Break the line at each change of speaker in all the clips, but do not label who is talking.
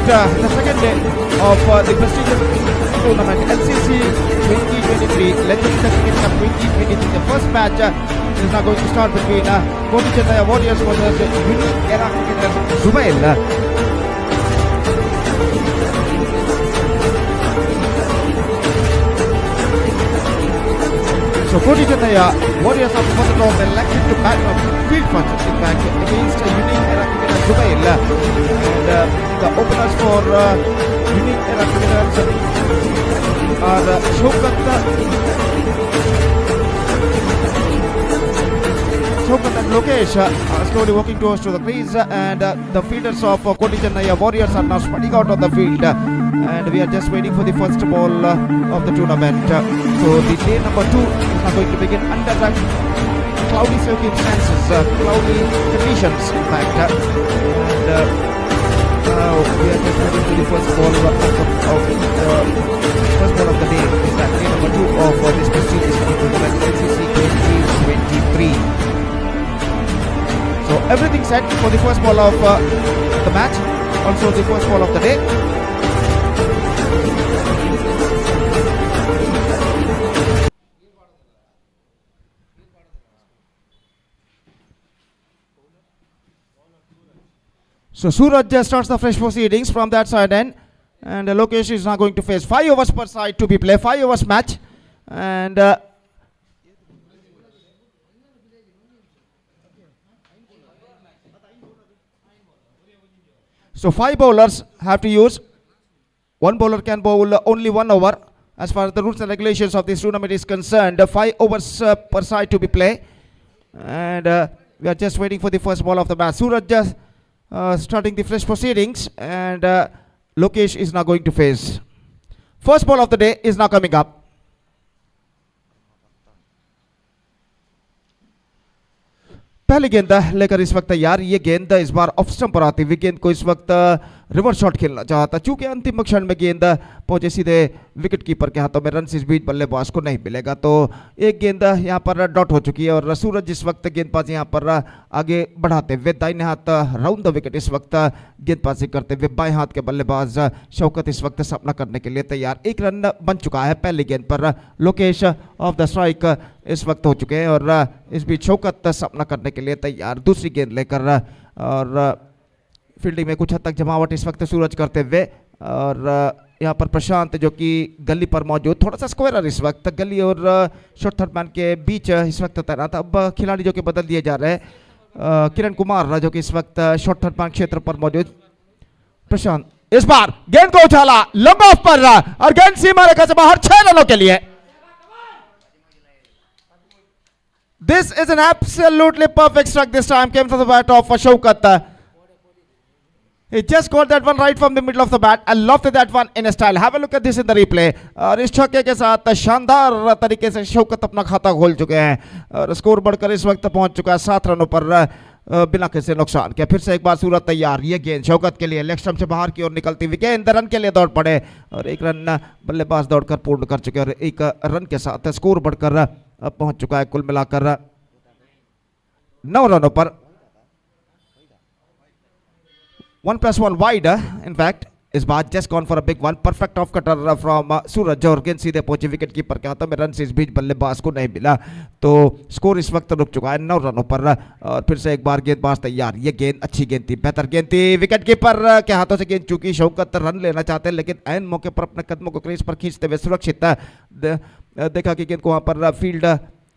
the second day of the prestigious tournament LCC 2023 Legends Cricket Cup 2023. The first match is now going to start between Kuli Night Warriors versus Unique Era Cricketers Zubail. So Kuli Night Warriors are first off elected to bat field first, in fact, against Unique Era Cricketers Zubail. And the openers for Unique Era Cricketers are Shaukat and Lokesh are slowly walking towards to the crease, and the fielders of Kuli Night Warriors are now spreading out on the field, and we are just waiting for the first ball of the tournament. So the day number 2 is now going to begin under the cloudy circumstances, cloudy conditions in fact, and we are just waiting for the first ball of the day. Is that day number 2 of this prestigious tournament LCC 2023. So everything set for the first ball of the match, also the first ball of the day. So Suraj starts the fresh proceedings from that side end, and Lokesh is now going to face 5 overs per side to be played, 5 overs match, and so 5 bowlers have to use. 1 bowler can bowl only 1 over as far as the rules and regulations of this tournament is concerned. 5 overs per side to be played, and we are just waiting for the first ball of the match. Suraj just starting the fresh proceedings, and Lokesh is now going to face. First ball of the day is now coming up. पहली गेंद लेकर इस वक्त तैयार. ये गेंद इस बार ऑफ स्टंप पर आती हुई गेंद को इस वक्त रिवर्स शॉट खेलना चाहता, चूंकि अंतिम क्षण में गेंद पहुंचे सीधे विकेट कीपर के हाथों में, रन इस बीच बल्लेबाज को नहीं मिलेगा, तो एक गेंद यहां पर डॉट हो चुकी है. और सूरज इस वक्त गेंदबाजी यहां पर आगे बढ़ाते हुए दाहिने हाथ राउंड द विकेट इस वक्त गेंदबाजी करते हुए बाएं हाथ के बल्लेबाज शौकत इस वक्त सामना करने के लिए तैयार. 1 रन बन चुका है पहली गेंद पर. लोकेश ऑफ द स्ट्राइक इस वक्त हो चुके हैं, और इस बीच शौकत सामना करने के लिए तैयार दूसरी गेंद लेकर. और फील्डिंग में कुछ हद तक जमावट इस वक्त सूरज करते हुए, और यहाँ पर प्रशांत जो कि गली पर मौजूद, थोड़ा सा स्क्वायर इस वक्त गली और शॉर्ट थर्ड मैन के बीच इस वक्त तैनात. अब खिलाड़ी जो कि बदल दिए जा रहे हैं. किरण कुमार जो कि इस वक्त शॉर्ट थर्ड मैन क्षेत्र पर मौजूद. प्रशांत इस बार गेंद को उछाला लॉन्ग ऑफ पर, और गेंद सीमा रेखा से बाहर 6 रनों के लिए. This is an absolutely perfect strike this time, came from the bat of Shaukat. He just got that one right from the middle of the bat and lofted that one in a style. Have a look at this in the replay. और इस छक्के के साथ शानदार तरीके से शौकत अपना खाता खोल चुके हैं, और स्कोर बढ़कर इस वक्त पहुंच चुका है 7 रनों पर बिना किसी नुकसान के. फिर से एक बार सूरज तैयार. ये गेंद शौकत के लिए लेग स्टंप से बाहर की ओर निकलती हुई गेंद रन के लिए दौड़ पड़े, और 1 रन बल्लेबाज दौड़कर पूर्ण कर चुके हैं, और 1 रन के साथ स्कोर बढ़कर पहुंच चुका है कुल मिलाकर 9 रनों पर. 1+1 wide, in fact, इस बार just gone for a big one. Perfect off cutter from सूरज, और गेंद सीधे पहुंची विकेट कीपर के हाथों में. रन से इस बीच बल्लेबाज को नहीं मिला, तो स्कोर इस वक्त रुक चुका है 9 रनों पर. और फिर से एक बार गेंदबाज तैयार. ये गेंद अच्छी गेंद थी, बेहतर गेंद थी. विकेट कीपर के हाथों से गेंद चूकी. शौकत रन लेना चाहते हैं, लेकिन ऐन मौके पर अपने कदमों को क्रीज पर खींचते हुए सुरक्षित देखा कि गेंद को वहां पर फील्ड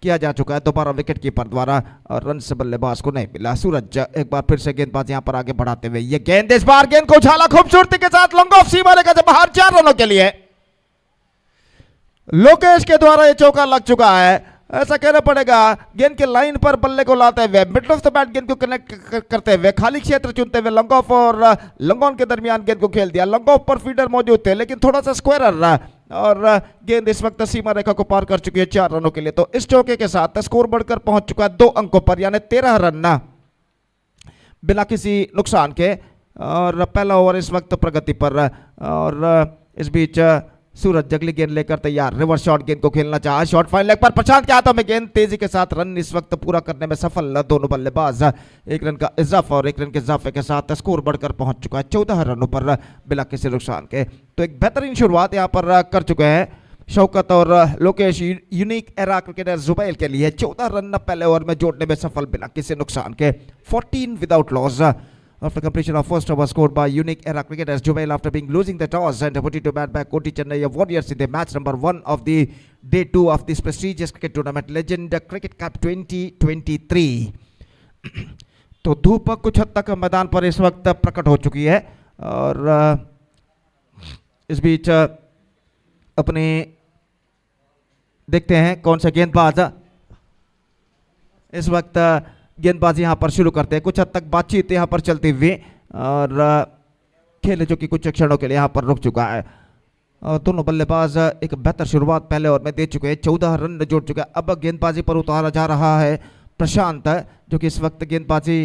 किया जा चुका है दोबारा विकेट कीपर द्वारा, और रन से बल्लेबाज को नहीं मिला. सूरज एक बार फिर से गेंदबाज यहां पर आगे बढ़ाते हुए. ये गेंद इस बार गेंद को उछाला खूबसूरती के साथ लॉन्ग ऑफ सीमा रेखा से बाहर 4 रनों के लिए. लोकेश के द्वारा ये चौका लग चुका है, ऐसा कहना पड़ेगा. गेंद के लाइन पर बल्ले को लाते हुए मिडल ऑफ द बैट गेंद को कनेक्ट करते हुए खाली क्षेत्र चुनते हुए लॉन्ग ऑफ और लॉन्ग ऑन के दरमियान गेंद को खेल दिया. लॉन्ग ऑफ पर फील्डर मौजूद थे, लेकिन थोड़ा सा स्क्वायर रहा, और गेंद इस वक्त सीमा रेखा को पार कर चुकी है 4 रनों के लिए. तो इस चौके के साथ स्कोर बढ़कर पहुंच चुका है 2 अंकों पर, यानी 13 रन बिना किसी नुकसान के. और पहला ओवर इस वक्त प्रगति पर, और इस बीच सूरज अगली गेंद लेकर तैयार, रिवर्स शॉट गेंद को खेलना चाहा, शॉट फाइन लेग पर प्रशांत के हाथों में गेंद, तेजी के साथ रन इस वक्त पूरा करने में सफल दोनों बल्लेबाज। एक रन का इजाफा और एक रन के इजाफे के साथ स्कोर बढ़कर पहुंच चुका है 14 रनों पर बिना किसी नुकसान के। तो एक बेहतरीन शुरुआत यहां पर कर चुके हैं शौकत और Lokesh unique era cricketer Jubail के लिए। 14 रन पहले ओवर में जोड़ने में सफल बिना किसी नुकसान के, 14 without loss. After completion of first over scored by unique era cricketers Jubail after being losing the toss and put it to bat by Koti Chennai Warriors in the match number 1 of the day 2 of this prestigious cricket tournament Legend Cricket Cup 2023। तो धूप कुछ हद तक मैदान पर इस वक्त प्रकट हो चुकी है और इस बीच अपने देखते हैं कौन सा गेंदबाज इस वक्त गेंदबाजी यहां पर शुरू करते हैं। कुछ हद तक बातचीत यहां पर चलती हुई और खेल जो कि कुछ क्षणों के लिए यहां पर रुक चुका है और दोनों बल्लेबाज एक बेहतर शुरुआत पहले ओवर में दे चुके हैं, 14 रन जोड़ चुके हैं। अब गेंदबाजी पर उतारा जा रहा है प्रशांत, जो कि इस वक्त गेंदबाजी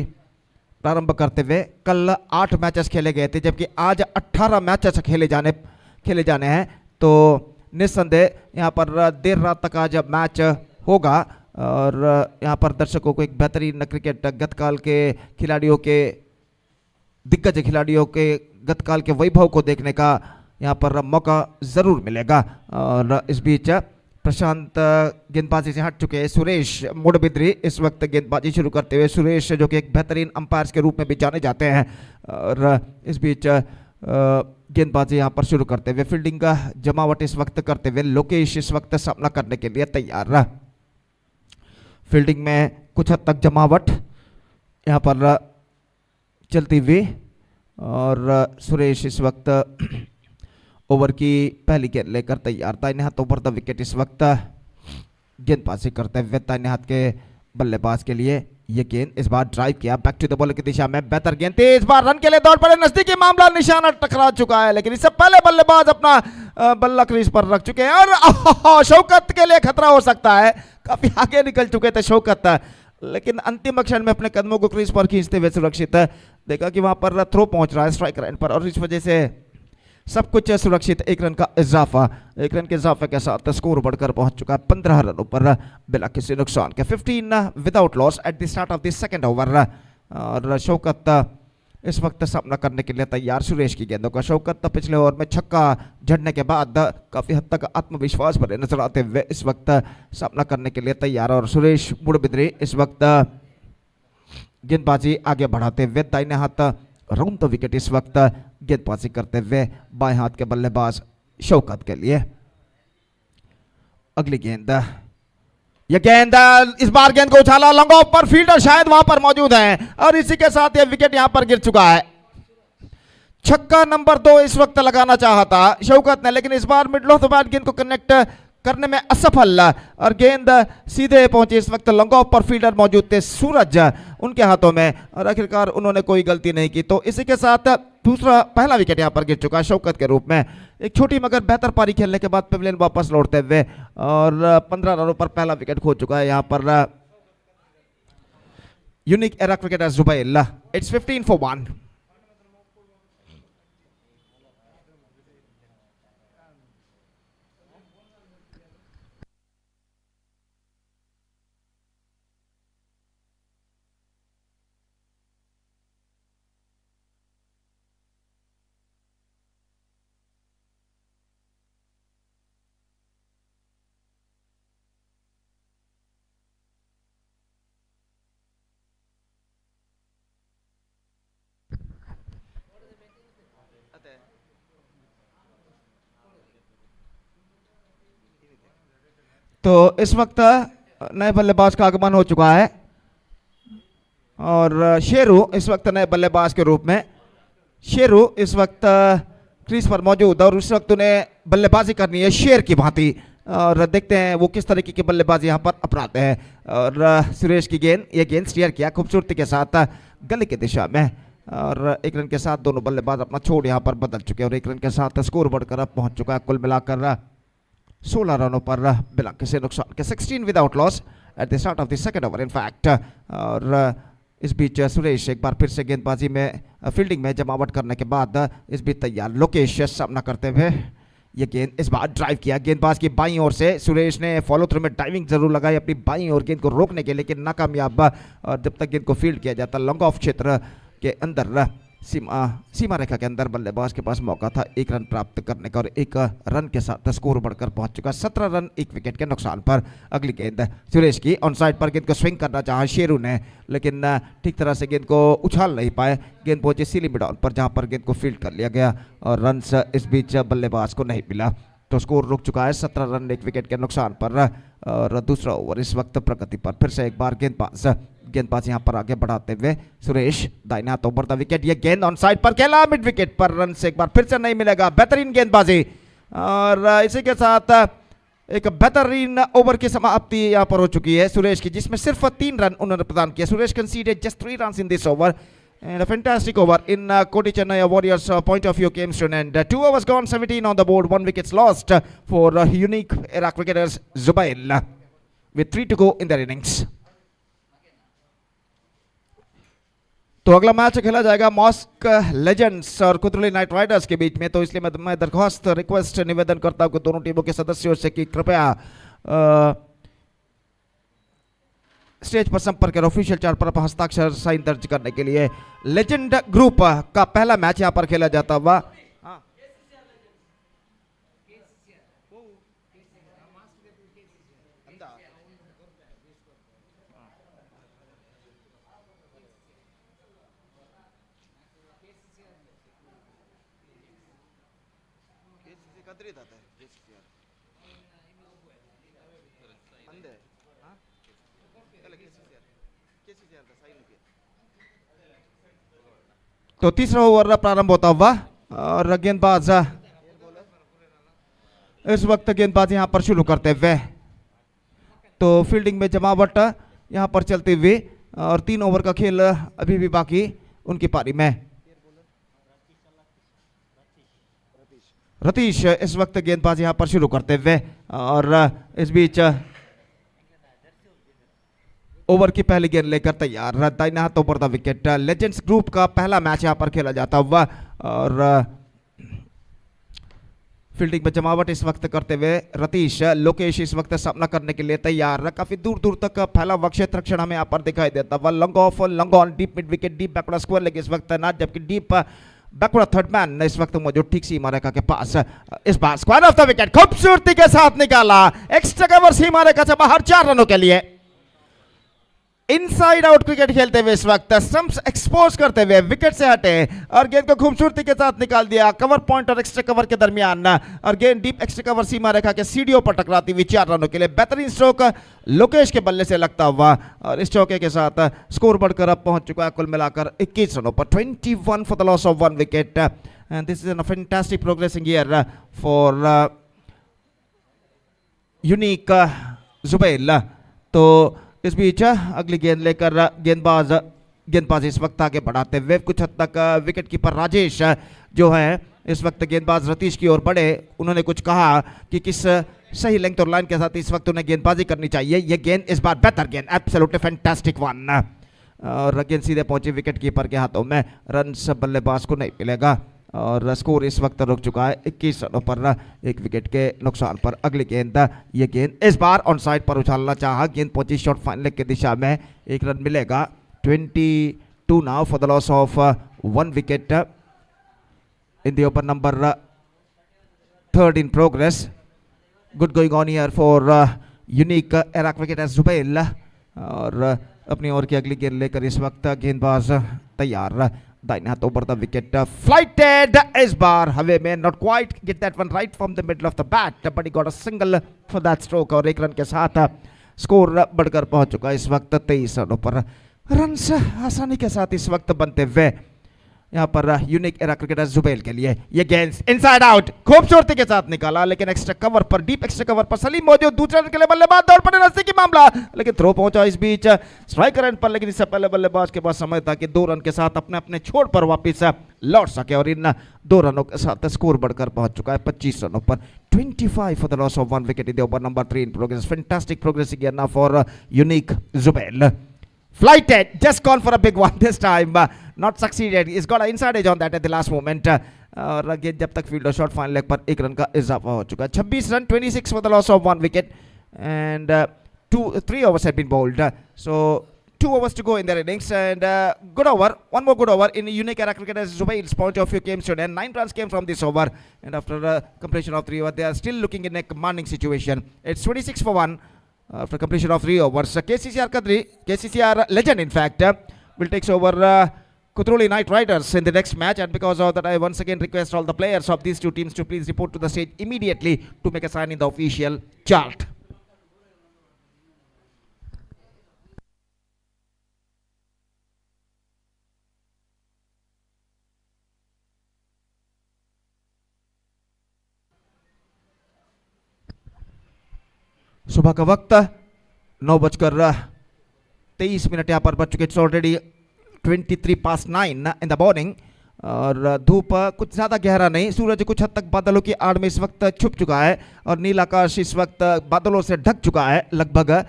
प्रारंभ करते हुए। कल 8 मैचेस खेले गए थे जबकि आज 18 मैचेस खेले जाने हैं, तो निस्संदेह यहाँ पर देर रात तक आज मैच होगा और यहाँ पर दर्शकों को एक बेहतरीन क्रिकेट गतकाल के खिलाड़ियों के दिग्गज खिलाड़ियों के गतकाल के वैभव को देखने का यहाँ पर मौका ज़रूर मिलेगा। और इस बीच प्रशांत गेंदबाजी से हट चुके हैं। सुरेश मुड़बिद्री इस वक्त गेंदबाजी शुरू करते हुए, सुरेश जो कि एक बेहतरीन अंपायर्स के रूप में भी जाने जाते हैं और इस बीच गेंदबाजी यहाँ पर शुरू करते हुए फील्डिंग का जमावट इस वक्त करते हुए लोकेश इस वक्त सामना करने के लिए तैयार रहा। फील्डिंग में कुछ हद तक जमावट यहाँ पर चलती हुई और सुरेश इस वक्त ओवर की पहली गेंद लेकर तैयार। दाहिने हाथ ओवर द विकेट इस वक्त गेंदबाजी करते हुए दाहिने हाथ के बल्लेबाज के लिए ये गेंद इस बार ड्राइव किया बैक टू द बॉल की दिशा में, बेहतर गेंद थी, इस बार रन के लिए दौड़ पड़े, नजदीकी मामला निशाना टकरा चुका है लेकिन इससे पहले बल्लेबाज अपना बल्ला क्रीज पर रख चुके हैं और शौकत के लिए खतरा हो सकता है। काफी आगे निकल चुके थे शौकत लेकिन अंतिम क्षण में अपने कदमों को क्रीज पर खींचते हुए सुरक्षित देखा कि वहां पर थ्रो पहुंच रहा है स्ट्राइक रेंज पर और इस वजह से सब कुछ सुरक्षित। एक रन का इजाफा, एक रन के इजाफे के साथ स्कोर बढ़कर पहुंच चुका है 15 रनों पर बिना किसी नुकसान के, 15 without loss eight the start of the second over. और शौकत इस वक्त सामना करने के लिए तैयार सुरेश की गेंदों का। शौकत पिछले ओवर में छक्का झड़ने के बाद काफी हद तक आत्मविश्वास भरे नजर आते हुए इस वक्त सामना करने के लिए तैयार और सुरेश मुड़बिद्री इस वक्त गेंदबाजी आगे बढ़ाते हुए दाहिने हाथ राउंड द विकेट इस वक्त गेंदबाजी करते हुए बाएं हाथ के बल्लेबाज शौकत के लिए। अगली गेंद, यह गेंद इस बार गेंद को उछाला लॉन्ग ऑफ पर, फील्डर शायद वहां पर मौजूद हैं और इसी के साथ यह विकेट यहां पर गिर चुका है। छक्का नंबर 2 इस वक्त लगाना चाहा था शौकत ने लेकिन इस बार मिडल ऑफ द बैट गेंद को कनेक्ट करने में असफल और गेंद सीधे पहुंची। इस वक्त लॉन्ग ऑफ पर फील्डर मौजूद थे सूरज उनके हाथों में और आखिरकार उन्होंने कोई गलती नहीं की, तो इसी के साथ पहला विकेट यहां पर गिर चुका है शौकत के रूप में। एक छोटी मगर बेहतर पारी खेलने के बाद पेविलियन वापस लौटते हुए और 15 रनों पर पहला विकेट खो चुका है यहां पर unique era cricketer Jubail. It's 15 for 1। तो इस वक्त नए बल्लेबाज का आगमन हो चुका है और शेरू इस वक्त नए बल्लेबाज के रूप में। शेरू इस वक्त क्रीज पर मौजूद और उस वक्त उन्हें बल्लेबाजी करनी है शेर की भांति और देखते हैं वो किस तरीके की बल्लेबाजी यहाँ पर अपनाते हैं। और सुरेश की गेंद, ये गेंद स्टीयर किया खूबसूरती के साथ गली की दिशा में और एक रन के साथ दोनों बल्लेबाज अपना छोड़ यहाँ पर बदल चुके हैं और एक रन के साथ स्कोर बढ़कर अब पहुंच चुका है कुल मिलाकर 16 रनों पर बिना किसी नुकसान के, 16 without loss eight the start of the second over in fact. और इस बीच सुरेश एक बार फिर से गेंदबाजी में फील्डिंग में जमावट करने के बाद इस बीच तैयार लोकेश सामना करते हुए ये गेंद इस बार ड्राइव किया गेंदबाज की बाईं ओर से, सुरेश ने फॉलो थ्रू में डाइविंग जरूर लगाई अपनी बाईं ओर गेंद को रोकने के, लेकिन नाकामयाब। और जब तक गेंद को फील्ड किया जाता लॉन्ग ऑफ क्षेत्र के अंदर, सीमा रेखा के अंदर बल्लेबाज के पास मौका था 1 रन प्राप्त करने का, और 1 रन के साथ स्कोर बढ़कर पहुंच चुका 17 रन 1 विकेट के नुकसान पर। अगली गेंद सुरेश की, ऑन साइड पर गेंद को स्विंग करना चाहा शेरू ने, लेकिन ठीक तरह से गेंद को उछाल नहीं पाए। गेंद पहुंची सीली मिडॉन पर, जहां पर गेंद को फील्ड कर लिया गया और रन इस बीच बल्लेबाज को नहीं मिला, तो स्कोर रुक चुका है 17 रन 1 विकेट के नुकसान पर। और दूसरा ओवर इस वक्त प्रगति पर। फिर से एक बार गेंदबाज यहां पर आगे बढ़ाते हुए सुरेश, दाहिने हाथों पर द विकेट, ये गेंद ऑन साइड पर खेला मिड विकेट पर, रन से एक बार फिर से नहीं मिलेगा। बेहतरीन गेंदबाजी, और इसी के साथ एक बेहतरीन ओवर की समाप्ति यहां पर हो चुकी है सुरेश की, जिसमें सिर्फ 3 रन उन्होंने प्रदान किया। Suresh conceded just 3 runs in this over, and a fantastic over in Koti Chennai Warriors point of view came to an end. 2 overs gone, 17 on the board, 1 wickets lost for unique era cricketers Zubail with 3 to go in their innings. तो अगला match खेला जाएगा mask legends और कुली Knight Riders के बीच में। तो इसलिए मैं दरख्वास्त रिक्वेस्ट निवेदन करता हूं कि दोनों टीमों के सदस्यों से कि कृपया स्टेज पर संपर्क करें ऑफिशियल चार्ट पर हस्ताक्षर साइन दर्ज करने के लिए। लेजेंड ग्रुप का पहला मैच यहां पर खेला जाता हुआ, तो तीसरा ओवर प्रारंभ होता हुआ और गेंदबाज इस वक्त गेंदबाज यहां पर शुरू करते हुए, तो फील्डिंग में जमावट यहां पर चलते हुए, और 3 ओवर का खेल अभी भी बाकी उनकी पारी में। रतीश इस वक्त गेंदबाज यहां पर शुरू करते हुए, और इस बीच ओवर की पहली गेंद लेकर तैयार, दाहिने हाथों पर द विकेट। लेजेंड्स ग्रुप का पहला मैच यहां पर खेला जाता हुआ, और फील्डिंग में जमावट इस वक्त करते हुए रतीश। लोकेश इस वक्त सामना करने के लिए तैयार, काफी दूर दूर तक फैला हुआ क्षेत्र क्षण हमें यहां पर दिखाई देता हुआ। Long off, long on, deep mid wicket, deep backward square leg इस वक्त तैनात, जबकि डीप बैकवर्ड थर्ड मैन इस वक्त मौजूद ठीक सीमा रेखा के पास। इस bar square off the wicket खूबसूरती के साथ निकाला, एक्स्ट्रा कवर सीमा रेखा से बाहर 4 रनों के लिए। इनसाइड आउट क्रिकेट खेलते हुए इस वक्त स्टंप्स एक्सपोज करते हुए विकेट से हटे और गेंद को खूबसूरती के साथ निकाल दिया कवर पॉइंट और एक्स्ट्रा कवर के दरमियान, और गेंद डीप एक्स्ट्रा कवर सीमा रेखा के सीढ़ियों पर टकराती हुई 4 रनों के लिए। बेहतरीन स्ट्रोक लोकेश के बल्ले से लगता हुआ, और इस चौके के साथ स्कोर बढ़कर अब पहुंच चुका है कुल मिलाकर 21 रनों पर, 21 for the loss of 1 wicket. And this is N fantastic progressing year for unique Jubail. तो इस बीच अगली गेंद लेकर गेंदबाज इस वक्त आगे बढ़ाते हुए, कुछ हद तक विकेट कीपर राजेश जो है इस वक्त गेंदबाज रतीश की ओर बढ़े। उन्होंने कुछ कहा कि किस सही लेंथ और लाइन के साथ इस वक्त उन्हें गेंदबाजी करनी चाहिए। यह गेंद इस बार बेहतर गेंद, एब्सोल्युटली फैंटास्टिक वन, और गेंद सीधे पहुंची विकेट कीपर के हाथों में। रन बल्लेबाज को नहीं मिलेगा, और स्कोर इस वक्त रुक चुका है 21 रनों पर 1 विकेट के नुकसान पर। अगली गेंद, ये गेंद इस बार ऑन साइड पर उछालना चाहा, गेंद पहुंची शॉर्ट फाइन लेग की दिशा में, 1 रन मिलेगा। 22 now for the loss of 1 wicket in the over number 3rd in progress. Good going on here for unique era cricketer Jubail, और अपनी ओर की अगली गेंद लेकर इस वक्त गेंदबाज तैयार, दाहिने हाथों पर द विकेट फ्लाइटेड इस बार हवे में, not quite get that one right from the middle of the bat, but he got a single for that stroke, और 1 रन के साथ स्कोर बढ़कर पहुंच चुका है इस वक्त 23 रनों पर। रन आसानी के साथ इस वक्त बनते हुए यहाँ पर यूनिक एरा क्रिकेटर जुबैल के लिए। ये गेंद इनसाइड आउट खूबसूरती के साथ निकाला, लेकिन एक्स्ट्रा कवर पर, डीप एक्स्ट्रा कवर पर सलीम मौजूद, दूसरे रन के लिए बल्लेबाज दौड़ पड़े, नजदीकी मामला, लेकिन थ्रो पहुंचा इस बीच स्ट्राइकर एंड पर, लेकिन इससे पहले बल्लेबाज के पास समय था कि 2 रन के साथ अपने अपने छोर पर वापस लौट सके, और इन 2 रनों के साथ स्कोर बढ़कर पहुंच चुका है 25 रनों पर। 25 for the loss of 1 wicket in the over number 3 in progress. Fantastic progressing here now for unique Jubail. Flighted, just gone for a big one this time, not succeeded. He's got an inside edge on that at the last moment. और गेंद जब तक fielder shot, final leg पर 1 रन का इजाफा हो चुका है। 26 run, 26 for the loss of 1 wicket and 3 overs have been bowled. So 2 overs to go in their innings and good over, one more good over in unique era cricketers Zubair's point of view came today. 9 runs came from this over and after completion of 3 overs they are still looking in a commanding situation. It's 26 for 1 after completion of 3 overs. KCCR Legend in fact will take over Kuli Night Riders in the next match, and because of that I once again request all the players of these two teams to please report to the stage immediately to make a sign in the official chart. सुबह का वक्त 9:23 यहाँ पर बच चुके। It's already 23 past 9 in the morning और धूप कुछ ज़्यादा गहरा नहीं, सूरज कुछ हद तक बादलों की आड़ में इस वक्त छुप चुका है और नीला आकाश इस वक्त बादलों से ढक चुका है लगभग,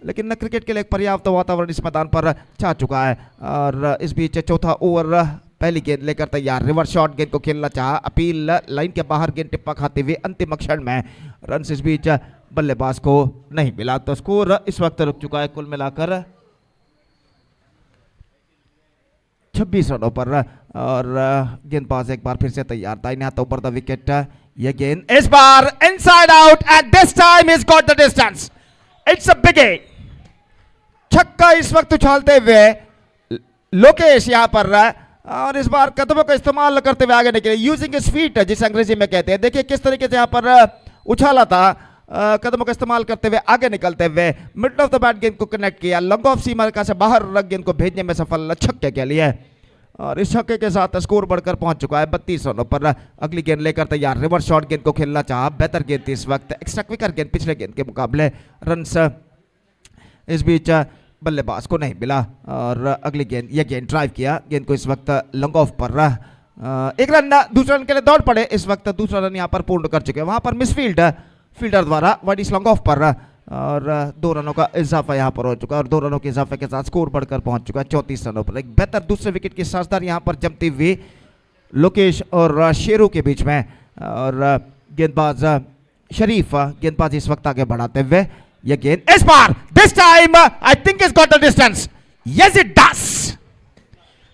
लेकिन क्रिकेट के लिए एक पर्याप्त वातावरण इस मैदान पर छा चुका है। और इस बीच चौथा ओवर पहली गेंद लेकर तैयार, रिवर्स शॉट गेंद को खेलना चाहा, अपील लाइन के बाहर गेंद टिप्पा खाते हुए अंतिम क्षण में रन इस बीच बल्लेबाज को नहीं मिला, तो स्कोर इस वक्त रुक चुका है कुल मिलाकर 26 रनों पर। और गेंदबाज एक बार फिर से तैयार था, इन हाथों पर द विकेट, ये गेंद इस बार inside out and this time is got the distance, it's a big hit. छक्का इस वक्त उछालते हुए लोकेश यहां पर और इस बार कदमों का इस्तेमाल करते हुए आगे निकले, यूजिंग हिज फीट जिसे अंग्रेजी में कहते हैं। देखिए किस तरीके से यहां पर उछाला था, कदमों का इस्तेमाल करते हुए आगे निकलते हुए मिडल ऑफ द बैट गेंद को कनेक्ट किया, लॉन्ग ऑफ सीमा रेखा से बाहर गेंद को भेजने में सफल छक्के के लिए, और इस छक्के के साथ स्कोर बढ़कर पहुंच चुका है 32 रनों पर। अगली गेंद लेकर तैयार, रिवर्स शॉट गेंद को खेलना चाहा, बेहतर गेंद थी इस वक्त, एक्स्ट्रा क्विकर गेंद पिछले गेंद के मुकाबले, रन्स इस बीच बल्लेबाज को नहीं मिला। और अगली गेंद, यह गेंद ड्राइव किया, गेंद को इस वक्त लॉन्ग ऑफ पर 1 रन, दूसरे रन के लिए दौड़ पड़े, इस वक्त दूसरा रन यहां पर पूर्ण कर चुके, वहां पर मिसफील्ड फील्डर द्वारा वाइड इस लॉन्ग ऑफ पर, और 2 रनों का इजाफा यहां पर हो चुका है और 2 रनों के इजाफे के साथ स्कोर बढ़कर पहुंच चुका है 34 रनों पर। एक बेहतर दूसरे विकेट की साझेदारी यहां पर जमती हुई लोकेश और शेरू के बीच में, और गेंदबाज शरीफ गेंदबाज इस वक्त आगे बढ़ाते हुए, यह गेंद इस बार this time I think is got the distance, yes it does,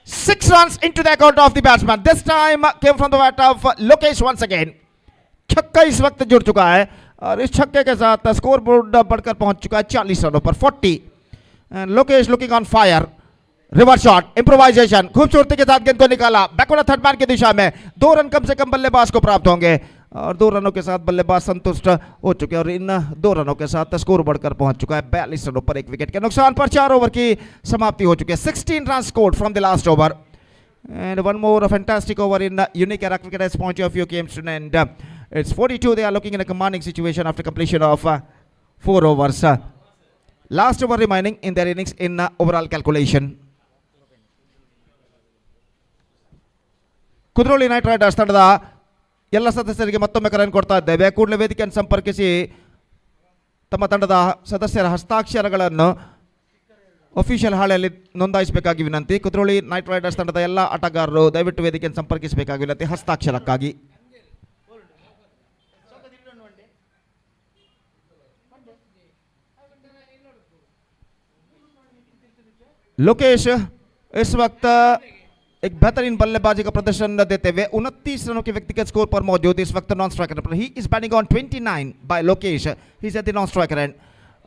6 runs into the account of the batsman, this time came from the bat of Lokesh once again। छक्का इस वक्त जुड़ चुका है और इस छक्के के साथ स्कोर बोर्ड बढ़कर पहुंच चुका है 40 रनों पर 40। Lokesh looking on fire, reverse shot, improvisation, खूबसूरती के साथ गेंद को निकाला बैकवर्ड थर्ड मैन की दिशा में, 2 रन कम से कम बल्लेबाज को प्राप्त होंगे और 2 रनों के साथ बल्लेबाज संतुष्ट हो चुके हैं और इन 2 रनों के साथ स्कोर बढ़कर पहुंच चुका है 42 रनों पर। 1 विकेट के नुकसान पर 4 ओवर की समाप्ति हो चुकी है। 16 run scored from the last over and one more fantastic over in unique era cricketers point of view came to an end. It's 42, they are looking in a commanding situation after completion of 4 overs. Last over remaining in their innings in overall calculation. Kuli Night Riders ತಂಡದ ಎಲ್ಲ ಸದಸ್ಯರಿಗೆ ಮತ್ತೊಮ್ಮೆ ಕರೆಯನ್ನು ಕೊಡ್ತಾ ಇದ್ದೇವೆ, ಕೂಡಲೇ ವೇದಿಕೆಯನ್ನು ಸಂಪರ್ಕಿಸಿ ತಮ್ಮ ತಂಡದ ಸದಸ್ಯರ ಹಸ್ತಾಕ್ಷರಗಳನ್ನು ऑफिशियल हाಳೆಯಲ್ಲಿ ನೋಂದಾಯಿಸಬೇಕಾಗಿ ವಿನಂತಿ। ಕುದ್ರೋಳಿ ನೈಟ್ ರೈಡರ್ಸ್ ತಂಡದ ಎಲ್ಲ ಆಟಗಾರರು ದಯವಿಟ್ಟು ವೇದಿಕೆಯನ್ನು ಸಂಪರ್ಕಿಸಬೇಕಾಗಿ ವಿನಂತಿ ಹಸ್ತಾಕ್ಷರಕ್ಕಾಗಿ। लोकेश इस वक्त एक बेहतरीन बल्लेबाजी का प्रदर्शन देते हुए 29 रनों के व्यक्तिगत स्कोर पर मौजूद, इस वक्त नॉन स्ट्राइकर पर। He is batting on 29 by Lokesh, he is at the non striker end.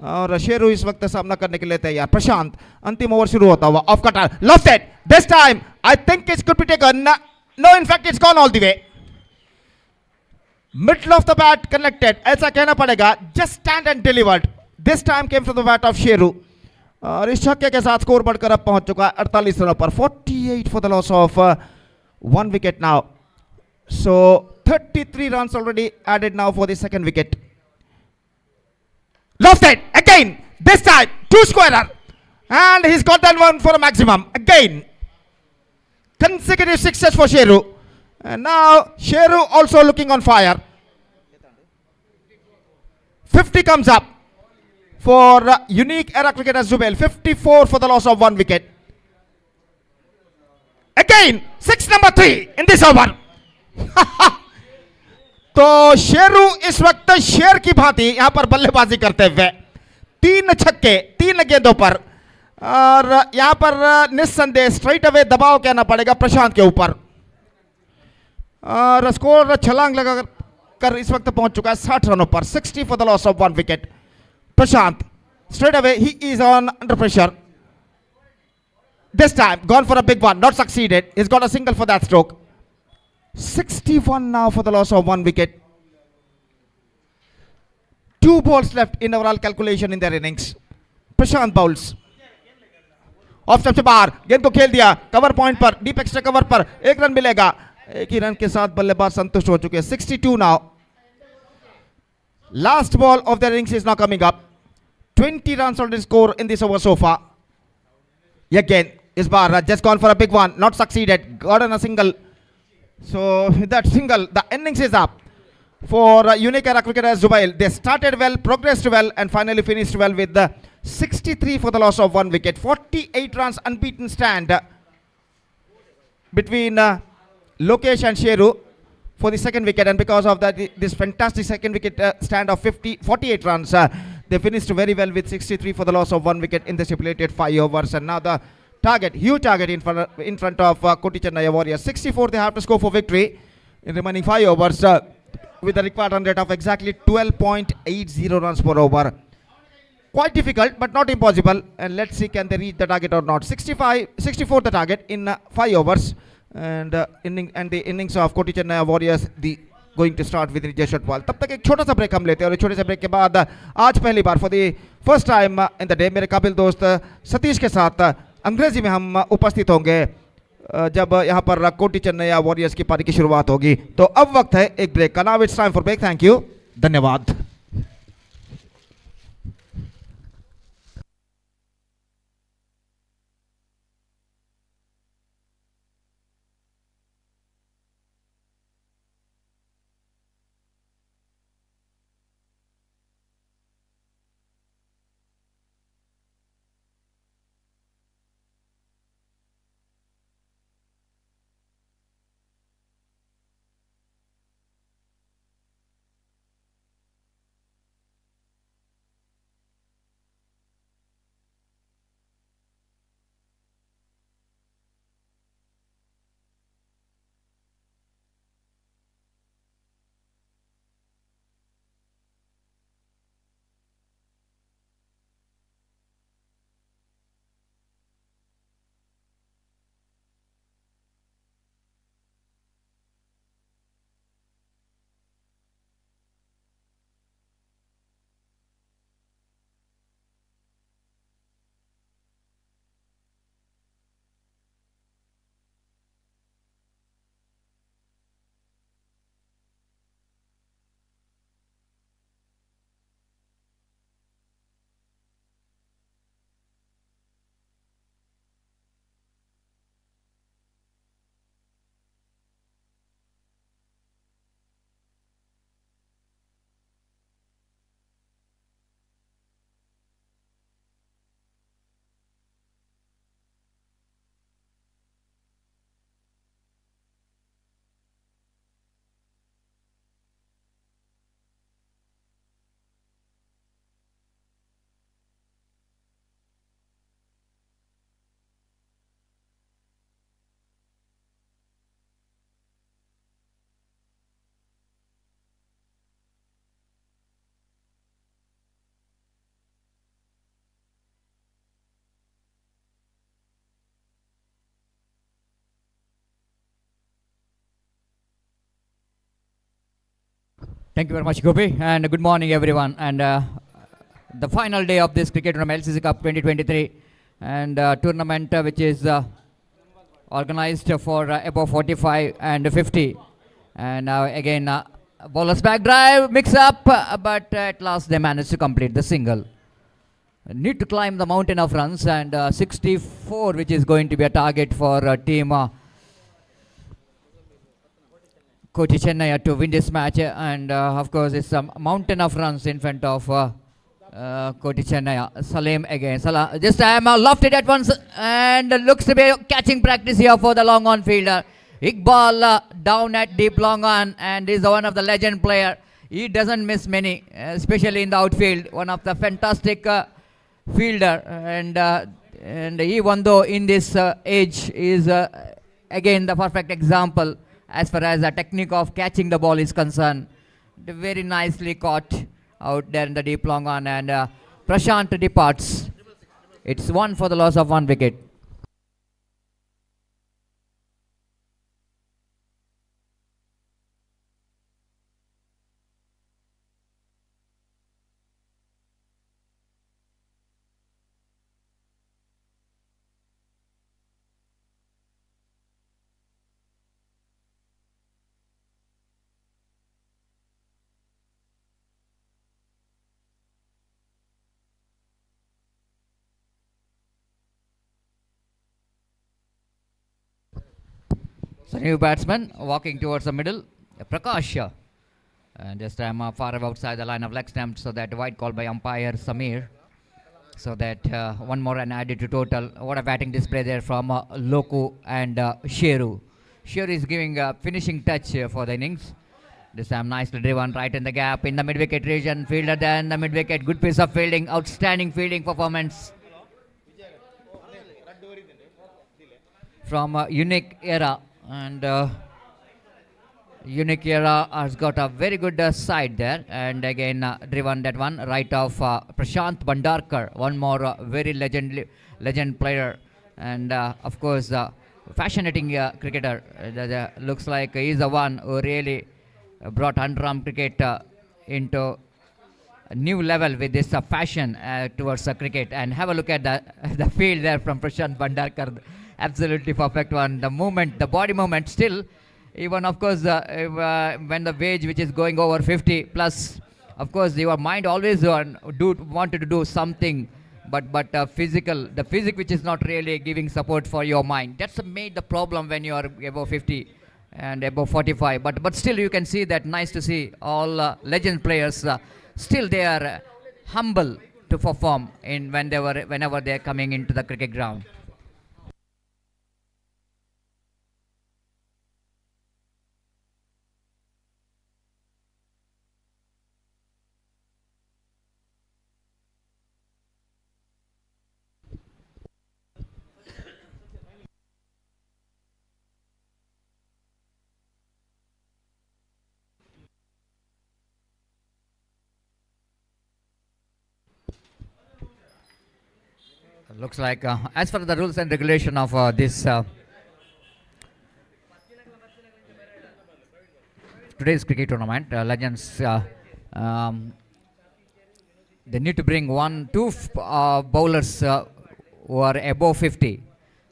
और शेरू इस वक्त सामना करने के लिए तैयार। प्रशांत, अंतिम ओवर शुरू होता हुआ off cutter, left this time I think it could be taken, no in fact it's gone all the way, middle of the bat connected, ऐसा कहना पड़ेगा, just stand and delivered, this time came from the bat of Sheru. और इस छक्के के साथ score बढ़कर अब पहुंच चुका है 48 रनों पर। 48 for the loss of 1 wicket now, so 33 runs already added now for the second wicket. Lofted again, this time 2 squarer and he's got that one for a maximum again. Consecutive 6s for Sheru, and now Sheru also looking on fire. 50 comes up for unique era cricketer Zubair, 54 for the loss of 1 wicket. Again 6 number 3 in this over, तो शेरू इस वक्त शेर की भांति यहां पर बल्लेबाजी करते हुए 3 छक्के 3 गेंदों पर, और यहां पर निस्संदेह स्ट्राइट अवे दबाव कहना पड़ेगा प्रशांत के ऊपर, और स्कोर छलांग लगा कर इस वक्त पहुंच चुका है 60 रनों पर, 60 for the loss of 1 wicket. Prashant straight away he is on under pressure. This time gone for a big one, not succeeded. He's got a single for that stroke. 61 now for the loss of 1 wicket. 2 balls left in overall calculation in their innings. Prashant bowls. Off stump से बाहर, गेंद को खेल दिया cover point पर, deep extra cover पर 1 run मिलेगा. एक ही रन के साथ बल्लेबाज संतुष्ट हो चुके हैं. 62 now. Last ball of their innings is now coming up. 20 runs already scored in this over so far. Again, Isbar just gone for a big one, not succeeded. Got on a single. So that single, the innings is up for unique era cricketer Zubail. They started well, progressed well, and finally finished well with the 63 for the loss of 1 wicket. 48 runs unbeaten stand between Lokesh and Sheru for the second wicket, and because of that, this fantastic second wicket stand of 48 runs, they finished very well with 63 for the loss of 1 wicket in the stipulated 5 overs. And now the target, huge target in front of Koti Chennai Warriors. 64 they have to score for victory in remaining 5 overs with a required run rate of exactly 12.80 runs per over. Quite difficult but not impossible, and let's see can they reach the target or not. 64 the target in 5 overs, and the innings of Koti Chennai Warriors going to start with just shot ball. तब तक एक छोटा सा break हम लेते हैं, और छोटे से ब्रेक के बाद आज पहली बार for the first time in the day मेरे काबिल दोस्त सतीश के साथ अंग्रेजी में हम उपस्थित होंगे जब यहाँ पर कोटी चेन्नई वॉरियर्स की पारी की शुरुआत होगी. तो अब वक्त है एक ब्रेक का. Now it's time for break. Thank you, धन्यवाद.
Thank you very much, Gopi, and good morning, everyone. And the final day of this cricket tournament, LCC Cup 2023, and tournament which is organized for above 45 and 50. And now again, bowler's back drive, mix up, but at last they managed to complete the single. Need to climb the mountain of runs, and 64, which is going to be a target for team Koti Chennai to win this match, and of course it's a mountain of runs in front of Koti Chennai. Salim again. Salah this time lofted at once, and looks to be catching practice here for the long on fielder. Iqbal down at deep long on, and is one of the legend player. He doesn't miss many, especially in the outfield. One of the fantastic fielder, and even though in this age is again the perfect example as far as the technique of catching the ball is concerned. Very nicely caught out there in the deep long on, and Prashant departs. It's one for the loss of 1 wicket. So new batsman walking towards the middle, Prakash. And this time far outside the line of leg stump, so that wide call by umpire Samir. So that one more run added to total. What a batting display there from Loku and Sheru. Sheru is giving a finishing touch for the innings. This time nicely driven right in the gap in the mid-wicket region. Fielder then the mid-wicket. Good piece of fielding. Outstanding fielding performance from Unique Era. And Unique Era has got a very good side there, and again driven that one right of Prashant Bandarkar, one more very legend player, and of course fascinating cricketer. Looks like he's the one who really brought underarm cricket into a new level with this fashion towards cricket. And have a look at the field there from Prashant Bandarkar. Absolutely perfect one. The movement, the body movement, still, even of course, when the wage which is going over 50 plus, of course, your mind always wanted to do something, but the physic which is not really giving support for your mind. That's made the problem when you are above 50 and above 45. But still, you can see that. Nice to see all legend players. Still, they are humble to perform whenever they are coming into the cricket ground. Looks like, as for the rules and regulation of this today's cricket tournament, Legends, they need to bring two bowlers who are above 50.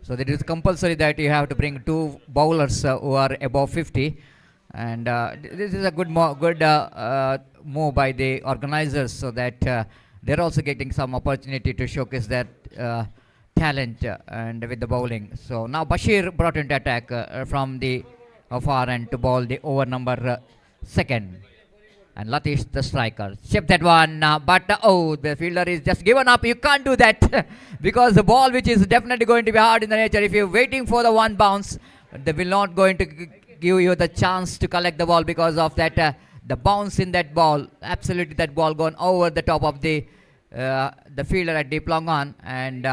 So it is compulsory that you have to bring two bowlers who are above 50. And this is a good move by the organizers, so that they're also getting some opportunity to showcase their talent and with the bowling. So now Bashir brought into attack from the far end to bowl the over number second. And Latish the striker. Chip that one, but the fielder is just given up. You can't do that because the ball, which is definitely going to be hard in the nature, if you're waiting for the one bounce, they will not going to give you the chance to collect the ball because of that. The bounce in that ball, absolutely that ball gone over the top of the fielder at deep long on, and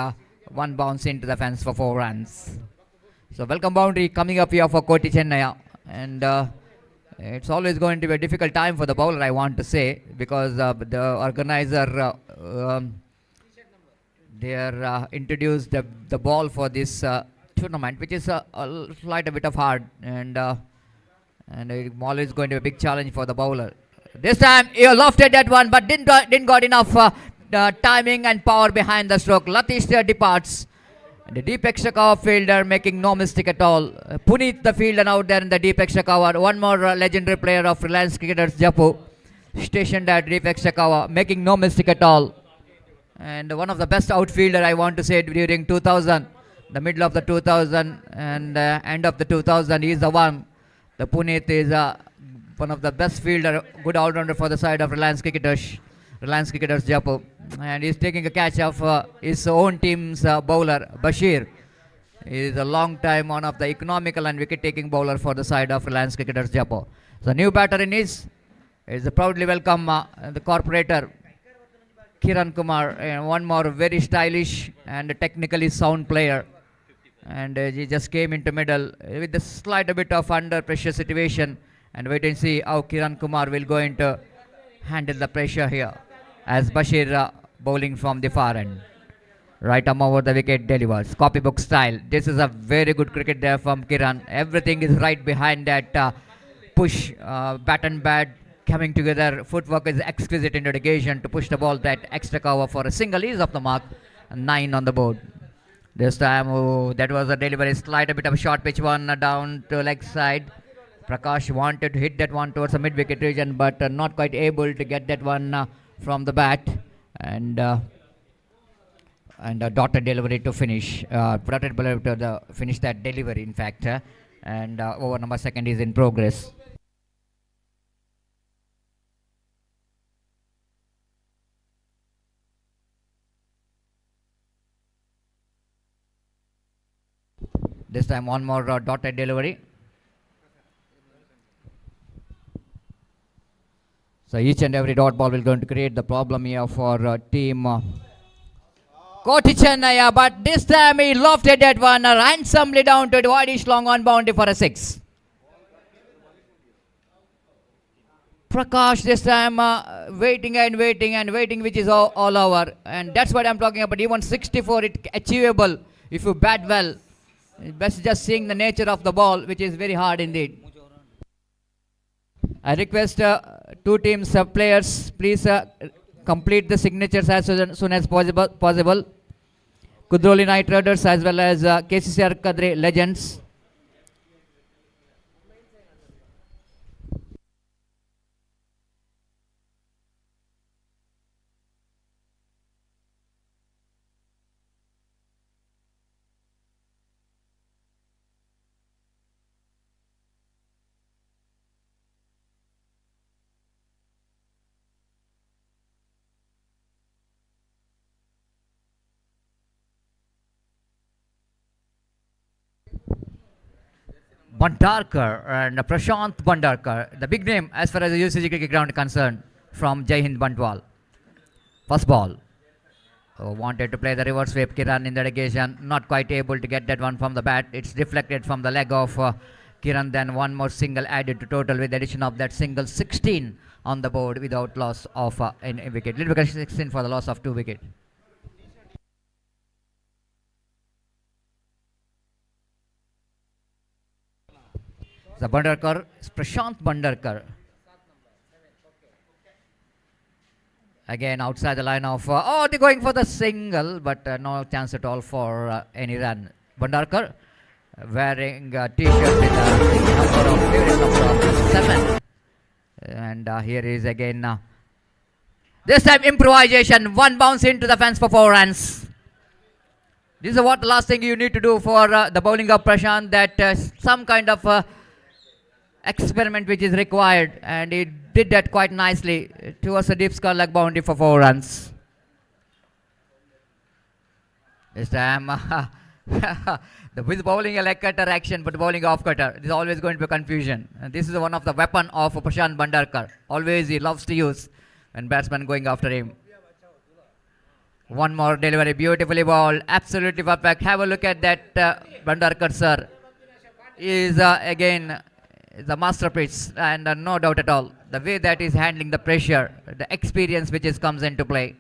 one bounce into the fence for 4 runs. So welcome boundary coming up here for Koti Chennai, and it's always going to be a difficult time for the bowler, I want to say, because the organizer they are introduced the ball for this tournament, which is a slight bit of hard, and it's always going to be a big challenge for the bowler. This time he lofted that one, but didn't got enough timing and power behind the stroke. Latish departs. The deep extra cover fielder making no mistake at all. Puneet the fielder out there in the deep extra cover. One more legendary player of Reliance Cricketers, Japu, stationed at deep extra cover, making no mistake at all. And one of the best outfielder, I want to say, during 2000, the middle of the 2000 and end of the 2000, he is the one. The Puneet is one of the best fielder, good all-rounder for the side of Reliance Cricketers, Jaipur. And he's taking a catch of his own team's bowler, Bashir. He is a long time one of the economical and wicket-taking bowler for the side of Reliance Cricketers Jaipur. The new batter in is proudly welcome the corporator Kiran Kumar, one more very stylish and technically sound player. And he just came into middle with a slight bit of under pressure situation, and wait and see how Kiran Kumar will going to handle the pressure here as Bashir bowling from the far end. Right arm over the wicket delivers. Copybook style. This is a very good cricket there from Kiran. Everything is right behind that push. Bat and bat coming together. Footwork is exquisite in dedication to push the ball that extra cover for a single is off the mark. 9 on the board. This time, that was a delivery. Slight a bit of a short pitch one down to leg side. Prakash wanted to hit that one towards the mid wicket region, but not quite able to get that one from the bat. And a dotted delivery to finish. Dotted delivery to finish that delivery, in fact. And over number second is in progress. This time one more dotted delivery. So each and every dot ball will going to create the problem here for team Koti Chennai, but this time he lofted that one handsomely down to the wide long on boundary for a 6. Prakash this time waiting and waiting and waiting, which is all over, and that's what I'm talking about. Even 64 it achievable if you bat well. Best just seeing the nature of the ball, which is very hard indeed. I request two teams players, please complete the signatures as soon as possible. Kuli Night Riders as well as KCCR Legends. Bandarkar and Prashant Bandarkar, the big name as far as the UCG cricket ground is concerned, from Jai Hind Bantwal. First ball. Wanted to play the reverse sweep. Kiran in the negation, not quite able to get that one from the bat. It's deflected from the leg of Kiran. Then one more single added to total with the addition of that single. 16 on the board without loss of any wicket. Little bit 16 for the loss of 2 wickets. The Bandarkar, Prashant Bandarkar. Again outside the line of, they're going for the single, but no chance at all for any run. Bandarkar wearing a t-shirt with a favorite number of 7. And here is again, this time improvisation, one bounce into the fence for 4 runs. This is what the last thing you need to do for the bowling of Prashant, that some kind of experiment which is required, and he did that quite nicely towards a deep skull leg boundary for 4 runs. This time with bowling a leg cutter action, but bowling off cutter, this is always going to be confusion, and this is one of the weapon of Prashant Bandarkar. Always he loves to use when batsman going after him. One more delivery, beautifully bowled, absolutely perfect. Have a look at that Bandarkar sir is again the masterpiece, and no doubt at all the way that is handling the pressure, the experience which is comes into play.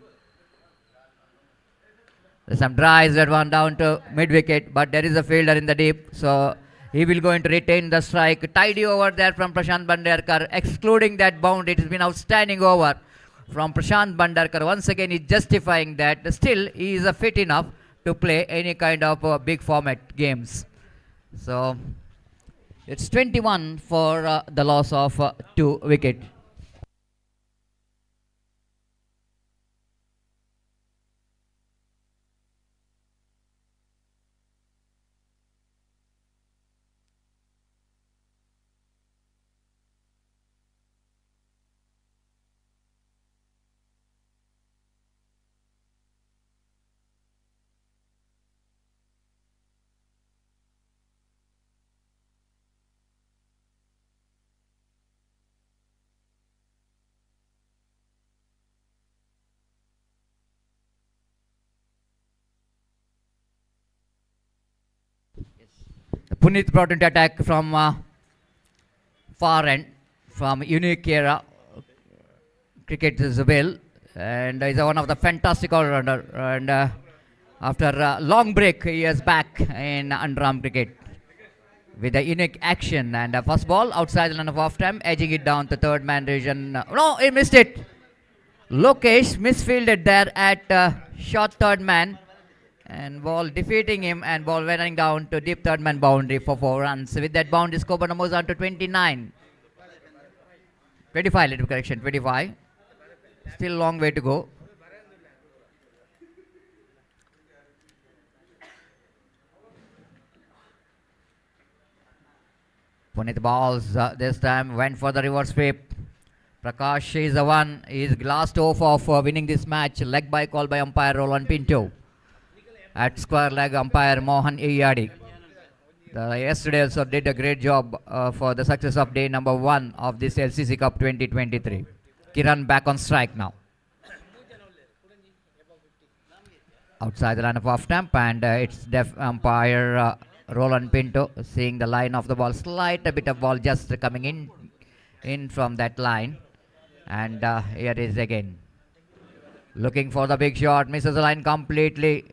There's some drives that one down to mid wicket, but there is a fielder in the deep, so he will going to retain the strike. Tidy over there from Prashant Bandarkar, excluding that bound. It has been outstanding over from Prashant Bandarkar. Once again he's justifying that still he is fit enough to play any kind of big format games. So it's 21 for the loss of 2 wickets. Punit brought into attack from far end from unique era cricket Zubel, and is one of the fantastic all-rounder, and after a long break he is back in underarm cricket with a unique action, and first ball outside the line of off time, edging it down to third man region. No, he missed it. Lokesh misfielded there at short third man, and ball defeating him, and ball running down to deep third man boundary for 4 runs. With that boundary, score number on to 29. 25, little correction, 25. Still long way to go. Punit balls this time went for the reverse sweep. Prakash is the one. He is last off of winning this match. Leg by call by umpire Roland Pinto. At square leg umpire Mohan Iyadi. Yesterday also did a great job for the success of day number 1 of this LCC Cup 2023. Kiran back on strike now. Outside the line of off stump, and it's deaf umpire Roland Pinto seeing the line of the ball, slight a bit of ball just coming in from that line, and here it is again looking for the big shot, misses the line completely.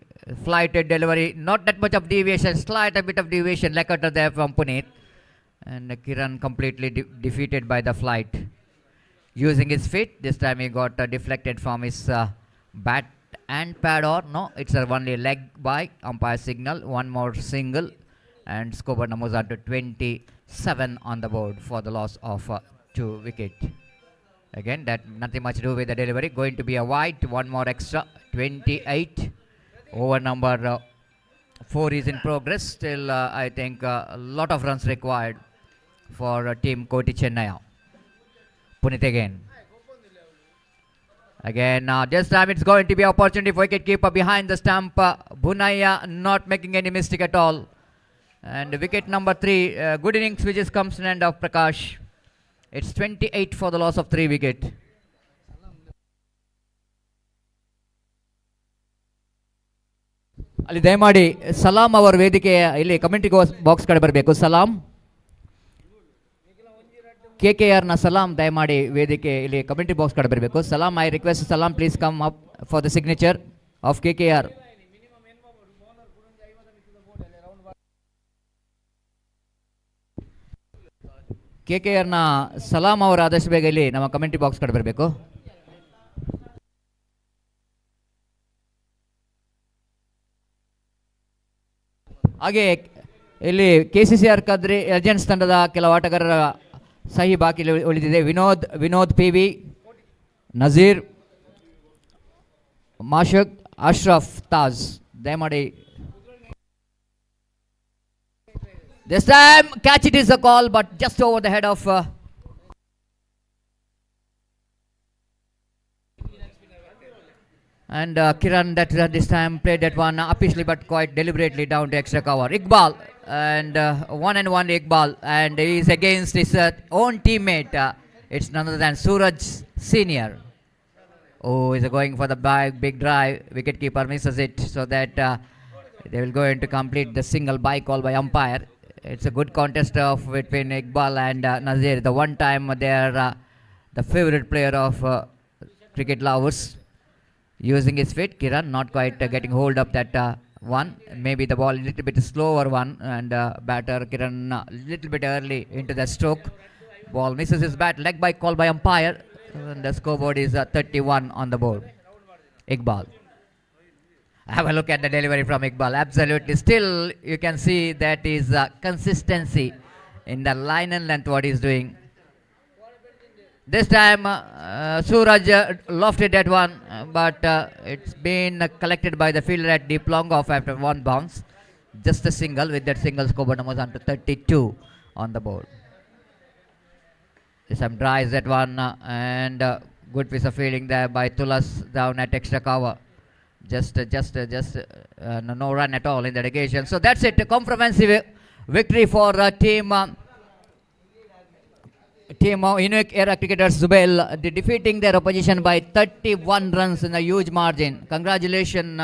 Flighted delivery, not that much of deviation, slight a bit of deviation, Lekata there from Punit, and Kiran completely defeated by the flight. Using his feet, this time he got deflected from his bat and pad, or no, it's only leg by umpire signal. One more single, and score numbers are to 27 on the board for the loss of 2 wickets. Again, that nothing much to do with the delivery. Going to be a wide, one more extra, 28. Over number 4 is in progress. Still, I think a lot of runs required for team Koti Chennai. Punit again. Again, this time it's going to be opportunity for wicket-keeper behind the stump. Bunaya not making any mistake at all. And wicket number 3, good innings which is comes to the end of Prakash. It's 28 for the loss of 3 wickets. ಅಲ್ಲಿ ದಯಮಾಡಿ ಸಲಾಂ ಅವರ ವೇದಿಕೆಯ ಇಲ್ಲಿ commentary box ಕಡೆ ಬರಬೇಕು. ಸಲಾಂ KKR ನ ಸಲಾಂ ದಯಮಾಡಿ ವೇದಿಕೆ ಇಲ್ಲಿ ಕಮೆಂಟ್ರಿ ಬಾಕ್ಸ್ ಕಡೆ ಬರಬೇಕು. ಸಲಾಂ, ಐ ರಿಕ್ವೆಸ್ಟ್ ಸಲಾಂ please come up for the signature of KKR. KKR ನ ಸಲಾಂ ಅವರ ಆದಷ್ಟು ಬೇಗ ಇಲ್ಲಿ ನಮ್ಮ ಕಮೆಂಟ್ರಿ ಬಾಕ್ಸ್ ಕಡೆ ಬರಬೇಕು. ಹಾಗೆ ಇಲ್ಲಿ KCCR ಲೆಜೆಂಡ್ಸ್ ತಂಡದ ಕೆಲವು ಆಟಗಾರರ ಸಹಿ ಬಾಕಿ ಉಳಿದಿದೆ. ವಿನೋದ್ PV, ನಜೀರ್, ಮಾಷಕ್, ಅಶ್ರಫ್, ತಾಜ್ ದಯಮಾಡಿ. This time catch it is a call, but just over the head of and Kiran that this time played that one upishly but quite deliberately down to extra cover. Iqbal, and 1-1 Iqbal, and he is against his own teammate. It's none other than Suraj Senior. Oh, is going for the big drive. Wicketkeeper misses it, so that they will go into complete the single by call by umpire. It's a good contest of between Iqbal and Nazir. The one time they are the favorite player of cricket lovers. Using his feet, Kiran not quite getting hold of that one. Maybe the ball a little bit slower one, and batter Kiran a little bit early into the stroke. Ball misses his bat, leg by call by umpire, and the scoreboard is 31 on the board. Iqbal. Have a look at the delivery from Iqbal. Absolutely. Still, you can see that is consistency in the line and length what he's doing. This time Suraj lofted that one, but it's been collected by the fielder at deep long off after one bounce. Just a single. With that single, score numbers on to 32 on the board. This time dries that one, and good piece of fielding there by Tulas down at extra cover. Just no run at all in that occasion. So that's it. A comprehensive victory for team of unique era cricketers Zubail, defeating their opposition by 31 runs in a huge margin. Congratulations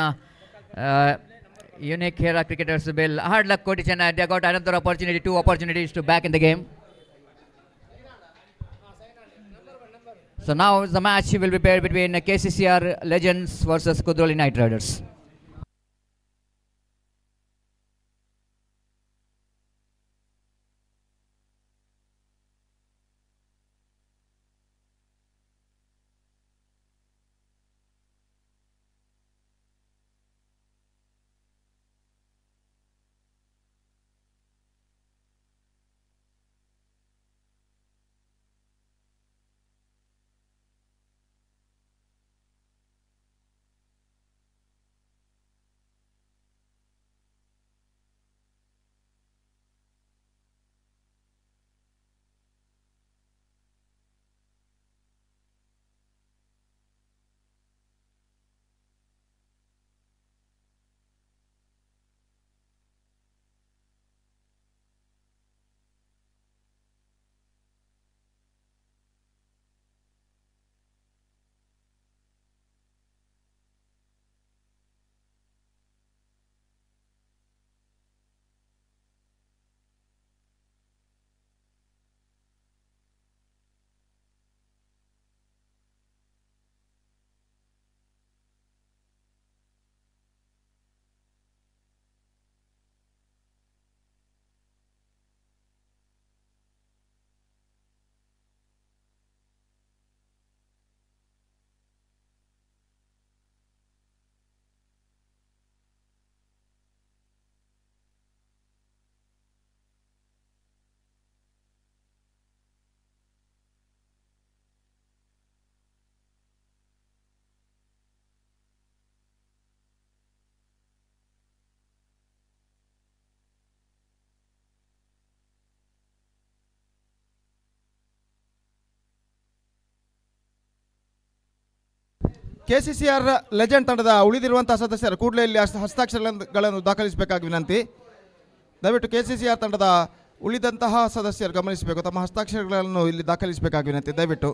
unique here are cricketers Bill. Hard luck Koti Chennai. They got another opportunity, two opportunities to back in the game. So now the match will be paired between KCCR Legends versus Kuli Night Riders.
KCCR legend ತಂಡದ ಉಳಿದಿರುವಂತಹ ಸದಸ್ಯರು ಕೂಡಲೇ ಇಲ್ಲಿ ಹಸ್ತಾಕ್ಷರಗಳನ್ನು ದಾಖಲಿಸಬೇಕಾಗಿ ವಿನಂತಿ. ದಯವಿಟ್ಟು KCCR ತಂಡದ ಉಳಿದಂತಹ ಸದಸ್ಯರು ಗಮನಿಸಬೇಕು, ತಮ್ಮ ಹಸ್ತಾಕ್ಷರಗಳನ್ನು ಇಲ್ಲಿ ದಾಖಲಿಸಬೇಕಾಗಿ ವಿನಂತಿ ದಯವಿಟ್ಟು.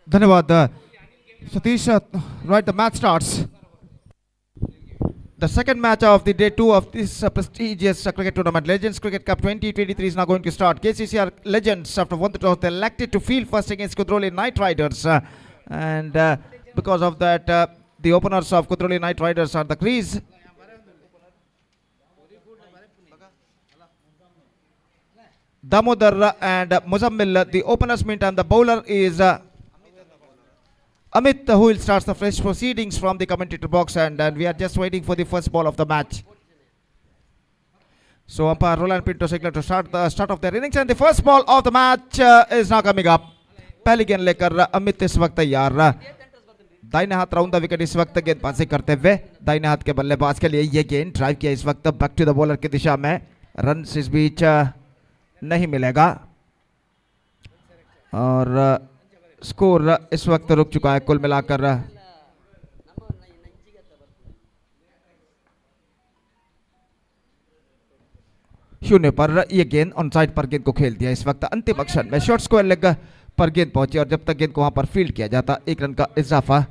धन्यवाद Satish. Right, the match starts. The second match of the day 2 of this prestigious cricket tournament, Legends Cricket Cup 2023, is now going to start. KCCR Legends, after one toss, they elected to field first against Kuli Night Riders, and because of that, the openers of Kuli Night Riders are the crease. Damodar and Muzammil, the openers, meantime the bowler is Amit, who will start the fresh proceedings from the commentator box, and we are just waiting for the first ball of the match. So umpire Roland Pinto signal to start the start of their innings, and the first ball of the match is now coming up. पहली गेंद लेकर अमित इस वक्त तैयार. दाहिने हाथ round the wicket इस वक्त गेंदबाजी करते हुए दाहिने हाथ के बल्लेबाज के लिए ये गेंद ड्राइव किया इस वक्त बैक टू द बॉलर की दिशा में. रन इस बीच नहीं मिलेगा और स्कोर इस वक्त रुक चुका है. कुल मिलाकर शून्य पर यह गेंद ऑन साइड पर गेंद को खेल दिया इस वक्त. अंतिम अक्षर में शॉर्ट स्क्वायर लेग पर गेंद पहुंची और जब तक गेंद को वहां पर फील्ड किया जाता 1 रन का इजाफा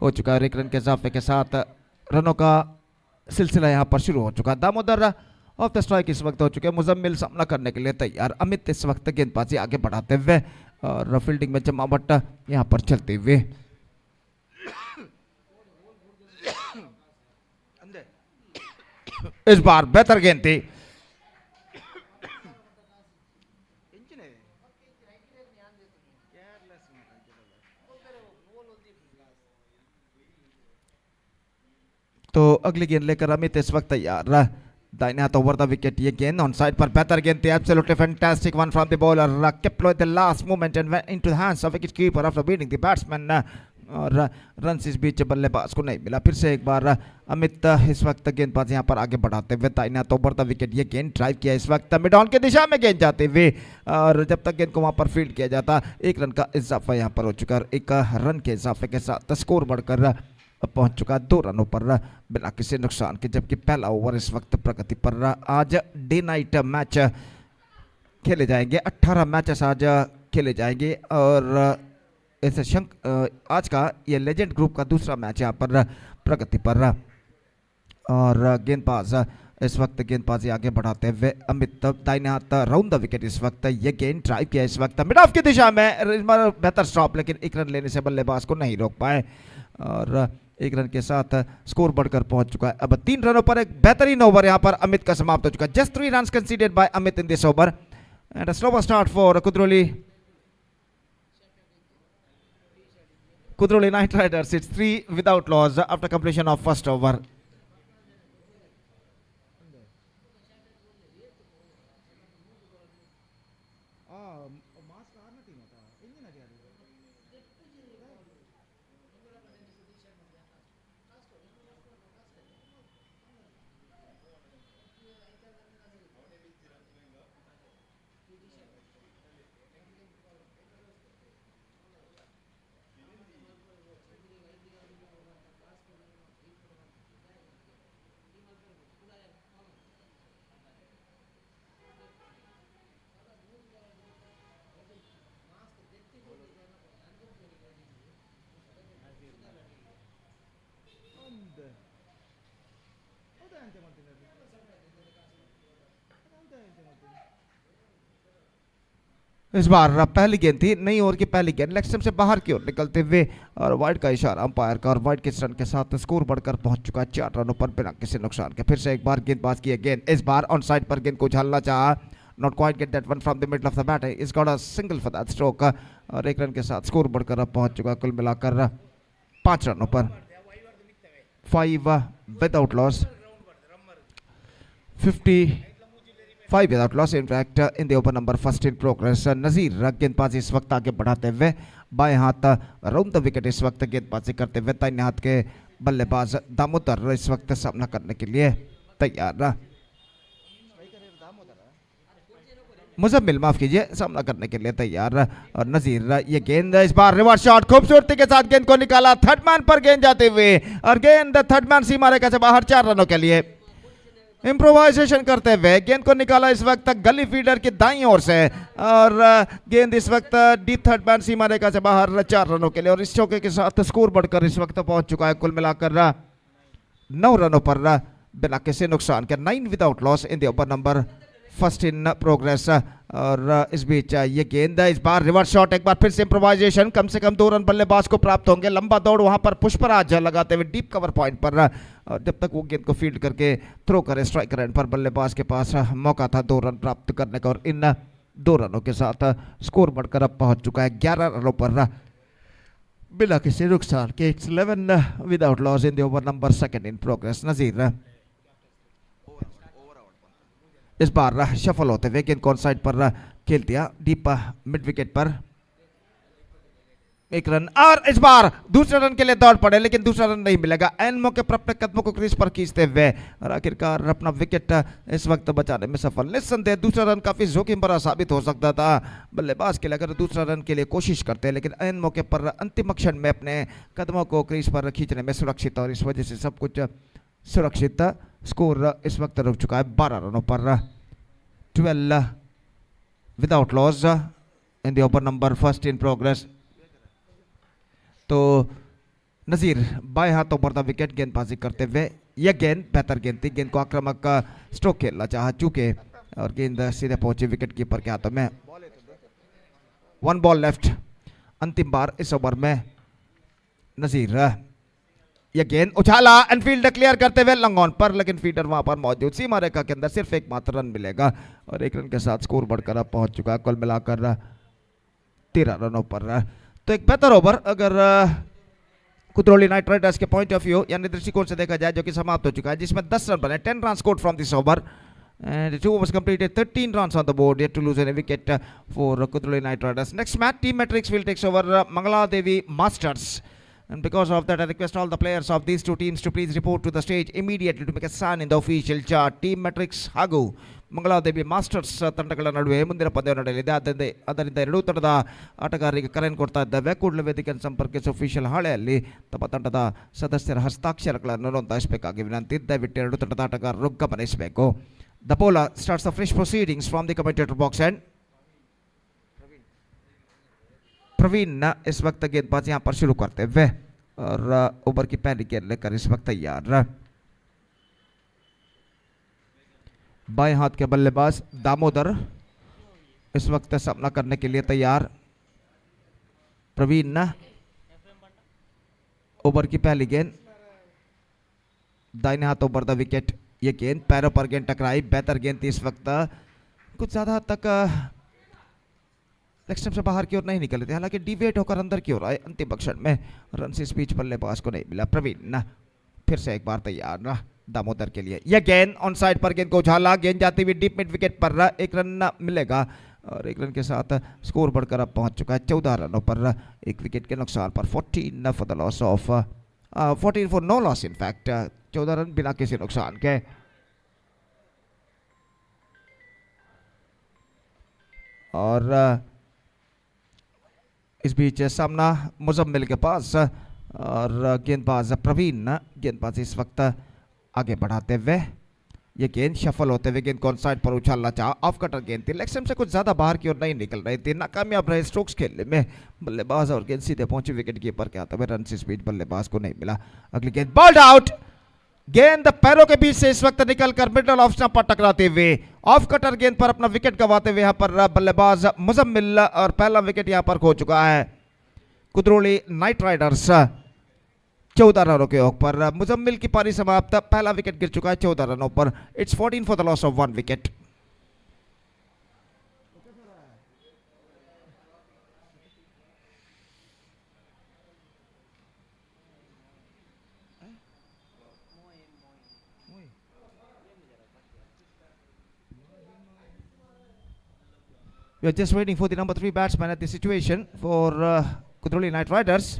हो चुका है और 1 रन के इजाफे के साथ रनों का सिलसिला यहां पर शुरू हो चुका. दामोदर ऑफ द स्ट्राइक इस वक्त हो चुके हैं. मुजम्मिल सामना करने के लिए तैयार. अमित इस वक्त गेंदबाजी आगे बढ़ाते हुए और फील्डिंग में जमावट यहां पर चलते हुए. इस बार बेहतर गेंद थी. तो अगली गेंद लेकर अमित इस वक्त तैयार. दाहिने हाथ ओवर द विकेट. ये गेंद ऑन साइड पर बेहतर गेंद थी. Absolutely fantastic one from the bowler. Kept the last movement and went into the hands of wicket keeper after beating the batsman. और रन इस बीच बल्लेबाज को नहीं मिला. फिर से एक बार अमित इस वक्त गेंदबाज यहां पर आगे बढ़ाते हुए दाहिने हाथ ओवर द विकेट. ये गेंद ड्राइव किया इस वक्त मिड ऑन की दिशा में गेंद जाते हुए और जब तक गेंद को वहां पर फील्ड किया जाता 1 रन का इजाफा यहां पर हो चुका है. 1 रन के इजाफे के साथ स्कोर बढ़कर पहुंच चुका 2 रनों पर बिना किसी नुकसान के. जबकि पहला ओवर इस वक्त प्रगति पर. आज डे नाइट मैच खेले जाएंगे. 18 मैचेस आज खेले जाएंगे और ऐसे आज का ये लेजेंड ग्रुप का दूसरा मैच यहाँ पर प्रगति पर. और गेंदबाज इस वक्त गेंदबाजी आगे बढ़ाते हुए अमित दाहिने हाथ राउंड द विकेट इस वक्त. ये गेंद ड्राइव किया इस वक्त मिड ऑफ की दिशा में. बेहतर स्टॉप लेकिन 1 रन लेने से बल्लेबाज को नहीं रोक पाए और 1 रन के साथ स्कोर बढ़कर पहुंच चुका है. अब 3 रनों पर एक बेहतरीन ओवर यहां पर अमित का समाप्त हो चुका है. Just 3 runs considered bye Amit in this over and a slower start for Kudroli Night Riders. It's 3 without loss after completion of first over. इस बार पहली गेंद थी नई ओवर की पहली गेंद लेग स्टंप से बाहर की ओर निकलते हुए और वाइड का इशारा अंपायर का और वाइड के रन के साथ स्कोर बढ़कर पहुंच चुका है 4 रनों पर बिना किसी नुकसान के. फिर से एक बार गेंदबाज की गेंद इस बार ऑन साइड पर गेंद को उछालना चाहा. Not quite get that one from the middle of the bat. Is got a single for that stroke और 1 रन के साथ स्कोर बढ़कर अब पहुंच चुका. कुल मिलाकर 5 रनों पर 5 without loss 55 without loss. In fact, in the over number first in progress. नजीर गेंदबाजी इस वक्त आगे बढ़ाते हुए बाएं हाथ राउंड द विकेट इस वक्त गेंदबाजी करते हुए दाहिने हाथ के बल्लेबाज दामोदर इस वक्त सामना करने के लिए तैयार. मुजम्मिल माफ कीजिए सामना करने के लिए तैयार. और नजीर ये गेंद इस बार रिवर्स शॉट खूबसूरती के साथ गेंद को निकाला. थर्ड मैन पर गेंद जाते हुए और गेंद थर्ड मैन सीमा रेखा से बाहर 4 रनों के लिए. इम्प्रोवाइजेशन करते हुए गेंद को निकाला इस वक्त गली फीडर की दाईं ओर से और गेंद इस वक्त डीप थर्ड मैन सीमा रेखा से बाहर 4 रनों के लिए और इस चौके के साथ स्कोर बढ़कर इस वक्त पहुंच चुका है कुल मिलाकर 9 रनों पर बिना किसी नुकसान के 9 without loss in the over number first in progress. और इस बीच ये गेंद इस बार रिवर्स शॉट, एक बार फिर से इम्प्रोवाइजेशन, कम से कम 2 रन बल्लेबाज को प्राप्त होंगे। लंबा दौड़ वहां पर पुष्पराज लगाते हुए डीप कवर पॉइंट पर और जब तक वो गेंद को फील्ड करके थ्रो करे स्ट्राइक रेंज पर बल्लेबाज के पास मौका था 2 रन प्राप्त करने का और इन 2 रनों के साथ स्कोर बढ़कर अब पहुंच चुका है 11 रनों पर बिना किसी नुकसान के। It's 11 without loss in the over number second in progress. Nazir इस बार शफल होते हुए गेंद कौन साइड पर खेल दिया डीप मिड विकेट पर 1 रन और इस बार दूसरे रन के लिए दौड़ पड़े लेकिन दूसरा रन नहीं मिलेगा। एन मौके पर अपने कदमों को क्रीज पर खींचते हुए और आखिरकार अपना विकेट इस वक्त बचाने में सफल। निस्संदेह दूसरा रन काफी जोखिम भरा साबित हो सकता था बल्लेबाज के लिए अगर दूसरा रन के लिए कोशिश करते हैं, लेकिन एन मौके पर अंतिम क्षण में अपने कदमों को क्रीज पर खींचने में सुरक्षित और इस वजह से सब कुछ सुरक्षित। स्कोर इस वक्त रुक चुका है 12 रनों पर 12 without loss in the over number first in progress. तो नजीर बाएं हाथों पर द विकेट गेंदबाजी करते हुए यह गेंद बेहतर गेंद थी, गेंद को आक्रामक स्ट्रोक खेलना चाहा चूके और गेंद सीधे पहुंची विकेट कीपर के हाथों में। 1 बॉल लेफ्ट, अंतिम बार इस ओवर में नजीर यह गेंद उछाला एनफील्ड क्लियर करते हुए लॉन्ग ऑन पर, लेकिन फील्डर वहां पर मौजूद। सीमा रेखा के अंदर सिर्फ एक मात्र रन मिलेगा और 1 रन के साथ स्कोर बढ़कर अब पहुंच चुका है कुल मिलाकर 13 रनों पर। तो एक बेहतर ओवर अगर कुली नाइट राइडर्स के पॉइंट ऑफ व्यू यानी दृष्टिकोण से देखा जाए जो कि समाप्त हो चुका है, जिसमें 10 रन बने, 10 run scored from this over and 2 overs completed, 13 runs on the board, yet to lose any wicket for Kuli Night Riders. Next match, Team Matrix will take over Mangala Devi Masters. And because of that, I request all the players of these two teams to please report to the stage immediately to make a sign in the official chart. Team Matrix ಹಾಗೂ Mangaladevi masters ತಂಡಗಳ ನಡುವೆ ಮುಂದಿನ ಪಂದ್ಯ ನಡೆಯಲಿದೆ. ಅದರಿಂದ ಎರಡೂ ತಂಡದ ಆಟಗಾರರಿಗೆ ಕರೆಯನ್ನು ಕೊಡ್ತಾ ಇದ್ದಾವೆ. ಕೂಡಲೇ ವೇದಿಕೆಯನ್ನು ಸಂಪರ್ಕಿಸಿ ಅಫಿಷಿಯಲ್ ಹಾಳೆಯಲ್ಲಿ ತಮ್ಮ ತಂಡದ ಸದಸ್ಯರ ಹಸ್ತಾಕ್ಷರಗಳನ್ನು ನೋಂದಾಯಿಸಬೇಕಾಗಿ ವಿನಂತಿ. ದಯವಿಟ್ಟು ಎರಡೂ ತಂಡದ ಆಟಗಾರರು ಗಮನಿಸಬೇಕು. The bowler starts the fresh proceedings from the commentator box and Praveen इस वक्त गेंदबाजी यहाँ पर शुरू करते हुए और ओवर की पहली गेंद लेकर इस वक्त तैयार। बाएं हाथ के बल्लेबाज दामोदर इस वक्त सामना करने के लिए तैयार। प्रवीण ओवर की पहली गेंद दाहिने हाथ ओवर द विकेट। ये गेंद पैरों पर गेंद टकराई, बेहतर गेंद थी इस वक्त, कुछ ज्यादा तक लेग स्टंप से बाहर की ओर नहीं निकले थे, हालांकि डिवेट होकर अंदर की ओर आए। अंतिम क्षण में रन से स्पीच बल्लेबाज को नहीं मिला। प्रवीण फिर से एक बार तैयार दामोदर के लिए। यह गेंद ऑन साइड पर गेंद को उछाला, गेंद जाती हुई डीप मिड विकेट पर 1 रन मिलेगा और 1 रन के साथ स्कोर बढ़कर अब पहुंच चुका है 14 रनों पर 1 विकेट के नुकसान पर। 14 for the loss of 14 for no loss in fact, 14 run बिना किसी नुकसान के। और इस बीच सामना मुजम्मिल के पास और गेंदबाज प्रवीण गेंदबाज इस वक्त आगे बढ़ाते हुए ये गेंद शफल होते हुए गेंद कौन साइड पर उछालना चाहा। ऑफ कटर गेंद थी, लेग स्टंप से कुछ ज्यादा बाहर की ओर नहीं निकल रही थी, नाकामयाब रहे स्ट्रोक्स खेलने में बल्लेबाज और गेंद सीधे पहुंची विकेट कीपर के हाथों में। रन से स्पीड बल्लेबाज को नहीं मिला। अगली गेंद बॉल्ड आउट, गेंद पैरों के बीच से इस वक्त निकलकर मिडल ऑफ स्टंप पर टकराते हुए ऑफ कटर गेंद पर अपना विकेट गंवाते हुए यहां पर बल्लेबाज मुजम्मिल और पहला विकेट यहां पर खो चुका है कुली नाइट राइडर्स 14 रनों के ओवर पर। मुजम्मिल की पारी समाप्त, पहला विकेट गिर चुका है 14 रनों पर। It's 14 for the loss of 1 wicket. We are just waiting for the number 3 batsman at the situation for Kuli Night Riders.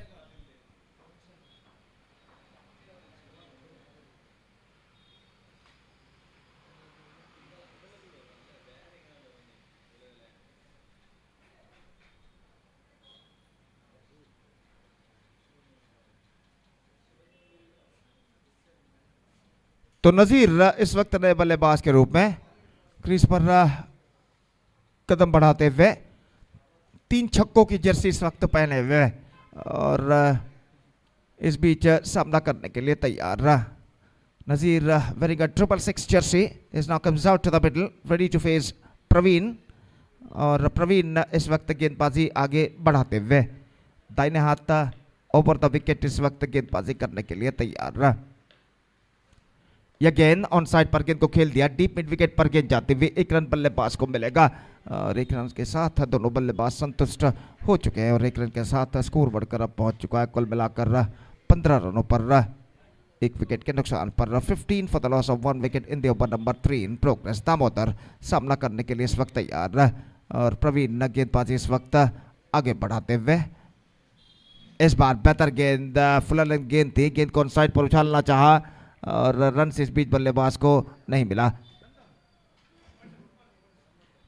तो नजीर इस वक्त नए बल्लेबाज के रूप में क्रीज पर कदम बढ़ाते हुए 3 छक्कों की जर्सी इस वक्त पहने हुए और इस बीच सामना करने के लिए तैयार। Nazir very good 666 jersey is now comes out to the middle ready to face Praveen और प्रवीण इस वक्त गेंदबाजी आगे बढ़ाते हुए दाहिने हाथ ओवर द विकेट इस वक्त गेंदबाजी करने के लिए तैयार। यह गेंद ऑन साइड पर गेंद को खेल दिया, डीप मिड विकेट पर गेंद जाते हुए 1 रन बल्लेबाज को मिलेगा और 1 रन के साथ दोनों बल्लेबाज संतुष्ट हो चुके हैं और 1 रन के साथ स्कोर बढ़कर अब पहुंच चुका है कुल मिलाकर 15 रनों पर 1 विकेट के नुकसान पर 15 for the loss of 1 wicket in the over number 3 in progress. Damodar सामना करने के लिए इस वक्त तैयार और प्रवीण गेंदबाजी इस वक्त आगे बढ़ाते हुए इस बार बेहतर गेंद फुल लेंथ गेंद थी, गेंद को ऑन साइड पर उछालना चाहा और रन इस बीच बल्लेबाज को नहीं मिला।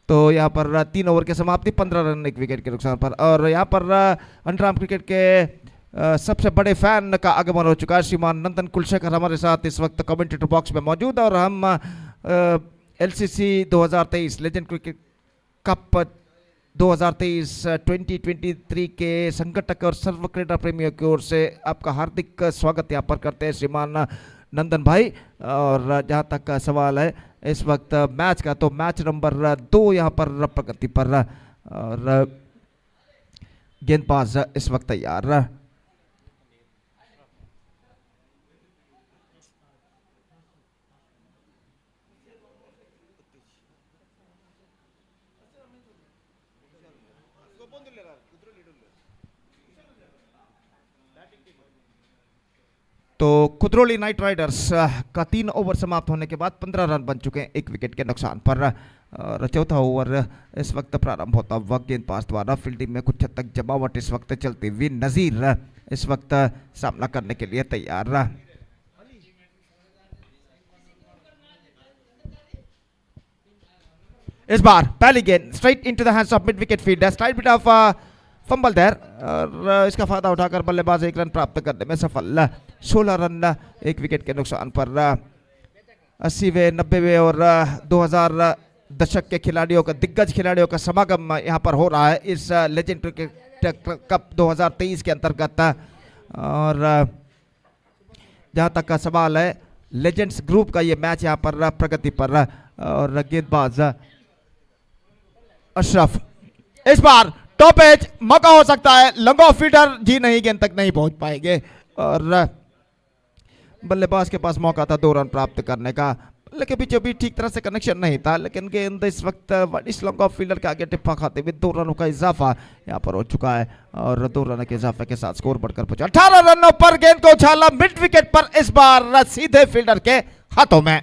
तो यहाँ पर 3 ओवर की समाप्ति 15 रन 1 विकेट के नुकसान पर और यहाँ पर अंडरआर्म क्रिकेट के सबसे बड़े फैन का आगमन हो चुका है। श्रीमान नंदन कुलशेखर हमारे साथ इस वक्त कमेंटेटर बॉक्स में मौजूद और हम एलसीसी 2023 लेजेंड क्रिकेट कप 2023 2023 के संगठक और सर्व क्रीडा प्रेमियों की ओर से आपका हार्दिक स्वागत यहाँ पर करते हैं श्रीमान नंदन भाई। और जहाँ तक का सवाल है इस वक्त मैच का, तो मैच नंबर 2 यहाँ पर प्रगति पर और गेंदबाज इस वक्त तैयार। तो कुली नाइट राइडर्स का 3 ओवर समाप्त होने के बाद 15 रन बन चुके हैं 1 विकेट के नुकसान पर और चौथा ओवर इस वक्त प्रारंभ होता हुआ गेंदबाज द्वारा फील्डिंग में कुछ हद तक जमावट इस वक्त चलती हुई नजीर इस वक्त सामना करने के लिए तैयार। इस बार पहली गेंद straight into the hands of mid wicket fielder, slide bit of fumble there और इसका फायदा उठाकर बल्लेबाज 1 रन प्राप्त करने में सफल। 16 रन 1 विकेट के नुकसान पर 80वें 90वें और 2000 दशक के खिलाड़ियों का दिग्गज खिलाड़ियों का समागम यहाँ पर हो रहा है इस लेजेंड क्रिकेट कप 2023 के अंतर्गत। और जहाँ तक का सवाल है लेजेंड्स ग्रुप का ये मैच यहाँ पर प्रगति पर और गेंदबाज अशरफ इस बार टॉप एज मौका हो सकता है, लॉन्ग ऑफ फील्डर जी नहीं, गेंद तक नहीं पहुंच पाएंगे और बल्लेबाज के पास मौका था 2 रन प्राप्त करने का, लेकिन बीचों बीच ठीक तरह से कनेक्शन नहीं था, लेकिन गेंद इस वक्त इस लॉन्ग ऑफ फील्डर के आगे टिप्पा खाते हुए 2 रनों का इजाफा यहाँ पर हो चुका है और 2 रन के इजाफे के साथ स्कोर बढ़कर पहुंचा 18 रनों पर। गेंद को उछाला मिड विकेट पर, इस बार सीधे फील्डर के हाथों में।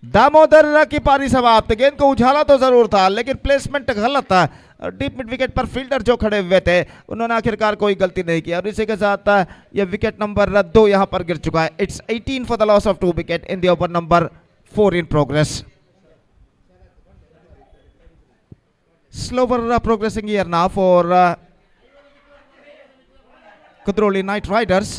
दामोदर की पारी समाप्त। गेंद को उछाला तो जरूर था लेकिन प्लेसमेंट गलत था। डीप मिड विकेट पर फील्डर जो खड़े हुए थे उन्होंने आखिरकार कोई गलती नहीं की और इसी के साथ यह विकेट नंबर 2 यहां पर गिर चुका है। It's 18 for the loss of 2 wicket in the over number 4 in progress. Slower progressing here now for Quli Knight Riders.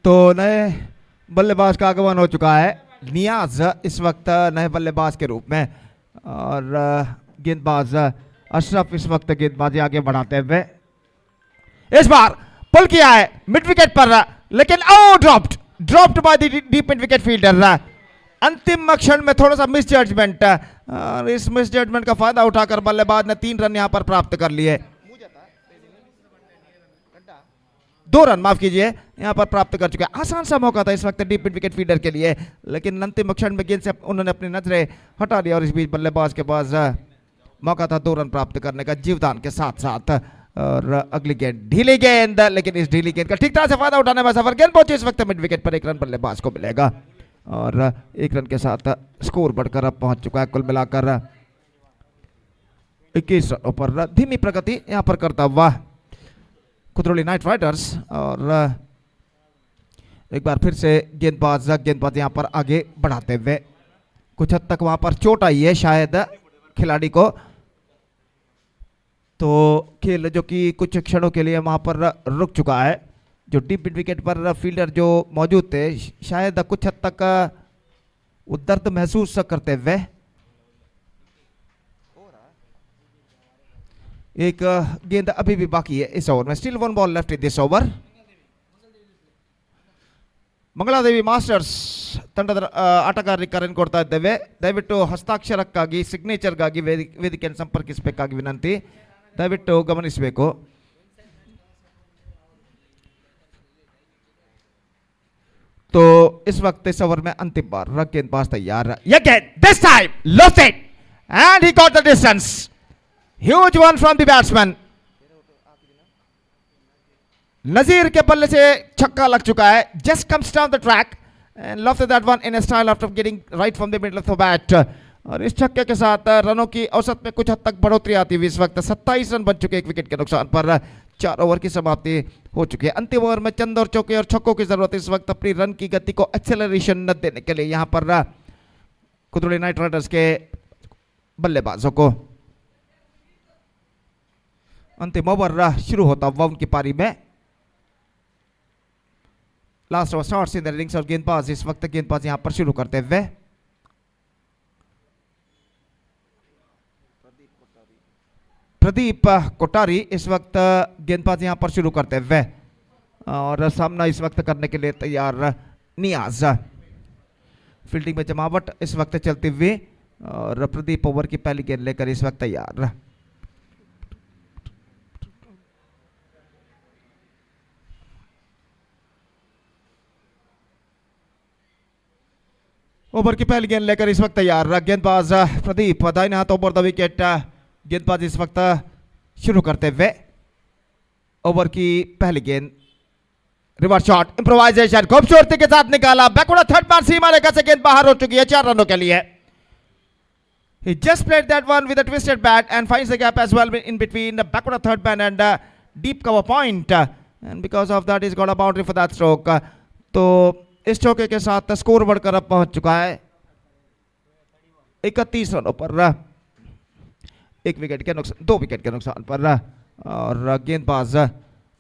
तो नए बल्लेबाज का आगमन हो चुका है, नियाज इस वक्त नए बल्लेबाज के रूप में और गेंदबाज अशरफ इस वक्त गेंदबाजी आगे बढ़ाते हुए इस बार पुल किया है मिड विकेट पर, लेकिन dropped by the deep mid wicket fielder. अंतिम क्षण में थोड़ा सा मिस जजमेंट और इस मिस जजमेंट का फायदा उठाकर बल्लेबाज ने 3 रन यहां पर प्राप्त कर लिए। 2 रन माफ कीजिए यहां पर प्राप्त कर चुके हैं। आसान सा मौका था इस वक्त डीप मिड विकेट फील्डर के लिए, लेकिन अंतिम क्षण में गेंद से उन्होंने अपनी नजरें हटा लिया और इस बीच बल्लेबाज के पास मौका था 2 रन प्राप्त करने का जीवदान के साथ साथ। और अगली गेंद ढीली गेंद, लेकिन इस ढीली गेंद का ठीक तरह से फायदा उठाने में सफर गेंद पहुंची इस वक्त मिड विकेट पर। 1 रन बल्लेबाज को मिलेगा और 1 रन के साथ स्कोर बढ़कर अब पहुंच चुका है कुल मिलाकर 21 रनों पर। धीमी प्रगति यहां पर करता हुआ कुली नाइट राइडर्स। और एक बार फिर से गेंदबाज यहां पर आगे बढ़ाते हुए, कुछ हद तक वहां पर चोट आई है शायद खिलाड़ी को, तो खेल जो कि कुछ क्षणों के लिए वहां पर रुक चुका है। जो डीप मिड विकेट पर फील्डर जो मौजूद थे शायद कुछ हद तक वो दर्द महसूस करते हुए। एक गेंद अभी भी बाकी है इस ओवर में। Still 1 ball left in this over. Mangaladevi masters ತಂಡದ ಆಟಗಾರರಿಗೆ ಕರೆ ಕೊಡ್ತಾ ಇದ್ದೇವೆ. ದಯವಿಟ್ಟು ಹಸ್ತಾಕ್ಷರಕ್ಕಾಗಿ ಸಿಗ್ನೇಚರ್ಗಾಗಿ ವೇದಿಕೆಯನ್ನು ಸಂಪರ್ಕಿಸಬೇಕಾಗಿ ವಿನಂತಿ, ದಯವಿಟ್ಟು ಗಮನಿಸಬೇಕು. तो इस वक्त इस ओवर में अंतिम बार गेंदबाज तैयार. Again, this time lost it and he got the distance. Huge one from the batsman. नजीर के बल्ले से छक्का लग चुका है. Just comes down the track and lofted that one in a style after getting right from the middle of the bat. और इस छक्के के साथ रनों की औसत में कुछ हद तक बढ़ोतरी आती हुई इस वक्त 27 रन बन चुके 1 विकेट के नुकसान पर. 4 ओवर की समाप्ति हो चुकी है. अंतिम ओवर में चंद और चौके और छक्कों की जरूरत इस वक्त अपनी रन की गति को एक्सेलरेशन न देने के लिए यहां पर कुली नाइट राइडर्स के बल्लेबाजों को. अंतिम ओवर शुरू होता हुआ उनकी पारी में. Last over starts in the innings और गेंदबाज इस वक्त गेंदबाज यहां पर शुरू करते हुए प्रदीप कोठारी इस वक्त गेंदबाज यहां पर शुरू करते हुए और सामना इस वक्त करने के लिए तैयार नियाज. फील्डिंग में जमावट इस वक्त चलती हुई और प्रदीप ओवर की पहली गेंद लेकर इस वक्त तैयार. ओवर की पहली गेंद लेकर इस वक्त तैयार गेंदबाज प्रदीप. दाहिने हाथ ओवर द विकेट गेंदबाज इस वक्त शुरू करते हुए. ओवर की पहली गेंद रिवर्स शॉट इंप्रोवाइजेशन खूबसूरती के साथ निकाला. बैकवर्ड थर्ड बार सीमा रेखा से गेंद बाहर हो चुकी है 4 रनों के लिए. He just played that one with a twisted bat and finds the gap as well in between the backward third man and deep cover point, and because of that he's got a boundary for that stroke. तो इस चौके के साथ score बढ़कर अब पहुंच चुका है 31 रनों पर 1 विकेट के नुकसान 2 विकेट के नुकसान पर. और गेंदबाज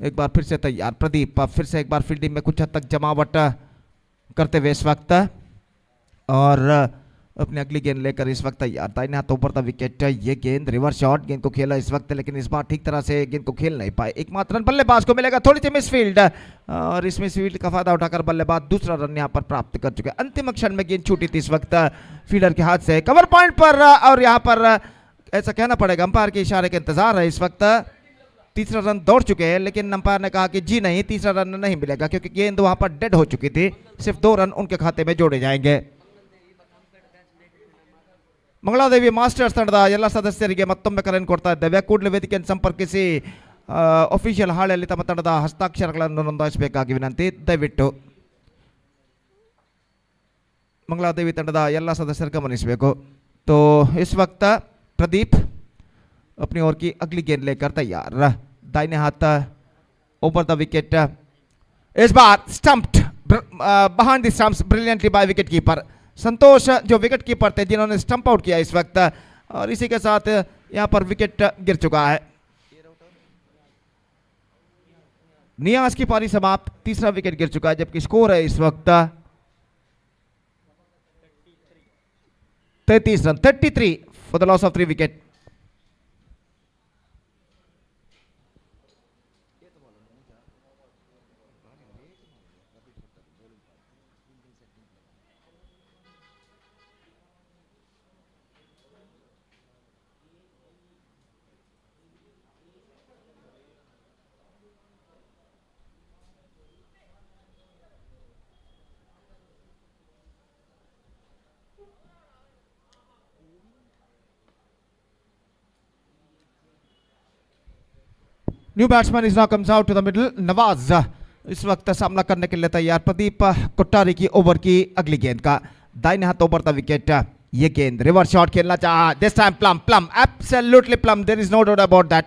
एक बार फिर से तैयार प्रदीप. फिर से एक बार फील्डिंग में कुछ हद तक जमावट करते हुए इस वक्त और अपनी अगली गेंद लेकर इस वक्त तैयार. दाहिने हाथ ऊपर था विकेट. ये गेंद रिवर्स शॉट गेंद को खेला इस वक्त, लेकिन इस बार ठीक तरह से गेंद को खेल नहीं पाए. एकमात्र रन बल्लेबाज को मिलेगा. थोड़ी सी मिसफील्ड और इस मिसफील्ड का फायदा उठाकर बल्लेबाज दूसरा रन यहां पर प्राप्त कर चुके. अंतिम क्षण में गेंद छूटी थी इस वक्त फील्डर के हाथ से कवर पॉइंट पर और यहां पर ऐसा कहना पड़ेगा अंपायर के इशारे के इंतजार है. इस वक्त तीसरा रन दौड़ चुके हैं, लेकिन अंपायर ने कहा कि जी नहीं, तीसरा रन नहीं मिलेगा क्योंकि गेंद वहां पर डेड हो चुकी थी. सिर्फ 2 रन उनके खाते में जोड़े जाएंगे. ಮಂಗಳಾದೇವಿ ಮಾಸ್ಟರ್ಸ್ ತಂಡದ ಎಲ್ಲ ಸದಸ್ಯರಿಗೆ ಮತ್ತೊಮ್ಮೆ ಕರೆಯನ್ನು ಕೊಡ್ತಾ ಇದ್ದೇವೆ. ಕೂಡಲೇ ವೇದಿಕೆಯನ್ನು ಸಂಪರ್ಕಿಸಿ ಅಫಿಷಿಯಲ್ ಹಾಳೆಯಲ್ಲಿ ತಮ್ಮ ತಂಡದ ಹಸ್ತಾಕ್ಷರಗಳನ್ನು ನೋಂದಾಯಿಸಬೇಕಾಗಿ ವಿನಂತಿ ದಯವಿಟ್ಟು. ಮಂಗಳಾದೇವಿ ತಂಡದ ಎಲ್ಲ ಸದಸ್ಯರು ಗಮನಿಸಬೇಕು. तो इस वक्त प्रदीप अपनी ओर की अगली गेंद लेकर तैयार. दाहिने हाथ ओवर द विकेट. इस बार stumped behind the stumps brilliantly by wicket keeper Santosh जो विकेट कीपर थे जिन्होंने स्टंप आउट किया इस वक्त. और इसी के साथ यहां पर विकेट गिर चुका है. नियाज की पारी समाप्त. तीसरा विकेट गिर चुका है जबकि स्कोर है इस वक्त 33 रन 33 for the loss of 3 wicket. New batsman is now comes out to the middle. Nawaz इस वक्त सामना करने के लिए तैयार। प्रदीप कोट्टारी की ओवर की अगली गेंद का दाहिने हाथ ओवर द विकेट। ये गेंद रिवर्स शॉट खेलना चाहा, this time plumb plumb, absolutely plumb, there is no doubt about that.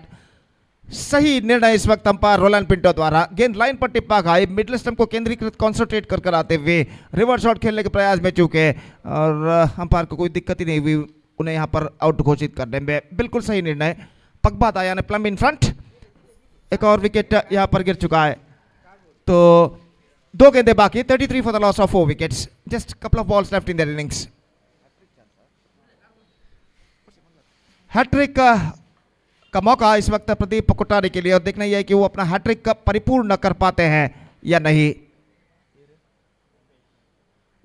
सही निर्णय इस वक्त अंपायर रोलैंड पिंटो द्वारा। गेंद लाइन पर टिप्पा खाई, मिडिल स्टंप को केंद्रीकृत कॉन्सेंट्रेट कर कर आते हुए रिवर्स शॉट खेलने के प्रयास में चूके और अंपायर को कोई दिक्कत ही नहीं हुई उन्हें यहाँ पर आउट घोषित करने में। बिल्कुल सही निर्णय। पगबात आया ने प्लम इन फ्रंट। एक और विकेट यहाँ पर गिर चुका है, तो 2 गेंदें बाकी। 33 for the loss of 4 wickets, just couple of balls left in their innings. Hat-trick का मौका इस वक्त प्रदीप कोट्टारी के लिए और देखना यह है कि वो अपना हैट्रिक का परिपूर्ण कर पाते हैं या नहीं।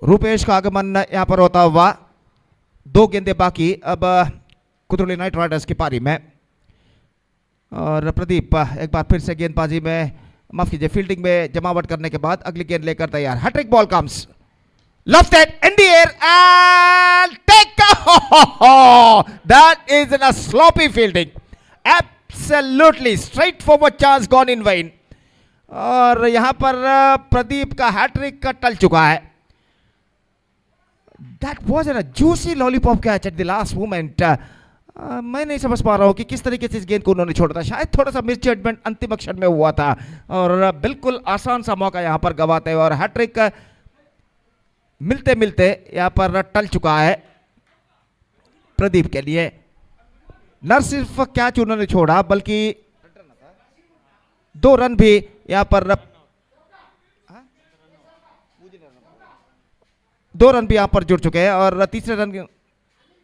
रूपेश का आगमन यहां पर होता हुआ। 2 गेंदें बाकी अब कुली नाइट राइडर्स की पारी में और प्रदीप एक बार फिर से गेंदबाजी में, माफ कीजिए, फील्डिंग में जमावट करने के बाद अगली गेंद लेकर तैयार। Hat-trick ball comes, lofted in the air and take that is in a sloppy fielding, absolutely straightforward chance gone in vain। और यहां पर प्रदीप का हैट्रिक का टल चुका है। That was a juicy lollipop catch at the last moment। मैं नहीं समझ पा रहा हूं कि किस तरीके से इस गेंद को उन्होंने छोड़ा था। शायद थोड़ा सा मिस जजमेंट अंतिम क्षण में हुआ था और बिल्कुल आसान सा मौका यहां पर गवाते हुए और हैट्रिक मिलते मिलते यहां पर टल चुका है प्रदीप के लिए। न सिर्फ कैच उन्होंने छोड़ा बल्कि 2 रन भी यहां पर 2 रन भी यहां पर जुड़ चुके हैं और तीसरे रन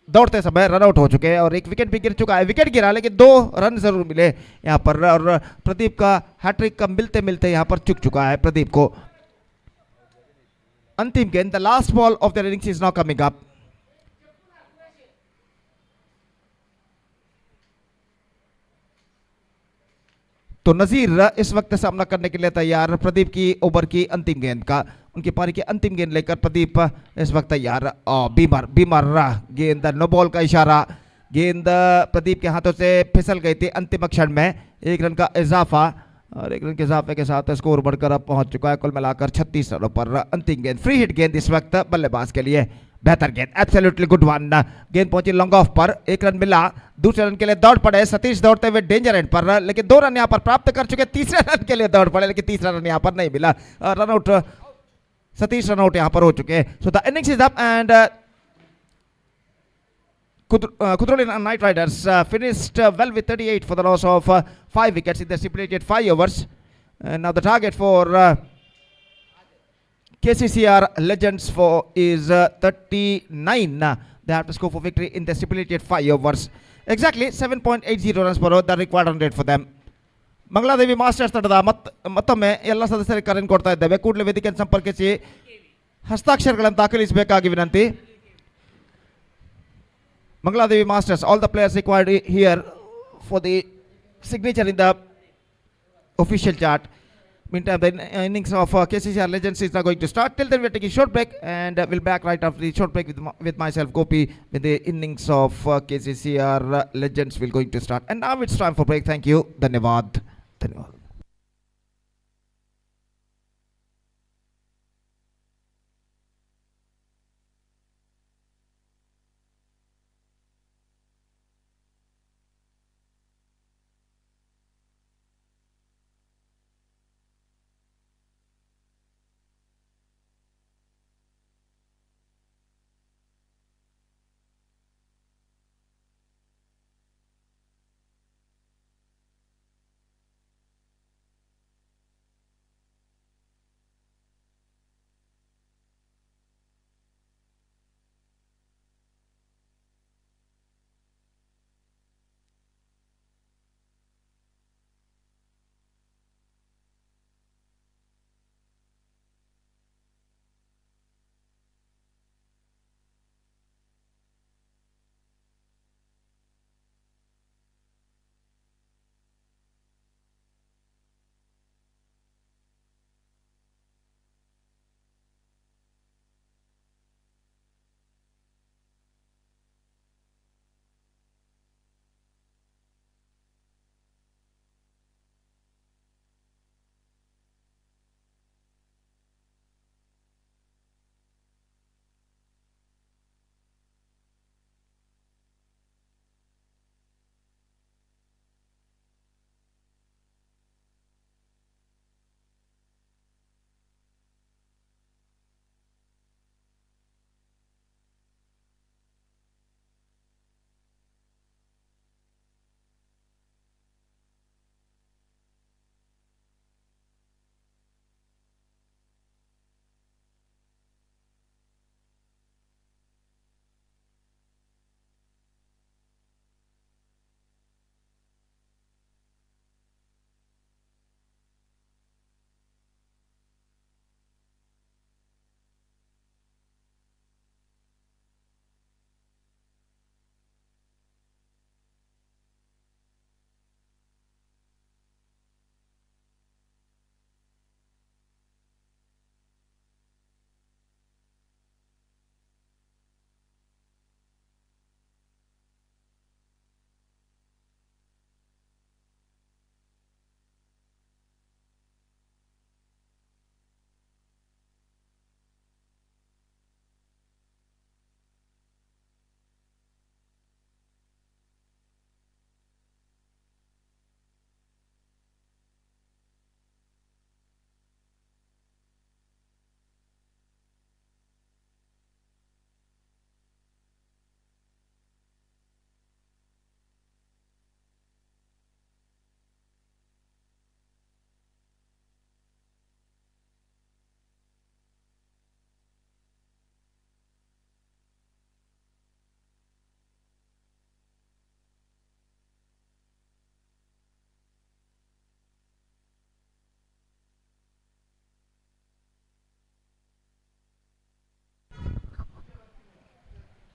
दौड़ते समय रन आउट हो चुके हैं और एक विकेट भी गिर चुका है। विकेट गिरा लेकिन 2 रन जरूर मिले यहां पर और प्रदीप का हैट्रिक का मिलते मिलते यहां पर चुक चुका है प्रदीप को। अंतिम गेंद, the last ball of the innings is now coming up. तो नजीर इस वक्त सामना करने के लिए तैयार प्रदीप की ओवर की अंतिम गेंद का। उनकी पारी की अंतिम गेंद लेकर प्रदीप इस वक्त तैयार। बीमार बीमार गेंद, नो बॉल का इशारा। गेंद प्रदीप के हाथों से फिसल गई थी अंतिम क्षण में। 1 रन का इजाफा और 1 रन के इजाफे के साथ स्कोर बढ़कर अब पहुंच चुका है कुल मिलाकर 36 रनों पर। अंतिम गेंद, फ्री हिट गेंद इस वक्त बल्लेबाज के लिए। बेहतर गेंद, एब्सोल्युटली गुड वन। गेंद पहुंची लॉन्ग ऑफ पर, 1 रन मिला। दूसरे रन के लिए दौड़ पड़े सतीश दौड़ते हुए डेंजर एंड पर, लेकिन 2 रन यहां पर प्राप्त कर चुके। तीसरे रन के लिए दौड़ पड़े लेकिन तीसरा रन यहां पर नहीं मिला। Run out, Satish run out यहां पर हो चुके। सो the innings is up and Kuli Night Riders finished well with 38 for the loss of 5 wickets in the stipulated 5 overs. Now the target for KCCR Legends is 39. They have to score for victory in the stipulated 5 overs. Exactly 7.80 runs per over, the required run rate for them. Mangaladevi masters ತಂಡದ ಮತ್ತೊಮ್ಮೆ ಎಲ್ಲ ಸದಸ್ಯರಿಗೆ ಕರೆ ಕೊಡ್ತಾ ಇದ್ದೇವೆ. ಕೂಡಲೇ ವೇದಿಕೆಯನ್ನು ಸಂಪರ್ಕಿಸಿ ಹಸ್ತಾಕ್ಷರಗಳನ್ನು ದಾಖಲಿಸಬೇಕಾಗಿ ವಿನಂತಿ. Mangaladevi Masters, all the players required here for the signature in the official chart. Meantime, the innings of KCCR Legends is now going to start. Till then, we're taking a short break and we'll back right after the short break with myself, Gopi, with the innings of KCCR Legends will going to start. And now it's time for break. Thank you. Dhanyavad. Dhanyavad.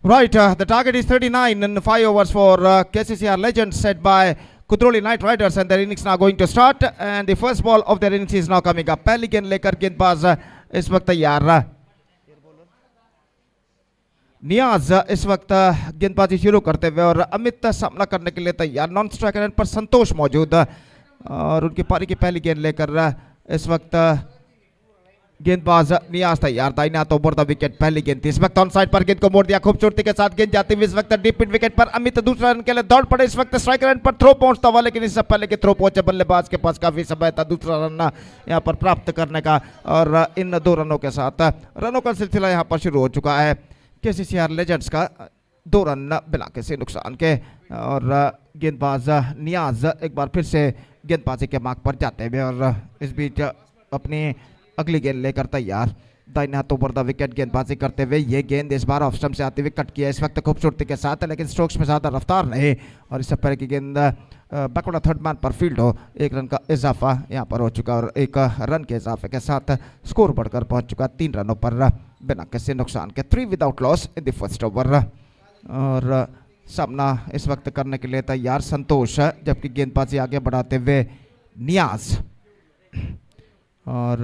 Right, the target is 39 in 5 overs for KCCR Legends set by Kuli Night Riders, and their innings now going to start. And the first ball of their innings is now coming up. पहली गेंद लेकर गेंदबाज इस वक्त तैयार। नियाज इस वक्त गेंदबाजी शुरू करते हुए और अमित सामना करने के लिए तैयार। नॉन स्ट्राइकर एंड पर संतोष मौजूद और उनकी पारी की पहली गेंद लेकर इस वक्त गेंदबाज नियाज तैयार। दाहिने हाथों पर विकेट पहली गेंद थी। इस वक्त ऑन साइड पर गेंद को मोड़ दिया खूबसूरती के साथ। गेंद जाती हुई इस वक्त डीप मिड विकेट पर अमित दूसरा रन के लिए दौड़ पड़े। इस वक्त स्ट्राइकर रन पर थ्रो पहुंचता हुआ, लेकिन इससे पहले कि थ्रो पहुंचे बल्लेबाज के पास काफी समय था दूसरा रन यहां पर प्राप्त करने का, और इन 2 रनों के साथ रनों का सिलसिला यहां पर शुरू हो चुका है केसीसीआर लेजेंड्स का। 2 रन बिना किसी नुकसान के, और गेंदबाज नियाज एक बार फिर से गेंदबाजी के मार्ग पर जाते हुए और इस बीच अपनी अगली गेंद लेकर तैयार। दाहिने हाथों पर विकेट गेंदबाजी करते हुए ये गेंद इस बार ऑफ स्टंप से आते हुए कट किया इस वक्त खूबसूरती के साथ, लेकिन स्ट्रोक्स में ज़्यादा रफ्तार नहीं, और इससे पहले की गेंद बैकवर्ड थर्ड मैन पर फील्ड हो। 1 रन का इजाफा यहाँ पर हो चुका और 1 रन के इजाफे के साथ स्कोर बढ़कर पहुँच चुका 3 रनों पर बिना किसी नुकसान के। 3 without loss in the first over. और सामना इस वक्त करने के लिए तैयार संतोष, जबकि गेंदबाजी आगे बढ़ाते हुए नियाज। और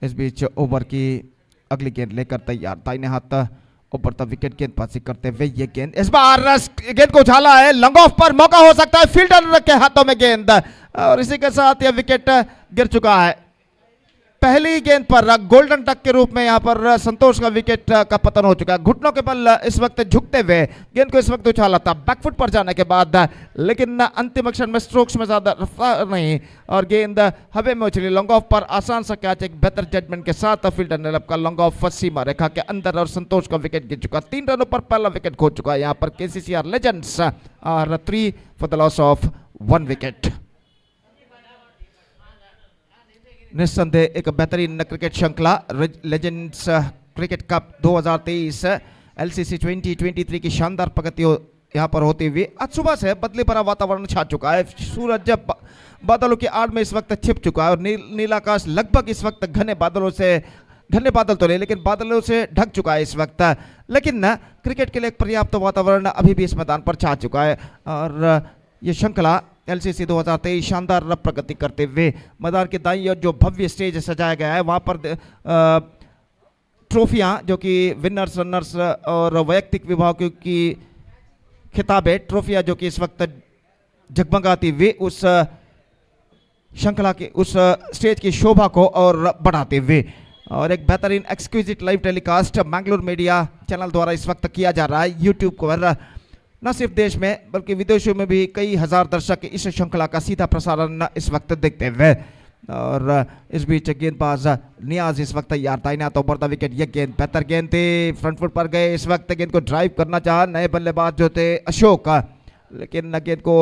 इस बीच ओवर की अगली गेंद लेकर तैयार। दाहिने हाथ ऊपर तक विकेट गेंदबाजी करते हुए ये गेंद इस बार गेंद को उछाला है। लॉन्ग ऑफ पर मौका हो सकता है, फील्डर के हाथों में गेंद, और इसी के साथ यह विकेट गिर चुका है। पहली गेंद पर गोल्डन टक के रूप में यहां पर संतोष का विकेट का पतन हो चुका है। घुटनों के बल इस वक्त झुकते हुए गेंद को इस वक्त उछाला था बैकफुट पर जाने के बाद, लेकिन अंतिम क्षण में स्ट्रोक्स में ज्यादा रफ्तार नहीं और गेंद हवा में उछली। लॉन्ग ऑफ पर आसान सा कैच एक बेहतर जजमेंट के साथ फील्डर ने लपका लॉन्ग ऑफ सीमा रेखा के अंदर, और संतोष का विकेट गिर चुका। 3 रनों पर पहला विकेट खो चुका है यहाँ पर केसीसीआर लेजेंड्स, और 3 for the loss of 1 wicket. निस्संदेह एक बेहतरीन क्रिकेट श्रृंखला लेजेंड्स क्रिकेट कप 2023 एलसीसी 2023 की शानदार प्रगति यहाँ पर होती हुई आज सुबह से बदली भरा वातावरण छा चुका है। सूरज बादलों की आड़ में इस वक्त छिप चुका है और नीला आकाश लगभग इस वक्त घने बादल तो नहीं, लेकिन बादलों से ढक चुका है इस वक्त। लेकिन क्रिकेट के लिए एक पर्याप्त वातावरण अभी भी इस मैदान पर छा चुका है, और ये श्रृंखला एलसीसी 2023 शानदार प्रगति करते हुए मैदान के दाईं ओर जो भव्य स्टेज सजाया गया है वहां पर ट्रॉफियां जो कि विनर्स रनर्स और वैयक्तिक विभागों की खिताबें ट्रॉफियां जो कि इस वक्त जगमगाती हुई उस श्रृंखला के उस स्टेज की शोभा को और बढ़ाते हुए, और एक बेहतरीन exclusive live telecast Mangalore media channel द्वारा इस वक्त किया जा रहा है यूट्यूब पर। न सिर्फ देश में बल्कि विदेशों में भी कई हजार दर्शक इस श्रृंखला का सीधा प्रसारण इस वक्त देखते हुए, और इस बीच गेंदबाज नियाज इस वक्त तैयार। दाहिने हाथों पर विकेट, ये गेंद बेहतर गेंद थी, फ्रंट फुट पर गए। इस वक्त गेंद को ड्राइव करना चाहा नए बल्लेबाज जो थे अशोक, लेकिन गेंद को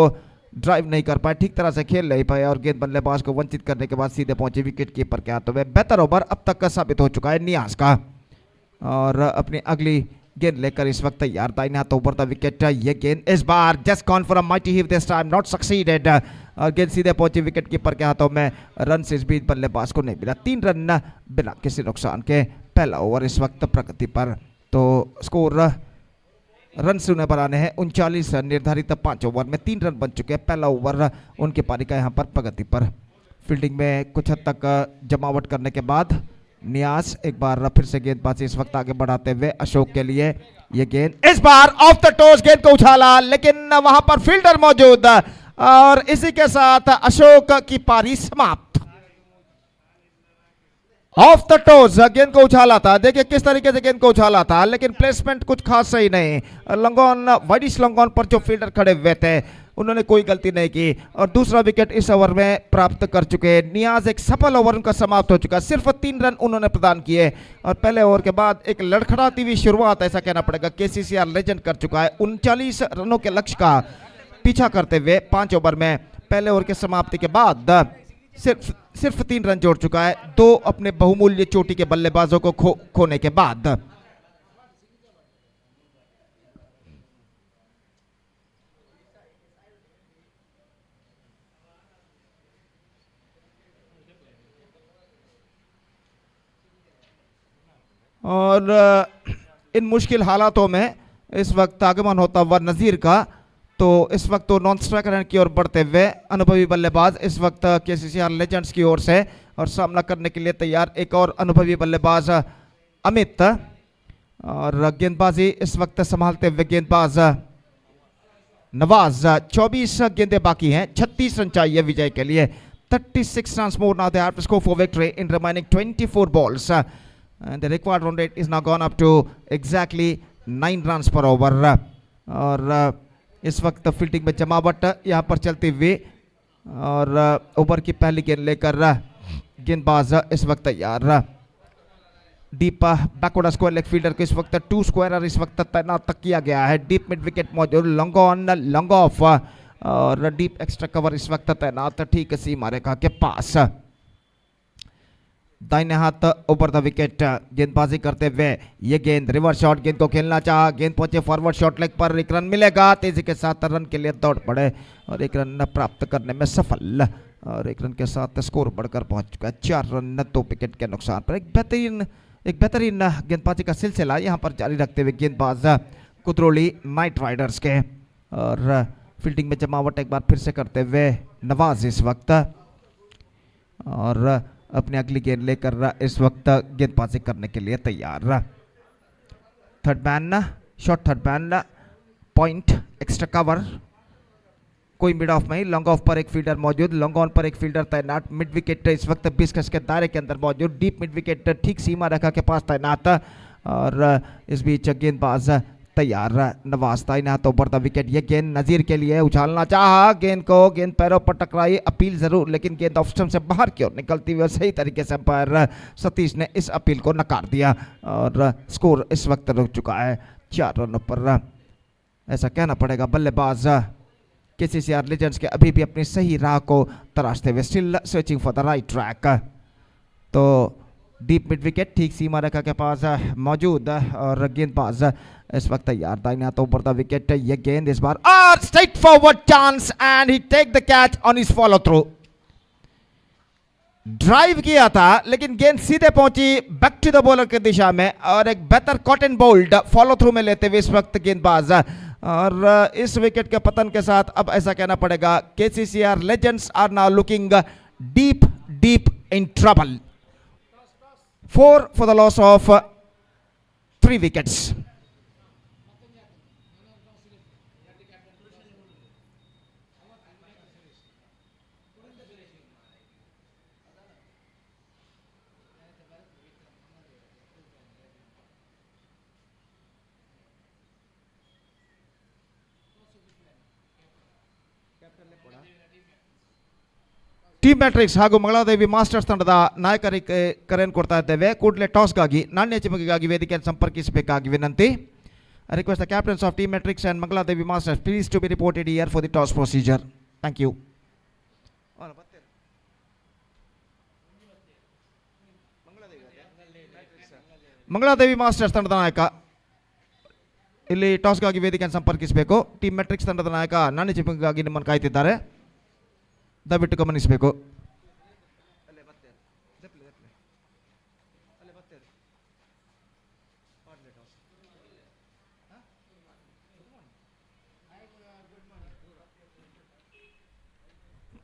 ड्राइव नहीं कर पाए, ठीक तरह से खेल नहीं पाए, और गेंद बल्लेबाज को वंचित करने के बाद सीधे पहुंचे विकेट कीपर के हाथों में। बेहतर ओवर अब तक का साबित हो चुका है नियाज का, और अपनी अगली गेंद लेकर इस वक्त तैयार। दाहिने हाथों पर विकेट, ये गेंद इस बार just gone for a mighty hit this time, not succeeded, और गेंद सीधे पहुंची विकेट कीपर के हाथों में। रन से इस बीच बल्लेबाज को नहीं मिला। 3 रन बिना किसी नुकसान के। पहला ओवर इस वक्त प्रगति पर, तो स्कोर रन से उन्हें बनाने हैं 39 रन निर्धारित 5 ओवर में 3 रन बन चुके हैं। पहला ओवर उनकी पारी का यहाँ पर प्रगति पर। फील्डिंग में कुछ हद तक जमावट करने के बाद नियाज एक बार फिर से गेंदबाजी इस वक्त आगे बढ़ाते हुए अशोक के लिए, ये गेंद इस बार ऑफ द टोस गेंद को उछाला, लेकिन वहां पर फील्डर मौजूद, और इसी के साथ अशोक की पारी समाप्त। ऑफ द टोस गेंद को उछाला था, देखिए किस तरीके से गेंद को उछाला था, लेकिन प्लेसमेंट कुछ खास सही नहीं। लॉन्ग वाइडिश लॉन्ग ऑन पर जो फील्डर खड़े हुए थे उन्होंने कोई गलती नहीं की, और दूसरा विकेट इस ओवर में प्राप्त कर चुके। नियाज एक सफल ओवर उनका समाप्त हो चुका, सिर्फ 3 रन उन्होंने प्रदान किए, और पहले ओवर के बाद एक लड़खड़ाती हुई शुरुआत ऐसा कहना पड़ेगा केसीसीआर लेजेंड कर चुका है। 39 रनों के लक्ष्य का पीछा करते हुए 5 ओवर में पहले ओवर की समाप्ति के बाद सिर्फ 3 रन जोड़ चुका है, 2 अपने बहुमूल्य चोटी के बल्लेबाजों को खोने के बाद। और इन मुश्किल हालातों में इस वक्त आगमन होता हुआ नज़ीर का। तो इस वक्त तो नॉन स्ट्राइकर एंड की ओर बढ़ते हुए अनुभवी बल्लेबाज इस वक्त केसीसीआर लेजेंड्स की ओर से, और सामना करने के लिए तैयार एक और अनुभवी बल्लेबाज अमित। और गेंदबाजी इस वक्त संभालते हुए गेंदबाज नवाज। 24 गेंदें बाकी हैं, 36 रन चाहिए विजय के लिए। 36 runs more now they have to score for victory in remaining 24 balls, and the required run rate is now gone up to exactly 9 runs per over. और इस वक्त फील्डिंग में जमावट यहाँ पर चलती हुई, और ओवर की पहली गेंद लेकर गेंदबाज इस वक्त तैयार। Deep backward square leg fielder को इस वक्त 2 स्क्वायर इस वक्त तैनात किया गया है। डीप मिड विकेट मौजूद, लॉन्ग ऑन लॉन्ग ऑफ, और डीप एक्स्ट्रा कवर इस वक्त तैनात ठीक सीमा रेखा के पास। दाहिने हाथ ऊपर द विकेट गेंदबाजी करते हुए ये गेंद रिवर्स शॉट, गेंद को खेलना चाहा, गेंद पहुंचे फॉरवर्ड शॉट लेग पर, एक रन मिलेगा। तेजी के साथ रन के लिए दौड़ पड़े और एक रन प्राप्त करने में सफल, और एक रन के साथ स्कोर बढ़कर पहुंच चुका है 4 रन 2 विकेट के नुकसान पर। एक बेहतरीन गेंदबाजी का सिलसिला यहाँ पर जारी रखते हुए गेंदबाज कुली नाइट राइडर्स के, और फील्डिंग में जमावट एक बार फिर से करते हुए नवाज इस वक्त, और अपनी अगली गेंद लेकर इस वक्त गेंदबाजी करने के लिए तैयार। Third man, short third man, point extra cover, कोई मिड ऑफ में, लॉन्ग ऑफ पर एक फील्डर मौजूद, लॉन्ग ऑन पर एक फील्डर तैनात। मिड विकेट इस वक्त 20 गज के दायरे के अंदर मौजूद, डीप मिड विकेट ठीक सीमा रेखा के पास तैनात, और इस बीच गेंदबाज तैयार। नवाज दाहिने हाथों पर था विकेट, ये गेंद नज़ीर के लिए, उछालना चाहा गेंद को, गेंद पैरों पर टकराई, अपील जरूर, लेकिन गेंद ऑफ स्टंप से बाहर की ओर निकलती हुई सही तरीके से अंपायर सतीश ने इस अपील को नकार दिया, और स्कोर इस वक्त रुक चुका है 4 रनों पर। ऐसा कहना पड़ेगा बल्लेबाज केसीसीआर लेजेंड्स के अभी भी अपनी सही राह को तराशते हुए, still searching for the right track. तो डीप मिड विकेट ठीक सीमा रेखा के पास मौजूद, और गेंदबाज इस वक्त तैयार। दाहिने हाथों ऊपर द विकेट, ये गेंद इस बार straight forward chance, and he take the catch on his follow through. Drive किया था लेकिन गेंद सीधे पहुंची बैक टू द बॉलर की दिशा में, और एक बेहतर caught and bowled follow through में लेते हुए इस वक्त गेंदबाज, और इस विकेट के पतन के साथ अब ऐसा कहना पड़ेगा KCCR legends are now looking deep deep in trouble. 4 for the loss of 3 wickets. Team Matrix ಹಾಗೂ ಮಂಗಳಾದೇವಿ ಮಾಸ್ಟರ್ಸ್ ತಂಡದ ನಾಯಕರಿಗೆ ಕರೆಯನ್ನು ಕೊಡ್ತಾ ಇದ್ದೇವೆ. ಕೂಡಲೇ ಟಾಸ್ಗಾಗಿ ನಾಣ್ಯ ಚಿಮುಕಿಗಾಗಿ ವೇದಿಕೆಯನ್ನು ಸಂಪರ್ಕಿಸಬೇಕಾಗಿ ವಿನಂತಿ. I request the captains of Team Matrix and Mangaladevi Masters please to be reported here for the toss procedure. Thank you. Mangaladevi masters ತಂಡದ ನಾಯಕ ಇಲ್ಲಿ ಟಾಸ್ಗಾಗಿ ವೇದಿಕೆಯನ್ನು ಸಂಪರ್ಕಿಸಬೇಕು. ಟೀಮ್ ಮ್ಯಾಟ್ರಿಕ್ಸ್ ತಂಡದ ನಾಯಕ ನಾಣ್ಯ ಚಿಮುಕಿಗಾಗಿ ನಿಮ್ಮನ್ನು ಕಾಯ್ತಿದ್ದಾರೆ, ದಯವಿಟ್ಟು ಗಮನಿಸಬೇಕು.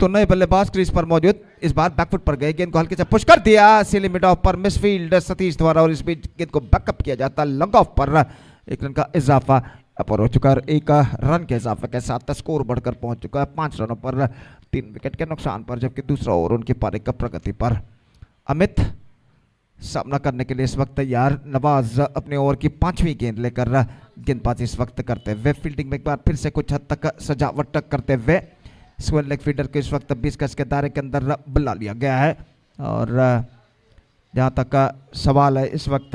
तो नए बल्लेबाज क्रीज पर मौजूद, इस बार बैकफुट पर गए, गेंद को हल्के से पुश कर दिया, सीली मिड ऑफ पर मिस फील्ड सतीश द्वारा, और इस बीच गेंद को बैकअप किया जाता, लॉन्ग ऑफ पर 1 रन का इजाफा अपर हो चुका है, 1 रन के इजाफे के साथ स्कोर बढ़कर पहुंच चुका है 5 रनों पर 3 विकेट के नुकसान पर, जबकि दूसरा ओवर उनकी पारी का प्रगति पर। अमित सामना करने के लिए इस वक्त तैयार। नवाज अपने ओवर की 5वीं गेंद लेकर गेंदबाजी इस वक्त करते हुए, फील्डिंग में एक बार फिर से कुछ हद तक सजावट करते हुए स्क्वायर लेग फील्डर को इस वक्त 20 गज के दायरे के अंदर बुला लिया गया है। और जहां तक का सवाल है इस वक्त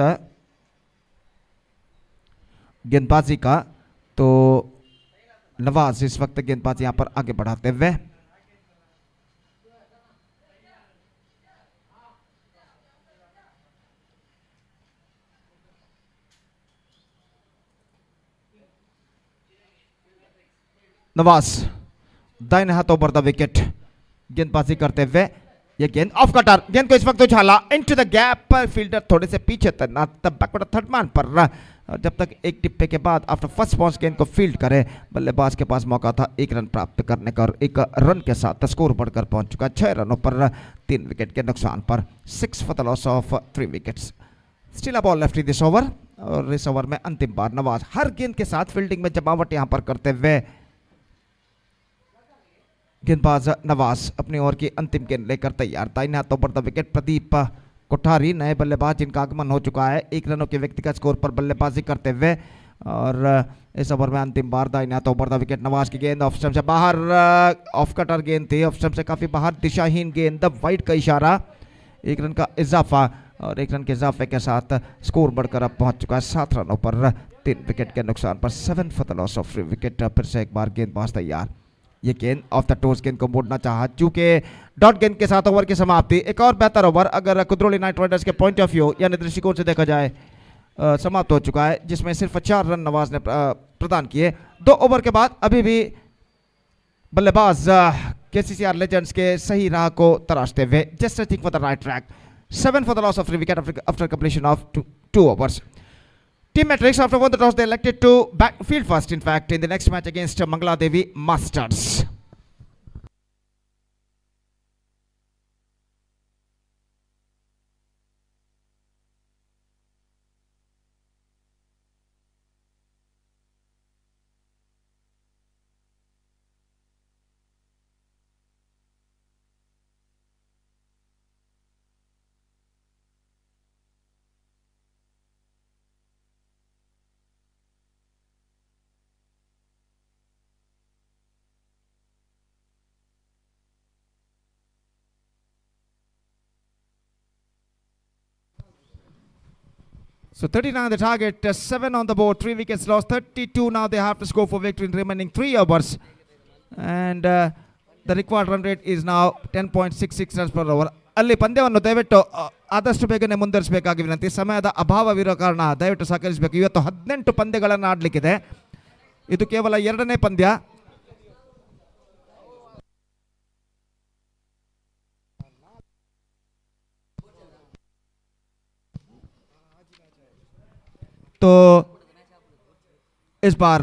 गेंदबाजी का, तो नवाज इस वक्त गेंदबाजी यहां पर आगे बढ़ाते हुए, नवाज दाहिने हाथों पर द विकेट गेंदबाजी करते हुए, ये गेंद ऑफ कटर, गेंद को इस वक्त उछाला इनटू द गैप पर, फील्डर थोड़े से पीछे तैनात बैकवर्ड थर्ड मैन पर, और जब तक एक टिप्पे के बाद आफ्टर फर्स्ट बॉन्स गेंद को फील्ड करे, बल्लेबाज के पास मौका था 1 रन प्राप्त करने का और 1 रन के साथ स्कोर बढ़कर पहुंच चुका 6 रनों पर 3 विकेट के नुकसान पर। 6 for the loss of 3 wickets. Still a ball left in this over और इस ओवर में अंतिम बार नवाज हर गेंद के साथ फील्डिंग में जमावट यहां पर करते हुए गेंदबाज नवाज अपनी ओवर की अंतिम गेंद लेकर तैयार। दाहिने हाथों पर द विकेट प्रदीप कोठारी नए बल्लेबाज जिनका आगमन हो चुका है 1 रनों के व्यक्तिगत स्कोर पर बल्लेबाजी करते हुए और इस ओवर में अंतिम बार दाहिने हाथों पर द विकेट नवाज की गेंद ऑफ स्टंप से बाहर, ऑफ कटर गेंद थी, ऑफ स्टंप से काफी बाहर, दिशाहीन गेंद, वाइड का इशारा, 1 रन का इजाफा और 1 रन के इजाफे के साथ स्कोर बढ़कर अब पहुंच चुका है 7 रनों पर 3 विकेट के नुकसान पर। 7 for the loss of 3 wicket. फिर से एक बार गेंदबाज तैयार। ये गेंद ऑफ द टोस गेंद को मोड़ना चाहा, चूंकि डॉट गेंद के साथ ओवर की समाप्ति। एक और बेहतर ओवर अगर कुली नाइट राइडर्स के पॉइंट ऑफ व्यू यानी दृष्टिकोण से देखा जाए समाप्त हो चुका है, जिसमें सिर्फ 4 रन नवाज ने प्रदान किए। 2 ओवर के बाद अभी भी बल्लेबाज केसीसीआर लेजेंड्स के सही राह को तराशते हुए just searching for the right track. 7 for the loss of 3 wicket after completion of 2 overs. Team metrics: after won the toss, they elected to field first. In fact, in the next match against Mangala Devi Masters. So 39 on the target, 7 on the board, 3 wickets lost, 32 now they have to score for victory in remaining 3 overs. And the required run rate is now 10.66 runs per over. ಅಲ್ಲಿ ಪಂದ್ಯವನ್ನು ದಯವಿಟ್ಟು ಆದಷ್ಟು ಬೇಗನೆ ಮುಂದುವರಿಸಬೇಕಾಗಿ ವಿನಂತಿ. ಸಮಯದ ಅಭಾವವಿರೋ ಕಾರಣ ದಯವಿಟ್ಟು ಸಹಕರಿಸಬೇಕು. ಇವತ್ತು 18 ಪಂದ್ಯಗಳನ್ನು ಆಡಲಿಕ್ಕಿದೆ. ಇದು ಕೇವಲ 2ನೇ ಪಂದ್ಯ. तो इस बार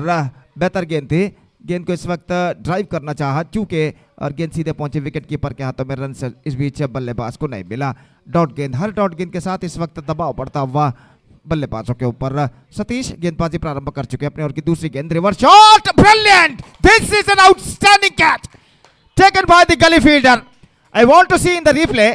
बेहतर गेंद थी, गेंद को इस वक्त ड्राइव करना चाहा चूंकि और गेंद सीधे पहुंची विकेट कीपर के हाथों में, रन से इस बीच बल्लेबाज को नहीं मिला। डॉट गेंद, हर डॉट गेंद के साथ इस वक्त दबाव बढ़ता हुआ बल्लेबाजों के ऊपर। सतीश गेंदबाजी प्रारंभ कर चुके अपने ओवर की दूसरी गेंद, reverse shot, brilliant, this is an outstanding catch taken by the gully fielder. I want to see in the replay,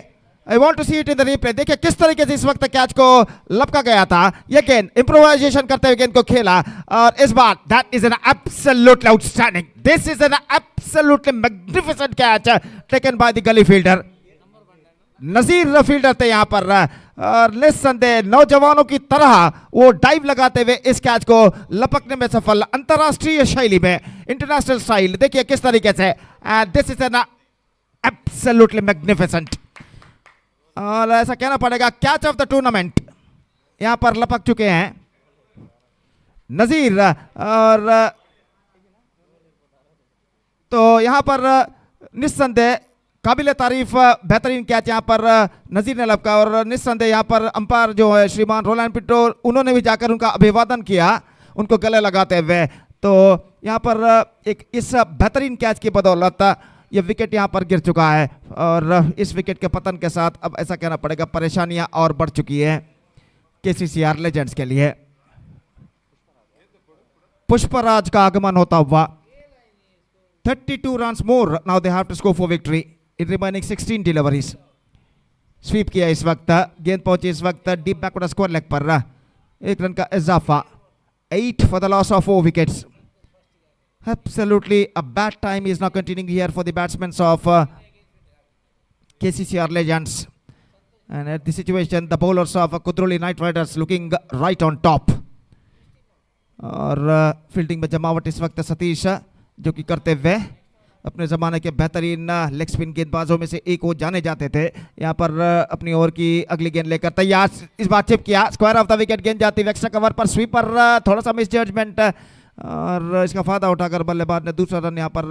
I want to see it in the replay. देखिए किस तरीके से इस वक्त कैच को लपका गया था। ये गेंद इम्प्रोवाइजेशन करते हुए गेंद को खेला और इस बार that is an absolutely outstanding, this is an absolutely magnificent catch taken by the gully fielder. Nazir fielder थे यहाँ पर और निस्संदेह नौजवानों की तरह वो डाइव लगाते हुए इस कैच को लपकने में सफल, अंतरराष्ट्रीय शैली में, इंटरनेशनल स्टाइल। देखिए किस तरीके से, this is an absolutely magnificent. और ऐसा कहना पड़ेगा कैच ऑफ द टूर्नामेंट यहां पर लपक चुके हैं नजीर। और तो यहां पर निस्संदेह काबिले तारीफ बेहतरीन कैच यहां पर नजीर ने लपका और निस्संदेह यहां पर अंपायर जो है श्रीमान रोलैंड पिंटो, उन्होंने भी जाकर उनका अभिवादन किया उनको गले लगाते हुए। तो यहां पर एक इस बेहतरीन कैच की बदौलत ये विकेट यहां पर गिर चुका है और इस विकेट के पतन के साथ अब ऐसा कहना पड़ेगा परेशानियां और बढ़ चुकी है केसीसीआर लेजेंड्स के लिए। पुष्पराज का आगमन होता हुआ 32 runs more, now they have to score for victory in remaining 16 deliveries. Sweep किया इस वक्त, गेंद पहुंची इस वक्त डीप बैकवर्ड स्क्वायर लेग पर, 1 रन का इजाफा। 8 for the loss of 4 wickets. Absolutely a bad time is now continuing here for the batsmen of KCCR Legends. And at the situation, the bowlers of Kuli Night Riders looking right on top. और fielding में जमावट इस वक्त सतीश जो कि करते हुए अपने ज़माने के बेहतरीन लेग स्पिन गेंदबाजों में से एक वो जाने जाते थे। यहाँ पर अपनी ओवर की अगली गेंद लेकर तैयार, इस बार चिप किया, स्क्वायर ऑफ द विकेट गेंद जाती है एक्स्ट्रा कवर पर, स्वीपर थोड़ा सा मिस जजमेंट और इसका फायदा उठाकर बल्लेबाज ने दूसरा रन यहाँ पर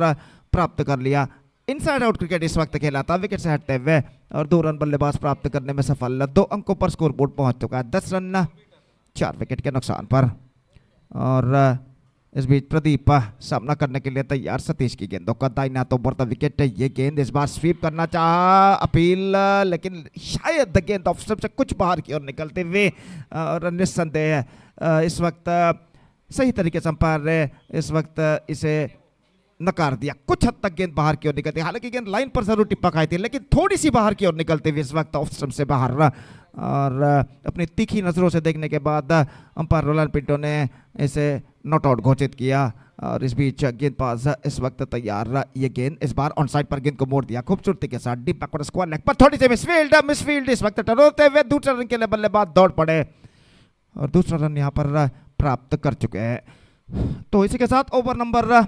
प्राप्त कर लिया। इनसाइड आउट क्रिकेट इस वक्त खेला था विकेट से हटते हुए और 2 रन बल्लेबाज प्राप्त करने में सफल। 2 अंकों पर स्कोर बोर्ड पहुंच चुका है, 10 रन 4 विकेट के नुकसान पर। और इस बीच प्रदीप सामना करने के लिए तैयार। सतीश की गेंदों का दाहिने हाथों बढ़ता विकेट। ये गेंद इस बार स्वीप करना चाहा, अपील, लेकिन शायद गेंद ऑफ स्टंप से कुछ बाहर की ओर निकलते हुए और निस्संदेह इस वक्त सही तरीके से अंपायर ने इस वक्त इसे नकार दिया। कुछ हद तक गेंद बाहर की ओर निकलती, हालांकि गेंद लाइन पर जरूर टिप्पा खाई थी, लेकिन थोड़ी सी बाहर की ओर निकलते हुए इस वक्त ऑफ स्टंप से बाहर। और अपनी तीखी नजरों से देखने के बाद अंपायर रोलांड पिंटो ने इसे नॉट आउट घोषित किया। और इस बीच गेंदबाज इस वक्त तैयार। ये गेंद इस बार ऑन साइड पर गेंद को मोड़ दिया खूबसूरती के साथ डीप बैकवर्ड स्क्वायर लेग पर, थोड़ी सी मिसफील्ड इस वक्त टरोते हुए दूसरे रन के लिए बल्लेबाज दौड़ पड़े और दूसरा रन यहां पर प्राप्त कर चुके हैं। तो इसी के साथ ओवर नंबर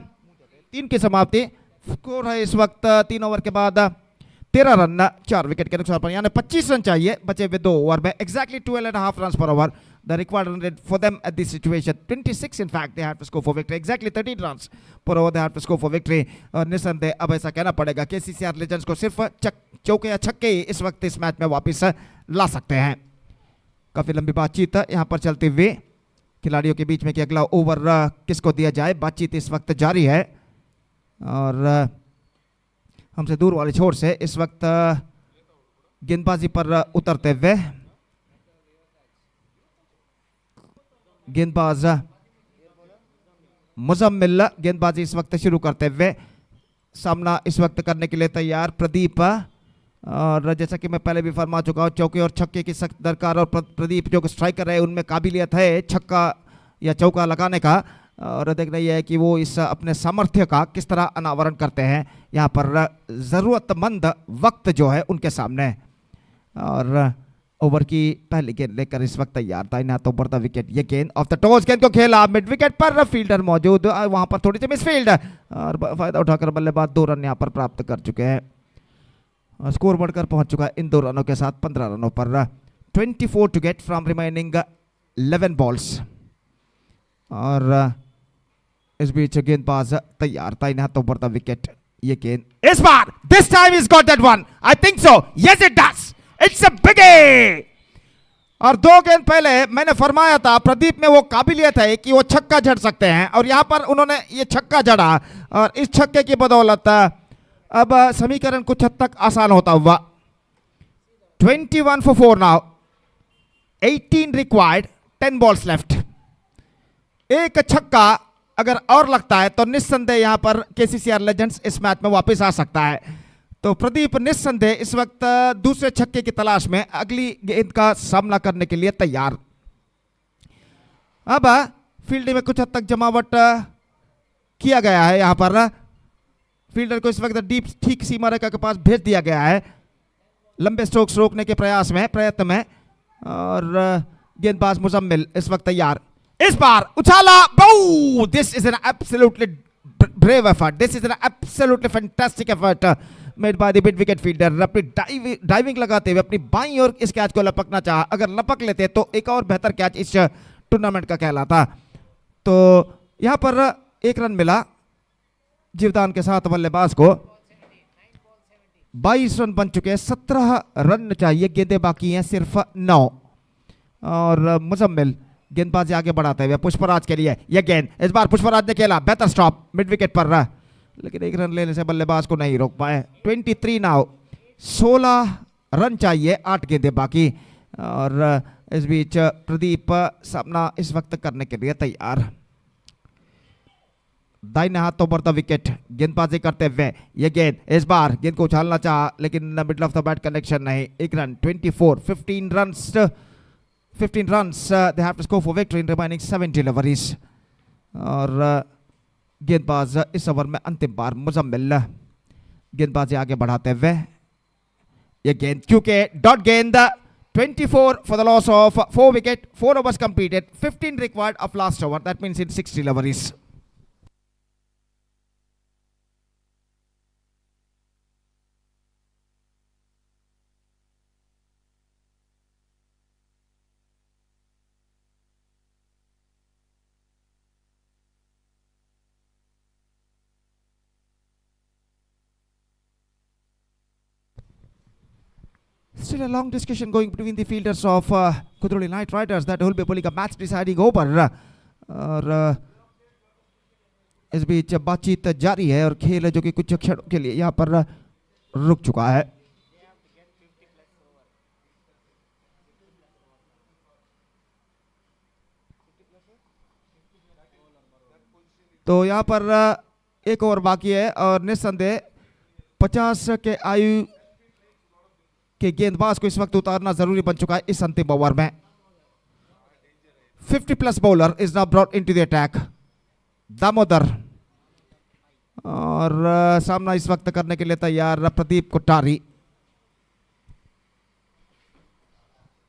3 की समाप्ति। स्कोर है इस वक्त 3 ओवर के बाद 13 रन 4 विकेट के नुकसान पर, यानी 25 रन चाहिए बचे हुए 2 ओवर में। Exactly 12.5 runs per over the required run rate for them at this situation, 26 in fact they have to score for victory, exactly 13 runs per over they have to score for victory। और निसंदेह अब ऐसा कहना पड़ेगा KCCR Legends को सिर्फ चौके या छक्के ही इस वक्त इस मैच में वापस ला सकते हैं। काफी लंबी बातचीत यहाँ पर चलते हुए खिलाड़ियों के बीच में कि अगला ओवर किसको दिया जाए, बातचीत इस वक्त जारी है। और हमसे दूर वाले छोर से इस वक्त गेंदबाजी पर उतरते हुए गेंदबाज मुजम्मिल गेंदबाजी इस वक्त शुरू करते हुए सामना इस वक्त करने के लिए तैयार प्रदीप। और जैसा कि मैं पहले भी फरमा चुका हूं, चौके और छक्के की सख्त दरकार और प्रदीप जो स्ट्राइकर है उनमें काबिलियत है छक्का या चौका लगाने का। और देखना यह है कि वो इस अपने सामर्थ्य का किस तरह अनावरण करते हैं यहाँ पर ज़रूरतमंद वक्त जो है उनके सामने। और ओवर की पहली गेंद लेकर इस वक्त तैयार दाहिने हाथों बढ़ता विकेट। ये गेंद ऑफ द टॉस, गेंद को खेला मिड विकेट पर, फील्डर मौजूद, वहां पर थोड़ी सी मिसफील्ड और फायदा उठाकर बल्लेबाज 2 रन यहाँ पर प्राप्त कर चुके हैं। स्कोर बढ़कर पहुंच चुका है इन 2 रनों के साथ 15 रनों पर। 24 to get from remaining 11 balls. और इस बीच गेंदबाज तैयार दाहिने हाथों बढ़ता विकेट। ये गेंद इस बार this time is got that one, I think so, yes it does, it's a biggie. और 2 गेंद पहले मैंने फरमाया था प्रदीप में वो काबिलियत है कि वो छक्का जड़ सकते हैं और यहां पर उन्होंने ये छक्का जड़ा और इस छक्के की बदौलत अब समीकरण कुछ हद तक आसान होता हुआ। 21 for 4 now, 18 required, 10 balls left. एक छक्का अगर और लगता है तो निस्संदेह यहां पर KCCR Legends इस मैच में वापस आ सकता है। तो प्रदीप निस्संदेह इस वक्त दूसरे छक्के की तलाश में अगली गेंद का सामना करने के लिए तैयार। अब फील्डिंग में कुछ हद तक जमावट किया गया है, यहां पर फील्डर को इस वक्त डीप ठीक सीमा रेखा के पास भेज दिया गया है लंबे स्ट्रोक्स रोकने के प्रयत्न में। और गेंदबाज मुजम्मिल इस वक्त तैयार। इस बार उछाला, बो, this is an absolutely brave effort, this is an absolutely fantastic effort made by the mid wicket fielder। अपनी डाइविंग लगाते हुए अपनी बाईं ओर इस कैच को लपकना चाहा, अगर लपक लेते तो एक और बेहतर कैच इस टूर्नामेंट का कहलाता। तो यहां पर 1 रन मिला जीवदान के साथ बल्लेबाज को। 22 रन बन चुके हैं, 17 रन चाहिए, गेंदें बाकी हैं सिर्फ 9। और मुजम्मिल गेंदबाजी आगे बढ़ाते हुए पुष्पराज के लिए यह गेंद इस बार पुष्पराज ने खेला, बेहतर स्टॉप मिड विकेट पर रहा, लेकिन 1 रन लेने से बल्लेबाज को नहीं रोक पाए। 23 नाउ, 16 रन चाहिए, 8 गेंदें बाकी। और इस बीच प्रदीप सामना इस वक्त करने के लिए तैयार। दाहिने हाथों बढ़ता विकेट, गेंदबाजी करते हुए ये गेंद इस बार गेंद को उछालना चाहा लेकिन middle of the bat connection नहीं। 1 run, 24, 15 runs they have to score for victory in remaining 7 deliveries। और गेंदबाज इस ओवर में अंतिम बार मुजम्मिल गेंदबाजी आगे बढ़ाते हुए ये गेंद क्योंकि डॉट गेंद। 24 for the loss of 4 wicket, 4 overs completed, 15 required of last over, that means in 6 deliveries। Still a long discussion going between the fielders of Kuli Night Riders that will be pulling a match deciding over और इस बीच बातचीत जारी है और खेल है जो कि कुछ क्षणों के लिए यहाँ पर रुक चुका है। तो यहाँ पर एक ओवर बाकी है और निस्संदेह 50 के आयु के गेंदबाज को इस वक्त उतारना जरूरी बन चुका है इस अंतिम ओवर में। 50+ bowler is now brought into the attack. Damodar और सामना इस वक्त करने के लिए तैयार Pradeep Kothari.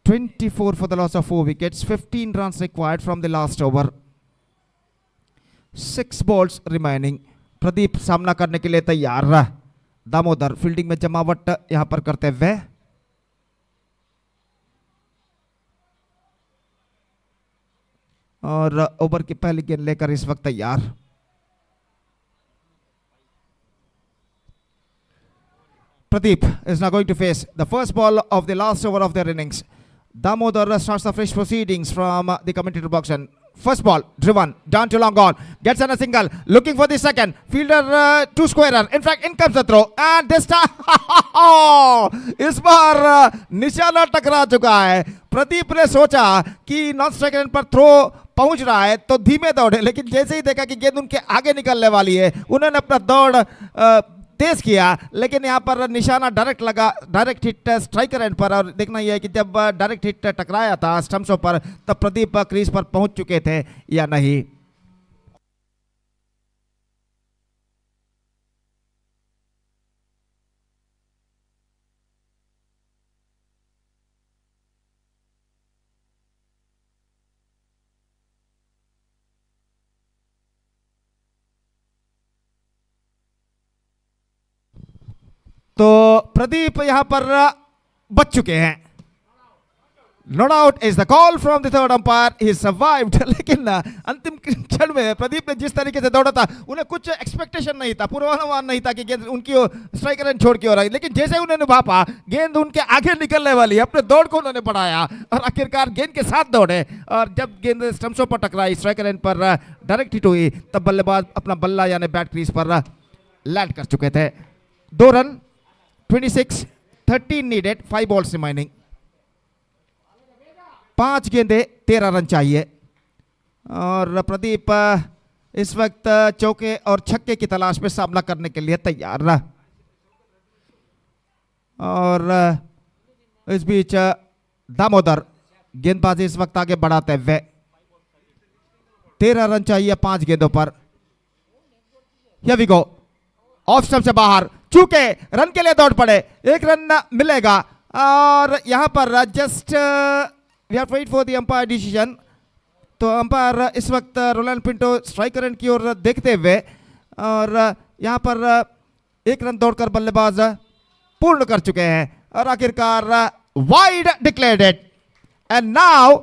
24 for the loss of 4 wickets, 15 runs required from the last over, 6 balls remaining। Pradeep सामना करने के लिए तैयार। दामोदर फील्डिंग में जमावट यहां पर करते हुए और ओवर की पहली गेंद लेकर इस वक्त तैयार। Pradeep is now going to face the first ball of the last over of their innings. Damodar starts the fresh proceedings from the commentator box. And first ball driven down to long on, gets on a single, looking for the second fielder to squarer. In fact, in comes the throw, and this time इस बार निशाना टकरा चुका है। प्रदीप ने सोचा कि non strike and पर throw पहुंच रहा है तो धीमे दौड़े, लेकिन जैसे ही देखा कि गेंद उनके आगे निकलने वाली है उन्होंने अपना दौड़ तेज किया, लेकिन यहाँ पर निशाना डायरेक्ट लगा, डायरेक्ट हिट स्ट्राइकर एंड पर। और देखना यह है कि जब डायरेक्ट हिट टकराया था स्टंप्सों पर तब प्रदीप क्रीज पर पहुंच चुके थे या नहीं। तो प्रदीप यहां पर बच चुके हैं। Not out is the call from the third umpire, he survived. लेकिन अंतिम क्षण में प्रदीप ने जिस तरीके से दौड़ा था उन्हें कुछ एक्सपेक्टेशन नहीं था, पूर्वानुमान नहीं था कि गेंद उनकी स्ट्राइकर एंड छोड़ के हो रही, लेकिन जैसे उन्होंने भापा गेंद उनके आगे निकलने वाली, अपने दौड़ को उन्होंने बढ़ाया और आखिरकार गेंद के साथ दौड़े। और जब गेंद स्टंप्सों पर टकराई, स्ट्राइकर एंड पर डायरेक्ट हिट हुई, तब बल्लेबाज अपना बल्ला यानी बैट क्रीज पर लैंड कर चुके थे। 2 रन 26, 13 नीडेड, 5 बॉल्स रिमाइनिंग। 5 गेंदे 13 रन चाहिए और प्रदीप इस वक्त चौके और छक्के की तलाश में सामना करने के लिए तैयार रहा। और इस बीच दामोदर गेंदबाजी इस वक्त आगे बढ़ाते हुए 13 रन चाहिए 5 गेंदों पर। Here we go, off stump से बाहर, चूके रन के लिए दौड़ पड़े, 1 रन मिलेगा। और यहां पर just we have wait for the umpire decision. तो अंपायर इस वक्त रोलैंड पिंटो स्ट्राइकर एंड की ओर देखते हुए और यहां पर 1 रन दौड़कर बल्लेबाज पूर्ण कर चुके हैं और आखिरकार wide declared and now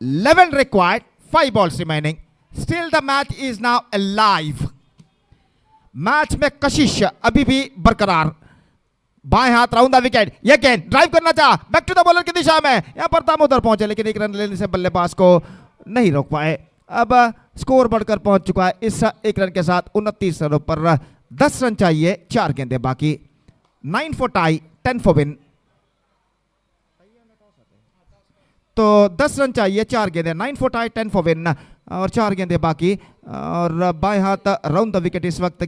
11 required, 5 balls remaining. Still the match is now alive. Match में कशिश अभी भी बरकरार। बाएं हाथ राउंड द विकेट, ये गेंद ड्राइव करना चाहा बैक टू द बॉलर की दिशा में, यहां पर दामोदर पहुंचे लेकिन 1 रन लेने से बल्लेबाज को नहीं रोक पाए। अब स्कोर बढ़कर पहुंच चुका है इस 1 रन के साथ 29 रनों पर। 10 रन चाहिए, 4 गेंदे बाकी। 9 फॉर टाई, 10 फॉर विन। तो 10 रन चाहिए, 4 गेंदे, 9 फॉर टाई, 10 फॉर विन और 4 गेंदे बाकी। और बाएं हाथ राउंड द विकेट इस वक्त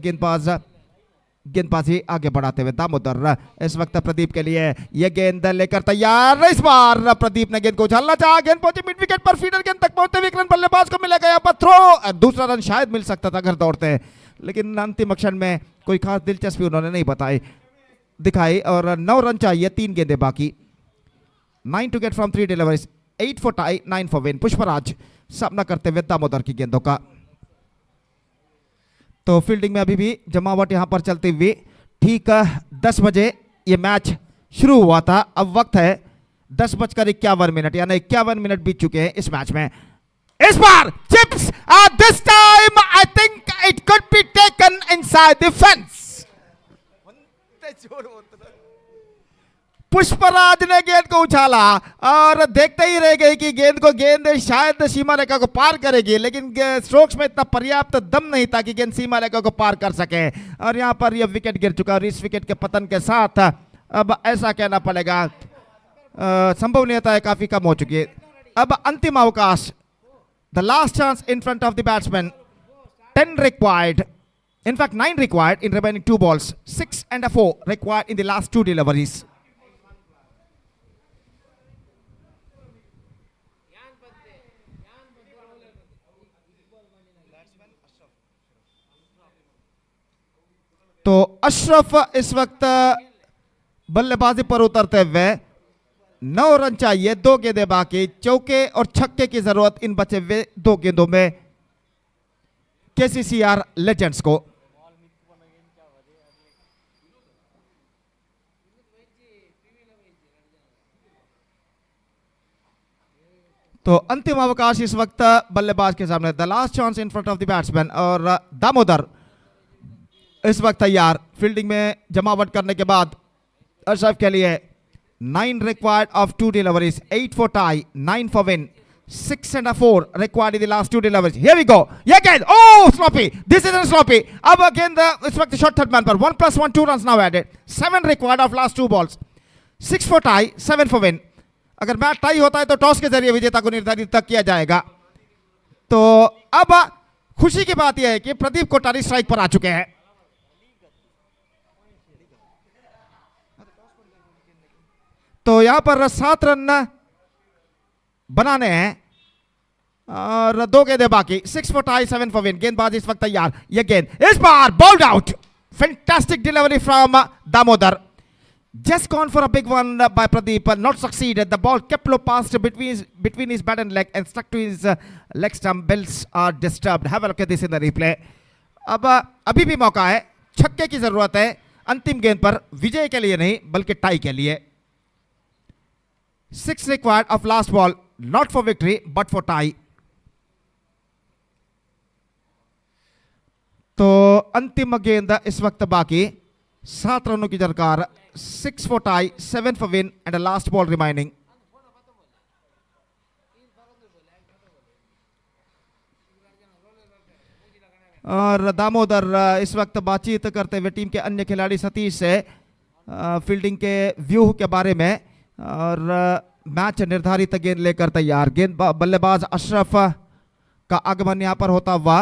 गेंदबाजी आगे बढ़ाते हुए दामोदर इस वक्त प्रदीप के लिए यह गेंद लेकर तैयार। इस बार प्रदीप ने गेंद को उछालना चाहा, गेंद पहुंची मिड विकेट पर, फीडर गेंद तक पहुंचते हुए 1 रन बल्लेबाज को मिलेगा। यहाँ पर थ्रो, दूसरा रन शायद मिल सकता था अगर दौड़ते, लेकिन अंतिम क्षण में कोई खास दिलचस्पी उन्होंने नहीं दिखाई। और 9 रन चाहिए, 3 गेंदे बाकी। 9 to get from 3 deliveries, 8 for tie, 9 for win. Pushparaj सामना करते हुए दामोदर की गेंदों का। तो फील्डिंग में अभी भी जमावट यहां पर चलती हुई। ठीक 10 बजे ये मैच शुरू हुआ था, अब वक्त है 10:51 यानी 51 मिनट बीत चुके हैं इस मैच में। इस बार chips, this time I think it could be taken inside the fence. Pushpraj ने गेंद को उछाला और देखते ही रह गए कि गेंद शायद सीमा रेखा को पार करेगी, लेकिन स्ट्रोक्स में इतना पर्याप्त दम नहीं था कि गेंद सीमा रेखा को पार कर सके और यहां पर यह विकेट गिर चुका और इस विकेट के पतन के साथ अब ऐसा कहना पड़ेगा संभवनीयता है काफी कम हो चुकी है। अब अंतिम अवकाश, the last chance in front of the batsman, 10 required, in fact 9 required in remaining 2 balls, 6 and a 4 required in the last 2 deliveries. तो अशरफ इस वक्त बल्लेबाजी पर उतरते हुए, 9 रन चाहिए, 2 गेंदें बाकी, चौके और छक्के की जरूरत इन बचे हुए 2 गेंदों में KCCR Legends को। तो अंतिम अवकाश इस वक्त बल्लेबाज के सामने, the last chance in front of the batsman और दामोदर इस वक्त तैयार फील्डिंग में जमावट करने के बाद अशरफ के लिए 9 required of 2 deliveries, 8 for tie, 9 for win, 6 and a 4 required in the last 2 deliveries. Here we go. Yeah, again. Oh, sloppy. This isn't sloppy. Ab again इस वक्त short third man पर 1+1 2 runs now added. 7 required of last 2 balls. 6 for tie, 7 for win. अगर match tie होता है तो toss के जरिए विजेता को निर्धारित तक किया जाएगा। तो अब खुशी की बात यह है कि प्रदीप कोठारी स्ट्राइक पर आ चुके हैं। तो यहां पर 7 रन बनाने हैं और 2 गेंदें बाकी, 6 for tie, 7 for win। गेंदबाज इस वक्त तैयार, यह गेंद इस बार bowled out, fantastic delivery from Damodar, just gone for a big one by Pradeep, not succeeded, the ball kept low past between his bat and leg and stuck to his leg stump, belts are disturbed। have a look at this in the replay। अब अभी भी मौका है, छक्के की जरूरत है अंतिम गेंद पर, विजय के लिए नहीं बल्कि टाई के लिए। 6 required of last ball, not for victory but for tie। तो अंतिम गेंद इस वक्त बाकी, 7 रनों की दरकार, 6 for tie, 7 for win and a last ball remaining। और दामोदर इस वक्त बातचीत करते हुए टीम के अन्य खिलाड़ी सतीश से फील्डिंग के व्यूह के बारे में और मैच निर्धारित गेंद लेकर तैयार। गेंद बल्लेबाज अशरफ का आगमन यहां पर होता हुआ,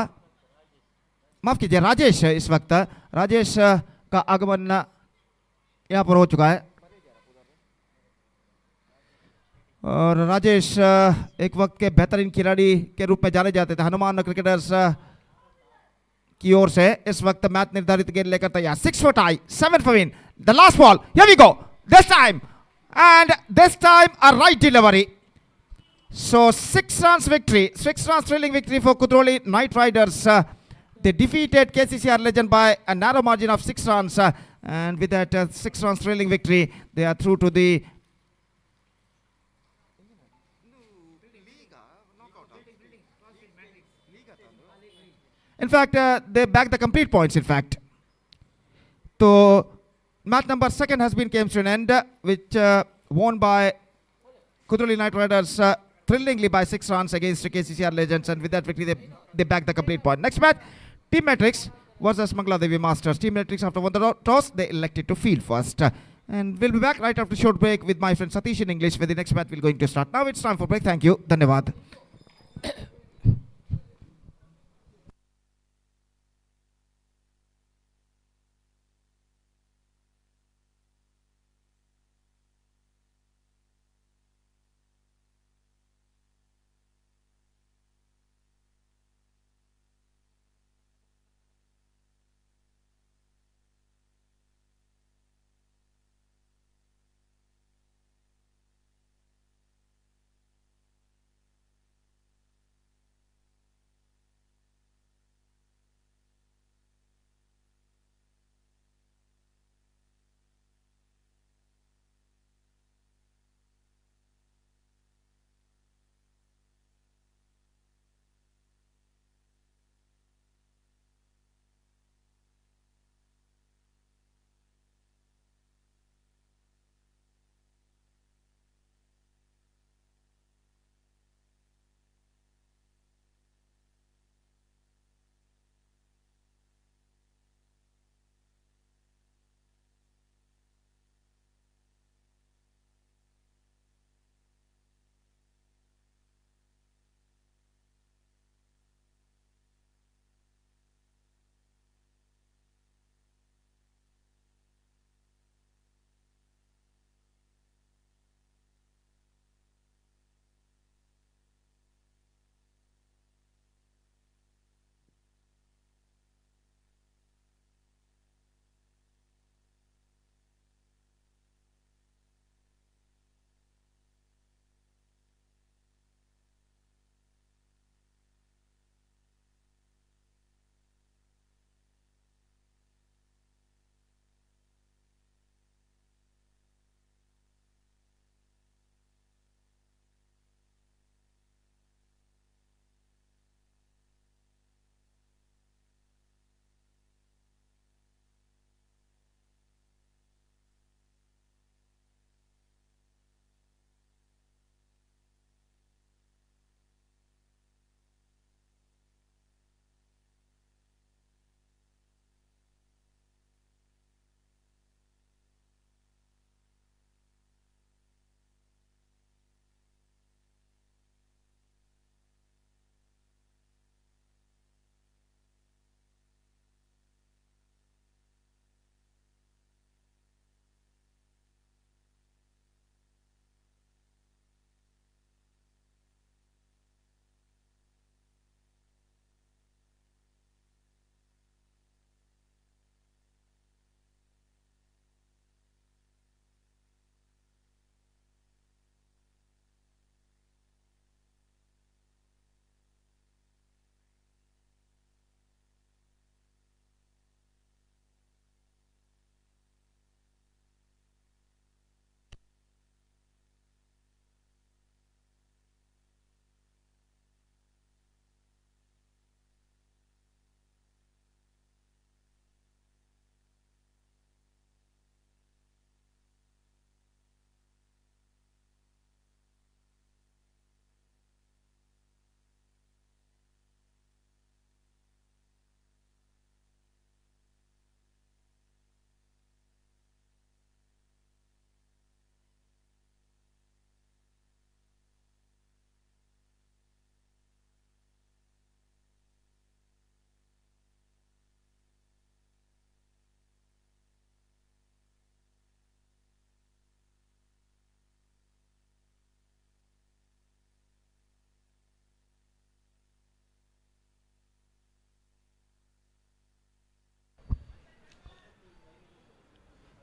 माफ कीजिए राजेश, इस वक्त राजेश का आगमन यहां पर हो चुका है और राजेश एक वक्त के बेहतरीन खिलाड़ी के रूप में जाने जाते थे हनुमान क्रिकेटर्स की ओर से। इस वक्त मैच निर्धारित गेंद लेकर तैयार, 6 for tie, 7 for win, the last ball, here we go, this time a right delivery। so 6 runs victory, 6 runs thrilling victory for Kuli Night Riders। they defeated KCCR Legends by a narrow margin of 6 runs and with that 6 runs thrilling victory they are through to the in fact they back the complete points in fact। so match number 2 has been came to an end which won by Kuli Night Riders thrillingly by 6 runs against KCCR Legends, and with that victory they back the complete point. Next match, Team Matrix versus Mangala Devi Masters. Team Matrix, after won the toss, they elected to field first. And we'll be back right after a short break with my friend Satish in English, where the next match will going to start. Now it's time for break. Thank you. Dhanyavad.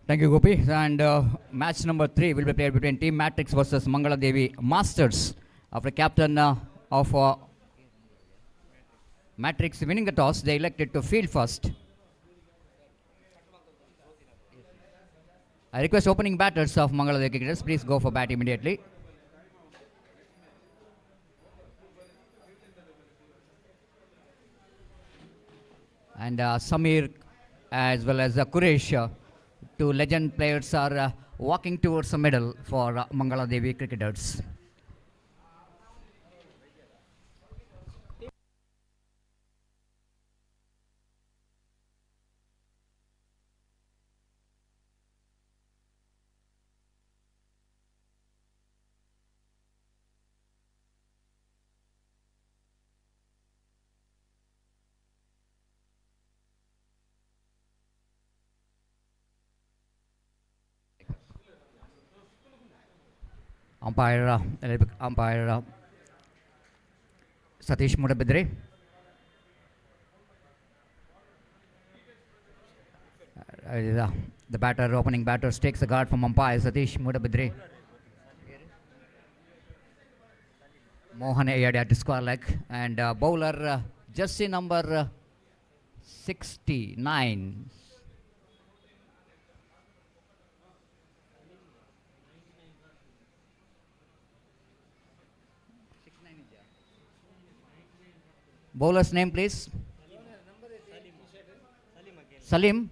Thank you, Gopi. And match number 3 will be played between Team Matrix versus Mangala Devi Masters. After captain of Matrix winning the toss, they elected to field first. I request opening batters of Mangala Devi cricketers, please go for bat immediately. And Samir as well as Kuresh, two legend players, are walking towards the middle for Mangala Devi cricketers. Umpire Satish Mudabidre. The batter, opening batter, takes the guard from umpire Satish Mudabidre. Mohan Ayade at square leg, and bowler jersey number 69. Bowler's name, please. Salim.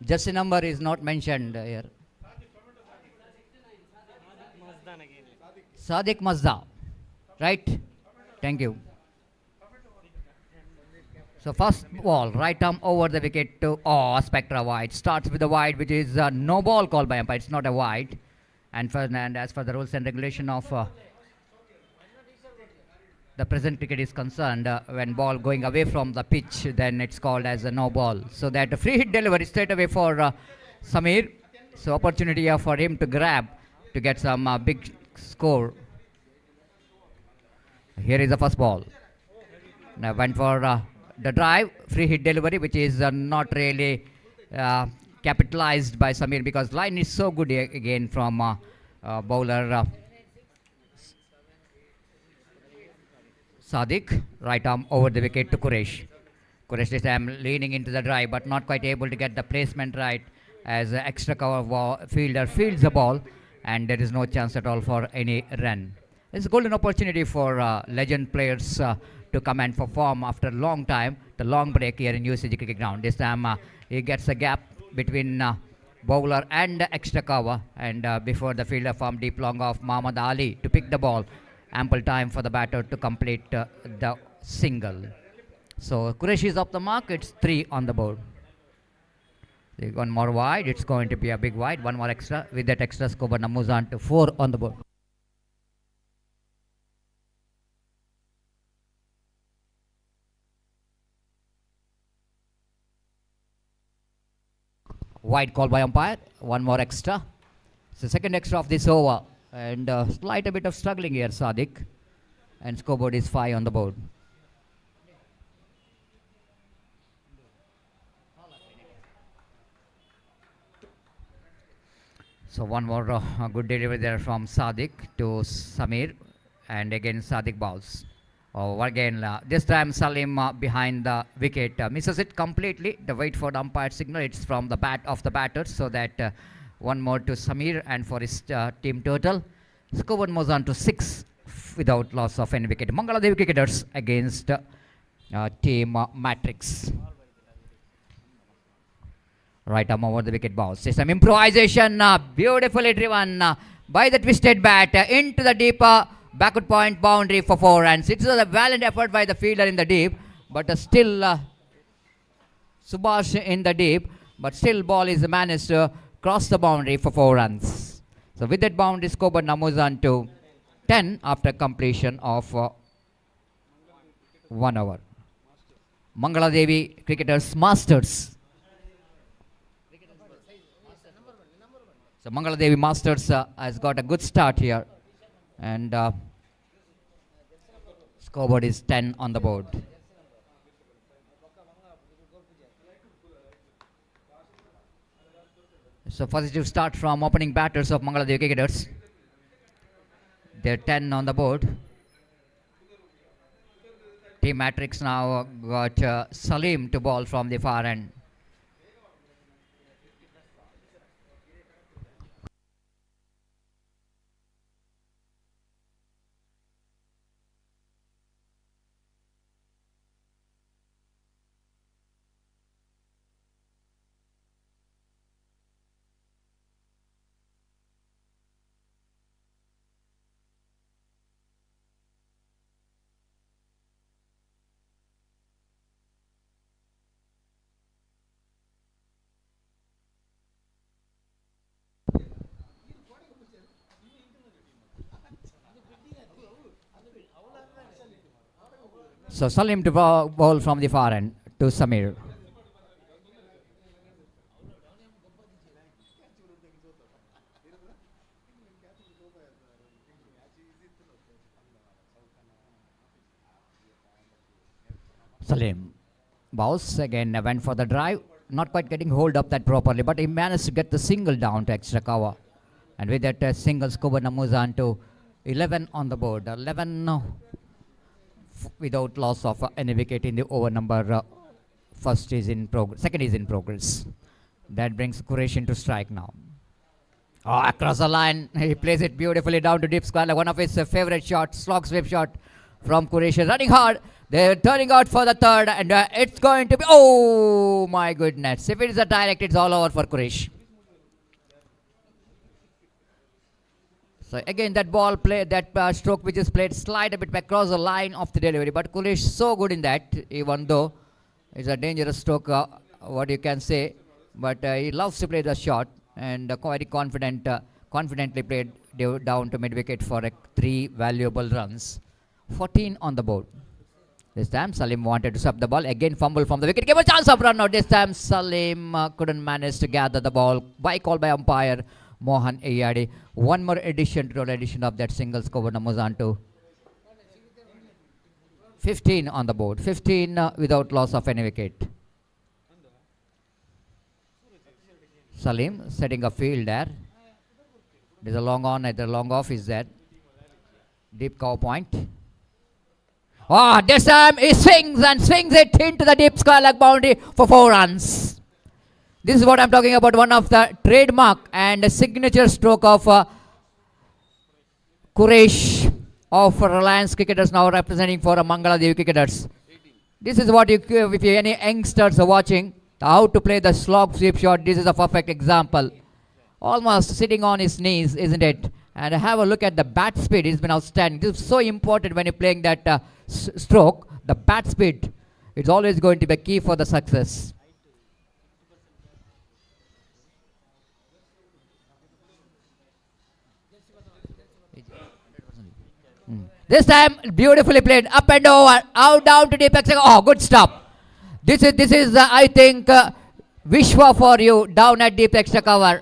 Jersey number is not mentioned here. Sadiq Mazda. Right? Thank you. So first ball, right arm over the wicket to Spectra wide. Starts with a wide, which is no ball called by umpire. It's not a wide. And as for the rules and regulation of the present cricket is concerned, when ball going away from the pitch, then it's called as a no ball. So that free hit delivery straight away for Samir. So opportunity for him to grab to get some big score. Here is the first ball. Now went for the drive, free hit delivery, which is not really capitalized by Samir, because line is so good again from bowler Sadiq. Right arm over the wicket to Quresh. Quresh this time leaning into the drive, but not quite able to get the placement right, as extra cover fielder fields the ball, and there is no chance at all for any run. It's a golden opportunity for legend players to come and perform after a long time, the long break here in UCG cricket ground. This time he gets a gap between bowler and extra cover, and before the fielder from deep long of Muhammad Ali to pick the ball, ample time for the batter to complete the single. So Qureshi is off the mark. It's 3 on the board. One more wide. It's going to be a big wide. One more extra. With that extra, Skoban moves on to 4 on the board. Wide call by umpire. One more extra. It's the second extra of this over. And slight a bit of struggling here, Sadiq. And scoreboard is 5 on the board. So one more good delivery there from Sadiq to Samir. And again Sadiq bowls. Again, this time Salim behind the wicket misses it completely. The wait for the umpire signal. It's from the bat of the batter, so that one more to Samir, and for his team total, score moves on to 6 without loss of any wicket. Mangala Devi cricketers against team Matrix. Right arm over the wicket bounce. Some improvisation, beautifully driven by the twisted bat into the deep backward point boundary for 4 runs. It's a valiant effort by the fielder in the deep, but still Subhash in the deep, but still ball is managed to cross the boundary for 4 runs. So with that boundary, score now moves on to 10 after completion of 1 over. Mangala Devi cricketers Masters. So Mangala Devi Masters has got a good start here, and scoreboard is 10 on the board. So positive start from opening batters of Mangaladevi cricketers. They're 10 on the board. Team Matrix now got Salim to ball from the far end. So Salim to ball from the far end to Samir. Salim bowls again, went for the drive, not quite getting hold of that properly, but he managed to get the single down to extra cover. And with that single, Skuba Namuzan to 11 on the board. 11 without loss of any wicket in the over number. First is in progress, second is in progress. That brings Quresh into strike now. Oh, across the line, he plays it beautifully down to deep square. One of his favorite shots, slog sweep shot from Quresh. Running hard. They're turning out for the third, and it's going to be. Oh my goodness! If it is a direct, it's all over for Quresh. So again, that ball play, that stroke which is played, slide a bit back across the line of the delivery. But Quresh so good in that, even though it's a dangerous stroke, what you can say. But he loves to play the shot, and quite confidently played down to mid wicket for 3 valuable runs. 14 on the board. This time Salim wanted to sub the ball. Again fumble from the wicket. Gave a chance of run out. This time Salim couldn't manage to gather the ball. By call by umpire Mohan Ayadi. One more addition of that single score Namuzan to 15 on the board. 15 without loss of any wicket. Salim setting a field there. There's a long on, either long off is there. Deep cover point. Oh, this time he swings it into the deep square leg boundary for 4 runs. This is what I'm talking about. One of the trademark and signature stroke of Quresh of Reliance cricketers, now representing for Mangaladevi cricketers. This is what if any youngsters are watching how to play the slog sweep shot, this is a perfect example. Almost sitting on his knees, isn't it? And have a look at the bat speed. It's been outstanding. This is so important when you're playing that stroke. The bat speed, it's always going to be a key for the success. This time beautifully played, up and over, out down to deep extra. Oh, good stop. This is I think Vishwa for you down at deep extra cover.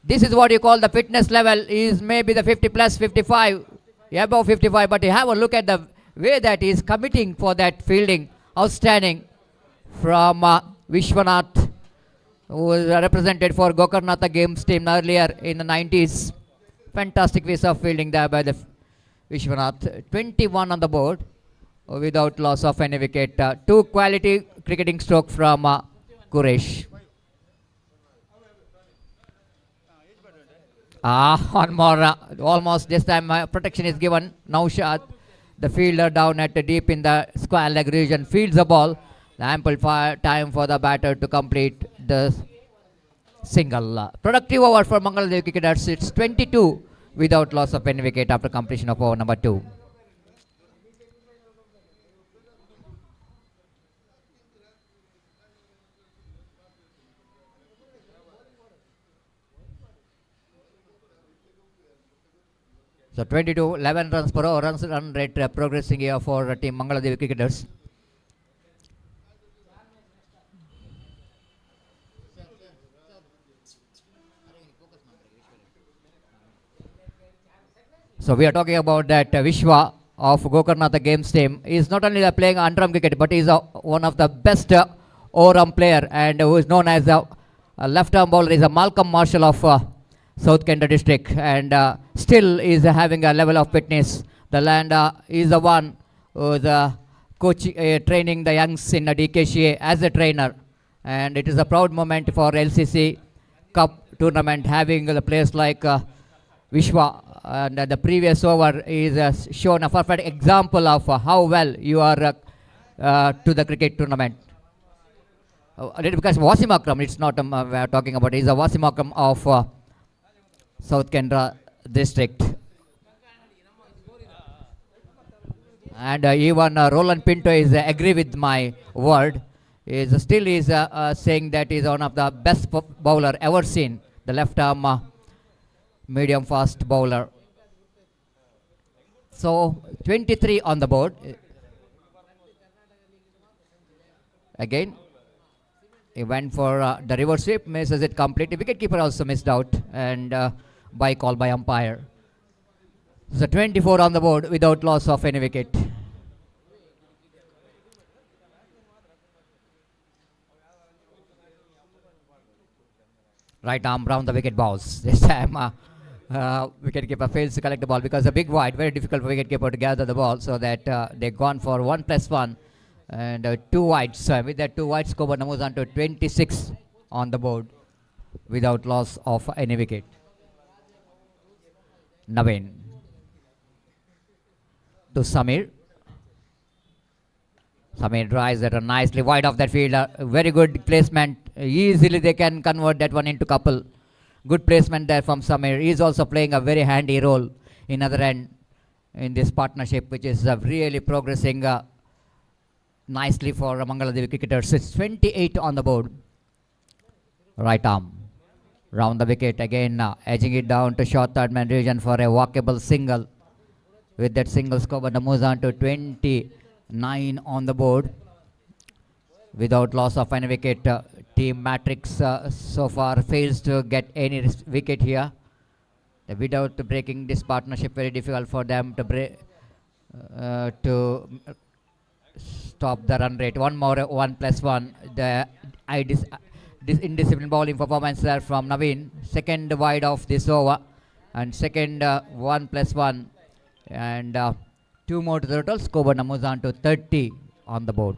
This is what you call the fitness level, is maybe the 50 plus 55, above 55, but you have a look at the way that he is committing for that fielding. Outstanding from Vishwanath, who was represented for Gokarnatha Games team earlier in the 90s. Fantastic piece of fielding there by the Vishwanath. 21 on the board without loss of any wicket. 2 quality cricketing stroke from Quresh. One more, almost this time protection is given. Naushad, the fielder down at the deep in the square leg region, fields the ball. The ample time for the batter to complete the single. Productive over for Mangaladevi cricketers. It's 22 without loss of any wicket after completion of over number 2. So 22, 11 runs per hour, run rate progressing here for team Mangaladevi cricketers. So we are talking about that Vishwa of Gokarnatha Games team. He is not only playing underarm cricket, but he is one of the best overarm player, and who is known as left arm bowler is a Malcolm Marshall of South Kent district, and still is having a level of fitness. The land is the one who is coaching, training the youngs in DKCA as a trainer, and it is a proud moment for LCC Cup tournament having the players like Vishwa, and the previous over is shown a perfect example of how well you are to the cricket tournament. Because Wasim Akram, it's not we are talking about, he's a Wasim Akram of South Kendra district. And even Roland Pinto is agree with my word. Is still is saying that is one of the best bowler ever seen. The left arm medium fast bowler. So 23 on the board. Again, he went for the reverse sweep, misses it completely. Wicketkeeper also missed out, and by call by umpire. So 24 on the board without loss of any wicket. Right arm round the wicket bounce. This time wicketkeeper fails to collect the ball because a big wide, very difficult for wicketkeeper to gather the ball, so that they've gone for 1+1 and 2 wides. So with that 2 wides, Coburn moves on to 26 on the board without loss of any wicket. Naveen to Samir. Samir drives that nicely wide of that field. Very good placement. Easily they can convert that one into couple. Good placement there from Samir. He is also playing a very handy role in other end in this partnership, which is really progressing nicely for Mangaladevi cricketers. It's 28 on the board. Right arm round the wicket again, edging it down to short third man region for a walkable single. With that single, Coburn moves on to 29 on the board without loss of any wicket. Team Matrix so far fails to get any wicket here. Without breaking this partnership, very difficult for them to break to stop the run rate. One more 1+1. This indisciplined bowling performance there from Naveen. Second wide of this over, and second 1+1, and 2 more to the total. Coburn moves on to 30 on the board.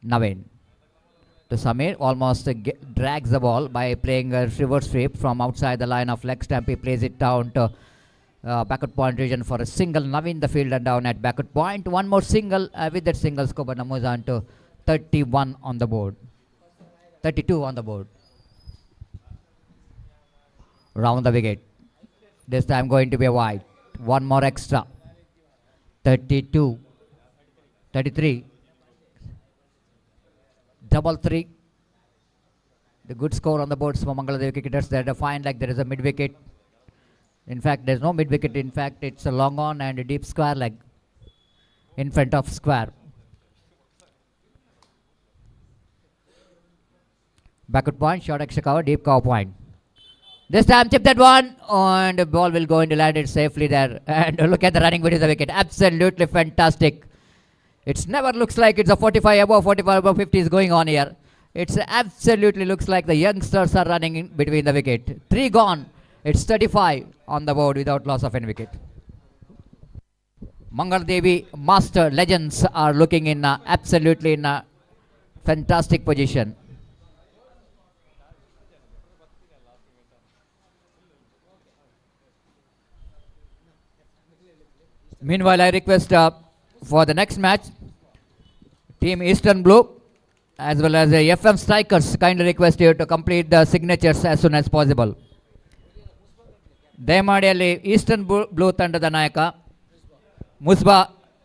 Naveen to Samir, almost drags the ball by playing a reverse sweep from outside the line of leg stump. He plays it down to backward point region for a single. Naveen the fielder down at backward point. One more single. With that single, Coburn moves on to 31 on the board. 32 on the board. Round the wicket. This time going to be a wide. One more extra. 32. 33. Double 3. The good score on the boards for Mangaladevi cricketers. They find like there is a mid wicket. In fact, there's no mid wicket. In fact, it's a long on and a deep square leg in front of square. Backward point, short extra cover, deep cover point. This time tip that one, and the ball will go into land it safely there. And look at the running with the wicket. Absolutely fantastic. It never looks like it's a 45 above 50 is going on here. It's absolutely looks like the youngsters are running in between the wicket. 3 gone. It's 35 on the board without loss of any wicket. Mangaladevi Master Legends are looking in absolutely in a fantastic position. Meanwhile, I request for the next match, Team Eastern Blue as well as the FM Strikers kindly request you to complete the signatures as soon as possible. ದಯಮಾಡಿ ಅಲ್ಲಿ eastern blue ತಂಡದ ನಾಯಕ ಮುಸ್ಬಾ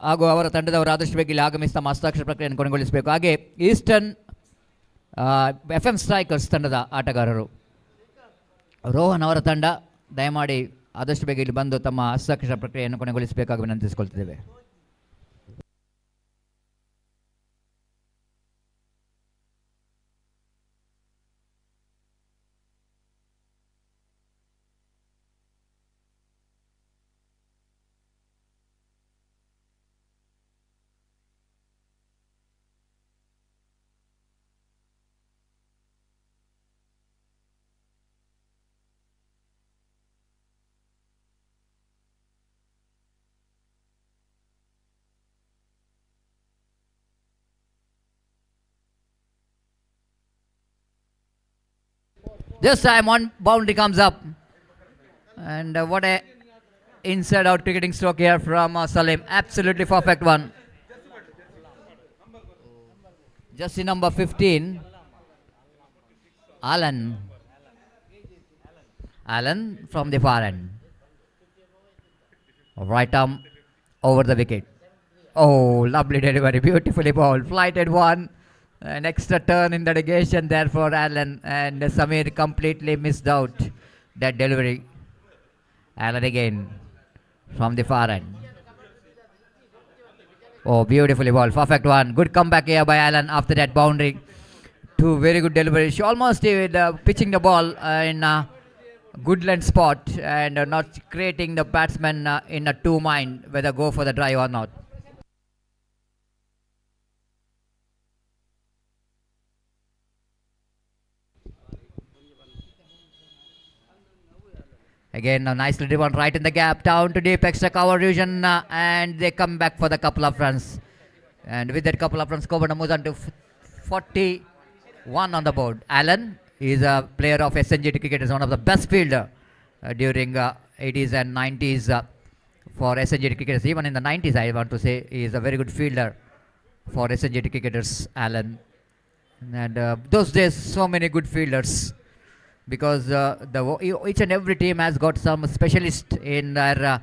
ಹಾಗೂ ಅವರ ತಂಡದವರು ಆದಷ್ಟು ಬೇಗ ಇಲ್ಲಿ ಆಗಮಿಸಿ ತಮ್ಮ ಹಸ್ತಾಕ್ಷರ ಪ್ರಕ್ರಿಯೆಯನ್ನು ಕೊನೆಗೊಳಿಸಬೇಕು. ಹಾಗೆ ಈಸ್ಟರ್ನ್ FM ಸ್ಟ್ರೈಕರ್ಸ್ ತಂಡದ ಆಟಗಾರರು ರೋಹನ್ ಅವರ ತಂಡ ದಯಮಾಡಿ ಆದಷ್ಟು ಬೇಗ ಇಲ್ಲಿ ಬಂದು ತಮ್ಮ ಹಸ್ತಾಕ್ಷರ ಪ್ರಕ್ರಿಯೆಯನ್ನು ಕೊನೆಗೊಳಿಸಬೇಕಾಗಿ ವಿನಂತಿಸಿಕೊಳ್ತಿದ್ದೇವೆ. This time one boundary comes up. And what a inside out cricketing stroke here from Salim. Absolutely perfect one. Jersey number 15. Alan. Alan from the far end. Right arm over the wicket. Oh, lovely delivery. Beautifully bowled. Flighted one. An extra turn in the negation there for Alan. And Samir completely missed out that delivery. Alan again from the far end. Oh, beautifully bowled. Perfect one. Good comeback here by Alan after that boundary. Two very good deliveries. She almost pitching the ball in a good length spot and not creating the batsman in a two mind whether go for the drive or not. Again, a nicely driven right in the gap, down to deep, extra cover region, and they come back for the couple of runs. And with that couple of runs, Coburn moves on to 41 on the board. Allen is a player of SNG cricket, is one of the best fielder during 80s and 90s for SNG cricketers. Even in the 90s, I want to say, he is a very good fielder for SNG cricketers, Allen. And those days, so many good fielders. Because each and every team has got some specialist in their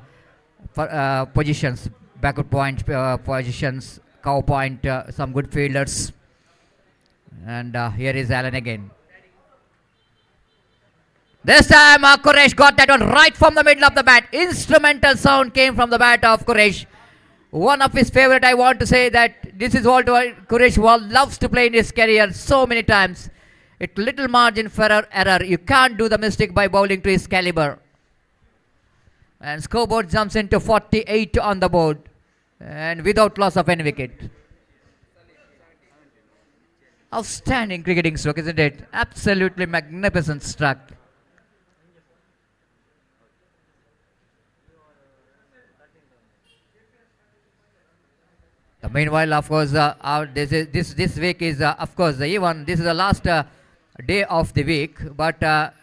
positions, backward point positions, cow point, some good fielders. And here is Allen again. This time Quresh got that one right from the middle of the bat. Instrumental sound came from the bat of Quresh. One of his favorite, I want to say that this is what Quresh loves to play in his career so many times. It little margin for error. You can't do the mistake by bowling to his caliber. And scoreboard jumps into 48 on the board. And without loss of any wicket. Outstanding cricketing stroke, isn't it? Absolutely magnificent struck. Meanwhile, of course, this week is, of course, even this is the last day of the week, but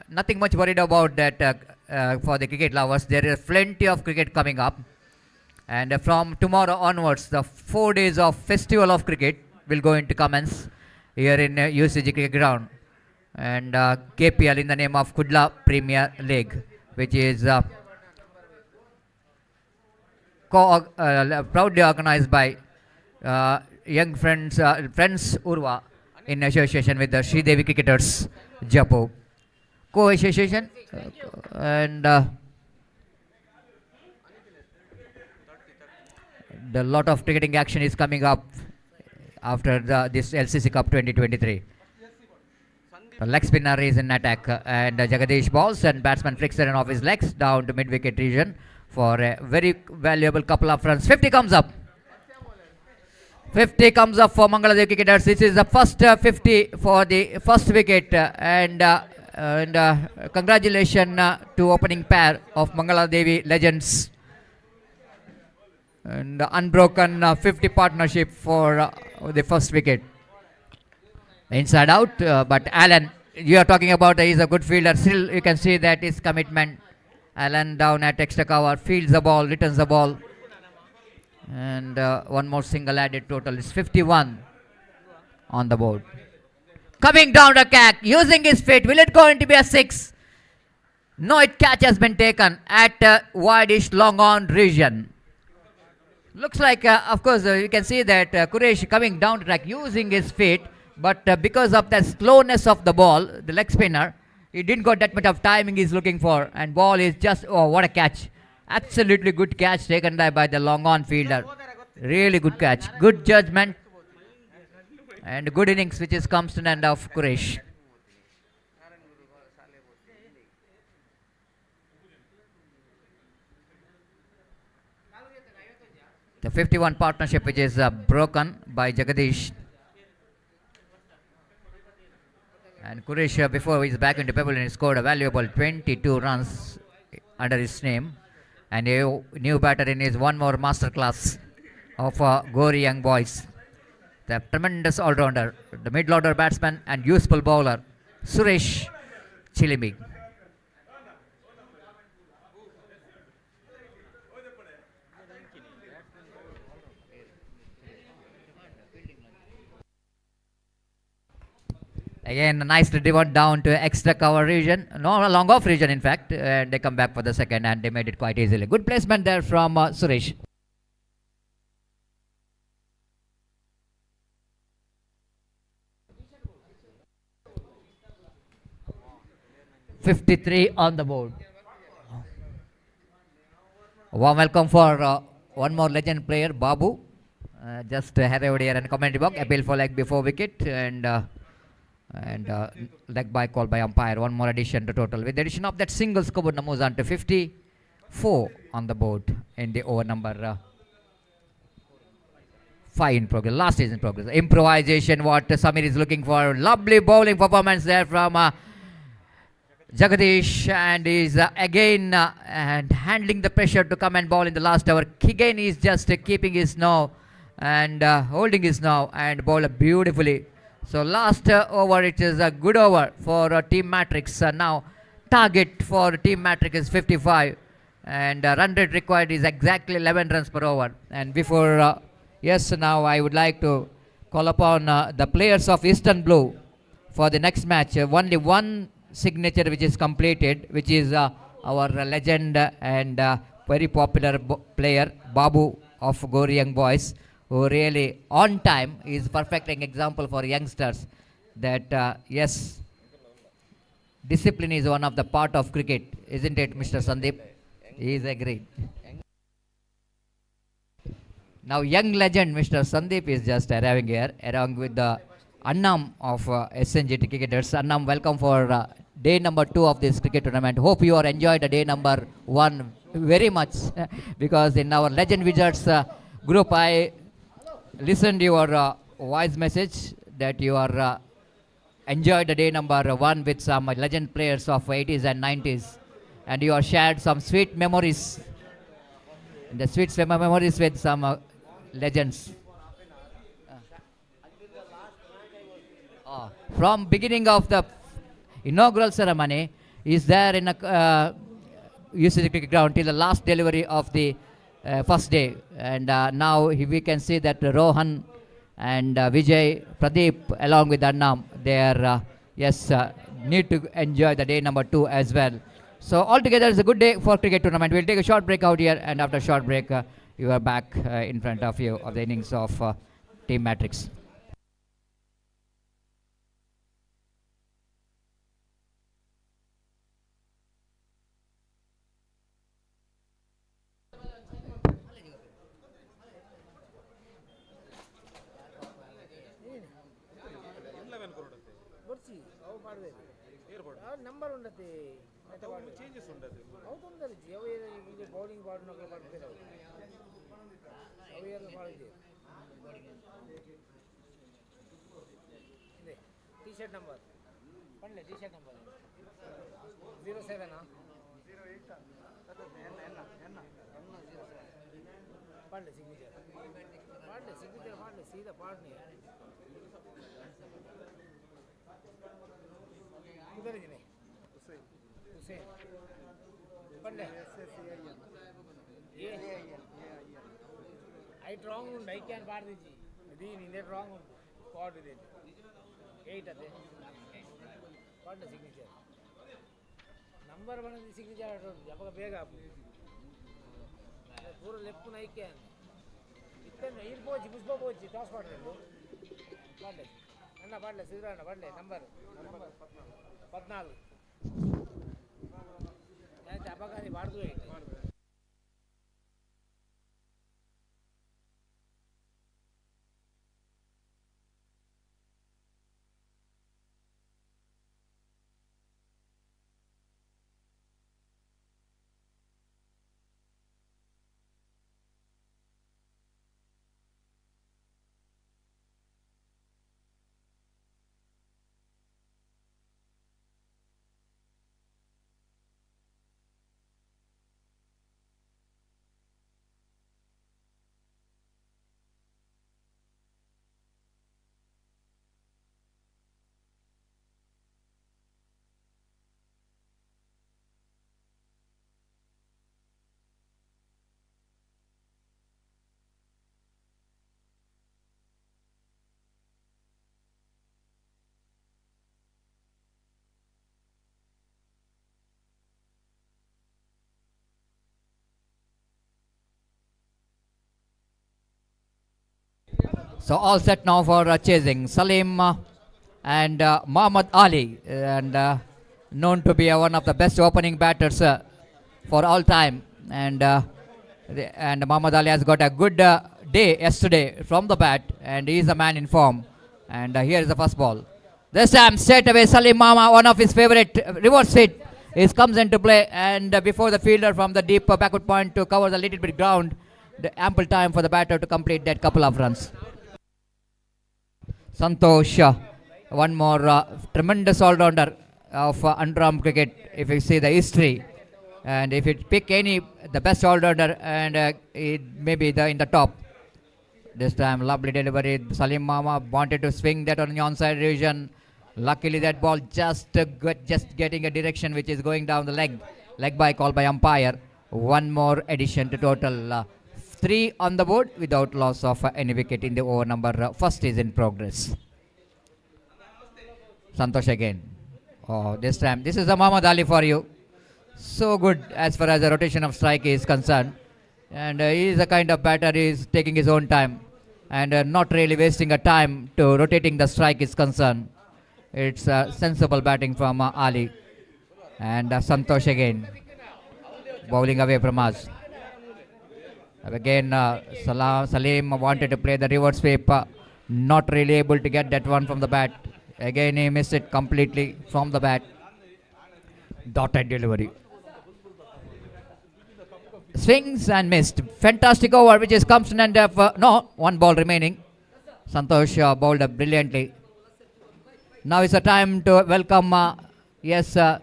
nothing much worried about that for the cricket lovers. There is plenty of cricket coming up, and from tomorrow onwards, the 4 days of festival of cricket will go into commence here in UCG Cricket Ground, and KPL in the name of Kudla Premier League, which is proudly organized by young friends Urva in association with the Sridevi Cricketers Japo co-association, and the lot of cricketing action is coming up after this LCC Cup 2023. The leg spinner is in attack, and Jagadish balls and batsman flicks it off his legs down to mid wicket region for a very valuable couple of runs. 50 comes up. 50 comes up for Mangaladevi cricketers. This is the first 50 for the first wicket, and congratulations to opening pair of Mangaladevi Legends, and unbroken 50 partnership for the first wicket. Inside out, but Allen, you are talking about he's a good fielder. Still, you can see that his commitment. Allen down at extra cover, fields the ball, returns the ball. And one more single added, total is 51 on the board. Coming down the catch, using his feet. Will it going to be a 6? No, it catch has been taken at wideish long on region. Looks like, of course, you can see that Quresh coming down the track using his feet. But because of the slowness of the ball, the leg spinner, he didn't got that much of timing he's looking for. And ball is just, oh, what a catch. Absolutely good catch taken by the long on fielder. Really good catch. Good judgment. And good innings which is comes to an end of Quresh. The 51 partnership which is broken by Jagadish. And Quresh before he's back into Pebble and he scored a valuable 22 runs under his name. And a new batter in his one more masterclass of Gori young boys. The tremendous all-rounder, the middle-order batsman and useful bowler, Suresh Chilimig. Again, nicely driven down to extra cover region, no long off region in fact, and they come back for the second and they made it quite easily. Good placement there from Suresh. .53 on the board. Warm welcome for one more legend player, Babu. Just head over here and commentary box. Appeal for leg before wicket and leg by call by umpire. One more addition to total. With the addition of that single scoreboard, moves on to 54 on the board in the over number 5 in progress. Last is in progress. Improvisation, what Samir is looking for. Lovely bowling performance there from Jagadish, and is again and handling the pressure to come and bowl in the last over. Again is just keeping his now and holding his now and bowl beautifully. So last over, it is a good over for Team Matrix. Now target for Team Matrix is 55 and run rate required is exactly 11 runs per over. And before yes, now I would like to call upon the players of Eastern Blue for the next match. Only one signature which is completed, which is our legend and very popular player Babu of Gori Young Boys, who really on time is perfecting example for youngsters that yes, discipline is one of the part of cricket, isn't it, Mr. Sandeep? He is agreed. Now young legend Mr. Sandeep is just arriving here along with the Annam of SNGT cricketers. Annam, welcome for day number 2 of this cricket tournament. Hope you are enjoyed the day number 1 very much because in our Legend Wizards group I listened your voice message that you are enjoyed the day number 1 with some legend players of 80s and 90s, and you have shared some sweet memories, the sweet memories with some legends. From beginning of the inaugural ceremony is there in a UCC cricket ground till the last delivery of the first day, and now we can see that Rohan and Vijay, Pradeep along with Annam, they are yes need to enjoy the day number 2 as well. So altogether it's a good day for cricket tournament. We'll take a short break out here, and after short break you are back in front of you of the innings of Team Matrix.
Number ఉండదు changes ఉండదు అవుతుందది ఇది bowling body ఒక పడిపోయారు aware body ఇది T-shirt number పడలే T-shirt number 07 ఆ 08 ఎన్న పడలే సిగ్నేచర్ పడలే సీదా పాడని उधर जी नहीं हुसैन पढ़ ले ये आई रॉन्ग उंड आई कैन पाड़ दीजी दीन इधर रॉन्ग उंड कॉर्ड दे 8 अदे पढ़ ले सिग्नेचर नंबर बने सिग्नेचर जब बेगा पूरा लेफ्ट नहीं कैन इतने नहीं पहुंची पुष्पा पहुंची टॉस पढ़ रहे लो पढ़ ले अन्ना पढ़ ले सीधा अन्ना पढ़ ले नंबर 14 నేను చెప్పగానే వాడుతూ
So all set now for chasing. Salim and Muhammad Ali, and known to be one of the best opening batters for all time. And Muhammad Ali has got a good day yesterday from the bat, and he is a man in form. And here is the first ball. This time straight away Salim Mama, one of his favorite reverse hit, comes into play, and before the fielder from the deep backward point to cover the little bit ground, the ample time for the batter to complete that couple of runs. Santosh, one more tremendous all-rounder of underarm cricket. If you see the history, and if you pick the best all-rounder, and it may be in the top. This time, lovely delivery. Salim Mama wanted to swing that on the onside region. Luckily, that ball just getting a direction which is going down the leg by call by umpire. One more addition to total. 3 on the board without loss of any wicket in the over number first is in progress. Santosh again. Oh, this time, this is a Muhammad Ali for you. So good as far as the rotation of strike is concerned. And he is a kind of batter, he is taking his own time and not really wasting a time to rotating the strike is concerned. It's sensible batting from Ali. And Santosh again, bowling away from us. Again, Salim wanted to play the reverse sweep, not really able to get that one from the bat. Again, he missed it completely from the bat. Dotted delivery. Swings and missed. Fantastic over, which is comes to an end of no, one ball remaining. Santosh bowled up brilliantly. Now it's a time to welcome, Prashant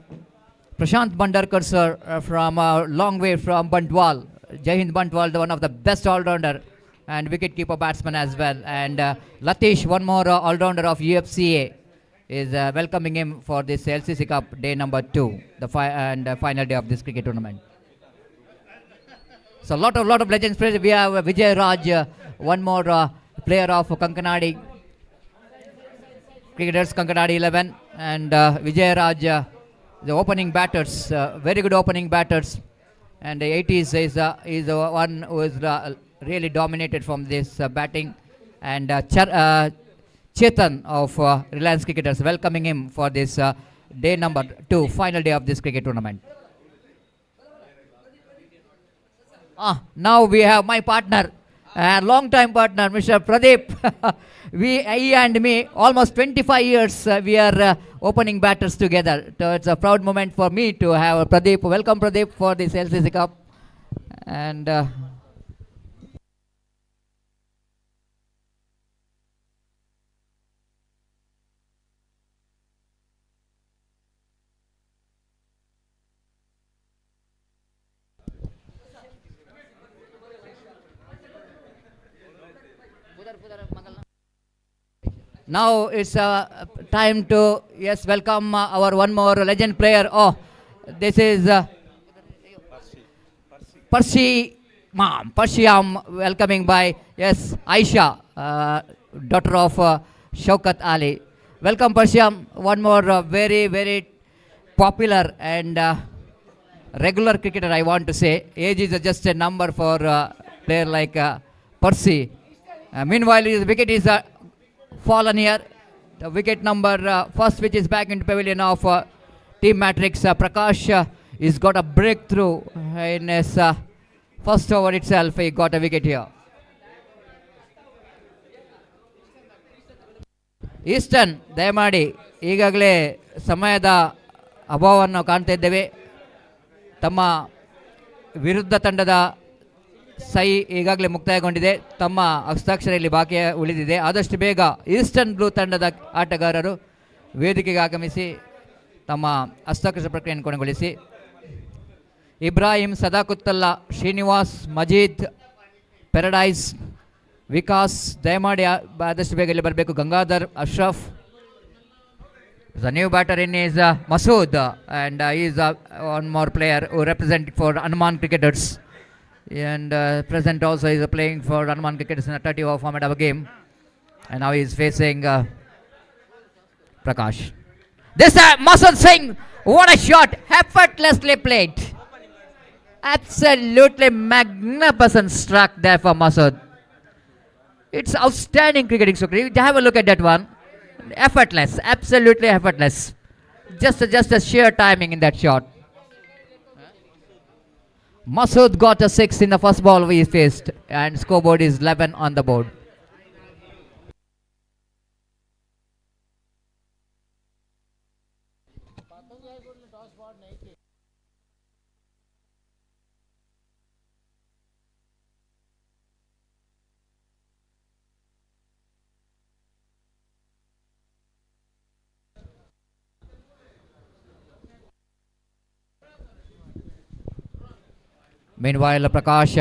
Bandarkar sir from a long way from Bandwal. Jai Hind Bandwal, one of the best all-rounder and wicket-keeper batsman as well. And Latish, one more all-rounder of UFCA, is welcoming him for this LCC Cup day number 2, the final day of this cricket tournament. So lot of legends players. We have Vijay Raj, one more player of Kankanadi cricketers, Kankanadi 11, and Vijay Raj, the opening batters, very good opening batters, and the 80s is the one who is really dominated from this batting, and Chetan of Reliance Cricketers, welcoming him for this day number 2, final day of this cricket tournament. Now we have my partner, long time partner, Mr. Pradeep. He and me, almost 25 years we are opening batters together. So it's a proud moment for me to have Pradeep. Welcome Pradeep for this LCC Cup. And now it's time to welcome our one more legend player. Oh, this is Parsiam, welcoming by Aisha, daughter of Shaukat Ali. Welcome Parsiam, one more very very popular and regular cricketer, I want to say. Age is just a number for a player like Percy. Meanwhile, his wicket is fallen here. The wicket number first, which is back into pavilion of Team Matrix. Prakash he's got a breakthrough in his first over itself. He got a wicket here. Easton ದಯಮಾಡಿ ಈಗಾಗಲೇ ಸಮಯದ ಅಭಾವವನ್ನು ಕಾಣ್ತಾ ಇದ್ದೇವೆ. ತಮ್ಮ ವಿರುದ್ಧ ತಂಡದ ಸೈ ಈಗಾಗಲೇ ಮುಕ್ತಾಯಗೊಂಡಿದೆ. ತಮ್ಮ ಹಸ್ತಾಕ್ಷರ ಬಾಕಿ ಉಳಿದಿದೆ. ಆದಷ್ಟು ಬೇಗ ಈಸ್ಟರ್ನ್ ಬ್ಲೂ ತಂಡದ ಆಟಗಾರರು ವೇದಿಕೆಗೆ ಆಗಮಿಸಿ ತಮ್ಮ ಹಸ್ತಾಕ್ಷರ ಪ್ರಕ್ರಿಯೆಯನ್ನು ಕೊನೆಗೊಳಿಸಿ. ಇಬ್ರಾಹಿಂ ಸದಾಕುತ್ತಲ್ಲ, ಶ್ರೀನಿವಾಸ್, ಮಜೀದ್, ಪ್ಯಾರಡೈಸ್, ವಿಕಾಸ್ ದಯಮಾಡಿ ಆದಷ್ಟು ಬೇಗ ಇಲ್ಲಿ ಬರಬೇಕು. Gangadhar, Ashraf. The new batter in is Masood, and he is one more player who represent for Hanuman Cricketers, and present also is playing for Hanuman Cricketers in a 30-over format of a game, and now he is facing Prakash. This time Masood Singh, what a shot, effortlessly played, absolutely magnificent struck there for Masood. It's outstanding cricketing, Sukri. Have a look at that one. Effortless, absolutely effortless. Just a sheer timing in that shot. Masood got a 6 in the first ball we faced, and scoreboard is 11 on the board. Meanwhile, Prakash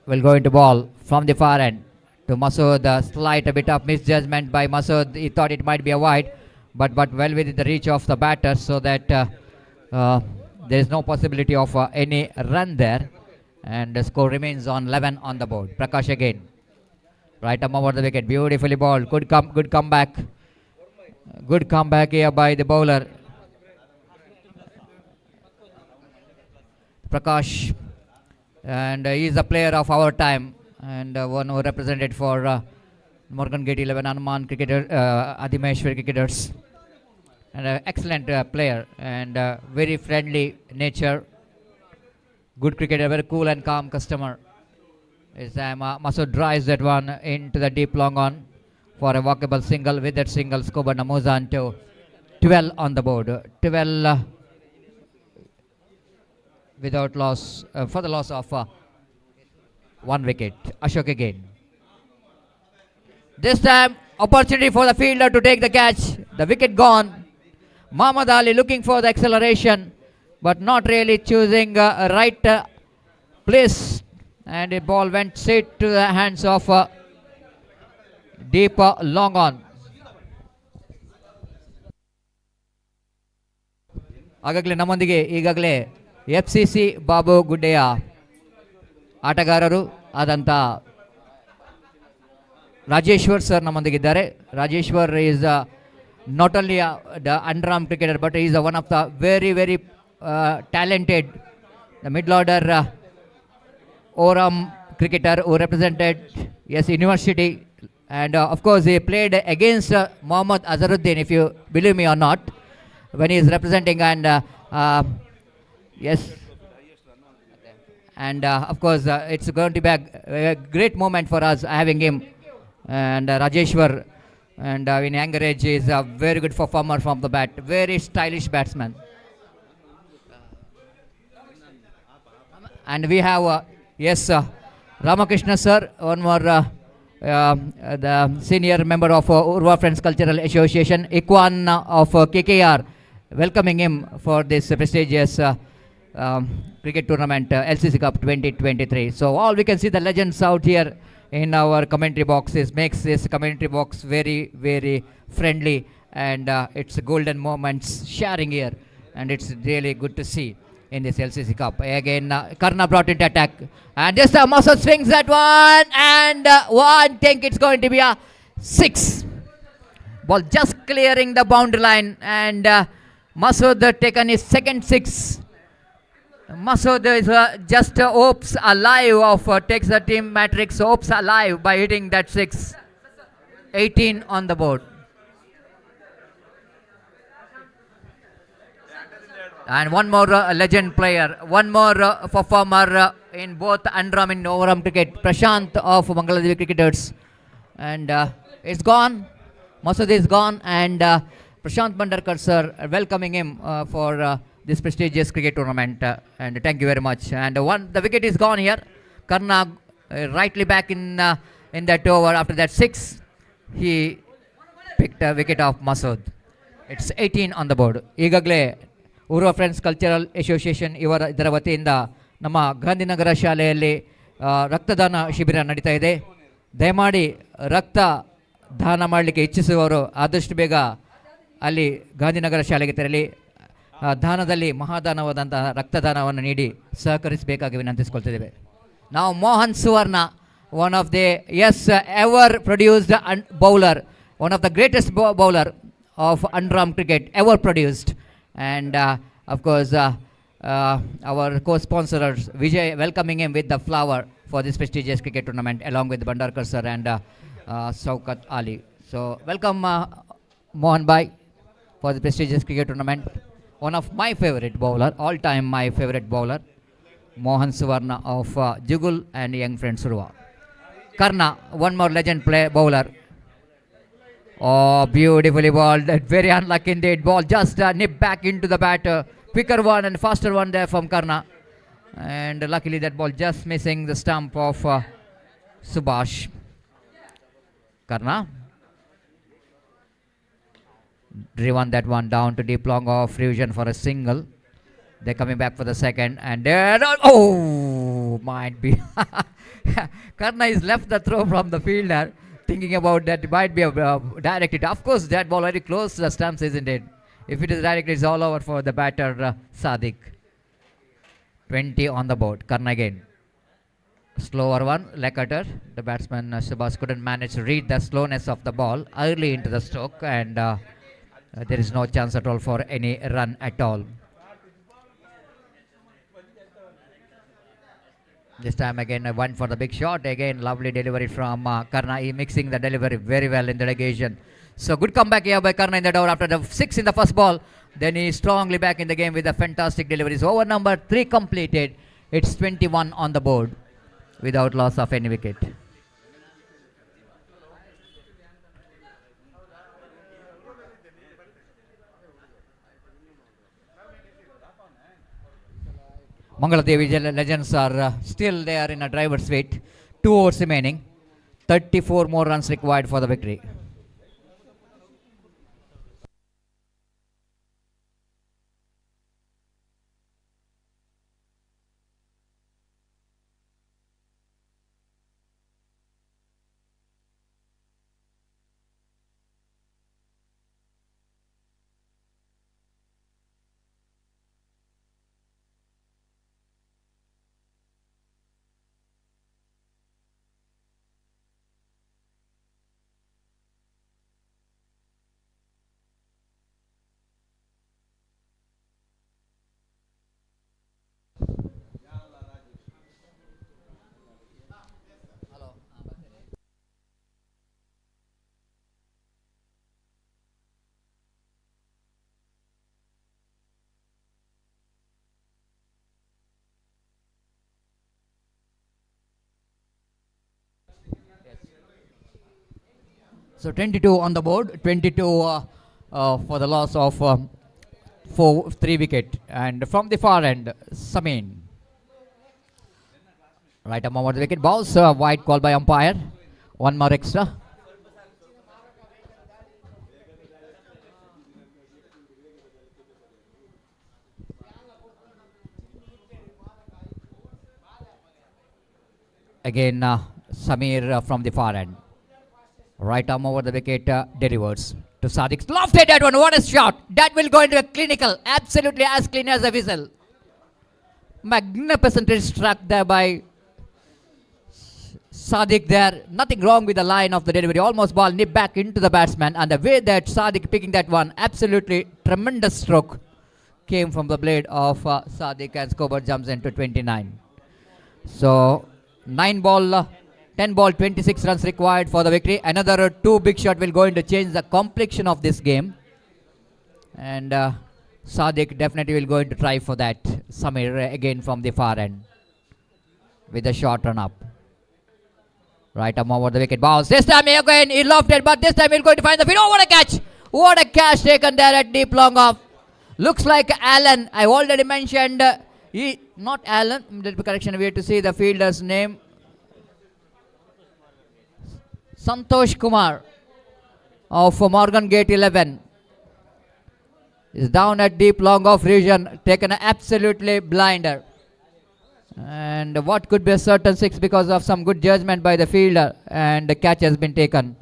will go into ball from the far end to Masood. Slight a bit of misjudgment by Masood. He thought it might be a wide, but well within the reach of the batter, so that there is no possibility of any run there. And the score remains on 11 on the board. Prakash again. Right arm over the wicket. Beautifully bowled. Good comeback. Good comeback here by the bowler. Prakash. And he is a player of our time, and one who represented for Morgan Gate 11 Hanuman cricketer, Adimeshwar cricketers, and an excellent player, and very friendly nature, good cricketer, very cool and calm customer. This time Masood drives that one into the deep long on for a walkable single. With that single, scoreboard moves on to 12 on the board. 12 without loss, for the loss of 1 wicket. Ashok again. This time, opportunity for the fielder to take the catch. The wicket gone. Muhammad Ali looking for the acceleration, but not really choosing a right place. And the ball went straight to the hands of deep long on. ಆಗಾಗಲೇ ನಮ್ಮೊಂದಿಗೆ ಈಗಾಗಲೇ FCC Babu ಗುಡ್ಡೆಯ ಆಟಗಾರರು ಆದಂಥ Rajeshwar sir ನಮ್ಮೊಂದಿಗಿದ್ದಾರೆ. Rajeshwar is not only the underarm cricketer, but is one of the very talented the middle order overarm cricketer who represented university, and of course he played against Mohammad Azharuddin, if you believe me or not, when he is representing, and yes, and of course it's going to be a great moment for us having him. And Rajeshwar, and in younger age is a very good performer from the bat, very stylish batsman. And we have Ramakrishna sir, one more the senior member of Urva Friends Cultural Association, Ikwan of KKR, welcoming him for this prestigious cricket tournament, LCC Cup 2023. So all we can see the legends out here in our commentary boxes makes this commentary box very friendly, and it's golden moments sharing here, and it's really good to see in this LCC Cup. Again, Karna brought into attack, and this time Masood swings that one, and one think it's going to be a 6. Ball just clearing the boundary line, and Masood taken his second 6. Masood is just hopes alive of takes the team matrix hopes alive by hitting that 6. 18 on the board. And one more legend player, one more performer in both underarm and overarm cricket, Prashant of Bangladesh cricketers. And it's gone. Masood is gone, and Prashant Bandarkar sir welcoming him for this prestigious cricket tournament, and thank you very much. And the wicket is gone here. Karna rightly back in that over after that 6. He picked a wicket of Masood. It's 18 on the board. ಈಗಾಗಲೇ Urwa friends cultural association ಇದರ ವತಿಯಿಂದ ನಮ್ಮ ಗಾಂಧಿನಗರ ಶಾಲೆಯಲ್ಲಿ ರಕ್ತದಾನ ಶಿಬಿರ ನಡೀತಾ ಇದೆ. ದಯಮಾಡಿ ರಕ್ತ ದಾನ ಮಾಡಲಿಕ್ಕೆ ಇಚ್ಛಿಸುವವರು ಆದಷ್ಟು ಬೇಗ ಅಲ್ಲಿ ಗಾಂಧಿನಗರ ಶಾಲೆಗೆ ತೆರಳಿ ದಾನದಲ್ಲಿ ಮಹಾದಾನವಾದಂತಹ ರಕ್ತದಾನವನ್ನು ನೀಡಿ ಸಹಕರಿಸಬೇಕಾಗಿ ವಿನಂತಿಸಿಕೊಳ್ತಿದ್ದೇವೆ. ನಾವು ಮೋಹನ್ ಸುವರ್ಣ, one of the ever produced bowler, one of the greatest bowler of underarm cricket ever produced, and of course our co-sponsors Vijay welcoming him with the flower for this prestigious cricket tournament along with Bandarkar sir and Saukat Ali. So welcome Mohan Bhai for the prestigious cricket tournament. One of my favorite bowler, all-time my favorite bowler, Mohan Suvarna of Jugul and young friend Surwa. Karna, one more legend play bowler. Oh, beautifully bowled. Very unlucky indeed. Ball just nipped back into the batter. Quicker one and faster one there from Karna. And luckily that ball just missing the stump of Subhash. Karna driven that one down to deep long off Fusion for a single. They're coming back for the second, and there, oh, might be. Karna is left the throw from the fielder, thinking about that it might be directed. Of course, that ball very close to the stumps, isn't it? If it is directed, it's all over for the batter Sadiq. 20 on the board. Karna again. Slower one, leg cutter. The batsman Subhas couldn't manage to read the slowness of the ball early into the stroke, and there is no chance at all for any run at all. This time again, I went for the big shot. Again, lovely delivery from Karna. He mixing the delivery very well in the occasion. So good comeback here by Karna in the door after the 6 in the first ball. Then he is strongly back in the game with a fantastic deliveries. Over number 3 completed. It's 21 on the board without loss of any wicket. Mangaladevi Legends are still there in a driver's seat. 2 overs remaining. 34 more runs required for the victory. So 22 on the board, 22 for the loss of 3 wicket. And from the far end, Samin. Right arm over the wicket, balls, wide call by umpire. One more extra. Again, Samir from the far end. Right arm over the wicket, delivers to Sadiq. Lofted that one. What a shot! That will go into a clinical, absolutely as clean as a whistle. Magnificently struck there by Sadiq there. Nothing wrong with the line of the delivery. Almost ball nipped back into the batsman, and the way that Sadiq picking that one, absolutely tremendous stroke came from the blade of Sadiq, and scoreboard jumps into 29. So 9 ball. 10 ball, 26 runs required for the victory. Another 2 big shot will go in to change the complexion of this game. And Sadiq definitely will go in to try for that. Samir again from the far end with a short run up. Right arm over the wicket. Bounce. This time again he lofted, but this time he'll go to find the field. Oh, what a catch! What a catch taken there at deep long off. Looks like Allen. I already mentioned not Allen. Little correction. We have to see the fielder's name. Santosh Kumar of Morgan Gate 11 is down at deep long off region, taken an absolutely blinder, and what could be a certain 6 because of some good judgment by the fielder, and the catch has been taken.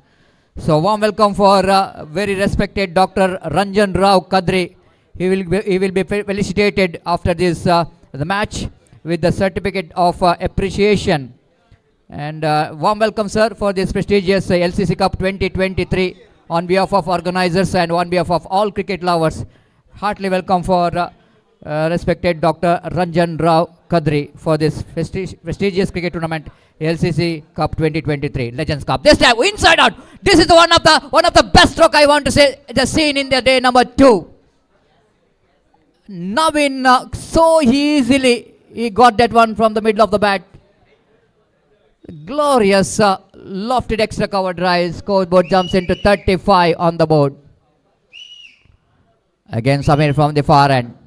So warm welcome for very respected Dr. Ranjan Rao Kadri. He will be felicitated after this the match with the certificate of appreciation. And warm welcome, sir, for this prestigious LCC Cup 2023 on behalf of organizers and on behalf of all cricket lovers. Heartily welcome for respected Dr. Ranjan Rao Kadri for this prestigious cricket tournament, LCC Cup 2023 Legends Cup. This time inside out. This is one of the best stroke I want to say the scene in the day number 2. Navin so easily he got that one from the middle of the bat. Glorious lofted extra cover drive. Scoreboard jumps into 35 on the board. Again Samir from the far end.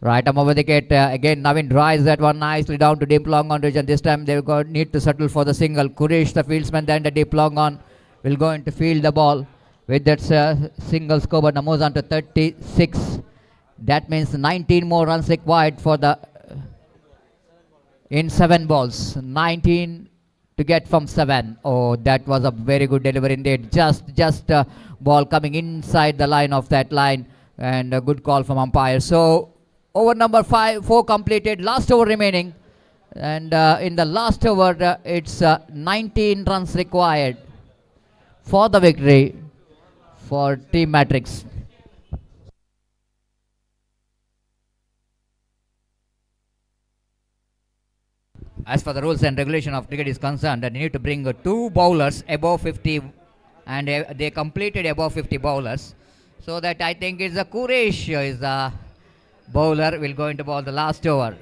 Right arm over the wicket. Again Navin drives that one nicely down to deep long on region. This time they need to settle for the single. Kurish the fieldsman, then the deep long on will go in to field the ball. With that single scoreboard moves on to 36. That means 19 more runs required for the in 7 balls. 19 to get from 7. Oh, that was a very good delivery indeed. Just ball coming inside the line of that line, and a good call from umpire. So over number 4 completed. Last over remaining, and in the last over it's 19 runs required for the victory for Team Matrix. As for the rules and regulation of cricket is concerned, they need to bring 2 bowlers above 50, and they completed above 50 bowlers. So that I think it's a Kuresh is the bowler will go into bowl the last over.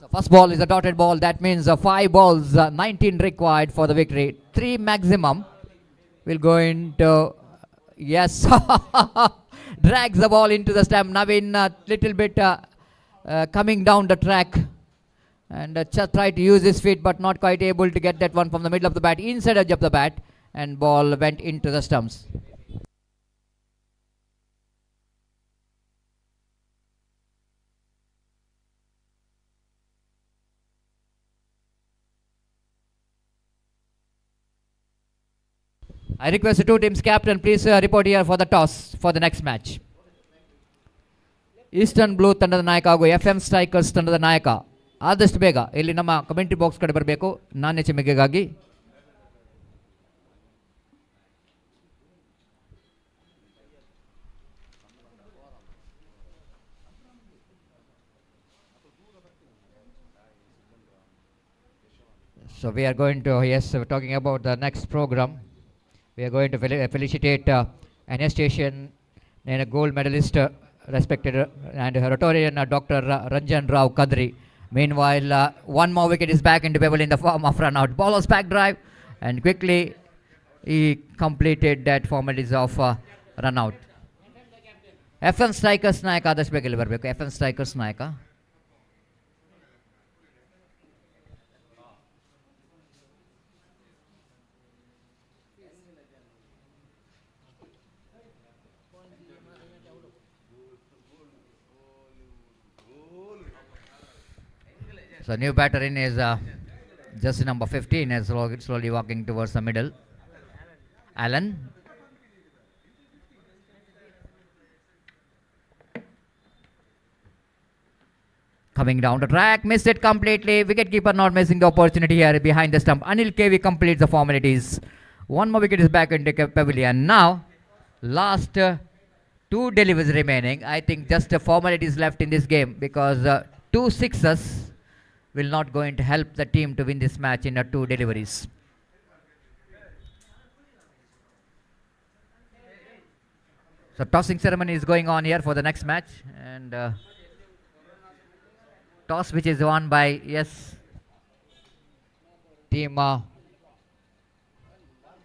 So first ball is a dotted ball. That means 5 balls, 19 required for the victory. 3 maximum will go into. Yes, drags the ball into the stump. Navin little bit coming down the track, and just tried to use his feet, but not quite able to get that one from the middle of the bat, inside edge of the bat, and ball went into the stumps. I request the 2 teams captain, please report here for the toss for the next match. Eastern Blue ತಂಡದ ನಾಯಕ ಹಾಗೂ FM Strikers ತಂಡದ ನಾಯಕ ಆದಷ್ಟು ಬೇಗ ಇಲ್ಲಿ ನಮ್ಮ commentary box ಕಡೆ ಬರಬೇಕು ನಾಣ್ಯ ಚಿಮ್ಮಿಗೆಗಾಗಿ. So we are going to, yes, talking about the next program. We are going to felicitate NS Station and a gold medalist, respected and Rotarian Dr. Ranjan Rao Kadri. Meanwhile, one more wicket is back into Bevel in the form of run out. Bowler's back drive, and quickly he completed that formalities of run out. FM Strikers Nayaka ಆದಷ್ಟು ಬೇಗ ಇಲ್ಲಿ ಬರಬೇಕು. FM Strikers Nayaka. So new batter in is just number 15 is slowly walking towards the middle. Allen. Coming down the track, missed it completely. Wicketkeeper not missing the opportunity here behind the stump. Anil KV completes the formalities. One more wicket is back into pavilion. Now, last 2 deliveries remaining. I think just the formalities left in this game, because 2 sixes will not going to help the team to win this match in 2 deliveries. So tossing ceremony is going on here for the next match, and toss which is won by, yes, team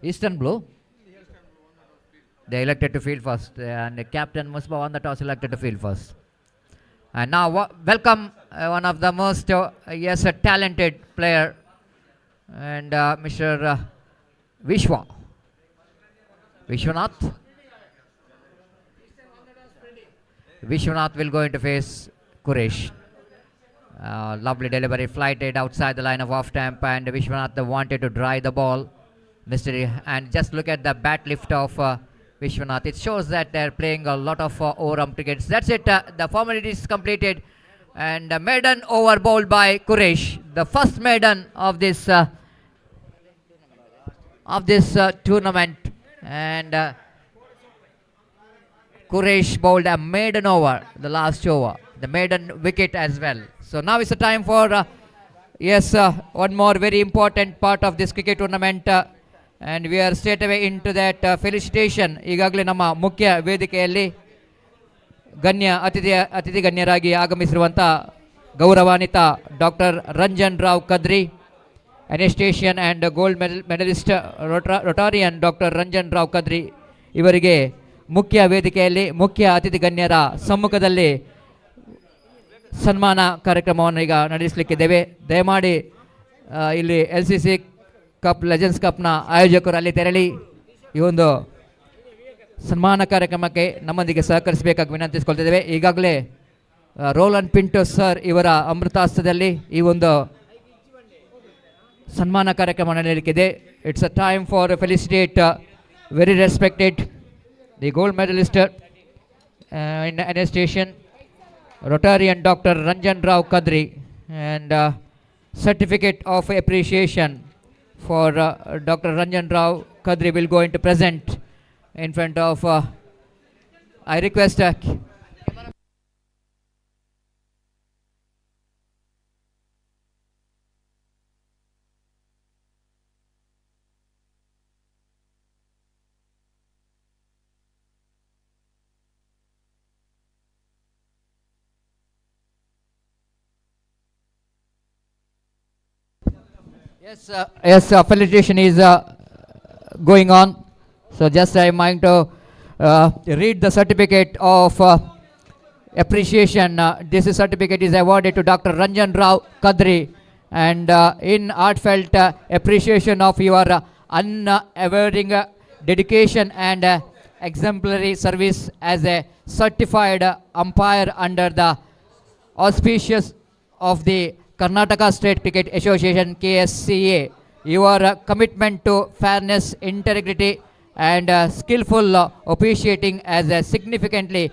Eastern Blue. They elected to field first, and the captain Musba won the toss, elected to field first. And now welcome one of the most yes, a talented player, and Mr. Vishwanath. Vishwanath will go into face Kuresh. Lovely delivery, flighted outside the line of off stamp, and Vishwanath wanted to drive the ball. Mystery, and just look at the bat lift of Vishwanath. It shows that they're playing a lot of over-arm crickets. That's it. The formality is completed, and maiden over bowled by Kuresh, the first maiden of this tournament, and Kuresh bowled a maiden over, the last over, the maiden wicket as well. So now it's the time for one more very important part of this cricket tournament, and we are straight away into that felicitation. ಈಗಾಗಲೇ ನಮ್ಮ ಮುಖ್ಯ ವೇದಿಕೆಯಲ್ಲಿ ಅತಿಥಿ ಗಣ್ಯರಾಗಿ ಆಗಮಿಸಿರುವಂಥ ಗೌರವಾನ್ವಿತ doctor Ranjan Rao Kadri, anaesthesian and gold medallist Rotarian doctor Ranjan Rao Kadri ಇವರಿಗೆ ಮುಖ್ಯ ವೇದಿಕೆಯಲ್ಲಿ ಮುಖ್ಯ ಅತಿಥಿ ಗಣ್ಯರ ಸಮ್ಮುಖದಲ್ಲಿ ಸನ್ಮಾನ ಕಾರ್ಯಕ್ರಮವನ್ನು ಈಗ ನಡೆಸಲಿಕ್ಕಿದ್ದೇವೆ. ದಯಮಾಡಿ ಇಲ್ಲಿ LCC ಕಪ್ ಲೆಜೆಂಡ್ಸ್ ಕಪ್ನ ಆಯೋಜಕರು ಅಲ್ಲಿ ತೆರಳಿ ಈ ಒಂದು ಸನ್ಮಾನ ಕಾರ್ಯಕ್ರಮಕ್ಕೆ ನಮ್ಮೊಂದಿಗೆ ಸಹಕರಿಸಬೇಕಾಗಿ ವಿನಂತಿಸಿಕೊಳ್ತಿದ್ದೇವೆ. ಈಗಾಗಲೇ ರೋಲನ್ ಪಿಂಟೋ ಸರ್ ಇವರ ಅಮೃತಾಸ್ತದಲ್ಲಿ ಈ ಒಂದು ಸನ್ಮಾನ ಕಾರ್ಯಕ್ರಮ ನಡೆಯಲಿಕ್ಕಿದೆ. It's a time for felicitate very respected the gold medallist in anaesthesian Rotarian Dr. Ranjan Rao Kadri, and certificate of appreciation for Dr. Ranjan Rao Kadri will go into present in front of I request felicitation is going on. So just I mind to read the certificate of appreciation. This certificate is awarded to Dr. Ranjan Rao Kadri, and in heartfelt appreciation of your unwavering dedication and exemplary service as a certified umpire under the auspicious of the Karnataka State Cricket Association KSCA. Your commitment to fairness, integrity and skillful officiating has significantly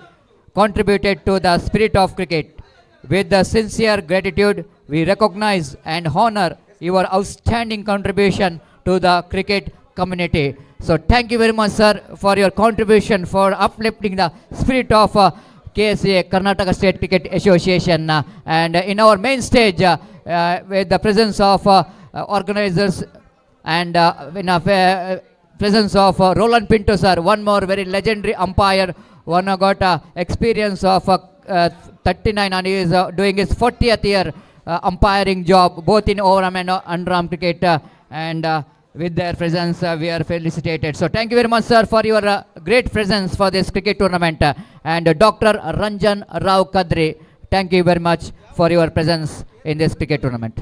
contributed to the spirit of cricket. With the sincere gratitude, we recognize and honor your outstanding contribution to the cricket community. So thank you very much, sir, for your contribution for uplifting the spirit of KCCR Karnataka State Cricket Association, and in our main stage with the presence of organizers and in presence of Roland Pinto sir, one more very legendary umpire, one who got experience of 39 and he is doing his 40th year umpiring job both in overarm and underarm cricket, and with their presence we are felicitated. So thank you very much, sir, for your great presence for this cricket tournament, and Dr. Ranjan Rao Kadri, thank you very much for your presence in this cricket tournament.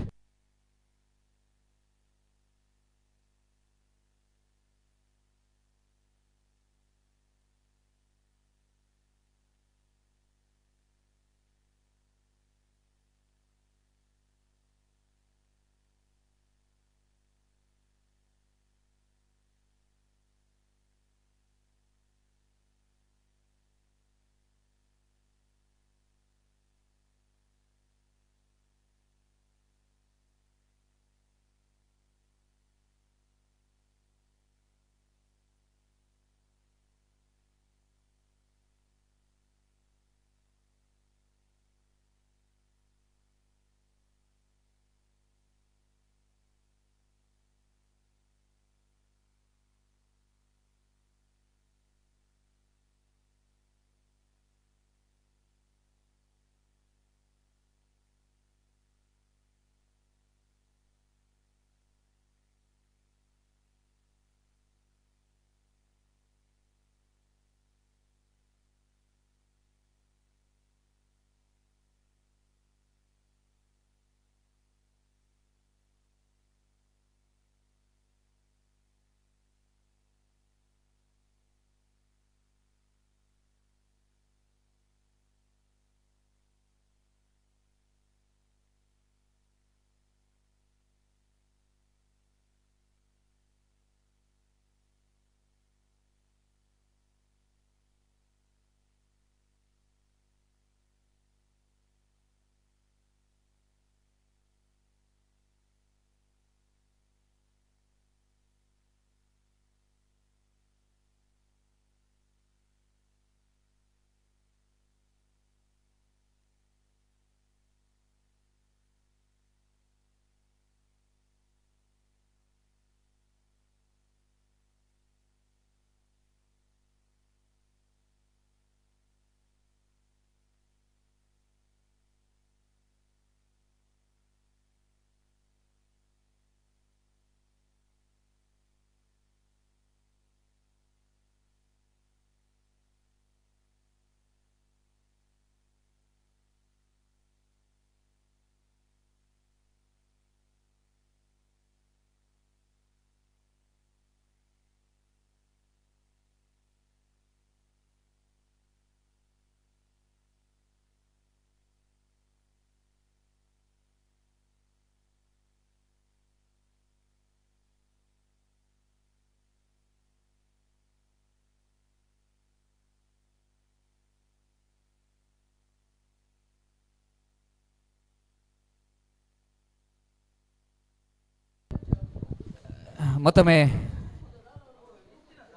ಮತ್ತೊಮ್ಮೆ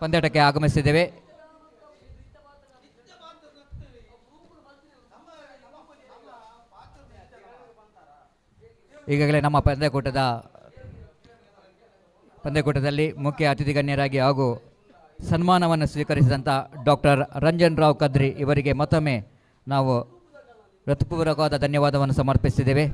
ಪಂದ್ಯಾಟಕ್ಕೆ ಆಗಮಿಸಿದ್ದೇವೆ. ಈಗಾಗಲೇ ನಮ್ಮ ಪಂದ್ಯಕೂಟದಲ್ಲಿ ಮುಖ್ಯ ಅತಿಥಿ ಗಣ್ಯರಾಗಿ ಹಾಗೂ ಸನ್ಮಾನವನ್ನು ಸ್ವೀಕರಿಸಿದಂಥ doctor Ranjan Rao Kadri ಇವರಿಗೆ ಮತ್ತೊಮ್ಮೆ ನಾವು ಹೃತ್ಪೂರ್ವಕವಾದ ಧನ್ಯವಾದವನ್ನು ಸಮರ್ಪಿಸಿದ್ದೇವೆ.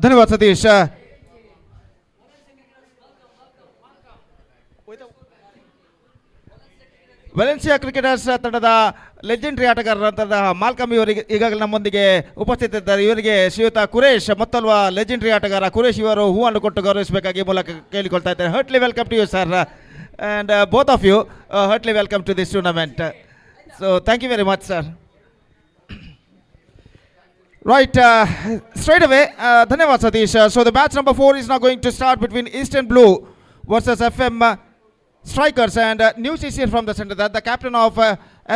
ಧನ್ಯವಾದ ಸತೀಶ್. ವೆಲೆನ್ಸಿಯಾ ಕ್ರಿಕೆಟರ್ಸ್ ತಂಡದ ಲೆಜೆಂಡ್ರಿ ಆಟಗಾರರಾದ ಮಾಲ್ಕಮ್ ಇವರಿಗೆ ಈಗಾಗಲೇ ನಮ್ಮೊಂದಿಗೆ ಉಪಸ್ಥಿತರಿದ್ದಾರೆ. ಇವರಿಗೆ ಶ್ರೀಯುತ ಕುರೇಶ್ ಮತ್ತೊಲ್ವ ಲೆಜೆಂಡ್ರಿ ಆಟಗಾರ ಕುರೇಶ್ ಇವರು ಹೂವನ್ನು ಕೊಟ್ಟು ಗೌರವಿಸಬೇಕಾಗಿ ಮೂಲಕ ಕೇಳಿಕೊಳ್ತಾ ಇದ್ದಾರೆ. Heartly welcome to you sir, and both of you heartly welcome to this tournament. So thank you very much sir. Right, straight away, dhanyawad Satish. So the match number 4 is now going to start between Eastern Blue versus FM Strikers, and news is here from the center that the captain of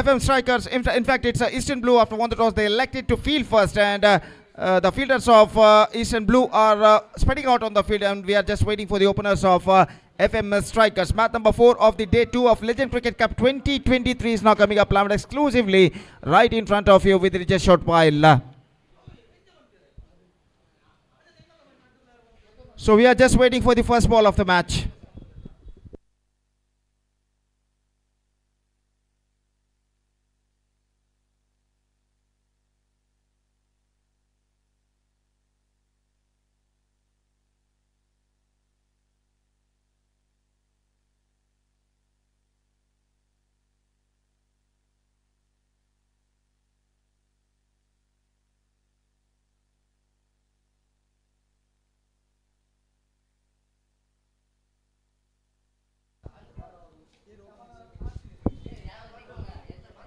FM Strikers, in fact it's Eastern Blue, after one toss they elected to field first, and the fielders of Eastern Blue are spreading out on the field, and we are just waiting for the openers of FM Strikers. Match number 4 of the day 2 of Legend Cricket Cup 2023 is now coming up live exclusively right in front of you with just short while. So we are just waiting for the first ball of the match.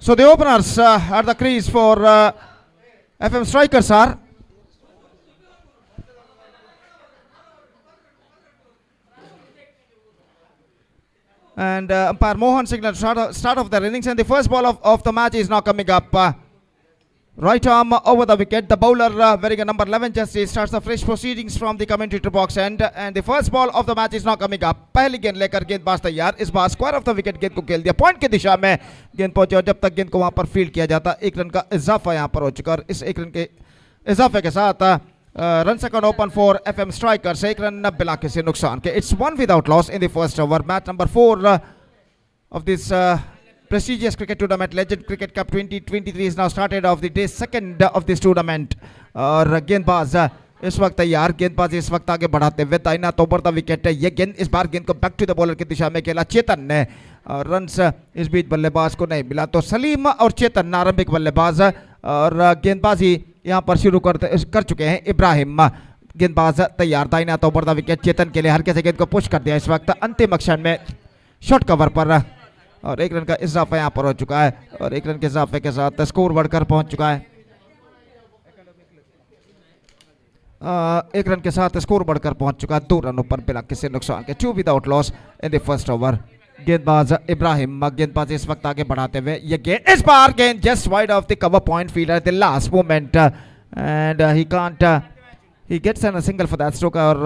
So the openers at the crease for FM Strikers are and umpire Mohan signal start of the innings, and the first ball of the match is now coming up. Right arm over the wicket. The bowler wearing a number 11 jersey starts the fresh proceedings from the commentator box end, and the first ball of the match is now coming up. पहली गेंद लेकर गेंदबाज तैयार. इस bar square off the wicket गेंद को खेल दिया पॉइंट की दिशा में. गेंद पहुंचे और जब तक गेंद को वहां पर फील्ड किया जाता, 1 रन का इजाफा यहां पर हो चुका, और इस 1 रन के इजाफे के साथ run second open for FM Strikers. 1 run बिना किसी नुकसान के. It's 1 without loss in the first over. Match number 4 of this prestigious cricket tournament Legend Cricket Cup 2023 is now started of the day 2nd of this tournament. और गेंदबाज इस वक्त तैयार. गेंदबाज इस वक्त आगे बढ़ाते हुए दाहिना तोबर द विकेट. ये गेंद इस बार गेंद को बैक टू द बॉलर की दिशा में खेला चेतन ने. रन्स इस बीच बल्लेबाज को नहीं मिला, तो सलीम और चेतन आरंभिक बल्लेबाज, और गेंदबाजी यहाँ पर शुरू कर चुके हैं इब्राहिम. गेंदबाज तैयार. दाहिना तोबर द विकेट चेतन के लिए. हर किसी गेंद को पुश कर दिया इस वक्त अंतिम क्षण में शॉर्ट कवर पर, और 1 रन का इजाफा यहाँ पर हो चुका है, और 1 रन के इजाफे के साथ स्कोर बढ़कर पहुंच चुका है. 1 रन के साथ स्कोर बढ़कर पहुंच चुका है 2 रनों पर बिना किसी नुकसान के. 2 without loss in the first over. गेंदबाज इब्राहिम. गेंदबाज इस वक्त आगे बढ़ाते हुए ये गेंद इस बार गेंद just wide of the cover point fielder the last moment, and he gets an single for that stroke, और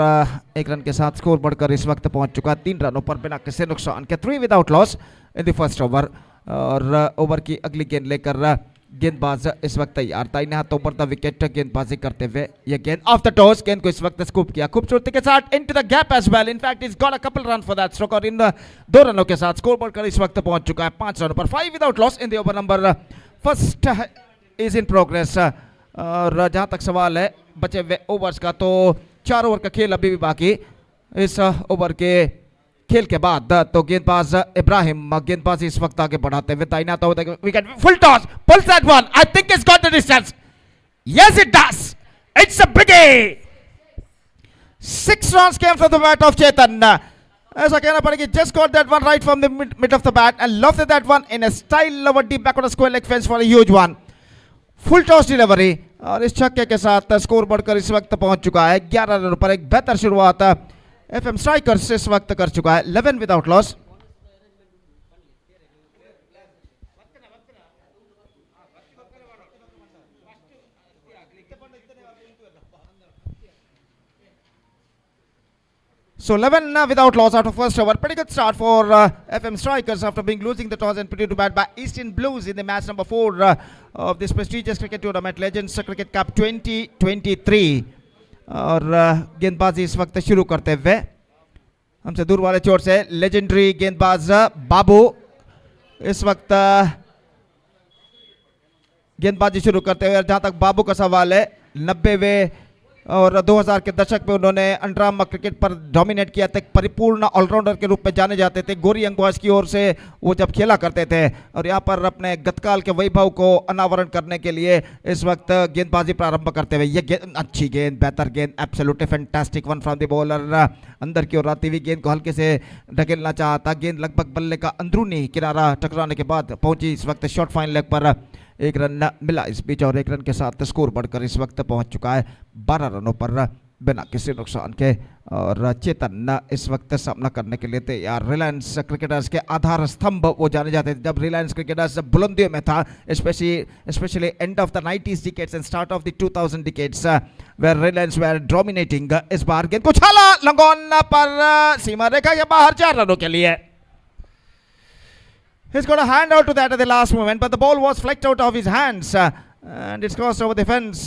1 रन के साथ स्कोर बढ़कर इस वक्त पहुंच चुका है 3 रनों पर बिना किसी नुकसान के. 3 without loss in the first over. और ओवर की अगली गेंद लेकर गेंदबाज इस वक्त तैयार दाहिने हाथों पर द विकेट गेंदबाजी करते हुए ये गेंद ऑफ द टॉस गेंद को इस वक्त स्कूप किया खूबसूरती के साथ into the gap as well in fact is got a couple run for that stroke और इन 2 रनों के साथ स्कोर बढ़कर इस वक्त पहुंच चुका है 5 रनों पर 5 without loss in the over number first is in progress. और जहां तक सवाल है बचे हुए ओवर्स का तो 4 ओवर का खेल अभी भी बाकी इस ओवर के खेल के बाद तो गेंदबाज इब्राहिम गेंदबाजी इस वक्त आगे बढ़ाते हुए दाहिना तो wicket full toss pulls that one I think it's got the distance yes it does it's a big 6 runs came from the bat of Chetan ऐसा कहना पड़ेगा just got that one right from the mid of the bat and lofted that one in a style of a deep backward square leg fence for a huge one full toss delivery और इस छक्के के साथ score बढ़कर इस वक्त पहुंच चुका है 11 रनों पर एक बेहतर शुरुआत एफएम स्ट्राइकर्स इस वक्त कर चुका है 11 without loss. So 11 without loss out of first over. Pretty good start for FM Strikers after being losing the toss and put to bat by Eastern Blues in the match number 4 of this prestigious cricket tournament Legends Cricket Cup 2023. और गेंदबाजी इस वक्त शुरू करते हुए हमसे दूर वाले चोट से लेजेंडरी गेंदबाज बाबू इस वक्त गेंदबाजी शुरू करते हुए जहां तक बाबू का सवाल है 90वें और 2000 के दशक में उन्होंने अंडरआर्म क्रिकेट पर डोमिनेट किया था परिपूर्ण ऑलराउंडर के रूप में जाने जाते थे गोरी अंगवास की ओर से वो जब खेला करते थे और यहाँ पर अपने गतकाल के वैभव को अनावरण करने के लिए इस वक्त गेंदबाजी प्रारंभ करते हुए ये गेंद अच्छी गेंद बेहतर गेंद absolutely fantastic one from the bowler अंदर की ओर आती हुई गेंद को हल्के से ढकेलना चाहता गेंद लगभग बल्ले का अंदरूनी किनारा टकराने के बाद पहुंची इस वक्त शॉर्ट फाइन लेग पर 1 रन मिला इस बीच और 1 रन के साथ स्कोर बढ़कर इस वक्त पहुंच चुका है 12 रनों पर बिना किसी नुकसान के और चेतन इस वक्त सामना करने के लिए तैयार। रिलायंस क्रिकेटर्स के आधार स्तंभ वो जाने जाते थे जब रिलायंस क्रिकेटर्स बुलंदियों में था especially end of the 90s decades and start of the 2000 decades where Reliance were dominating. इस बार गेंद को छाला लंगोन पर सीमा रेखा के बाहर 4 रनों के लिए। He's got a hand out to that at the last moment, but the ball was flicked out of his hands and it's crossed over the fence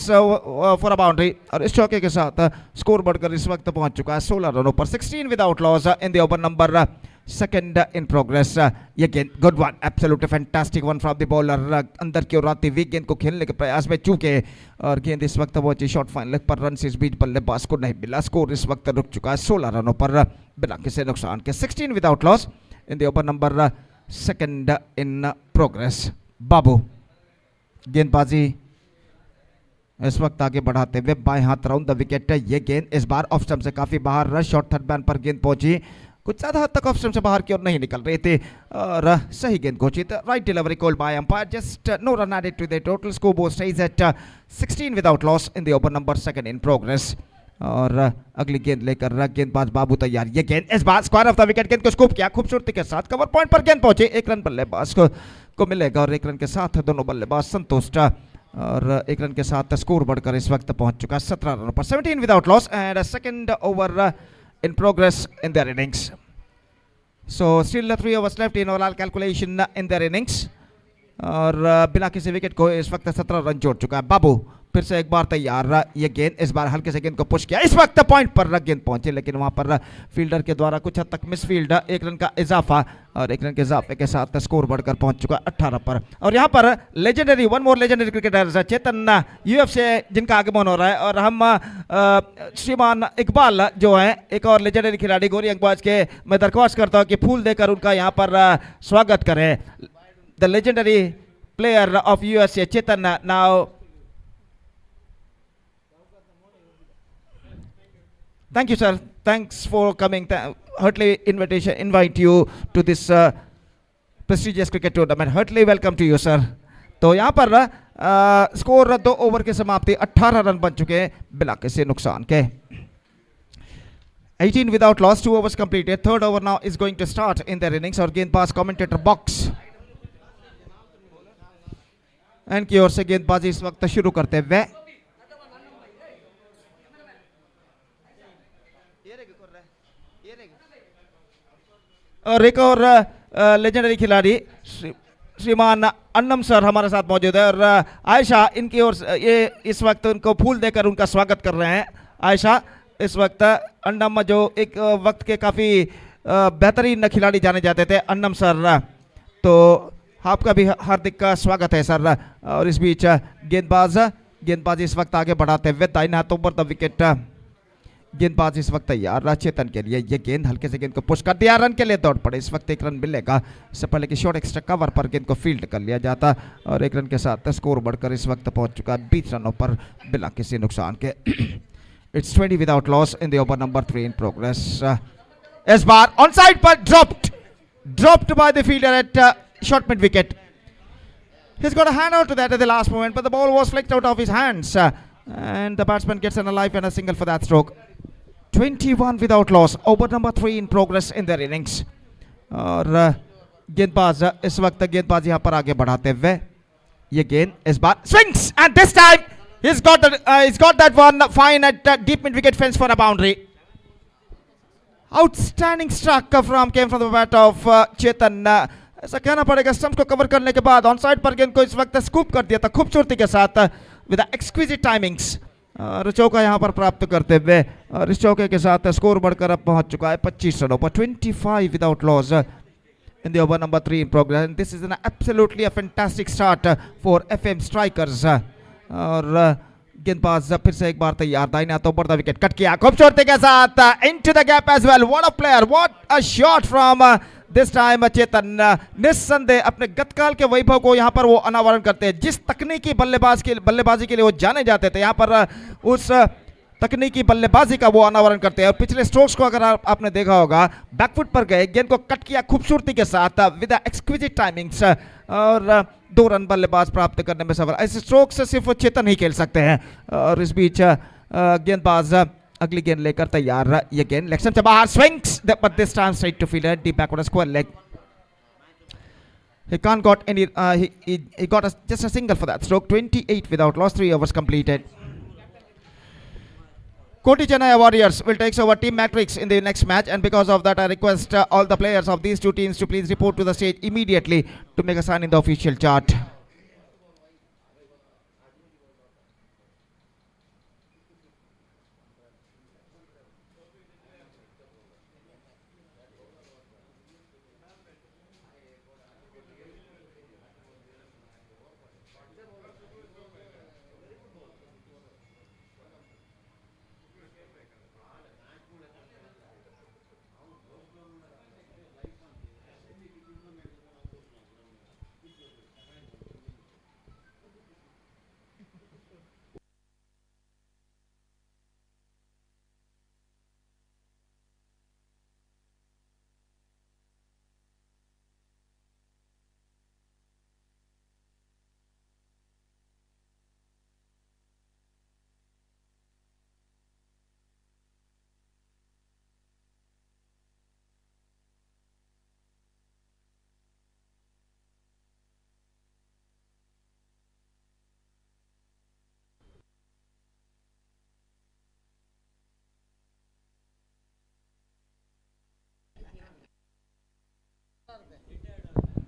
for a boundary. और इस चौके के साथ स्कोर बढ़कर इस वक्त पहुंच चुका है 16 रनों पर 16 without loss in the over number second in progress. ये गेंद good one absolutely fantastic one from the bowler अंदर की ओर आती हुई गेंद को खेलने के प्रयास में चूके और गेंद इस वक्त पहुंची शॉर्ट फाइन लेग पर रन इस बीच बल्लेबाज को नहीं मिला स्कोर इस वक्त रुक चुका है 16 रनों पर बिना किसी नुकसान के 16 without loss in the over number second in progress. Babu गेंदबाजी इस वक्त आगे बढ़ाते हुए बाएं हाथ राउंड द विकेट। ये गेंद इस बार ऑफ स्टंप से काफी बाहर शॉर्ट थर्ड बैन पर गेंद पहुंची कुछ ज्यादा हद तक ऑफ स्टंप से बाहर की ओर नहीं निकल रही थी और सही गेंद घोषित right delivery called by umpire just no run added to the total score board stage at 16 without loss in the over number second in progress. और अगली गेंद लेकर गेंदबाज बाबू तैयार। ये गेंद इस bar square off the wicket गेंद को स्कूप किया खूबसूरती के साथ कवर पॉइंट पर गेंद पहुंचे 1 रन बल्लेबाज को मिलेगा और 1 रन के साथ दोनों बल्लेबाज संतुष्ट और 1 रन के साथ स्कोर बढ़कर इस वक्त पहुंच चुका है 17 रनों पर 17 without loss and second over in progress in their innings. So still 3 overs left in overall calculation in their innings और बिना किसी विकेट को इस वक्त 17 रन जोड़ चुका है बाबू। फिर से एक बार तैयार ये गेंद इस बार हल्के से गेंद को पुश किया इस वक्त पॉइंट पर गेंद पहुंचे लेकिन वहां पर फील्डर के द्वारा कुछ हद तक मिसफील्ड 1 रन का इजाफा और 1 रन के इजाफे के साथ स्कोर बढ़कर पहुंच चुका 18 पर। और यहां पर legendary one more legendary cricketer Chetan UF से जिनका आगमन हो रहा है और हम श्रीमान इकबाल जो है एक और लेजेंडरी खिलाड़ी गोरी अंगबाज के मैं दरख्वास्त करता हूं कि फूल देकर उनका यहां पर स्वागत करें। The legendary player of USA Chetan now Thank you, sir. Thanks for coming. Heartily invite you to this prestigious cricket tournament. Heartily welcome to you, sir. तो यहाँ पर स्कोर 2 ओवर की समाप्ति 18 रन बन चुके हैं बिना किसी नुकसान के 18 without loss 2 overs completed. Third over now is going to start in their innings और गेंदबाज कमेंटेटर बॉक्स एंड की ओर से गेंदबाजी इस वक्त शुरू करते हुए और एक और लेजेंडरी खिलाड़ी श्रीमान अन्नम सर हमारे साथ मौजूद है और आयशा इनकी ओर ये इस वक्त उनको फूल देकर उनका स्वागत कर रहे हैं। आयशा इस वक्त अन्नम जो एक वक्त के काफ़ी बेहतरीन खिलाड़ी जाने जाते थे, अन्नम सर, तो आपका भी हार्दिक का स्वागत है सर। और इस बीच गेंदबाज इस वक्त आगे बढ़ाते हुए दाहिने हाथों पर द विकेट। गेंदबाज इस वक्त तैयार चेतन के लिए, ये गेंद हल्के से गेंद को पुश कर दिया, रन के लिए दौड़ पड़े। इस वक्त एक रन मिलेगा, इससे पहले कि शॉर्ट एक्स्ट्रा कवर पर गेंद को फील्ड कर लिया जाता और एक रन के साथ स्कोर बढ़कर इस वक्त पहुंच चुका है 20 रनों पर बिना किसी नुकसान के। It's 20 without loss in the over number 3 in progress. इस बार ऑन साइड पर dropped by the fielder at short mid wicket. He's got a hand out to that at the last moment, but the ball was flicked out of his hands and the batsman gets an alive and a single for that stroke. 21 without loss, over number 3 in progress in their innings. और गेंदबाज इस वक्त गेंदबाज यहाँ पर आगे बढ़ाते हुए, ये गेंद इस बार swings and this time he's got that one fine at deep mid wicket fence for a boundary. Outstanding struck came from the bat of Chetan. ऐसा कहना पड़ेगा, स्टंप्स को कवर करने के बाद ऑन साइड पर गेंद को इस वक्त स्कूप कर दिया था खूबसूरती के साथ विद एक्सक्विजिट टाइमिंग्स और चौका यहां पर प्राप्त करते हुए और इस चौके के साथ स्कोर बढ़कर अब पहुंच चुका है 25 रनों पर। 25 without loss in the over number 3 in progress. This is an absolutely a fantastic start for FM strikers. और गेंदबाज फिर से एक बार तैयार, दाहिने हाथों पर द विकेट कट किया खूबसूरती के साथ into the gap as well. What a player, what a shot from this time Chetan. निस्संदेह अपने गतकाल के वैभव को यहाँ पर वो अनावरण करते हैं। जिस तकनीकी बल्लेबाजी के लिए वो जाने जाते थे, यहाँ पर उस तकनीकी बल्लेबाजी का वो अनावरण करते हैं। और पिछले स्ट्रोक्स को अगर आपने देखा होगा, बैकफुट पर गए, गेंद को कट किया खूबसूरती के साथ विद एक्सक्विजिट टाइमिंग्स और 2 रन बल्लेबाज प्राप्त करने में सफल। ऐसे स्ट्रोक से सिर्फ चेतन ही खेल सकते हैं। और इस बीच गेंदबाज अगली गेंद लेकर तैयार, ये गेंद लेग से बाहर, swings but this time straight to fielder deep backward square leg. He can't got any he got just a single for that stroke. 28 without loss, 3 overs completed. Koti Chennai Warriors will take over Team Matrix in the next match, and because of that I request all the players of these two teams to please report to the stage immediately to make a sign in the official chart.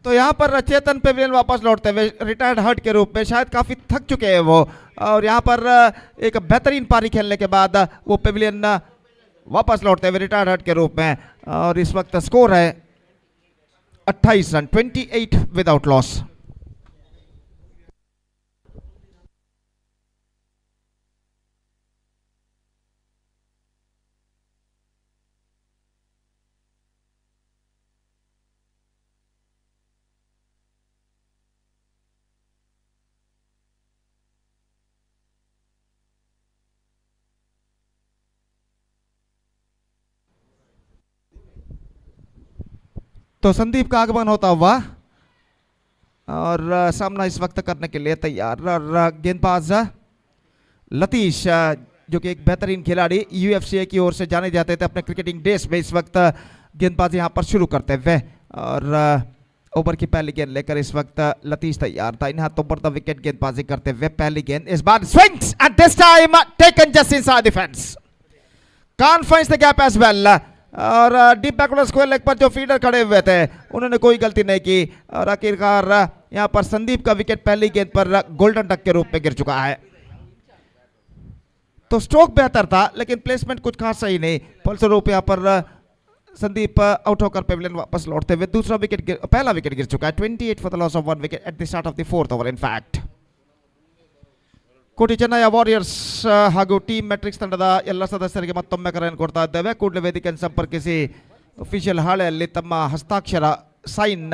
तो यहाँ पर चेतन Pavilion वापस लौटते हुए retired hurt के रूप में, शायद काफ़ी थक चुके हैं वो, और यहाँ पर एक बेहतरीन पारी खेलने के बाद वो पेविलियन वापस लौटते हुए रिटायर्ड हर्ट के रूप में, और इस वक्त स्कोर है 28 रन, 28 विदाउट लॉस. तो संदीप का आगमन होता हुआ और सामना इस वक्त करने के लिए तैयार, और गेंदबाज लतीश जो कि एक बेहतरीन खिलाड़ी यूएफसी की ओर से जाने जाते थे अपने क्रिकेटिंग डेज में, इस वक्त गेंदबाजी यहां पर शुरू करते हुए, और ओवर की पहली गेंद लेकर इस वक्त लतीश तैयार था, इन हाथों पर द विकेट गेंदबाजी करते हुए. पहली गेंद इस बार swings and this time taken just inside the fence, can't find the gap as well. और डीप बैकवर्ड स्क्वायर लेग पर जो फील्डर खड़े हुए थे उन्होंने कोई गलती नहीं की और आखिरकार यहाँ पर संदीप का विकेट पहली गेंद पर गोल्डन डक के रूप में गिर चुका है। तो स्ट्रोक बेहतर था लेकिन प्लेसमेंट कुछ खास सही नहीं, फलस्वरूप यहाँ पर संदीप आउट होकर पेविलियन वापस लौटते हुए पहला विकेट गिर चुका है। 28 for the loss of 1 wicket at the start of the 4th over in fact. ಕೋಟಿ ಚೆನ್ನಯ್ಯ ವಾರಿಯರ್ಸ್ ಹಾಗೂ ಟೀಮ್ ಮ್ಯಾಟ್ರಿಕ್ಸ್ ತಂಡದ ಎಲ್ಲ ಸದಸ್ಯರಿಗೆ ಮತ್ತೊಮ್ಮೆ ಕರೆಯನ್ನು ಕೊಡ್ತಾ ಇದ್ದೇವೆ. ಕೂಡಲೇ ವೇದಿಕೆಯನ್ನು ಸಂಪರ್ಕಿಸಿ ಅಫಿಷಿಯಲ್ ಹಾಳೆಯಲ್ಲಿ ತಮ್ಮ ಹಸ್ತಾಕ್ಷರ ಸೈನ್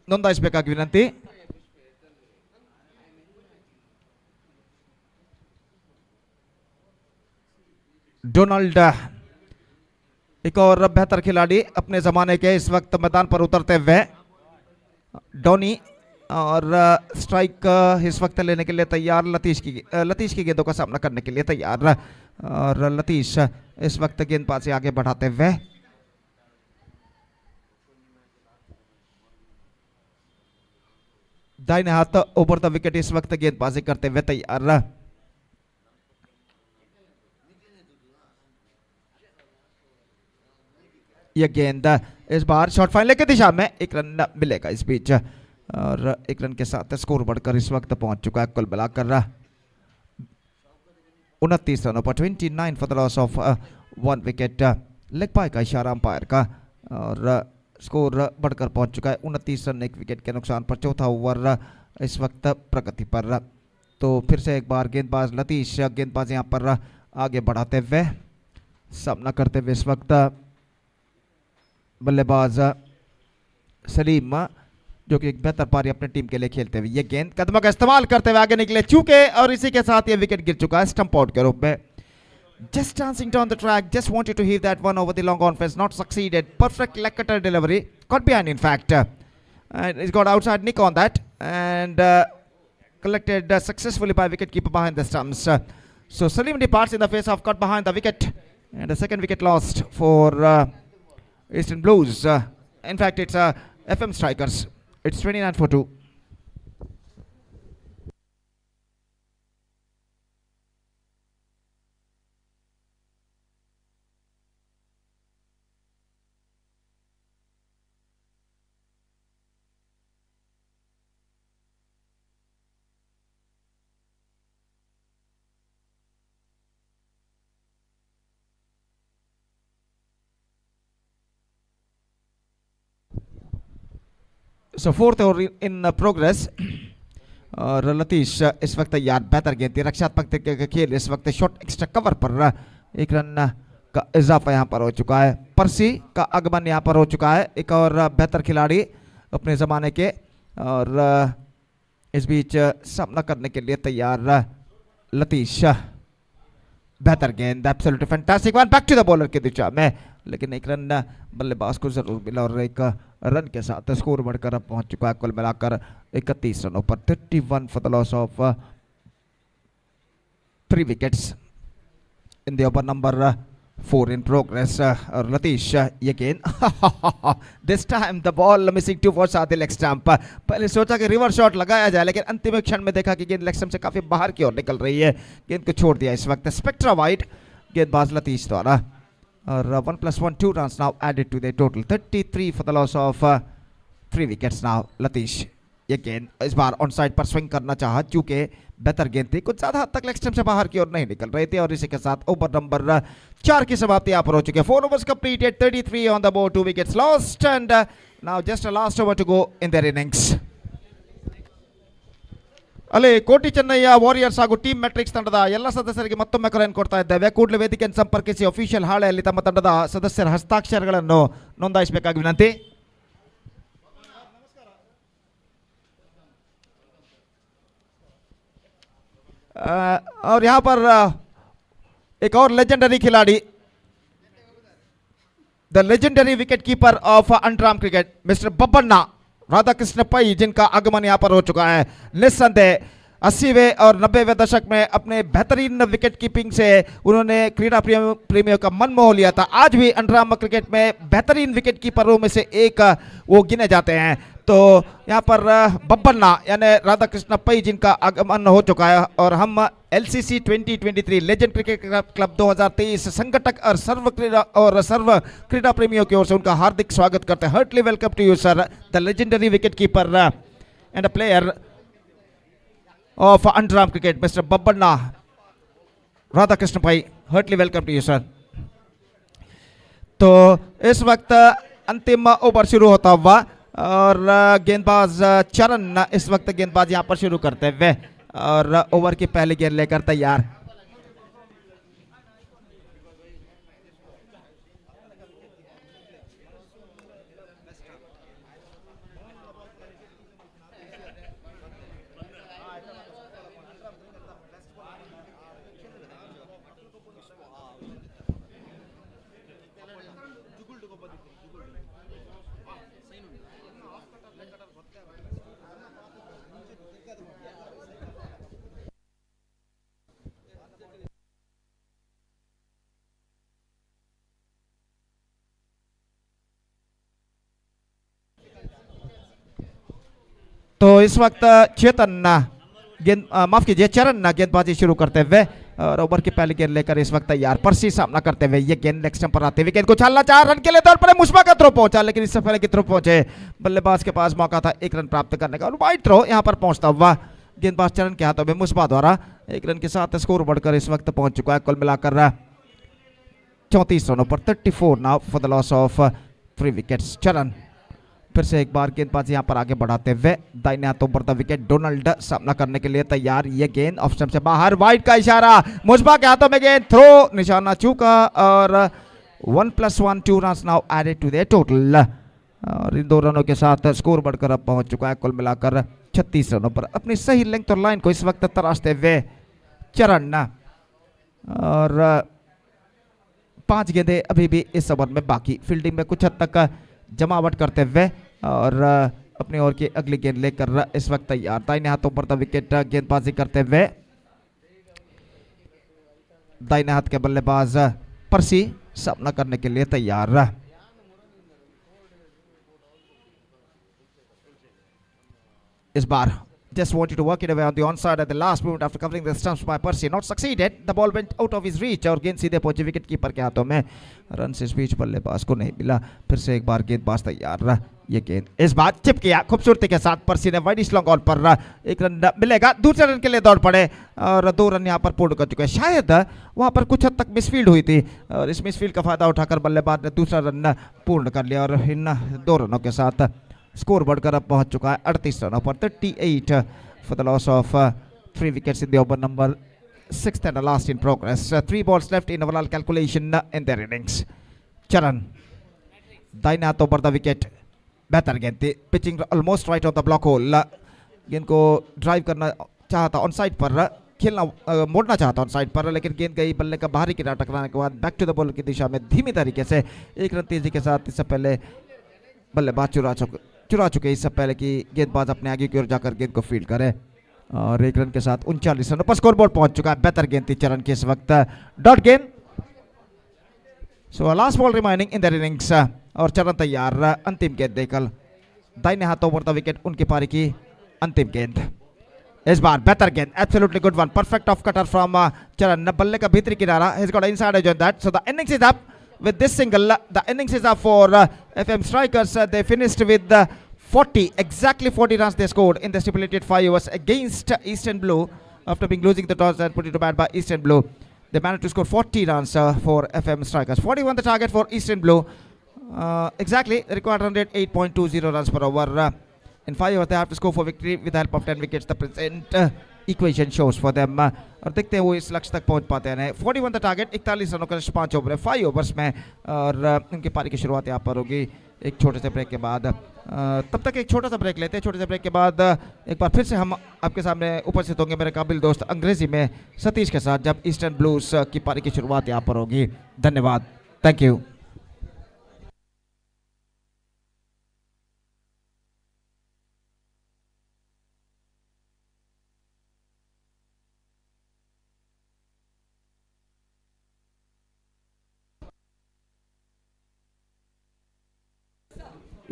ನೋಂದಾಯಿಸಬೇಕಾಗಿ ವಿನಂತಿ. डोनाल्ड एक और बेहतर खिलाड़ी अपने ज़माने के इस वक्त मैदान पर उतरते हुए डोनी और स्ट्राइक इस वक्त लेने के लिए तैयार, लतीश की गेंदों का सामना करने के लिए तैयार और लतीश इस वक्त गेंदबाजी आगे बढ़ाते हुए दाहिने हाथ ओवर द विकेट इस वक्त गेंदबाजी करते हुए तैयार। यह गेंद इस बार शॉर्ट फाइनल की दिशा में एक रन मिलेगा इस बीच और एक रन के साथ स्कोर बढ़कर इस वक्त पहुंच चुका है कुल मिलाकर 29 रनों पर 29 for the loss of 1 wicket. Leg bye का इशारा अंपायर का और स्कोर बढ़कर पहुंच चुका है 29 रन 1 विकेट के नुकसान पर। चौथा ओवर इस वक्त प्रगति पर। तो फिर से एक बार गेंदबाज लतीश गेंदबाज यहाँ पर आगे बढ़ाते हुए सामना करते हुए इस वक्त बल्लेबाज सलीम जो कि एक बेहतर पारी अपनी टीम के लिए खेलते हुए ये गेंद कदमों का इस्तेमाल करते हुए आगे निकले चूके और इसी के साथ ये विकेट गिर चुका है स्टंप आउट के रूप में। Just dancing down the track, just wanted to heave that one over the long on fence, not succeeded. Perfect leg cutter delivery, got behind in fact, and he's got outside nick on that and collected successfully by wicketkeeper behind the stumps. So Salim departs in the face of cut behind the wicket and the second wicket lost for Eastern Blues. In fact, it's FM Strikers. It's 29 for 2. So 4th over in progress और लतीश इस वक्त यार बेहतर गेंद थी, रक्षात्मक तरीके का खेल इस वक्त शॉट एक्स्ट्रा कवर पर एक रन का इजाफा यहाँ पर हो चुका है। परसी का आगमन यहाँ पर हो चुका है, एक और बेहतर खिलाड़ी अपने ज़माने के और इस बीच सामना करने के लिए तैयार लतीश। बेहतर गेंद, absolutely fantastic one back to the bowler की दिशा में, लेकिन एक रन बल्लेबाज को जरूर मिला और एक रन के साथ स्कोर बढ़कर अब पहुंच चुका है कुल मिलाकर 31 रनों पर 31 for the loss of 3 wickets in the over number 4 in progress. और लतीश ये गेंद this time the ball missing towards the leg stump. पहले सोचा कि रिवर्स शॉट लगाया जाए लेकिन अंतिम क्षण में देखा कि गेंद लेग स्टंप से काफी बाहर की ओर निकल रही है, गेंद को छोड़ दिया इस वक्त स्पेक्ट्रा वाइड गेंदबाज लतीश द्वारा और 1+1 2 runs now added to the total 33 for the loss of 3 wickets now. Latish ये गेंद इस बार ऑन साइड पर स्विंग करना चाहा चूंकि बेहतर गेंद थी, कुछ ज्यादा हद तक लेग स्टंप से बाहर की ओर नहीं निकल रहे थे और इसी के साथ ओवर नंबर 4 की समाप्ति यहाँ पर हो चुकी है। 4 overs completed, 33 on the board, 2 wickets lost and now just a last over to go in their innings. ಅಲ್ಲೇ ಕೋಟಿ ಚೆನ್ನಯ್ಯ ವಾರಿಯರ್ಸ್ ಹಾಗೂ ಟೀಮ್ ಮ್ಯಾಟ್ರಿಕ್ಸ್ ತಂಡದ ಎಲ್ಲ ಸದಸ್ಯರಿಗೆ ಮತ್ತೊಮ್ಮೆ ಕರೆಯನ್ನು ಕೊಡ್ತಾ ಇದ್ದೇವೆ. ಕೂಡಲೇ ವೇದಿಕೆಯನ್ನು ಸಂಪರ್ಕಿಸಿ ಅಫಿಷಿಯಲ್ ಹಾಳೆಯಲ್ಲಿ ತಮ್ಮ ತಂಡದ ಸದಸ್ಯರ ಹಸ್ತಾಕ್ಷರಗಳನ್ನು ನೋಂದಾಯಿಸಬೇಕಾಗಿ ವಿನಂತಿ. और यहाँ पर एक और लेजेंडरी खिलाड़ी, the legendary wicket keeper of underarm cricket mister Babbanna Radhakrishna Pai, जिनका आगमन यहाँ पर हो चुका है। निस्संदेह 80वें और 90वें दशक में अपने बेहतरीन विकेट कीपिंग से उन्होंने क्रीड़ा प्रेमियों का मन मोह लिया था। आज भी अंडरआर्म क्रिकेट में बेहतरीन विकेट कीपरों में से एक वो गिने जाते हैं। तो यहाँ पर बब्बन्ना यानी राधाकृष्ण पई जिनका आगमन हो चुका है और हम एलसीसी 2023 लेजेंड क्रिकेट क्लब 2023 संगठक और सर्व क्रीड़ा प्रेमियों की ओर से उनका हार्दिक स्वागत करते हैं। Heartly welcome to you sir, the legendary wicket keeper and a player of underarm cricket mister Babbanna Radhakrishna भाई, heartly welcome to you sir. तो इस वक्त अंतिम ओवर शुरू होता हुआ और गेंदबाज चरण इस वक्त गेंदबाज यहां पर शुरू करते हुए और ओवर की पहली गेंद लेकर तैयार। तो इस वक्त चेतन माफ कीजिए चरण गेंदबाजी शुरू करते हुए और ओवर की पहली गेंद लेकर इस वक्त तैयार। परसी सामना करते हुए ये गेंद लेग स्टंप पर आते हुए गेंद को छालना चाह, रन के लिए दौड़ पड़े, मुश्बा का थ्रो पहुंचा लेकिन इससे पहले की थ्रो पहुंचे बल्लेबाज के पास मौका था एक रन प्राप्त करने का और वाइड थ्रो यहां पर पहुंचता हुआ गेंदबाज चरण के हाथों में मुश्बा द्वारा एक रन के साथ स्कोर बढ़कर इस वक्त पहुंच चुका है कुल मिलाकर 34 रनों पर 34 now for the loss of 3 wickets. चरण फिर से एक बार गेंदबाज यहां पर आगे बढ़ाते हुए दाहिने हाथों पर द विकेट डोनाल्ड सामना करने के लिए तैयार। ये गेंद ऑफ स्टंप से बाहर, वाइड का इशारा, मुश्बा के हाथों में गेंद, थ्रो निशाना चूका और 1+1 2 runs now added to the total और इन 2 रनों के साथ स्कोर बढ़कर अब पहुंच चुका है कुल मिलाकर 36 रनों पर। अपनी सही लेंथ और लाइन को इस वक्त तराशते हुए चरण और 5 गेंदें अभी भी इस ओवर में बाकी, फील्डिंग में कुछ हद तक जमावट करते हुए और अपनी ओर की अगली गेंद लेकर इस वक्त तैयार। दाहिने हाथों पर द विकेट गेंदबाजी करते हुए दाहिने हाथ के बल्लेबाज परसी सामना करने के लिए तैयार। इस बार just wanted to work it away on the onside at the last moment after covering the stumps by Percy, not succeeded, the ball went out of his reach और गेंद सीधे पहुंची विकेट कीपर के हाथों में। रन से speech बल्लेबाज को नहीं मिला। फिर से एक बार गेंदबाज तैयार रहा, ये गेंद इस बार चिप किया खूबसूरती के साथ। परसी ने वाइड लॉन्ग ऑन पर एक रन मिलेगा, दूसरे रन के लिए दौड़ पड़े और 2 रन यहां पर पूर्ण कर चुके हैं। शायद वहां पर कुछ हद तक मिसफील्ड हुई थी और इस मिसफील्ड का फायदा उठाकर बल्लेबाज ने दूसरा रन पूर्ण कर लिया और इन 2 रनों के साथ स्कोर बढ़कर अब पहुंच चुका है 38 रनों पर 38 for the loss of 3 wickets in the over number 6th and the last in progress. 3 balls left in overall calculation in their innings. चरण दाहिने हाथों पर द विकेट, बेहतर गेंद थी, pitching almost right of the block whole. गेंद को drive करना चाहता ऑन साइड पर, खेलना मोड़ना चाहता ऑन साइड पर, लेकिन गेंद गई बल्ले का बाहरी किनारा टकराने के बाद बैक टू द बॉल की दिशा में धीमी तरीके से एक रन तेजी के साथ इससे पहले बल्लेबाज चुरा चुके इससे पहले कि गेंदबाज अपने आगे की ओर जाकर गेंद को फील्ड करे और एक रन के साथ 39 रनों पर स्कोर बोर्ड पहुंच चुका है। बेहतर गेंद थी चरण की इस वक्त, डॉट गेंद। So last ball remaining in the innings और चरण तैयार अंतिम गेंद देकर। दाहिने हाथों पर द विकेट उनकी पारी की अंतिम गेंद। इस बार बेहतर गेंद, absolutely good one, perfect off cutter from Charan, बल्ले का भीतरी किनारा, he has got inside edge on that. So the innings is up with this single. The innings is up for FM Strikers. They finished with 40, exactly 40 runs they scored in the stipulated 5 overs against Eastern Blue after being losing the toss and put it to bat by Eastern Blue. They managed to score 40 runs for FM Strikers. 41 the target for Eastern Blue. Exactly required 108.20 runs per over. In 5 overs they have to score for victory with the help of 10 wickets. The present equation shows for them. और देखते हैं वो इस लक्ष्य तक पहुंच पाते हैं। 41 द टारगेट, 41 रनों का 5 ओवर है 5 ओवर्स में और उनकी पारी की शुरुआत यहाँ पर होगी एक छोटे से ब्रेक के बाद। तब तक एक छोटा सा ब्रेक लेते हैं। छोटे से ब्रेक के बाद एक बार फिर से हम आपके सामने उपस्थित होंगे मेरे काबिल दोस्त अंग्रेजी में सतीश के साथ, जब ईस्टर्न ब्लूज की पारी की शुरुआत यहाँ पर होगी। धन्यवाद, थैंक यू।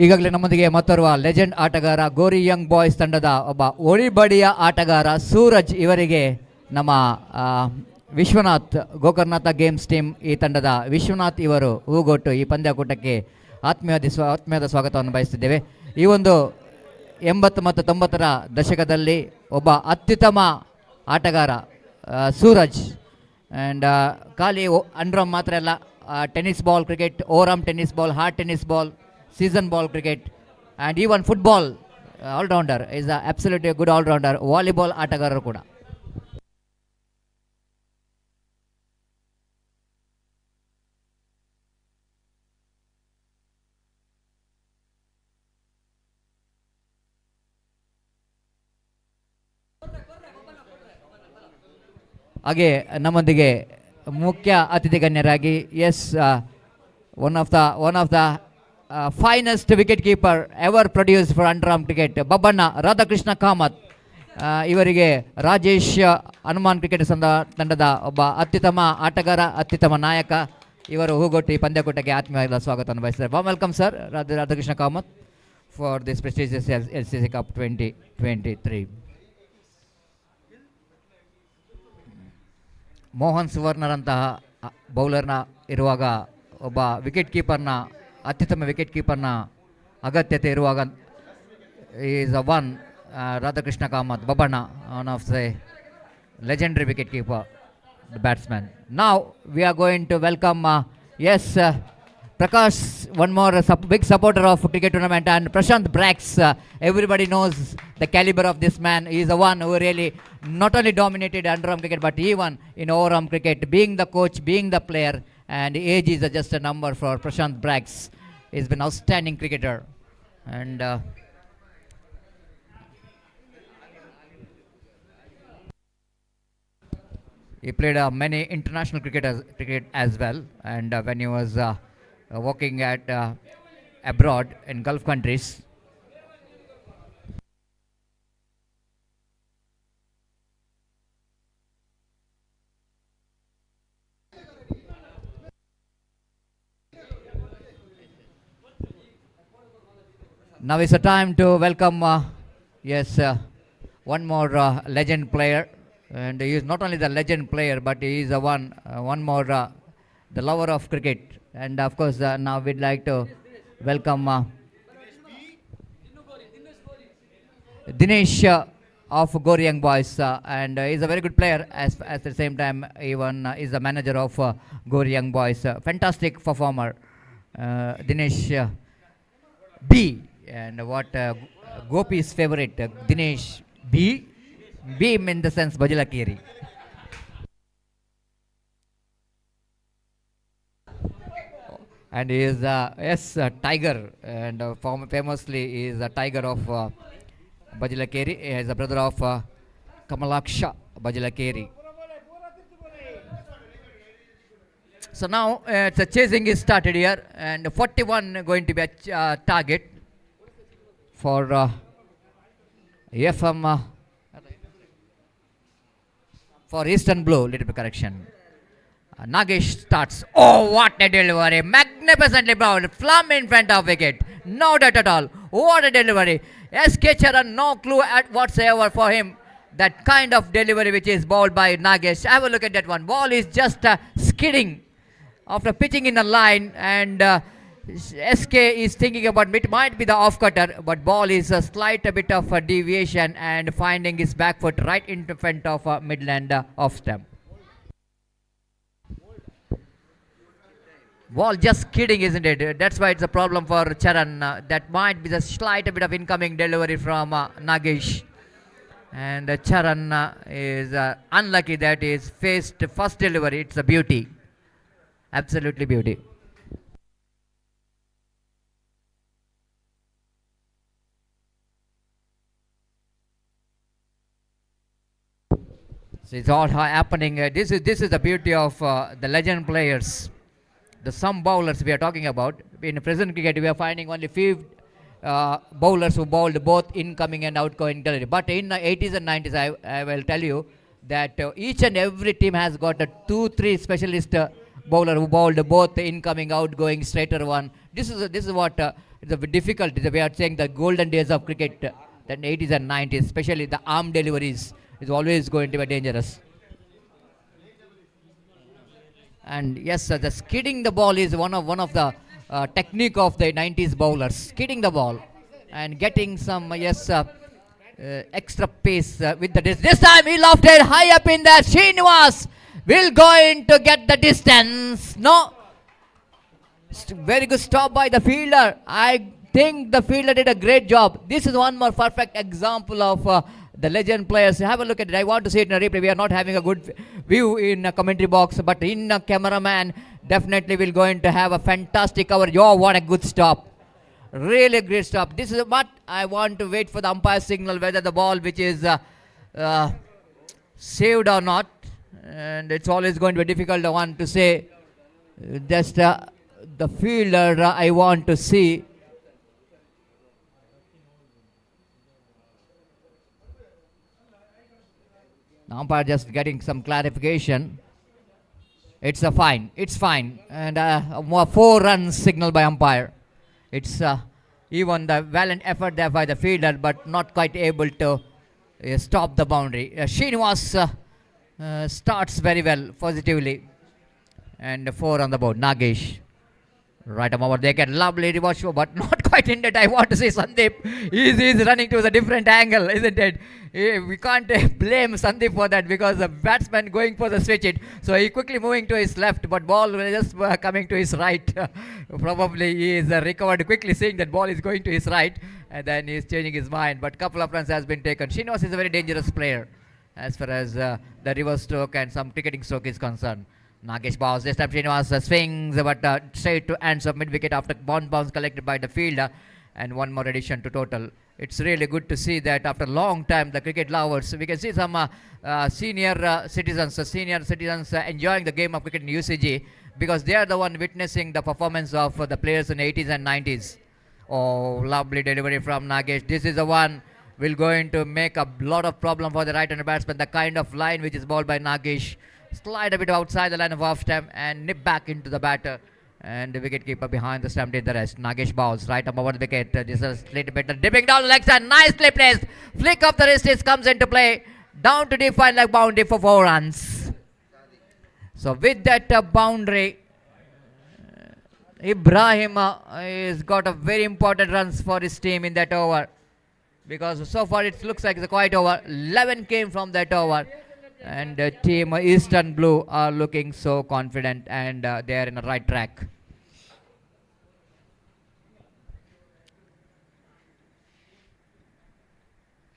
ಈಗಾಗಲೇ ನಮ್ಮೊಂದಿಗೆ ಮತ್ತೋರ್ವ ಲೆಜೆಂಡ್ ಆಟಗಾರ ಗೋರಿ ಯಂಗ್ ಬಾಯ್ಸ್ ತಂಡದ ಒಬ್ಬ ಒಳಿಬಡಿಯ ಆಟಗಾರ ಸೂರಜ್ ಇವರಿಗೆ ನಮ್ಮ ವಿಶ್ವನಾಥ್ ಗೋಕರ್ನಾಥ ಗೇಮ್ಸ್ ಟೀಮ್ ಈ ತಂಡದ ವಿಶ್ವನಾಥ್ ಇವರು ಹೂಗೊಟ್ಟು ಈ ಪಂದ್ಯಾಕೂಟಕ್ಕೆ ಆತ್ಮೀಯದ ಸ್ವಾಗತವನ್ನು ಬಯಸ್ತಿದ್ದೇವೆ. ಈ ಒಂದು 80 ಮತ್ತು 90ರ ದಶಕದಲ್ಲಿ ಒಬ್ಬ ಅತ್ಯುತ್ತಮ ಆಟಗಾರ ಸೂರಜ್. ಆ್ಯಂಡ್ ಖಾಲಿ ಅಂಡ್ರಮ್ ಮಾತ್ರ ಅಲ್ಲ, tennis ball cricket, over tennis ball, hard tennis ball, season ball cricket and even football allrounder. Is a absolutely good allrounder. Volleyball ಆಟಗಾರರು ಕೂಡ. ಹಾಗೆ ನಮ್ಮೊಂದಿಗೆ ಮುಖ್ಯ ಅತಿಥಿ ಗಣ್ಯರಾಗಿ one of the finest wicket keeper ever produce for under cricket Babbanna Radhakrishna Kamath. ಇವರಿಗೆ Rajesh Hanuman cricket ತಂಡದ ಒಬ್ಬ ಅತ್ಯುತ್ತಮ ಆಟಗಾರ, ಅತ್ಯುತ್ತಮ ನಾಯಕ. ಇವರು ಹೂಗೊಟ್ಟು ಈ ಪಂದ್ಯಕೂಟಕ್ಕೆ ಆತ್ಮೀಯವಾದ ಸ್ವಾಗತವನ್ನು ಬಯಸ್ತಾರೆ. Welcome sir Radhakrishna Kamath for this prestigious LCC cup 2023. Mohan ಸುವರ್ಣರಂತಹ ಬೌಲರ್ನ ಇರುವಾಗ, ಒಬ್ಬ ವಿಕೆಟ್ ಕೀಪರ್ನ, ಅತ್ಯುತ್ತಮ ವಿಕೆಟ್ ಕೀಪರ್ನ ಅಗತ್ಯತೆ ಇರುವಾಗ is one Radhakrishna Kamath Babbanna, one of the legendary wicketkeeper, the batsman. Now we are going to welcome Prakash, one more big supporter of cricket tournament, and Prashant Brax. Everybody knows the caliber of this man. He is the one who really not only dominated underarm cricket but even in overarm cricket, being the coach, being the player, and age is just a number for Prashant Brax. He's been outstanding cricketer, and he played many international cricket as well. And when he was working at abroad in Gulf countries. Now is the time to welcome one more legend player, and he is not only the legend player but he is the one more the lover of cricket. And of course now we'd like to welcome Dinesh of Gori Young Boys, and he's a very good player at the same time even is the manager of Gori Young Boys. Fantastic performer, Dinesh B. And what Gopi's favorite, Dinesh B in the sense Bajilakeri. And he is a tiger, and famously he is a tiger of Bajilakeri. He is a brother of Kamalaksha Bajilakeri. So now the chasing is started here, and 41 going to be a target for FM for Eastern Blue. Little bit correction. Nagesh starts. Oh, what a delivery! Magnificently bowled. Plumb in front of wicket. No doubt at all. What a delivery! SK Charan, no clue at whatsoever for him. That kind of delivery which is bowled by Nagesh. Have a look at that one. Ball is just skidding after pitching in a line, and SK is thinking about it might be the off cutter, but ball is a slight bit of a deviation and finding his back foot right in front of midland off stump. Ball just skidding, isn't it? That's why it's a problem for Charan. That might be the slight bit of incoming delivery from Nagesh, and Charan is unlucky that he is faced first delivery. It's a beauty, absolutely beauty. So it's all happening. This is the beauty of the legend players. The some bowlers we are talking about. In present cricket, we are finding only few bowlers who bowled both incoming and outgoing delivery. But in the 80s and 90s, I will tell you that each and every team has got a 2-3 specialist bowler who bowled both incoming, outgoing, straighter one. This is what is a difficult. We are saying the golden days of cricket, the 80s and 90s, especially the arm deliveries is always going to be dangerous. And yes, the skidding the ball is one of the technique of the 90s bowlers. Skidding the ball and getting some extra pace with the distance. This time he lofted high up in there. Srinivas will going to get the distance. No. Very good stop by the fielder. I think the fielder did a great job. This is one more perfect example of the legend players. Have a look at it. I want to see it in a replay. We are not having a good view in a commentary box, but in a cameraman definitely will going to have a fantastic cover. Yo, what a good stop. Really great stop. This is what I want to wait for the umpire signal whether the ball which is saved or not. And it's always going to be a difficult one to say. Just the fielder I want to see. The umpire just getting some clarification. It's a fine. It's fine. And 4 runs signal by umpire. It's even the valiant effort there by the fielder, but not quite able to stop the boundary. Srinivas starts very well, positively. And 4 on the board. Nagesh. Right over they get lovely reverse show, but not quite in it. I want to see Sandeep. He's running to a different angle, isn't it? We can't blame Sandeep for that because the batsman going for the switch it. So he quickly moving to his left, but ball just coming to his right. Probably he is recovered quickly, seeing that ball is going to his right, and then he is changing his mind. But couple of runs has been taken. Srinivas is a very dangerous player as far as the reverse stroke and some ticketing stroke is concerned. Nagesh bounce. This time Srinivas swings, but straight to ends of mid-wicket after bounce collected by the fielder. And one more addition to total. It's really good to see that after a long time, the cricket lovers, we can see some senior citizens enjoying the game of cricket in UCG because they are the one witnessing the performance of the players in the 80s and 90s. Oh, lovely delivery from Nagesh. This is the one will going to make a lot of problem for the right-hander batsman. The kind of line which is bowled by Nagesh. Slide a bit outside the line of off stump and nip back into the batter. And the wicketkeeper behind the stump did the rest. Nagesh bowls right up over the wicket. This is a little bit dipping down the leg side. Nicely placed. Flick of the wrist comes into play. Down to define leg boundary for 4 runs. So with that boundary, Ibrahim has got a very important runs for his team in that over. Because so far it looks like it's a quiet over. 11 came from that over. And team Eastern Blue are looking so confident and they are in the right track.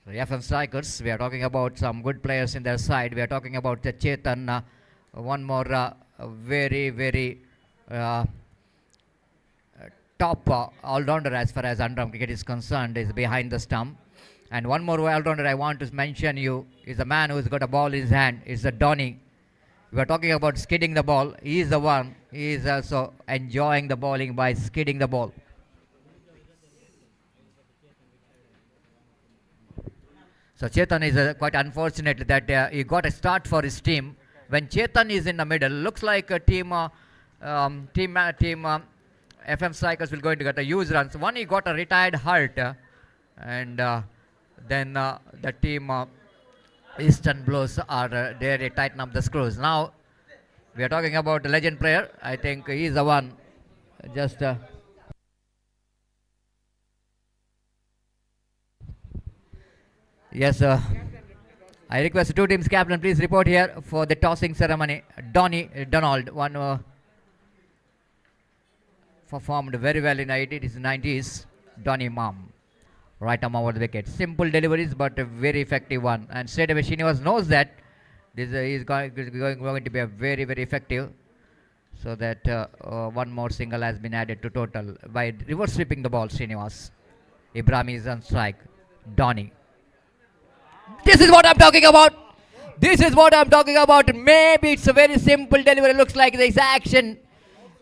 So FM Strikers, we are talking about some good players in their side. We are talking about Chetan, one more very top all-rounder as far as under-arm cricket is concerned, is behind the stump. And one more all-rounder I want to mention you is a man who's got a ball in his hand. It's a Dhoni. We are talking about skidding the ball. He is the one. He is also enjoying the bowling by skidding the ball. So Chetan is quite unfortunate that he got a start for his team. When Chetan is in the middle, looks like a team FM Strikers will going to get a huge runs. One, he got a retired hurt, and then the team Eastern Blues are there to tighten up the screws. Now we are talking about a legend player. I think he is the one. Just yes, I request the 2 teams captain please report here for the tossing ceremony. Donald, one performed very well in the 80s, 90s. Donny Mom. Right arm over the wicket. Simple deliveries, but a very effective one. And straight away, Srinivas knows that this is going to be a very effective. So that one more single has been added to total by reverse sweeping the ball. Srinivas. Ibrahim is on strike. Donny. This is what I'm talking about. This is what I'm talking about. Maybe it's a very simple delivery. Looks like this action,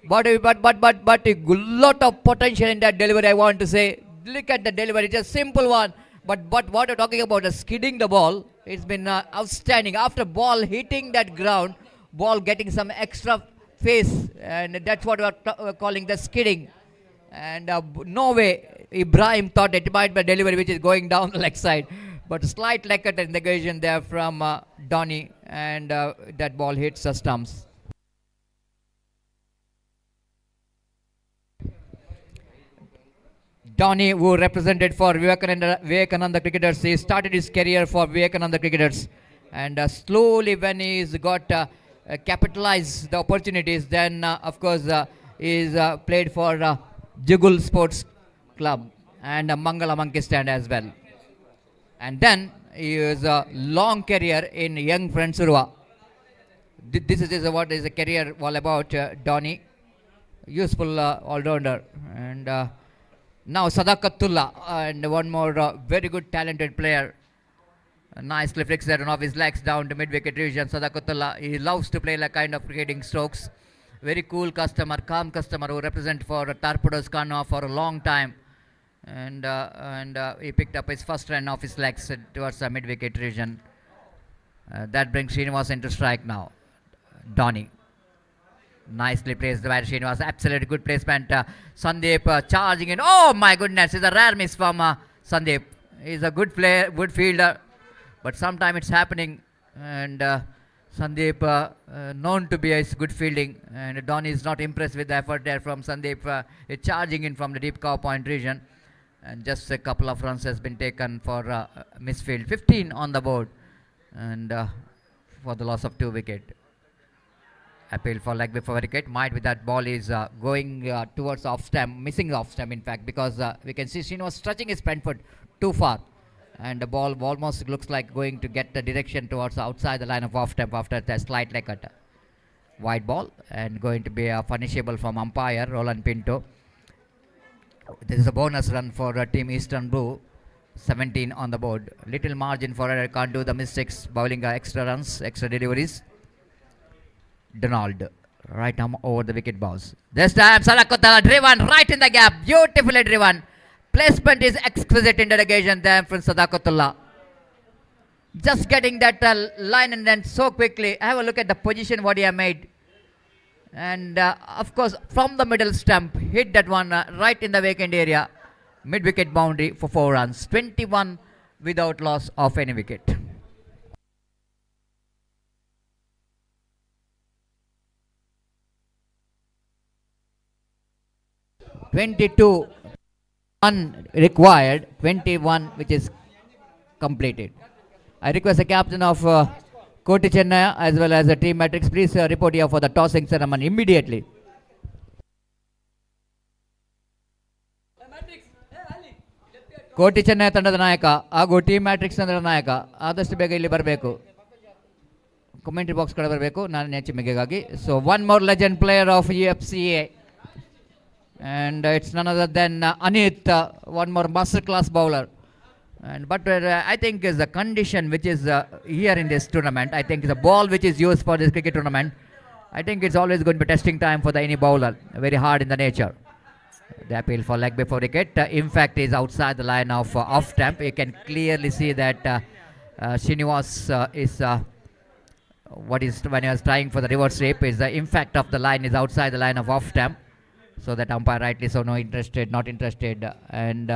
but a lot of potential in that delivery. I want to say. Look at the delivery, it's a simple one. But what we're talking about is skidding the ball. It's been outstanding. After ball hitting that ground, ball getting some extra face. And that's what we're calling the skidding. And no way Ibrahim thought it might be a delivery which is going down the leg side. But slight leg cut negation there from Donny. And that ball hits the stumps. Donny, who represented for Vivekananda Cricketers, he started his career for Vivekananda Cricketers, and slowly when he's got capitalized the opportunities, then of course he's played for Jugul Sports Club and Mangala Monkey Stand as well. And then he has a long career in Young Friends Urva. This is what is a career all about, Donny. Useful all-rounder. And now Sadakatullah, and one more very good talented player. Nicely flicks that one off his legs down to mid-wicket region. Sadakatullah, he loves to play like kind of cricketing strokes. Very cool customer, calm customer who represent for Torpedoes Kano for a long time. And he picked up his first run off his legs towards the mid-wicket region. That brings Srinivas into strike now. Donny. Nicely placed by Srinivas. Absolutely good placement. Sandeep charging in. Oh my goodness, it's a rare miss from Sandeep. He's a good player, good fielder. But sometimes it's happening. And Sandeep known to be a good fielding. And Donny is not impressed with the effort there from Sandeep. Charging in from the deep cow point region. And just a couple of runs has been taken for misfield. 15 on the board. And for the loss of 2 wickets. Appeal for leg before wicket. Might with that ball is going towards off stump, missing the off stump in fact, because we can see Srinivas stretching his front foot too far, and the ball almost looks like going to get the direction towards outside the line of off stump after the slight leg cut. Wide ball and going to be punishable from umpire Roland Pinto. This is a bonus run for team Eastern Blue. 17 on the board. Little margin for error, can't do the mistakes, bowling extra runs, extra deliveries. Donald, right arm over the wicket bows. This time Sadakotala driven right in the gap, beautifully driven. Placement is exquisite in dedication there from Sadakotala. Just getting that line and then so quickly. Have a look at the position what he have made. And of course from the middle stump, hit that one right in the vacant area. Mid-wicket boundary for 4 runs. 21 without loss of any wicket. (22) required, 21 which is completed. I request the captain of Koti Chennai as well as the team matrix, please report here for the tossing ceremony immediately. ಕೋಟಿ ಚೆನ್ನೈ ತಂಡದ ನಾಯಕ ಹಾಗೂ team matrix ತಂಡದ ನಾಯಕ ಆದಷ್ಟು ಬೇಗ ಇಲ್ಲಿ ಬರಬೇಕು, ಕಮೆಂಟ್ರಿ ಬಾಕ್ಸ್ ಕಡೆ ಬರಬೇಕು ನಾನು ನೆಚ್ಚಿಮೆಗಾಗಿ. So one more legend player of UFCA, and it's none other than Anit, one more master class bowler. And but I think is the condition which is here in this tournament, I think the ball which is used for this cricket tournament, I think it's always going to be testing time for the any bowler, very hard in the nature. The appeal for leg before wicket, in fact is outside the line of off stump. You can clearly see that Srinivas is what is when he was trying for the reverse sweep is the impact of the line is outside the line of off stump. So that umpire rightly so not interested. And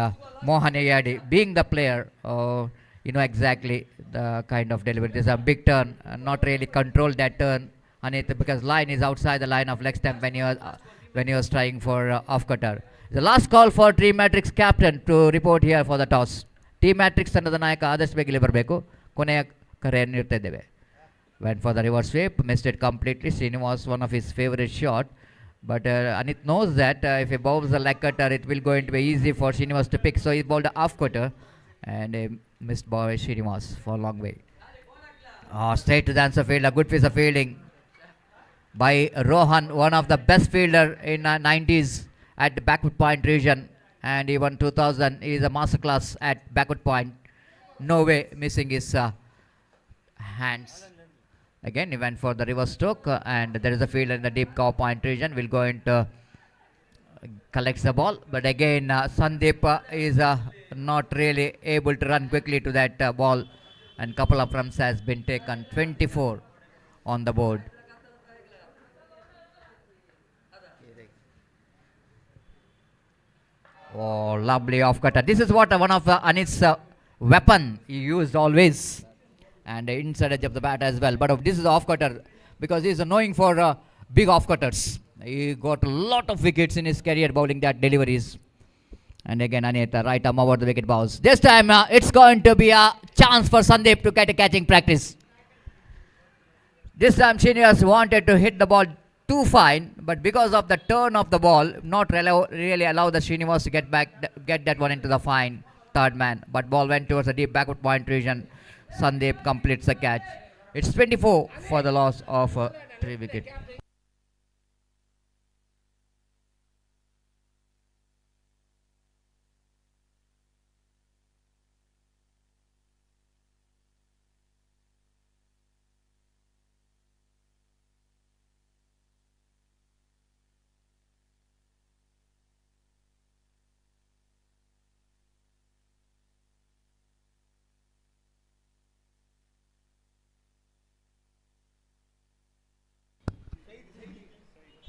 Mohan Ayadi being the player, you know exactly the kind of delivery. There's a big turn, not really control that turn, Anit, because line is outside the line of leg stump when he was trying for off cutter. The last call for Team Matrix captain to report here for the toss. Team Matrix ತಂಡದ ನಾಯಕ ಆದಷ್ಟು ಬೇಗ ಇಲ್ಲಿ ಬರಬೇಕು, ಕೊನೆಯ ಕರೆಯನ್ನು ನೀಡ್ತಾ ಇದ್ದೇವೆ. Went for the reverse sweep, missed it completely. Srinivas one of his favorite shot. But Anit knows that if he bowls a leg cutter, it will going to be easy for Srinivas to pick. So he bowled a half cutter and missed ball by Srinivas for a long way. Straight to the answer field. A good piece of fielding by Rohan, one of the best fielder in 90s at the backward point region. And even 2000, he is a masterclass at backward point. No way missing his hands. Again, he went for the reverse stroke, and there is a fielder in the deep cow point region. Will go into collects the ball, but again Sandeep is not really able to run quickly to that ball, and couple of runs has been taken. 24 on the board. Oh, lovely off cutter. This is what one of Anit's weapon he used always. And inside edge of the bat as well. But this is off cutter because he is knowing for big off cutters. He got a lot of wickets in his career bowling that deliveries. And again, Anita, right arm over the wicket bounce. This time, it's going to be a chance for Sandeep to get a catching practice. This time, Srinivas wanted to hit the ball too fine, but because of the turn of the ball, not really allow the Srinivas to get that one into the fine third man. But ball went towards the deep backward point region. Sandeep completes the catch. It's 24 for the loss of 3 wickets.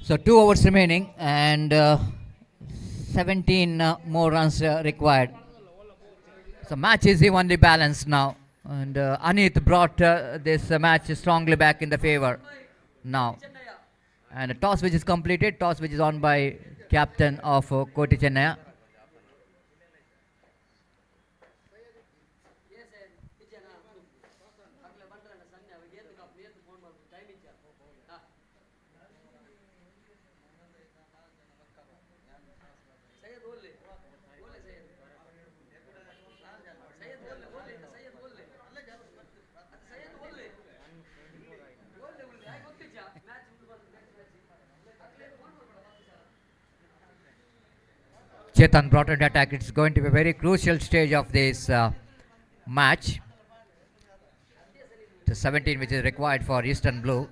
So 2 overs remaining and 17 more runs required. So match is evenly balanced now, and Anit brought this match strongly back in the favor now. And a toss which is completed, toss which is on by captain of Koti Chennai. Chetan brought in attack. It's going to be a very crucial stage of this match. The 17 which is required for Eastern Blue.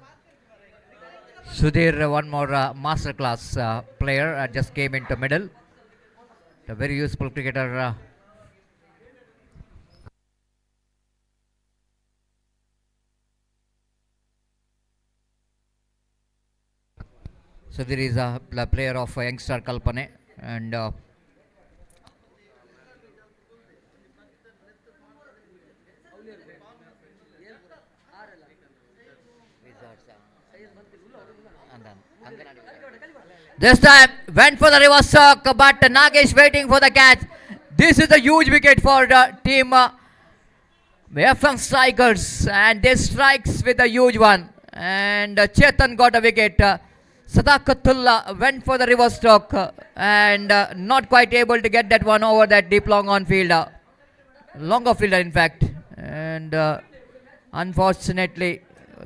Sudhir, one more masterclass player, just came into middle. A very useful cricketer. Sudhir is a player of youngster Kalpane, and this time went for the reverse circ, but Nagesh waiting for the catch. This is a huge wicket for the team FM Strikers, and they strikes with a huge one. And Chetan got a wicket. Sadaqatullah went for the reverse stroke and not quite able to get that one over that deep long on fielder. Longer fielder in fact. And unfortunately,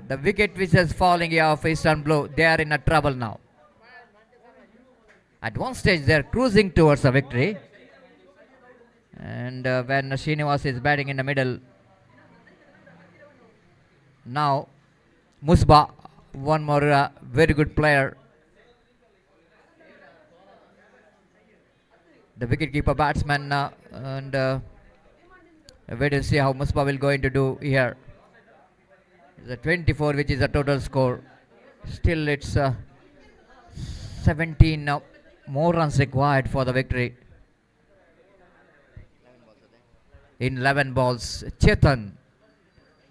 the wicket which is falling here of Eastern Blue, they are in a trouble now. At one stage, they are cruising towards a victory. And when Srinivas is batting in the middle, now Musba, one more very good player. The wicketkeeper batsman, and wait and see how Musba will going to do here. It's a 24, which is a total score. Still, it's 17 more runs required for the victory. In 11 balls, Chetan,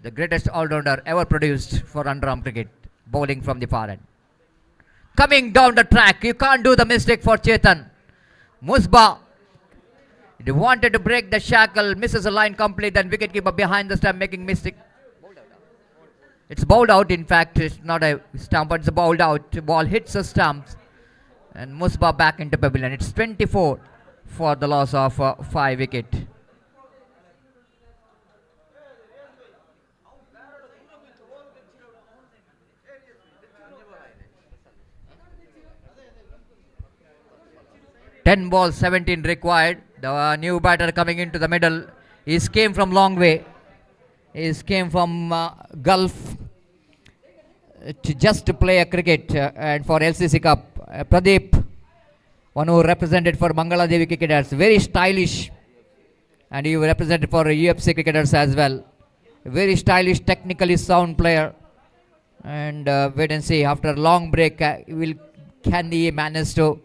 the greatest all-rounder ever produced for underarm cricket, bowling from the far end. Coming down the track, you can't do the mistake for Chetan. Musba, he wanted to break the shackle, misses a line complete, and wicketkeeper behind the stump making mistake. It's bowled out, in fact, it's not a stump, but it's bowled out. The ball hits the stumps, and Musba back into pavilion. It's 24 for the loss of 5 wickets. Ten balls, 17 required. The new batter coming into the middle. He came from long way. He came from Gulf to play a cricket and for LCC Cup. Pradeep, one who represented for Bangladesh cricketers, very stylish, and he represented for UFC cricketers as well. Very stylish, technically sound player. And wait and see, after a long break, can he manage to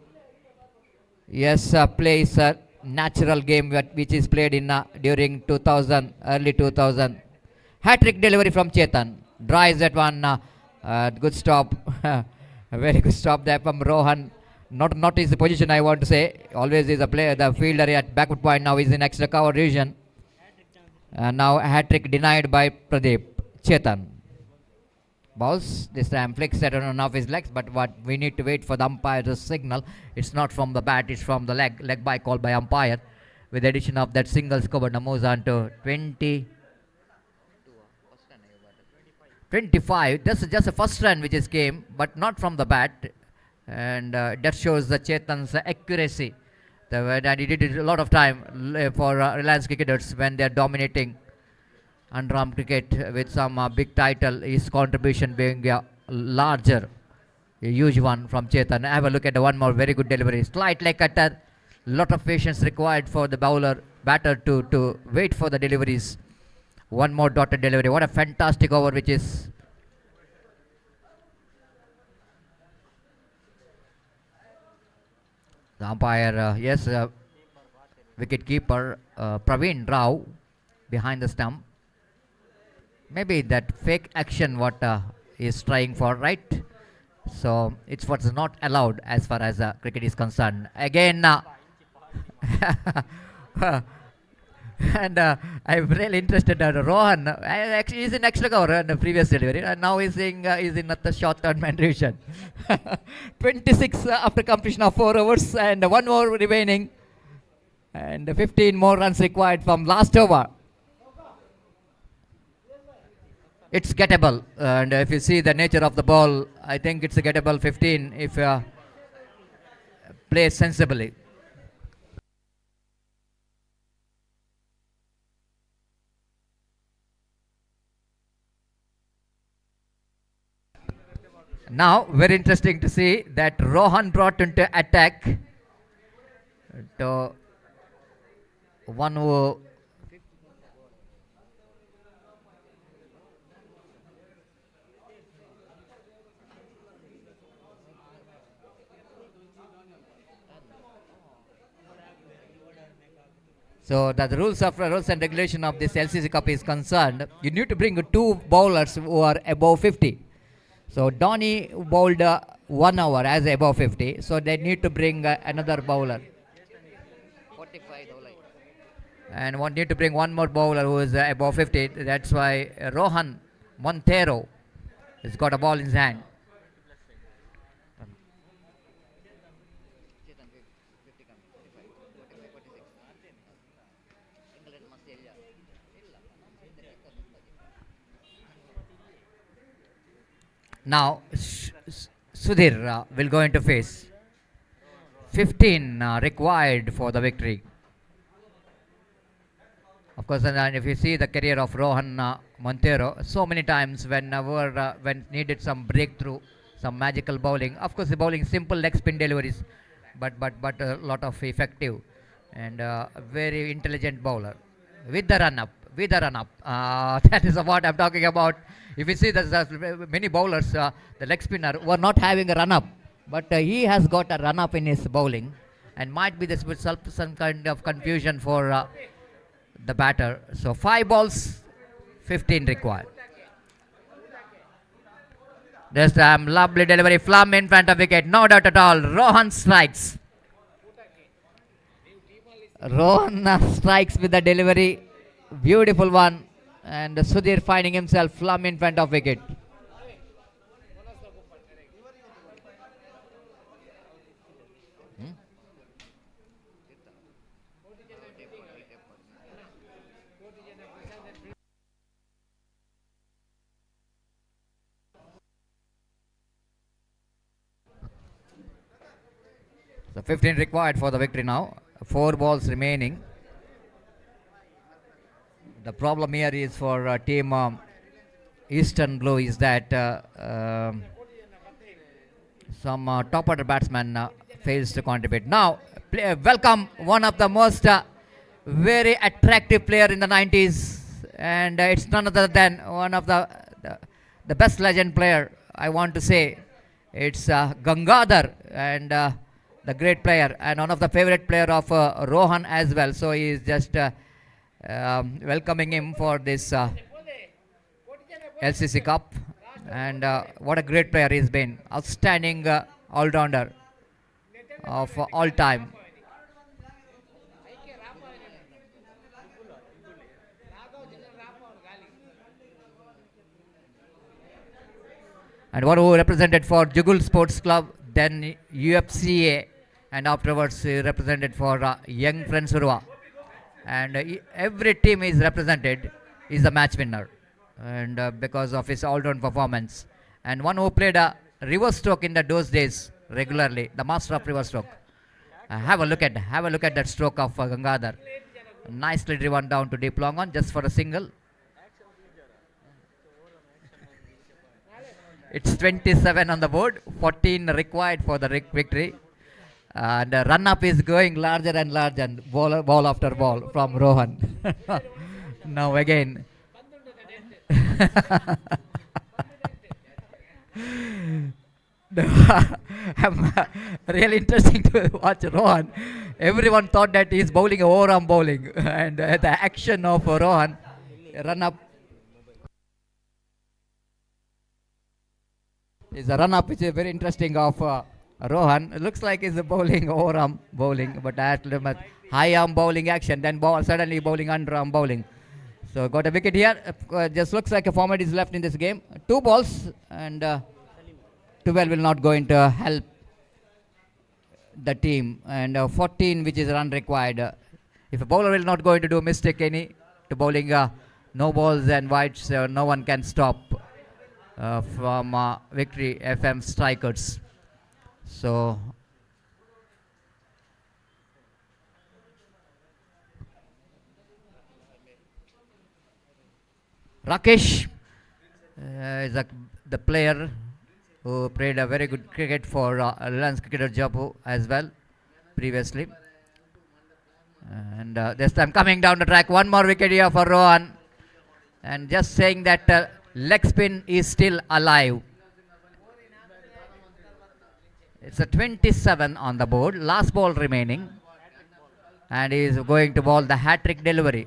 play a natural game which is played in during 2000, early 2000. Hat-trick delivery from Chetan. Drives that one. Good stop. A very good stop there from Rohan. not is the position I want to say. Always is a player, the fielder at backward point. Now is in extra cover region. And now a hat trick denied by Pradeep Chetan. Balls this time flicks it on off his legs, but what we need to wait for the umpire's signal. It's not from the bat, it's from the leg by call by umpire. With the addition of that singles cover, now moves on to 25. This is just a first run which is came, but not from the bat, and that shows the Chetan's accuracy. And he did it a lot of time for Reliance cricketers when they are dominating underarm cricket with some big title. His contribution being larger, a huge one from Chetan. Have a look at the one more very good delivery. Slight leg cutter. Lot of patience required for the batter to wait for the deliveries. One more dotted delivery. What a fantastic over which is. The umpire, yes, wicket keeper Praveen Rao behind the stump. Maybe that fake action what is trying for, right? So it's what's not allowed as far as cricket is concerned. Again, and I'm really interested in Rohan. Actually, he's in extra cover in the previous delivery, and now he's saying he's in the short term division. 26 after completion of 4 overs, and one more remaining, and 15 more runs required from last over. It's gettable, and if you see the nature of the ball, I think it's a gettable 15 if played sensibly. Now, very interesting to see that Rohan brought into attack to one who so that the rules and regulation of this LCC Cup is concerned, you need to bring 2 bowlers who are above 50. So Donny bowled 1 hour as above 50. So they need to bring another bowler. 45 and one need to bring one more bowler who is above 50. That's why Rohan Montero has got a ball in his hand. Now Sudhir will go into face. 15 required for the victory. Of course, and if you see the career of Rohan Montero, so many times whenever when needed some breakthrough, some magical bowling. Of course, the bowling simple leg spin deliveries, but a lot of effective and very intelligent bowler with the run up. That is what I'm talking about. If you see that many bowlers, the leg spinner were not having a run up, but he has got a run up in his bowling, and might be this with some kind of confusion for the batter. So 5 balls, 15 required. This time, lovely delivery, Flum in front of wicket, no doubt at all. Rohan strikes. Rohan strikes with the delivery, beautiful one, and Sudhir finding himself Flum in front of wicket. So 15 required for the victory now. 4 balls remaining. The problem here is for team Eastern Blue is that some top order batsman fails to contribute. Now, welcome one of the most very attractive player in the 90s, and it's none other than one of the best legend player, I want to say. It's Gangadhar, and the great player, and one of the favorite player of Rohan as well. So he is just welcoming him for this LCC Cup, and what a great player he's been. Outstanding all-rounder. of all time. And one who represented for Jugul Sports Club, then UFCA, and afterwards represented for Young Friends Urua. And every team is represented is a match winner, and because of his all-round performance. And one who played a reverse stroke in those days regularly, the master of reverse stroke. Have a look at that stroke of Gangadhar. Nicely driven down to deep long on just for a single. It's 27 on the board, 14 required for the victory. And the run up is going larger and larger, and ball after ball from Rohan. Now again. Really interesting to watch Rohan. Everyone thought that he's bowling overarm bowling, and the action of Rohan, run up is a run up, which is very interesting of Rohan. It looks like he's bowling overarm bowling, but high arm bowling action, then suddenly bowling underarm bowling. So got a wicket here. Just looks like a format is left in this game. 2 balls, and 12 will not going to help the team, and 14 which is run required. If a bowler will not going to do mistake any to bowling no balls and wides, no one can stop from Victory FM strikers. So Rakesh is the player who played a very good cricket for Reliance Cricketer Jaipur as well previously. And this time coming down the track, one more wicket here for Rohan. And just saying that leg spin is still alive. It's a 27 on the board, last ball remaining. And he is going to bowl the hat-trick delivery.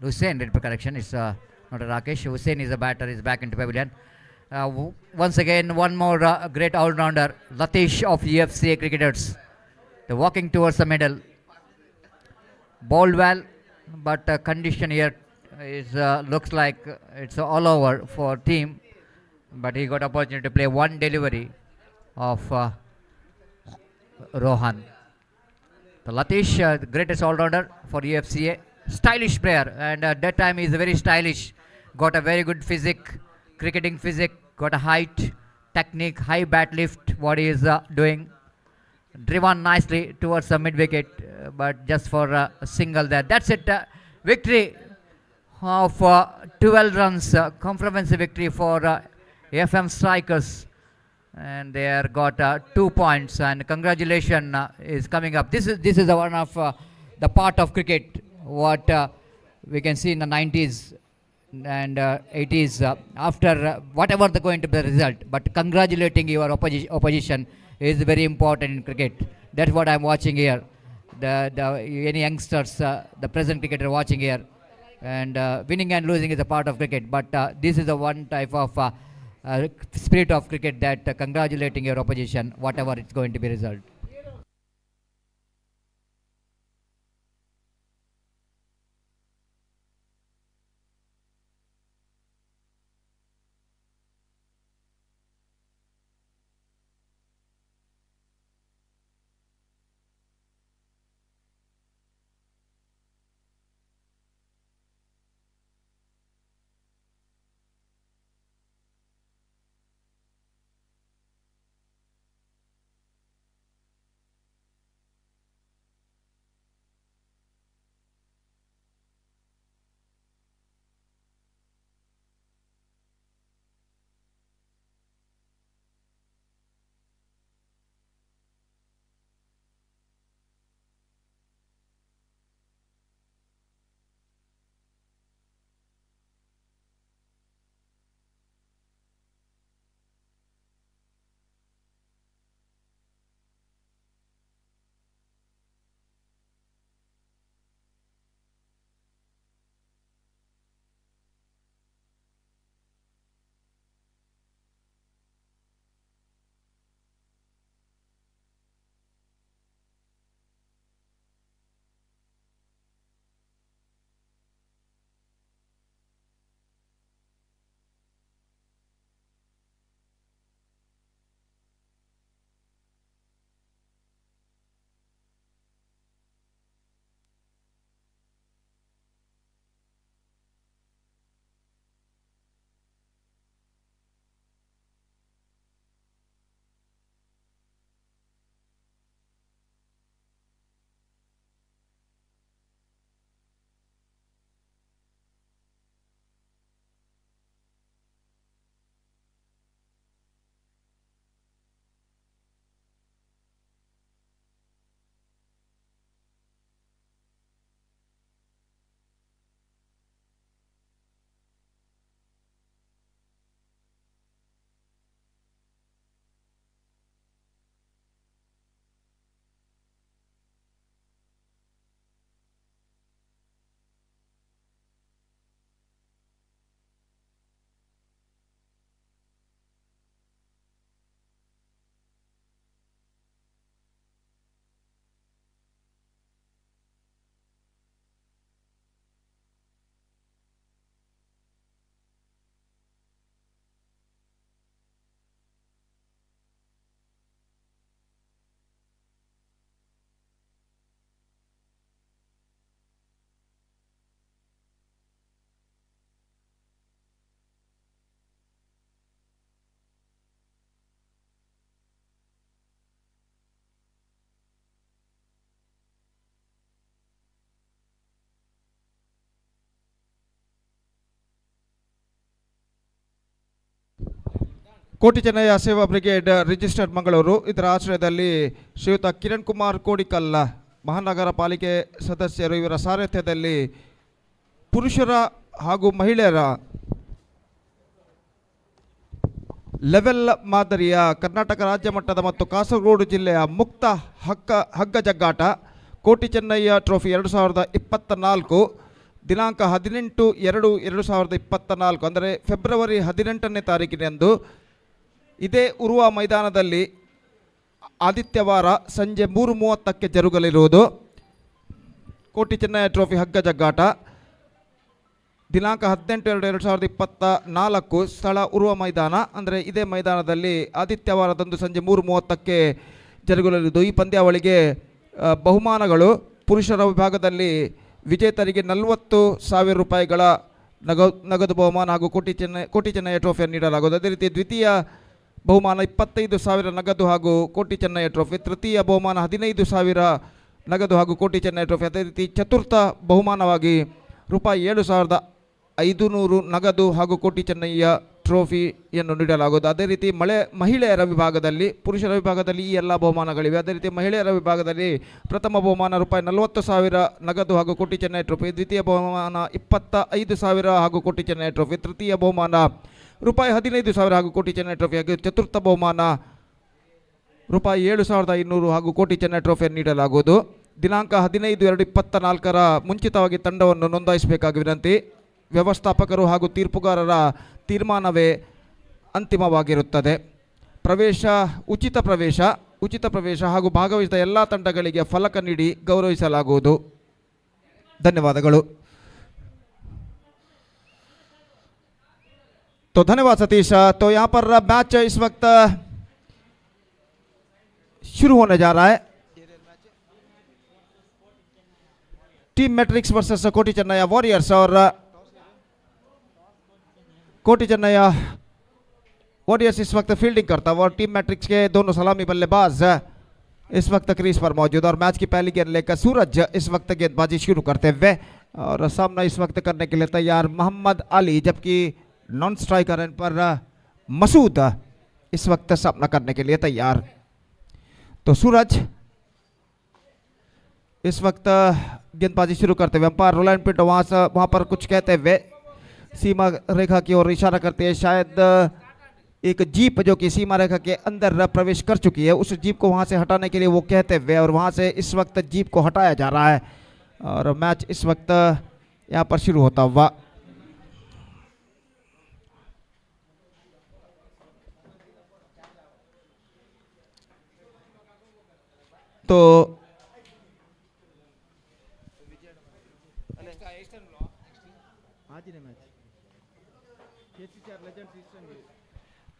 Hussain did correction. It's not a Rakesh. Hussain is a batter. Is back into pavilion. Once again, one more great all-rounder, Latish of UFCA cricketers. They're walking towards the middle. Bowled well, but condition here is looks like it's all over for team. But he got opportunity to play one delivery of Rohan. The Latish, the greatest all-rounder for UFCA. Stylish player, and that time he is very stylish. Got a very good physique, cricketing physique. Got a height, technique, high bat lift. What he is doing, driven nicely towards the mid wicket, but just for a single there. That's it. Victory of 12 runs, comprehensive victory for FM strikers, and they are got 2 points. And congratulations is coming up. This is one of the part of cricket what we can see in the 90s and 80s after whatever the going to be the result, but congratulating your opposition is very important in cricket. That's what I'm watching here. Any youngsters, the present cricketer watching here, and winning and losing is a part of cricket, but this is the one type of spirit of cricket that congratulating your opposition whatever it's going to be result.
ಕೋಟಿ ಚೆನ್ನಯ್ಯ ಸೇವಾ brigade registered Mangaluru ಇದರ ಆಶ್ರಯದಲ್ಲಿ ಶ್ರೀಯುತ ಕಿರಣ್ ಕುಮಾರ್ ಕೋಡಿಕಲ್ ಮಹಾನಗರ ಪಾಲಿಕೆ ಸದಸ್ಯರು ಇವರ ಸಾರಥ್ಯದಲ್ಲಿ ಪುರುಷರ ಹಾಗೂ ಮಹಿಳೆಯರ ಲೆವೆಲ್ ಮಾದರಿಯ ಕರ್ನಾಟಕ ರಾಜ್ಯ ಮಟ್ಟದ ಮತ್ತು ಕಾಸರಗೋಡು ಜಿಲ್ಲೆಯ ಮುಕ್ತ ಹಗ್ಗ ಜಗ್ಗಾಟ ಕೋಟಿ ಚೆನ್ನಯ್ಯ ಟ್ರೋಫಿ 2024 ದಿನಾಂಕ 18/2/2024 ಅಂದರೆ ಫೆಬ್ರವರಿ 18ನೇ ತಾರೀಕಿನಂದು ಇದೇ ಉರುವ ಮೈದಾನದಲ್ಲಿ ಆದಿತ್ಯವಾರ ಸಂಜೆ 3:30ಕ್ಕೆ ಜರುಗಲಿರುವುದು. ಕೋಟಿ ಚೆನ್ನಯ್ಯ ಟ್ರೋಫಿ ಹಗ್ಗ ಜಗ್ಗಾಟ ದಿನಾಂಕ 18/2/2024 ಸ್ಥಳ ಉರುವ ಮೈದಾನ ಅಂದರೆ ಇದೇ ಮೈದಾನದಲ್ಲಿ ಆದಿತ್ಯವಾರದಂದು ಸಂಜೆ 3:30ಕ್ಕೆ ಜರುಗಲಿರುವುದು. ಈ ಪಂದ್ಯಾವಳಿಗೆ ಬಹುಮಾನಗಳು ಪುರುಷರ ವಿಭಾಗದಲ್ಲಿ ವಿಜೇತರಿಗೆ 40,000 ರೂಪಾಯಿಗಳ ನಗದು ಬಹುಮಾನ ಹಾಗೂ ಕೋಟಿ ಚೆನ್ನಯ್ಯ ಟ್ರೋಫಿಯನ್ನು ನೀಡಲಾಗುವುದು. ಅದೇ ರೀತಿ ದ್ವಿತೀಯ ಬಹುಮಾನ 25,000 ನಗದು ಹಾಗೂ ಕೋಟಿ ಚೆನ್ನಯ್ಯ ಟ್ರೋಫಿ, ತೃತೀಯ ಬಹುಮಾನ 15,000 ನಗದು ಹಾಗೂ ಕೋಟಿ ಚೆನ್ನಯ್ಯ ಟ್ರೋಫಿ. ಅದೇ ರೀತಿ ಚತುರ್ಥ ಬಹುಮಾನವಾಗಿ ರೂಪಾಯಿ 7,500 ನಗದು ಹಾಗೂ ಕೋಟಿ ಚೆನ್ನಯ್ಯ ಟ್ರೋಫಿಯನ್ನು ನೀಡಲಾಗುವುದು. ಅದೇ ರೀತಿ ಮಹಿಳೆಯರ ವಿಭಾಗದಲ್ಲಿ, ಪುರುಷರ ವಿಭಾಗದಲ್ಲಿ ಈ ಎಲ್ಲ ಬಹುಮಾನಗಳಿವೆ. ಅದೇ ರೀತಿ ಮಹಿಳೆಯರ ವಿಭಾಗದಲ್ಲಿ ಪ್ರಥಮ ಬಹುಮಾನ ರೂಪಾಯಿ 40,000 ನಗದು ಹಾಗೂ ಕೋಟಿ ಚೆನ್ನಯ್ಯ ಟ್ರೋಫಿ, ದ್ವಿತೀಯ ಬಹುಮಾನ 25,000 ಹಾಗೂ ಕೋಟಿ ಚೆನ್ನಯ್ಯ ಟ್ರೋಫಿ, ತೃತೀಯ ಬಹುಮಾನ ರೂಪಾಯಿ 15,000 ಹಾಗೂ ಕೋಟಿ ಚೆನ್ನಯ್ಯ ಟ್ರೋಫಿ ಹಾಗೂ ಚತುರ್ಥ ಬಹುಮಾನ ರೂಪಾಯಿ 7,500 ಹಾಗೂ ಕೋಟಿ ಚೆನ್ನಯ್ಯ ಟ್ರೋಫಿಯನ್ನು ನೀಡಲಾಗುವುದು. ದಿನಾಂಕ 15/2/24 ಮುಂಚಿತವಾಗಿ ತಂಡವನ್ನು ನೋಂದಾಯಿಸಬೇಕಾಗಿ ವಿನಂತಿ. ವ್ಯವಸ್ಥಾಪಕರು ಹಾಗೂ ತೀರ್ಪುಗಾರರ ತೀರ್ಮಾನವೇ ಅಂತಿಮವಾಗಿರುತ್ತದೆ. ಉಚಿತ ಪ್ರವೇಶ ಹಾಗೂ ಭಾಗವಹಿಸಿದ ಎಲ್ಲ ತಂಡಗಳಿಗೆ ಫಲಕ ನೀಡಿ ಗೌರವಿಸಲಾಗುವುದು. ಧನ್ಯವಾದಗಳು. तो धन्यवाद सतीश. तो यहाँ पर मैच इस वक्त शुरू होने जा रहा है. टीम मैट्रिक्स वर्सेस कोटी चेन्नैया वॉरियर्स और कोटी चेन्नैया वॉरियर्स इस वक्त फील्डिंग करता है और टीम मैट्रिक्स के दोनों सलामी बल्लेबाज इस वक्त क्रीज पर मौजूद. और मैच की पहली गेंद लेकर सूरज इस वक्त गेंदबाजी शुरू करते हुए और सामना इस वक्त करने के लिए तैयार मोहम्मद अली, जबकि नॉन स्ट्राइकर इन पर मसूद इस वक्त सामना करने के लिए तैयार. तो सूरज इस वक्त गेंदबाजी शुरू करते हुए अंपायर रोलैंड पिंटो वहां पर कुछ कहते हुए सीमा रेखा की ओर इशारा करते हैं. शायद एक जीप जो कि सीमा रेखा के अंदर प्रवेश कर चुकी है, उस जीप को वहां से हटाने के लिए वो कहते हुए और वहां से इस वक्त जीप को हटाया जा रहा है और मैच इस वक्त यहां पर शुरू होता हुआ. तो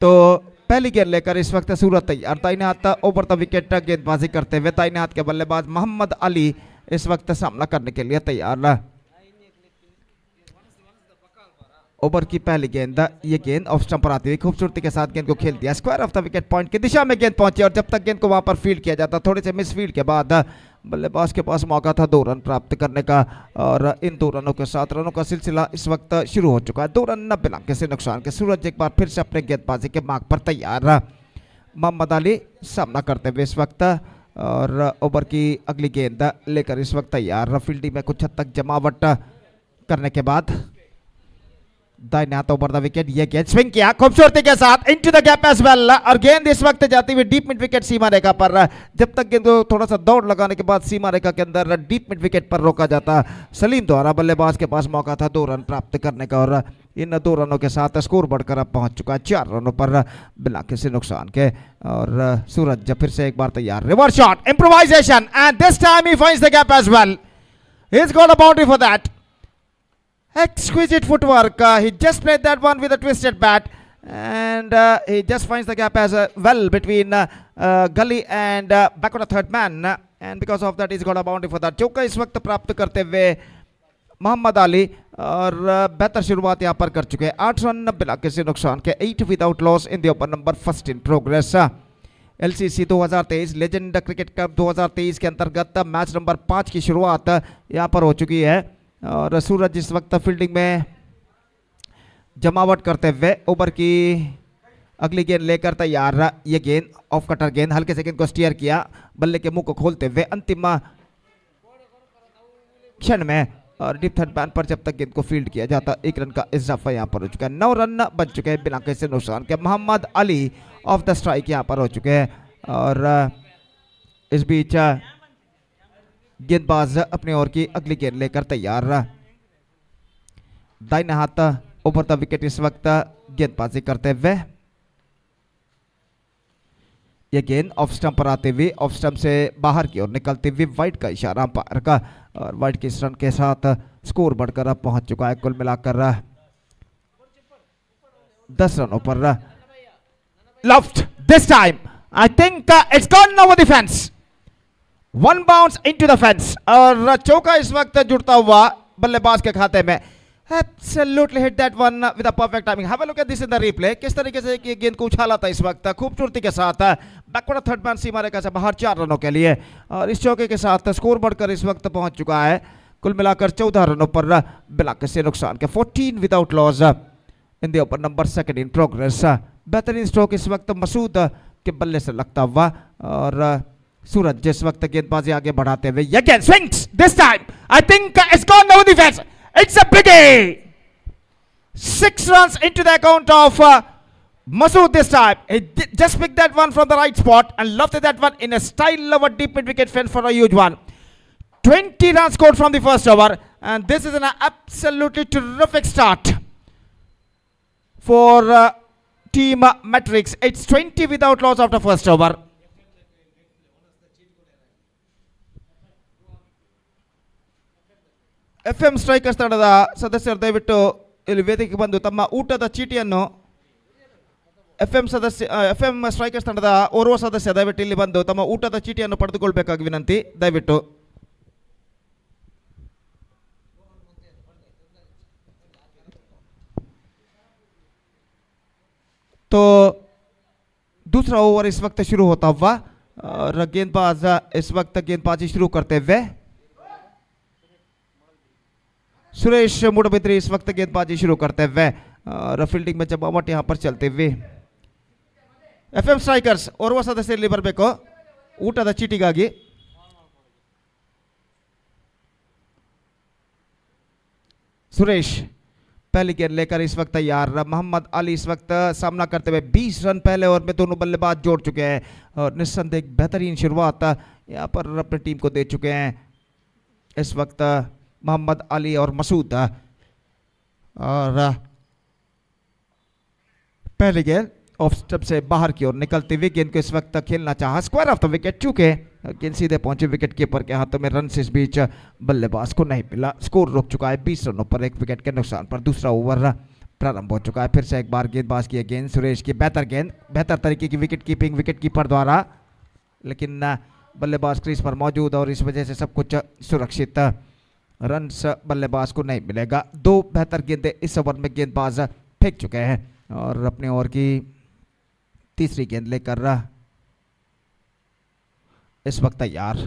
तो पहली गेंद लेकर इस वक्त सूरज तैयार. दाहिने हाथ ओवर द विकेट गेंदबाजी करते हुए दाहिने हाथ के बल्लेबाज मोहम्मद अली इस वक्त सामना करने के लिए तैयार. ओवर की पहली गेंद, ये गेंद ऑफ स्टंप पर आती हुई खूबसूरती के साथ गेंद को खेल दिया. Square off the wicket point की दिशा में गेंद पहुंची और जब तक गेंद को वहां पर फील्ड किया जाता, थोड़े से मिस फील्ड के बाद बल्लेबाज के पास मौका था 2 रन प्राप्त करने का और इन 2 रनों के साथ रनों का सिलसिला इस वक्त शुरू हो चुका है. 2 रन 90 अंक से नुकसान के. सूरज एक बार फिर से अपने गेंदबाजी के मार्ग पर तैयार. मोहम्मद अली सामना करते हुए इस वक्त और ओवर की अगली गेंद लेकर इस वक्त तैयार. फील्डिंग में कुछ हद तक जमावट करने के बाद दाहिने हाथ ओवर द विकेट, ये गेंद स्विंग किया खूबसूरती के साथ into the gap as well और गेंद इस वक्त जाती हुई डीप मिड विकेट सीमा रेखा पर. जब तक गेंद को थोड़ा सा दौड़ लगाने के बाद सीमा रेखा के अंदर डीप मिड विकेट पर रोका जाता. सलीम द्वारा बल्लेबाज के पास मौका था 2 रन प्राप्त करने का और इन 2 रनों के साथ स्कोर बढ़कर अब पहुंच चुका है 4 रनों पर बिना किसी नुकसान के. और सूरज फिर से एक बार तैयार. Reverse shot, improvisation and this time he finds the gap as well. He has got a boundary for that. Exquisite footwork. He just played that one with a twisted bat and he just finds the gap as well between Gully and back on the third man and because of that he's got a boundary for that. चौका इस वक्त प्राप्त करते हुए मोहम्मद अली और बेहतर शुरुआत यहाँ पर कर चुके हैं. 8 रन बिना किसी नुकसान के, 8 without loss in the over number first in progress. LCC 2023 legend cricket cup 2023 के अंतर्गत मैच नंबर 5 की शुरुआत यहाँ पर हो चुकी है और सूरज इस वक्त फील्डिंग में जमावट करते हुए ओवर की अगली गेंद लेकर तैयार। ये गेंद ऑफ कटर गेंद, हल्के से गेंद को स्टीयर किया, बल्ले के मुंह को खोलते हुए अंतिम क्षण में और डीप थर्ड मैन पर जब तक गेंद को फील्ड किया जाता, 1 रन का इजाफा यहाँ पर हो चुका है। 9 रन बन चुके हैं बिना किसी नुकसान के। Mohammed Ali off the strike यहाँ पर हो चुके हैं और इस बीच गेंदबाज अपने ओर की अगली गेंद लेकर तैयार। दाहिने हाथ ओवर द विकेट इस वक्त गेंदबाजी करते हुए। यह गेंद ऑफ स्टंप पर आते हुए ऑफ स्टंप से बाहर की ओर निकलते हुए वाइड का इशारा अंपायर का और वाइड के इस रन के साथ स्कोर बढ़कर अब पहुंच चुका है कुल मिलाकर 10 रनों पर। Left this time I think it's gone over the fence, 1 bounce into the fence और चौका इस वक्त जुड़ता हुआ बल्लेबाज के खाते में। Absolutely hit that one with a perfect timing. Have a look at this in the replay. किस तरीके से ये गेंद को उछाला था इस वक्त खूबसूरती के साथ। बैकवर्ड थर्ड मैन सीमा रेखा से बाहर 4 रनों के लिए और इस चौके के साथ स्कोर बढ़कर इस वक्त पहुंच चुका है कुल मिलाकर 14 रनों पर बिना किसी नुकसान के। 14 without loss in the over number 2 in progress. बेहतरीन स्ट्रोक इस वक्त मसूद के बल्ले से लगता हुआ और सूरज जिस वक्त गेंदबाजी आगे बढ़ाते हुए ये गेंद swings this time I think it's gone over the fence. It's a biggie! 6 runs into the account of Masood this time. He just picked that one from the right spot and lofted that one in a style of a deep mid-wicket fence for a huge one. 20 runs scored from the first over and this is an absolutely terrific start for team Matrix. It's 20 without loss after first over. FM strikers ತಂಡದ ಸದಸ್ಯರು ದಯವಿಟ್ಟು ಇಲ್ಲಿ ವೇದಿಕೆಗೆ ಬಂದು ತಮ್ಮ ಊಟದ ಚೀಟಿಯನ್ನು FM strikers ತಂಡದ ಓರ್ವ ಸದಸ್ಯ ದಯವಿಟ್ಟು ಇಲ್ಲಿ ಬಂದು ತಮ್ಮ ಊಟದ ಚೀಟಿಯನ್ನು ಪಡೆದುಕೊಳ್ಳಬೇಕಾಗಿ ವಿನಂತಿ ದಯವಿಟ್ಟು। तो दूसरा ओवर इस वक्त शुरू होता हुआ और गेंदबाज इस वक्त गेंदबाजी शुरू करते हुए सुरेश मुडबित्री इस वक्त गेंदबाजी शुरू करते हुए और फील्डिंग में जमावट यहां पर चलते हुए। FM स्ट्राइकर्स ओर्व सदस्य ಇಲ್ಲಿ ಬರಬೇಕು ಊಟದ ಚೀಟಿಗಾಗಿ। सुरेश पहली गेंद लेकर इस वक्त तैयार। मोहम्मद अली इस वक्त सामना करते हुए 20 रन पहले ओवर में दोनों बल्लेबाज जोड़ चुके हैं और निस्संदेह बेहतरीन शुरुआत यहां पर अपनी टीम को दे चुके हैं इस वक्त मोहम्मद अली और मसूद। और पहली गेंद ऑफ स्टंप से बाहर की ओर निकलते हुए गेंद को इस वक्त खेलना चाहा स्क्वायर ऑफ द विकेट, चूंकि गेंद सीधे पहुंचे विकेट कीपर के हाथों में। रन इस बीच बल्लेबाज को नहीं मिला, स्कोर रुक चुका है 20 रनों पर 1 विकेट के नुकसान पर। दूसरा ओवर प्रारंभ हो चुका है। फिर से एक बार गेंदबाज की गेंद सुरेश की बेहतर गेंद, बेहतर तरीके की विकेट कीपिंग विकेट कीपर द्वारा, लेकिन बल्लेबाज क्रीज पर मौजूद और इस वजह से सब कुछ सुरक्षित। रन बल्लेबाज को नहीं मिलेगा। 2 बेहतर गेंदें इस ओवर में गेंदबाज फेंक चुके हैं और अपने ओवर की तीसरी गेंद लेकर इस वक्त तैयार।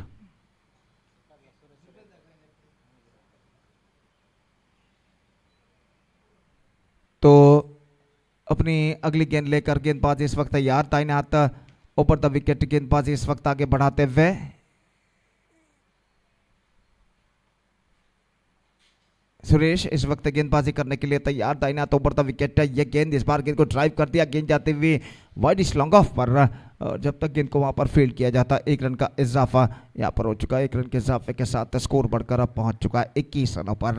तो अपनी अगली गेंद लेकर गेंदबाज इस वक्त तैयार। दाहिने हाथ ऊपर द विकेट गेंदबाज इस वक्त आगे बढ़ाते हुए। सुरेश इस वक्त गेंदबाजी करने के लिए तैयार। दाहिने हाथ ऊपर द विकेट। यह गेंद इस बार गेंद को ड्राइव कर दिया, गेंद जाते हुए वाइड लॉन्ग ऑफ पर। जब तक गेंद को वहां पर फील्ड किया जाता 1 रन का इजाफा यहां पर हो चुका है। 1 रन के इजाफे के साथ स्कोर बढ़कर अब पहुंच चुका है 21 रनों पर।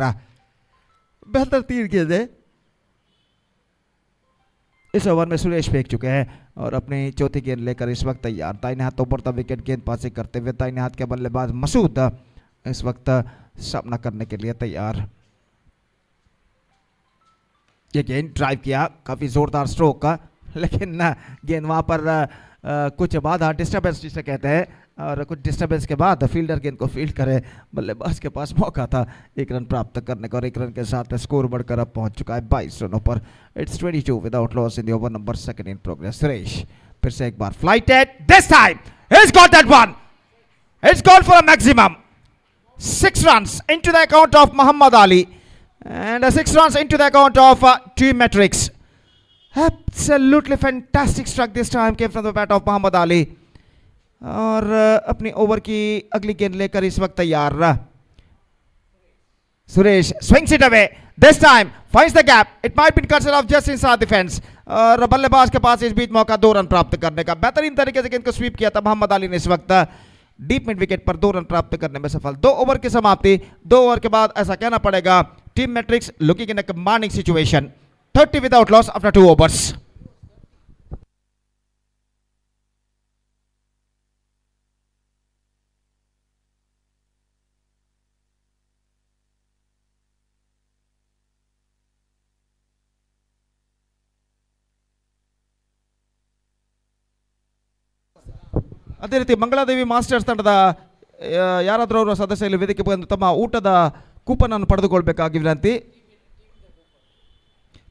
बेहतर 3 गेंदें इस ओवर में सुरेश फेंक चुके हैं और अपनी चौथी गेंद लेकर इस वक्त तैयार। दाहिने हाथ ऊपर द विकेट गेंदबाजी करते हुए दाहिने हाथ के बल्लेबाज मसूद इस वक्त सामना करने के लिए तैयार। ये गेंद ड्राइव किया, काफी जोरदार स्ट्रोक का, लेकिन गेंद वहां पर कुछ बाधा डिस्टर्बेंस जिसे कहते हैं और कुछ डिस्टर्बेंस के बाद फील्डर गेंद को फील्ड करे। बल्लेबाज के पास मौका था 1 रन प्राप्त करने का और 1 रन के साथ स्कोर बढ़कर अब पहुंच चुका है 22 रनों पर। It's 22 without loss in the over number 2 in progress. Suresh फिर से एक बार flighted, this time he's got that one, it's gone for a maximum 6 runs into the account of Muhammad Ali and 6 runs into the account of Team Matrix. Absolutely fantastic struck this time came from the bat of Muhammad Ali. और अपनी over की अगली गेंद लेकर इस वक्त तैयार रहा. Suresh swings it away. This time finds the gap. It might be considered of just inside the fence. और बल्लेबाज के पास इस बीच मौका 2 रन प्राप्त करने का. बेहतरीन तरीके से गेंद को स्वीप किया था मोहम्मद अली ने इस वक्त. डीप मिड विकेट पर 2 रन प्राप्त करने में सफल. 2 ओवर की समाप्ति. 2 ओवर के बाद ऐसा कहना पड़ेगा team matrix looking in a commanding situation. 30 without loss after 2 overs. ಅದೇ ರೀತಿ ಮಂಗಳಾದೇವಿ ಮಾಸ್ಟರ್ಸ್ ತಂಡದ ಯಾರಾದರೂ ಅವರ ಸದಸ್ಯರು ವೇದಿಕೆ ಬಂದು ತಮ್ಮ ಊಟದ ಕೂಪನ್ ಅನ್ನು ಪಡೆದುಕೊಳ್ಬೇಕಾಗಿ ವಿನಂತಿ.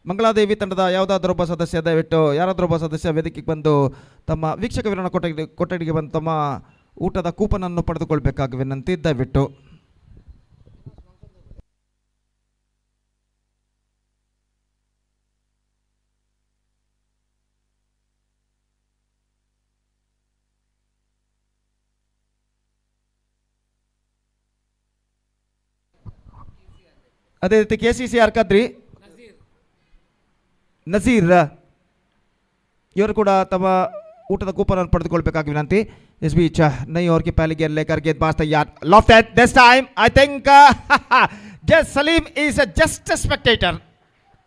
ಮಂಗಳಾದೇವಿ ತಂಡದ ಯಾವುದಾದ್ರೂ ಒಬ್ಬ ಸದಸ್ಯ ದಯವಿಟ್ಟು ಯಾರಾದರೂ ಒಬ್ಬ ಸದಸ್ಯ ವೇದಿಕೆಗೆ ಬಂದು ತಮ್ಮ ವೀಕ್ಷಕ ವಿವರಣ ಕೊಠಡಿಗೆ ಬಂದು ತಮ್ಮ ಊಟದ ಕೂಪನ್ ಅನ್ನು ಪಡೆದುಕೊಳ್ಬೇಕಾಗಿ ವಿನಂತಿ ದಯವಿಟ್ಟು. ಅದೇ ರೀತಿ KCCR ಕದ್ರಿ ನಜೀರ್ ಇವರು ಕೂಡ ತಮ್ಮ ಊಟದ ಕೂಪನ್ ಅನ್ನು ಪಡೆದುಕೊಳ್ಬೇಕಾಗಿ ವಿನಂತಿ. इस बीच नई ओवर की पहली गेंद लेकर गेंदबाज तैयार. Lofted this time I think just Salim is just a spectator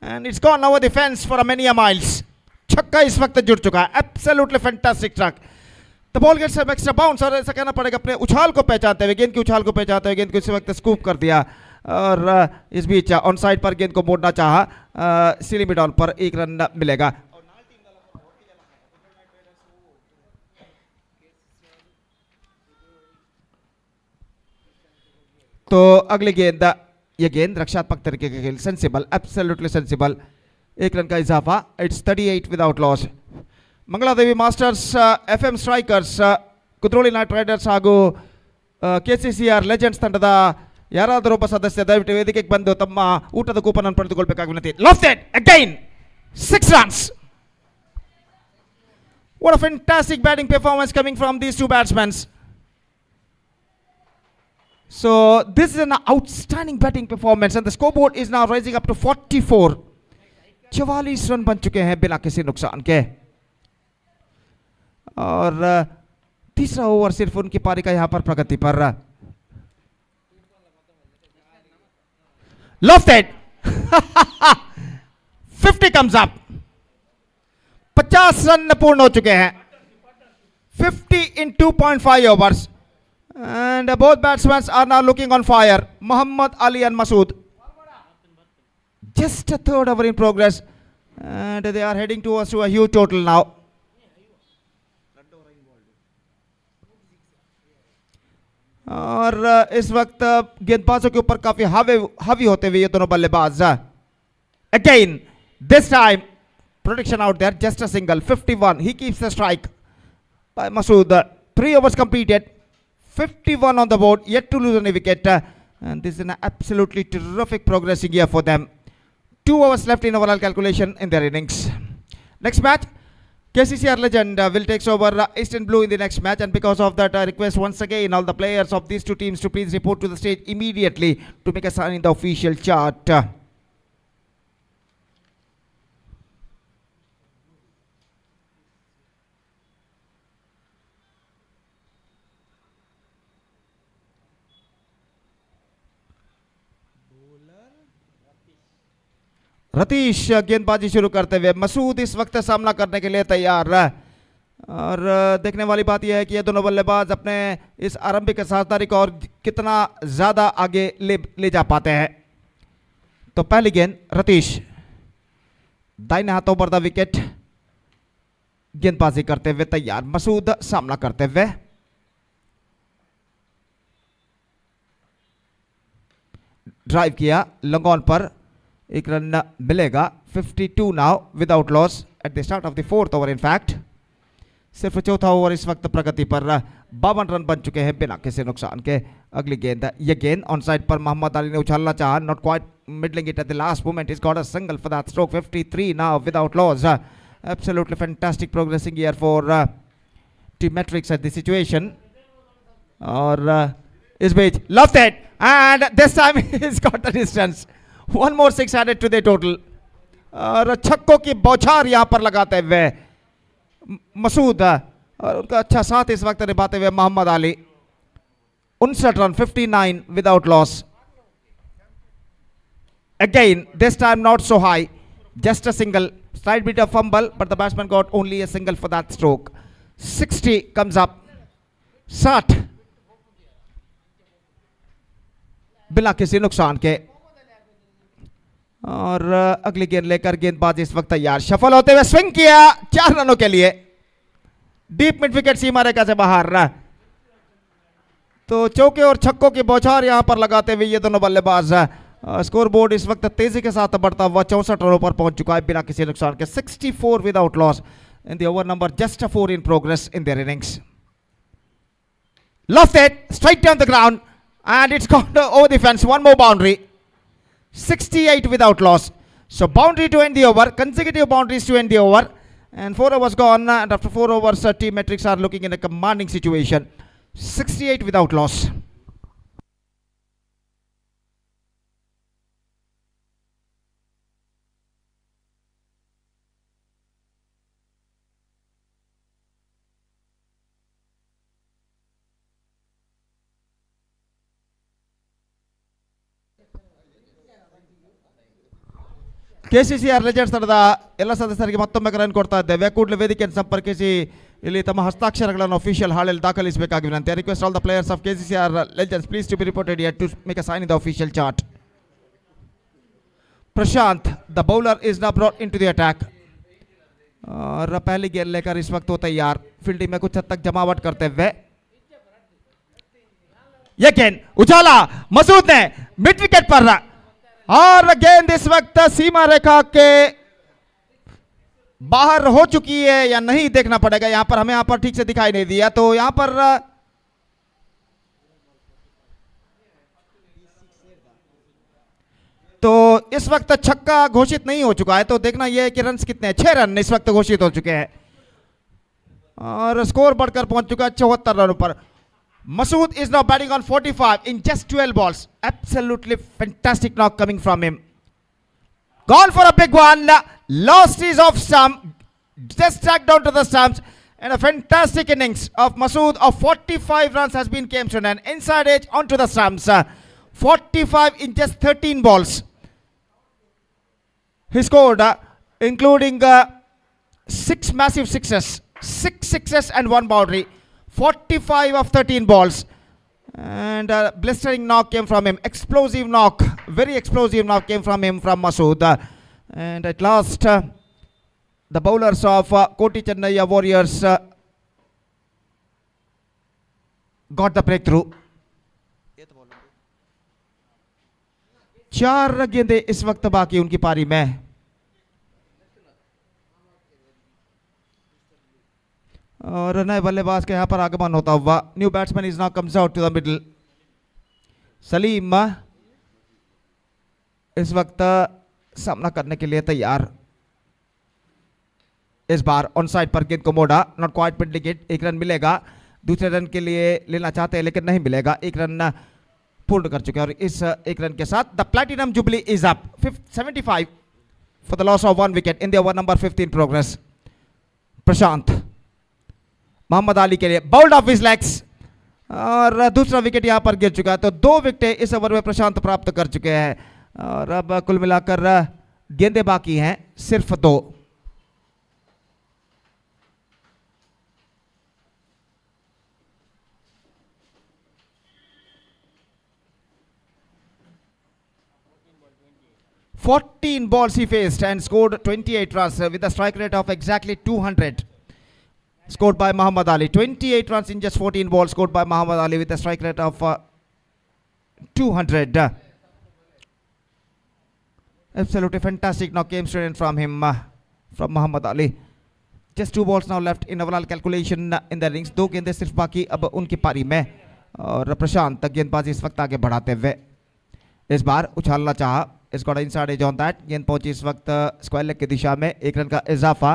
and it's gone over the fence for many miles. छक्का इस वक्त जुड़ चुका है. Absolutely fantastic truck. The ball gets some extra bounce और ऐसा कहना पड़ेगा अपने उछाल को पहचानते हुए गेंद की उछाल को पहचानते हुए गेंद को इस वक्त स्कूप कर दिया. और इस बीच ऑन साइड पर गेंद को मोड़ना चाहा. सिली मिड ऑन पर 1 रन मिलेगा. तो अगली गेंद ये गेंद रक्षात्मक तरीके के खेल. Sensible absolutely sensible. 1 रन का इजाफा. It's 38 without loss. Mangaladevi Masters FM Strikers Kuli Knight Riders ಹಾಗೂ KCCR Legends ತಂಡದ ಯಾರಾದರೂ ಒಬ್ಬ ಸದಸ್ಯ ದಯವಿಟ್ಟು ವೇದಿಕೆಗೆ ಬಂದು ತಮ್ಮ ಊಟದ ಕೂಪನ್ ಅನ್ನು ಪಡೆದುಕೊಳ್ಳಬೇಕಾಗಿ ವಿನಂತಿ. Lofted again 6 runs. What a fantastic batting performance coming from these two batsmen. So this is an outstanding batting performance and the scoreboard is now rising up to 44. 44 run बन चुके हैं बिना किसी नुकसान के. और तीसरा ओवर सिर्फ उनकी पारी का यहां पर प्रगति पर. Lofted 50 comes up. 50 रन पूर्ण हो चुके हैं. 50 in 2.5 overs. And both batsmen are now looking on fire. Muhammad Ali and Masood. Just a third over in progress. And they are heading towards to a huge total now. और इस वक्त गेंदबाजों के ऊपर काफी हावी होते हुए ये दोनों बल्लेबाज. Again, this time protection out there, just a single. 51. He keeps the strike by Masood. 3 overs completed. 51 on the board, yet to lose any wicket. And this is an absolutely terrific progressing year for them. 2 hours left in overall calculation in their innings. Next match, KCCR Legend will take over Eastern Blue in the next match. And because of that, I request once again all the players of these two teams to please report to the stage immediately to make a sign in the official chart. Ratheesh गेंदबाजी शुरू करते हुए. मसूद इस वक्त सामना करने के लिए तैयार. और देखने वाली बात यह है कि ये दोनों बल्लेबाज अपने इस आरंभिक साझेदारी को और कितना ज्यादा आगे ले जा पाते हैं. तो पहली गेंद रतीश दाहिने हाथों पर द विकेट गेंदबाजी करते हुए तैयार. मसूद सामना करते हुए. ड्राइव किया लॉन्ग ऑन पर 1 रन मिलेगा. 52 now without loss at the start of the 4th over in fact. सिर्फ चौथा ओवर इस वक्त प्रगति पर 52 रन बन चुके हैं बिना किसी नुकसान के। अगली गेंद, ये गेंद ऑन साइड पर मोहम्मद अली ने उछालना चाहा, not quite middling it at the last moment, is got a single for that stroke, 53 now without loss. Absolutely fantastic progressing here for team metrics at the situation. और इस बीच left it and this time he's got the distance. One more six added to the total. और छक्कों की बौछार यहाँ पर लगाते हुए मसूद और उनका अच्छा साथ इस वक्त निभाते हुए मोहम्मद अली। 59 रन, 59 without loss. Again, this time not so high, just a single. Slight bit of fumble, but the batsman got only a single for that stroke. 60 comes up. 60 बिना किसी नुकसान के। और अगली गेंद लेकर गेंदबाज इस वक्त तैयार, शफल होते हुए स्विंग किया 4 रनों के लिए, डीप मिड विकेट सीमा रेखा से बाहर। तो चौके और छक्कों की बौछार यहां पर लगाते हुए ये दोनों बल्लेबाज, स्कोर बोर्ड इस वक्त तेजी के साथ बढ़ता हुआ 64 रनों पर पहुंच चुका है बिना किसी नुकसान के। 64 without loss in the over number, just 4 in progress in their innings. Left it straight down the ground and it's gone over the fence. One more boundary. 68 without loss. So boundary to end the over, consecutive boundaries to end the over, and 4 overs gone, and after 4 overs team metrics are looking in a commanding situation. 68 without loss. KCCR Legends ತಂಡದ ಎಲ್ಲ ಸದಸ್ಯರಿಗೆ ಮತ್ತೊಮ್ಮೆ ಕರೆಯನ್ನು ಕೊಡ್ತಾ ಇದ್ದೇವೆ. ಕೂಡಲೇ ವೇದಿಕೆಯನ್ನು ಸಂಪರ್ಕಿಸಿ ಇಲ್ಲಿ ತಮ್ಮ ಹಸ್ತಾಕ್ಷರಗಳನ್ನು ಅಫಿಷಿಯಲ್ ಹಾಳೆಯಲ್ಲಿ ದಾಖಲಿಸಬೇಕಾಗಿ ವಿನಂತಿ. Request all the players of KCCR Legends please to be reported here to make a sign in the official chart. Prashant the bowler is now brought into the attack. और पहली गेंद लेकर इस वक्त वो तैयार, फील्डिंग में कुछ हद तक जमावट करते हुए। ये गेंद उछाला मसूद ने मिड विकेट पर, और गेंद इस वक्त सीमा रेखा के बाहर हो चुकी है या नहीं देखना पड़ेगा, यहां पर हमें यहां पर ठीक से दिखाई नहीं दिया। तो यहां पर तो इस वक्त छक्का घोषित नहीं हो चुका है, तो देखना यह है कि रन्स कितने हैं। 6 रन इस वक्त घोषित हो चुके हैं और स्कोर बढ़कर पहुंच चुका है 74 रनों पर। Masood is now batting on 45 in just 12 balls. Absolutely fantastic knock coming from him. Gone for a big one. Lost his off stump. Just struck down to the stumps. And a fantastic innings of Masood of 45 runs has been came to an inside edge onto the stumps. 45 in just 13 balls. He scored, including 6 massive sixes. 6 sixes and 1 boundary. 45 of 13 balls, and a blistering knock came from him. Explosive knock, very explosive knock came from him from Masood. And at last the bowlers of Koti Chennai Warriors got the breakthrough. 4 गेंदें इस वक्त बाकी उनकी पारी में। और नए बल्लेबाज के यहाँ पर आगमन होता हुआ, new batsman is now comes out to the middle. Salim इस वक्त सामना करने के लिए तैयार। इस बार ऑन साइड पर गेंद को मोड़ा, not quite middling it, 1 run मिलेगा। दूसरे रन के लिए लेना चाहते हैं लेकिन नहीं मिलेगा, 1 रन पूर्ण कर चुके हैं। और इस 1 रन के साथ the platinum jubilee is up 75 for the loss of 1 wicket in the over number 15 progress. Prashant Mohammed Ali के लिए बाउल्ड ऑफ हिज लेग्स, और दूसरा विकेट यहां पर गिर चुका है। तो 2 विकेटें इस ओवर में प्रशांत प्राप्त कर चुके हैं, और अब कुल मिलाकर गेंदें बाकी हैं सिर्फ 2।14 balls he faced and scored 28 runs with a strike rate of exactly 200. Scored by Muhammad Ali. 28 runs in just 14 balls scored by Muhammad Ali with a strike rate of 200. Absolutely fantastic knock came straight in from him, from Muhammad Ali. Just 2 balls now left in overall calculation in the innings. 2 गेंदें सिर्फ बाकी अब उनकी पारी में और प्रशांत गेंदबाजी इस वक्त आगे बढ़ाते हुए इस बार उछालना चाहा. It's got inside edge on that. गेंद पहुंची इस वक्त स्क्वायर लेग की दिशा में. 1 रन का इजाफा.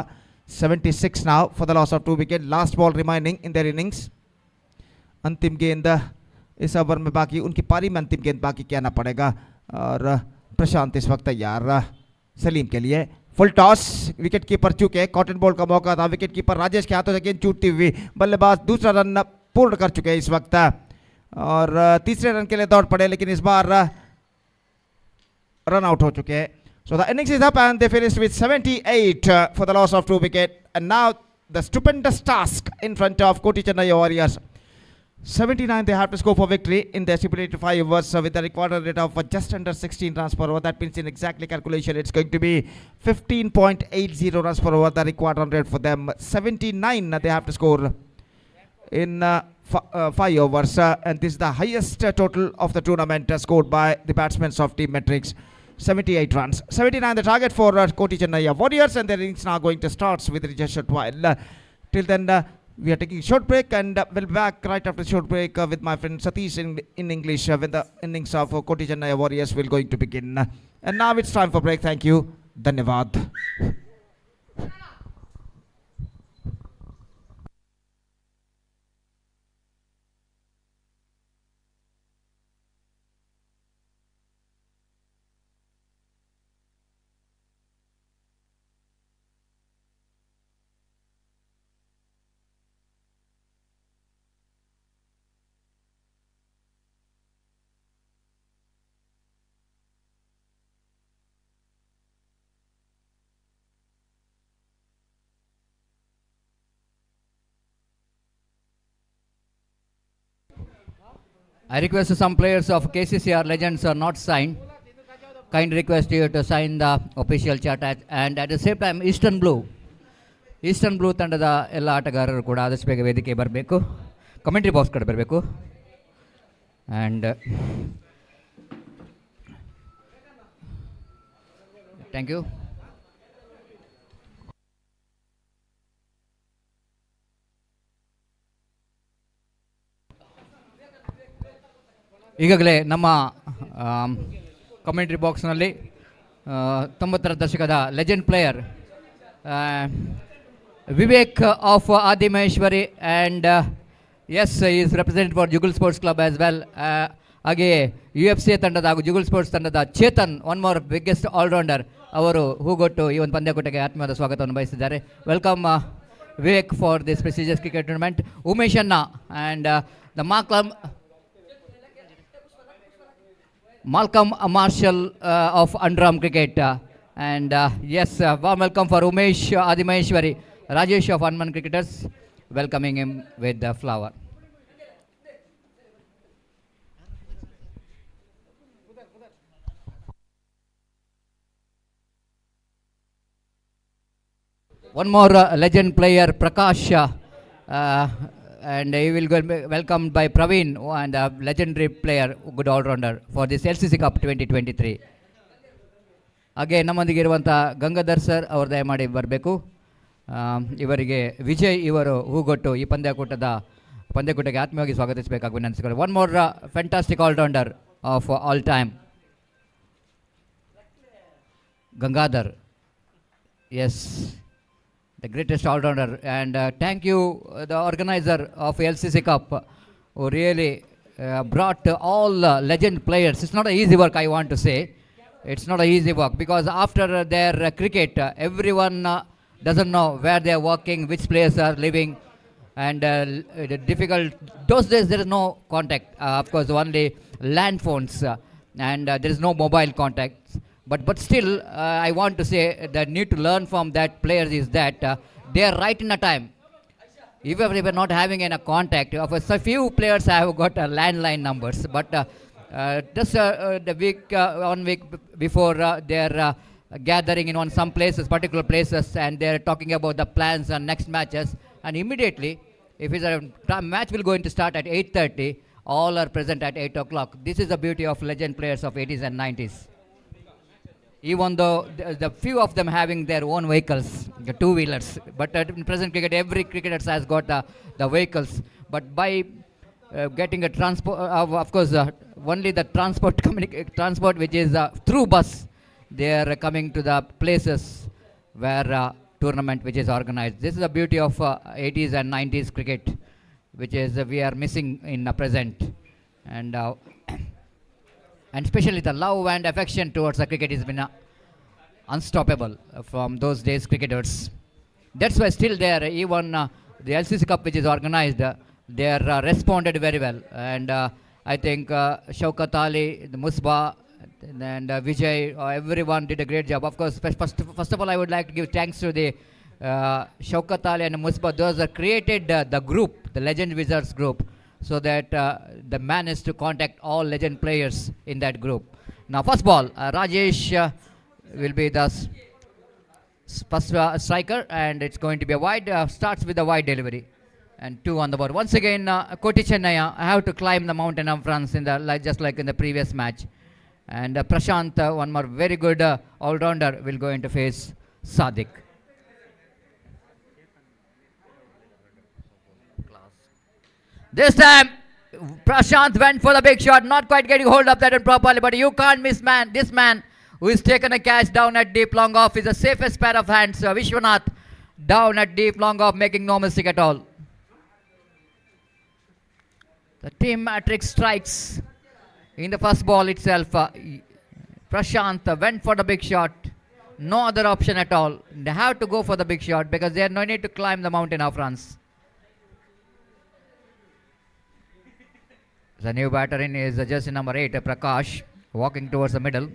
76 now for the loss of 2 wicket. Last ball remaining in their innings. अंतिम गेंद इस ओवर में बाकी उनकी पारी में अंतिम गेंद बाकी कहना पड़ेगा और प्रशांत इस वक्त तैयार सलीम के लिए. Full toss. विकेट कीपर चुके. कॉटन बॉल का मौका था. विकेट कीपर राजेश के हाथों से गेंद छूटती हुई. बल्लेबाज दूसरा रन पूर्ण कर चुके हैं इस वक्त और तीसरे रन के लिए दौड़ पड़े लेकिन इस बार रन आउट हो चुके हैं. So the innings is up and they finished with 78 for the loss of 2 wicket. And now the stupendous task in front of Koti Chennai Warriors. 79 they have to score for victory in their stipulated 5 overs with a required run rate of just under 16 runs per over. That means in exactly calculation it's going to be 15.80 runs per over, the required run rate for them. 79 they have to score in 5 overs and this is the highest total of the tournament scored by the batsmen of Team Metrics. 78 runs. 79 the target for Koti Chennai Warriors and their innings now going to start with just short while. Till then we are taking a short break and we'll be back right after the short break with my friend Satish in English when the innings of Koti Chennai Warriors will going to begin. And now it's time for break. Thank you. Dhanyavad.
I request some players of KCCR Legends are not signed. Kind request you to sign the official chart and at the same time Eastern Blue ತಂಡದ ಎಲ್ಲ ಆಟಗಾರರು ಕೂಡ ಆದಷ್ಟು ಬೇಗ ವೇದಿಕೆ ಬರಬೇಕು. Commentary box ಕಡೆ ಬರಬೇಕು. And thank you. ಈಗಾಗಲೇ ನಮ್ಮ ಕಮೆಂಟ್ರಿ ಬಾಕ್ಸ್ನಲ್ಲಿ 90ರ ದಶಕದ legend player Vivek of Adimaheshwari and yes is represent for Jugal Sports Club as well. ಹಾಗೆಯೇ UFC ತಂಡದ ಹಾಗೂ ಜುಗಲ್ ಸ್ಪೋರ್ಟ್ಸ್ ತಂಡದ Chetan one more biggest allrounder ಅವರು ಹೂಗೊಟ್ಟು ಈ ಒಂದು ಪಂದ್ಯಕೂಟಕ್ಕೆ ಆತ್ಮೀಯವಾದ ಸ್ವಾಗತವನ್ನು ಬಯಸಿದ್ದಾರೆ. Welcome Vivek for this prestigious cricket tournament. Umesh ಅಣ್ಣ and the Malcolm Marshall of Andram Cricket and yes, warm welcome for Umesh Adimaheshwari, Rajesh of Hanuman Cricketers, welcoming him with the flower. One more legend player Prakash and he will be welcomed by Praveen and a legendary player, good all-rounder for this LCC Cup 2023. ಹಾಗೆ ನಮ್ಮೊಂದಿಗೆ ಇರುವಂಥ Gangadhar sir ಅವರು ದಯಮಾಡಿ ಬರಬೇಕು. ಇವರಿಗೆ ವಿಜಯ್ ಇವರು ಹೂಗೊಟ್ಟು ಈ ಪಂದ್ಯಕೂಟಕ್ಕೆ ಆತ್ಮೀಯವಾಗಿ ಸ್ವಾಗತಿಸಬೇಕಾಗಿ ವಿನಂತಿಸಿಕೊಳ್ಳಿ. One more fantastic allrounder of all time Gangadhar. Yes, the greatest all-rounder and thank you the organizer of LCC Cup who really brought all legend players. It's not an easy work, I want to say. It's not an easy work because after their cricket everyone doesn't know where they are working, which players are living and difficult. Those days there is no contact, of course only land phones and there is no mobile contacts. But still, I want to say the need to learn from that players is that they are right in a time. Even if they were not having any contact, of course, a few players have got landline numbers. But just the one week before, they are gathering in some places, particular places, and they are talking about the plans and next matches. And immediately, if it's a match will going to start at 8:30, all are present at 8 o'clock. This is the beauty of legend players of 80s and 90s. even though the few of them having their own vehicles, the two-wheelers. But in present cricket, every cricketer has got the vehicles. But by getting a transport, of course, only the transport which is through bus, they are coming to the places where tournament which is organized. This is the beauty of 80s and 90s cricket, which is we are missing in the present. And and especially the love and affection towards the cricket has been unstoppable from those days cricketers. That's why still there, even the LCC Cup which is organized, they are responded very well. And I think Shaukat Ali, the Musba, and Vijay, everyone did a great job. Of course, first of all, I would like to give thanks to the Shaukat Ali and Musba. Those that created the group, the Legend Wizards group, so that the man is to contact all legend players in that group. Now, first ball, Rajesh will be the first striker, and it's going to be a wide. Starts with a wide delivery, and 2 on the board. Once again, Koti Chennaya have to climb the mountain of runs in the just like in the previous match. And Prashant, one more very good all-rounder, will go into face Sadiq. This time, Prashant went for the big shot, not quite getting hold of that one properly, but you can't miss this man who is taken a catch down at deep long off is the safest pair of hands. Vishwanath down at deep long off, making no mistake at all. The team matrix strikes in the first ball itself. Prashant went for the big shot. No other option at all. They have to go for the big shot because they have no need to climb the mountain of runs. The new batter in is jersey number 8, Prakash, walking towards the middle.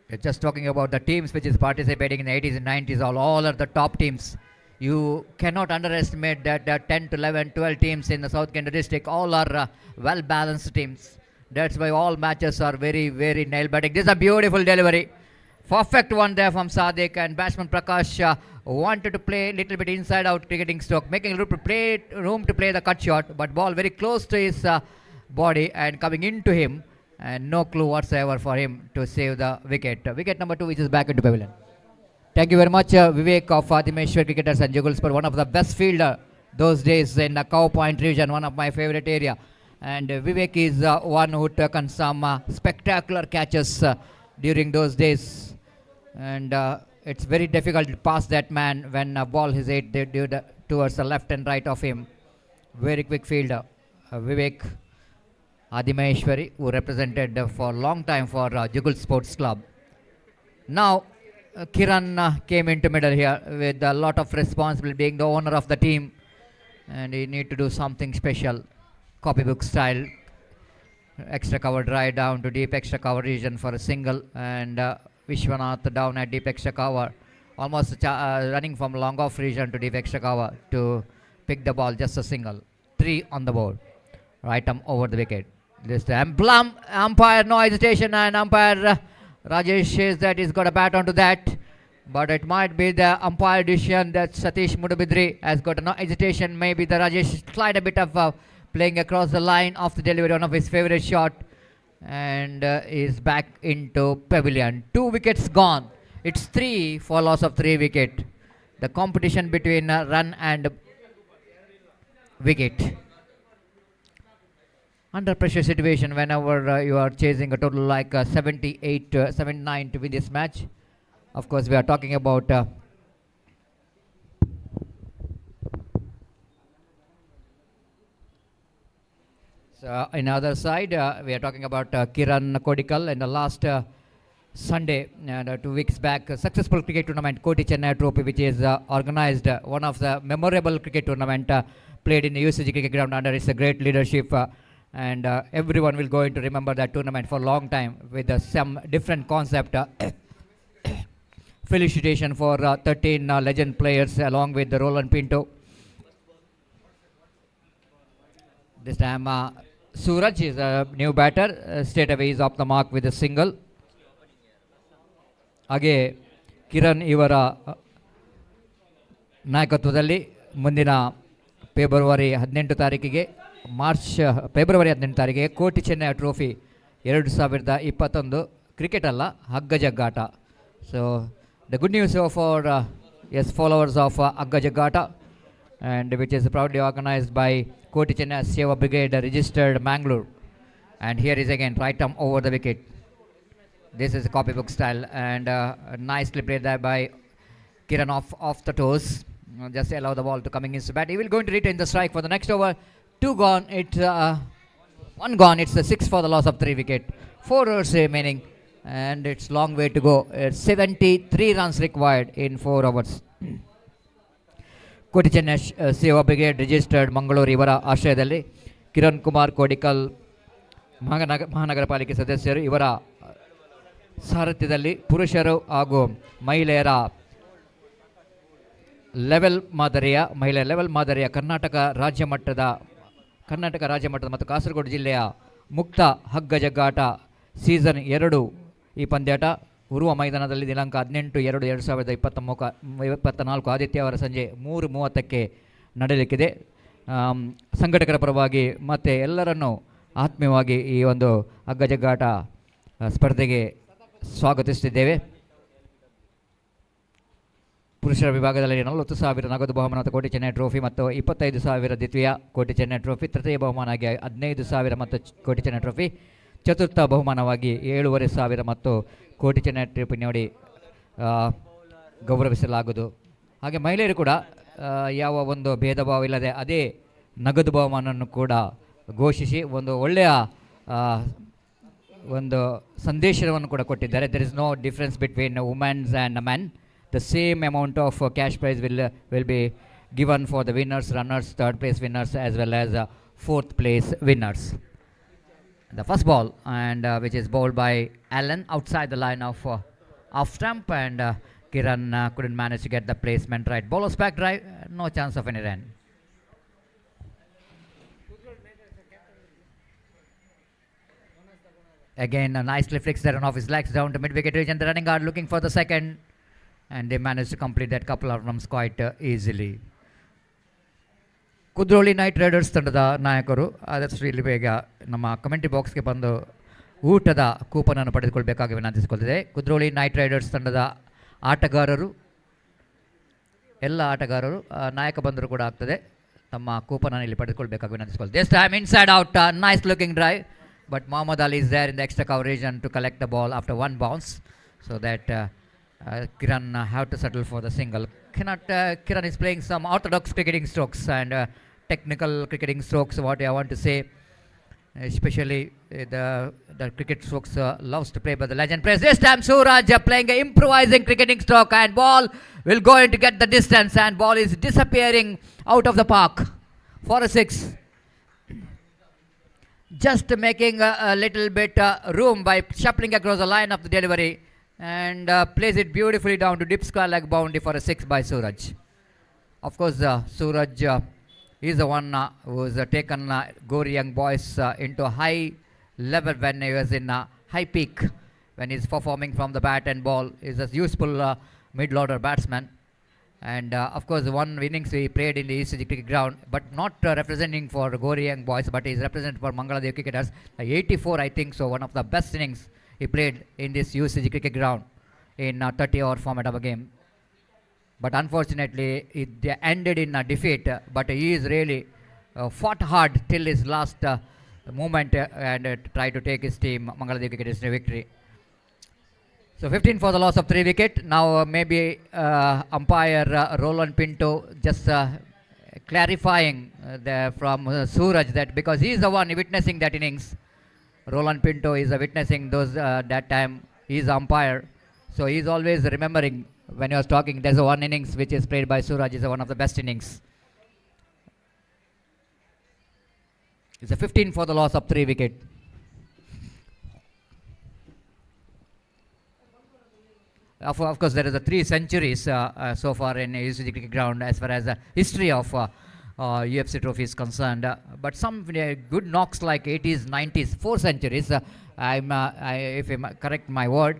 We're just talking about the teams which is participating in the 80s and 90s. All are the top teams. You cannot underestimate that there are 10 to 11, 12 teams in the South Kent district. All are well-balanced teams. That's why all matches are very, very nail-biting. This is a beautiful delivery. Perfect one there from Sadiq, and batsman Prakash wanted to play a little bit inside-out cricketing stroke, making room to play the cut shot, but ball very close to his body and coming into him, and no clue whatsoever for him to save the wicket. Wicket number 2, which is back into pavilion. Thank you very much, Vivek of Adimeshwar Cricketers and Jugalspur, one of the best fielder those days in the Cow Point region, one of my favorite area. And Vivek is one who took on some spectacular catches during those days. And it's very difficult to pass that man when a ball is hit towards the left and right of him. Very quick fielder. Vivek Adimeshwari, who represented for a long time for Jugal Sports Club. Now, Kiran came into middle here with a lot of responsibility, being the owner of the team. And he need to do something special, copybook style. Extra cover drive down to deep extra cover region for a single, and Vishwanath down at deep extra cover, almost running from long off region to deep extra cover to pick the ball, just a single. 3 on the board. Right arm over the wicket. This time, umpire, no hesitation, and umpire Rajesh says that he's got a bat onto that, but it might be the umpire decision that Satish Mudubidri has got no hesitation. Maybe the Rajesh slight a bit of playing across the line of the delivery, one of his favorite shot, and is back into pavilion. 2 wickets gone. It's 3 for loss of 3 wicket. The competition between run and wicket. Under pressure situation, whenever you are chasing a total like 78, 79 to win this match. Of course, we are talking about so in the other side, we are talking about Kiran Kodikal in the last Sunday, 2 weeks back, a successful cricket tournament, Koti Chennai Trophy, which is organized, one of the memorable cricket tournament played in the UCG cricket ground under its great leadership. And everyone will going to remember that tournament for a long time with some different concept. Felicitation for 13 legend players along with the Roland Pinto. This time Suraj is a new batter, straight away is off the mark with a single. ಹಾಗೆ ಕಿರಣ್ ಇವರ ನಾಯಕತ್ವದಲ್ಲಿ ಮುಂದಿನ February 18 ತಾರೀಕಿಗೆ February 18 ತಾರೀಕಿಗೆ ಕೋಟಿ Chennai trophy 2021 cricket ಅಲ್ಲ, ಹಗ್ಗ ಜಗ್ಗಾಟ. So the good news for followers of ಹಗ್ಗ ಜಗ್ಗಾಟ, and which is proudly organized by Koti Chennai Seva Brigade, registered Mangalore. And here is again right arm over the wicket. This is copybook style, and nicely played there by Kiran off the toes. Just allow the ball to coming into bat. He will going to retain the strike for the next over. 2 gone. It's 1 gone. It's the 6 for the loss of 3 wicket. 4 overs remaining, and it's long way to go. It's 73 runs required in 4 overs. ಕೋಟಿ ಚೆನ್ನೈ ಸೇವಾ brigade registered Mangaluru ಇವರ ಆಶ್ರಯದಲ್ಲಿ ಕಿರಣ್ ಕುಮಾರ್ ಕೋಡಿಕಲ್ ಮಹಾನಗರ ಪಾಲಿಕೆ ಸದಸ್ಯರು ಇವರ ಸಾರಥ್ಯದಲ್ಲಿ ಪುರುಷರು ಹಾಗೂ ಮಹಿಳೆಯರ ಮಹಿಳೆಯರ ಲೆವೆಲ್ ಮಾದರಿಯ ಕರ್ನಾಟಕ ರಾಜ್ಯ ಮಟ್ಟದ ಮತ್ತು ಕಾಸರಗೋಡು ಜಿಲ್ಲೆಯ ಮುಕ್ತ ಹಗ್ಗ ಜಗ್ಗಾಟ ಸೀಸನ್ 2 ಈ ಪಂದ್ಯಾಟ ಉರುವ ಮೈದಾನದಲ್ಲಿ ದಿನಾಂಕ 18/2/2024 ಆದಿತ್ಯವಾರ ಸಂಜೆ 3:30ಕ್ಕೆ ನಡೆಯಲಿಕ್ಕಿದೆ. ಸಂಘಟಕರ ಪರವಾಗಿ ಮತ್ತು ಎಲ್ಲರನ್ನೂ ಆತ್ಮೀಯವಾಗಿ ಈ ಒಂದು ಹಗ್ಗ ಜಗ್ಗಾಟ ಸ್ಪರ್ಧೆಗೆ ಸ್ವಾಗತಿಸುತ್ತಿದ್ದೇವೆ. ಪುರುಷರ ವಿಭಾಗದಲ್ಲಿ 40,000 ನಗದು ಬಹುಮಾನ ಮತ್ತು ಕೋಟಿ ಚೆನ್ನೈ ಟ್ರೋಫಿ ಮತ್ತು 25,000 ದ್ವಿತೀಯ ಕೋಟಿ ಚೆನ್ನೈ ಟ್ರೋಫಿ, ತೃತೀಯ ಬಹುಮಾನವಾಗಿ 15,000 ಮತ್ತು ಕೋಟಿ ಚೆನ್ನೈ ಟ್ರೋಫಿ, ಚತುರ್ಥ ಬಹುಮಾನವಾಗಿ 7,500 ಮತ್ತು ಕೋಟಿ ಚೆನ್ನೈ ಟ್ರೋಫಿ ನೀಡಿ ಗೌರವಿಸಲಾಗುವುದು. ಹಾಗೆ ಮಹಿಳೆಯರು ಕೂಡ ಯಾವ ಒಂದು ಭೇದ ಭಾವ ಇಲ್ಲದೆ ಅದೇ ನಗದು ಬಹುಮಾನವನ್ನು ಕೂಡ ಘೋಷಿಸಿ ಒಂದು ಒಳ್ಳೆಯ ಒಂದು ಸಂದೇಶವನ್ನು ಕೂಡ ಕೊಟ್ಟಿದ್ದಾರೆ. There is no difference between womens and men. The same amount of cash prize will be given for the winners, runners, third place winners as well as fourth place winners. The first ball, and which is bowled by Allen outside the line of off stump, and Kiran couldn't manage to get the placement right. Bowler's back drive, no chance of any run. Again nicely flicks that one off his legs down to mid wicket region. The running guard looking for the second, and they managed to complete that couple of runs quite easily. Kudroli Knight Riders ತಂಡದ ನಾಯಕರು ಆದಷ್ಟು ಇಲ್ಲಿ ಬೇಗ ನಮ್ಮ commentary ಬಾಕ್ಸ್ಗೆ ಬಂದು ಊಟದ ಕೂಪನನ್ನು ಪಡೆದುಕೊಳ್ಬೇಕಾಗಿ ವಿನಂತಿಸಿಕೊಳ್ತಿದೆ. Kudroli Knight Riders ತಂಡದ ಎಲ್ಲ ಆಟಗಾರರು ನಾಯಕ ಬಂದರೂ ಕೂಡ ಆಗ್ತದೆ, ತಮ್ಮ ಕೂಪನನ್ನು ಇಲ್ಲಿ ಪಡೆದುಕೊಳ್ಬೇಕಾಗಿ ವಿನಂತಿಸಿಕೊಳ್ತಿದೆ. This time inside out, nice looking drive, but Mohammed Ali is there in the extra coverage and to collect the ball after one bounce, so that Kiran have to settle for the single. Kiran is playing some orthodox cricketing strokes and technical cricketing strokes, what I want to say, especially the cricket strokes loves to play by the legend players. This time Suraj playing an improvising cricketing stroke, and ball will go in to get the distance, and ball is disappearing out of the park for a 6. Just making a little bit room by shuffling across the line of the delivery, and plays it beautifully down to deep square leg boundary for a 6 by Suraj. Of course, Suraj is the one who has taken Gori young boys into high level when he was in high peak, when he is performing from the bat and ball. He is a useful mid-order batsman, and of course one innings he played in the ECG cricket ground, but not representing for Gori young boys, but he is representing for Mangaladev cricketers. 84 I think so, one of the best innings he played in this UCG cricket ground in 30-over format of a game. But unfortunately it ended in a defeat, but he is really fought hard till his last moment and tried to take his team Mangaladev cricketers to victory. So 15 for the loss of 3 wicket. Now maybe umpire Roland Pinto just clarifying from Suraj that because he is the one witnessing that innings. Roland Pinto is witnessing those that time. He is umpire, so he is always remembering when he was talking. There's one innings which is played by Suraj is one of the best innings. It's a 15 for the loss of 3 wicket. Of course, there is a 3 centuries so far in UCG cricket ground as far as the history of UFC trophy is concerned, but some good knocks like 80s, 90s, 4 centuries. If I correct my word,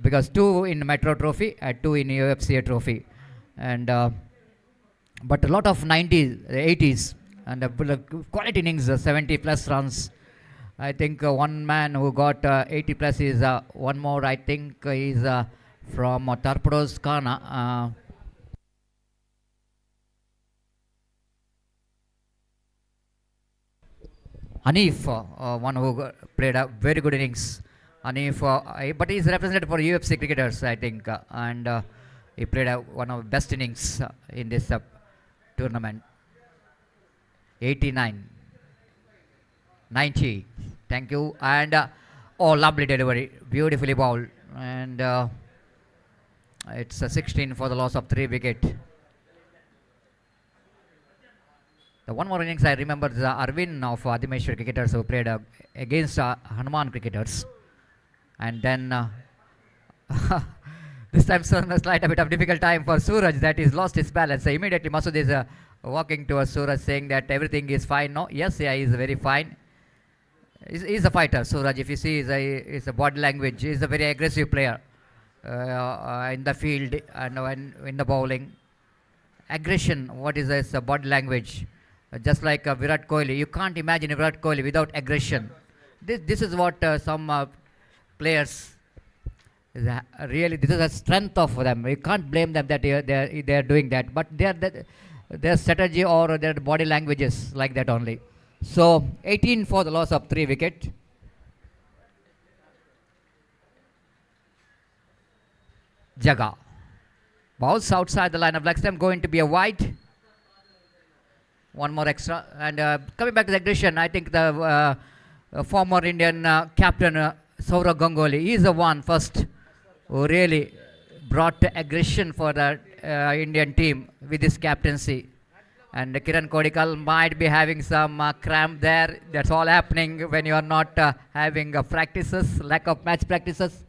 because 2 in Metro Trophy and 2 in UFC trophy, and but a lot of 90s, 80s and quality innings, 70 plus runs. I think one man who got 80 plus is one more. I think is from Torpedoes Kana. Hanif, one who played a very good innings. Hanif, but he's represented for UFC cricketers, I think, and he played one of the best innings in this tournament. 89, 90. Thank you, and oh, lovely delivery, beautifully bowled, and it's a 16 for the loss of 3 wickets. The one more innings I remember is Arvind of Adimeshwar cricketers who played against Hanuman cricketers. And then this time a slight a bit of difficult time for Suraj, that he's lost his balance. So immediately Masood is walking towards Suraj saying that everything is fine. No, yes, yeah, he's very fine. He's a fighter, Suraj. If you see his body language, he's a very aggressive player in the field and in the bowling. Aggression, what is his body language? Just like Virat Kohli, you can't imagine Virat Kohli without aggression. This is what some players really, this is a strength of them. You can't blame them that they are doing that, but their strategy or their body language is like that only. So 18 for the loss of 3 wickets. Jaga balls outside the line of leg stump, going to be a wide. One more extra, and coming back to the aggression, I think the former Indian captain Sourav Ganguly, he is the one first who really brought aggression for the Indian team with his captaincy. And Kiran Kodikal might be having some cramp there. That's all happening when you are not having practices, lack of match practices.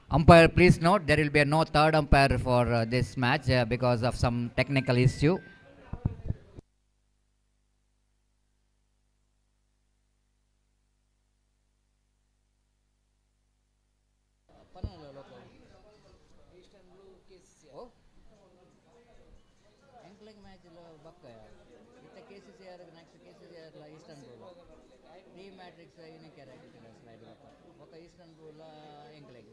Umpire, please note there will be no third umpire for this match because of some technical issue. KCCR next KCCR Istanbul. Team matrix unique ఒక Istanbul ఎంక్లెగ్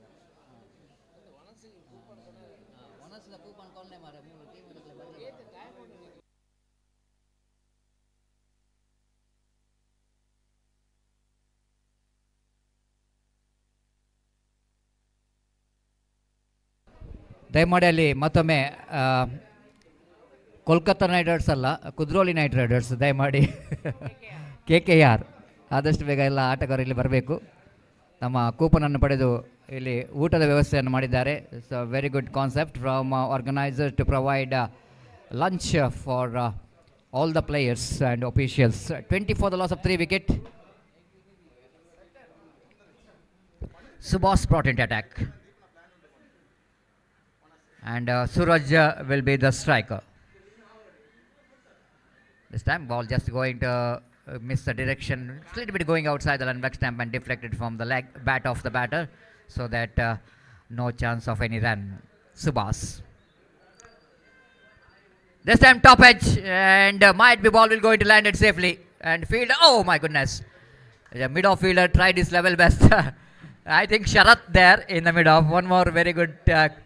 వనస్ల coupon కొన్నే మారే మూడు team ದಯಮಾಡಿ ಅಲ್ಲಿ ಮತ್ತೊಮ್ಮೆ Kolkata night Riders ಅಲ್ಲ, ಕುದ್ರೋಲಿ night Riders ದಯಮಾಡಿ KKR ಆದಷ್ಟು ಬೇಗ ಎಲ್ಲ ಆಟಗಾರರು ಇಲ್ಲಿ ಬರಬೇಕು. ನಮ್ಮ ಕೂಪನನ್ನು ಪಡೆದು ಇಲ್ಲಿ ಊಟದ ವ್ಯವಸ್ಥೆಯನ್ನು ಮಾಡಿದ್ದಾರೆ. So very good concept from organiser to provide lunch for all the players and officials. 20 for the loss of 3 wickets. Subhash brought into attack. And Suraj will be the striker. This time ball just going to miss the direction, a little bit going outside the leg stump and deflected from the bat of the batter, so that no chance of any run. Subhash. This time top edge, and might be ball will go into land it safely. And fielder, oh my goodness, the mid-off fielder tried his level best. I think Sharath there in the mid-off. One more very good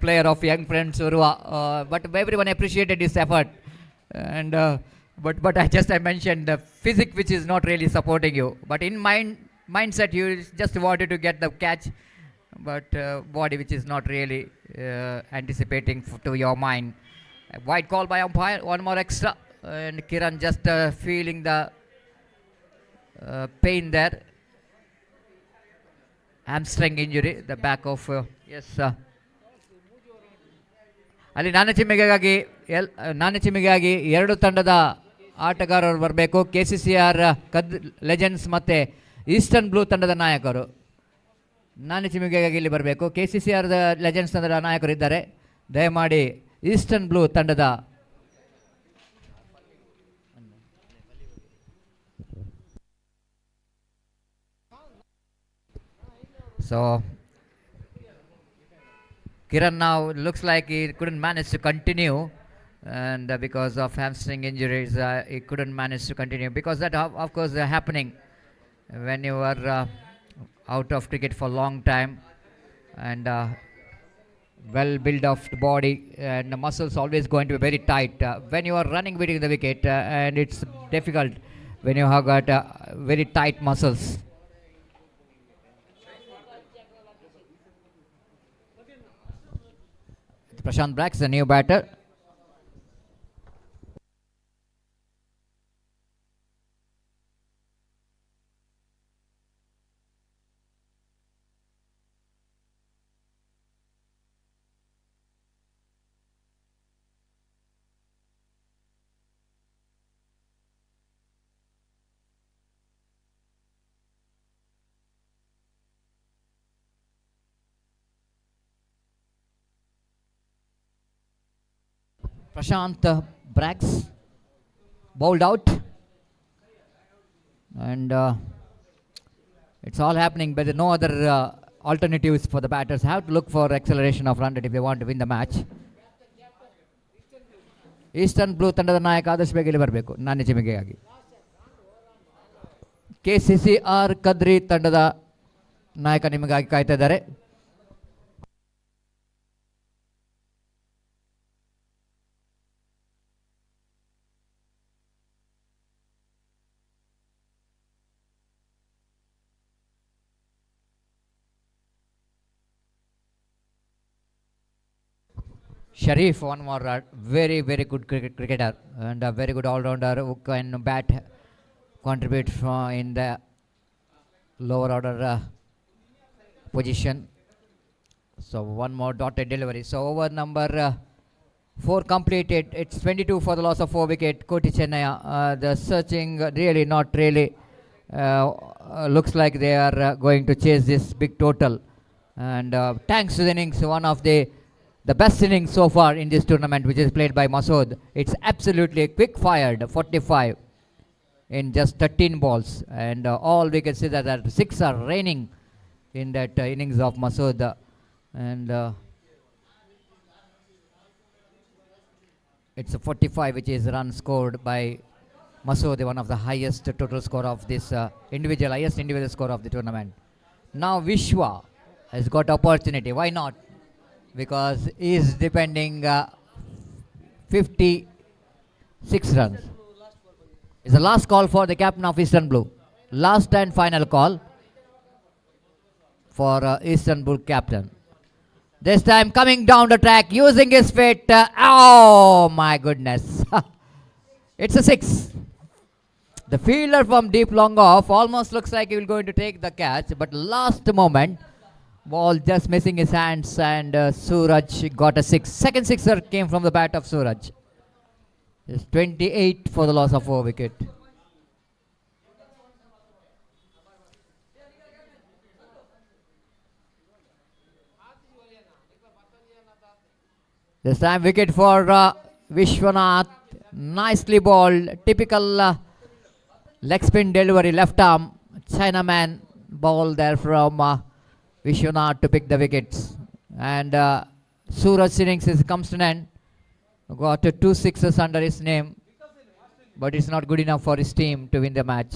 player of young friend Surua, but everyone appreciated his effort. And but I mentioned the physics which is not really supporting you, but in mindset you just wanted to get the catch, but body which is not really anticipating to your mind. A wide call by umpire, one more extra, and Kiran just feeling the pain there, hamstring injury, the back of yes. ಅಲ್ಲಿ ನಾನಚಿಮೆಗಾಗಿ ಎರಡು ತಂಡದ ಆಟಗಾರರು ಬರಬೇಕು. KCCR legends ಮತ್ತು eastern blue ತಂಡದ ನಾಯಕರು ನಾನಚಿಮೆಗಾಗಿ ಇಲ್ಲಿ ಬರಬೇಕು. KCCR ಲೆಜೆಂಡ್ಸ್ ತಂಡದ ನಾಯಕರು ಇದ್ದಾರೆ. ದಯಮಾಡಿ ಈಸ್ಟರ್ನ್ ಬ್ಲೂ ತಂಡದ So Kiran now looks like he couldn't manage to continue, and because of hamstring injuries, he couldn't manage to continue. Because that, of course, happening when you are out of cricket for a long time, and well built of the body and the muscles always going to be very tight when you are running between the wicket, and it's difficult when you have got very tight muscles. Prashant Brax, the new batter. Prashant Brax bowled out, and it's all happening, but there are no other alternatives for the batters. Have to look for acceleration of run rate if they want to win the match. Eastern blue ತಂಡದ ನಾಯಕ ಆದಷ್ಟು ಬೇಗ ಇಲ್ಲಿ ಬರಬೇಕು ನಾಣ್ಯ ಚಿಮಿಗೆಗಾಗಿ. KCCR Kadri ತಂಡದ ನಾಯಕ ನಿಮಗಾಗಿ ಕಾಯ್ತಾ ಇದ್ದಾರೆ. Sharif, one more very good cricketer and a very good all-rounder who can bat, contribute in the lower order position. So one more dotted delivery. So over number 4 completed. It's 22 for the loss of 4 wicket. Koti Chennai, the searching really not really looks like they are going to chase this big total. And thanks to the innings, one of the best innings so far in this tournament, which is played by Masood. It's absolutely quick fired, 45 in just 13 balls, and all we can see that 6 are raining in that innings of Masood, and it's a 45 which is run scored by Masood, one of the highest total score of this highest individual score of the tournament. Now Vishwa has got opportunity. Why not? Because he is depending 56 runs. It's the last call for the captain of Eastern Blue. Last and final call for Eastern Blue captain. This time coming down the track using his feet. Oh my goodness. It's a 6. The fielder from deep long off almost looks like he will going to take the catch, but last moment ball just missing his hands, and Suraj got a 6. Second sixer came from the bat of Suraj. It's 28 for the loss of 4 wicket. This time wicket for Vishwanath. Nicely bowled. Typical leg spin delivery, left arm. Chinaman ball there from Vishwanath to pick the wickets, and Suraj innings comes to an end. Got 2 sixes under his name, but it's not good enough for his team to win the match.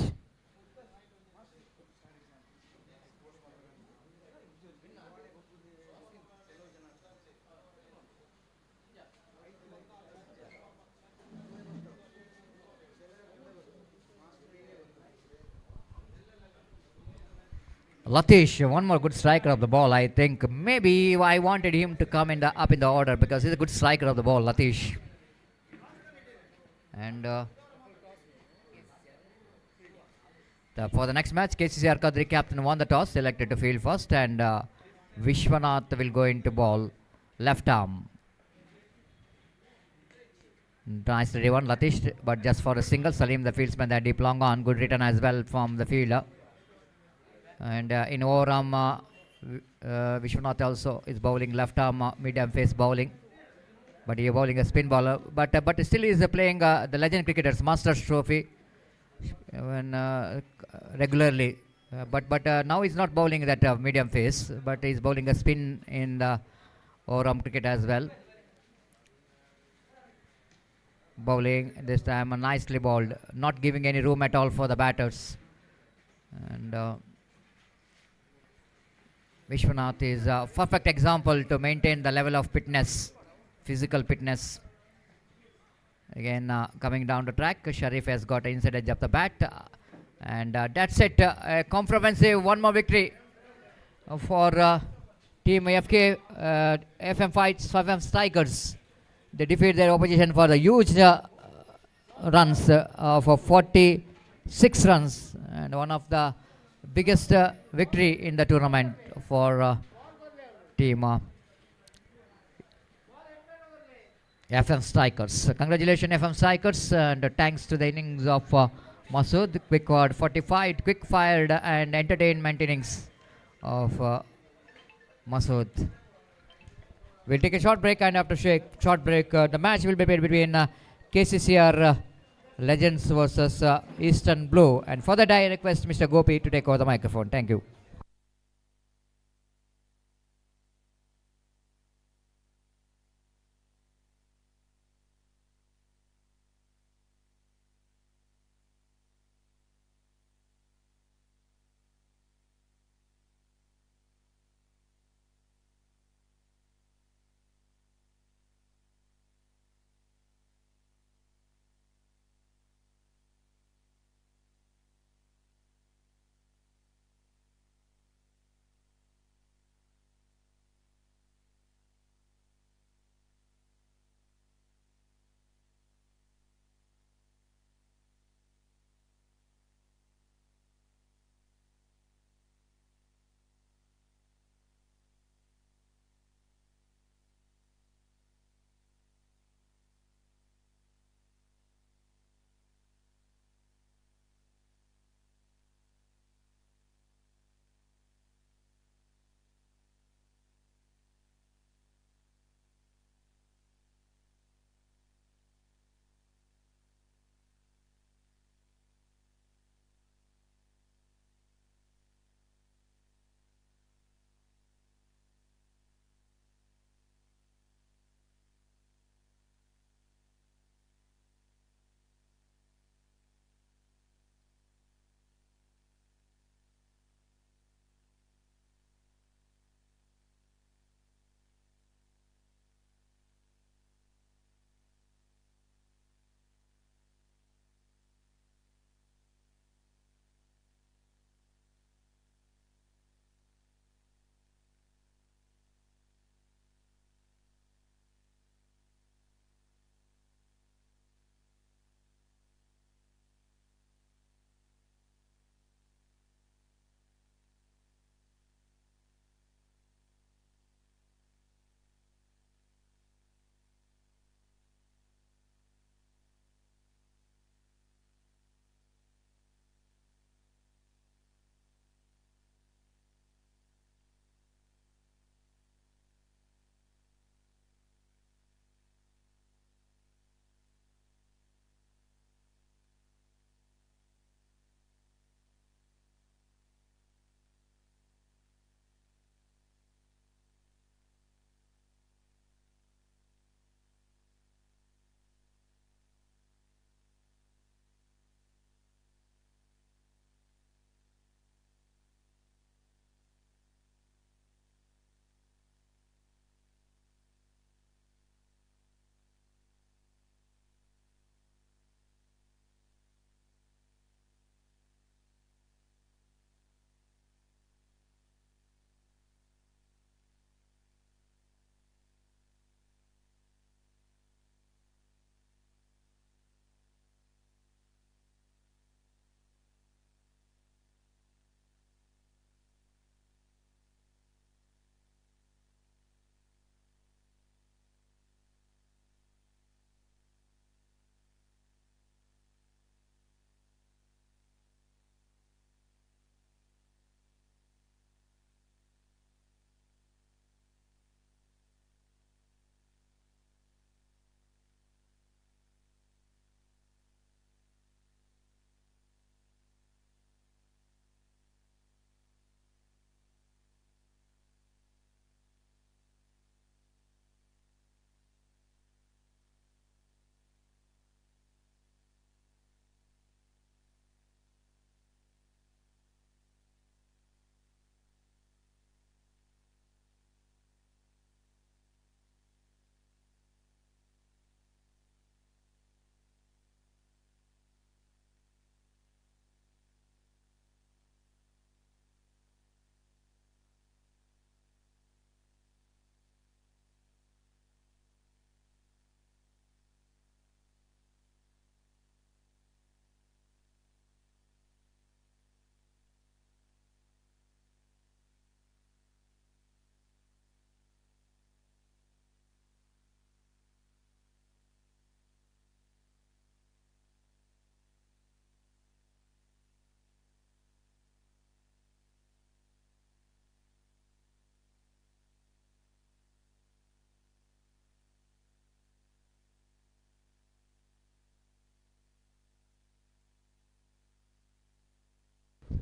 Latish, one more good striker of the ball. I think maybe I wanted him to come up in the order because he's a good striker of the ball, Latish. And for the next match, KCCR Kadri captain won the toss, selected to field first, and Vishwanath will go into ball left arm. Nicely won Latish, but just for a single. Salim, the fieldsman, that deep long on. Good return as well from the fielder. And in overarm, Vishwanath also is bowling left arm, medium face bowling. But he is bowling a spin bowler. But still he is playing the Legend Cricketers Masters Trophy when regularly But now he's not bowling that medium pace, but he's bowling a spin in the all-round cricket as well. Bowling this time nicely bowled, not giving any room at all for the batters. And Vishwanath is a perfect example to maintain the level of fitness, physical fitness. Again, coming down the track, Sharif has got an inside edge of the bat. And that's it. A comprehensive one more victory for Team AFK, FM Fights, FM Strikers. They defeat their opposition for the huge runs for 46 runs. And one of the biggest victory in the tournament for Team FM Strikers. Congratulations, FM Strikers, and thanks to the innings of Masood, quick word 45, quick fired and entertainment innings of Masood. We'll take a short break, and after short break, the match will be played between KCCR Legends versus Eastern Blue. And for that, I request Mr. Gopi to take over the microphone. Thank you.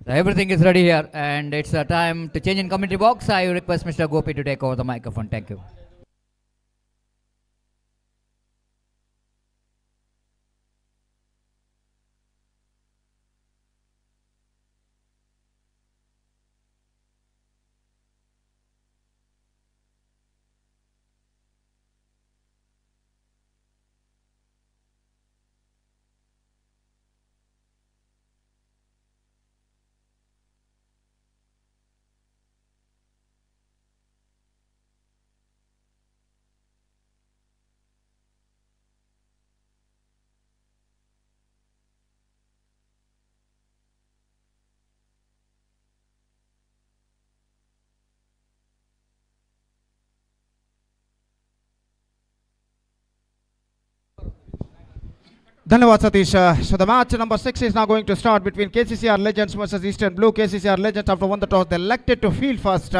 So everything is ready here, and it's a time to change in commentary box. I request Mr. Gopi to take over the microphone. Thank you.
धन्यवाद Satish. So the match number 6 is now going to start between KCCR Legends versus Eastern Blue. KCCR Legends, after won the toss, they elected to field first,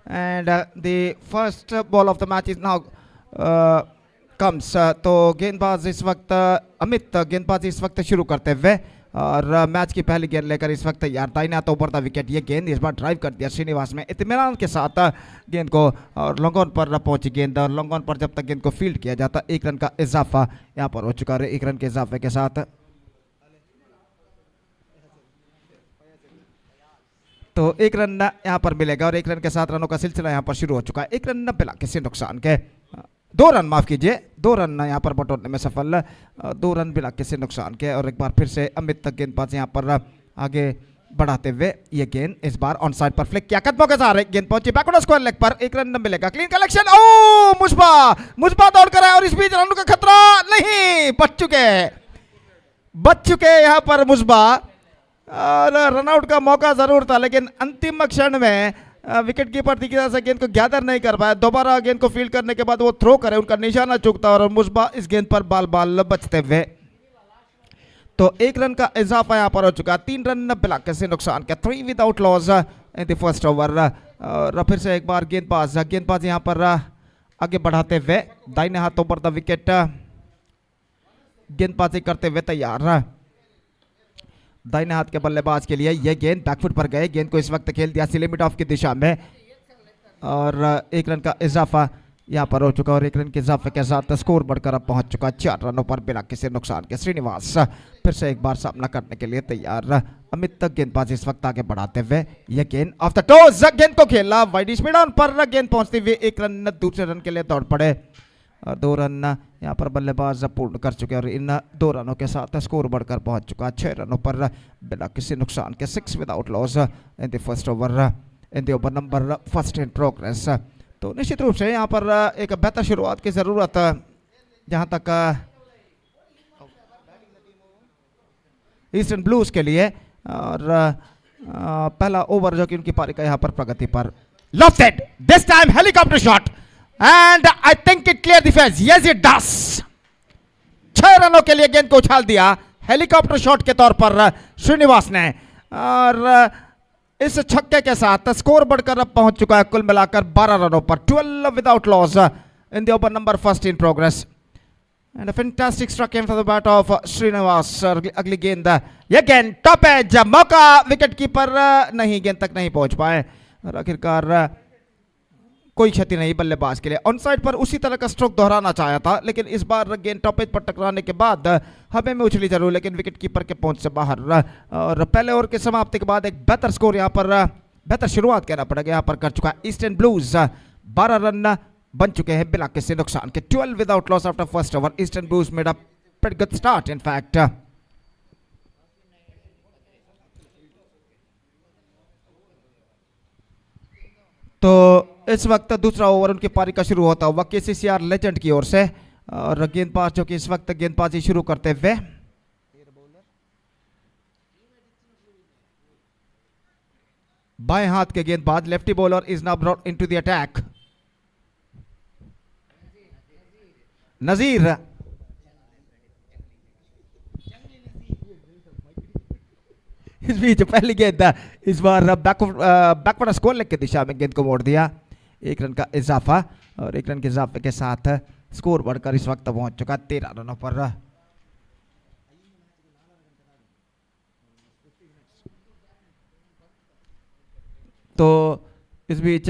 and the first ball of the match is now comes. तो गेंदबाज इस वक्त अमित गेंदबाजी इस वक्त शुरू करते हुए और मैच की पहली गेंद लेकर इस वक्त तैयार. दाहिने हाथों पर था विकेट. ये गेंद इस बार ड्राइव कर दिया श्रीनिवास में इत्मीनान के साथ गेंद को, और लॉन्ग ऑन पर पहुंची गेंद, और लॉन्ग ऑन पर जब तक गेंद को फील्ड किया जाता 1 रन का इजाफा यहां पर हो चुका है. 1 रन के इजाफे के साथ तो 1 रन यहां पर मिलेगा, और 1 रन के साथ रनों का सिलसिला यहां पर शुरू हो चुका है. 1 रन बिना किसी नुकसान के, 2 रन माफ कीजिए, 2 रन यहाँ पर बटोरने में सफल, 2 रन बिना किसी नुकसान के. और एक बार फिर से अमित तक गेंदबाज यहाँ पर आगे बढ़ाते हुए ये गेंद इस बार ऑन साइड पर फ्लिक किया, कदमों के सहारे गेंद पहुंची बैकवर्ड स्क्वायर लेग पर. 1 रन मिलेगा. Clean collection. ओ मुस्बा दौड़ कर है, और इस बीच रन का खतरा नहीं, बच चुके यहाँ पर मुस्बा, और रनआउट का मौका जरूर था, लेकिन अंतिम क्षण में विकेट कीपर की तरह से गेंद को गैदर नहीं कर पाया. दोबारा गेंद को फील्ड करने के बाद वो थ्रो करे, उनका निशाना चूकता और मुस्बा इस गेंद पर बाल बचते हुए. तो 1 रन का इजाफा यहां पर हो चुका. 3 रन बिना किसी नुकसान के, 3 without loss in the first over. और फिर से एक बार गेंदबाज यहां पर आगे बढ़ाते हुए दाहिने हाथों पर द विकेट गेंदबाजी करते हुए तैयार. दाहिने हाथ के बल्लेबाज के लिए यह गेंद बैकफुट पर गए, गेंद को इस वक्त खेल दिया लिमिट ऑफ की दिशा में, और 1 रन का इजाफा यहां पर हो चुका. और 1 रन के इजाफे के साथ स्कोर बढ़कर अब पहुंच चुका 4 रनों पर बिना किसी नुकसान के. श्रीनिवास फिर से एक बार सामना करने के लिए तैयार. अमित तक गेंदबाज इस वक्त आगे बढ़ाते हुए यह गेंद ऑफ द टॉस, गेंद को खेला वाइड स्पीड ऑन पर, गेंद पहुंचते हुए 1 रन दूसरे रन के लिए दौड़ पड़े, और 2 रन यहाँ पर बल्लेबाज पूर्ण कर चुके, और इन 2 रनों के साथ स्कोर बढ़कर पहुंच चुका 6 रनों पर बिना किसी नुकसान के. 6 without loss in the first over, in the over number first in progress. तो निश्चित रूप से यहाँ पर एक बेहतर शुरुआत की ज़रूरत जहाँ तक ईस्टर्न ब्लूज के लिए, और पहला ओवर जो कि उनकी पारी का यहाँ पर प्रगति पर. Left this time helicopter shot, and I think it cleared the fence. Yes, it does. 6 रनों के लिए गेंद को उछाल दिया हेलीकॉप्टर शॉट के तौर पर श्रीनिवास ने, और इस छक्के के साथ स्कोर बढ़कर अब पहुंच चुका है कुल मिलाकर 12 रनों पर. 12 without loss in the over number first in progress, and a fantastic strike came from the bat off Srinivas. अगली गेंद, यह गेंद टॉप एज, मौका विकेट कीपर नहीं, गेंद तक नहीं पहुंच पाए, और आखिरकार कोई क्षति नहीं बल्लेबाज के लिए. ऑन साइड पर उसी तरह का स्ट्रोक दोहराना चाहा था, लेकिन इस बार गेंद टॉप एज पर टकराने के बाद हवा में उछली जरूर, लेकिन विकेट कीपर के पहुंच से बाहर. और पहले ओवर के समाप्ति के बाद एक बेहतर स्कोर यहाँ पर, बेहतर शुरुआत कहना पड़ेगा यहाँ पर कर चुका है ईस्टर्न ब्लूज. 12 रन बन चुके हैं बिना किसी नुकसान के. 12 without loss after first over. Eastern blues made a pretty good start in fact. तो इस वक्त दूसरा ओवर उनकी पारी का शुरू होता हुआ केसीसीआर लेजेंड की ओर से, और गेंदबाज जो कि इस वक्त गेंदबाजी शुरू करते हुए बाएं हाथ के गेंदबाज lefty bowler is now brought into the attack. Nazir इस बीच पहली गेंद इस बार बैकवर्ड स्कोर लेग की दिशा में गेंद को मोड़ दिया. 1 रन का इजाफा, और 1 रन के इजाफे के साथ स्कोर बढ़कर इस वक्त पहुंच चुका 13 रनों पर. तो इस बीच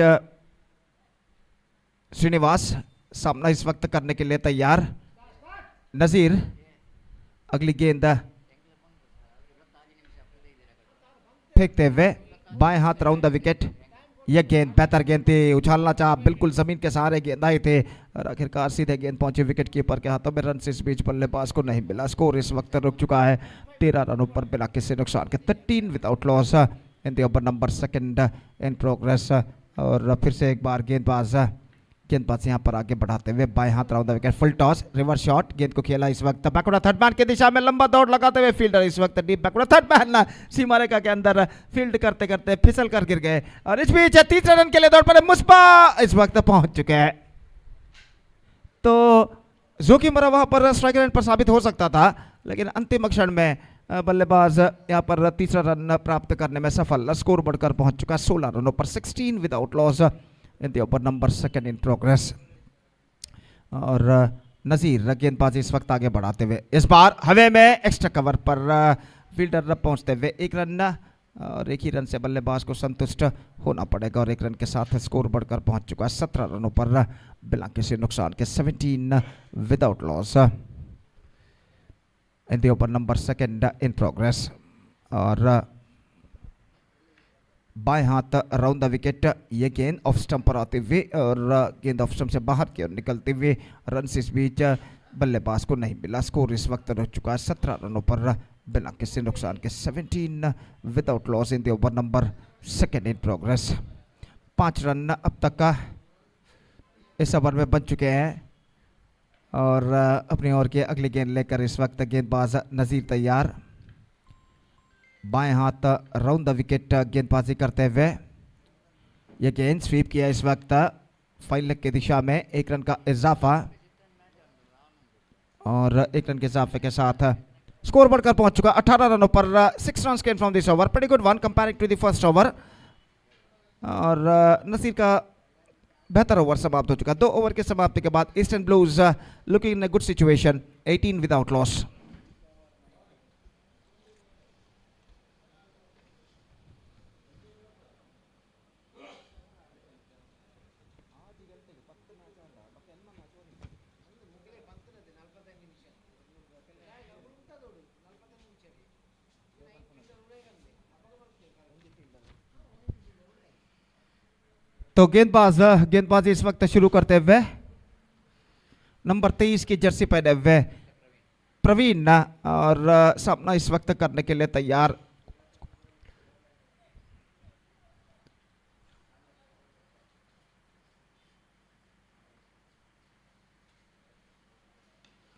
श्रीनिवास सामना इस वक्त करने के लिए तैयार। नजीर अगली गेंद फेंकते हुए बाएं हाथ राउंड द विकेट। यह गेंद बेहतर गेंद थी, उछालना चाहा, बिल्कुल जमीन के सहारे गेंद आई थे और आखिरकार सीधे गेंद पहुंची विकेट कीपर के हाथों में। रन से इस बीच बल्लेबाज को नहीं मिला। स्कोर इस वक्त रुक चुका है 13 रनों पर बिना किसी नुकसान के। 13 without loss in the over number second in progress. और फिर से एक बार गेंदबाज यहाँ पर आगे बढ़ाते हुए बाएं हाथ round the wicket. Full toss, reverse shot, गेंद को खेला इस वक्त बैकवर्ड थर्ड मैन की दिशा में, लंबा दौड़ लगाते हुए फील्डर इस वक्त डीप बैकवर्ड थर्ड मैन सीमा रेखा के अंदर फील्ड करते करते फिसल कर गिर गए। और इस बीच तीसरे रन के लिए दौड़ पड़े मुस्बा इस वक्त पहुंच चुके हैं। तो जोखिम भरा वहां पर स्ट्राइक रेट पर साबित हो सकता था, लेकिन अंतिम क्षण में बल्लेबाज यहाँ पर तीसरा रन प्राप्त करने में सफल। स्कोर बढ़कर पहुंच चुका 16 रनों पर। 16 without loss in the over number second in progress. और नजीर गेंदबाजी इस वक्त आगे बढ़ाते हुए इस बार हवे में एक्स्ट्रा कवर पर फील्डर पहुंचते हुए 1 रन और 1 ही रन से बल्लेबाज को संतुष्ट होना पड़ेगा। और 1 रन के साथ स्कोर बढ़कर पहुंच चुका है 17 रनों पर बिना किसी नुकसान के। 17 without loss in the over number second in progress. और बाएं हाथ अराउंड द विकेट। ये गेंद ऑफ स्टंप पर आते हुए और गेंद ऑफ स्टंप से बाहर की ओर निकलते हुए रन से इस बीच बल्लेबाज को नहीं मिला। स्कोर इस वक्त रुक चुका है 17 रनों पर बिना किसी नुकसान के। 17 without loss in the over number second in progress. 5 run अब तक का इस ओवर में बन चुके हैं। और अपनी ओर के अगली गेंद लेकर इस वक्त गेंदबाज नजीर तैयार। बाएं हाथ राउंड द विकेट गेंदबाजी करते हुए यह गेंद स्वीप किया इस वक्त फाइन लेग की दिशा में। 1 रन का इजाफा और 1 रन के इजाफे के साथ स्कोर बढ़कर पहुंच चुका 18 रनों पर। 6 run gain from this over, pretty good one comparing to the first over. और नसीर का बेहतर ओवर समाप्त हो चुका। 2 ओवर के समाप्ति के बाद eastern blues looking in a good situation. 18 without loss. तो गेंदबाजी इस वक्त शुरू करते हुए नंबर 23 की जर्सी पहने हुए प्रवीण और सामना इस वक्त करने के लिए तैयार।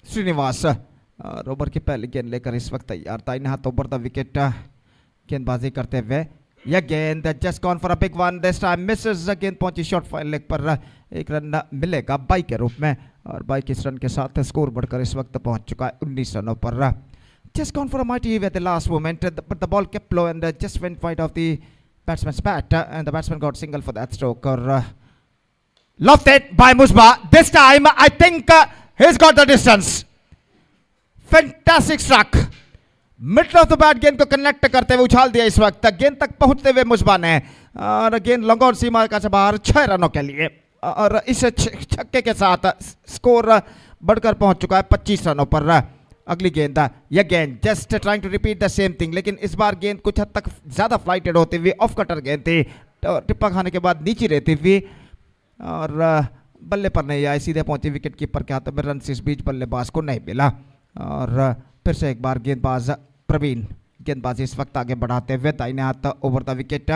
श्रीनिवास और ओवर की पहली गेंद लेकर इस वक्त तैयार। दाहिने हाथ ओवर द विकेट गेंदबाजी करते हुए यह गेंद just gone for a big one, this time Mrs. गेंद पहुंची शॉर्ट फाइन लेग पर। 1 रन मिलेगा बाई के रूप में और 22 रन के साथ स्कोर बढ़कर इस वक्त पहुंच चुका है 19 रनों पर। Just gone for a mighty at the last moment but the ball kept low and just went wide of the batsman's bat and the batsman got single for that stroke. और lofted by Musba. This time I think he's got the distance. Fantastic struck. Middle of the bat गेंद को connect करते हुए उछाल दिया इस वक्त। गेंद तक पहुंचते हुए मुस्बा ने और गेंद लॉन्ग ऑन सीमा का से बाहर 6 रनों के लिए। और इस छक्के के साथ स्कोर बढ़कर पहुंच चुका है 25 रनों पर। अगली गेंद यह गेंद just trying to repeat the same thing, लेकिन इस बार गेंद कुछ हद तक ज्यादा फ्लाइटेड होते हुए ऑफ कटर गेंद थी। टिप्पा खाने के बाद नीचे रहती हुई और बल्ले पर नहीं आई, सीधे पहुंची विकेट कीपर के हाथों में। रन से इस बीच बल्लेबाज को नहीं मिला। और फिर से एक बार गेंदबाज प्रवीण गेंदबाजी इस वक्त आगे बढ़ाते हुए दाहिने हाथ ओवर द विकेट।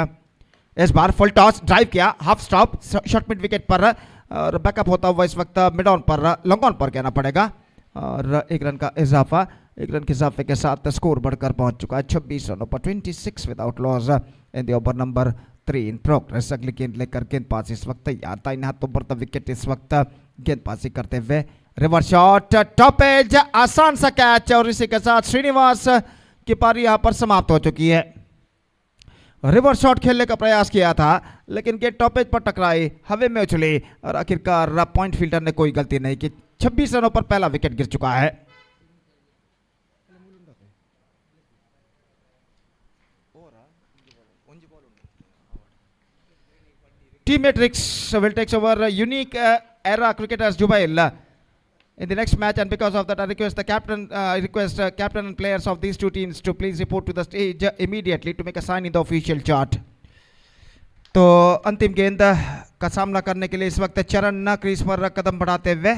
इस बार फुल टॉस ड्राइव किया, half stop short mid wicket पर और बैकअप होता हुआ इस वक्त मिड ऑन पर, लॉन्ग ऑन पर कहना पड़ेगा। और 1 रन का इजाफा। 1 रन के इजाफे के साथ स्कोर बढ़कर पहुंच चुका है 26 रनों पर। 26 without loss in the over number 3 in progress. अगली गेंद लेकर गेंदबाज इस वक्त तैयार। दाहिने हाथ ओवर द विकेट इस वक्त गेंदबाजी करते हुए रिवर्स शॉट, टॉप एज, आसान सा कैच। और इसी के साथ श्रीनिवास की पारी यहां पर समाप्त हो चुकी है। रिवर्स शॉट खेलने का प्रयास किया था लेकिन गेंद टॉप एज पर टकराई, हवे में उछली और आखिरकार पॉइंट फील्डर ने कोई गलती नहीं की। 26 रनों पर पहला विकेट गिर चुका है। Team Matrix will take over Unique Era Cricketers Jubail in the next match, and because of that I request the captain and players of these two teams to please report to the stage immediately to make a sign in the official chart. तो अंतिम गेंद का सामना करने के लिए इस वक्त चरण क्रीज पर कदम बढ़ाते हुए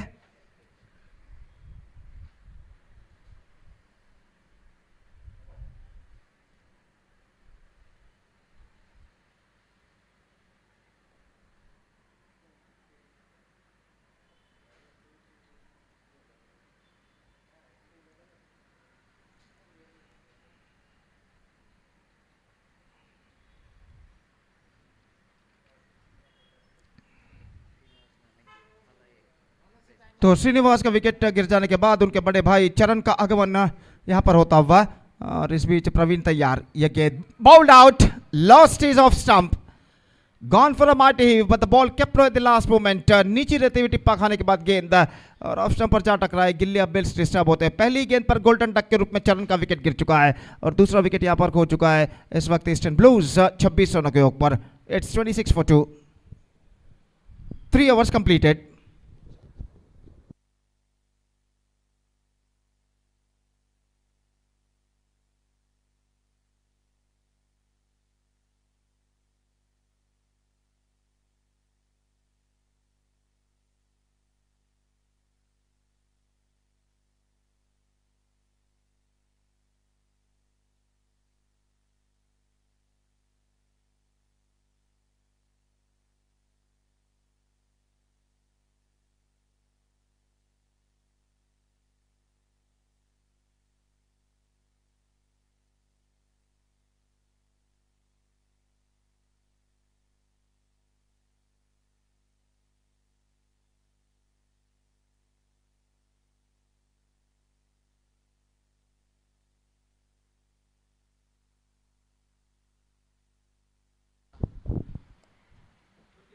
तो श्रीनिवास का विकेट गिर जाने के बाद उनके बड़े भाई चरण का आगमन यहां पर होता हुआ, और इस बीच प्रवीण तैयार, यह गेंद bowled out, lost is off stump, gone for a mighty heave but the ball kept at the last moment. नीचे रहते हुए टिप्पा खाने के बाद गेंद और ऑफ स्टंप पर जा टकराए, गिल्ली अब बिल्स डिस्टर्ब होते हैं। पहली गेंद पर गोल्डन डक के रूप में चरण का विकेट गिर चुका है और दूसरा विकेट यहां पर खो चुका है इस वक्त ईस्टर्न ब्लूज 26 रनों के ऊपर। It's 26 for 2, 3 overs completed।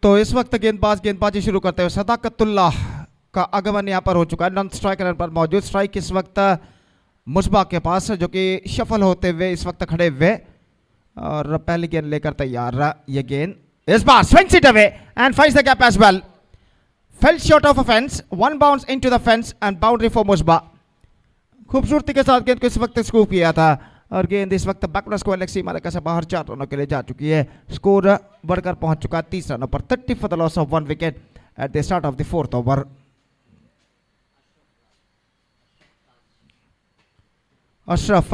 तो इस वक्त गेंदबाजी शुरू करते हुए सदाकतुल्लाह का आगमन यहां पर हो चुका है, नॉन स्ट्राइक रन पर मौजूद। स्ट्राइक इस वक्त मुस्बा के पास जो कि शफल होते हुए इस वक्त खड़े हुए और पहली गेंद लेकर तैयार रहा। ये गेंद इस बार swings it away and finds the gap as well, fell short of a fence, one bounce into the fence and boundary four Musba. खूबसूरती के साथ गेंद को इस वक्त स्कूप किया था और गेंद इस वक्त बैकवर्ड स्कोर लेग सीमा रेखा से बाहर 4 रनों के लिए जा चुकी है। स्कोर बढ़कर पहुंच चुका है 30 रनों पर, 30 for the loss of 1 wicket at the start of the 4th over. Ashraf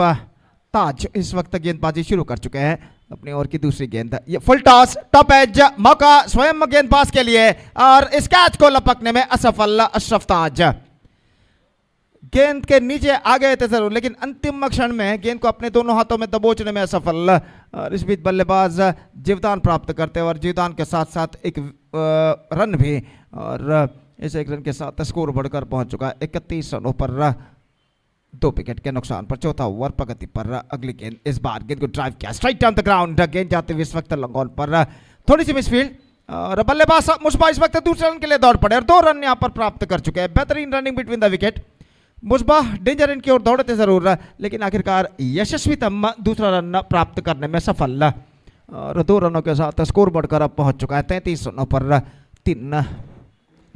Taj इस वक्त गेंदबाजी शुरू कर चुके हैं अपनी ओवर की दूसरी गेंद, ये फुल टॉस, टॉप एज, मौका स्वयं गेंदबाज के लिए और इस कैच को लपकने में असफल अशरफ ताज। गेंद के नीचे आ गए थे जरूर लेकिन अंतिम क्षण में गेंद को अपने दोनों हाथों में दबोचने में असफल। और इस बीच बल्लेबाज जीवदान प्राप्त करते और जीवदान के साथ साथ एक रन भी, और इस एक रन के साथ स्कोर बढ़कर पहुंच चुका है 31 रनों पर 2 विकेट के नुकसान पर। चौथा ओवर प्रगति पर। अगली गेंद, इस बार गेंद को ड्राइव किया स्ट्राइट डाउन द ग्राउंड, गेंद जाते हुए इस वक्त लॉन्ग ऑन पर थोड़ी सी मिसफील्ड और बल्लेबाज मुस्बा इस वक्त दूसरे रन के लिए दौड़ पड़े और 2 रन यहां पर प्राप्त कर चुके हैं। बेहतरीन running between the wicket, Musba danger run की ओर दौड़ते जरूर लेकिन आखिरकार यशस्वीतम दूसरा रन प्राप्त करने में सफल और 2 रनों के साथ स्कोर बढ़कर अब पहुंच चुका है 33 रनों पर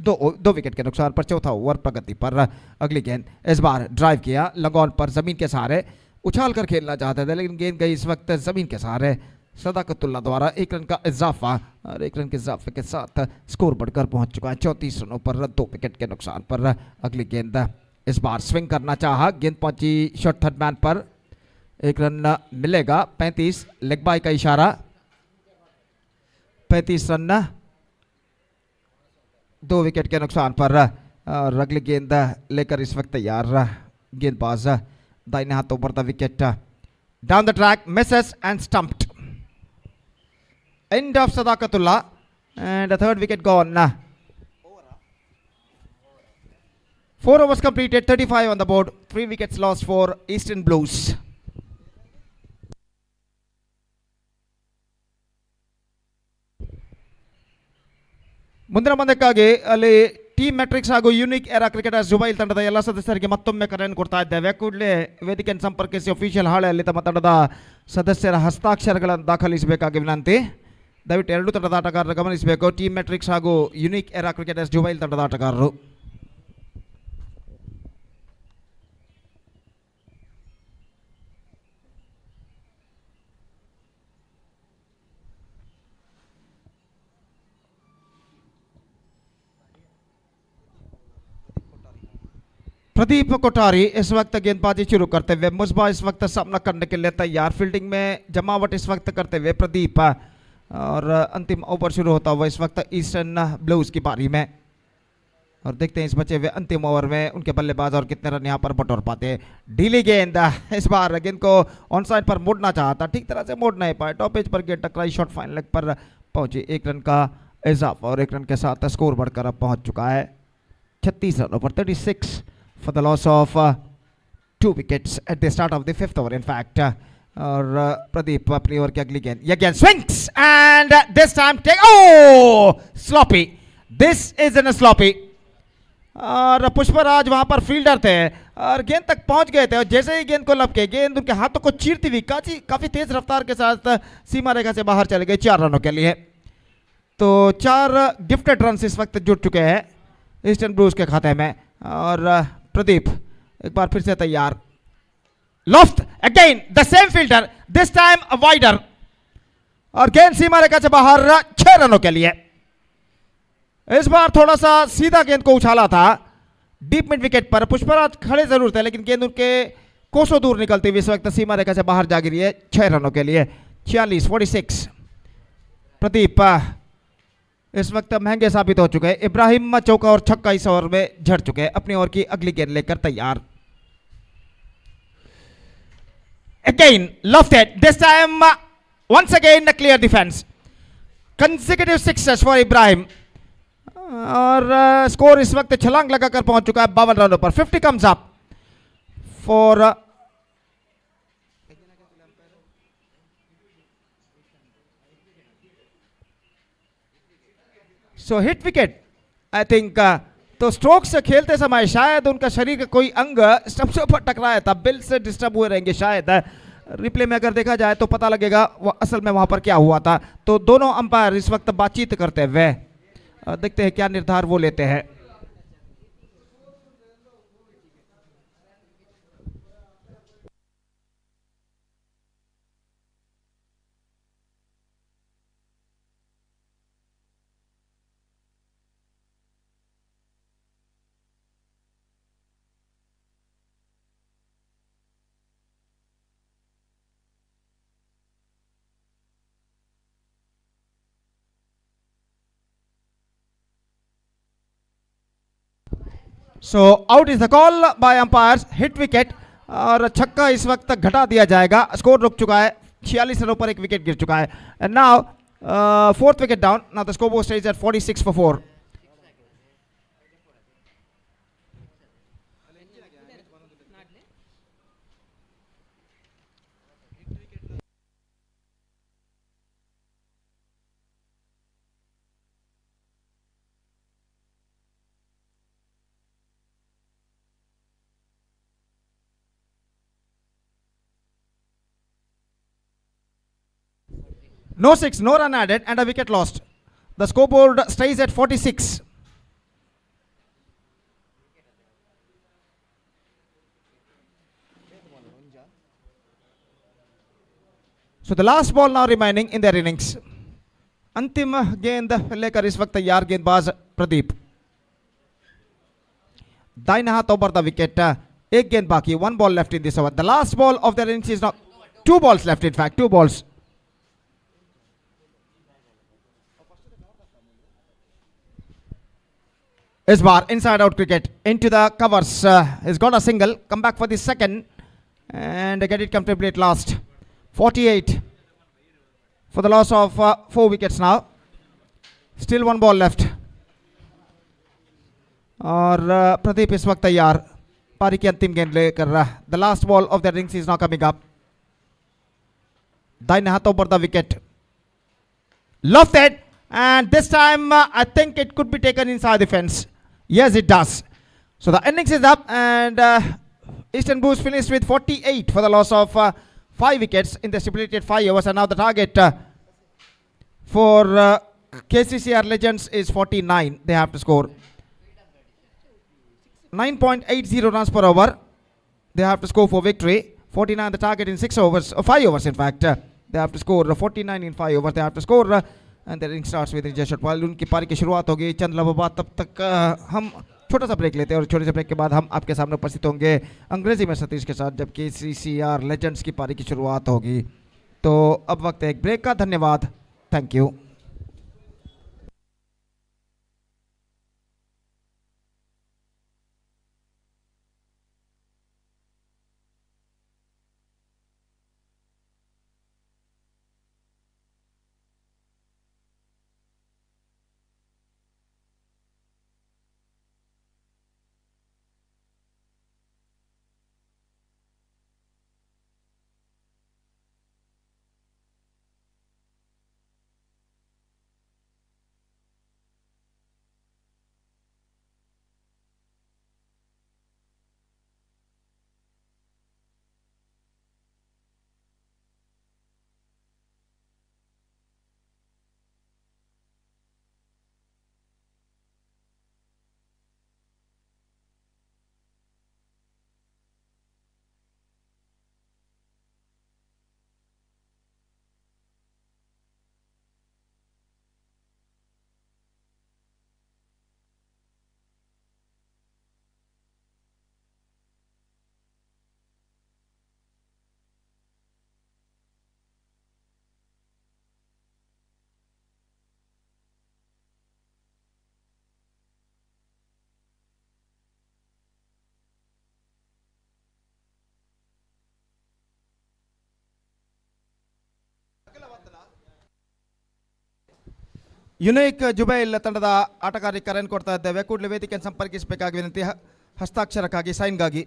2 विकेट के नुकसान पर। चौथा ओवर प्रगति पर। अगली गेंद, इस बार ड्राइव किया लॉन्ग ऑन पर, जमीन के सहारे उछाल कर खेलना चाहते थे लेकिन गेंद गई इस वक्त जमीन के सहारे। सदाकतुल्लाह द्वारा 1 रन का इजाफा और 1 रन के इजाफे के साथ स्कोर बढ़कर पहुंच चुका है 34 रनों पर 2 विकेट के नुकसान पर। अगली गेंद, इस बार स्विंग करना चाहा, गेंद पहुंची शॉर्ट थर्ड मैन पर, 1 रन मिलेगा 35, लेग बाय का इशारा, 35 रन 2 विकेट के नुकसान पर। और अगली गेंद लेकर इस वक्त तैयार गेंदबाज दाहिने हाथों पर the wicket down the track, misses and stumped, and of Sadaqatullah and the 3rd wicket gone. 4 overs completed, 35 on the board, 3 wickets lost for Eastern Blues. ಮುಂದಿನ ಪಂದ್ಯಕ್ಕಾಗಿ ಅಲ್ಲಿ ಟೀಮ್ ಮ್ಯಾಟ್ರಿಕ್ಸ್ ಹಾಗೂ ಯೂನಿಕ್ ಎರಾ ಕ್ರಿಕೆಟರ್ಸ್ ಜುಬೈಲ್ ತಂಡದ ಎಲ್ಲ ಸದಸ್ಯರಿಗೆ ಮತ್ತೊಮ್ಮೆ ಕರೆಯನ್ನು ಕೊಡ್ತಾ ಇದ್ದೇವೆ. ಕೂಡಲೇ ವೇದಿಕೆಯನ್ನು ಸಂಪರ್ಕಿಸಿ ಅಫಿಷಿಯಲ್ ಹಾಳೆಯಲ್ಲಿ ತಮ್ಮ ತಂಡದ ಸದಸ್ಯರ ಹಸ್ತಾಕ್ಷರಗಳನ್ನು ದಾಖಲಿಸಬೇಕಾಗಿ ವಿನಂತಿ. ದಯವಿಟ್ಟು ಎರಡು ತಂಡದ ಆಟಗಾರರು ಗಮನಿಸಬೇಕು. ಟೀಮ್ ಮೆಟ್ರಿಕ್ಸ್ ಹಾಗೂ ಯುನಿಕ್ ಎರಾ ಕ್ರಿಕೆಟರ್ಸ್ ಜುಬೈಲ್ ತಂಡದ ಆಟಗಾರರು. प्रदीप कोठारी इस वक्त गेंदबाजी शुरू करते हुए, मुस्बा इस वक्त सामना करने के लिए तैयार. फील्डिंग में जमावट इस वक्त करते हुए प्रदीप, और अंतिम ओवर शुरू होता हुआ इस वक्त ईस्टर्न ब्लूज की पारी में. और देखते हैं इस बचे हुए अंतिम ओवर में उनके बल्लेबाज और कितने रन यहाँ पर बटोर पाते हैं. ढीली गेंद, इस बार गेंद को ऑन साइड पर मोड़ना चाहता, ठीक तरह से मोड़ नहीं पाए. टॉप एज पर गेंद टकराई, शॉट फाइन लेग पर पहुंची. 1 रन का इजाफा और 1 रन के साथ स्कोर बढ़कर अब पहुंच चुका है 36 रनों पर. 36 for the loss of 2 wickets at the start of the 5th over. In fact, और प्रदीप अपनी ओवर की अगली गेंद, ये गेंद swings and this time take, oh sloppy, this is in a sloppy. और पुष्पराज वहां पर फील्डर थे और गेंद तक पहुंच गए थे, और जैसे ही गेंद को लपके गेंद उनके हाथों को चीरती हुई काफी तेज रफ्तार के साथ सीमा रेखा से बाहर चले गए 4 रनों के लिए. तो 4 गिफ्टेड रन इस वक्त जुट चुके हैं ईस्टर्न ब्लूज के खाते में. और प्रदीप एक बार फिर से तैयार. Loft again the same fielder, this time wider, और गेंद सीमा रेखा से बाहर 6 रनों के लिए. इस बार थोड़ा सा सीधा गेंद को उछाला था डीप मिड विकेट पर. पुष्पराज खड़े जरूर थे लेकिन गेंद उनके कोसों दूर निकलती हुई इस वक्त सीमा रेखा से बाहर जा गिरी है 6 रनों के लिए. 46 प्रदीप इस वक्त महंगे साबित हो चुके हैं. इब्राहिम चौका और छक्का इस ओवर में झड़ चुके हैं. अपनी ओवर की अगली गेंद लेकर तैयार. Again lofted, this time once again a clear defense. Consecutive sixes for Ibrahim, और स्कोर इस वक्त छलांग लगाकर पहुंच चुका है 52 रनों पर. 50 comes up for so hit wicket I think. तो स्ट्रोक से खेलते समय शायद उनका शरीर का कोई अंग स्टंप्स पर टकराया था, बिल से डिस्टर्ब हुए रहेंगे शायद. रिप्ले में अगर देखा जाए तो पता लगेगा वो असल में वहां पर क्या हुआ था. तो दोनों अंपायर इस वक्त बातचीत करते हुए, देखते हैं क्या निर्धार वो लेते हैं. So out is the call by umpires, hit wicket, और छक्का इस वक्त घटा दिया जाएगा. स्कोर रुक चुका है 46 रनों पर. 1 विकेट गिर चुका है. And now 4th wicket down. Now the scoreboard stage at 46 for 4. No 6, no run added, and a wicket lost. The scoreboard stays at 46. So the last ball now remaining in their innings. अंतिम गेंद लेकर इस वक्त तैयार गेंदबाज प्रदीप. दाहिने हाथों पर द विकेट. 1 गेंद बाकी. 1 ball left in this over. The last ball of their innings is now 2 balls left. In fact, 2 balls. इस बार inside out cricket into the covers. He's got a single. Come back for the second and get it comfortably at last. 48 for the loss of 4 wickets now. Still 1 ball left. और प्रदीप इस वक्त तैयार पारी की अंतिम गेंद लेकर. The last ball of the rings is now coming up. दाहिने हाथों पर the wicket. Lofted, and this time I think it could be taken inside the fence. Yes, it does. So the innings is up, and Eastern Blues finished with 48 for the loss of 5 wickets in the stipulated 5 overs, and now the target for KCCR Legends is 49. They have to score 9.80 runs per over. They have to score for victory. 49 the target in 6 overs, 5 overs in fact. They have to score 49 in 5 overs. They have to score and the inning starts with just shot. While उनकी पारी की शुरुआत होगी चंद लम्हों बाद, तब तक हम छोटा सा ब्रेक लेते हैं और छोटे से ब्रेक के बाद हम आपके सामने उपस्थित होंगे अंग्रेजी में सतीश के साथ, जब KCCR लेजेंड्स की पारी की शुरुआत होगी. तो अब वक्त है एक ब्रेक का. धन्यवाद. Thank you. ಯುನೈಕ್ ಜುಬೈಲ್ ತಂಡದ ಆಟಗಾರರಿಗೆ ಕರೆಯನ್ನು ಕೊಡ್ತಾ ಇದ್ದೇವೆ. ಕೂಡಲೇ ವೇದಿಕೆಯನ್ನು ಸಂಪರ್ಕಿಸಬೇಕಾಗಿ ವಿನಂತಿ. ಹಸ್ತಾಕ್ಷರಕ್ಕಾಗಿ, ಸೈನ್ಗಾಗಿ.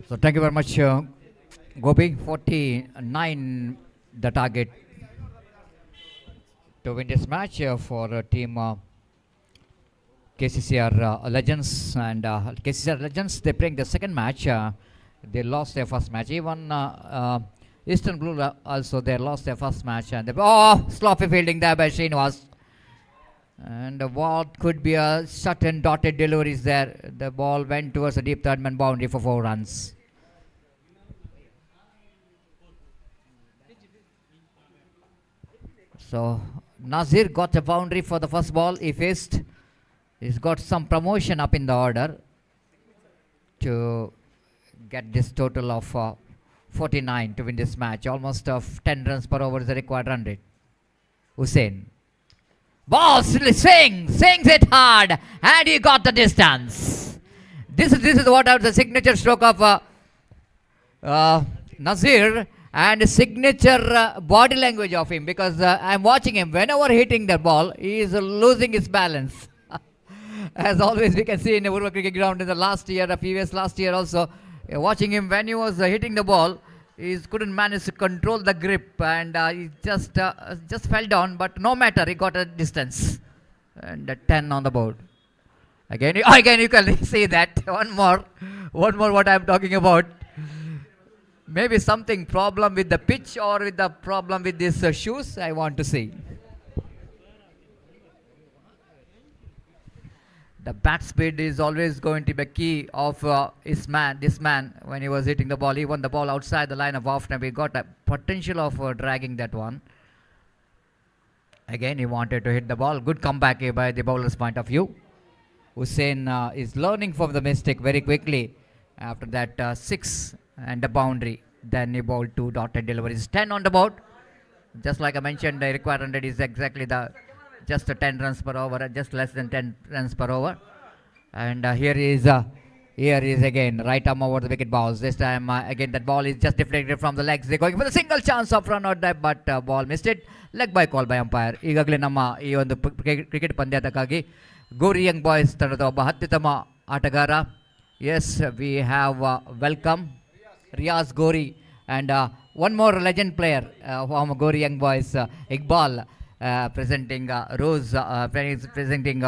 So thank you very much, Gopi. 49 the target to win this match for team KCCR Legends. And KCCR Legends, they're playing the second match. They lost their first match. Even Eastern Blue also, they lost their first match. And sloppy fielding there by Srinivas. And what could be a certain dotted deliveries there. The ball went towards the deep third man boundary for 4 runs. So Nazir got a boundary for the first ball. He faced He's got some promotion up in the order to get this total of 49 to win this match. Almost of 10 runs per over is the required run rate. Hussein. Ball swings it hard, and he got the distance. This is what the signature stroke of Nazir, and signature body language of him, because I'm watching him whenever hitting the ball, he is losing his balance. As always, we can see in the Urva cricket ground in the last year, the previous last year also, watching him when he was hitting the ball, he couldn't manage to control the grip, and he just fell down. But no matter, he got a distance, and 10 on the board. Again you can see that one more. What I'm talking about. Maybe something problem with the pitch or with the problem with these shoes. I want to see. The bat speed is always going to be a key of this man. When he was hitting the ball, he won the ball outside the line of off time. He got a potential of dragging that one. Again, he wanted to hit the ball. Good comeback here by the bowler's point of view. Hussein is learning from the mistake very quickly. After that 6 and a boundary. Then he bowled 2 dotted deliveries. 10 on the board. Just like I mentioned, the required 100 is exactly just 10 runs per over, just less than 10 runs per over. And here is again right arm over the wicket balls. This time again that ball is just deflected from the legs. They're going for the single chance of run out there, but ball missed it. Leg by call by umpire. ಈಗಾಗಲೇ ನಮ್ಮ ಈ ಒಂದು cricket ಪಂದ್ಯಾಟಕ್ಕಾಗಿ ಗೋರಿ Young boys ತಂಡದ ಒಬ್ಬ ಅತ್ಯುತ್ತಮ ಆಟಗಾರ. Yes, we have welcome Riaz Gori and one more legend player from Gori Young Boys, Iqbal, presenting rose, presenting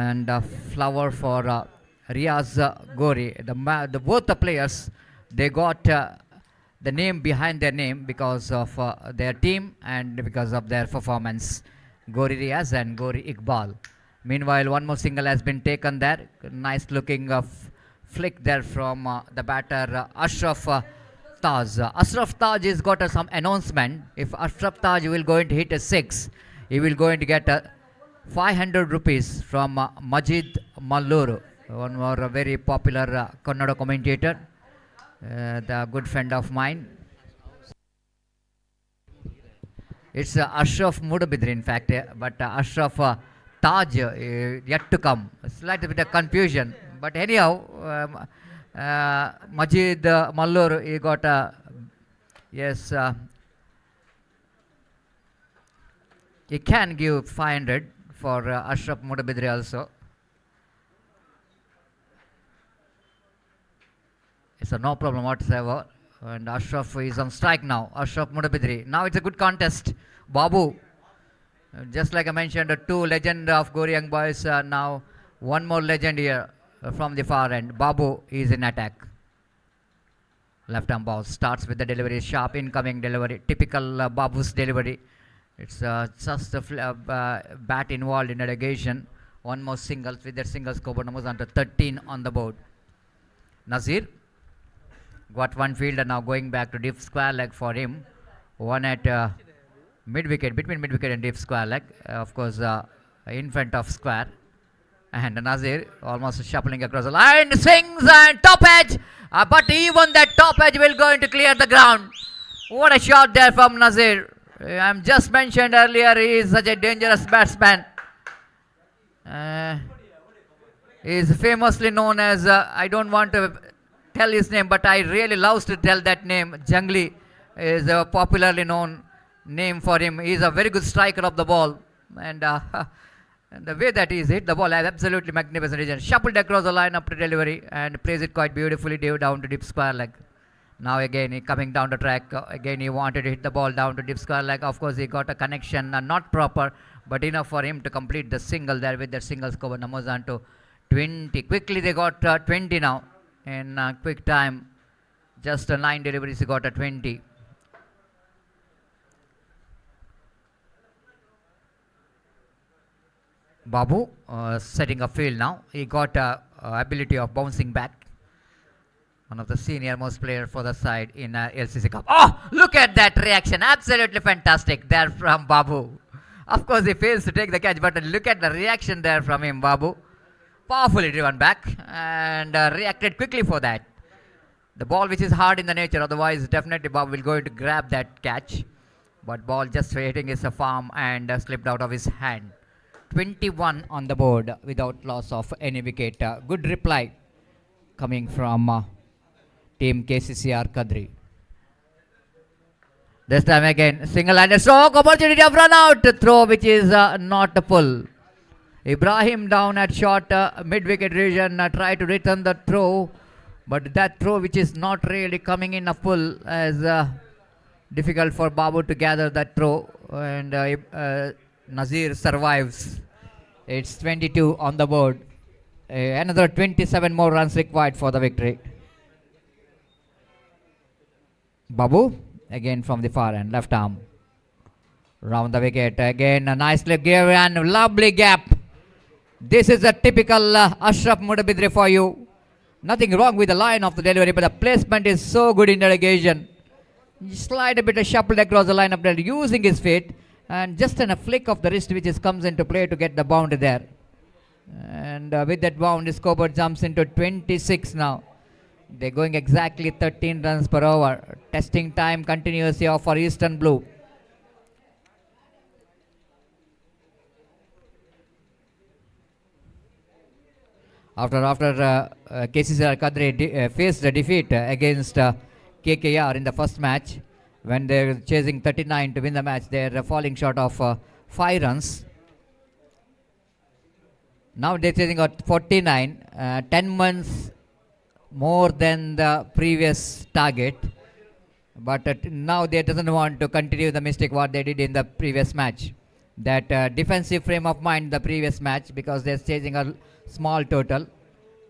and flower for Riaz Gori. Both the players, they got the name behind their name because of their team and because of their performance. Gori Riaz and Gori Iqbal. Meanwhile, one more single has been taken there. Nice looking flick there from the batter Ashraf Taj. Ashraf Taj has got some announcement. If Ashraf Taj will going to hit a 6, he will going to get 500 rupees from Majid Malluru, one more very popular Kannada commentator, the good friend of mine. It's Ashraf Mudabidri in fact, but Ashraf Taj yet to come. Slight bit of confusion, but anyhow, Majid Mallur, he got yes, he can give 500 for Ashraf Mudabidri also. It's a no problem whatsoever, and Ashraf is on strike now. Ashraf Mudabidri. Now it's a good contest. Babu. Just like I mentioned, 2 legend of Gori Young Boys. Now one more legend here from the far end. Babu is in attack. Left arm ball starts with the delivery, sharp incoming delivery, typical Babu's delivery. It's just a bat involved in a negation. One more single with their single scoreboard numbers under 13 on the board. Nazir got one fielder now going back to deep square leg for him. One at mid-wicket, between mid-wicket and deep square leg, of course, in front of square. And Nazir almost shuffling across the line, swings and top edge, but even that top edge will going to clear the ground. What a shot there from Nazir. I'm just mentioned earlier, he is such a dangerous batsman. He is famously known as, I don't want to tell his name, but I really love to tell that name. Jungli is a popularly known name for him. He is a very good striker of the ball, and the way that he's hit the ball is absolutely magnificent. Shuffled across the line up to delivery and plays it quite beautifully down to deep square leg. Now again he coming down the track. Again he wanted to hit the ball down to deep square leg. Of course he got a connection, not proper, but enough for him to complete the single there with their single score numbers on to 20. Quickly they got 20 now in quick time. Just 9 deliveries, he got a 20. Babu setting a field now. He got ability of bouncing back. One of the senior most players for the side in LCC Cup. Oh, look at that reaction. Absolutely fantastic there from Babu. Of course, he fails to take the catch, but look at the reaction there from him, Babu. Powerfully driven back and reacted quickly for that. The ball which is hard in the nature, otherwise definitely Babu will go to grab that catch. But ball just hitting his farm and slipped out of his hand. 21 on the board without loss of any wicket. Good reply coming from team KCCR Kadri. This time again, single-handed stroke, opportunity of run out, throw which is not a pull. Ibrahim down at short mid-wicket region, try to return the throw, but that throw which is not really coming in a pull as difficult for Babu to gather that throw, and Nazir survives. It's 22 on the board. Another 27 more runs required for the victory. Babu again from the far end, left arm. Round the wicket again, a nicely given, lovely gap. This is a typical Ashraf Mudabidri for you. Nothing wrong with the line of the delivery, but the placement is so good in that occasion. Slide a bit, shuffled across the line up there using his feet, and just a flick of the wrist which is comes into play to get the boundary there. And with that bound, the scoreboard jumps into 26 now. They're going exactly 13 runs per over. Testing time continues here for Eastern Blue. After KCCR Kadri faced a defeat against KKR in the first match, when they're chasing 39 to win the match, they're falling short of 5 runs. Now they're chasing out 49, 10 months more than the previous target. But now they doesn't want to continue the mistake what they did in the previous match. That defensive frame of mind the previous match, because they're chasing a small total.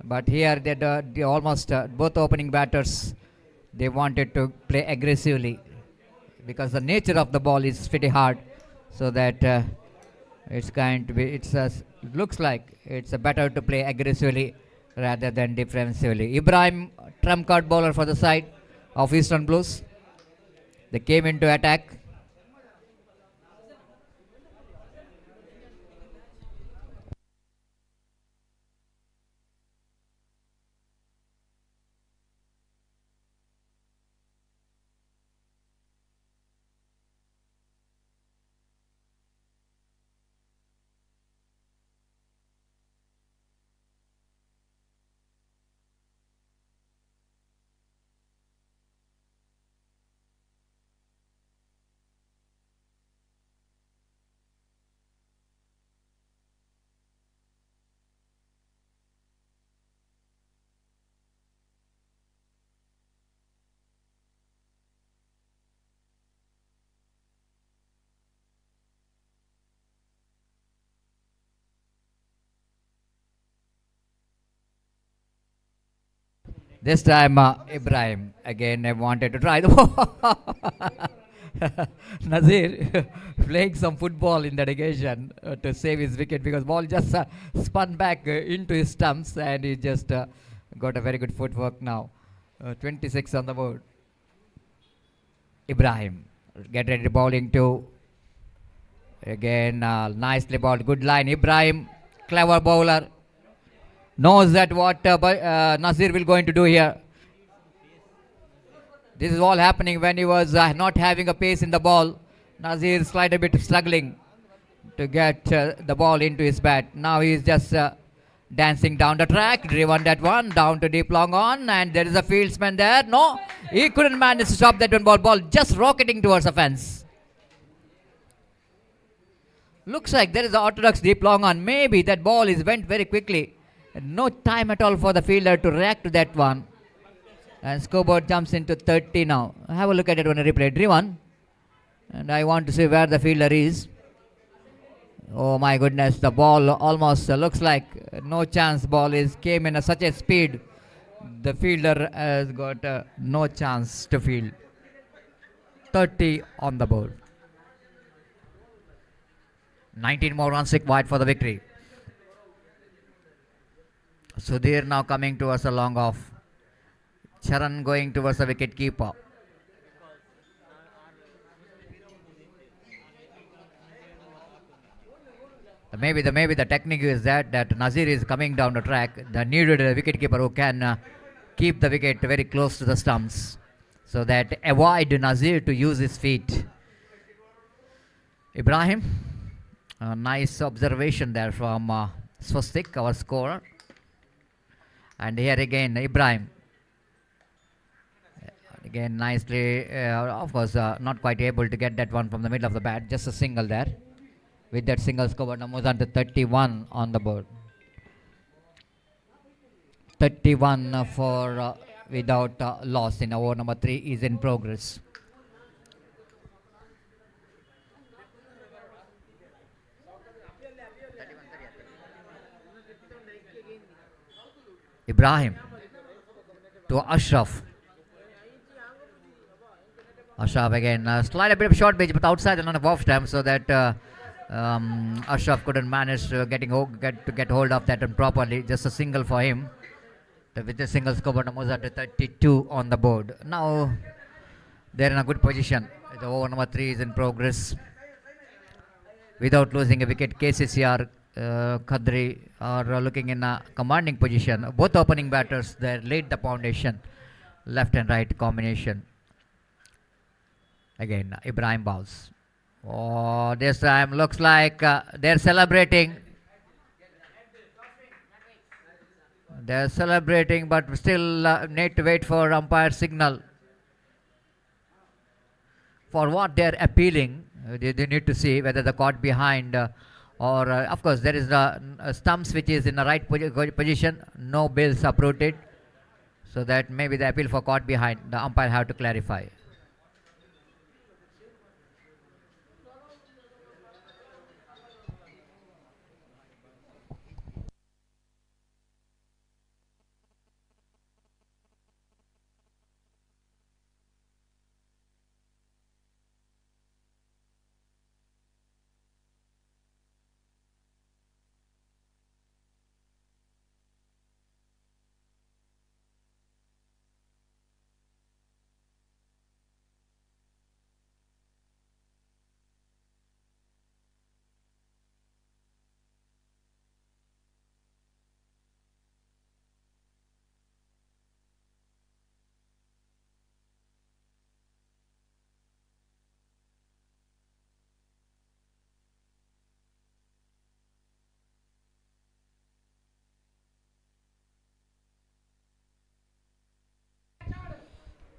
But here they almost both opening batters, they wanted to play aggressively, because the nature of the ball is pretty hard, so that it's going to be, looks like it's better to play aggressively rather than defensively. Ibrahim, trump card bowler for the side of Eastern Blues. They came into attack. This time Ibrahim again wanted to try the Nazir playing some football in that occasion to save his wicket, because ball just spun back into his stumps, and he just got a very good footwork now. 26 on the board. Ibrahim get ready to bowling to again, nicely bowled, good line. Ibrahim, clever bowler, knows that what Nazir will going to do here. This is all happening when he was not having a pace in the ball. Nazir slight a bit struggling to get the ball into his bat. Now he is just dancing down the track, driven that one down to deep long on, and there is a fieldsman there. No, he couldn't manage to stop that one ball. Ball just rocketing towards the fence. Looks like there is an orthodox deep long on. Maybe that ball went very quickly. No time at all for the fielder to react to that one. And scoreboard jumps into 30 now. Have a look at it on a replay. Driven. And I want to see where the fielder is. Oh my goodness, the ball almost looks like no chance. Ball came in such a speed. The fielder has got no chance to field. 30 on the board. 19 more runs required for the victory. Sudhir now coming towards the long off. Charan going towards the wicket keeper. Maybe the technique is that Nazir is coming down the track. The needed wicket keeper who can keep the wicket very close to the stumps, so that avoid Nazir to use his feet. Ibrahim, a nice observation there from Swastik, our scorer. And here again Ibrahim. Again nicely, of course, not quite able to get that one from the middle of the bat. Just a single there. With that single score, numbers on to 31 on the board. 31 for without loss in over number 3 is in progress. Ibrahim to Ashraf. Ashraf again, slight a bit of short pitch, but outside and on a off stamp, so that Ashraf couldn't manage to get hold of that one properly. Just a single for him. With a single score, moves up to 32 on the board. Now they're in a good position. The over number 3 is in progress. Without losing a wicket, KCCR Khadri are looking in a commanding position. Both opening batters they laid the foundation, left and right combination. Again, Ibrahim bowls. Oh, this time looks like they're celebrating. They're celebrating, but still need to wait for umpire signal. For what they're appealing, they need to see whether the caught behind or of course there is the stumps which is in the right position. No bills uprooted, so that maybe the appeal for caught behind. The umpire have to clarify.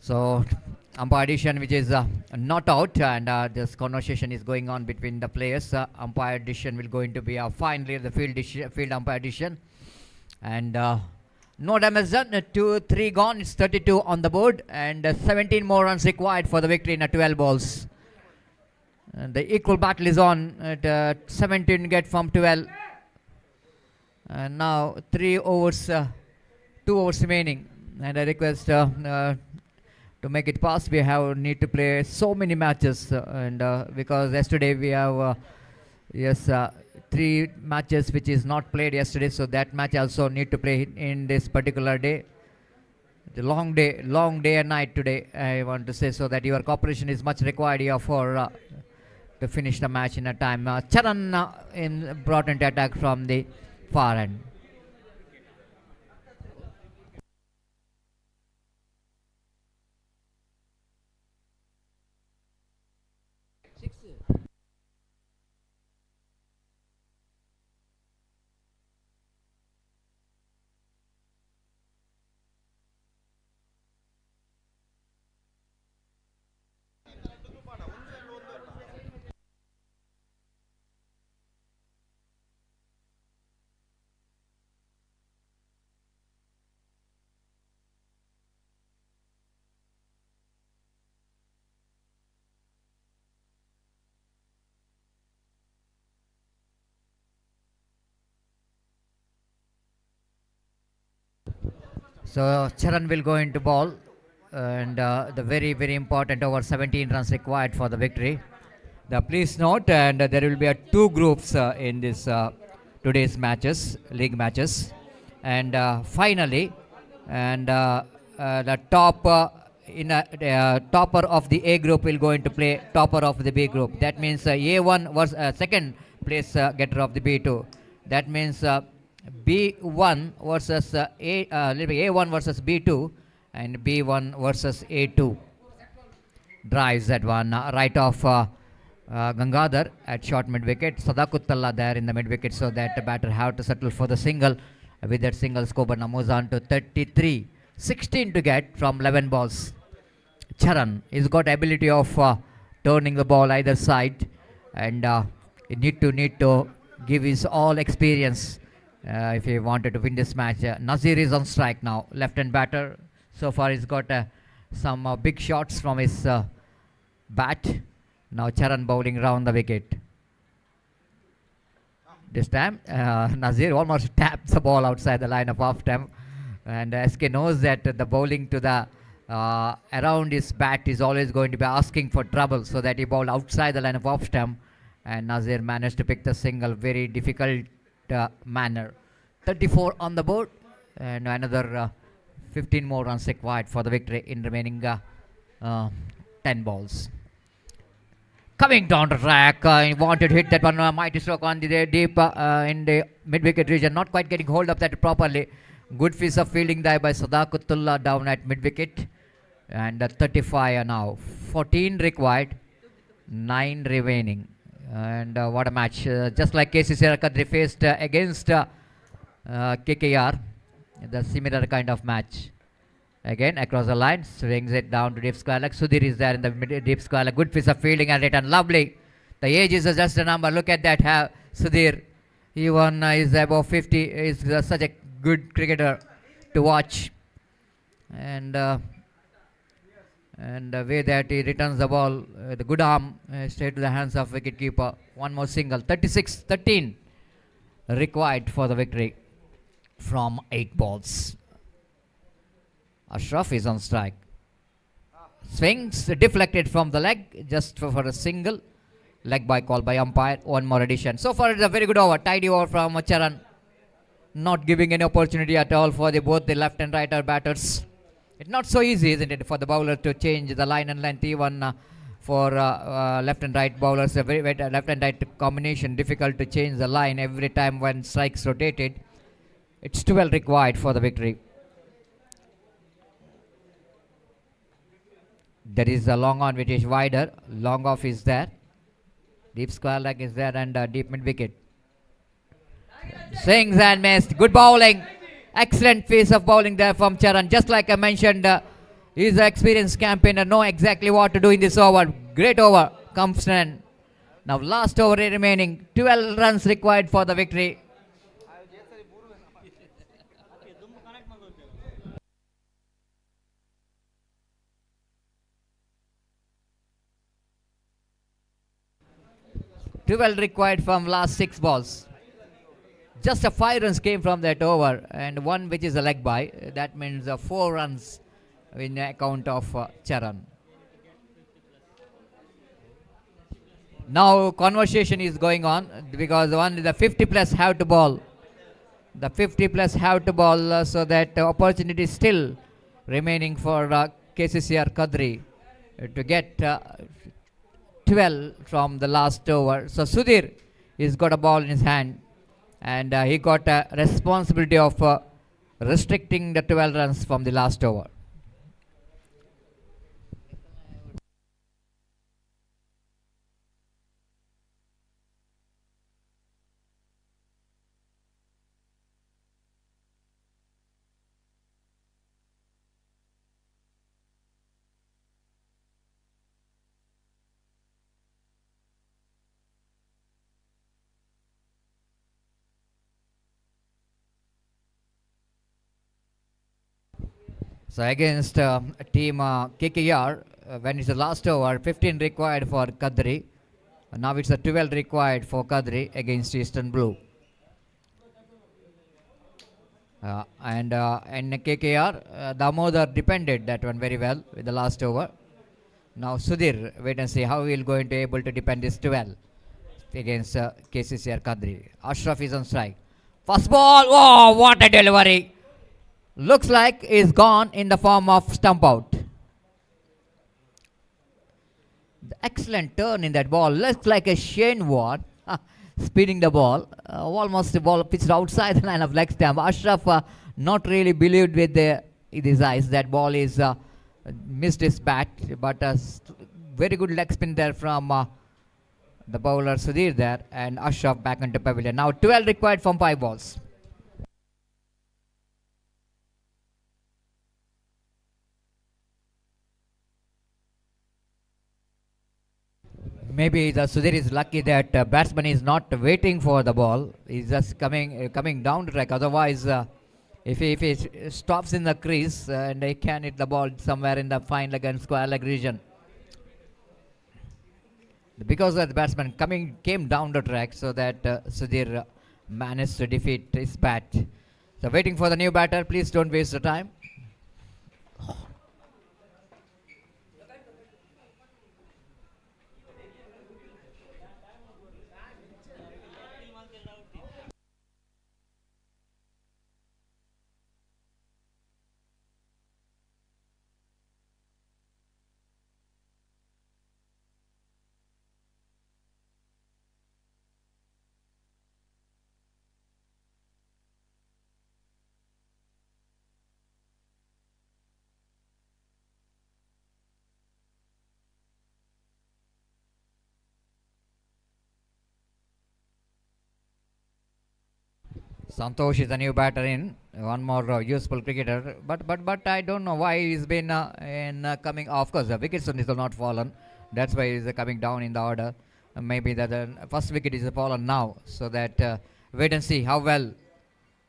So umpire decision which is not out, and this conversation is going on between the players. Umpire decision will going to be finally the field umpire decision, and no damage done. 2-3 gone. It's 32 on the board, and 17 more runs required for the victory in 12 balls. And the equal battle is on at 17 get from 12, and now 3 overs, 2 overs remaining, and I request. To make it past, we need to play so many matches, and because yesterday we have 3 matches which is not played yesterday, so that match also need to play in this particular day. The long day and night today, I want to say, so that your cooperation is much required here for to finish the match in a time. Charan brought into attack from the far end. So Charan will go into ball, and the very important over 17 runs required for the victory. Please note, and there will be 2 groups in this today's matches, league matches, and finally, and the topper of the A group will go into play topper of the B group. That means A1 was second place getter of the B2. That means B1 versus A1 versus B2 and B1 versus A2. Drives that one right off Gangadhar at short mid wicket. Sadakuttalla there in the mid wicket, so that the batter have to settle for the single. With that single, score now moves on to 33. 16 to get from 11 balls. Charan, he's got ability of turning the ball either side, and he need to give his all experience if he wanted to win this match. Nazir is on strike now, left-hand batter. So far, he's got some big shots from his bat. Now Charan bowling round the wicket. This time, Nazir almost taps the ball outside the line of off stump, and SK knows that the bowling to the around his bat is always going to be asking for trouble, so that he bowled outside the line of off stump, and Nazir managed to pick the single very difficult manner. 34 on the board, and another 15 more runs required for the victory in remaining 10 balls. Coming down the track, he wanted to hit that one, mighty stroke on the deep in the mid-wicket region, not quite getting hold of that properly. Good piece of fielding there by Sadakuttalla down at mid-wicket. And 35 now. 14 required, 9 remaining. And what a match. Just like KCCR Kadri faced against KKR, the similar kind of match. Again, across the line, swings it down to deep square leg. Sudhir is there in the deep square leg. Good piece of fielding and return. Lovely. The age is just a number. Look at that. Sudhir, even is above 50. Is such a good cricketer to watch. And the way that he returns the ball, the good arm, straight to the hands of wicketkeeper. One more single. 36-13 required for the victory from 8 balls. Ashraf is on strike. Swings deflected from the leg, just for a single. Leg by call by umpire. One more addition. So far, it's a very good over. Tidy over from Charan. Not giving any opportunity at all for both the left and right batters. It's not so easy, isn't it, for the bowler to change the line and length, even for left and right bowlers. A very left and right combination. Difficult to change the line every time when strikes rotated. It's 12 required for the victory. There is a long on which is wider. Long off is there. Deep square leg is there, and deep mid wicket. Swings and missed. Good bowling. Excellent piece of bowling there from Charan. Just like I mentioned, he's an experienced campaigner. Know exactly what to do in this over. Great over comes in. Now last over remaining. 12 runs required for the victory. Twelve required from last 6 balls. Just a 5 runs came from that over, and one which is a leg by. That means 4 runs in account of Charan. Now conversation is going on, because the 50 plus have to bowl. The 50 plus have to bowl, so that opportunity is still remaining for KCCR Kadri to get 12 from the last over. So Sudhir has got a ball in his hand, and he got a responsibility of restricting the 12 runs from the last over. So against team KKR, when it's the last over, 15 required for Kadri. Now it's a 12 required for Kadri against Eastern Blue. And in KKR, Damodar defended that one very well with the last over. Now Sudhir, wait and see how he'll going to able to defend this 12 against KCCR Kadri. Ashraf is on strike. First ball, oh, what a delivery! Looks like is gone in the form of stump out. The excellent turn in that ball. Looks like a Shane Ward. speeding the ball. Almost the ball pitched outside the line of leg stump. Ashraf not really believed with his eyes that ball is missed his bat, but very good leg spin there from the bowler Sudhir there, and Ashraf back into pavilion. Now 12 required from 5 balls. Maybe the Sudhir is lucky that batsman is not waiting for the ball. He's just coming down the track. Otherwise, if he stops in the crease and he can hit the ball somewhere in the fine leg and square leg region. Because the batsman came down the track, so that Sudhir managed to defeat his bat. So waiting for the new batter. Please don't waste the time. Santosh is the new batter in, one more useful cricketer, but I don't know why he's been coming off. Of course, the wickets on this have not fallen. That's why he's coming down in the order. Maybe that the first wicket is fallen now, so that wait and see how well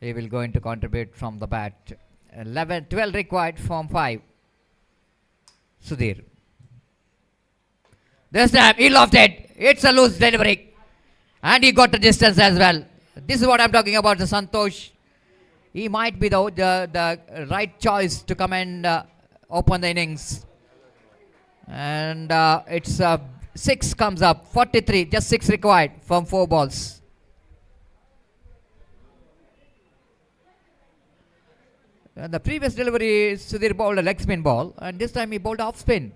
he will going to contribute from the bat. 12 required from 5. Sudhir. This time he loved it. It's a loose delivery, and he got the distance as well. This is what I'm talking about, the Santosh. He might be the right choice to come and open the innings. And it's 6 comes up, 43, just 6 required from 4 balls. And the previous delivery, Sudhir bowled a leg spin ball, and this time he bowled off spin.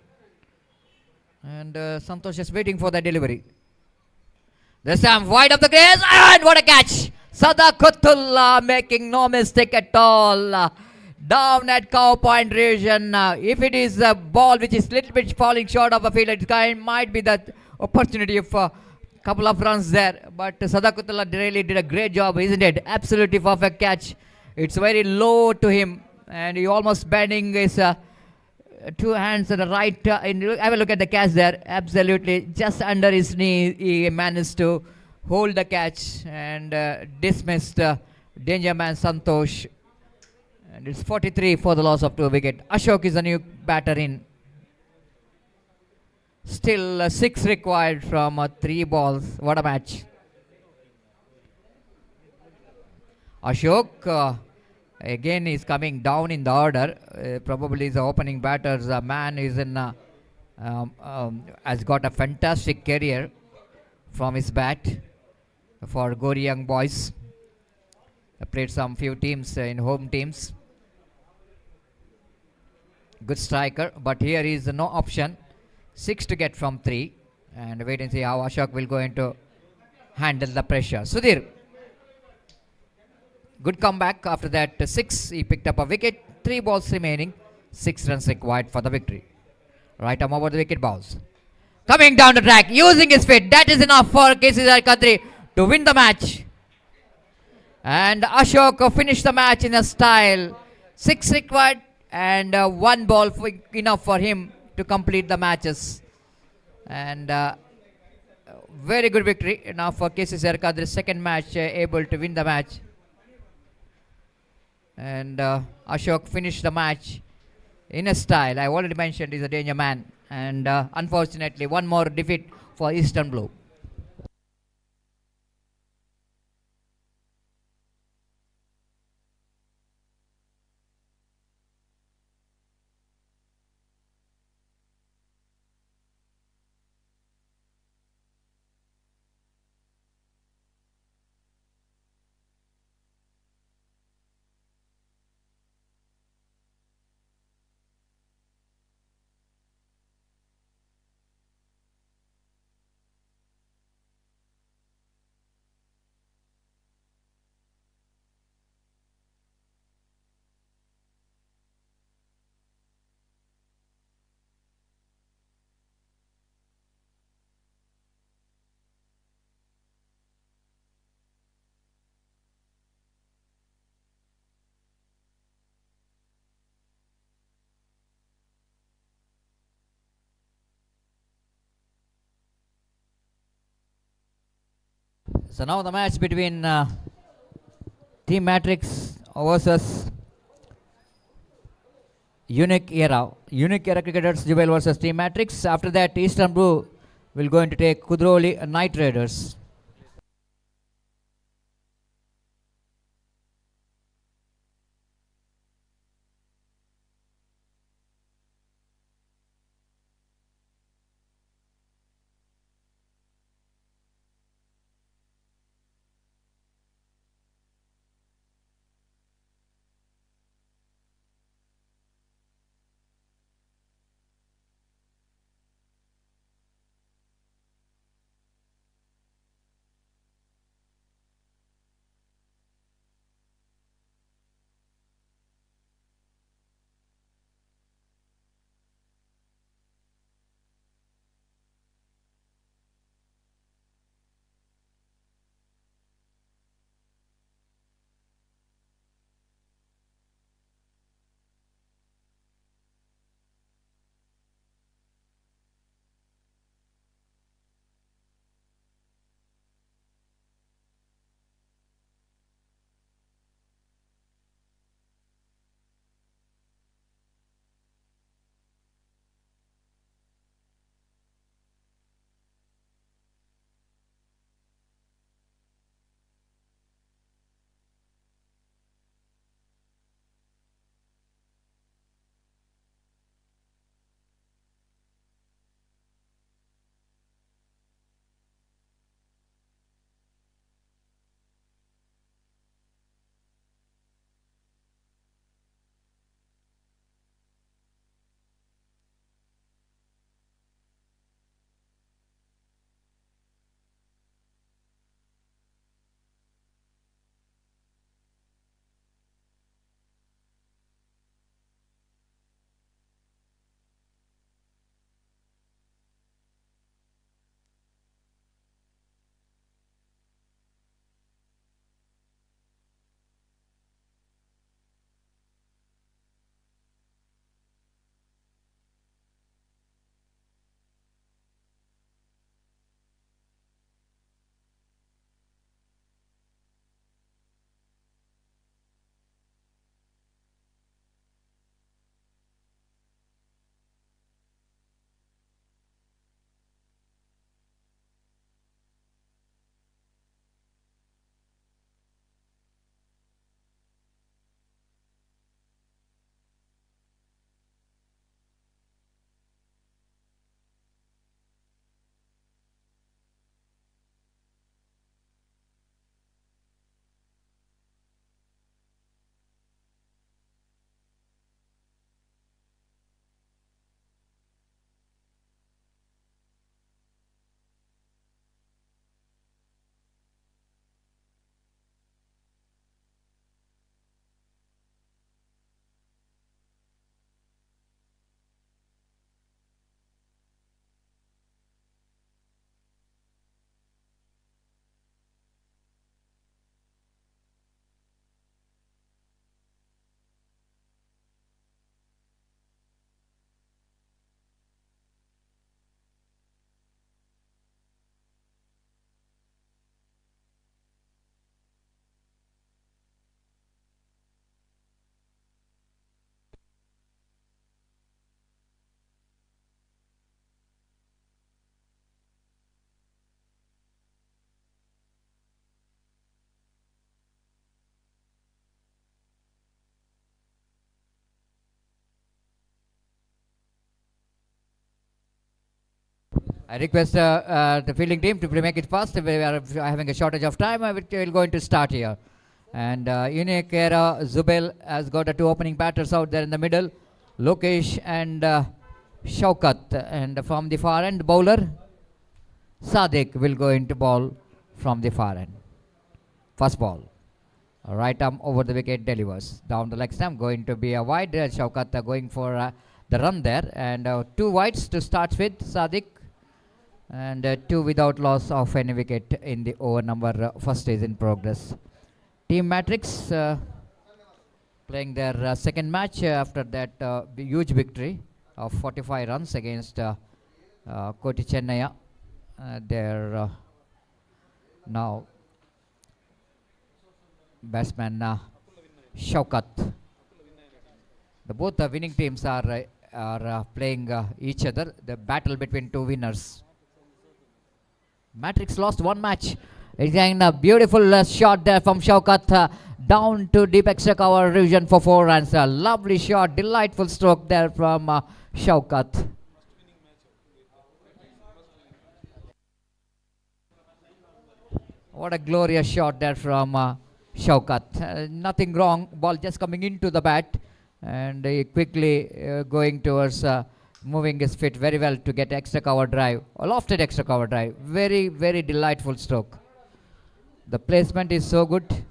And Santosh is waiting for the delivery. This time wide of the crease, and what a catch! Sadaqutullah making no mistake at all. Down at cow point region. If it is a ball which is little bit falling short of the field, it might be that opportunity of a couple of runs there. But Sadaqutullah really did a great job, isn't it? Absolutely perfect catch. It's very low to him, and he almost bending his 2 hands to the right. Have a look at the catch there. Absolutely, just under his knee, he managed to hold the catch and dismissed danger man Santosh. And it's 43 for the loss of 2 wickets. Ashok is the new batter in. Still 6 required from 3 balls. What a match. Ashok again is coming down in the order. Probably the opening batter's man is in has got a fantastic career from his bat for Gori Young Boys. Played some few teams in home teams. Good striker, but here is no option. 6 to get from 3, and wait and see how Ashok will going to handle the pressure. Sudhir. Good comeback after that 6. He picked up a wicket. 3 balls remaining. 6 runs required for the victory. Right arm over the wicket bounce. Coming down the track, using his feet. That is enough for KCCR Kadri to win the match. And Ashok finished the match in a style. 6 required and 1 ball enough for him to complete the matches. And very good victory now for KCCR Kadri's second match, able to win the match. And Ashok finished the match in a style. I already mentioned he's a danger man. And unfortunately, one more defeat for Eastern Blue. So now the match between Team Matrix versus Unique Era. Unique Era cricketers Jubel versus Team Matrix. After that, Eastern Blue will going to take Kuli Night Riders. I request the fielding team to make it fast. We are having a shortage of time. We're going to start here. And Unique Era Zubel has got two opening batters out there in the middle, Lokesh and Shaukat. And from the far end, bowler Sadiq will go into ball from the far end. First ball. Right arm over the wicket delivers. Down the leg stump, going to be a wide. Shaukat going for the run there. And two wides to start with, Sadiq. And two without loss of any wicket in the over number first is in progress. Team Matrix playing their second match after that huge victory of 45 runs against Koti Chennaya. They're now batsman Shaukat. Both the winning teams are playing each other. The battle between two winners. Matrix lost one match. Again, a beautiful shot there from Shaukat down to deep extra cover region for 4 runs. A lovely shot, delightful stroke there from Shaukat. What a glorious shot there from Shaukat. Nothing wrong, ball just coming into the bat and quickly going towards moving his feet very well to get extra cover drive, a lofted extra cover drive. Very, very delightful stroke. The placement is so good.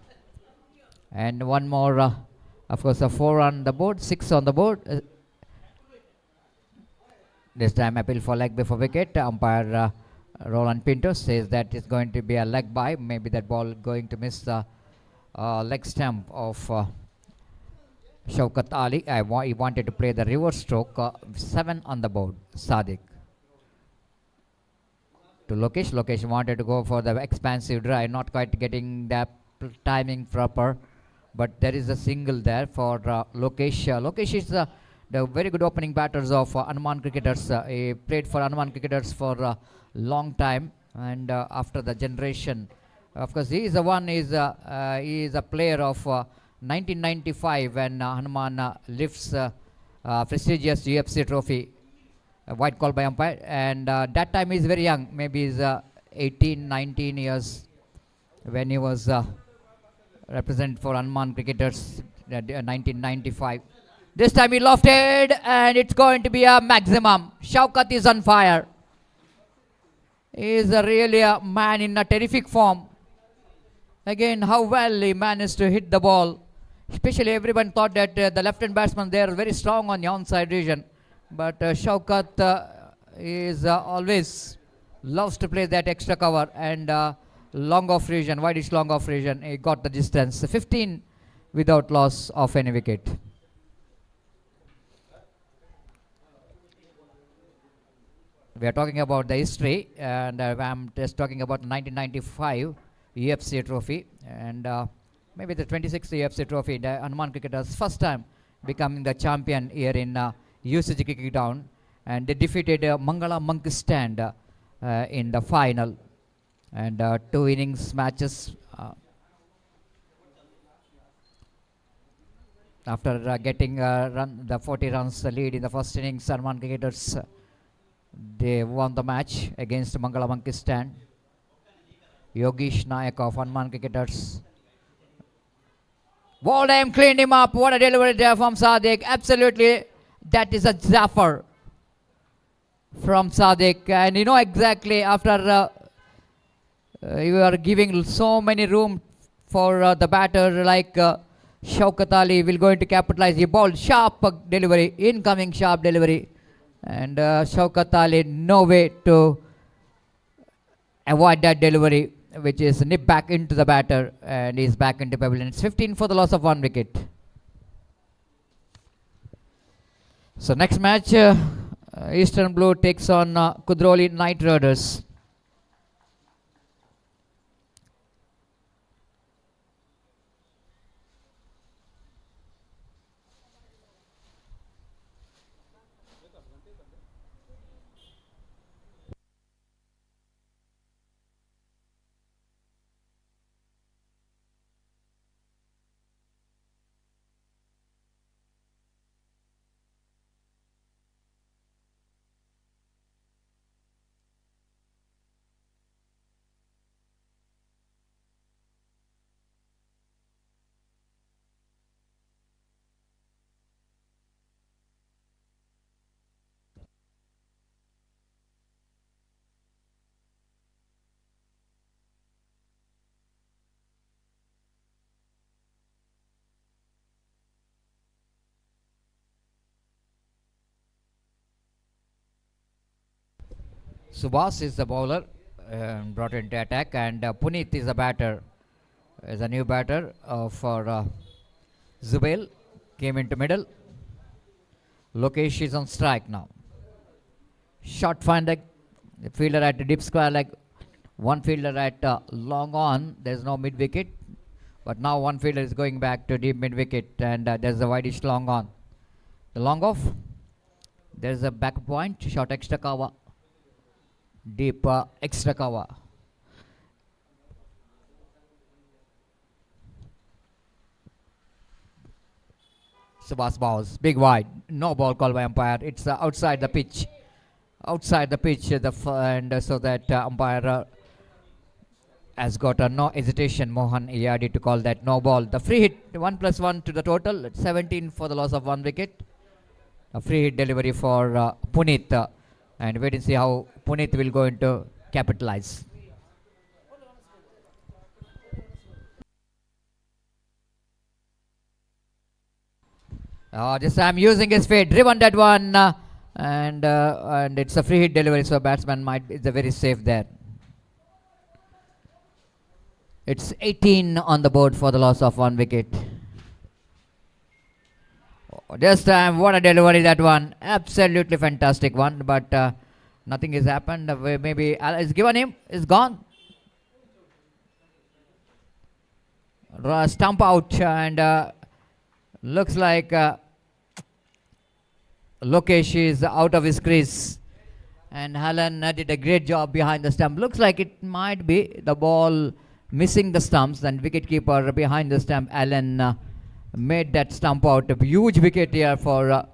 And one more, of course, a 4 on the board, 6 on the board. This time appeal for leg before wicket. Umpire Roland Pinto says that it's going to be a leg by. Maybe that ball going to miss the leg stump of Shaukat Ali. He wanted to play the reverse stroke. 7 on the board. Sadiq. To Lokesh. Lokesh wanted to go for the expansive drive, not quite getting the timing proper, but there is a single there for Lokesh. Lokesh is the very good opening batters of Hanuman cricketers. He played for Hanuman cricketers for a long time, and after the generation, of course, he is the one. He is a player of 1995 when Hanuman lifts prestigious UFC trophy. A white call by umpire, and that time he's very young, maybe he's 18, 19 years when he was represented for Hanuman cricketers 1995. This time he lofted and it's going to be a maximum. Shaukat is on fire. He is really a man in a terrific form. Again, how well he managed to hit the ball. Especially everyone thought that the left-hand batsman, they are very strong on the onside region. But Shaukat is always loves to play that extra cover and long off region, wideish long off region. He got the distance 15 without loss of any wicket. We are talking about the history, and I'm just talking about 1995 UFC trophy, and maybe the 26th UFC trophy. The Hanuman cricketers first time becoming the champion here in UCG Cricket Ground, and they defeated Mangala Monkistan in the final, and 2 innings matches. After getting the 40 runs lead in the first innings, Hanuman cricketers they won the match against Mangala Monkistan. Yogesh Nayak of Hanuman cricketers. Waldheim cleaned him up. What a delivery there from Sadiq. Absolutely. That is a Zafar from Sadiq. And you know exactly after you are giving so many room for the batter like Shaukat Ali will going to capitalize. He bowled sharp delivery, incoming sharp delivery. And Shaukat Ali no way to avoid that delivery, which is nipped back into the batter, and he's back into pavilion. It's 15 for the loss of 1 wicket. So next match, Eastern Blue takes on Kuli Night Riders. Subhas is the bowler, brought into attack, and Puneet is the batter. Is a new batter for Zubail. Came into middle. Lokesh is on strike now. Shot finder, the fielder at the deep square leg. One fielder at long on. There's no mid wicket. But now one fielder is going back to deep mid wicket, and there's a wideish long on. The long off. There's a back point, short extra cover. Deep extra cover. Subhas bows, big wide, no ball called by umpire. It's outside the pitch, and so that umpire has got no hesitation. Mohan Iyadi to call that no ball. The free hit, 1+1 to the total, 17 for the loss of 1 wicket. A free hit delivery for Puneet, and wait and see how Puneet will go into capitalize. This time using his feet, driven that one, and it's a free hit delivery, so batsman is very safe there. It's 18 on the board for the loss of 1 wicket. This time, what a delivery that one! Absolutely fantastic one, but nothing has happened. Maybe it's given him. It's gone. Stump out, and looks like Lokesh is out of his crease, and Alan did a great job behind the stump. Looks like it might be the ball missing the stumps, and wicketkeeper behind the stump, Alan, made that stump out. A huge wicket here for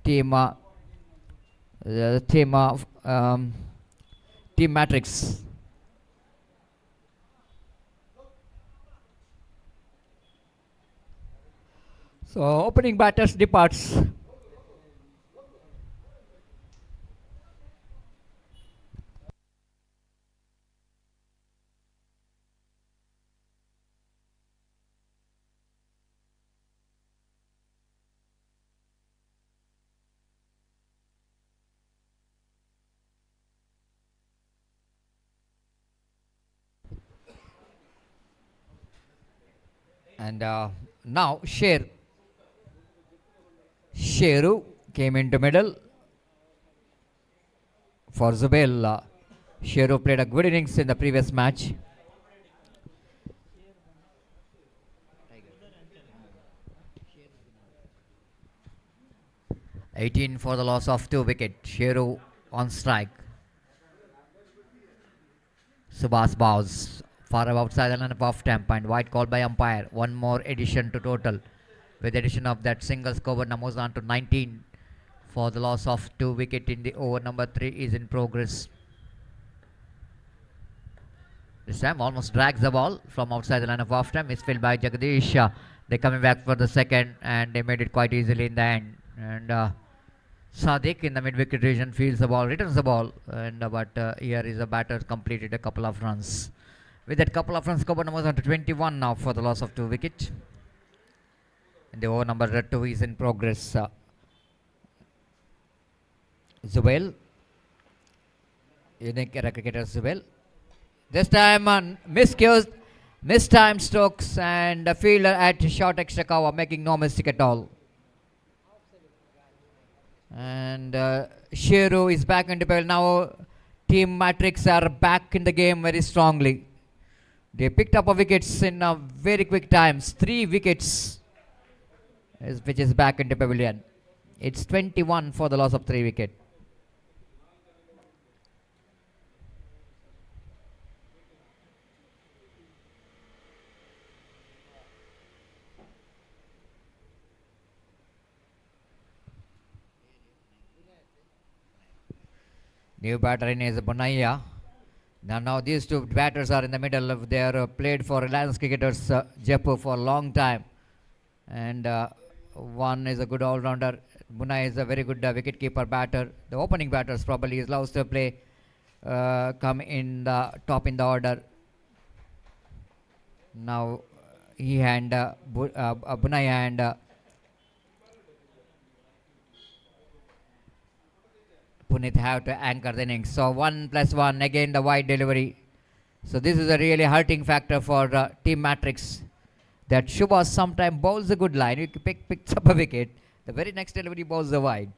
team Matrix. So opening batters departs. And now Sheru came into middle for Zubail. Sheru played a good innings in the previous match. (18) for the loss of 2 wickets. Sheru on strike. Subhas bows far outside the line of off stump, and wide call by umpire. One more addition to total. With the addition of that single score, moves on to 19 for the loss of 2 wicket in the over. Number 3 is in progress. This time almost drags the ball from outside the line of off stump. Misfilled by Jagdish. They're coming back for the second, and they made it quite easily in the end. And Sadiq in the mid wicket region fields the ball, returns the ball, and but here is a batter completed a couple of runs. With that couple of runs, cover numbers on to 21 now for the loss of 2 wickets. And the over number 2 is in progress. Zubail, unique cricketer Zubail. This time mistimed Stokes, and the fielder at short extra cover, making no mistake at all. And Sheru is back into play now. Team Matrix are back in the game very strongly. They picked up a wickets in very quick times. 3 wickets, which is back into pavilion. It's 21 for the loss of 3 wickets. New batter in is Bunaiya. Now these two batters are in the middle. They are played for Reliance Cricketers Jaipur for a long time. And one is a good all-rounder. Bunaiya is a very good wicket-keeper batter. The opening batters probably is loves to play, come in the top in the order. Now he and Bunaiya and Puneet have to anchor the innings. So 1+1, again the wide delivery. So this is a really hurting factor for Team Matrix. That Shubha sometimes bowls a good line. He picks up a wicket. The very next delivery bowls a wide.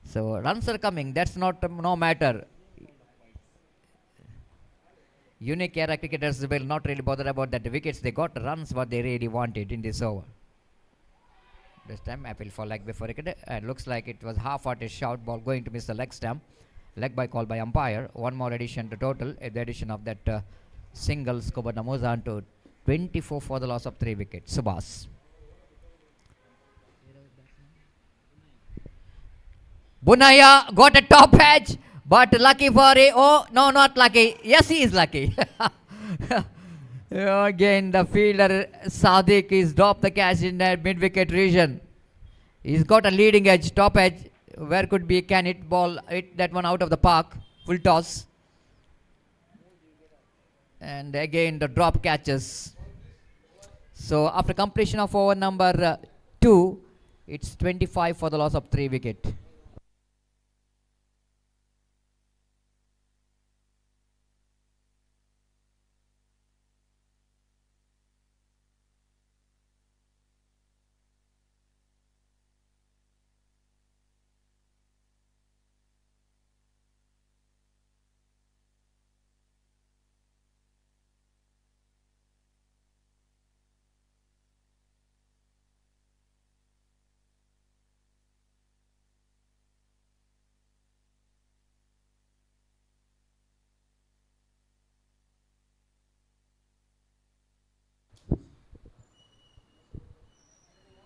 So runs are coming. That's not no matter. unique era cricketers will not really bother about that wickets. They got runs what they really wanted in this over. This time appeal for leg before wicket. Looks like it was half-hearted shot ball going to miss the leg stump. Leg by call by umpire. One more addition to total. The addition of that single Skobana moves on to 24 for the loss of 3 wickets. Subhas. Bunaya got a top edge, but lucky for it. Oh, no, not lucky. Yes, he is lucky. Again, the fielder Sadiq is dropped the catch in that mid-wicket region. He's got a leading edge, top edge. Where could be, can it ball, hit that one out of the park. Full toss. And again, the drop catches. So, after completion of over number 2, it's 25 for the loss of 3 wickets.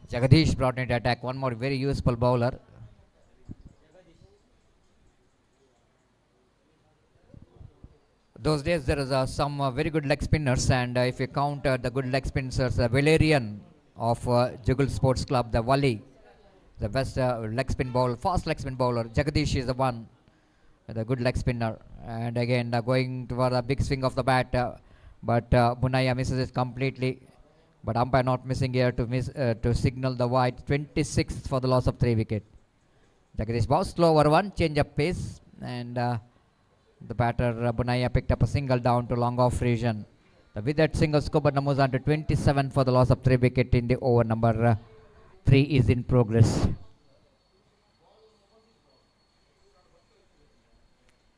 Jagadish brought in the attack. One more very useful bowler. Those days there is some very good leg spinners, and if you count the good leg spinners, Valerian of Jugal Sports Club, the Wali, the best leg spin bowler, fast leg spin bowler. Jagadish is the one, the good leg spinner. And again going toward a big swing of the bat, but Bunaya misses it completely. But umpire not missing here to signal the wide. 26th for the loss of 3 wickets. Jagadish bowls slow over 1, change of pace, and the batter Bunaya picked up a single down to long off region. With that single, Skobana moves on to 27 for the loss of 3 wickets in the over number 3 is in progress.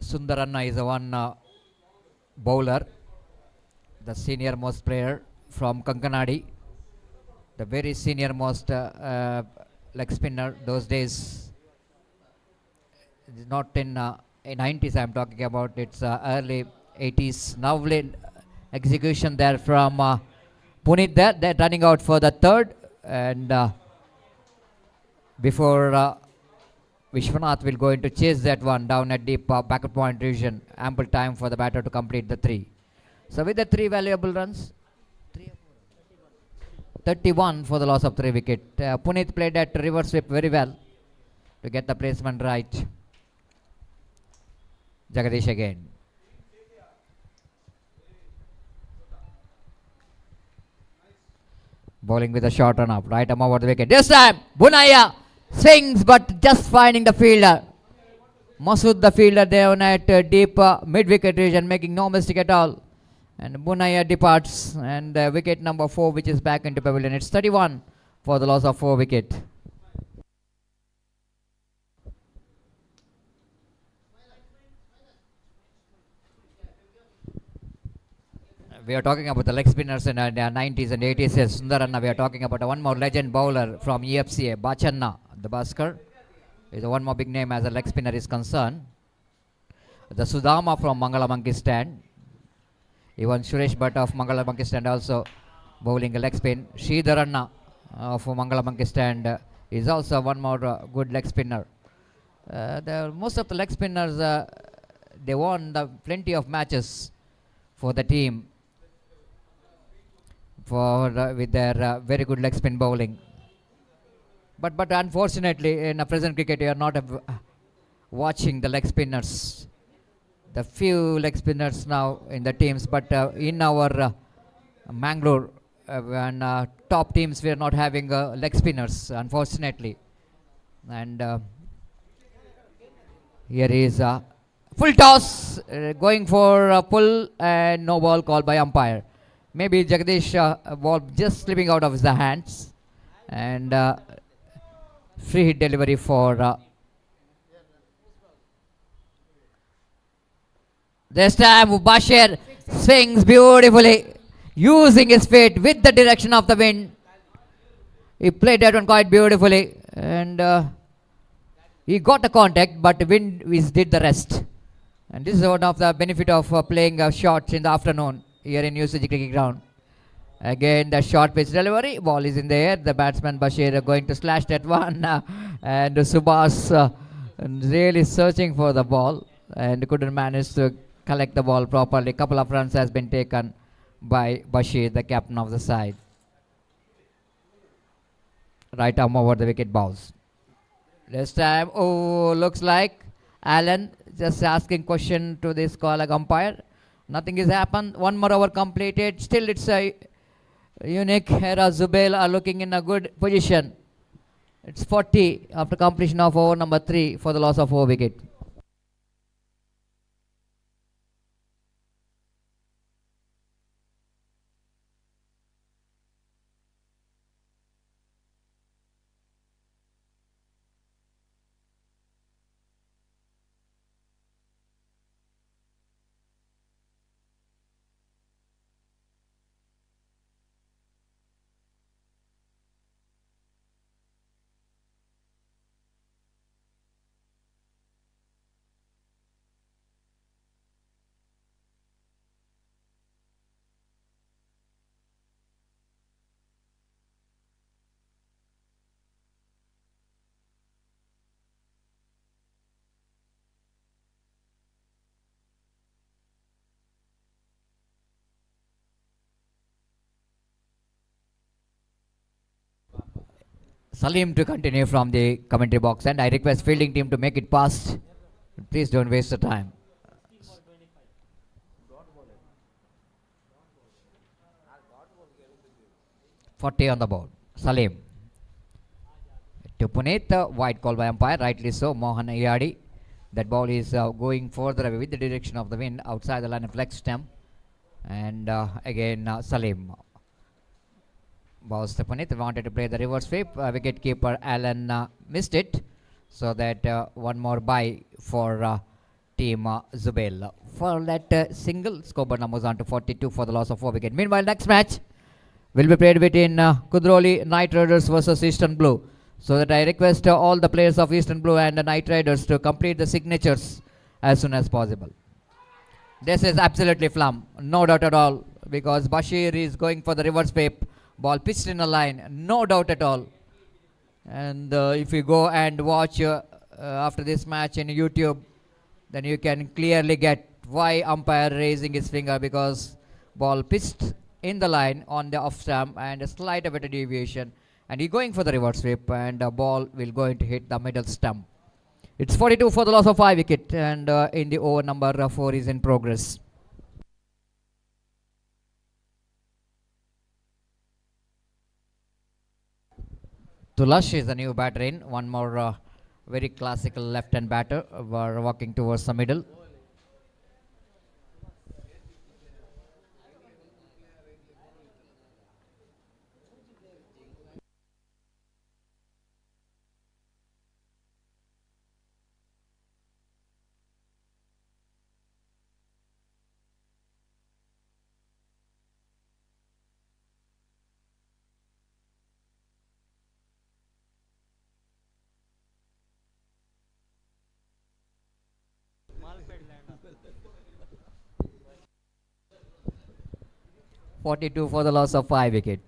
Sundaranna is the one bowler, the senior most player from Kankanadi, the very senior most leg spinner those days. Not in 90s I am talking about, it's early 80s. Lovely execution there from Punit there. They're running out for the third, and before Vishwanath will go in to chase that one down at deep backward point region. Ample time for the batter to complete the 3. So with the 3 valuable runs, 31 for the loss of 3 wickets. Punit played that reverse sweep very well to get the placement right. Jagadish again. Bowling with a short run up. Right arm over the wicket. This time, Bunaya swings but just finding the fielder. Masood the fielder down at deep mid-wicket region, making no mistake at all. And Bunaya departs, and wicket number 4 which is back into pavilion. It's 31 for the loss of 4 wickets. We are talking about the leg spinners in the 90s and 80s. Yes, Sundaranna. We are talking about one more legend bowler from EFCA, Bachanna, the Baskar. Is one more big name as a leg spinner is concerned. The Sudama from Mangala Monkey Stand. Even Suresh Bhatt of Mangala Monkey Stand also bowling a leg spin. Sridharanna of Mangala Monkey Stand is also one more good leg spinner. Most of the leg spinners, they won plenty of matches for the team with their very good leg spin bowling. But unfortunately, in a present cricket, you are not watching the leg spinners. The few leg spinners now in the teams, but in our Mangalore and top teams, we are not having leg spinners, unfortunately. And here is full toss, going for a pull, and no ball called by umpire. Maybe Jagadish ball just slipping out of his hands, and free hit delivery for this time Bashir Swings beautifully, using his feet with the direction of the wind. He played that one quite beautifully, and he got the contact, but the wind did the rest. And this is one of the benefit of playing shots in the afternoon here in UCG cricket ground. Again, the short pitch delivery, ball is in the air. The batsman Bashir going to slash that one, and Subhas really searching for the ball and couldn't manage to collect the ball properly. Couple of runs has been taken by Bashir, the captain of the side. Right arm over the wicket bounce. This time, oh, looks like Allen just asking question to this colleague umpire. Nothing has happened. One more over completed. Still, it's a unique era. Zubail are looking in a good position. It's 40 after completion of over number 3 for the loss of 4 wicket. Salim to continue from the commentary box, and I request fielding team to make it past. Please don't waste the time. 40 on the board. Salim. To Puneet, wide call by umpire, rightly so. Mohan Ayadi. That ball is going further away with the direction of the wind outside the line of leg stump. And again, Salim. Balls to Puneet, wanted to play the reverse sweep. Wicket keeper Allen missed it. So that one more bye for team Zubail. For that single, scoreboard numbers on to 42 for the loss of 4 wicket. Meanwhile, next match will be played between Kuli Night Riders versus Eastern Blue. So that I request all the players of Eastern Blue and the Night Riders to complete the signatures as soon as possible. This is absolutely flum, no doubt at all, because Bashir is going for the reverse sweep. Ball pitched in a line, no doubt at all. And if you go and watch after this match in YouTube, then you can clearly get why umpire raising his finger, because ball pitched in the line on the off stump and a slight bit of deviation, and he going for the reverse sweep, and the ball will going to hit the middle stump. It's 42 for the loss of 5 wicket, and in the over number 4 is in progress. Tulash is the new batter in. One more very classical left-hand batter. We're walking towards the middle. .42 for the loss of 5 wicket.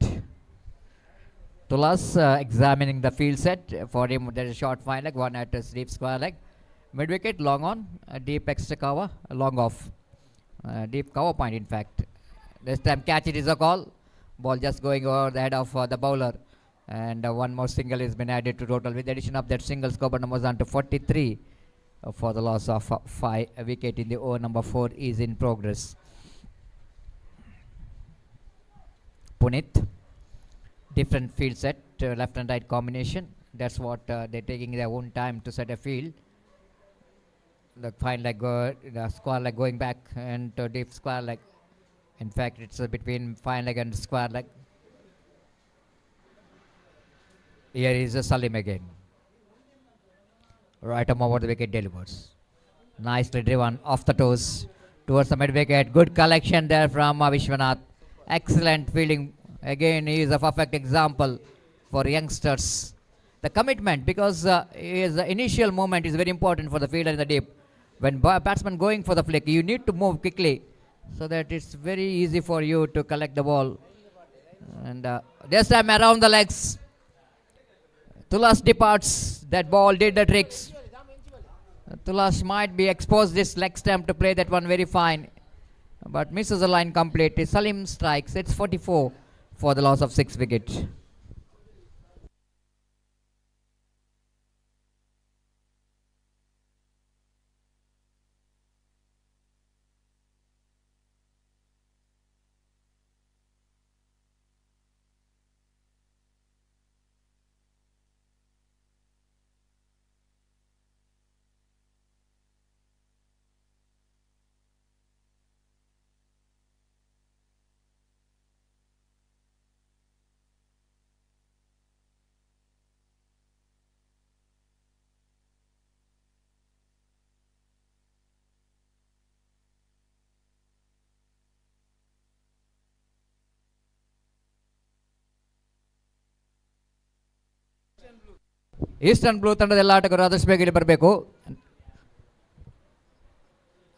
Tulas examining the field set. For him, there is a short fine leg, one at a deep square leg. Mid wicket, long on, deep extra cover, long off. Deep cover point, in fact. This time, catch it is a call. Ball just going over the head of the bowler. And one more single has been added to total. With the addition of that single, scoreboard numbers on to 43 for the loss of 5 wicket in the over number 4 is in progress. Puneet, different field set, left and right combination. That's what they're taking their own time to set a field. The fine leg, the square leg going back, and deep square leg. In fact, it's between fine leg and square leg. Here is Salim again. Right arm over the wicket delivers. Nicely driven off the toes towards the mid wicket. Good collection there from Vishwanath. Excellent fielding. Again, he is a perfect example for youngsters. The commitment, because his initial movement is very important for the fielder in the deep. When batsman going for the flick, you need to move quickly so that it's very easy for you to collect the ball. And this time around the legs, Tulas departs. That ball did the tricks. Tulas might be exposed this leg stump to play that one very fine, but misses the line completely. Salim strikes. It's 44 for the loss of 6 wickets. Eastern blue ತಂಡದ ಎಲ್ಲ ಆಟಗಾರರು ಆದಷ್ಟು ಬೇಗ ಇಲ್ಲಿ ಬರಬೇಕು.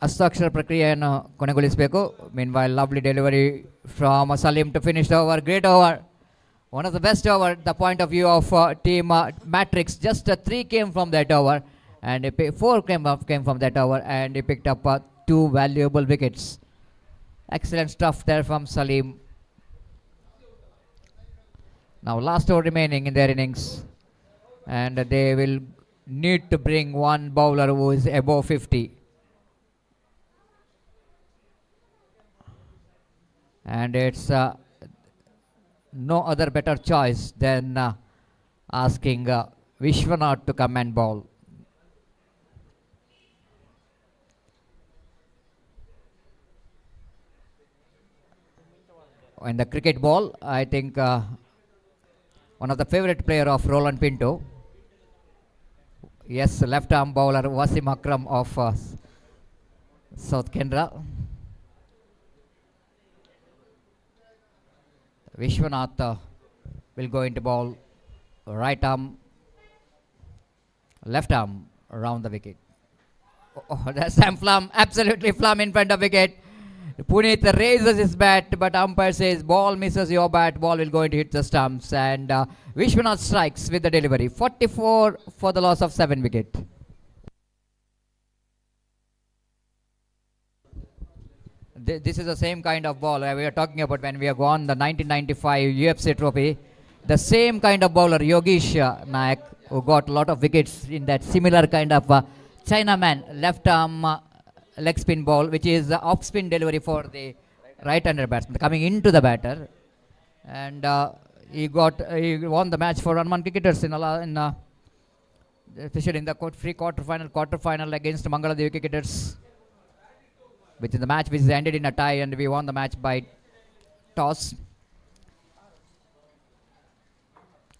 ಹಸ್ತಾಕ್ಷರ ಪ್ರಕ್ರಿಯೆಯನ್ನು ಕೊನೆಗೊಳಿಸಬೇಕು. Meanwhile, lovely delivery from Salim to finish the over. Great over. One of the best over, the point of view of team Matrix. Just 3 came from that over, and 4 came from that over, and he picked up 2 valuable wickets. Excellent stuff there from Salim. Now last over remaining in their innings, and they will need to bring one bowler who is above 50. And it's no other better choice than asking Vishwanath to come and bowl. In the cricket ball, I think one of the favorite player of Roland Pinto. Yes, left arm bowler Wasim Akram of South Kendra. Vishwanath will go into ball. Right arm, left arm around the wicket. Oh, that's Sam Flum, absolutely Flum in front of wicket. Puneet raises his bat, but umpire says ball misses your bat, ball will go into hit the stumps, and Vishwanath strikes with the delivery. 44 for the loss of 7 wicket. This is the same kind of ball we are talking about when we have won the 1995 UFC trophy. The same kind of bowler, Yogesh Nayak, who got a lot of wickets in that similar kind of Chinaman left arm leg spin ball, which is off spin delivery for the right-hander batsman coming into the batter, and he won the match for Hanuman cricketers especially in the quarter-final against Mangaladevi cricketers, which is the match which ended in a tie, and we won the match by toss.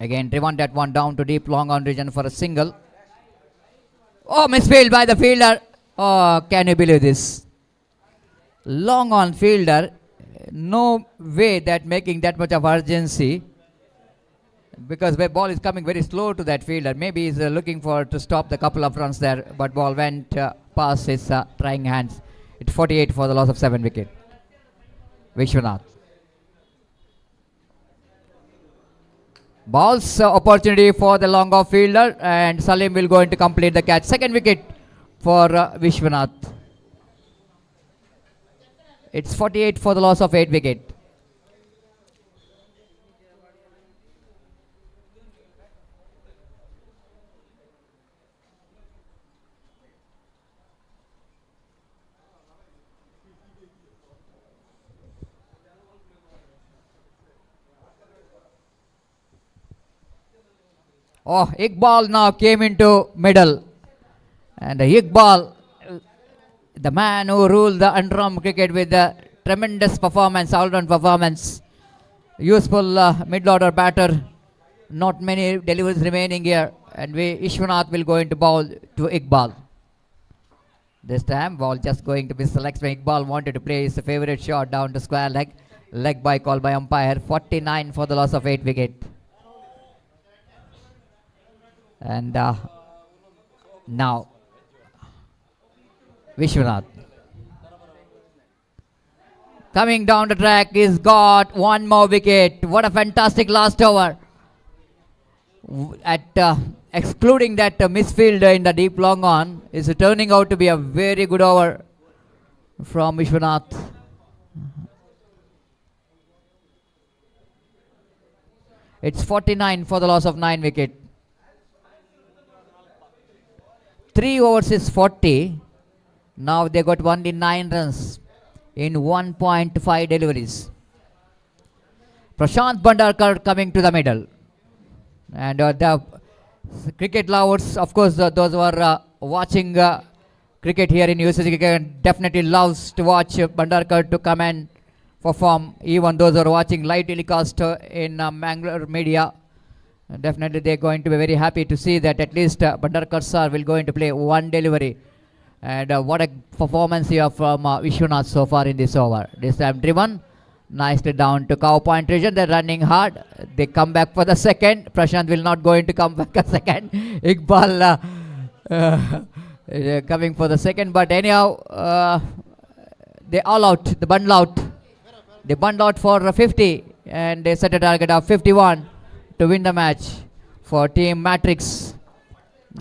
Again, driven that one down to deep long on region for a single. Oh, misfield by the fielder. Oh, can you believe this? Long on fielder. No way that making that much of urgency, because the ball is coming very slow to that fielder. Maybe he's looking for to stop the couple of runs there, but ball went past his trying hands. It's 48 for the loss of 7 wicket. Vishwanath. Ball's opportunity for the long off fielder, and Salim will go in to complete the catch. Second wicket for Vishwanath. It's 48 for the loss of 8 wicket. Oh, Iqbal now came into middle, and Iqbal, the man who ruled the under-arm cricket with a tremendous performance, all-round performance, useful mid-order batter. Not many deliveries remaining here, and Vishwanath will go into ball to Iqbal. This time, ball just going to be selected. Iqbal wanted to play his favorite shot down to square leg. Leg by call by umpire. 49 for the loss of 8 wicket. And now, Vishwanath. Coming down the track, he's got one more wicket. What a fantastic last over. Excluding that misfield in the deep long on, is turning out to be a very good over from Vishwanath. It's 49 for the loss of 9 wicket. 3 overs is 40. Now they got only 9 runs in 1.5 deliveries. Prashant Bandarkar coming to the middle. And the cricket lovers, of course, those who are watching cricket here in USSC cricket definitely loves to watch Bandarkar to come and perform. Even those who are watching live telecast in Mangalore media, definitely they're going to be very happy to see that at least Bandarkar sir will going to play one delivery. And what a performance here from Vishwanath so far in this over. This time driven nicely down to cow point region. They're running hard. They come back for the second. Prashant will not going to come back a second. Iqbal coming for the second. But anyhow, they all out. They bundle out. They bundle out for 50. And they set a target of 51 to win the match for Team Matrix.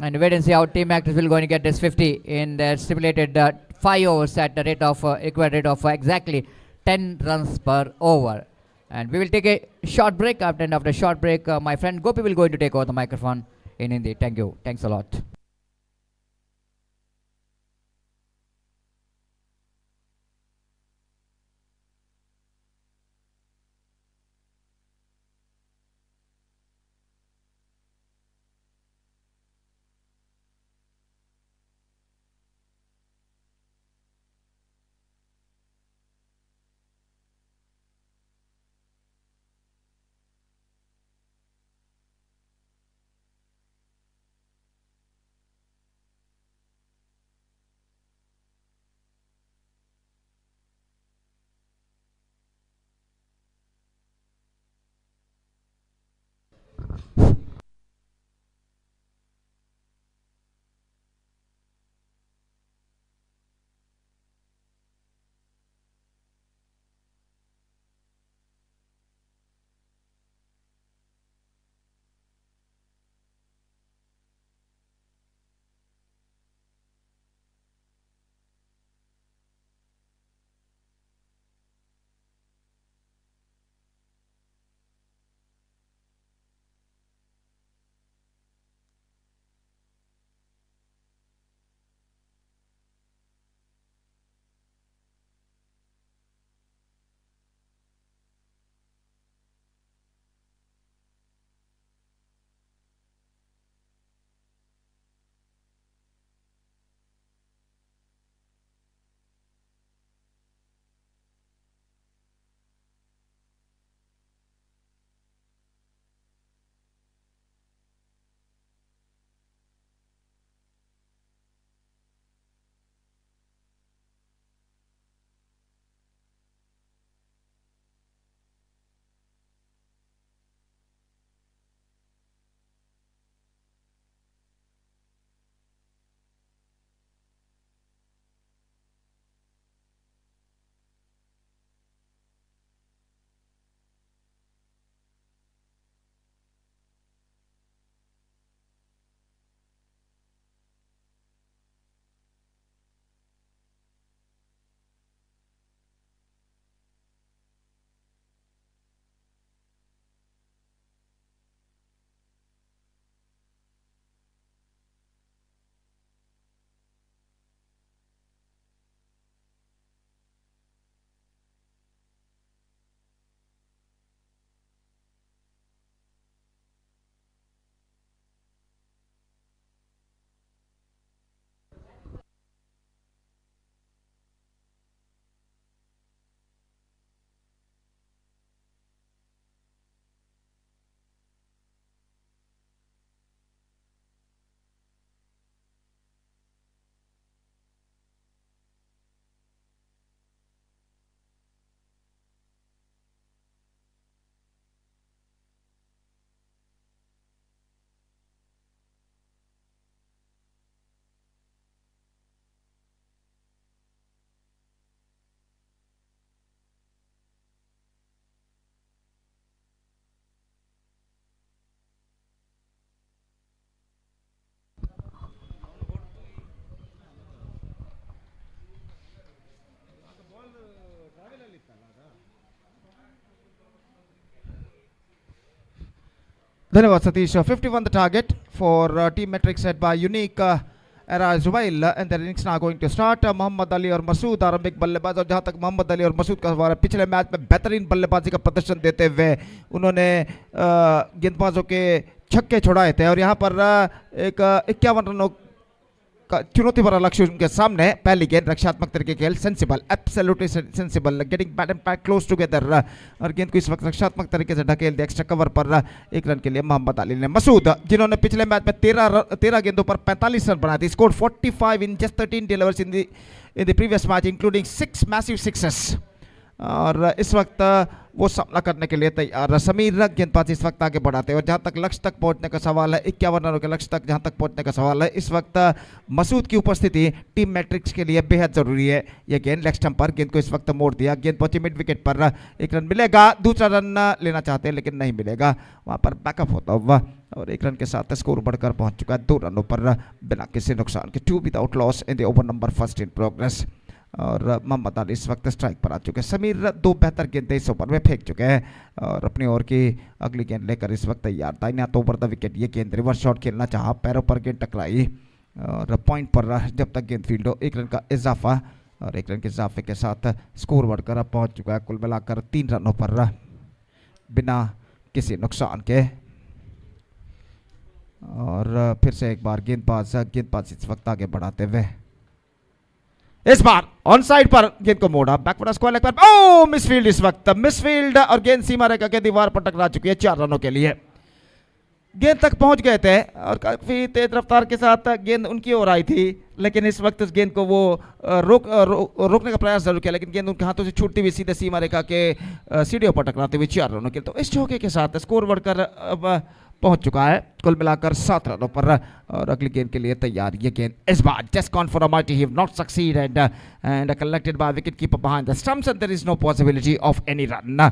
And wait and see how Team Matrix will going to get this 50 in their stipulated 5 overs at the rate of required rate of exactly 10 runs per over. And we will take a short break. After a short break, my friend Gopi will going to take over the microphone in Hindi. Thank you. Thanks a lot.
धन्यवाद Satish. 51 the target for team metrics set by unique era Zubail and the innings now going to start. Mohammad Ali और मसूद आरंभिक बल्लेबाज. और जहां तक मोहम्मद अली और मसूद का सवाल है, पिछले मैच में बेहतरीन बल्लेबाजी का प्रदर्शन देते हुए उन्होंने गेंदबाजों के छक्के छुड़ाए थे और यहां पर एक 51 रनों का चुनौती भरा लक्ष्य उनके सामने. पहली गेंद रक्षात्मक तरीके खेल, sensible, absolutely sensible, getting bat and pack close together. और गेंद को इस वक्त रक्षात्मक तरीके से ढकेल दिया एक्स्ट्रा कवर पर. एक रन के लिए मोहम्मद अली ने. मसूद जिन्होंने पिछले मैच में 13 गेंदों पर 45 रन बनाए थे, score 45 in just 13 delivers in the previous match including 6 massive sixes. और इस वक्त वो सामना करने के लिए तैयार. समीर गेंदबाज इस वक्त आगे बढ़ाते हैं. और जहां तक लक्ष्य तक पहुंचने का सवाल है, 51 रनों के लक्ष्य तक जहां तक पहुंचने का सवाल है, इस वक्त मसूद की उपस्थिति टीम मैट्रिक्स के लिए बेहद जरूरी है. यह गेंद लेग स्टंप पर, गेंद को इस वक्त मोड़ दिया. गेंद पहुंची मिड विकेट पर. एक रन मिलेगा. दूसरा रन लेना चाहते हैं लेकिन नहीं मिलेगा. वहां पर बैकअप होता हुआ और एक रन के साथ स्कोर बढ़कर पहुंच चुका है 2 रनों पर बिना किसी नुकसान के. 2 without loss in the over number first in progress. और मोहम्मद अली इस वक्त स्ट्राइक पर आ चुके हैं. समीर 2 बेहतर गेंदें इस ओवर में फेंक चुके हैं और अपनी ओर की अगली गेंद लेकर इस वक्त तैयार. दाहिने हाथ ओवर द विकेट. ये गेंद रिवर्स शॉट खेलना चाहा, पैरों पर गेंद टकराई और पॉइंट पर रहा जब तक गेंद फील्ड हो. 1 रन का इजाफा और 1 रन के इजाफे के साथ स्कोर बढ़कर अब पहुंच चुका है कुल मिलाकर 3 रनों पर बिना किसी नुकसान के. और फिर से एक बार गेंदबाज इस वक्त आगे बढ़ाते हुए इस बार ऑन साइड पर गेंद को मोड़ा. बैकवर्ड स्क्वायर लेग पर. ओ मिसफील्ड इस वक्त, मिसफील्ड और गेंद सीमा रेखा के दीवार पर टकरा चुकी है 4 रनों के लिए. गेंद तक पहुंच गए थे और काफी तेज रफ्तार के साथ गेंद उनकी ओर आई थी लेकिन इस वक्त उस गेंद को वो रोकने का प्रयास जरूर किया लेकिन गेंद उनके हाथों से छूटती हुई सीधे सीमा रेखा के सीढ़ियों पर टकराते हुए 4 रनों के. तो इस चौके के साथ स्कोर बढ़कर अब पहुंच चुका है कुल मिलाकर 7 रनों पर और अगली गेंद के लिए तैयार. ये गेंद इस बार just gone for a mighty hit, not succeeded and collected by wicket keeper behind the stumps and there is no possibility of any run.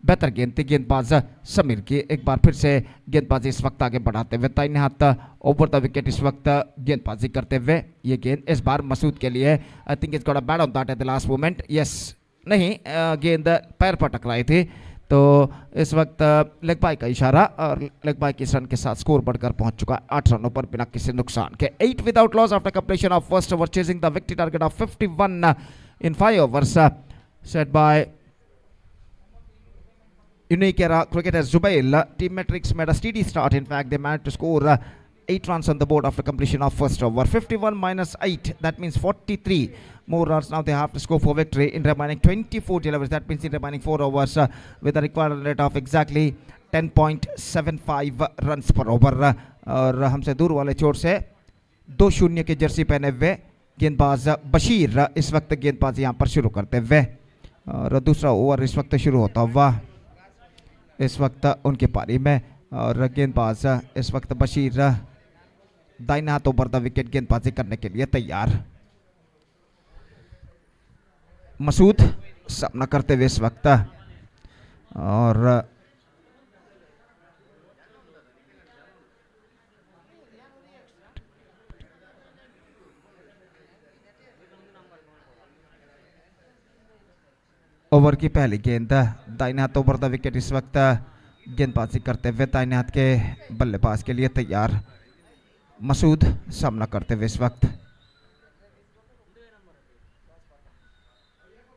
बेहतर गेंद थी गेंदबाज समीर की. एक बार फिर से गेंदबाजी इस वक्त आगे बढ़ाते हुए दाहिने हाथ ओवर द विकेट इस वक्त गेंदबाजी करते हुए. ये गेंद इस बार मसूद के लिए. आई think it's got a bat on that at the last moment. Yes नहीं, गेंद पैर पर टकराई थी. तो इस वक्त लेग बाय का इशारा और लेग बाय के रन के साथ स्कोर बढ़कर पहुंच चुका है 8 रनों पर बिना किसी नुकसान के. 8 without loss after completion of first over, chasing the victory target of 51 in 5 overs set by unique era cricketer Zubail. Team metrics made a steady start. In fact, they managed to score 8 runs on the board after completion of first over. 51 minus 8, that means 43 more runs now they have to score for victory in remaining 24 deliveries. That means in remaining 4 overs with a required rate of exactly 10.75 runs per over. और हमसे दूर वाले चोट से 2-0 की Jersey पहने हुए गेंदबाज बशीर इस वक्त गेंदबाजी यहाँ पर शुरू करते हुए और दूसरा ओवर इस वक्त शुरू होता हुआ इस वक्त उनके पारी में. और गेंदबाज इस वक्त बशीर दाहिने हाथ ओवर द विकेट गेंदबाजी करने के लिए तैयार. मसूद सामना करते हुए इस वक्त और ओवर की पहली गेंद दाहिने हाथ ओवर द विकेट इस वक्त गेंदबाजी करते हुए दाहिने हाथ के बल्लेबाज के लिए तैयार. मसूद सामना करते हुए इस वक्त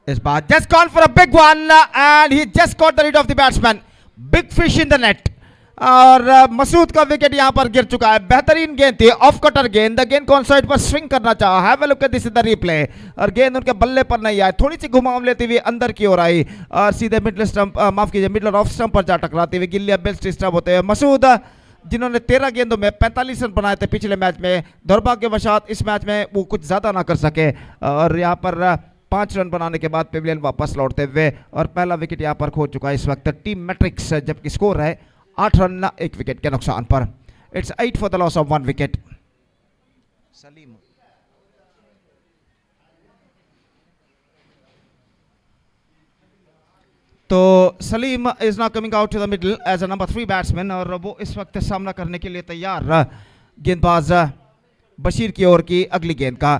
इस बार just gone for a big one and he just caught the read of the batsman. Big fish in the net. और मसूद का विकेट यहां पर गिर चुका है. बेहतरीन गेंद थी, ऑफ कटर गेंद. गेंद को ऑन साइड पर स्विंग करना चाहा. Have a look at this is the replay. और गेंद उनके बल्ले पर नहीं आई, थोड़ी सी घुमाव लेते हुए अंदर की ओर आई और सीधे मिडल स्टंप माफ कीजिए मिडल ऑफ स्टंप पर जा टकराते हुए गिल्ली बेस्ट डिस्टर्ब होते हुए. मसूद जिन्होंने 13 गेंदों में 45 रन बनाए थे पिछले मैच में, दुर्भाग्यवशात इस मैच में वो कुछ ज्यादा ना कर सके और यहाँ पर 5 रन बनाने के बाद पेविलियन वापस लौटते हुए और पहला विकेट यहाँ पर खो चुका है इस वक्त टीम मैट्रिक्स. जबकि स्कोर है 8 रन 1 विकेट के नुकसान पर. It's 8 for the loss of 1 wicket. Salim तो Salim is not coming out to the middle as a number 3 batsman और वो इस वक्त सामना करने के लिए तैयार. गेंदबाज बशीर की ओर की अगली गेंद का.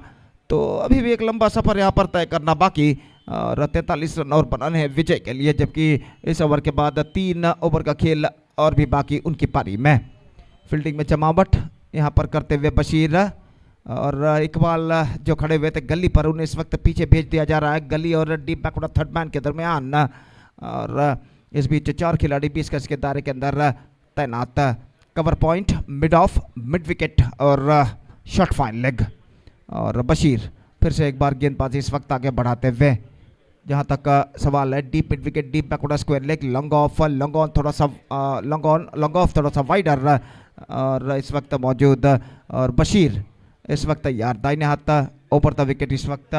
तो अभी भी एक लंबा सफर यहाँ पर तय करना बाकी और 43 रन और बनाने हैं विजय के लिए. जबकि इस ओवर के बाद 3 ओवर का खेल और भी बाकी उनकी पारी में। फील्डिंग में जमावट यहाँ पर करते हुए बशीर और इकबाल जो खड़े हुए थे गली पर, उन्हें इस वक्त पीछे भेज दिया जा रहा है। गली और डीप बैकवर्ड थर्ड मैन के दरमियान, और इस बीच 4 खिलाड़ी 20 गज के दायरे के अंदर तैनात। Cover point, mid of, mid wicket और शॉर्ट फाइन लेग। और बशीर फिर से एक बार गेंदबाजी इस वक्त आगे बढ़ाते हुए, जहां तक सवाल है deep mid wicket, deep backward square leg, long off, long on थोड़ा सा, लॉन्ग ऑफ थोड़ा सा वाइडर और इस वक्त मौजूद। और बशीर इस वक्त तैयार, दाहिने हाथ ओवर द विकेट इस वक्त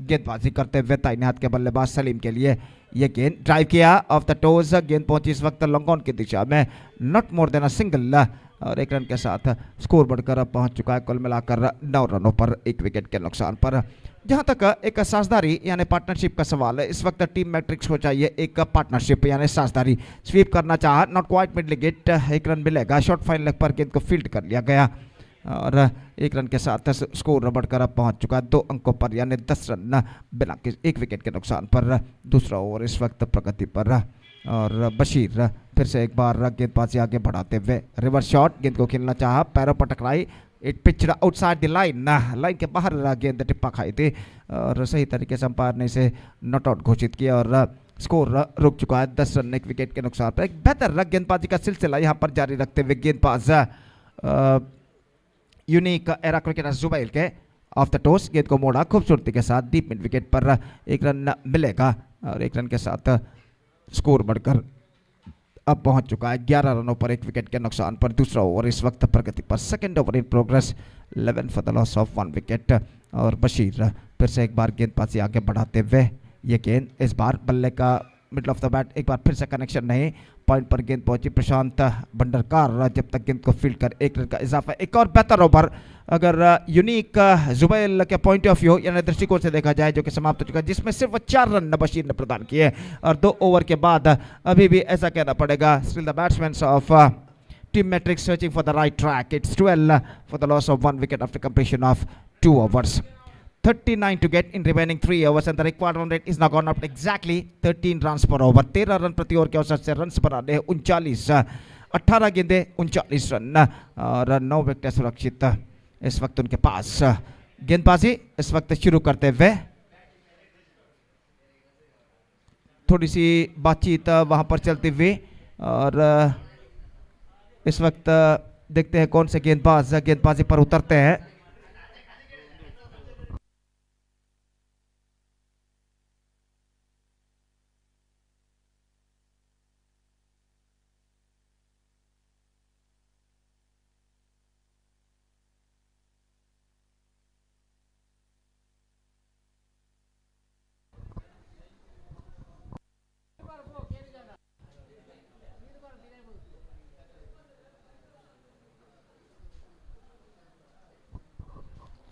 गेंदबाजी करते हुए दाहिने हाथ के बल्लेबाज सलीम के लिए ये गेंद ड्राइव किया ऑफ द टोज। गेंद पहुंची इस वक्त लॉन्ग ऑन की दिशा में, not more than a single, और 1 रन के साथ स्कोर बढ़कर अब पहुंच चुका है कुल मिलाकर 9 रनों पर 1 विकेट के नुकसान पर। जहां तक एक साझेदारी यानी पार्टनरशिप का सवाल है, इस वक्त टीम मैट्रिक्स को चाहिए एक पार्टनरशिप यानी साझेदारी। स्वीप करना चाहा, not quite mid wicket, 1 run मिलेगा। शॉर्ट फाइन लेग पर गेंद को फील्ड कर लिया गया और 1 रन के साथ स्कोर बढ़कर अब पहुंच चुका है 2 अंकों पर यानी 10 रन बिना 1 विकेट के नुकसान पर। दूसरा ओवर इस वक्त प्रगति पर और बशीर फिर से एक बार गेंदबाजी आगे बढ़ाते हुए रिवर्स शॉट, गेंद को खेलना चाहा, पैरों पर टकराई, it pitched outside the line, line के बाहर गेंद टिप्पा खाई थी और सही तरीके से अंपायर ने इसे नॉट आउट घोषित किया और स्कोर रुक चुका है 10 रन 1 विकेट के नुकसान पर। एक बेहतर गेंदबाजी का सिलसिला यहाँ पर जारी रखते हुए गेंदबाज यूनिक एरा क्रिकेटर जुबैल के ऑफ द टॉस, गेंद को मोड़ा खूबसूरती के साथ, डीप मिड विकेट पर 1 रन मिलेगा और 1 रन के साथ स्कोर बढ़कर अब पहुंच चुका है 11 रनों पर 1 विकेट के नुकसान पर। दूसरा ओवर इस वक्त प्रगति पर, second over in progress, 11 for the loss of 1 wicket. और बशीर फिर से एक बार गेंदबाजी आगे बढ़ाते हुए ये गेंद इस बार बल्ले का मिडल ऑफ द बैट, एक बार फिर से कनेक्शन नहीं, पॉइंट पर गेंद पहुंची प्रशांत भंडारकर, जब तक गेंद को फील्ड कर 1 रन का इजाफा। एक और बेहतर ओवर अगर यूनिक जुबैल के पॉइंट ऑफ व्यू यानी दृष्टिकोण से देखा जाए जो कि समाप्त हो चुका है, जिसमें सिर्फ 4 रन बशीर ने प्रदान किए और 2 ओवर के बाद अभी भी ऐसा कहना पड़ेगा still the batsman of team matrix searching for the right track. It's 12 for the loss of 1 wicket after completion of 2 overs. 39 to get in remaining 3 overs and the required run rate is now gone up exactly 13 runs per over. 13 run प्रति over के औसत से run बनाने 39, 18 गेंदे 39 run और 9 wicket सुरक्षित इस वक्त उनके पास। गेंदबाजी इस वक्त शुरू करते हुए थोड़ी सी बातचीत वहां पर चलती हुई और इस वक्त देखते हैं कौन से गेंदबाज गेंदबाजी पर उतरते हैं।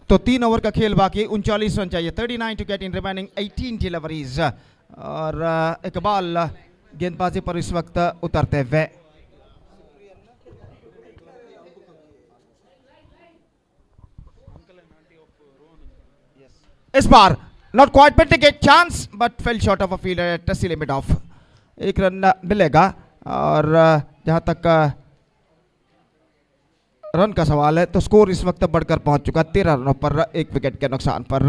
तो 3 ओवर का खेल बाकी, 39 रन चाहिए, 39 to get in remaining 18 deliveries और इकबाल गेंदबाजी पर इस वक्त उतरते हुए। इस बार not quite but take chance but fell short of a fielder at the limit of, 1 run मिलेगा और जहां तक रन का सवाल है तो स्कोर इस वक्त बढ़कर पहुंच चुका 13 रनों पर 1 विकेट के नुकसान पर।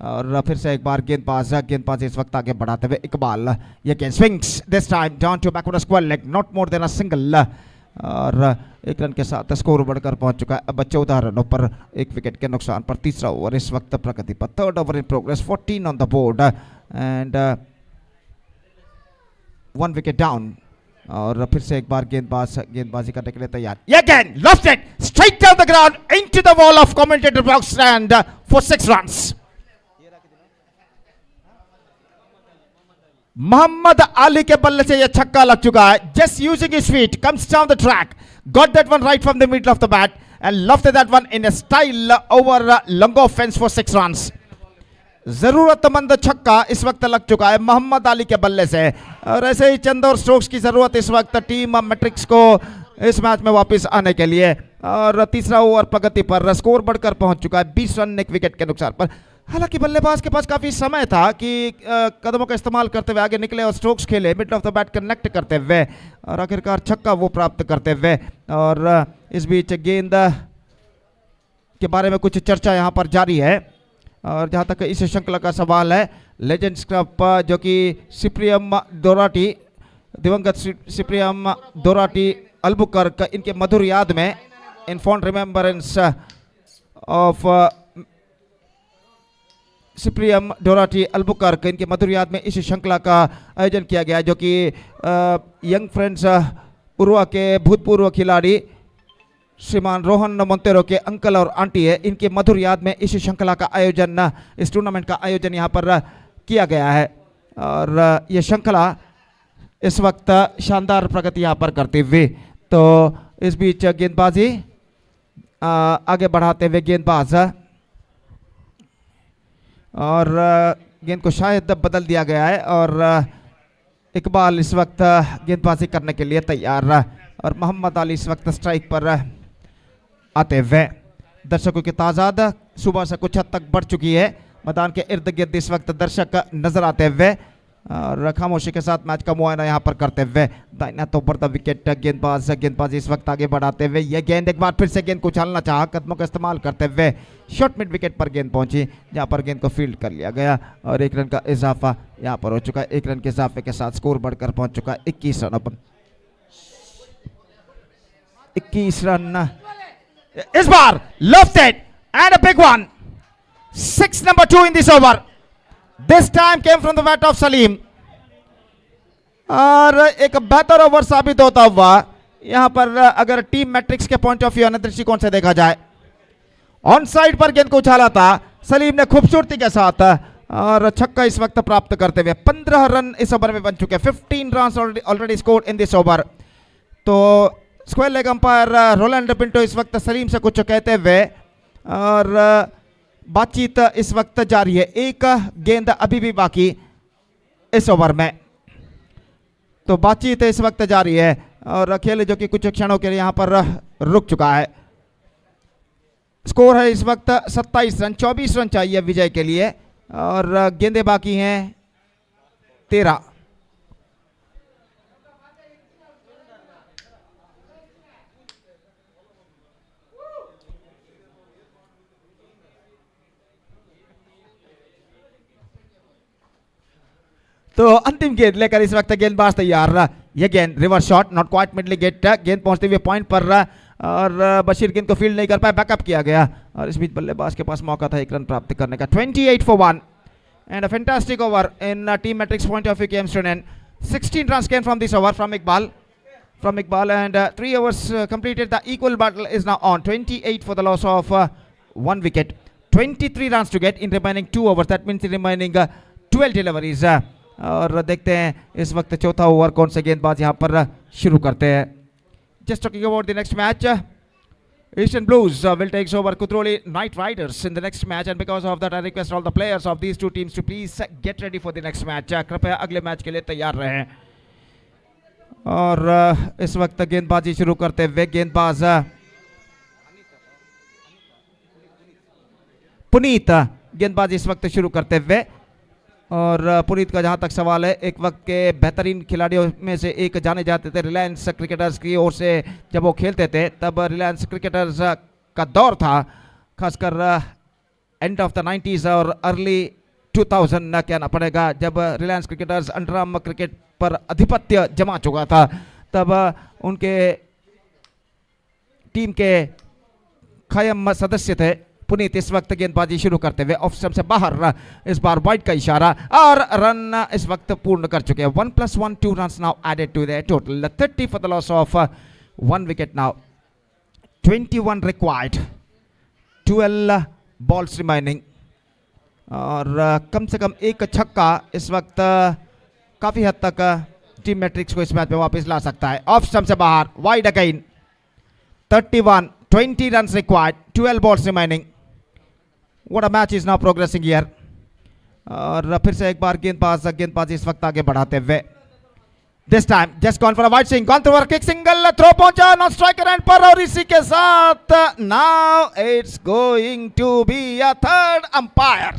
और फिर से एक बार गेंदबाज इस वक्त आगे बढ़ाते हुए इकबाल, ये गेंद swings this time down to backward square leg, not more than a single और 1 रन के साथ स्कोर बढ़कर पहुंच चुका है अब 14 रनों पर 1 विकेट के नुकसान पर। तीसरा ओवर इस वक्त प्रगति पर, third over in progress, 14 on the board and 1 wicket down. और फिर से एक बार गेंदबाजी करने के लिए तैयार, ये गेंद lofted straight down the ground into the wall of commentator box and for 6 runs. Mohammed Ali के बल्ले से यह छक्का लग चुका है, just using his feet comes down the track, got that one right from the middle of the bat and lofted that one in a style over long off fence for 6 runs. जरूरतमंद छक्का इस वक्त लग चुका है मोहम्मद अली के बल्ले से और ऐसे ही चंद और स्ट्रोक्स की जरूरत इस वक्त टीम मैट्रिक्स को इस मैच में वापस आने के लिए। और तीसरा ओवर प्रगति पर, स्कोर बढ़कर पहुंच चुका है 20 रन 1 विकेट के नुकसान पर। हालांकि बल्लेबाज के पास काफी समय था कि कदमों का इस्तेमाल करते हुए आगे निकले और स्ट्रोक्स खेले, mid off the bat connect करते हुए और आखिरकार छक्का वो प्राप्त करते हुए। और इस बीच गेंद के बारे में कुछ चर्चा यहाँ पर जारी है। और जहाँ तक इस श्रृंखला का सवाल है, लेजेंड्स क्लब जो कि सिप्रियम दोराटी, दिवंगत सिप्रियम दोराटी अल्बुकर्क, इनके मधुर याद में, इन फॉन्ड रिमेम्बरेंस ऑफ सिप्रियम डोराटी अल्बुकर्क, इनके मधुर याद में इस श्रृंखला का आयोजन किया गया, जो कि यंग फ्रेंड्स उरुआ के भूतपूर्व खिलाड़ी श्रीमान रोहन मोंतेरो के अंकल और आंटी है। इनके मधुर याद में इस श्रृंखला का आयोजन, इस टूर्नामेंट का आयोजन यहाँ पर किया गया है। और ये श्रृंखला इस वक्त शानदार प्रगति यहाँ पर करती हुई। तो इस बीच गेंदबाजी आगे बढ़ाते हुए गेंदबाज, और गेंद को शायद बदल दिया गया है और इकबाल इस वक्त गेंदबाजी करने के लिए तैयार, और मोहम्मद अली इस वक्त स्ट्राइक पर आते हुए। दर्शकों की तादाद सुबह से कुछ हद तक बढ़ चुकी है। मैदान के इर्द गिर्द इस वक्त दर्शक नजर आते हुए और खामोशी के साथ मैच का मुआयना यहाँ पर करते हुए। दाहिना तो पर द विकेट गेंदबाज इस वक्त आगे बढ़ाते हुए। यह गेंद एक बार फिर से गेंद को उछालना चाहा, कदमों का इस्तेमाल करते हुए शॉर्ट मिड विकेट पर गेंद पहुंची, जहाँ पर गेंद को फील्ड कर लिया गया और 1 रन का इजाफा यहाँ पर हो चुका है। 1 रन के इजाफे के साथ स्कोर बढ़कर पहुंच चुका है 21 रनों पर। 21 रन इस बार lofted and a big one. 6 number 2 in this over. This time came from the bat of Salim और एक बेहतर ओवर साबित होता हुआ यहां पर, अगर टीम मैट्रिक्स के पॉइंट ऑफ व्यू यानी दृष्टिकोण से देखा जाए। ऑन साइड पर गेंद को उछाला था सलीम ने खूबसूरती के साथ और छक्का इस वक्त प्राप्त करते हुए 15 रन इस ओवर में बन चुके। 15 run already scored in this over. तो square leg umpire Roland Pinto इस वक्त सलीम से कुछ कहते हुए और बातचीत इस वक्त जारी है। एक गेंद अभी भी बाकी इस ओवर में, तो बातचीत इस वक्त जारी है और खेल जो कि कुछ क्षणों के लिए यहां पर रुक चुका है। स्कोर है इस वक्त 27 रन, 24 रन चाहिए विजय के लिए और गेंदें बाकी हैं 13। तो अंतिम गेंद लेकर इस वक्त गेंदबाज तैयार। यह गेंद reverse shot, not quite middled it, गेंद पहुंचते हुए पॉइंट पर और बशीर गेंद को फील्ड नहीं कर पाए, बैकअप किया गया और इस बीच बल्लेबाज के पास मौका था 1 रन प्राप्त करने का। 28 for 1 and a fantastic over in team metrics point of view came to an end. 16 runs came from this over from Iqbal and 3 overs completed. The equal battle is now on. 28 for the loss of 1 wicket. 23 runs to get in remaining 2 overs. That means in remaining 12 deliveries. और देखते हैं इस वक्त चौथा over कौन से गेंदबाज यहां पर शुरू करते हैं। Just talking about the next match, Asian Blues will take over Kuli Night Riders in the next match, and because of that I request all the players of these two teams to please get ready for the next match. कृपया अगले match के लिए तैयार रहें। और इस वक्त गेंदबाजी शुरू करते हुए गेंदबाज पुनीत गेंदबाजी इस वक्त शुरू करते हुए। और पुनीत का जहां तक सवाल है, एक वक्त के बेहतरीन खिलाड़ियों में से एक जाने जाते थे रिलायंस क्रिकेटर्स की ओर से। जब वो खेलते थे तब रिलायंस क्रिकेटर्स का दौर था, खासकर एंड ऑफ द 90s और अर्ली 2000 कहना पड़ेगा, जब रिलायंस क्रिकेटर्स अंडरआर्म क्रिकेट पर आधिपत्य जमा चुका था। तब उनके टीम के कायम सदस्य थे पुनीत। इस वक्त गेंदबाजी शुरू करते हुए ऑफ स्टंप से बाहर, इस बार वाइड का इशारा और रन इस वक्त पूर्ण कर चुके हैं। 1 + 1 2 runs now added to their total. 30 for the loss of 1 wicket now. 21 required, 12 balls remaining और कम से कम एक छक्का इस वक्त काफी हद तक टीम मैट्रिक्स को इस मैच में वापस ला सकता है। ऑफ स्टंप से बाहर, wide again. 31, 20 runs required, 12 balls remaining. What a match is now progressing here. और फिर से एक बार गेंदबाज इस वक्त आगे बढ़ाते हुए। This time just gone for a wide swing, gone through a kick, single throw पहुंचा नॉन स्ट्राइकर एंड पर और इसी के साथ now it's going to be a third umpire.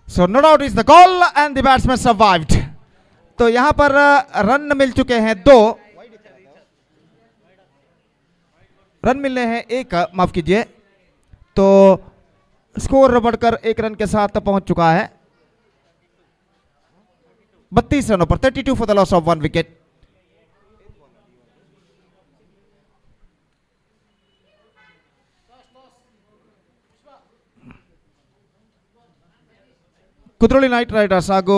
So no doubt is the call and the batsman survived. तो यहाँ पर run मिल चुके हैं 2, रन मिलने हैं 1, माफ कीजिए। तो स्कोर बढ़कर 1 रन के साथ पहुंच चुका है 32 रनों पर, 32 for the loss of 1 wicket. Kudroli Knight Riders ಹಾಗೂ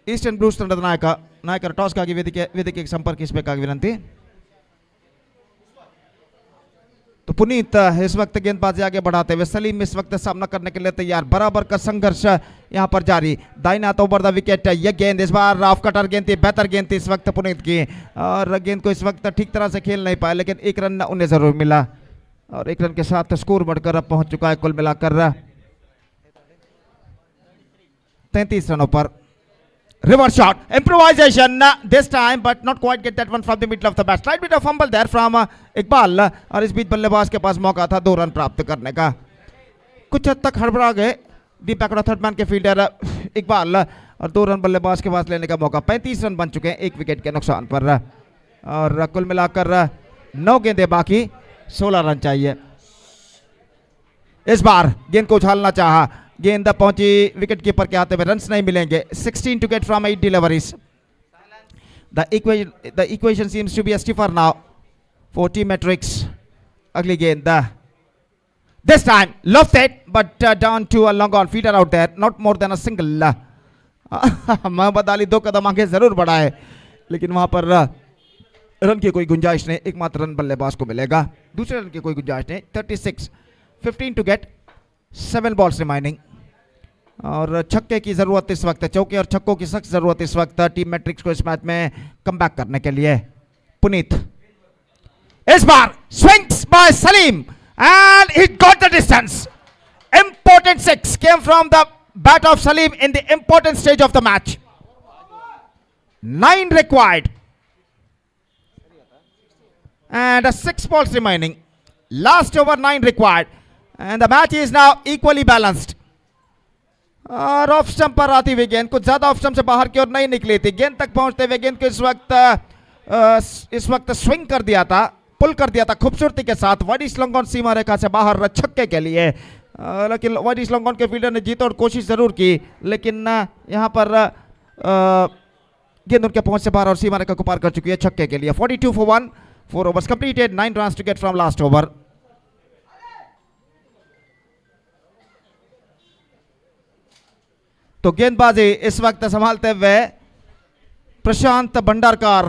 ಈಸ್ಟರ್ನ್ ಬ್ಲೂಸ್ ತಂಡದ ನಾಯಕರು ಟಾಸ್ಗಾಗಿ ವೇದಿಕೆಗೆ ಸಂಪರ್ಕಿಸಬೇಕಾಗಿ ವಿನಂತಿ। तो पुनीत इस वक्त गेंदबाजी आगे बढ़ाते हुए, सलीम इस वक्त सामना करने के लिए तैयार, बराबर का संघर्ष यहां पर जारी। दाहिने हाथ ओवर द विकेट, यह गेंद इस बार ऑफ कटर गेंद थी, बेहतर गेंद थी इस वक्त पुनीत की, और गेंद को इस वक्त ठीक तरह से खेल नहीं पाया, लेकिन 1 रन उन्हें जरूर मिला और 1 रन के साथ स्कोर बढ़कर अब पहुंच चुका है कुल मिलाकर 33 रनों पर। Reverse shot, improvisation this time, but not quite get that one from the middle of the bat. Slight bit of fumble there from Iqbal, और इस बीच बल्लेबाज के पास मौका था 2 रन प्राप्त करने का। कुछ हद तक हड़बड़ा गए डीप बैक थर्ड मैन के फील्डर इकबाल, और 2 रन बल्लेबाज के पास लेने का मौका। 35 रन बन चुके हैं 1 विकेट के नुकसान पर, और कुल मिलाकर 9 गेंदें बाकी, 16 रन चाहिए। इस बार गेंद को उछालना चाहा, गेंद पहुंची विकेट कीपर के हाथ में, रन्स नहीं मिलेंगे। 16 to get from 8 deliveries. The equation seems to be stiffer now for team metrics. अगली गेंद, this time lofted but down to a long on fielder out there, not more than a single. Mohammad Ali 2 कदम आगे जरूर बढ़ाए, लेकिन वहां पर run की कोई गुंजाइश नहीं, एकमात्र रन बल्लेबाज को मिलेगा, दूसरे रन की कोई गुंजाइश नहीं। 36, 15 to get, 7 balls remaining, और छक्के की जरूरत इस वक्त, चौके और छक्कों की सख्त जरूरत इस वक्त टीम मैट्रिक्स को इस मैच में कमबैक करने के लिए। पुनीत इस बार swings by Salim and he got the distance. Important 6 came from the bat of Salim in the important stage of the match. 9 required and 6 balls remaining, last over 9 required, and the match is now equally balanced. और off stump पर आती हुई गेंद कुछ ज्यादा off stump से बाहर की ओर नहीं निकली थी, गेंद तक पहुंचते हुए गेंद को इस वक्त स्विंग कर दिया था, पुल कर दिया था खूबसूरती के साथ वाइड लॉन्गॉन सीमा रेखा से बाहर छक्के के लिए। लेकिन वाइड लॉन्गॉन के फील्डर ने जीत और कोशिश जरूर की, लेकिन यहां पर गेंद उनके पहुंच से बाहर और सीमा रेखा को पार कर चुकी है छक्के के लिए। 42 for 1, 4 overs completed, 9 runs to get from last over. तो गेंदबाजी इस वक्त संभालते हुए प्रशांत भंडारकर,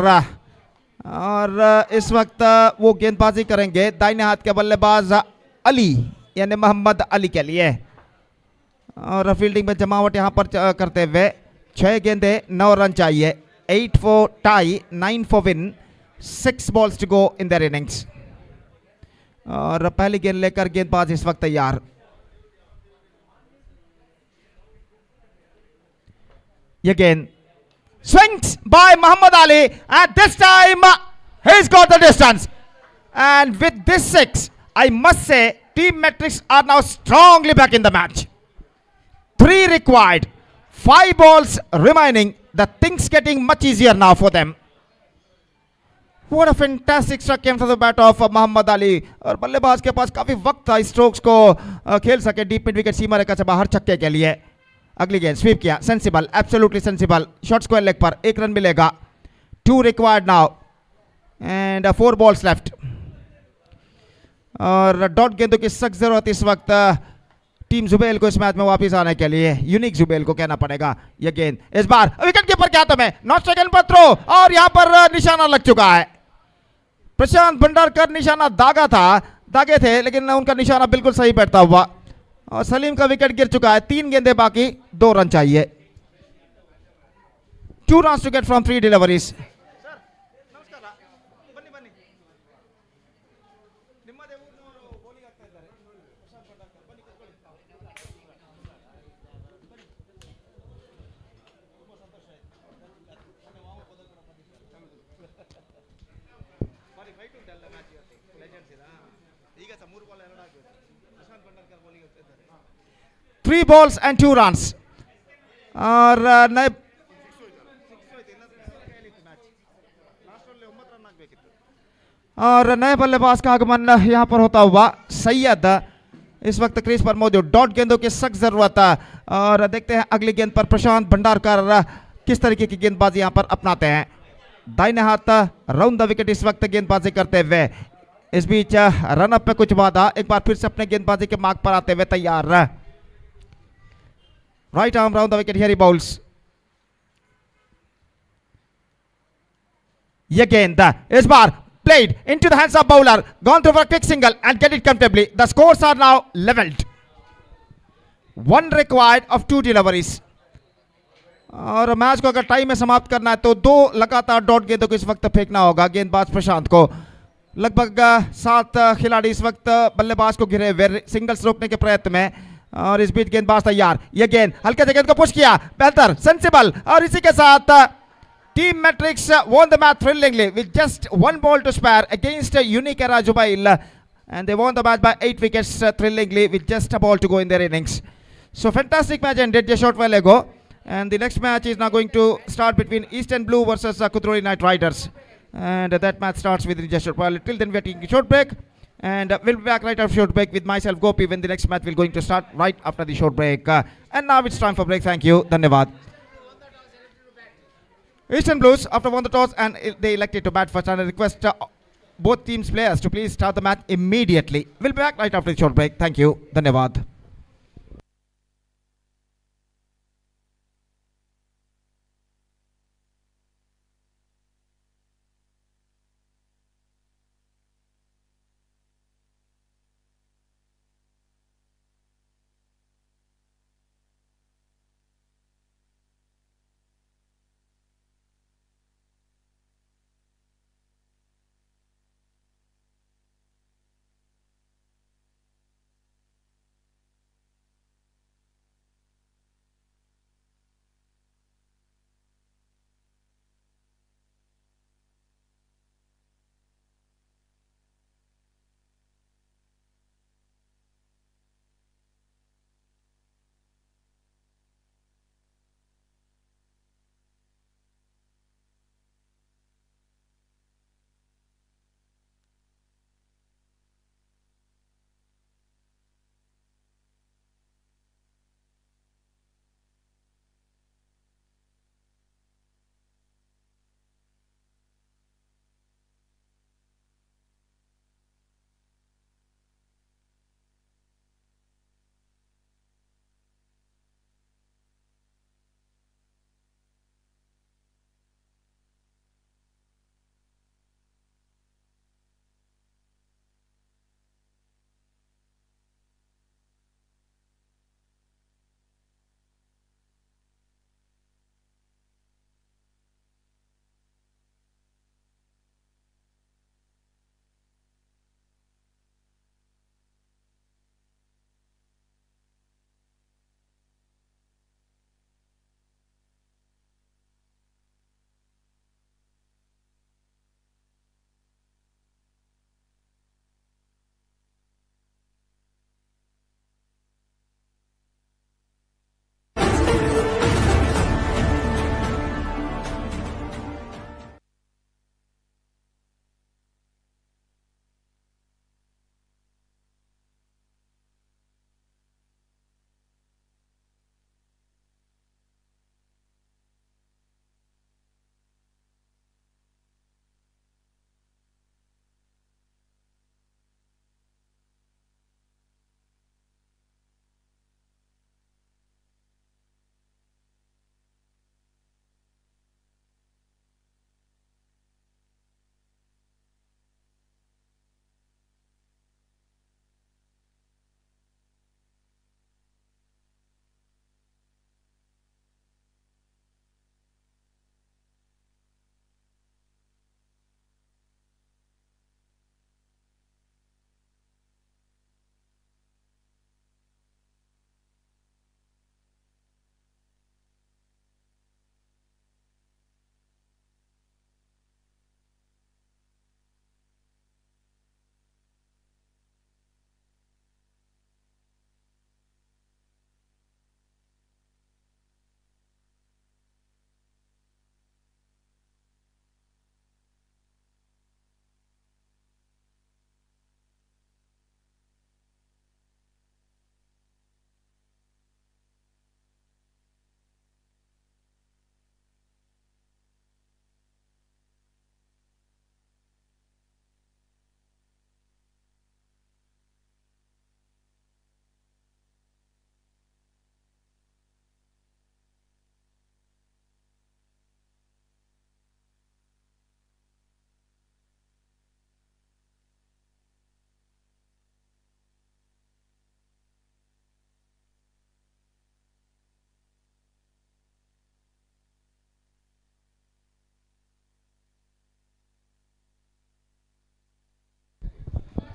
और इस वक्त वो गेंदबाजी करेंगे दाहिने हाथ के बल्लेबाज अली यानी मोहम्मद अली के लिए, और फील्डिंग में जमावट यहां पर करते हुए 6 गेंदे 9 रन चाहिए। 8 for tie, 9 for win, 6 balls to go in their innings, और पहली गेंद लेकर गेंदबाज इस वक्त तैयार। ये गेंद swings by Muhammad Ali, and this time he's got the distance, and with this 6 I must say team metrics are now strongly back in the match. 3 required, 5 balls remaining, the things getting much easier now for them. What a fantastic struck came from the bat of Muhammad Ali, और बल्लेबाज के पास काफी वक्त था strokes को खेल सके deep mid wicket सीमा रेखा से बाहर छक्के के लिए। अगली गेंद स्वीप किया, sensible, absolutely sensible, short square leg पर 1 रन मिलेगा। 2 required now and 4 balls left, और डॉट गेंदों की सख्त जरूरत इस वक्त टीम जुबेल को इस मैच में वापस आने के लिए, यूनिक जुबेल को कहना पड़ेगा। यह गेंद इस बार विकेट कीपर के हाथों में, नॉट सेकंड पर थ्रो, और यहां पर निशाना लग चुका है। प्रशांत भंडारकर निशाना दागे थे, लेकिन उनका निशाना बिल्कुल सही बैठता हुआ, और सलीम का विकेट गिर चुका है। 3 गेंदें बाकी, 2 रन चाहिए। 2 runs to get from 3 deliveries. Three balls and 2 runs. और नए और नए बल्लेबाज का आगमन यहाँ पर होता हुआ सैयद इस वक्त क्रीज पर मौजूद। डॉट गेंदों की सख्त जरूरत है और देखते हैं अगली गेंद पर प्रशांत भंडारकर किस तरीके की गेंदबाजी यहाँ पर अपनाते हैं। दाहिने हाथ राउंड द विकेट इस वक्त गेंदबाजी करते हुए। इस बीच रन अप में कुछ बाधा, एक बार फिर से अपने गेंदबाजी के मार्ग पर आते हुए तैयार। Right arm round the wicket, here he bowls. ये गेंद इस बार played into the hands of bowler, gone through for a quick single and get it comfortably. The scores are now leveled. One required of 2 deliveries. और match को अगर time में समाप्त करना है तो 2 लगातार डॉट गेंदों को इस वक्त फेंकना होगा गेंदबाज प्रशांत को। लगभग 7 खिलाड़ी इस वक्त बल्लेबाज को घिरे हुए सिंगल्स रोकने के प्रयत्न में, और इस बीच गेंदबाज तैयार। ये गेंद हल्के से गेंद को पुश किया, बेहतर सेंसिबल, और इसी के साथ Team Matrix won the match thrillingly with just 1 ball to spare against Unique Era Jubail, and they won the match by 8 wickets thrillingly with just a ball to go in their innings. So fantastic match ended just short while ago, and the next match is now going to start between Eastern Blue versus Kuli Night Riders, and that match starts within just short while. Till then we are taking a short break, and we'll be back right after short break with myself Gopi when the next match will going to start right after the short break. And now it's time for break. Thank you. Dhanyavad. Eastern Blues after won the toss and they elected to bat first, and I request both teams players to please start the match immediately. We'll be back right after the short break. Thank you. Dhanyavad.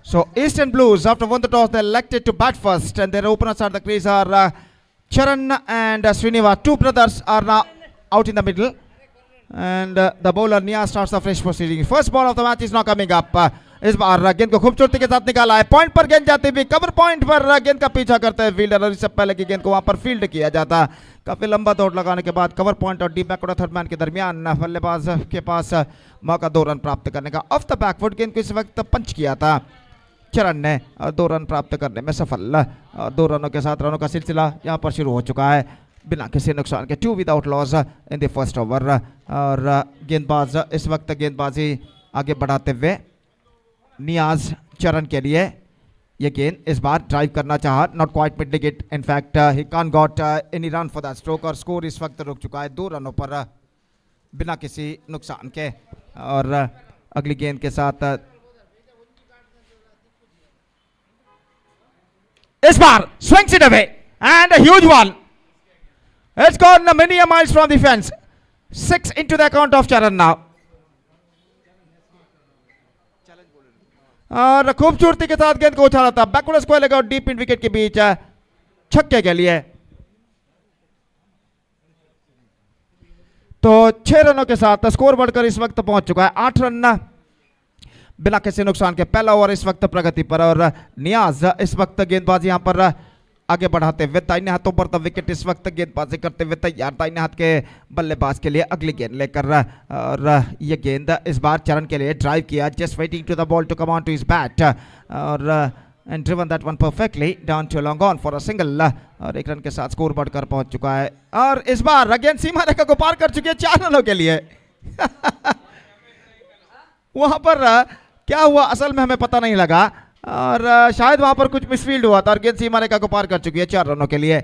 So Eastern Blues, after won the toss, they elected to bat first, and their openers at the crease are Charan and Srinivas. Two brothers are now out in the middle, and the bowler Nia starts the fresh proceeding. First ball of the match is now coming up. इस बार गेंद को खूबसूरती के साथ निकाला है, point पर गेंद जाती हुई, कवर पॉइंट पर गेंद का पीछा करते हैं फील्डर, और इससे पहले की गेंद को वहां पर फील्ड किया जाता। काफी लंबा दौड़ लगाने के बाद कवर पॉइंट और डीप बैकवर्ड थर्ड मैन के दरमियान बल्लेबाज के पास मौका 2 रन प्राप्त करने का। ऑफ द बैकवर्ड गेंद को इस वक्त पंच किया था चरण ने, और 2 रन प्राप्त करने में सफल, और 2 रनों के साथ रनों का सिलसिला यहाँ पर शुरू हो चुका है बिना किसी नुकसान के। 2 without loss in the first over, और गेंदबाज इस वक्त गेंदबाजी आगे बढ़ाते हुए नियाज चरण के लिए ये गेंद इस बार ड्राइव करना चाहा, not quite middling it, in fact he can't got any run for that stroke, और स्कोर इस वक्त रुक चुका है 2 रनों पर बिना किसी नुकसान के। और अगली गेंद के साथ इस बार swings it away and a huge one. It's gone many miles from the fence. 6 into the account of Charan now. और खूबसूरती के साथ गेंद को उछाला था बैकवर्ड स्क्वायर लेग और डीप इन विकेट के बीच छक्के के लिए। तो 6 रनों के साथ स्कोर बढ़कर इस वक्त पहुंच चुका है 8 रन बिना किसी नुकसान के। पहला ओवर इस वक्त प्रगति पर, और नियाज इस वक्त गेंदबाजी यहां पर आगे बढ़ाते हुए दाहिने हाथों पर द विकेट इस वक्त गेंदबाजी करते हुए तैयार दाहिने हाथ के बल्लेबाज के लिए अगली गेंद लेकर। और ये गेंद इस बार चरण के लिए ड्राइव किया, just waiting to the ball to come on to his bat, और and driven that one perfectly down to long on for a single, और 1 रन के साथ स्कोर बढ़कर पहुंच चुका है। और इस बार अगेन सीमा रेखा को पार कर चुकी है 4 रनों के लिए। वहां पर क्या हुआ असल में हमें पता नहीं लगा, और शायद वहां पर कुछ मिसफील्ड हुआ था, और गेंद सीमा रेखा को पार कर चुकी है 4 रनों के लिए।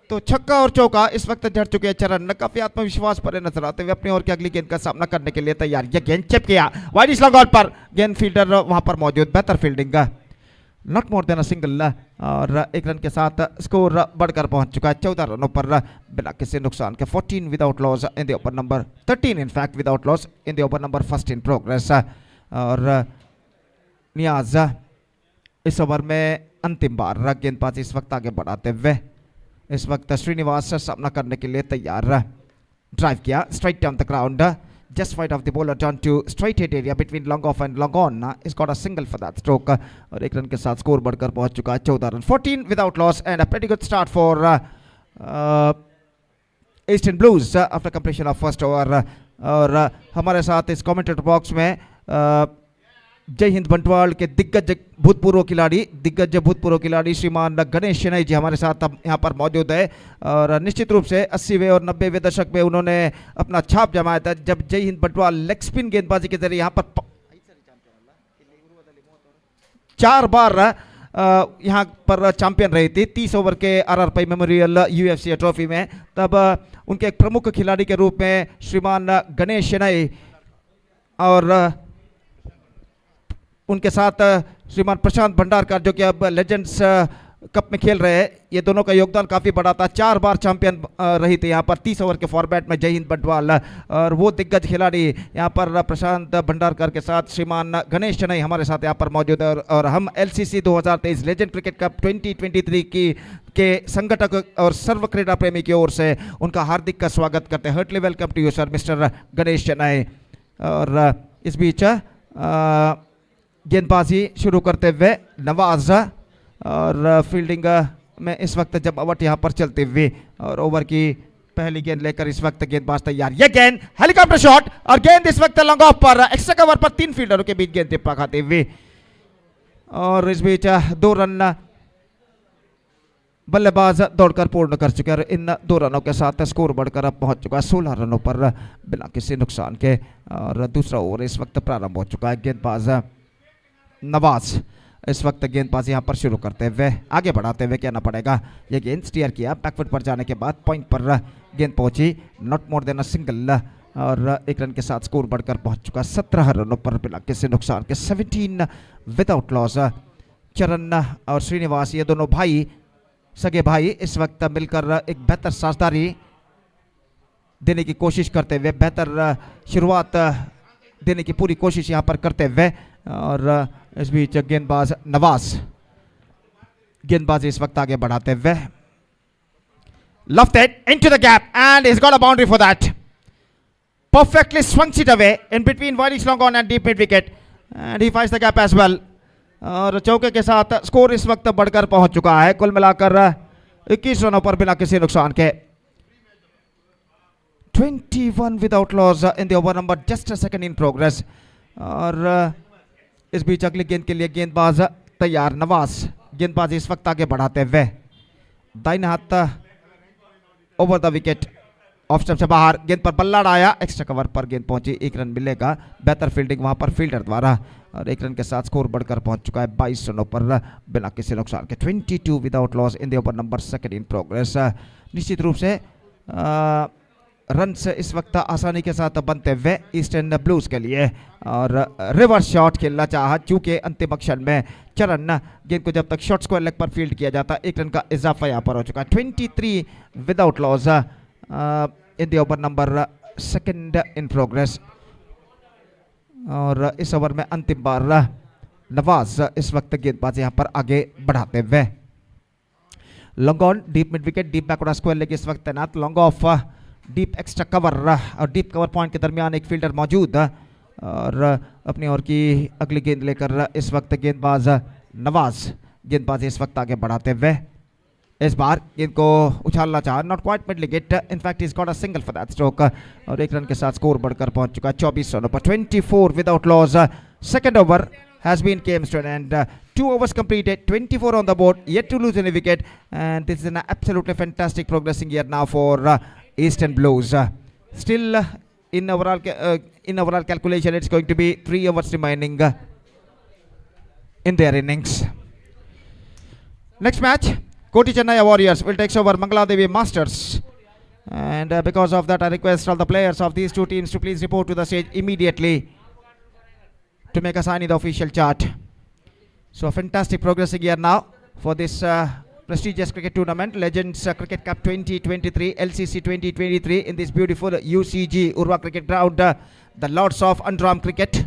तो छक्का और चौका इस वक्त जड़ चुके हैं चरण, काफी आत्मविश्वास पर नजर आते हुए अपनी ओर की अगली गेंद का सामना करने के लिए तैयार। यह गेंद चिप किया वाइड स्लॉग आउट पर, गेंद फील्डर वहां पर मौजूद, बेहतर fielding, not more than a single, और 1 रन के साथ स्कोर बढ़कर पहुंच चुका है 14 रनों पर बिना किसी नुकसान के। 14 without loss in the over number 13 in fact without loss in the over number first in progress. और नियाज इस ओवर में अंतिम बार गेंदबाजी इस वक्त आगे बढ़ाते हुए इस वक्त श्रीनिवास से सामना करने के लिए तैयार। ड्राइव किया straight down the ground, just wide of the bowler down to straight hit area between long off and long on. He's got a single for that stroke, और 1 रन के साथ स्कोर बढ़कर पहुंच चुका है 14 run. 14 without loss and a pretty good start for Eastern Blues after completion of first over। और हमारे साथ इस कमेंटेटर बॉक्स में जय हिंद बंटवाल के दिग्गज भूतपूर्व खिलाड़ी श्रीमान गणेश शेनाई जी हमारे साथ अब यहाँ पर मौजूद है, और निश्चित रूप से 80वें और 90वें दशक में उन्होंने अपना छाप जमाया था जब जय हिंद बंटवाल लेग स्पिन गेंदबाजी के जरिए यहाँ पर 4 बार यहाँ पर चैंपियन रही थी 30 ओवर के RR मेमोरियल UFC ट्रॉफी में। तब उनके एक प्रमुख खिलाड़ी के रूप में श्रीमान गणेश शेनाई और उनके साथ श्रीमान प्रशांत भंडारकर जो कि अब लेजेंड्स कप में खेल रहे हैं, ये दोनों का योगदान काफ़ी बड़ा था। 4 बार चैंपियन रही थी यहाँ पर 30 ओवर के फॉर्मेट में जय हिंद बंटवाल, और वो दिग्गज खिलाड़ी यहाँ पर प्रशांत भंडारकर के साथ श्रीमान गणेश शेनाई हमारे साथ यहाँ पर मौजूद है। और हम LCC 2023 लेजेंड क्रिकेट कप 2023 के संगठक और सर्व क्रीड़ा प्रेमी की ओर से उनका हार्दिक स्वागत करते हैं। Heartly welcome to you sir mister Ganesh Shenoy. और इस बीच गेंदबाजी शुरू करते हुए नवाज, और फील्डिंग में इस वक्त जब अवट यहाँ पर चलते हुए, और ओवर की पहली गेंद लेकर इस वक्त गेंदबाज तैयार। यह गेंद हेलीकॉप्टर शॉट, और गेंद इस वक्त लॉन्ग ऑफ पर एक्स्ट्रा कवर पर 3 फील्डरों के बीच गेंद टिप्पा खाते हुए, और इस बीच 2 रन बल्लेबाज दौड़कर पूर्ण कर चुके हैं। इन 2 रनों के साथ स्कोर बढ़कर अब पहुंच चुका है 16 रनों पर बिना किसी नुकसान के। और दूसरा ओवर इस वक्त प्रारंभ हो चुका है। गेंदबाज नवाज इस वक्त गेंदबाजी यहाँ पर शुरू करते हुए आगे बढ़ाते हुए कहना पड़ेगा। ये गेंद स्टीयर किया बैकफुट पर जाने के बाद पॉइंट पर गेंद पहुंची, not more than a single, और 1 रन के साथ स्कोर बढ़कर पहुंच चुका 17 रनों पर बिना किसी नुकसान के। 17 विदाउट लॉस। चरण और श्रीनिवास ये दोनों भाई, सगे भाई, इस वक्त मिलकर एक बेहतर साझेदारी देने की कोशिश करते हुए, बेहतर शुरुआत देने की पूरी कोशिश यहाँ पर करते हुए, और इस बीच गेंदबाज नवाज गेंदबाजी इस वक्त आगे बढ़ाते हुए lofted into the gap and he's got a boundary for that. Perfectly swung it away in between wide long on and deep mid wicket and he finds the gap as well. और चौके के साथ score इस वक्त बढ़कर पहुंच चुका है कुल मिलाकर 21 रनों पर बिना किसी नुकसान के. 21 without loss in the over number, just a second in progress. और इस बीच अगली गेंद के लिए गेंदबाज तैयार. नवाज गेंदबाजी इस वक्त आगे बढ़ाते हुए दाहिने हाथ over the wicket, off stump से बाहर, गेंद पर बल्ला आया, एक्स्ट्रा कवर पर गेंद पहुंची, 1 रन मिलेगा. बेहतर फील्डिंग वहां पर फील्डर द्वारा और 1 रन के साथ स्कोर बढ़कर पहुंच चुका है 22 रनों पर बिना किसी नुकसान के. 22 without loss in the over number, second in progress. निश्चित रूप से रन्स इस वक्त आसानी के साथ बनते हुए ईस्टर्न ब्लूज के लिए. और रिवर्स शॉट खेलना चाहा चूंकि अंतिम अक्षर में चरण गेंद को जब तक शॉट स्क्वायर लेग पर फील्ड किया जाता, 1 रन का इजाफा यहाँ पर हो चुका है. 23 without loss in the over number, second in progress. और इस ओवर में अंतिम बार नवाज इस वक्त गेंदबाज यहाँ पर आगे बढ़ाते हुए. Long on deep mid wicket, deep backward square leg इस वक्त तैनात. Long off deep extra cover और डीप कवर पॉइंट के दरमियान एक फील्डर मौजूद. और अपनी ओर की अगली गेंद लेकर इस वक्त गेंदबाज नवाज गेंदबाजी इस वक्त आगे बढ़ाते हुए इस बार गेंद को उछालना चाहा, not quite mid wicket, in fact is got a single for that stroke. और 1 रन के साथ स्कोर बढ़कर पहुंच चुका है 24 रनों पर. 24 without loss. Second over has been came to an end. 2 overs completed, 24 on the board, yet to lose any wicket, and this is an absolutely fantastic progressing year now for Eastern Blues. Still in overall calculation, it's going to be 3 overs remaining in their innings. Next match, Koti Chennai Warriors will take over Mangaladevi Masters, and because of that I request all the players of these two teams to please report to the stage immediately to make a sign in the official chart. So a fantastic progressing year now for this prestigious cricket tournament, Legends Cricket Cup 2023, LCC 2023 in this beautiful UCG Urva Cricket Ground, the Lords of Underarm Cricket.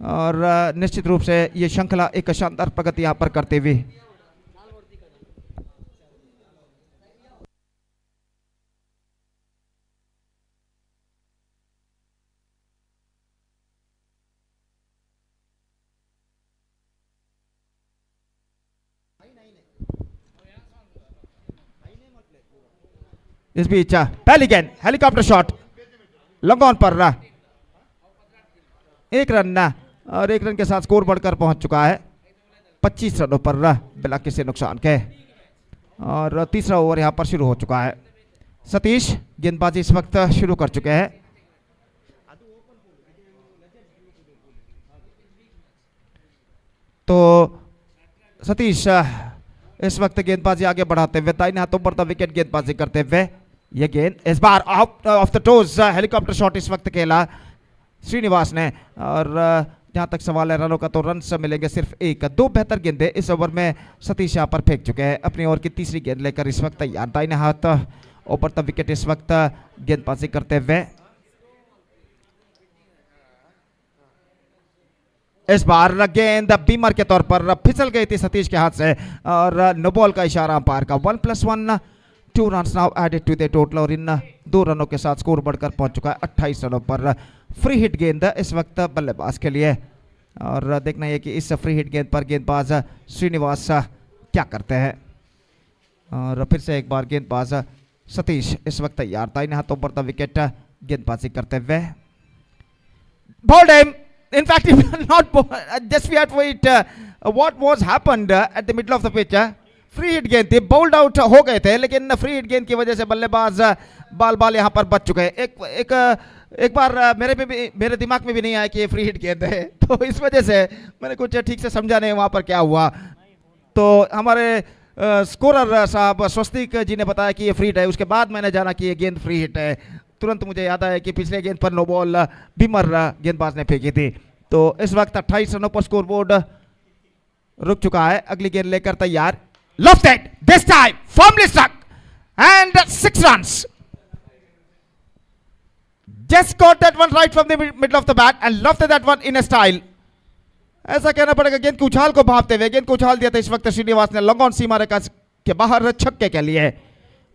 और निश्चित रूप से ये श्रृंखला एक शानदार प्रगति यहाँ पर करते हुए इस बीच पहली गेंद हेलीकॉप्टर शॉट लॉन्ग ऑन पर 1 रन और 1 रन के साथ स्कोर बढ़कर पहुंच चुका है 25 रनों पर बिना किसी नुकसान के. और तीसरा ओवर यहां पर शुरू हो चुका है. सतीश गेंदबाजी इस वक्त शुरू कर चुके हैं. तो सतीश इस वक्त गेंदबाजी आगे बढ़ाते हुए दाहिने हाथों पर विकेट गेंदबाजी करते हुए ये गेंद इस बार off the toes helicopter shot इस वक्त खेला श्रीनिवास ने. और जहां तक सवाल है रनों का, तो रन मिलेंगे सिर्फ 1. 2 बेहतर गेंदें इस ओवर में सतीश यहां पर फेंक चुके हैं. अपनी ओर की तीसरी गेंद लेकर इस वक्त तैयार. दाहिने हाथ ऊपर तक विकेट इस वक्त गेंदबाजी करते हुए इस बार गेंद बीमर के तौर पर फिसल गई थी सतीश के हाथ से और नो बॉल का इशारा अंपायर का. 1+1, 2 runs now added to the total. और इन 2 रनों के साथ स्कोर बढ़कर पहुंच चुका है 28 रनों पर. फ्री हिट गेंद इस वक्त बल्लेबाज के लिए. और देखना है कि इस फ्री हिट गेंद पर गेंदबाज श्रीनिवास क्या करते हैं. और फिर से एक बार गेंदबाज सतीश इस वक्त तैयार. दाहिने हाथों पर विकेट गेंदबाजी करते हुए bowled him. In fact, not just we have to wait. What was happened at the middle of the pitch? Free hit गेंद थी, बोल्ड आउट हो गए थे, लेकिन फ्री हिट गेंद की वजह से बल्लेबाज बाल यहाँ पर बच चुके हैं. एक बार मेरे दिमाग में भी नहीं आया कि ये फ्री हिट गेंद है, तो इस वजह से मैंने कुछ ठीक से समझा नहीं वहाँ पर क्या हुआ. तो हमारे स्कोरर साहब स्वस्तिक जी ने बताया कि ये फ्री हिट है. उसके बाद मैंने जाना कि ये गेंद फ्री हिट है. तुरंत मुझे याद आया कि पिछले गेंद पर नो बॉल बीमर गेंदबाज ने फेंकी थी. तो इस वक्त 28 रनों पर स्कोर बोर्ड रुक चुका है. अगली गेंद लेकर तैयार. Lofted this time, firmly struck and 6 runs. Just got that one right from the middle of the bat and lofted that one in a style. ऐसा कहना पड़ेगा। गेंद की उछाल को भापते हुए गेंद को उछाल दिया था इस वक्त श्रीनिवास ने लॉन्ग ऑन सीमा रेखा के बाहर छक्के के लिए,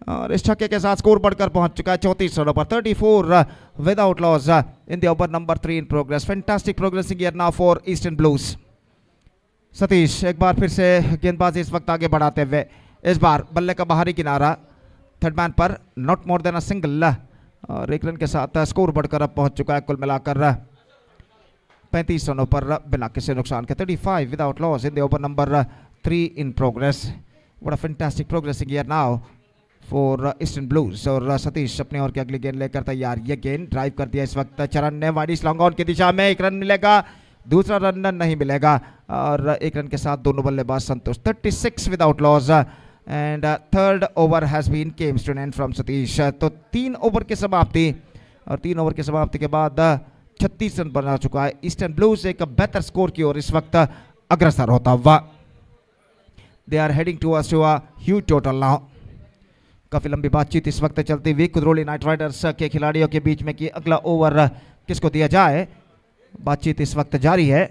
और इस छक्के के साथ स्कोर बढ़कर पहुंच चुका है 34 रनों पर। 34 without loss in the over number 3 in progress. Fantastic progressing here now for eastern blues. Satish एक बार फिर से गेंदबाजी इस वक्त आगे बढ़ाते हुए, इस बार बल्ले का बाहरी किनारा, थर्ड मैन पर, not more than a single, और 1 रन के साथ स्कोर बढ़कर अब पहुंच चुका है कुल मिलाकर 35 रनों पर बिना किसी नुकसान के। 35 without loss in the over number 3 in progress. What a fantastic progressing here now for eastern blues. और सतीश अपने ओवर की अगली गेंद लेकर तैयार। ये गेंद ड्राइव कर दिया इस वक्त चरण ने वाइड लॉन्ग ऑन की दिशा में। 1 रन मिलेगा, दूसरा रन नहीं मिलेगा, और 1 रन के साथ दोनों बल्लेबाज संतुष्ट। 36 without loss and third over has been came to an end from Satish. तो 3 ओवर की समाप्ति, और 3 ओवर की समाप्ति के बाद 36 रन बना चुका है ईस्टर्न ब्लूज। एक बेहतर स्कोर की ओर इस वक्त अग्रसर होता हुआ। They are heading towards to a huge total now. काफी लंबी बातचीत इस वक्त चलती हुई कुली नाइट राइडर्स के खिलाड़ियों के बीच में कि अगला ओवर किसको दिया जाए। बातचीत इस वक्त जारी है।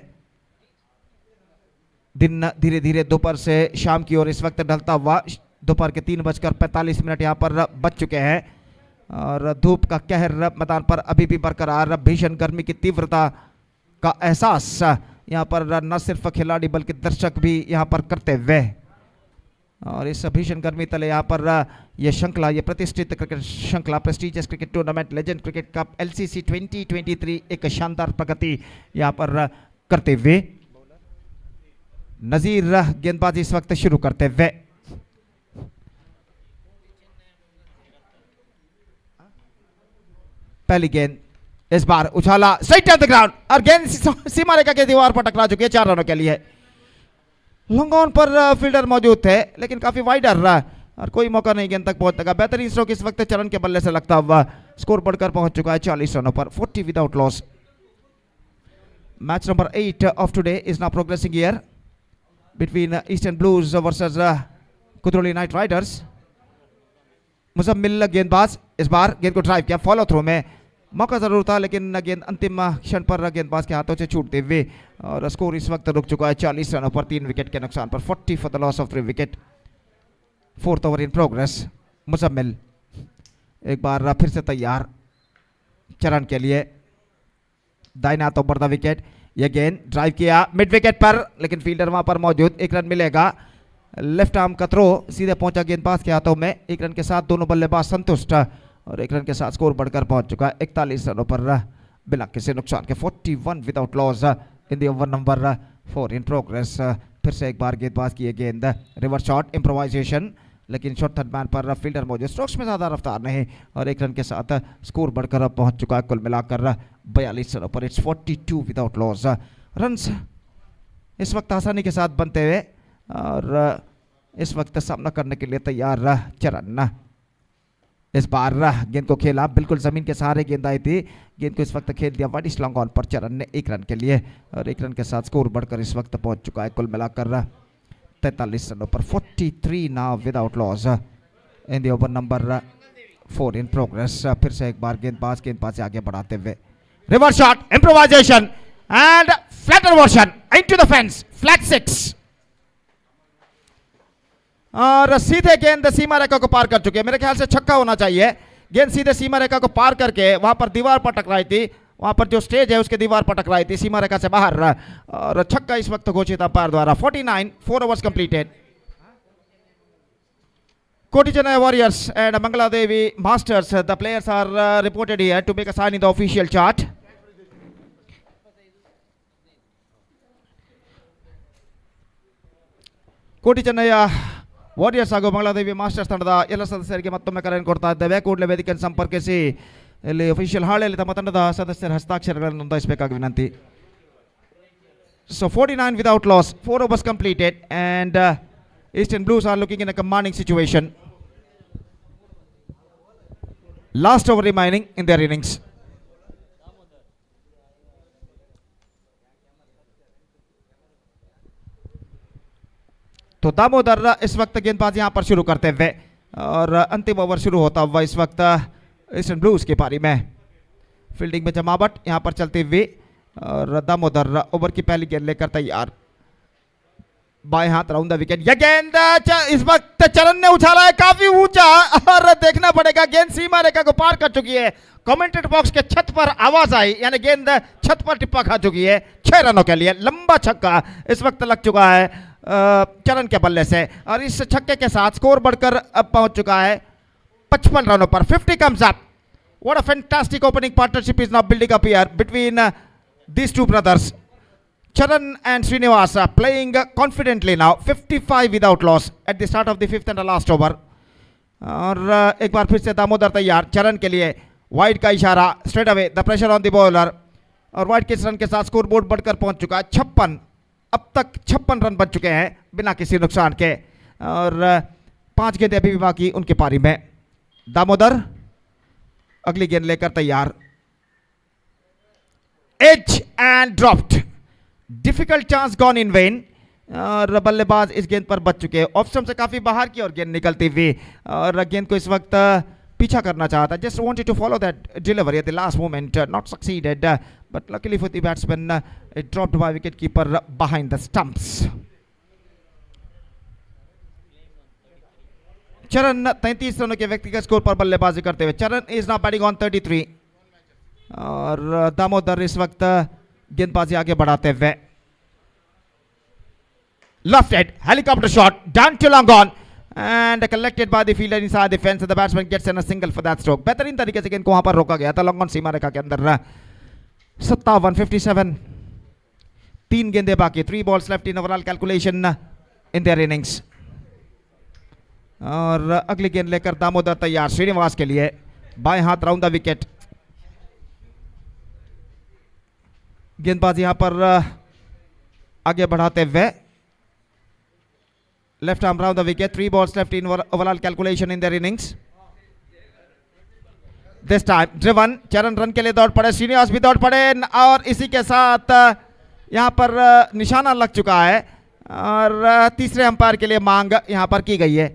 दिन धीरे धीरे दोपहर से शाम की ओर इस वक्त ढलता हुआ। दोपहर के 3:45 यहाँ पर बज चुके हैं, और धूप का कहर मैदान पर अभी भी बरकरार। भीषण गर्मी की तीव्रता का एहसास यहाँ पर न सिर्फ खिलाड़ी बल्कि दर्शक भी यहाँ पर करते हुए, और इस भीषण गर्मी तले यहाँ पर यह श्रृंखला, ये प्रतिष्ठित क्रिकेट श्रृंखला, prestigious cricket tournament legend cricket cup LCC 2023 एक शानदार प्रगति यहाँ पर करते हुए। नजीर गेंदबाजी इस वक्त शुरू करते हुए। पहली गेंद इस बार उछाला स्ट्रेट ऑन द ग्राउंड, और गेंद सीमा रेखा के दीवार पर टकरा चुकी है 4 रनों के लिए। लॉन्ग ऑन पर फील्डर मौजूद थे, लेकिन काफी वाइडर और कोई मौका नहीं गेंद तक पहुंचने का। बेहतरीन स्ट्रोक इस वक्त चरण के बल्ले से लगता हुआ। स्कोर बढ़कर पहुंच चुका है 40 रनों पर। 40 without loss. Match number 8 of today is now progressing here between Eastern Blues versus Kudroli Knight Riders. Muzammil गेंदबाज इस बार गेंद को ड्राइव किया, फॉलो थ्रो में मौका जरूर था, लेकिन गेंद अंतिम क्षण पर गेंदबाज के हाथों से छूटते हुए, और स्कोर इस वक्त रुक चुका है 40 रनों पर 3 विकेट के नुकसान पर। 40 for the loss of 3 wicket. 4th over in progress. Muzammil एक बार फिर से तैयार चरण के लिए। दाहिने हाथों पर द विकेट। यह गेंद ड्राइव किया मिड विकेट पर, लेकिन फील्डर वहां पर मौजूद। 1 रन मिलेगा। लेफ्ट आर्म का थ्रो सीधे पहुंचा गेंदबाज के हाथों में। 1 रन के साथ दोनों बल्लेबाज संतुष्ट, और 1 रन के साथ स्कोर बढ़कर पहुंच चुका है 41 रनों पर बिना किसी नुकसान के। 41 without loss in the over number 4 in progress. फिर से एक बार गेंदबाज की गेंद, रिवर्स शॉट इम्प्रोवाइजेशन, लेकिन शॉट थर्ड मैन पर फील्डर मौजूद। स्ट्रोक्स में ज्यादा रफ्तार नहीं, और 1 रन के साथ स्कोर बढ़कर पहुंच चुका है कुल मिलाकर 42 रनों पर। It's 42 without loss. रन्स इस वक्त आसानी के साथ बनते हुए, और इस वक्त सामना करने के लिए तैयार चरण। इस बार गेंद को खेला, बिल्कुल जमीन के सहारे गेंद आई थी। गेंद को इस वक्त खेल दिया वाइड लॉन्ग ऑन पर चरण ने 1 रन के लिए, और 1 रन के साथ स्कोर बढ़कर इस वक्त पहुंच चुका है कुल मिलाकर 43 रनों पर। 43 now without loss in the over number 4 in progress. फिर से एक बार गेंदबाज से आगे बढ़ाते हुए, reverse shot improvisation and flatter version into the fence, flat 6, और सीधे गेंद सीमा रेखा को पार कर चुके हैं। मेरे ख्याल से छक्का होना चाहिए। गेंद सीधे सीमा रेखा को पार करके वहां पर दीवार पर टकराई थी, वहां पर जो स्टेज है उसके दीवार पर टकराई थी सीमा रेखा से बाहर, और छक्का इस वक्त घोषित अंपायर द्वारा। 49, 4 overs completed. Koti Chennaya Warriors and Mangaladevi Masters, the players are reported here to make a sign in the official chart. Koti Chennaya warriors ಹಾಗೂ ಮಂಗಳಾದೇವಿ ಮಾಸ್ಟರ್ಸ್ ತಂಡದ ಎಲ್ಲ ಸದಸ್ಯರಿಗೆ ಮತ್ತೊಮ್ಮೆ ಕರೆಯನ್ನು ಕೊಡ್ತಾ ಇದ್ದೇವೆ. ಕೂಡಲೇ ವೇದಿಕೆಯನ್ನು ಸಂಪರ್ಕಿಸಿ ಇಲ್ಲಿ ಅಫಿಷಿಯಲ್ ಹಾಳೆಯಲ್ಲಿ ತಮ್ಮ ತಂಡದ ಸದಸ್ಯರ ಹಸ್ತಾಕ್ಷರಗಳನ್ನು ನೋಂದಾಯಿಸಬೇಕಾಗಿ ವಿನಂತಿ. So 49 without loss, 4 overs completed, and Eastern Blues are looking in a commanding situation. Last over remaining in their innings. तो दामोदर इस वक्त गेंदबाजी यहां पर शुरू करते हुए, और अंतिम ओवर शुरू होता हुआ इस वक्त ईस्टर्न ब्लूज की पारी में। फील्डिंग में जमावट यहां पर चलती हुई, और दामोदर ओवर की पहली गेंद लेकर तैयार, बाएं हाथ राउंड द विकेट। यह गेंद इस वक्त चरण ने उछाला है काफी ऊंचा, और देखना पड़ेगा गेंद सीमा रेखा को पार कर चुकी है। कमेंटेटर बॉक्स के छत पर आवाज आई, यानी गेंद छत पर टिप्पा खा चुकी है। 6 रनों के लिए लंबा छक्का इस वक्त लग चुका है चरण के बल्ले से, और इस छक्के के साथ स्कोर बढ़कर अब पहुंच चुका है 55 रनों पर। 50 comes up. What a fantastic opening partnership is now building up here between these two brothers. Charan and Srinivas are playing confidently now. 55 without loss at the start of the 5th and the last over. और एक बार फिर से दामोदर तैयार चरण के लिए। Wide का इशारा, straight away the pressure on the bowler, और वाइड के रन के साथ स्कोर बोर्ड बढ़कर पहुंच चुका है 56। अब तक 56 रन बन चुके हैं बिना किसी नुकसान के, और 5 गेंदें अभी भी बाकी उनके पारी में। दामोदर अगली गेंद लेकर तैयार। Edge and dropped, difficult chance gone in vain, और बल्लेबाज इस गेंद पर बच चुके हैं। ऑफ स्टंप से काफी बाहर की और गेंद निकलती हुई, और गेंद को इस वक्त पीछा करना चाहता, just wanted to follow that delivery at the last moment, not succeeded, but luckily for the batsman it dropped by wicket keeper behind the stumps. Charan 33 रनों के व्यक्तिगत स्कोर पर बल्लेबाजी करते हुए। चरण इज नाउ बैटिंग ऑन 33, और दामोदर इस वक्त गेंदबाजी आगे बढ़ाते हुए। Left head helicopter shot down to long on and collected by the fielder inside the fence, the batsman gets an single for that stroke. बेहतरीन तरीके से गेंद को वहां पर रोका गया था लॉन्ग ऑन सीमा रेखा के अंदर। 57 3 गेंदें बाकी, 3 balls left in overall calculation in their innings. और अगली गेंद लेकर दामोदर तैयार श्रीनिवास के लिए। बाएं हाथ राउंड द विकेट, गेंदबाजी यहां पर आगे बढ़ाते हुए। Left arm round the wicket, 3 balls left in overall calculation in their innings. This time driven, चरण रन के लिए दौड़ पड़े, श्रीनिवास भी दौड़ पड़े, और इसी के साथ यहां पर निशाना लग चुका है, और तीसरे अंपायर के लिए मांग यहां पर की गई है।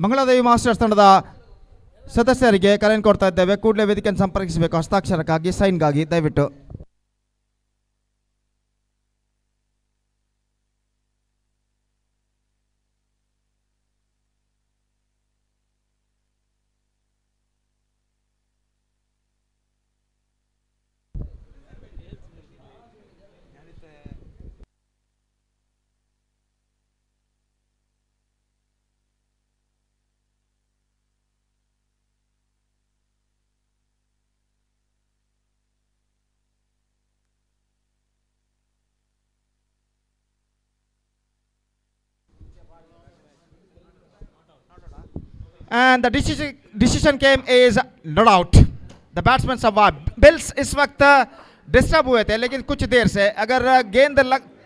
ಮಂಗಳಾದೇವಿ ಮಾಸ್ಟರ್ಸ್ ತಂಡದ ಸದಸ್ಯರಿಗೆ ಕರೆ ಕೊಡ್ತಾ ಇದ್ದೇವೆ. ಕೂಡಲೇ ವೇದಿಕೆಯನ್ನು ಸಂಪರ್ಕಿಸಬೇಕು ಹಸ್ತಾಕ್ಷರಕ್ಕಾಗಿ, ಸೈನ್ಗಾಗಿ ದಯವಿಟ್ಟು. And the decision came is not out. The batsman survived. Bills इस वक्त डिस्टर्ब हुए थे, लेकिन कुछ देर से अगर गेंद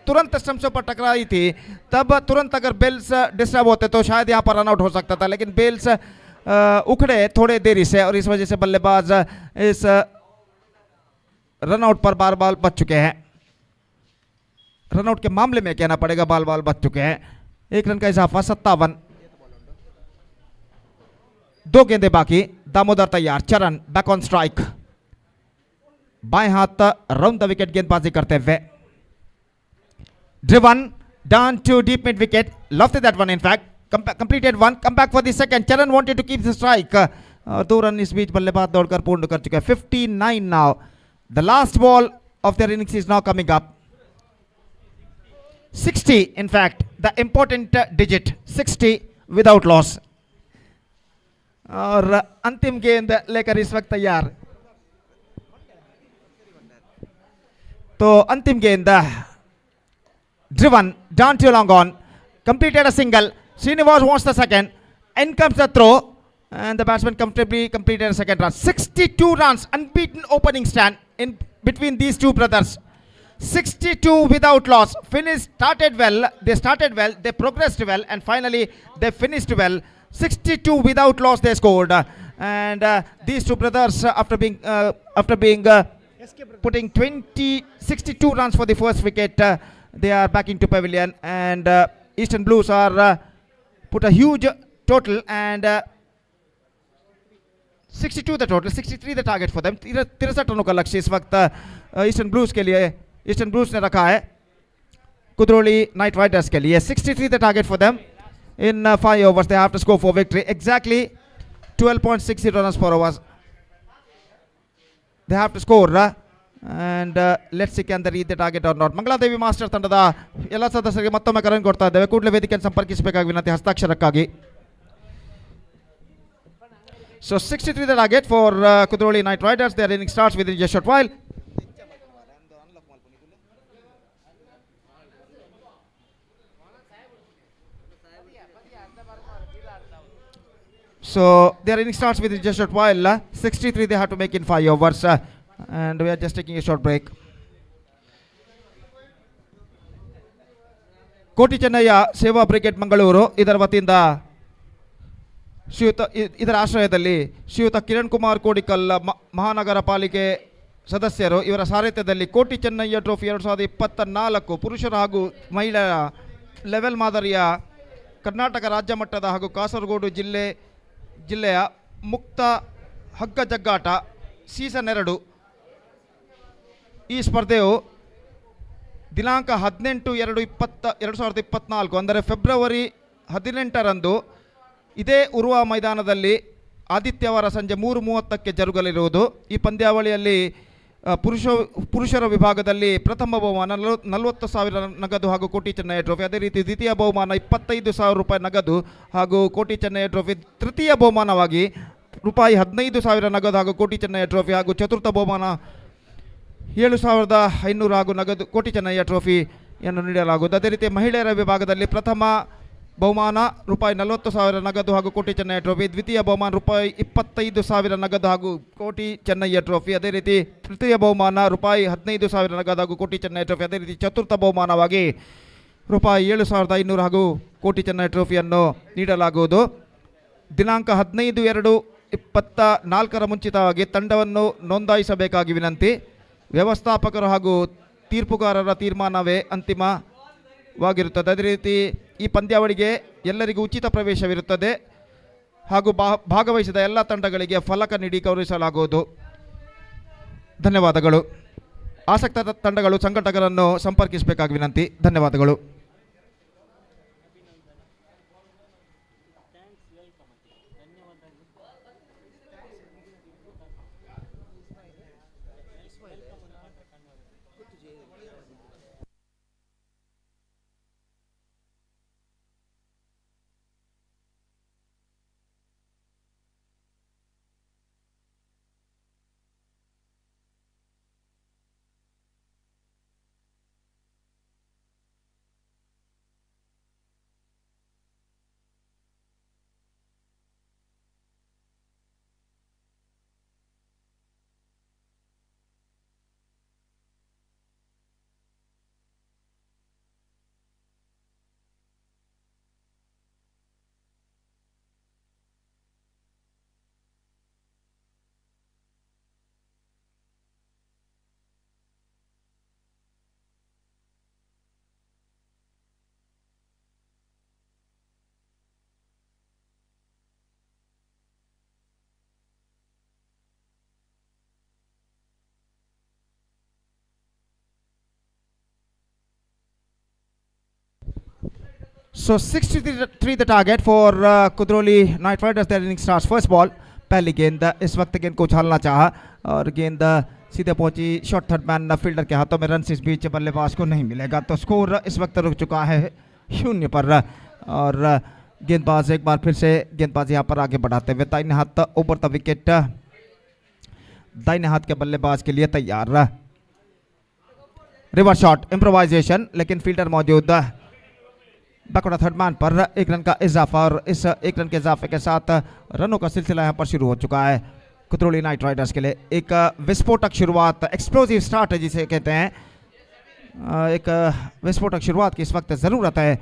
तुरंत स्टंप्स पर टकराई थी, तब तुरंत अगर बिल्स डिस्टर्ब होते तो शायद यहाँ पर रनआउट हो सकता था, लेकिन बिल्स उखड़े थोड़े देरी से, और इस वजह से बल्लेबाज इस रनआउट पर बार बार बच चुके हैं। रनआउट के मामले में कहना पड़ेगा बाल बाल बच चुके हैं। 1 रन का इजाफा, 57। 2 गेंदें बाकी, दामोदर तैयार, चरण बैक ऑन स्ट्राइक, बाएं हाथ राउंड द विकेट गेंदबाजी करते हुए। Driven down to deep mid wicket, lofted that one in fact, completed one, come back for the second. Charan wanted to keep the strike, और 2 रन इस बीच बल्लेबाज दौड़कर पूर्ण कर चुके हैं। 59 now, the last ball of their innings is now coming up. 60 in fact, the important digit 60 without loss. और अंतिम गेंद लेकर इस वक्त तैयार। तो अंतिम गेंद driven down to long on, completed a single. Srinivas wants the second. In comes the throw, and the batsman comfortably completed a second run. 62 runs, unbeaten opening stand in between these two brothers. 62 without loss. Started well, they progressed well, and finally they finished well. 62 without loss they scored, and these two brothers, after being putting 62 runs for the first wicket, they are back into pavilion, and Eastern Blues are put a huge total, and 62 the total, 63 the target for them. 63 रनों का लक्ष्य इस वक्त eastern blues के लिए eastern blues ने रखा है कुदरोली नाइट राइडर्स के लिए. 63 the target for them. In 5 overs they have to score for victory. Exactly 12.60 runs per overs they have to score, and let's see can they reach the target or not. Mangaladevi master ತಂಡದ ಎಲ್ಲ ಸದಸ್ಯರಿಗೆ ಮತ್ತೊಮ್ಮೆ ಕರೆ ಕೊಡ್ತಾ ಇದ್ದೇವೆ. ಕೂಡಲೇ ವೇದಿಕೆಯನ್ನು ಸಂಪರ್ಕಿಸಬೇಕಾಗಿ ವಿನಂತಿ ಹಸ್ತಾಕ್ಷರಕ್ಕಾಗಿ. So 63 the target for Kudroli Night Riders. Their inning starts within just a short while. So their inning starts within just a short while. 63 they have to make in 5 overs, and we are just taking a short break. ಕೋಟಿ ಚೆನ್ನಯ್ಯ ಸೇವಾ brigade Mangaluru ಇದರ ವತಿಯಿಂದ ಇದರ ಆಶ್ರಯದಲ್ಲಿ ಶ್ರೀಯುತ ಕಿರಣ್ ಕುಮಾರ್ ಕೋಡಿಕಲ್ ಮಹಾನಗರ ಪಾಲಿಕೆ ಸದಸ್ಯರು ಇವರ ಸಾರಥ್ಯದಲ್ಲಿ ಕೋಟಿ ಚೆನ್ನಯ್ಯ ಟ್ರೋಫಿ 2024 ಪುರುಷರ ಹಾಗೂ ಮಹಿಳೆಯರ ಲೆವೆಲ್ ಮಾದರಿಯ ಕರ್ನಾಟಕ ರಾಜ್ಯ ಮಟ್ಟದ ಹಾಗೂ ಕಾಸರಗೋಡು ಜಿಲ್ಲೆಯ ಮುಕ್ತ ಹಗ್ಗ ಜಗ್ಗಾಟ ಸೀಸನ್ 2 ಈ ಸ್ಪರ್ಧೆಯು ದಿನಾಂಕ 18/2/2024 ಅಂದರೆ ಫೆಬ್ರವರಿ 18ರಂದು ಇದೇ ಉರುವ ಮೈದಾನದಲ್ಲಿ ಆದಿತ್ಯವಾರ ಸಂಜೆ 3:30ಕ್ಕೆ ಜರುಗಲಿರುವುದು. ಈ ಪಂದ್ಯಾವಳಿಯಲ್ಲಿ ಪುರುಷರ ವಿಭಾಗದಲ್ಲಿ ಪ್ರಥಮ ಬಹುಮಾನ 40,000 ನಗದು ಹಾಗೂ ಕೋಟಿ ಚೆನ್ನಯ್ಯ ಟ್ರೋಫಿ, ಅದೇ ರೀತಿ ದ್ವಿತೀಯ ಬಹುಮಾನ 25,000 ರೂಪಾಯಿ ನಗದು ಹಾಗೂ ಕೋಟಿ ಚೆನ್ನಯ್ಯ ಟ್ರೋಫಿ, ತೃತೀಯ ಬಹುಮಾನವಾಗಿ ರೂಪಾಯಿ 15,000 ನಗದು ಹಾಗೂ ಕೋಟಿ ಚೆನ್ನಯ್ಯ ಟ್ರೋಫಿ ಹಾಗೂ ಚತುರ್ಥ ಬಹುಮಾನ 7,500 ಹಾಗೂ ನಗದು ಕೋಟಿ ಚೆನ್ನಯ್ಯ ಟ್ರೋಫಿಯನ್ನು ನೀಡಲಾಗುವುದು. ಅದೇ ರೀತಿ ಮಹಿಳೆಯರ ವಿಭಾಗದಲ್ಲಿ ಪ್ರಥಮ ಬಹುಮಾನ ರೂಪಾಯಿ 40,000 ನಗದು ಹಾಗೂ ಕೋಟಿ ಚೆನ್ನಯ್ಯ ಟ್ರೋಫಿ, ದ್ವಿತೀಯ ಬಹುಮಾನ ರೂಪಾಯಿ 25,000 ನಗದು ಹಾಗೂ ಕೋಟಿ ಚೆನ್ನಯ್ಯ ಟ್ರೋಫಿ, ಅದೇ ರೀತಿ ತೃತೀಯ ಬಹುಮಾನ ರೂಪಾಯಿ 15,000 ನಗದು ಹಾಗೂ ಕೋಟಿ ಚೆನ್ನಯ್ಯ ಟ್ರೋಫಿ, ಅದೇ ರೀತಿ ಚತುರ್ಥ ಬಹುಮಾನವಾಗಿ ರೂಪಾಯಿ 7,500 ಹಾಗೂ ಕೋಟಿ ಚೆನ್ನಯ್ಯ ಟ್ರೋಫಿಯನ್ನು ನೀಡಲಾಗುವುದು. ದಿನಾಂಕ 15/2/24 ಮುಂಚಿತವಾಗಿ ತಂಡವನ್ನು ನೋಂದಾಯಿಸಬೇಕಾಗಿ ವಿನಂತಿ. ವ್ಯವಸ್ಥಾಪಕರು ಹಾಗೂ ತೀರ್ಪುಗಾರರ ತೀರ್ಮಾನವೇ ಅಂತಿಮವಾಗಿರುತ್ತದೆ. ಅದೇ ರೀತಿ ಈ ಪಂದ್ಯಾವಳಿಗೆ ಎಲ್ಲರಿಗೂ ಉಚಿತ ಪ್ರವೇಶವಿರುತ್ತದೆ ಹಾಗೂ ಭಾಗವಹಿಸಿದ ಎಲ್ಲ ತಂಡಗಳಿಗೆ ಫಲಕ ನೀಡಿ ಗೌರವಿಸಲಾಗುವುದು. ಧನ್ಯವಾದಗಳು. ಆಸಕ್ತ ತಂಡಗಳು ಸಂಘಟಕರನ್ನು ಸಂಪರ್ಕಿಸಬೇಕಾಗಿ ವಿನಂತಿ. ಧನ್ಯವಾದಗಳು. So 63 the target for Kudroli Night Riders. Their inning starts. First ball, पहली गेंद. इस वक्त गेंद को उछालना चाहा और गेंद सीधे पहुंची शॉर्ट थर्ड मैन फील्डर के हाथों में. रन इस बीच बल्लेबाज को नहीं मिलेगा, तो स्कोर इस वक्त रुक चुका है 0 पर. और गेंदबाज एक बार फिर से गेंदबाज यहाँ पर आगे बढ़ाते हुए दाहिने हाथ ओवर द विकेट, दाहिने हाथ के बल्लेबाज के लिए तैयार। रिवर्स शॉट इम्प्रोवाइजेशन, लेकिन फील्डर मौजूद। बैकवर्ड थर्ड मैन पर 1 रन का इजाफा, और इस 1 रन के इजाफे के साथ रनों का सिलसिला यहाँ पर शुरू हो चुका है कुली नाइट राइडर्स के लिए। एक विस्फोटक शुरुआत, एक्सप्लोजिव स्टार्ट जिसे कहते हैं, एक विस्फोटक शुरुआत की इस वक्त ज़रूरत है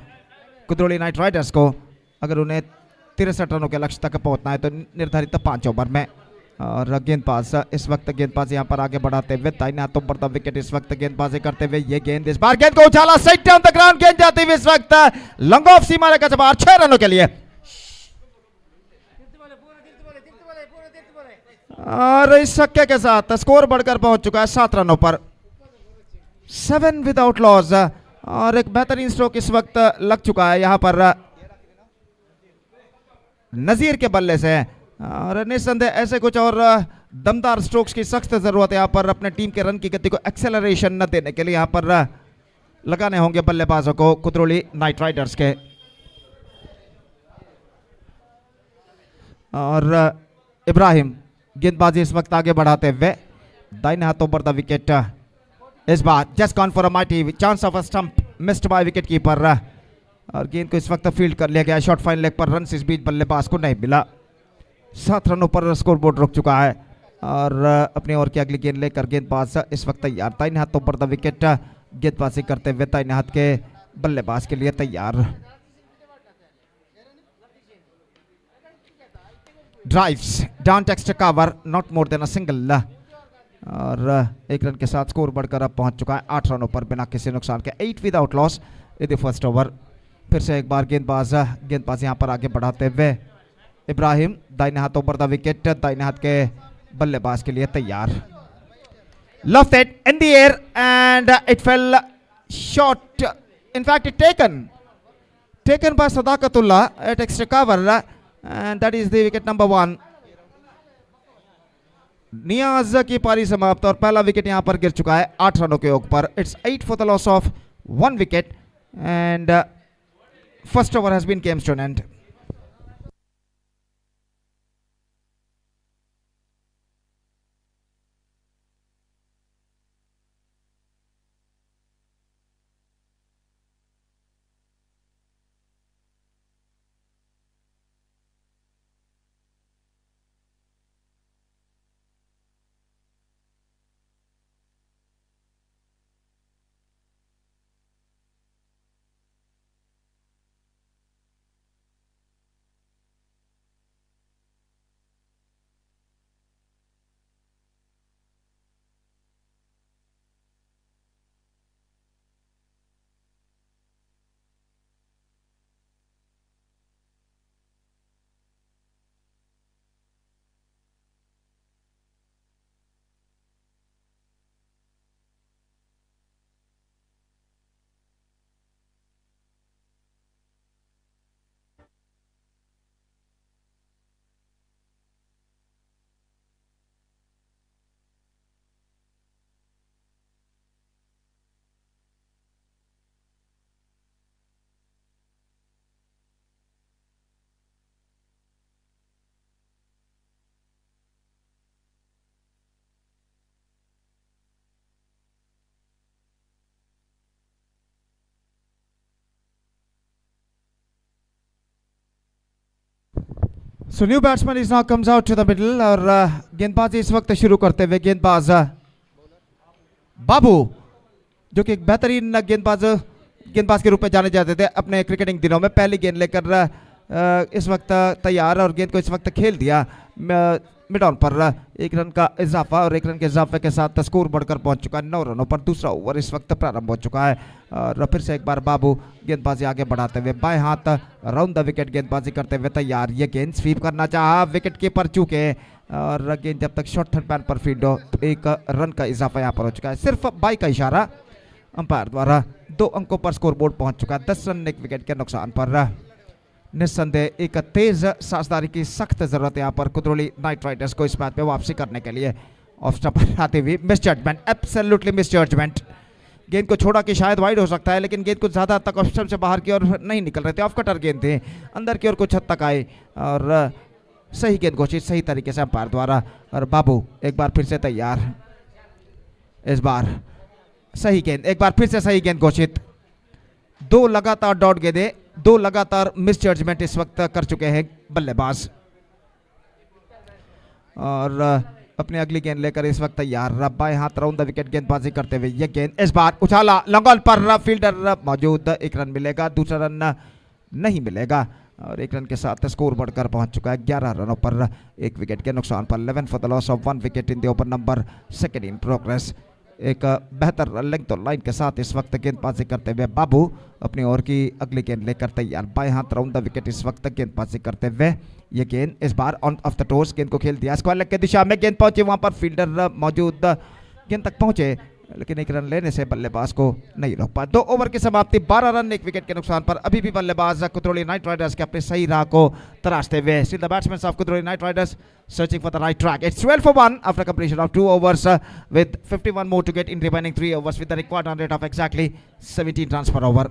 कुली नाइट राइडर्स को, अगर उन्हें 63 रनों के लक्ष्य तक पहुंचना है तो निर्धारित 5 ओवर में। और गेंदबाज इस वक्त गेंदबाज यहाँ पर आगे बढ़ाते हुए दाहिने हाथों पर द विकेट, इस वक्त गेंदबाजी करते हुए ये गेंद इस बार गेंद को उछाला, स्ट्राइक डाउन द ग्राउंड, गेंद जाती हुई इस वक्त लॉन्ग ऑफ सीमा रेखा से बाहर 6 रनों के लिए। और इस छक्के के साथ स्कोर बढ़कर पहुंच चुका है 7 रनों पर, 7 विदाउट लॉस। और एक बेहतरीन स्ट्रोक इस वक्त लग चुका है यहाँ पर नजीर के बल्ले से, और निस्संदेह ऐसे कुछ और दमदार स्ट्रोक्स की सख्त जरूरत है यहाँ पर अपने टीम के रन की गति को एक्सेलरेशन न देने के लिए। यहाँ पर लगाने होंगे बल्लेबाजों को कुली नाइट राइडर्स के। और इब्राहिम गेंदबाजी इस वक्त आगे बढ़ाते हुए दाहिने हाथों पर द विकेट, इस बार just gone for a mighty chance of a stump, missed by wicket keeper, और गेंद को इस वक्त फील्ड कर लिया गया। शॉर्ट फाइन लेग पर रन इस बीच बल्लेबाज को नहीं मिला। 7 रनों पर स्कोर बोर्ड रुक चुका है, और अपने ओवर की अगली गेंद लेकर गेंदबाज इस वक्त तैयार, दाहिने हाथों पर द विकेट, गेंदबाजी करते हुए दाहिने हाथ के बल्लेबाज के लिए तैयार। Drives down text cover, not more than a single, और 1 रन के साथ स्कोर बढ़कर अब पहुंच चुका है 8 रनों पर बिना किसी नुकसान के, 8 without loss in the first over. फिर से एक बार गेंदबाज यहाँ पर आगे बढ़ाते हुए इब्राहिम दाहिने हाथों पर द विकेट, दाहिने हाथ के बल्लेबाज के लिए तैयार। Lofted it in the air and it fell short, in fact it taken by Sadaqatullah at extra cover, and that is the wicket number 1। Niyaz की पारी समाप्त, और पहला विकेट यहां पर गिर चुका है 8 रनों के योग पर। It's 8 for the loss of 1 wicket, and first over has been came to an end. So new batsman is now comes out to the middle, और गेंदबाजी इस वक्त शुरू करते हुए गेंदबाज बाबू, जो कि एक बेहतरीन गेंदबाज के रूप में जाने जाते थे अपने क्रिकेटिंग दिनों में, पहली गेंद लेकर इस वक्त तैयार, और गेंद को इस वक्त खेल दिया मिड ऑन पर। 1 रन का इजाफा, और 1 रन के इजाफे के साथ स्कोर बढ़कर पहुंच चुका है 9 रनों पर। दूसरा ओवर इस वक्त प्रारंभ हो चुका है, और फिर से एक बार बाबू गेंदबाजी आगे बढ़ाते हुए बाएं हाथ राउंड द विकेट गेंदबाजी करते हुए तैयार। ये गेंद स्वीप करना चाहा, विकेट कीपर चूके, और गेंद जब तक शॉर्ट थर्ड मैन पर फील्ड हो, 1 रन का इजाफा यहाँ पर हो चुका है। सिर्फ बाई का इशारा अंपायर द्वारा 2 अंकों पर स्कोर बोर्ड पहुंच चुका है 10 रन 1 विकेट के नुकसान पर। निस्संदेह एक तेज साझेदारी की सख्त जरूरत है यहाँ पर कुली नाइट राइडर्स को इस मैच में वापसी करने के लिए। ऑफ स्टंप पर आते हुए misjudgement, absolutely misjudgement, गेंद को छोड़ा कि शायद वाइड हो सकता है, लेकिन गेंद कुछ ज़्यादा तक ऑफ स्टंप से बाहर की ओर नहीं निकल रहे थे, ऑफ कटर गेंद थे, अंदर की ओर कुछ हद तक आए और सही गेंद घोषित सही तरीके से अंपायर द्वारा। और बाबू एक बार फिर से तैयार, इस बार सही गेंद, एक बार फिर से सही गेंद घोषित। 2 लगातार डॉट गेंदें, 2 लगातार मिस जजमेंट इस वक्त कर चुके हैं बल्लेबाज और अपनी अगली गेंद लेकर इस वक्त तैयार। बाएं हाथ राउंड द विकेट गेंदबाजी करते हुए ये गेंद इस बार उछाला, लॉन्ग ऑन पर फील्डर मौजूद, 1 रन मिलेगा, दूसरा रन नहीं मिलेगा और 1 रन के साथ स्कोर बढ़कर पहुंच चुका है 11 रनों पर, 1 विकेट के नुकसान पर। 11 for the loss of 1 wicket in the over number 2 in progress. एक बेहतर लेंथ और लाइन के साथ इस वक्त गेंदबाजी करते हुए बाबू अपनी ओर की अगली गेंद लेकर तैयार। बाएं हाथ राउंड द विकेट इस वक्त गेंदबाजी करते हुए ये गेंद इस बार ऑन ऑफ द टोस, गेंद को खेल दिया स्क्वायर लेग की दिशा में, गेंद पहुंची वहां पर फील्डर मौजूद, गेंद तक पहुंचे लेकिन 1 रन लेने से बल्लेबाज को नहीं रोक पाया। 2 ओवर की समाप्ति, 12 रन 1 विकेट के नुकसान पर। अभी भी बल्लेबाज कुतरोली नाइट राइडर्स के अपने सही राह को तराशते हुए। Still the batsmen of Kutroli Night Riders searching for the right track. It's 12 for 1 after completion of 2 overs with 51 more to get in remaining 3 overs with the required run rate of exactly 17 runs per over.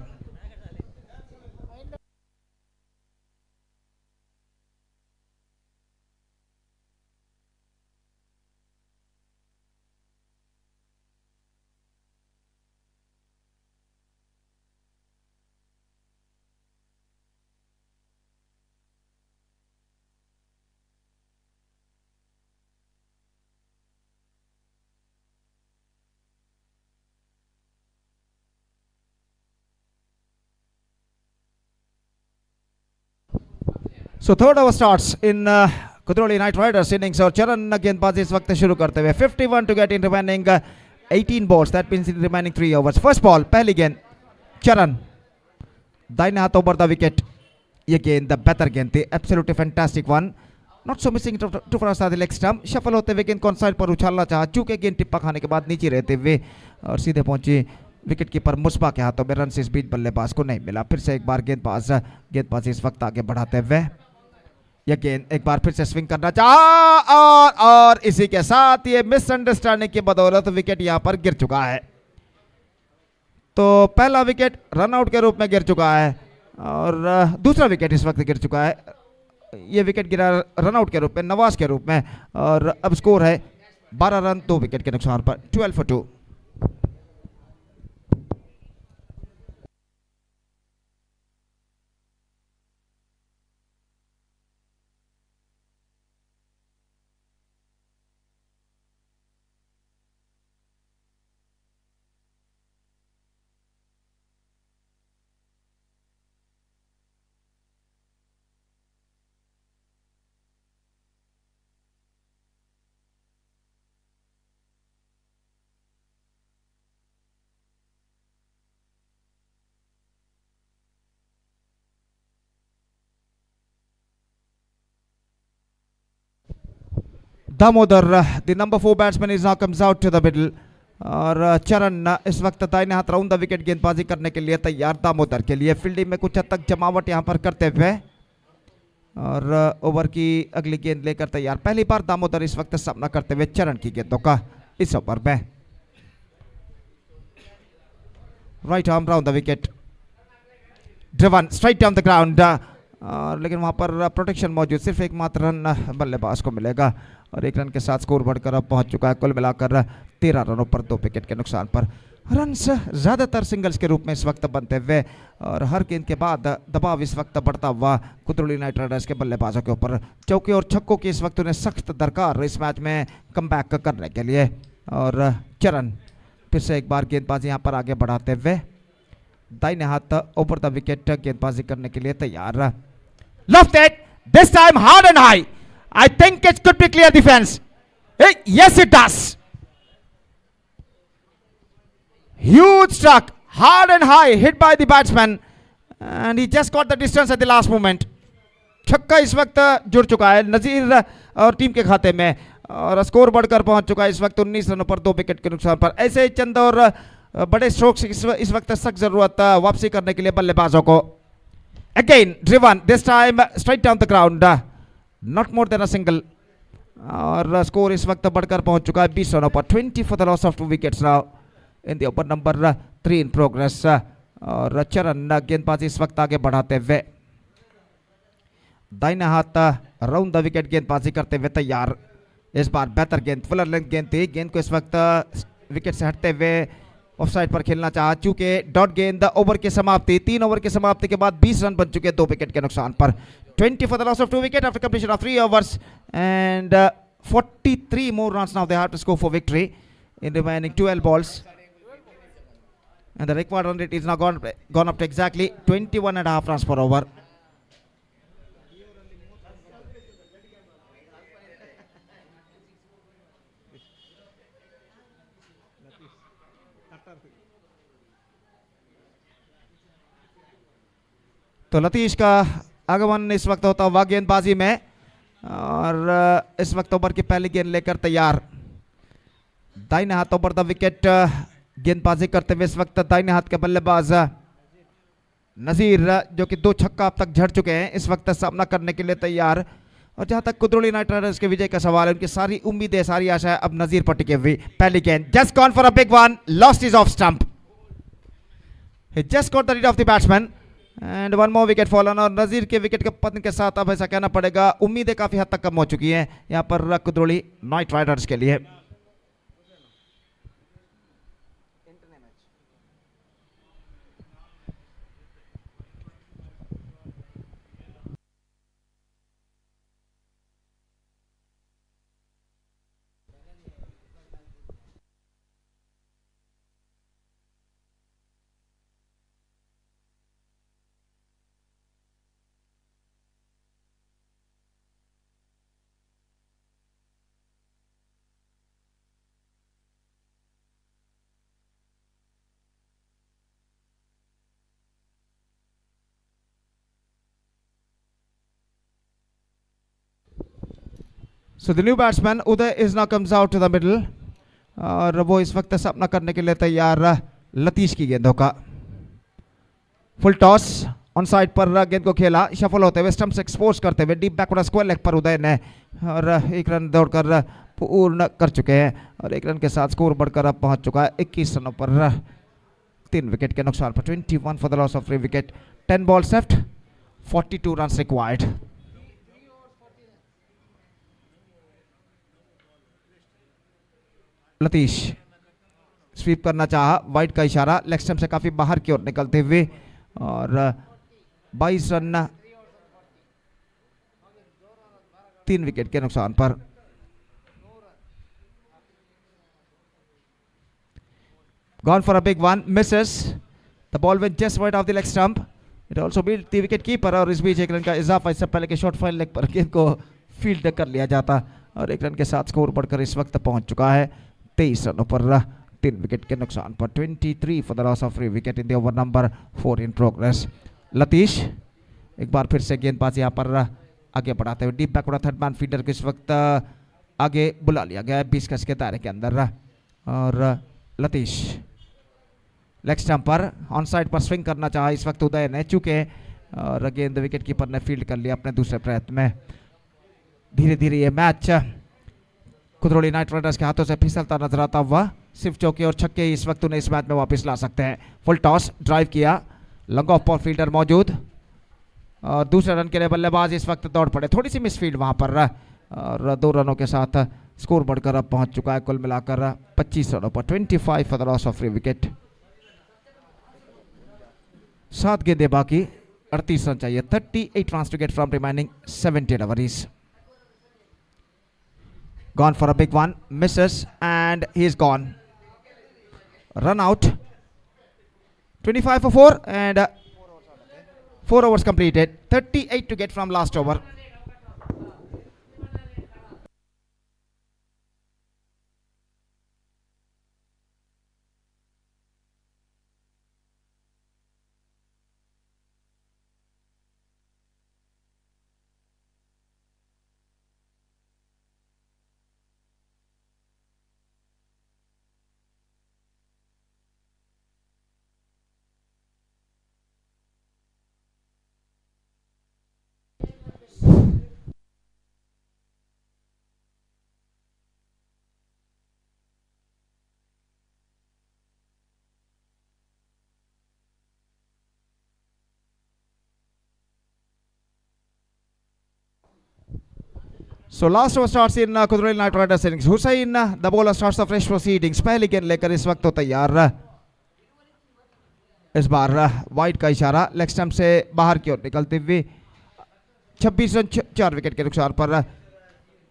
So third over starts in Kutroli Night Riders innings और चरण गेंदबाजी इस वक्त शुरू करते हुए। 51 to get in remaining 18 balls, that means in remaining 3 overs. First ball, पहली गेंद चरण दाहिने हाथ ओवर द विकेट, ये गेंद बेहतर गेंद थी, absolutely fantastic one, not so missing to cross the leg stump. Shuffle होते हुए गेंद कौन साइड पर उछालना चाहा, चूंकि गेंद टिप्पा खाने के बाद नीचे रहते हुए और सीधे पहुंची विकेट कीपर मुस्बा के हाथों में, रन से इस बीच बल्लेबाज को नहीं मिला। फिर से एक बार गेंदबाजी इस वक्त आगे बढ़ाते हुए यह गेंद एक बार फिर से स्विंग करना चाहा और इसी के साथ ये मिसअंडरस्टैंडिंग की बदौलत विकेट यहां पर गिर चुका है। तो पहला विकेट रनआउट के रूप में गिर चुका है और दूसरा विकेट इस वक्त गिर चुका है। ये विकेट गिरा रनआउट के रूप में, नवाज के रूप में, और अब स्कोर है 12 रन 2 विकेट के नुकसान पर, 12 for 2। Damodar the number 4 batsman is now comes out to the middle और चरण इस वक्त दाहिने हाथ राउंड द विकेट गेंदबाजी करने के लिए तैयार। दामोदर के लिए फील्डिंग में कुछ हद तक जमावट यहां पर करते हुए और ओवर की अगली गेंद लेकर तैयार। पहली बार दामोदर इस वक्त सामना करते हुए चरण की गेंदों का इस ओवर में। Right arm round the wicket, driven straight down the ground, लेकिन वहां पर प्रोटेक्शन मौजूद, सिर्फ एक मात्र रन बल्लेबाज को मिलेगा और 1 रन के साथ स्कोर बढ़कर अब पहुंच चुका है कुल मिलाकर 13 रनों पर 2 विकेट के नुकसान पर। रन्स ज़्यादातर सिंगल्स के रूप में इस वक्त बनते हुए और हर गेंद के बाद दबाव इस वक्त बढ़ता हुआ कुतरोली नाइट राइडर्स के बल्लेबाजों के ऊपर। चौके और छक्कों की इस वक्त उन्हें सख्त दरकार इस मैच में कमबैक करने के लिए। और चरण फिर से एक बार गेंदबाजी यहाँ पर आगे बढ़ाते हुए दाहिने हाथ ओवर द विकेट गेंदबाजी करने के लिए तैयार। Left it, this time hard and high. I think it could be clear defense. Hey, yes it does. Huge struck, hard and high, hit by the batsman, and he just got the distance at the last moment. छक्का इस वक्त जुड़ चुका है नजीर और team के खाते में और स्कोर बढ़कर पहुंच चुका है इस वक्त 19 रनों पर 2 विकेट के नुकसान पर। ऐसे ही चंद और बड़े स्ट्रोक्स इस वक्त सख्त जरूरत वापसी करने के लिए बल्लेबाजों को। Again driven, this time straight down the ground, not more than a single, और स्कोर इस वक्त बढ़कर पहुंच चुका है 20 रनों पर, 20 for the loss of 2 wickets now in the over number 3 in progress. और चरण गेंदबाजी इस वक्त आगे बढ़ाते हुए दाहिने हाथ राउंड द विकेट गेंदबाजी करते हुए तैयार। इस बार बेहतर गेंद, फुलर लेंथ गेंद थी, गेंद को इस वक्त विकेट से हटते हुए ऑफ साइड पर खेलना चाहा, चूंकि डॉट गेंद। ओवर की समाप्ति, 3 ओवर की समाप्ति के बाद 20 रन बन चुके हैं 2 विकेट के नुकसान पर। 20 for the loss of 2 wicket after completion of 3 overs and 43 more runs now they have to score for victory in remaining 12 balls, and the required run rate is now gone up to exactly 21 and a half runs per over. तो लतीश का आगमन इस वक्त होता हुआ गेंदबाजी में, और इस वक्त ओवर की पहली गेंद लेकर तैयार। दाहिने हाथ ओवर द विकेट गेंदबाजी करते हुए इस वक्त दाहिने हाथ के बल्लेबाज नजीर, जो कि 2 छक्का अब तक झड़ चुके हैं, इस वक्त सामना करने के लिए तैयार। और जहां तक कुली नाइट राइडर्स के विजय का सवाल है, उनकी सारी उम्मीदें, सारी आशा है अब नजीर पर टिकी हुई। पहली गेंद just gone for a big one, lost is off stump, he just got the read of the batsman and 1 more wicket fallen. और नजीर के विकेट के पतन के साथ अब ऐसा कहना पड़ेगा उम्मीदें काफी हद तक कम हो चुकी हैं यहां पर कुली नाइट राइडर्स के लिए। So the new batsman Uday is now comes out to the middle, और वो इस वक्त सामना करने के लिए तैयार लतीश की गेंदों का। फुल टॉस ऑन साइड पर गेंद को खेला, शफल होते हुए स्टंप से एक्सपोज करते हुए डीप बैकवर्ड स्क्वायर लेग पर उदय ने, और 1 रन दौड़कर पूर्ण कर चुके हैं, और 1 रन के साथ स्कोर बढ़कर अब पहुंच चुका है 21 रनों पर 3 विकेट के नुकसान पर। 21 for the loss of 3 wicket, 10 balls left, 42 runs required. Latish sweep करना चाहा, वाइड का इशारा, लेग स्टंप से काफी बाहर की ओर निकलते हुए, और 22 रन 3 विकेट के नुकसान पर। Gone for a big one, misses. The ball went just wide off the leg stump. It also beat the wicket keeper, और इस बीच 1 रन का इजाफा, इससे पहले के शॉर्ट फाइन लेग पर गेंद को फील्ड कर लिया जाता, और 1 रन के साथ स्कोर बढ़कर इस वक्त पहुंच चुका है 23 रनों पर 3 विकेट के नुकसान पर। 23 for the loss of 3 wicket in the over number 4 in progress. Latish एक बार फिर से गेंदबाजी यहाँ पर आगे बढ़ाते हुए deep backward third man fielder को इस वक्त आगे बुला लिया गया है 20 गज के दायरे के अंदर, और लतीश लेग स्टंप पर ऑन साइड पर स्विंग करना चाहा इस वक्त उदय ने, चूंकि और गेंद विकेट कीपर ने फील्ड कर लिया अपने दूसरे प्रयत्न में। धीरे धीरे ये मैच कुली नाइट राइडर्स के हाथों से फिसलता नजर आता हुआ, सिर्फ चौके और छक्के इस वक्त उन्हें इस मैच में वापस ला सकते हैं। फुल टॉस ड्राइव किया, लॉन्ग ऑफ पर फील्डर मौजूद, और दूसरे रन के लिए बल्लेबाज इस वक्त दौड़ पड़े, थोड़ी सी मिसफील्ड वहां पर, और 2 रनों के साथ स्कोर बढ़कर अब पहुंच चुका है कुल मिलाकर 25 रनों पर। 25 for the loss of 3 wicket, 7 गेंदें बाकी, 38 रन चाहिए। 38 runs to get from remaining 17 overs. Gone for a big one, misses, and he's gone. Run out. 25 for 4, and 4 overs completed. 38 to get from last over. So last over starts in Kuli Night Riders innings. Hussain, the bowler, starts the fresh proceedings. पहली गेंद लेकर इस वक्त तो तैयार। इस बार wide का इशारा, लेग स्टंप से बाहर की ओर निकलते हुए 26 रन 4 विकेट के नुकसान पर।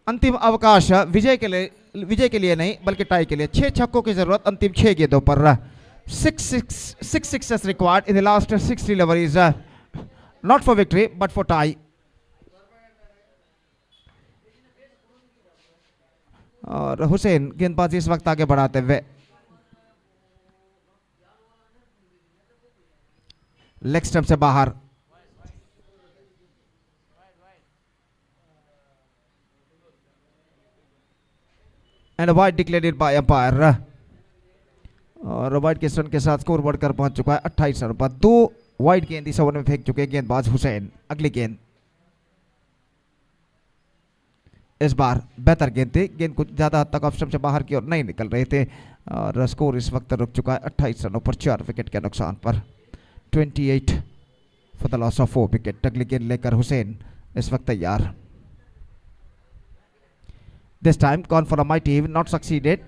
अंतिम अवकाश विजय के लिए नहीं बल्कि टाई के लिए। 6 छक्कों की जरूरत अंतिम 6 गेंदों पर। 6 sixes required in the last 6 deliveries, not for victory but for tie. और हुसैन गेंदबाजी इस वक्त आगे बढ़ाते हुए लेग स्टंप से बाहर। And wide declared by umpire. और वाइड के रन के साथ स्कोर बढ़कर पहुंच चुका है 28 रन पर। 2 वाइड गेंद इस ओवर में फेंक चुके गेंदबाज हुसैन। अगली गेंद इस बार बेहतर गेंद थी, गेंद कुछ ज्यादा हद तक ऑफ स्टंप से बाहर की ओर नहीं निकल रहे थे और स्कोर इस वक्त रुक चुका है 28 रनों पर 4 विकेट के नुकसान पर। 28 for the loss of 4 wicket. अगली गेंद लेकर हुसैन इस वक्त तैयार। This time gone for a mighty, not succeeded,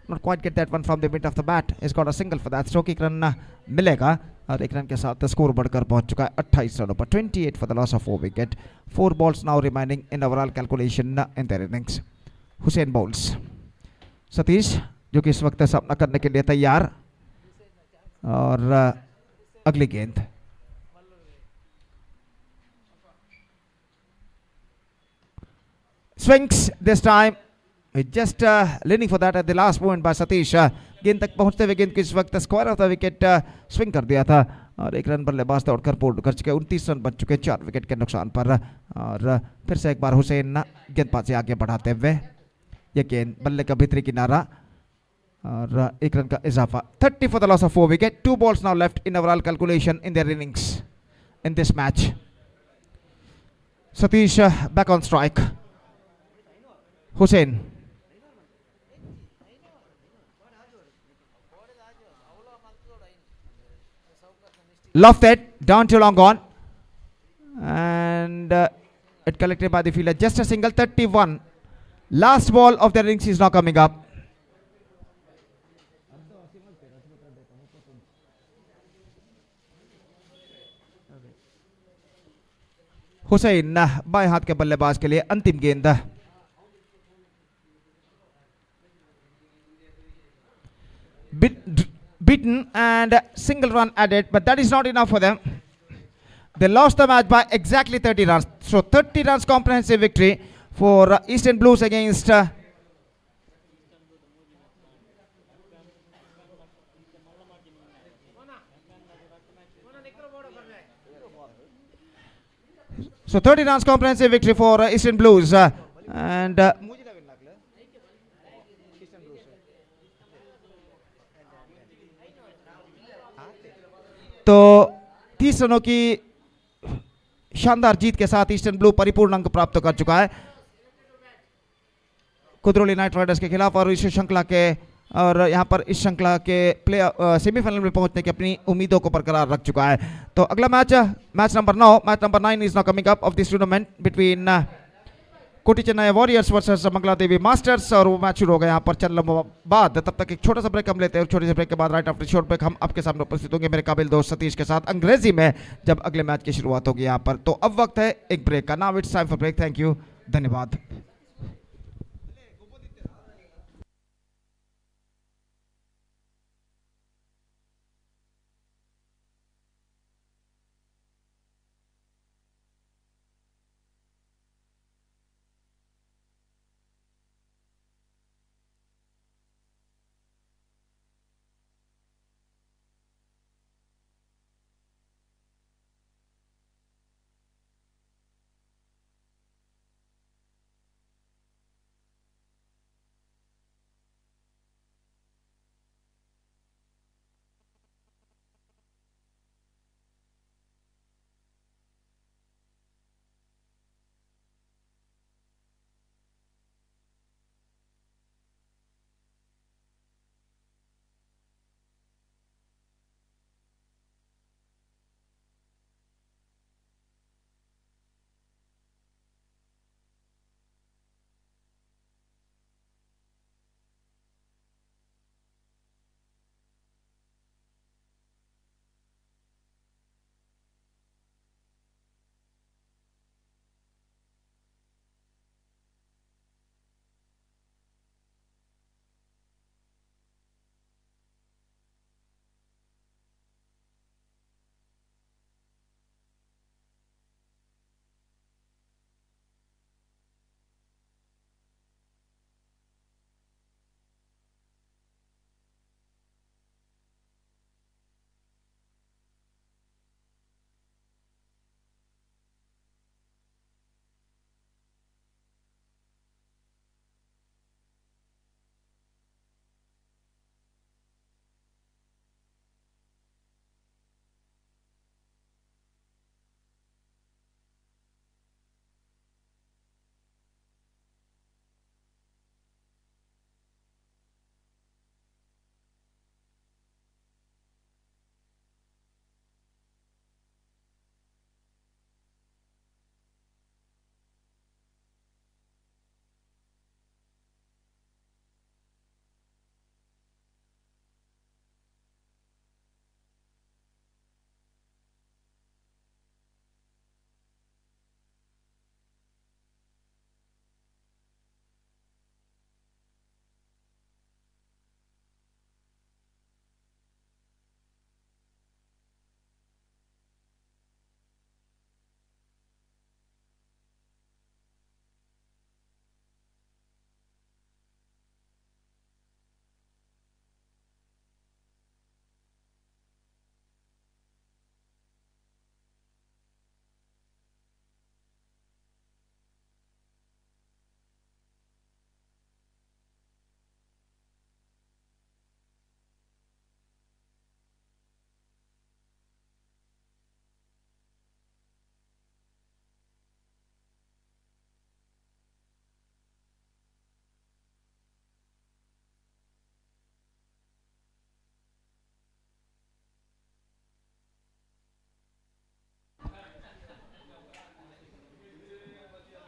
not quite get that one from the mid of the bat. He's got a single for that stroke. एक run मिलेगा और एक रन के साथ स्कोर बढ़कर पहुंच चुका है 28 रनों पर। 28 for the loss of 4 wicket. 4 balls now remaining in overall calculation in their innings. Hussain bowls. Satish जो कि इस वक्त सामना करने के लिए तैयार और अगली गेंद swings this time. Just leaning for that at the last moment by Satish. गेंद तक पहुंचते हुए गेंद को इस वक्त square off the wicket swing कर दिया था और एक रन बल्लेबाज दौड़कर बोल्ड कर चुके। 29 रन बच चुके 4 विकेट के नुकसान पर। और फिर से एक बार हुसैन गेंदबाजी आगे बढ़ाते हुए ये गेंद बल्ले का भीतरी किनारा और एक रन का इजाफा। 30 for the loss of 4 wicket. 2 balls now left in overall calculation in their innings in this match. Satish back on strike. Hussain. Lofted down to long on and it collected by the fielder. Just a single. 31. Last ball of the innings is now coming up. Hussain बाएं हाथ के बल्लेबाज के लिए अंतिम गेंद। Beaten and single run added, but that is not enough for them. They lost the match by exactly 30 runs. So 30 runs comprehensive victory for Eastern Blues against so 30 runs comprehensive victory for Eastern Blues and तो 30 रनों की शानदार जीत के साथ eastern blue परिपूर्ण अंक प्राप्त कर चुका है कुली नाइट राइडर्स के खिलाफ और इस श्रृंखला के और यहां पर इस श्रृंखला के सेमीफाइनल में पहुंचने की अपनी उम्मीदों को बरकरार रख चुका है। तो अगला match number 9 is now coming up of this tournament between कोटी चेन्नई वॉरियर्स वर्सेस मंगला देवी मास्टर्स और वो मैच शुरू हो गया यहाँ पर चलने बाद। तब तक एक छोटा सा ब्रेक हम लेते हैं और छोटे से ब्रेक के बाद राइट आफ्टर शॉर्ट ब्रेक हम आपके सामने उपस्थित होंगे मेरे काबिल दोस्त सतीश के साथ अंग्रेजी में जब अगले मैच की शुरुआत होगी यहाँ पर। तो अब वक्त है एक ब्रेक का। Now it's time for break. Thank you, धन्यवाद।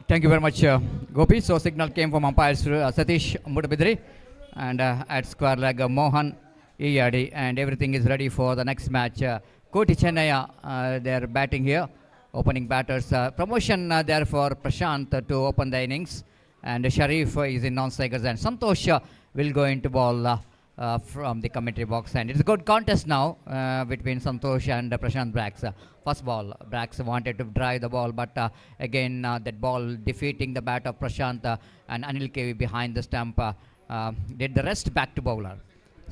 Thank you very much, Gopi. So signal came from umpires Satish Mudabidri and at square leg Mohan Iyadi, and everything is ready for the next match. Koti Chennaya, they're batting here, opening batters. Promotion there for Prashant to open the innings, and Sharif is in non-strikers, and Santosh will go into ball from the commentary box. And it's a good contest now between Santosh and Prashant Brax. First ball, Brax wanted to drive the ball, but again that ball defeating the bat of Prashant, and Anil KV behind the stump did the rest back to bowler.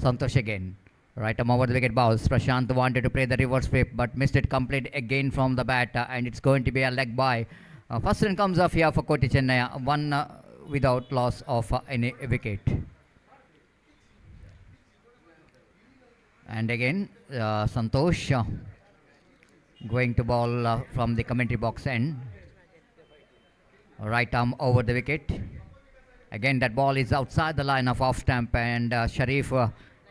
Santosh again. Right arm over the wicket bounce. Prashant wanted to play the reverse sweep but missed it complete again from the bat, and it's going to be a leg by. First run comes off here for Koti Chennai, one without loss of any wicket. And again Santosh going to ball from the commentary box end. Right arm over the wicket. Again that ball is outside the line of off stump, and Sharif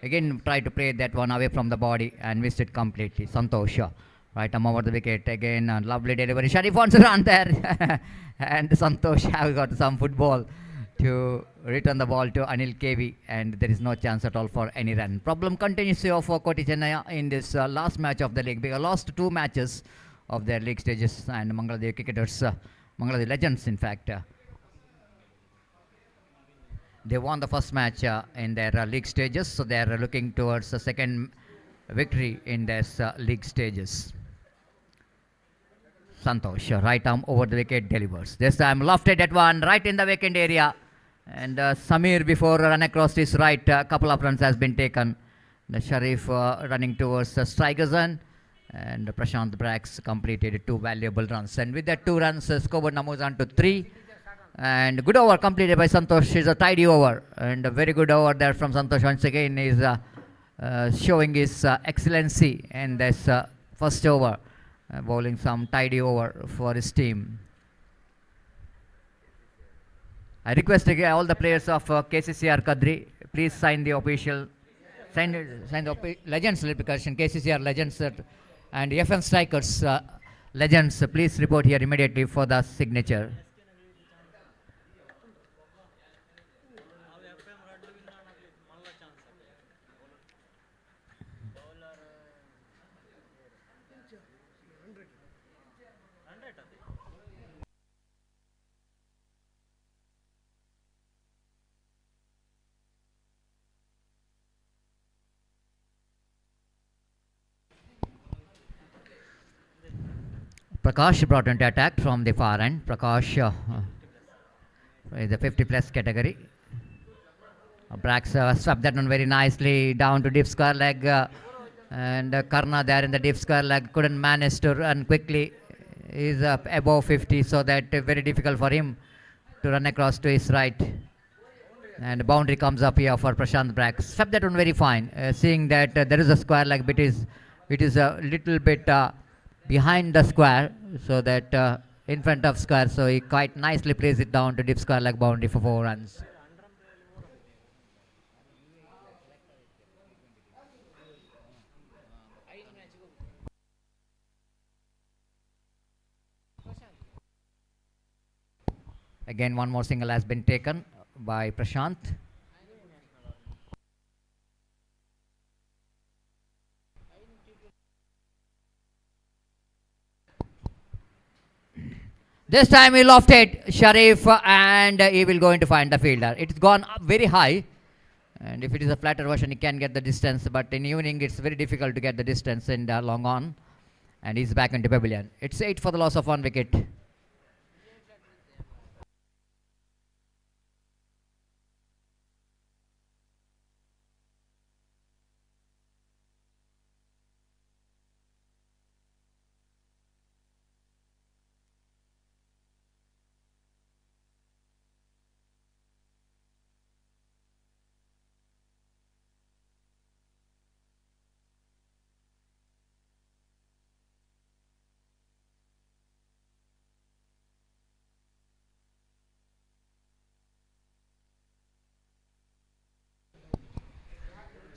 again tried to play that one away from the body and missed it completely. Santosh right arm over the wicket. Again lovely delivery. Sharif wants to run there and Santosh have got some football to return the ball to Anil KV, and there is no chance at all for any run. Problem continues here for Koti Chennai in this last match of the league. They lost 2 matches of their league stages, and Mangaladevi cricketers, Mangaladevi Legends in fact, they won the first match in their league stages, so they are looking towards the second victory in their league stages. Santosh, right arm over the wicket, delivers. This time lofted at one, right in the vacant area. And Samir, before run across his right, a couple of runs has been taken. The Sharif running towards the striker zone, and Prashant Brax completed 2 valuable runs. And with that 2 runs, scoreboard now moves on to 3. And good over completed by Santosh. Is a tidy over, and a very good over there from Santosh. Once again is showing his excellency in this first over, bowling some tidy over for his team. I request all the players of KCCR Kadri, please sign the official, sign the Legends replication, KCCR Legends and FN Strikers Legends. Please report here immediately for the signature. Prakash brought into attack from the far end. Prakash is the 50 plus category. Brax swept that one very nicely down to deep square leg, and Karna there in the deep square leg couldn't manage to run quickly. He's above 50, so that very difficult for him to run across to his right. And boundary comes up here for Prashant Brax. Swept that one very fine, seeing that there is a square leg, but it is a little bit behind the square, so that in front of square, so he quite nicely plays it down to deep square leg boundary for 4 runs. Again one more single has been taken by Prashant. This time he lofted Sharif, and he will going to find the fielder. It's gone up very high, and if it is a flatter version he can get the distance, but in evening it's very difficult to get the distance in the long on, and he's back into pavilion. It's 8 for the loss of 1 wicket.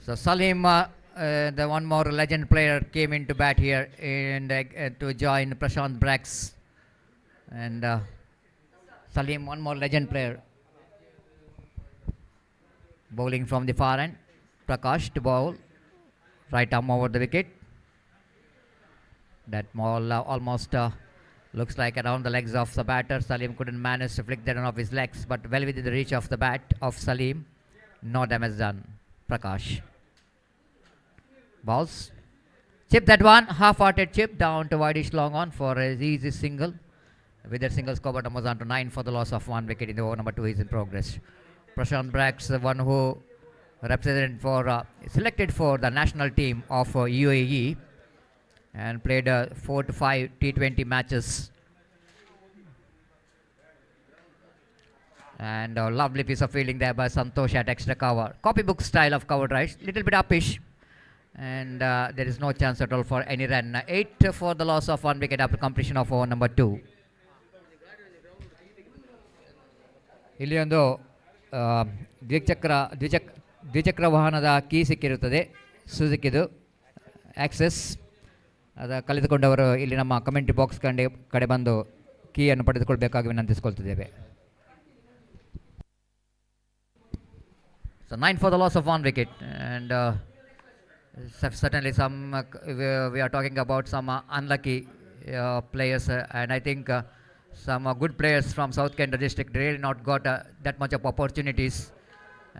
So Salim, the one more legend player, came into bat here and to join Prashant Brax, and Salim, one more legend player. Bowling from the far end. Prakash to bowl. Right arm over the wicket. That ball almost looks like around the legs of the batter. Salim couldn't manage to flick that one off his legs, but well within the reach of the bat of Salim. No damage done. Prakash. Balls. Chip that one. Half-hearted chip down to wideish long on for a easy single. With that single, score bottom was on to 9 for the loss of 1 wicket in the over number 2 is in progress. Prashant Brax, the one who represented for selected for the national team of UAE and played 4 to 5 T20 matches. And a lovely piece of fielding there by Santosh at extra cover. Copybook style of cover drives, little bit uppish. And there is no chance at all for any run. 8 for the loss of 1 wicket after completion of over number 2. ಇಲ್ಲಿ ಒಂದು ದ್ವಿಚಕ್ರ ವಾಹನದ key ಸಿಕ್ಕಿರುತ್ತದೆ ಸುಜುಕಿದು access. ಅದು ಕಳೆದುಕೊಂಡವರು ಇಲ್ಲಿ ನಮ್ಮ commentary box ಕಡೆ ಬಂದು ಕೀಯನ್ನು ಪಡೆದುಕೊಳ್ಬೇಕಾಗಿ ವಿನಂತಿಸಿಕೊಳ್ತಿದ್ದೇವೆ. So 9 for the loss of 1 wicket, and certainly some we are talking about some unlucky players, and I think some good players from South Kent district really not got that much of opportunities,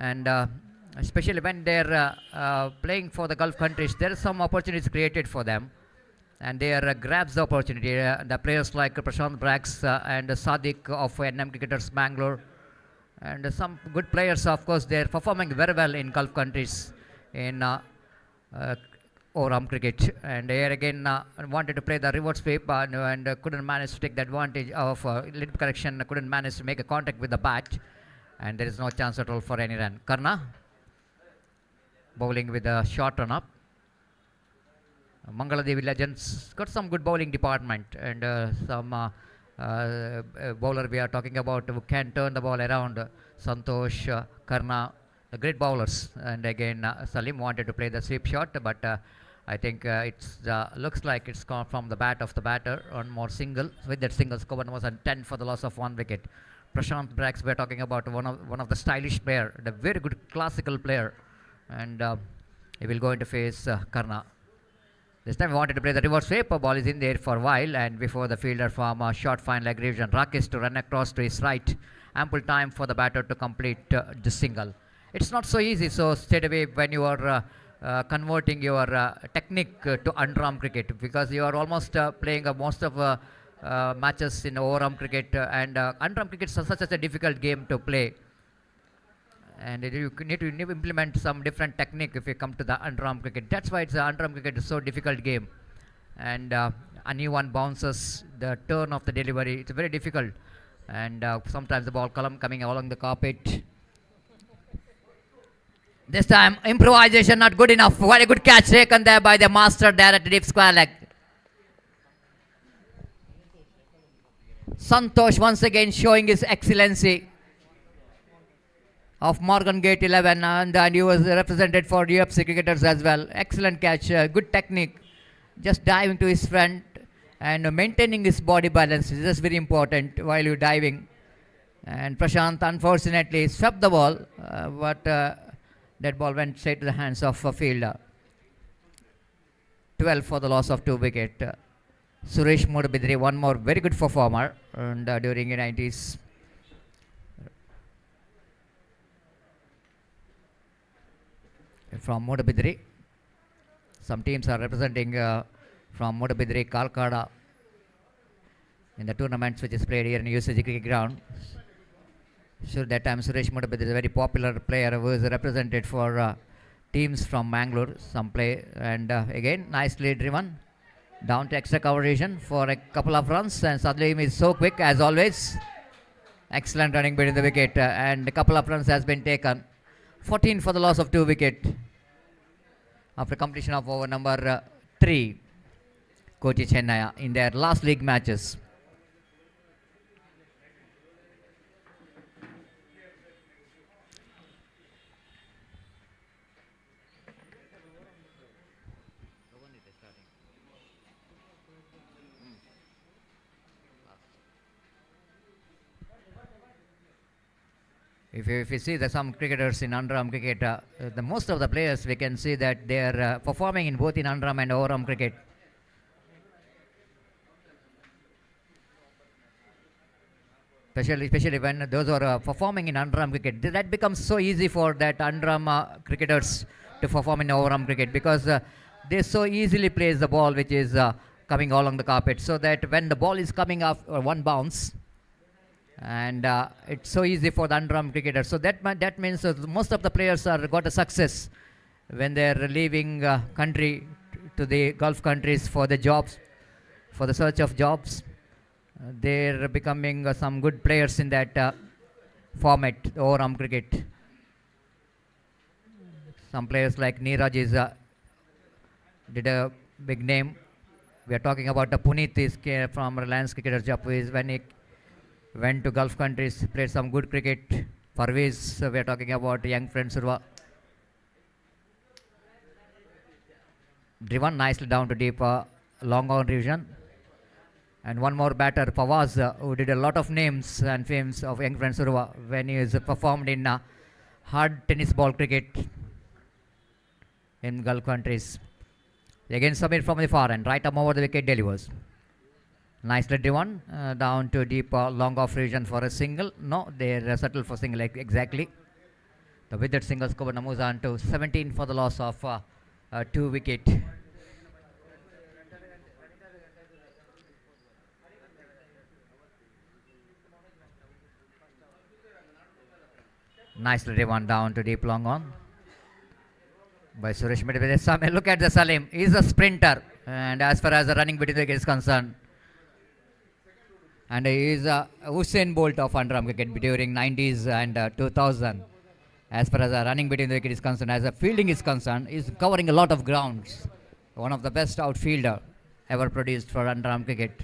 and especially when they're playing for the Gulf countries, there are some opportunities created for them, and they are grabs the opportunity. The players like Prashant Brax and Sadiq of NM Cricketers Bangalore, and some good players, of course, they are performing very well in Gulf countries in over-arm cricket, and here again wanted to play the reverse sweep and couldn't manage to take the advantage of little correction, couldn't manage to make a contact with the bat, and there is no chance at all for any run. Karna bowling with a short run up. Mangaladevi Legends got some good bowling department, and some bowler we are talking about who can turn the ball around. Santosh, Karna, the great bowlers, and again Salim wanted to play the sweep shot, but I think it's looks like it's gone from the bat of the batter on more single. With that single, score was on 10 for the loss of 1 wicket. Prashant Brax, we are talking about one of the stylish player, the very good classical player, and he will go into face Karna. This time we wanted to play the reverse sweep. A ball is in there for a while, and before the fielder from short fine leg revision, Rakesh to run across to his right. Ample time for the batter to complete the single. It's not so easy, so straight away when you are converting your technique to underarm cricket, because you are almost playing most of matches in overarm cricket, and underarm cricket is such a difficult game to play, and you need to implement some different technique if you come to the underarm cricket. That's why it's underarm cricket is so difficult game, and uneven bounces, the turn of the delivery, it's very difficult, and sometimes the ball column coming along the carpet. This time improvisation not good enough. Very good catch taken there by the master there at the deep square leg. Santosh once again showing his excellency of Morgan Gate 11, and he was represented for UFC cricketers as well. Excellent catch, good technique, just diving to his front and maintaining his body balance is just very important while you're diving. And Prashant unfortunately swept the ball, but that ball went straight to the hands of a fielder. 12 for the loss of 2 wicket. Suresh Mudabidri, one more very good performer, and during the 90s. From Mudabidri, some teams are representing from Mudabidri, Kalkada in the tournaments which is played here in UCG cricket ground. Sure, that time Suresh Mudabidri is a very popular player who is represented for teams from Mangalore. Some play, and again nicely driven down to extra cover region for a couple of runs, and Sadlim is so quick as always. Excellent running between the wicket, and a couple of runs has been taken. 14 for the loss of 2 wicket after completion of over number 3. Kochi Chennai in their last league matches. If you see some cricketers in underarm cricket, the most of the players we can see that they are performing in both in underarm and overarm cricket. Especially when those are performing in underarm cricket, that becomes so easy for that underarm cricketers to perform in overarm cricket because they so easily place the ball which is coming along the carpet, so that when the ball is coming off one bounce, and it's so easy for the underarm cricketer. So that means most of the players are got a success when they're leaving country to the Gulf countries for the jobs, for the search of jobs. They're becoming some good players in that format, overarm cricket. Some players like Neeraj did a big name. We are talking about the Puneet is from Reliance Cricketers Japan. When he went to Gulf countries, played some good cricket. Parvez, we are talking about young friend Surva. Driven nicely down to deep long on region. And one more batter, Fawaz, who did a lot of names and fames of young friend Surva when he is performed in hard tennis ball cricket in Gulf countries. Again, Samir from the far end, right arm over the wicket delivers. Nicely driven down to deep long off region for a single. No, they settle for single exactly. The withered single score moves on to 17 for the loss of 2 wicket. Nicely driven down to deep long on by Suresh Medvedev. Look at the Salim. He's a sprinter, and as far as the running between the wickets is concerned, and he is a Usain Bolt of underarm cricket during 90s and 2000. As far as the running between the wicket is concerned, as the fielding is concerned, he's covering a lot of grounds. One of the best outfielder ever produced for underarm cricket.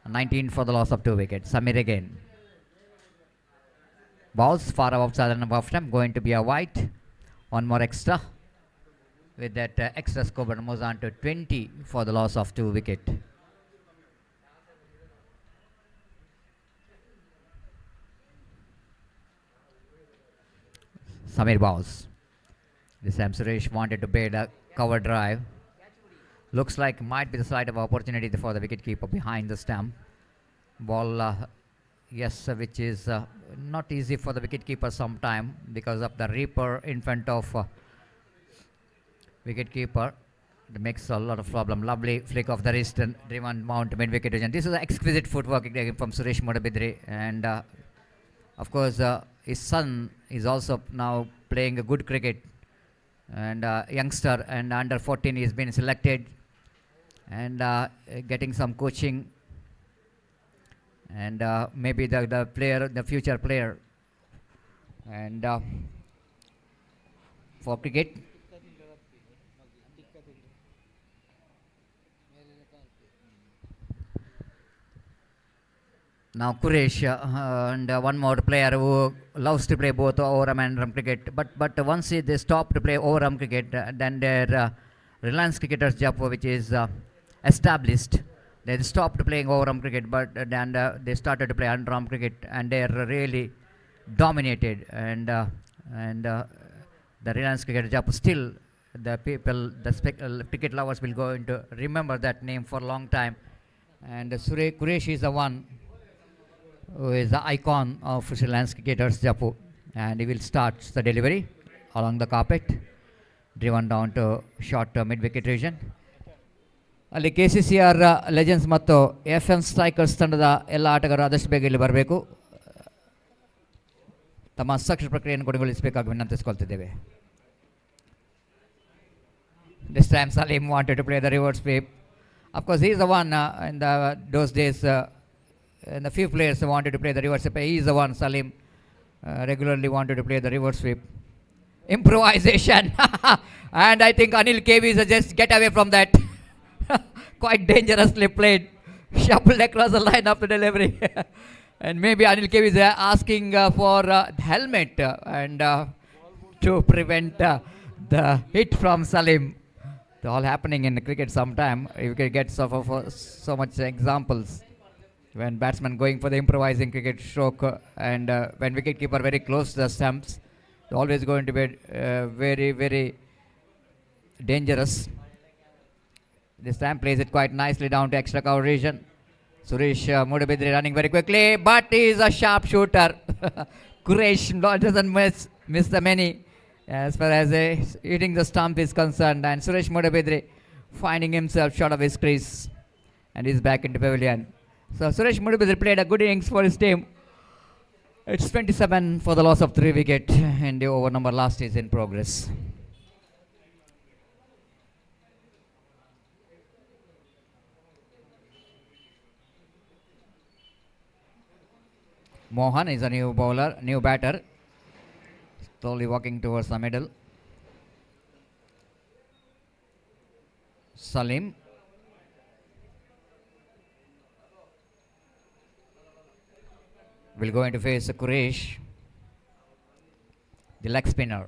19 for the loss of 2 wickets. Samir again. Balls far outside and above stump, going to be a wide. One more extra. With that extra score, but moves on to 20 for the loss of 2 wicket. Samir bows. This time Suresh wanted to bait a cover drive. Looks like might be the slight of opportunity for the wicketkeeper behind the stump. Ball, yes, which is not easy for the wicketkeeper sometime because of the reaper in front of wicketkeeper. It makes a lot of problem. Lovely flick of the wrist and driven mount mid wicket region. This is an exquisite footwork from Suresh Modabidri, and of course his son is also now playing a good cricket, and youngster, and under 14 he's been selected and getting some coaching, and maybe the player, the future player, and for cricket. Now Quresh and one more player who loves to play both overarm and underarm cricket. But once they stop to play overarm cricket, then their Reliance Cricketers Jaipur, which is established, they stopped playing overarm cricket, but then they started to play underarm cricket, and they are really dominated. And the Reliance Cricketers Jaipur, still the people, the cricket lovers will go into remember that name for a long time. And Quresh is the one who is the icon of Sri Lankan cricketers Jaipur, and he will start the delivery along the carpet, driven down to short mid wicket region. ಅಲ್ಲಿ KCCR Legends ಮತ್ತು FM Strikers ತಂಡದ ಎಲ್ಲ ಆಟಗಾರರು ಆದಷ್ಟು ಬೇಗ ಇಲ್ಲಿ ಬರಬೇಕು, ತಮ್ಮ ಹಸ್ತಾಕ್ಷರ ಪ್ರಕ್ರಿಯೆಯನ್ನು ಕೊನೆಗೊಳಿಸಬೇಕಾಗಿ ವಿನಂತಿಸಿಕೊಳ್ತಿದ್ದೇವೆ. This time Salim wanted to play the reverse sweep. Of course, he is the one in those days. And the few players wanted to play the reverse sweep. He is the one, Salim, regularly wanted to play the reverse sweep. Improvisation. And I think Anil KV is just get away from that. Quite dangerously played. Shuffled across the line after delivery. And maybe Anil KV is asking for helmet and to prevent the hit from Salim. It's all happening in cricket sometime. You can get so much examples. when batsman going for the improvising cricket stroke and when wicketkeeper very close to the stumps, always going to be very, very dangerous. This time plays it quite nicely down to extra cover region. Suresh Mudabidri running very quickly, but he is a sharp shooter. Kuresh doesn't miss the many as far as hitting the stump is concerned, and Suresh Mudabidri finding himself short of his crease, and he's back into pavilion. So Suresh Mudabidri played a good innings for his team. It's 27 for the loss of 3 wicket, and the over number last is in progress. Mohan is a new bowler, new batter, slowly walking towards the middle. Salim. Will go into face Quresh, the leg spinner,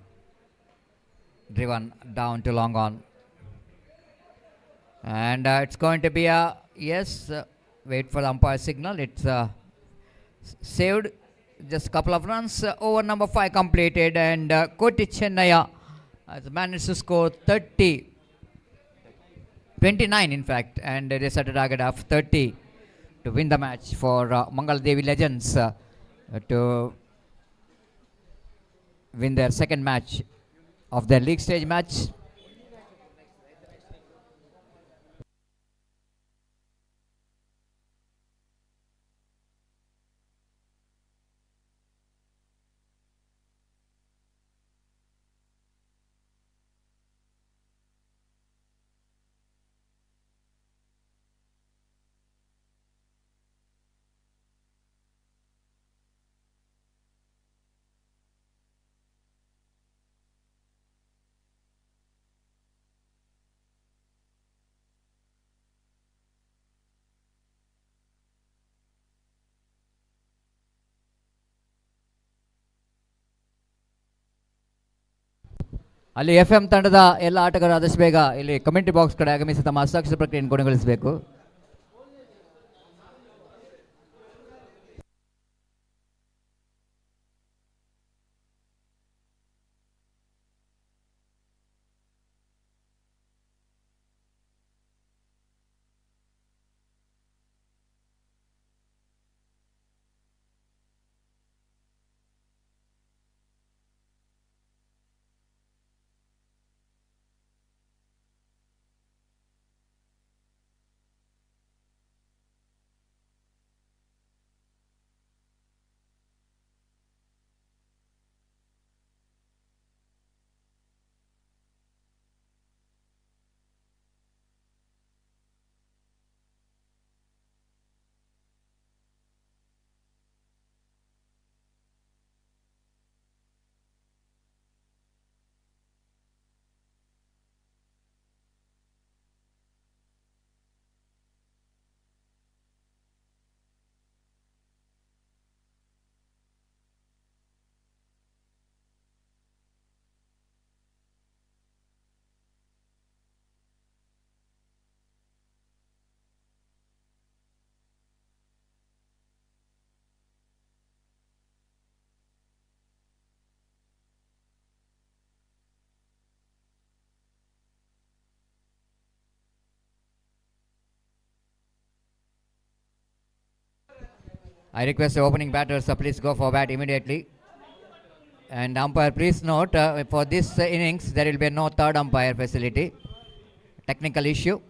driven down to long on. And it's going to be a, yes, wait for the umpire signal. It's saved, just a couple of runs. Over number 5 completed, and Koti Chennaya has managed to score 29 in fact, and they set a target of 30 to win the match for Mangal Devi Legends to win their second match of their league stage match. ಅಲ್ಲಿ F M ತಂಡದ ಎಲ್ಲ ಆಟಗಾರರು ಆದಷ್ಟು ಬೇಗ ಇಲ್ಲಿ commentary box ಕಡೆ ಆಗಮಿಸಿ ತಮ್ಮ ಹಸ್ತಾಕ್ಷರ ಪ್ರಕ್ರಿಯೆಯನ್ನು ಕೊನೆಗೊಳಿಸಬೇಕು. I request the opening batters please go for bat immediately. And umpire, please note for this innings there will be no third umpire facility. Technical issue.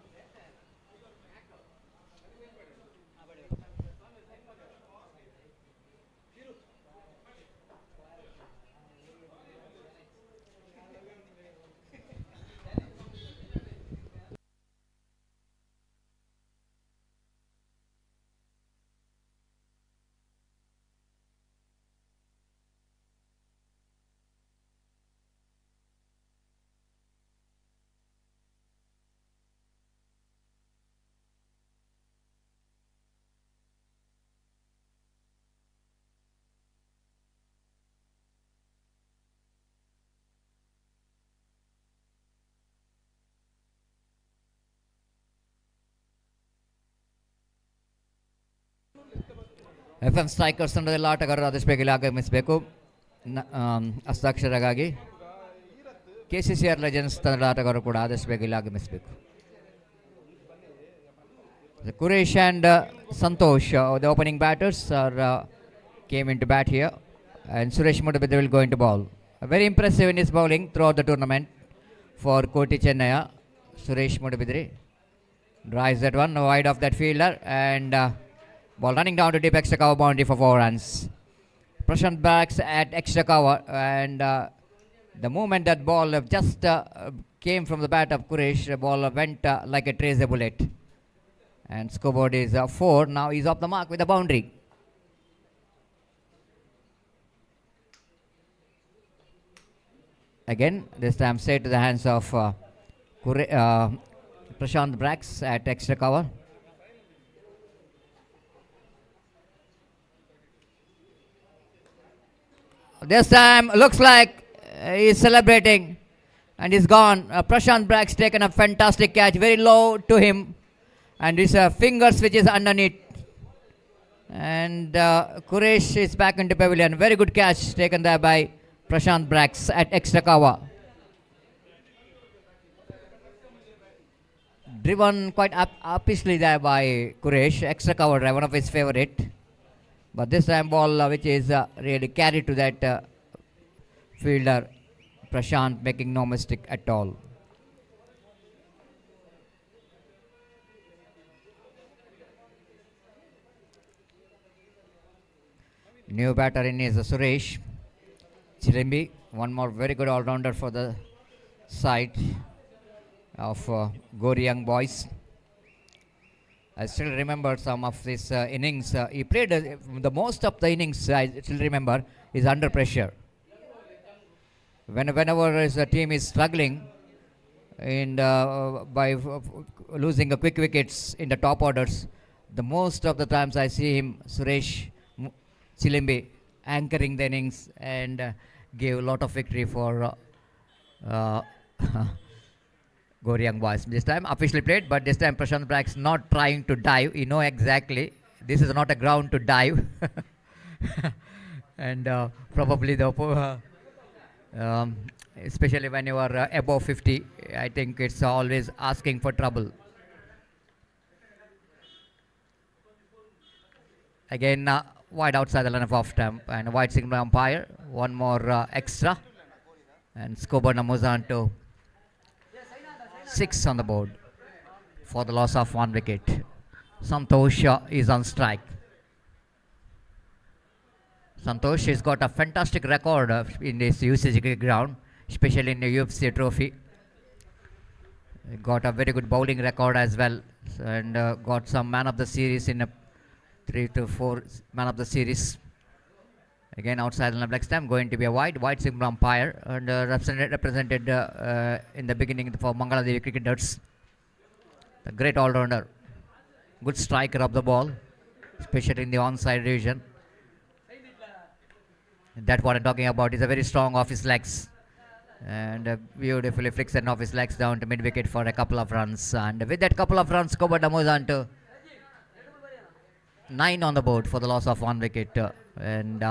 FM strikers ತಂಡದಲ್ಲಿ ಆಟಗಾರರು ಆದಷ್ಟು ಬೇಗ ಇಲ್ಲಿ ಆಗಮಿಸಬೇಕು. ಹಸ್ತಾಕ್ಷರಗಾಗಿ KCCR Legends ತಂಡದ ಆಟಗಾರರು ಕೂಡ ಆದಷ್ಟು ಬೇಗ ಇಲ್ಲಿ ಆಗಮಿಸಬೇಕು. Kuresh and Santosh, the opening batters, came into bat here, and Suresh Mudabidri will go into ball. Very impressive in his bowling throughout the tournament for Koti Chennaya. Suresh Mudabidri drives that one wide of that fielder, and ball running down to deep extra cover boundary for 4 runs. Prashant backs at extra cover, and the moment that ball just came from the bat of Kuresh, the ball went like a tracer bullet. And scoreboard is 4. Now he's off the mark with a boundary. Again, this time straight to the hands of Prashant Brax at extra cover. This time looks like he's celebrating, and he's gone. Prashant Brax taken a fantastic catch, very low to him. And his fingers which is underneath, and Kuresh is back into pavilion. Very good catch taken there by Prashant Brax at extra cover. Driven quite upishly there by Kuresh, extra cover drive, one of his favorite. But this time ball which is really carried to that fielder, Prashant, making no mistake at all. New batter in is Suresh Chilimbi, one more very good all-rounder for the side of Gori Young Boys. I still remember some of his innings. He played the most of the innings, I still remember, is under pressure. Whenever his team is struggling by losing quick wickets in the top orders, the most of the times I see him, Suresh Chilimbi, anchoring the innings and gave a lot of victory for Gori Young Boys. This time officially played, but this time Prashant Brax not trying to dive. You know exactly this is not a ground to dive. And probably the especially when you are above 50, I think it's always asking for trouble. Again, wide outside the line of off stump, and a wide signal umpire. One more extra, and scoreboard moves on to 6 on the board for the loss of 1 wicket. Santosh is on strike. Santosh has got a fantastic record in this UCG ground, especially in the UFC trophy. Got a very good bowling record as well, and got some man of the series in a 3 to 4 man of the series. Again, outside the black stamp, going to be a wide signal umpire, and represented in the beginning for Mangaladevi cricketers. A great all-rounder, good striker of the ball, especially in the onside region. That what I'm talking about is a very strong off his legs, and beautifully flicks it off his legs down to mid-wicket for a couple of runs. And with that couple of runs, Kobada moves on to 9 on the board for the loss of 1 wicket, and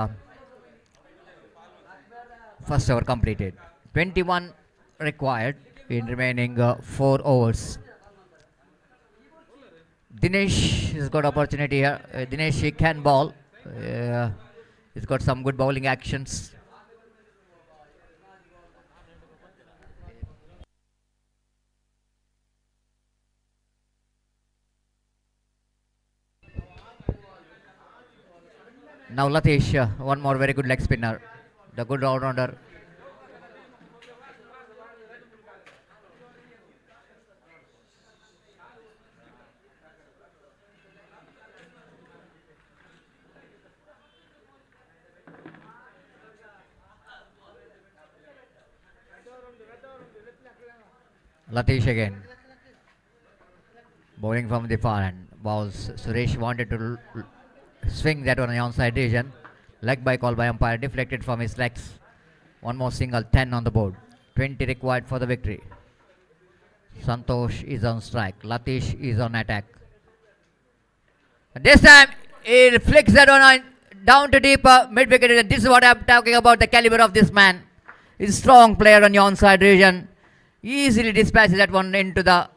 first over completed. 21 required in remaining 4 overs. Dinesh has got opportunity here. Dinesh, he can bowl. He's got some good bowling actions. Now Latish, one more very good leg spinner, the good all-rounder. Latish again, bowling from the far end. Balls. Suresh wanted to swing that one on the onside region. Leg by call by umpire, deflected from his legs. One more single, 10 on the board. 20 required for the victory. Santosh is on strike. Latish is on attack. This time It flicks that one down to deep mid wicket. This is what I'm talking about, the caliber of this man. He's a strong player on the onside region. Easily dispatches that one into the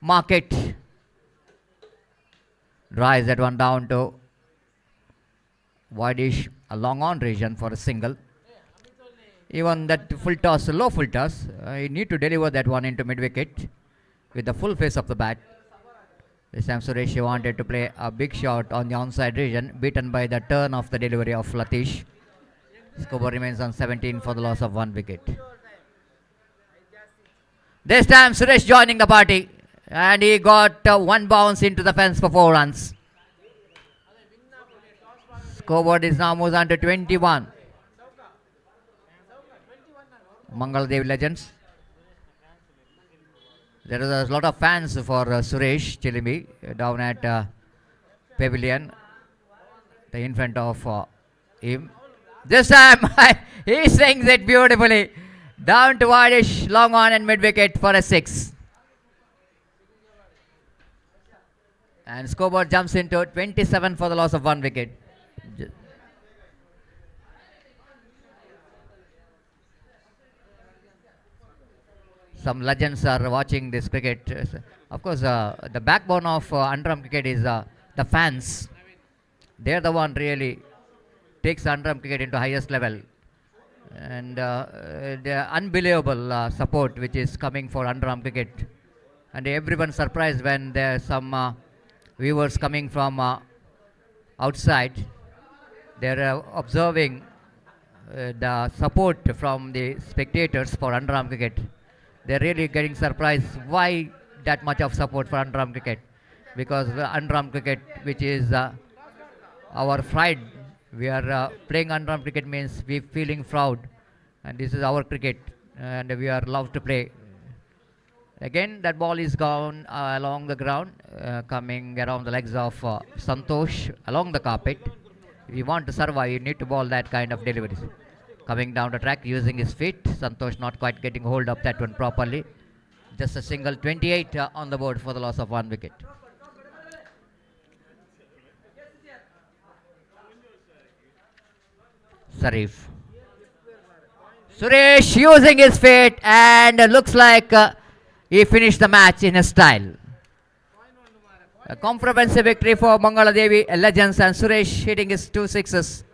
market. Drives that one down to wideish, a long on region for a single. Even that full toss, low full toss, you need to deliver that one into mid wicket with the full face of the bat. This time Suresh wanted to play a big shot on the onside region, beaten by the turn of the delivery of Latish. Scoreboard remains on 17 for the loss of 1 wicket. This time Suresh joining the party, and he got one bounce into the fence for 4 runs. Scoreboard is now moves on to 21. Mangaladevi Legends. There is a lot of fans for Suresh Chilimi down at Pavilion, in front of him. This time he swings it beautifully down to wideish, long on and mid wicket for a 6. And scoreboard jumps into 27 for the loss of 1 wicket. Some legends are watching this cricket. Of course, the backbone of underarm cricket is the fans. They're the one really takes underarm cricket into highest level. And the unbelievable support which is coming for underarm cricket. And everyone surprised when there's some viewers coming from outside. They're observing the support from the spectators for underarm cricket. They're really getting surprised why that much of support for underarm cricket, because underarm cricket, which is our pride, we are playing underarm cricket means we feeling proud, and this is our cricket, and we are loved to play. Again, that ball is gone along the ground, coming around the legs of Santosh along the carpet. If you want to survive, you need to ball that kind of deliveries. Coming down the track using his feet. Santosh not quite getting hold of that one properly. Just a single, 28 on the board for the loss of 1 wicket. Sarif. Suresh using his feet, and looks like he finished the match in a style. A comprehensive victory for Mangaladevi Legends, and Suresh hitting his 2 sixes.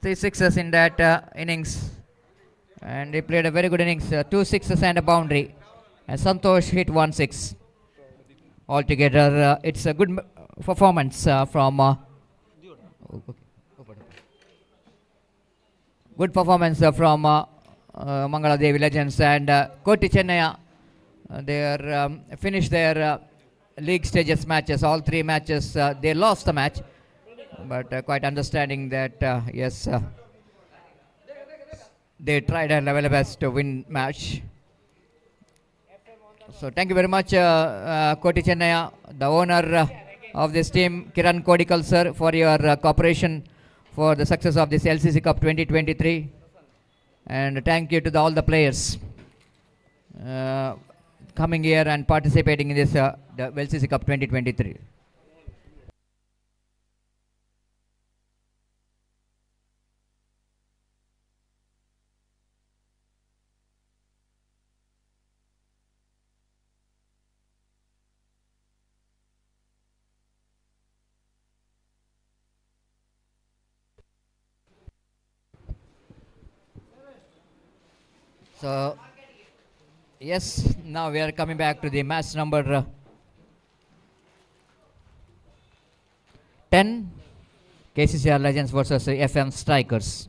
3 sixes in that innings, and he played a very good innings, 2 sixes and a boundary, and Santosh hit 1 6. Altogether it's a good performance from good performance from Mangaladevi Legends, and Koti Chennai, they are finished their league stages matches, all 3 matches. They lost the match, but quite understanding that yes, they tried their level best to win match. So thank you very much, Koti Chennai, the owner of this team, Kiran Kodikal sir, for your cooperation for the success of this LCC Cup 2023, and thank you to all the players coming here and participating in this the LCC Cup 2023. So, yes, now we are coming back to the match number 10, KCCR Legends versus FM Strikers.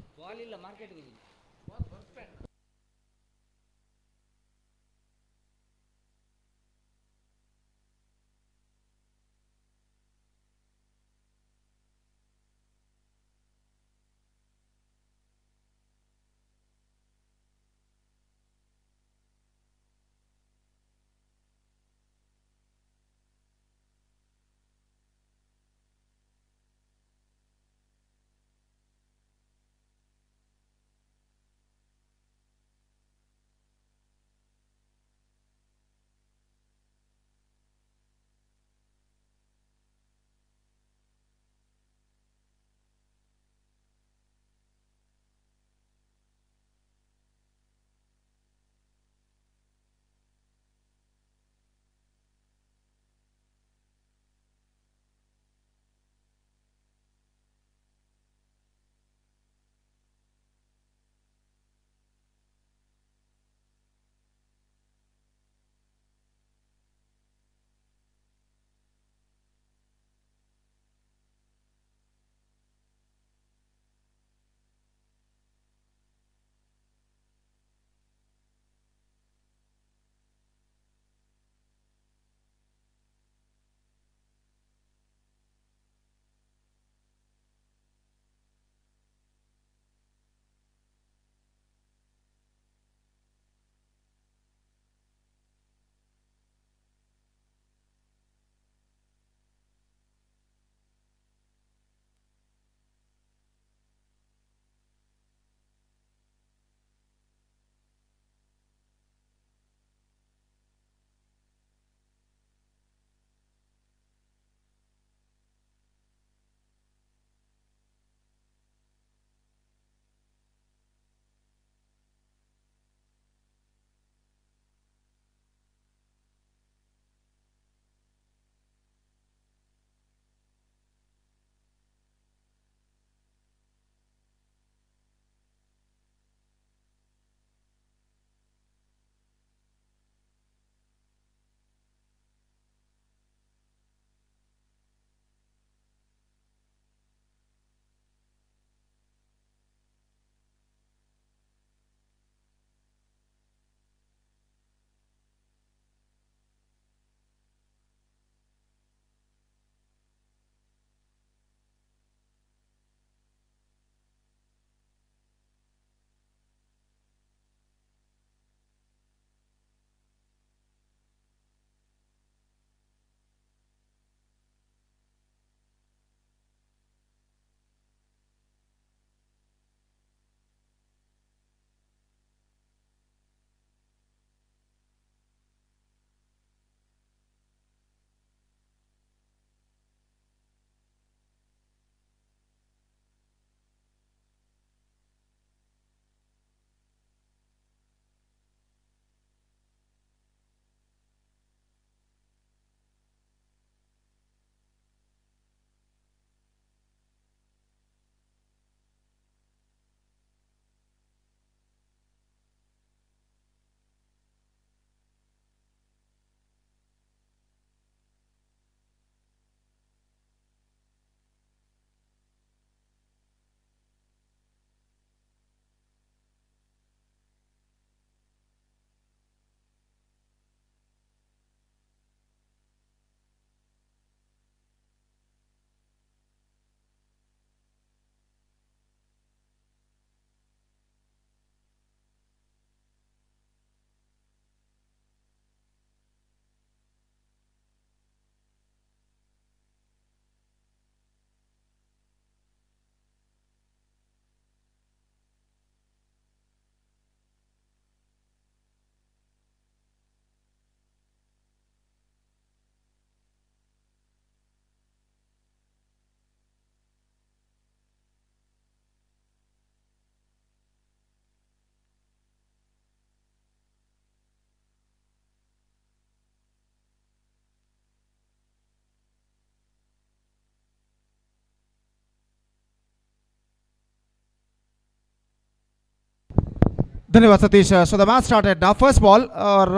धन्यवाद Satish. So the match started now, first ball और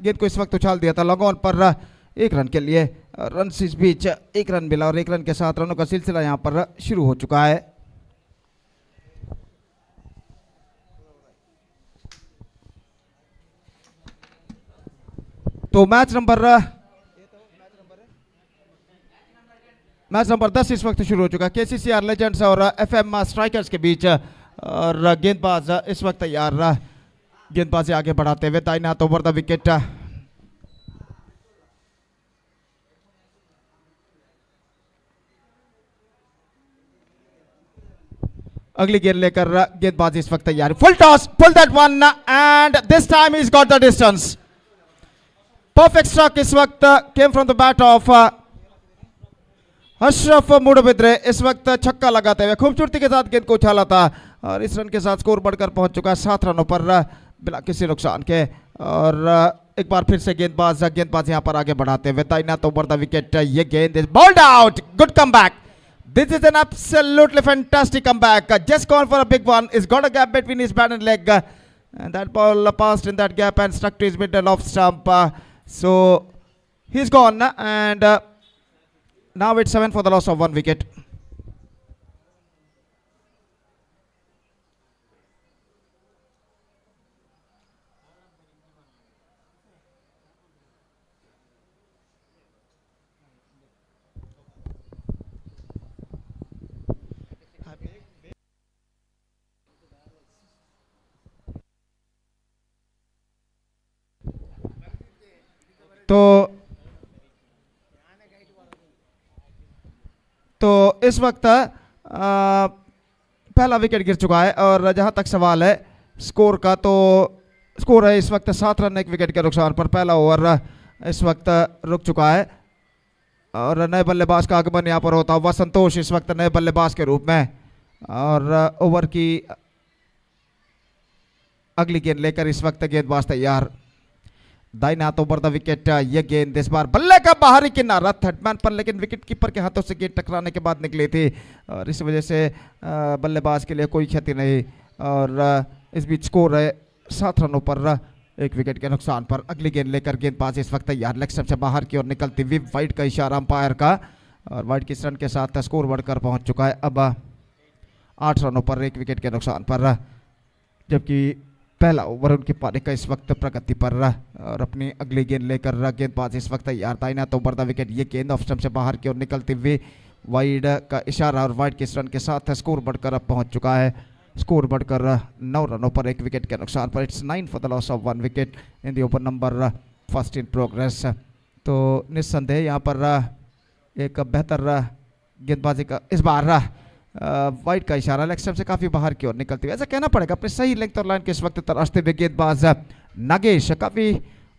गेंद को इस वक्त उछाल दिया था long on पर एक रन के लिए। रन इस बीच एक रन मिला और एक रन के साथ रनों का सिलसिला यहाँ पर शुरू हो चुका है। तो मैच नंबर 10 इस वक्त शुरू हो चुका है। KCCR लेजेंड्स और FM स्ट्राइकर्स के बीच और गेंदबाज इस वक्त तैयार, गेंदबाजी आगे बढ़ाते हुए दाहिने हाथ ओवर द विकेट। अगली गेंद लेकर गेंदबाजी इस वक्त तैयार। Full toss, pull that one and this time is got the distance. Perfect stroke इस वक्त came from the bat off Ashraf Moodbidri. इस वक्त छक्का लगाते हुए खूबसूरती के साथ गेंद को उछाला था और इस रन के साथ स्कोर बढ़कर पहुंच चुका है 7 रनों पर बिना किसी नुकसान के। और एक बार फिर से गेंदबाज यहां पर आगे बढ़ाते हुए दाहिना तो ओवर द विकेट। ये गेंद is bowled out. Good comeback. This is an absolutely fantastic comeback. Just gone for a big one. Is got a gap between his bat and leg and that ball passed in that gap and stuck to his middle off stump. So he's gone and now it's 7 for the loss of 1 wicket. तो इस वक्त पहला wicket गिर चुका है और जहां तक सवाल है स्कोर का, तो स्कोर है इस वक्त 7 रन 1 विकेट के नुकसान पर। पहला ओवर इस वक्त रुक चुका है और नए बल्लेबाज का आगमन यहां पर होता हुआ संतोष इस वक्त नए बल्लेबाज के रूप में। और ओवर की अगली गेंद लेकर इस वक्त गेंदबाज तैयार। दाहिने हाथ ओवर द विकेट। ये गेंद इस बार बल्ले का बाहरी किनारा थर्ड मैन पर, लेकिन विकेट कीपर के हाथों से गेंद टकराने के बाद निकली थी और इस वजह से बल्लेबाज के लिए कोई क्षति नहीं। और इस बीच स्कोर है 7 रनों पर 1 विकेट के नुकसान पर। अगली गेंद लेकर गेंदबाज इस वक्त तैयार। लेग स्टंप से बाहर की ओर निकलती हुई वाइड का इशारा अंपायर का और वाइड की रन के साथ स्कोर बढ़कर पहुंच चुका है अब 8 रनों पर 1 विकेट के नुकसान पर। जबकि पहला ओवर उनके पारी का इस वक्त प्रगति पर और अपनी अगली गेंद लेकर गेंदबाज इस वक्त तैयार। दाहिना तो ओवर द विकेट। ये गेंद ऑफ स्टंप से बाहर की ओर निकलती हुई वाइड का इशारा और वाइड के रन के साथ स्कोर बढ़कर अब पहुंच चुका है। स्कोर बढ़कर 9 रनों पर 1 विकेट के नुकसान पर। It's 9 for the loss of 1 wicket in the over number first in progress. तो निस्संदेह यहाँ पर एक बेहतर गेंदबाजी का इस बार वाइड का इशारा लेग स्टंप से काफी बाहर की ओर निकलती है, ऐसा कहना पड़ेगा। अपने सही लेंथ और लाइन के इस वक्त तराशते हुए गेंदबाज नागेश काफी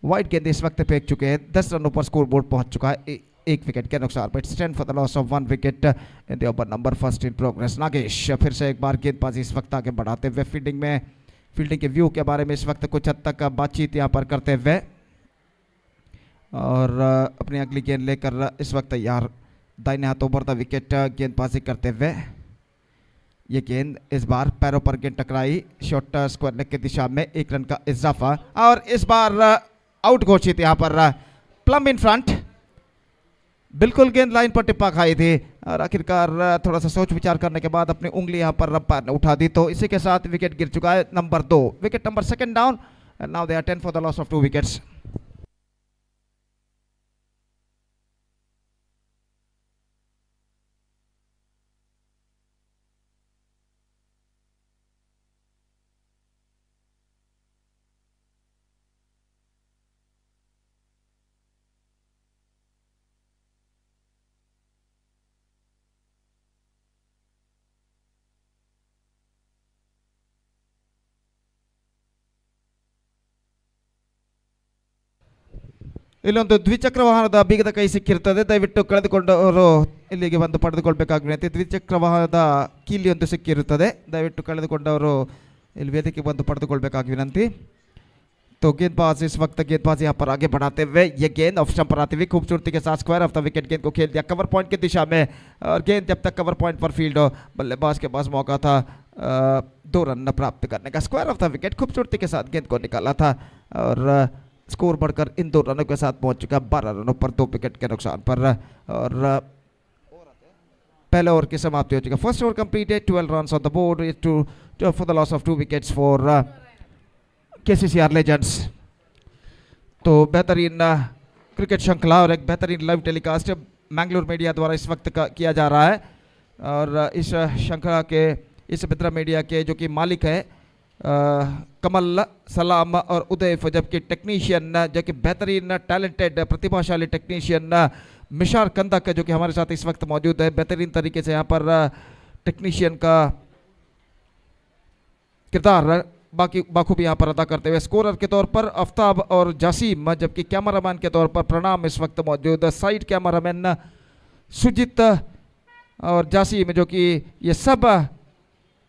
वाइड गेंद इस वक्त फेंक चुके हैं। 10 रनों पर स्कोर बोर्ड पहुंच चुका है 1 विकेट के नुकसान पर। It's 10 for the loss of 1 wicket in the over number first in progress. Nagesh फिर से एक बार गेंदबाजी इस वक्त आगे बढ़ाते हुए फील्डिंग के व्यू के बारे में इस वक्त कुछ हद तक बातचीत यहाँ पर करते हुए और अपनी अगली गेंद लेकर इस वक्त तैयार। दाहिने हाथ ओवर द विकेट गेंदबाजी करते हुए ये गेंद इस बार पैरों पर गेंद टकराई शॉर्ट स्क्वायर लेग की दिशा में 1 रन का इजाफा और इस बार आउट घोषित यहाँ पर प्लम इन फ्रंट। बिल्कुल गेंद लाइन पर टिप्पा खाई थी और आखिरकार थोड़ा सा सोच विचार करने के बाद अपनी उंगली यहाँ पर अंपायर ने उठा दी। तो इसी के साथ विकेट गिर चुका है number 2। Wicket number 2 down and now they are 10 for the loss of 2 wickets. ಇಲ್ಲೊಂದು ದ್ವಿಚಕ್ರ ವಾಹನದ ಬೀಗದ ಕೈ ಸಿಕ್ಕಿರುತ್ತದೆ, ದಯವಿಟ್ಟು ಕಳೆದುಕೊಂಡವರು ಇಲ್ಲಿಗೆ ಬಂದು ಪಡೆದುಕೊಳ್ಬೇಕಾಗಿ ವಿನಂತಿ। ದ್ವಿಚಕ್ರ ವಾಹನದ ಕೀಲಿಯೊಂದು ಸಿಕ್ಕಿರುತ್ತದೆ, ದಯವಿಟ್ಟು ಕಳೆದುಕೊಂಡವರು ಇಲ್ಲಿ ವೇದಿಕೆ ಬಂದು ಪಡೆದುಕೊಳ್ಬೇಕಾಗಿ ವಿನಂತಿ। तो गेंदबाज इस वक्त गेंदबाज यहाँ पर आगे बढ़ाते हुए ये गेंद ऑफ स्टंप पर आती हुई खूबसूरती के साथ स्क्वायर ऑफ द विकेट गेंद को खेल दिया कवर पॉइंट की दिशा में और गेंद जब तक कवर पॉइंट पर फील्ड हो बल्लेबाज के पास मौका था 2 रन प्राप्त करने का। स्क्वायर ऑफ द विकेट खूबसूरती के साथ गेंद को निकाला था और स्कोर बढ़कर इन 2 रनों के साथ पहुंच चुका 12 रनों पर 2 विकेट के नुकसान पर। और पहले ओवर की समाप्ति हो चुकी। First over completed, 12 runs on the board to for the loss of 2 wickets for KCCR Legends। तो बेहतरीन क्रिकेट श्रृंखला और एक बेहतरीन लाइव टेलीकास्ट मैंगलोर मीडिया द्वारा इस वक्त किया जा रहा है। और इस श्रृंखला के इस मित्रा मीडिया के जो कि मालिक है कमल सलाम और उदय, जबकि टेक्नीशियन जो कि बेहतरीन टैलेंटेड प्रतिभाशाली टेक्नीशियन मिशार कंदक जो कि हमारे साथ इस वक्त मौजूद है। बेहतरीन तरीके से यहाँ पर टेक्नीशियन का किरदार बाखूबी यहाँ पर अदा करते हुए स्कोरर के तौर पर आफ्ताब और जासीम, जबकि कैमरामैन के तौर पर प्रणाम इस वक्त मौजूद। साइड कैमरामैन सुजीत और जासीम जो कि ये सब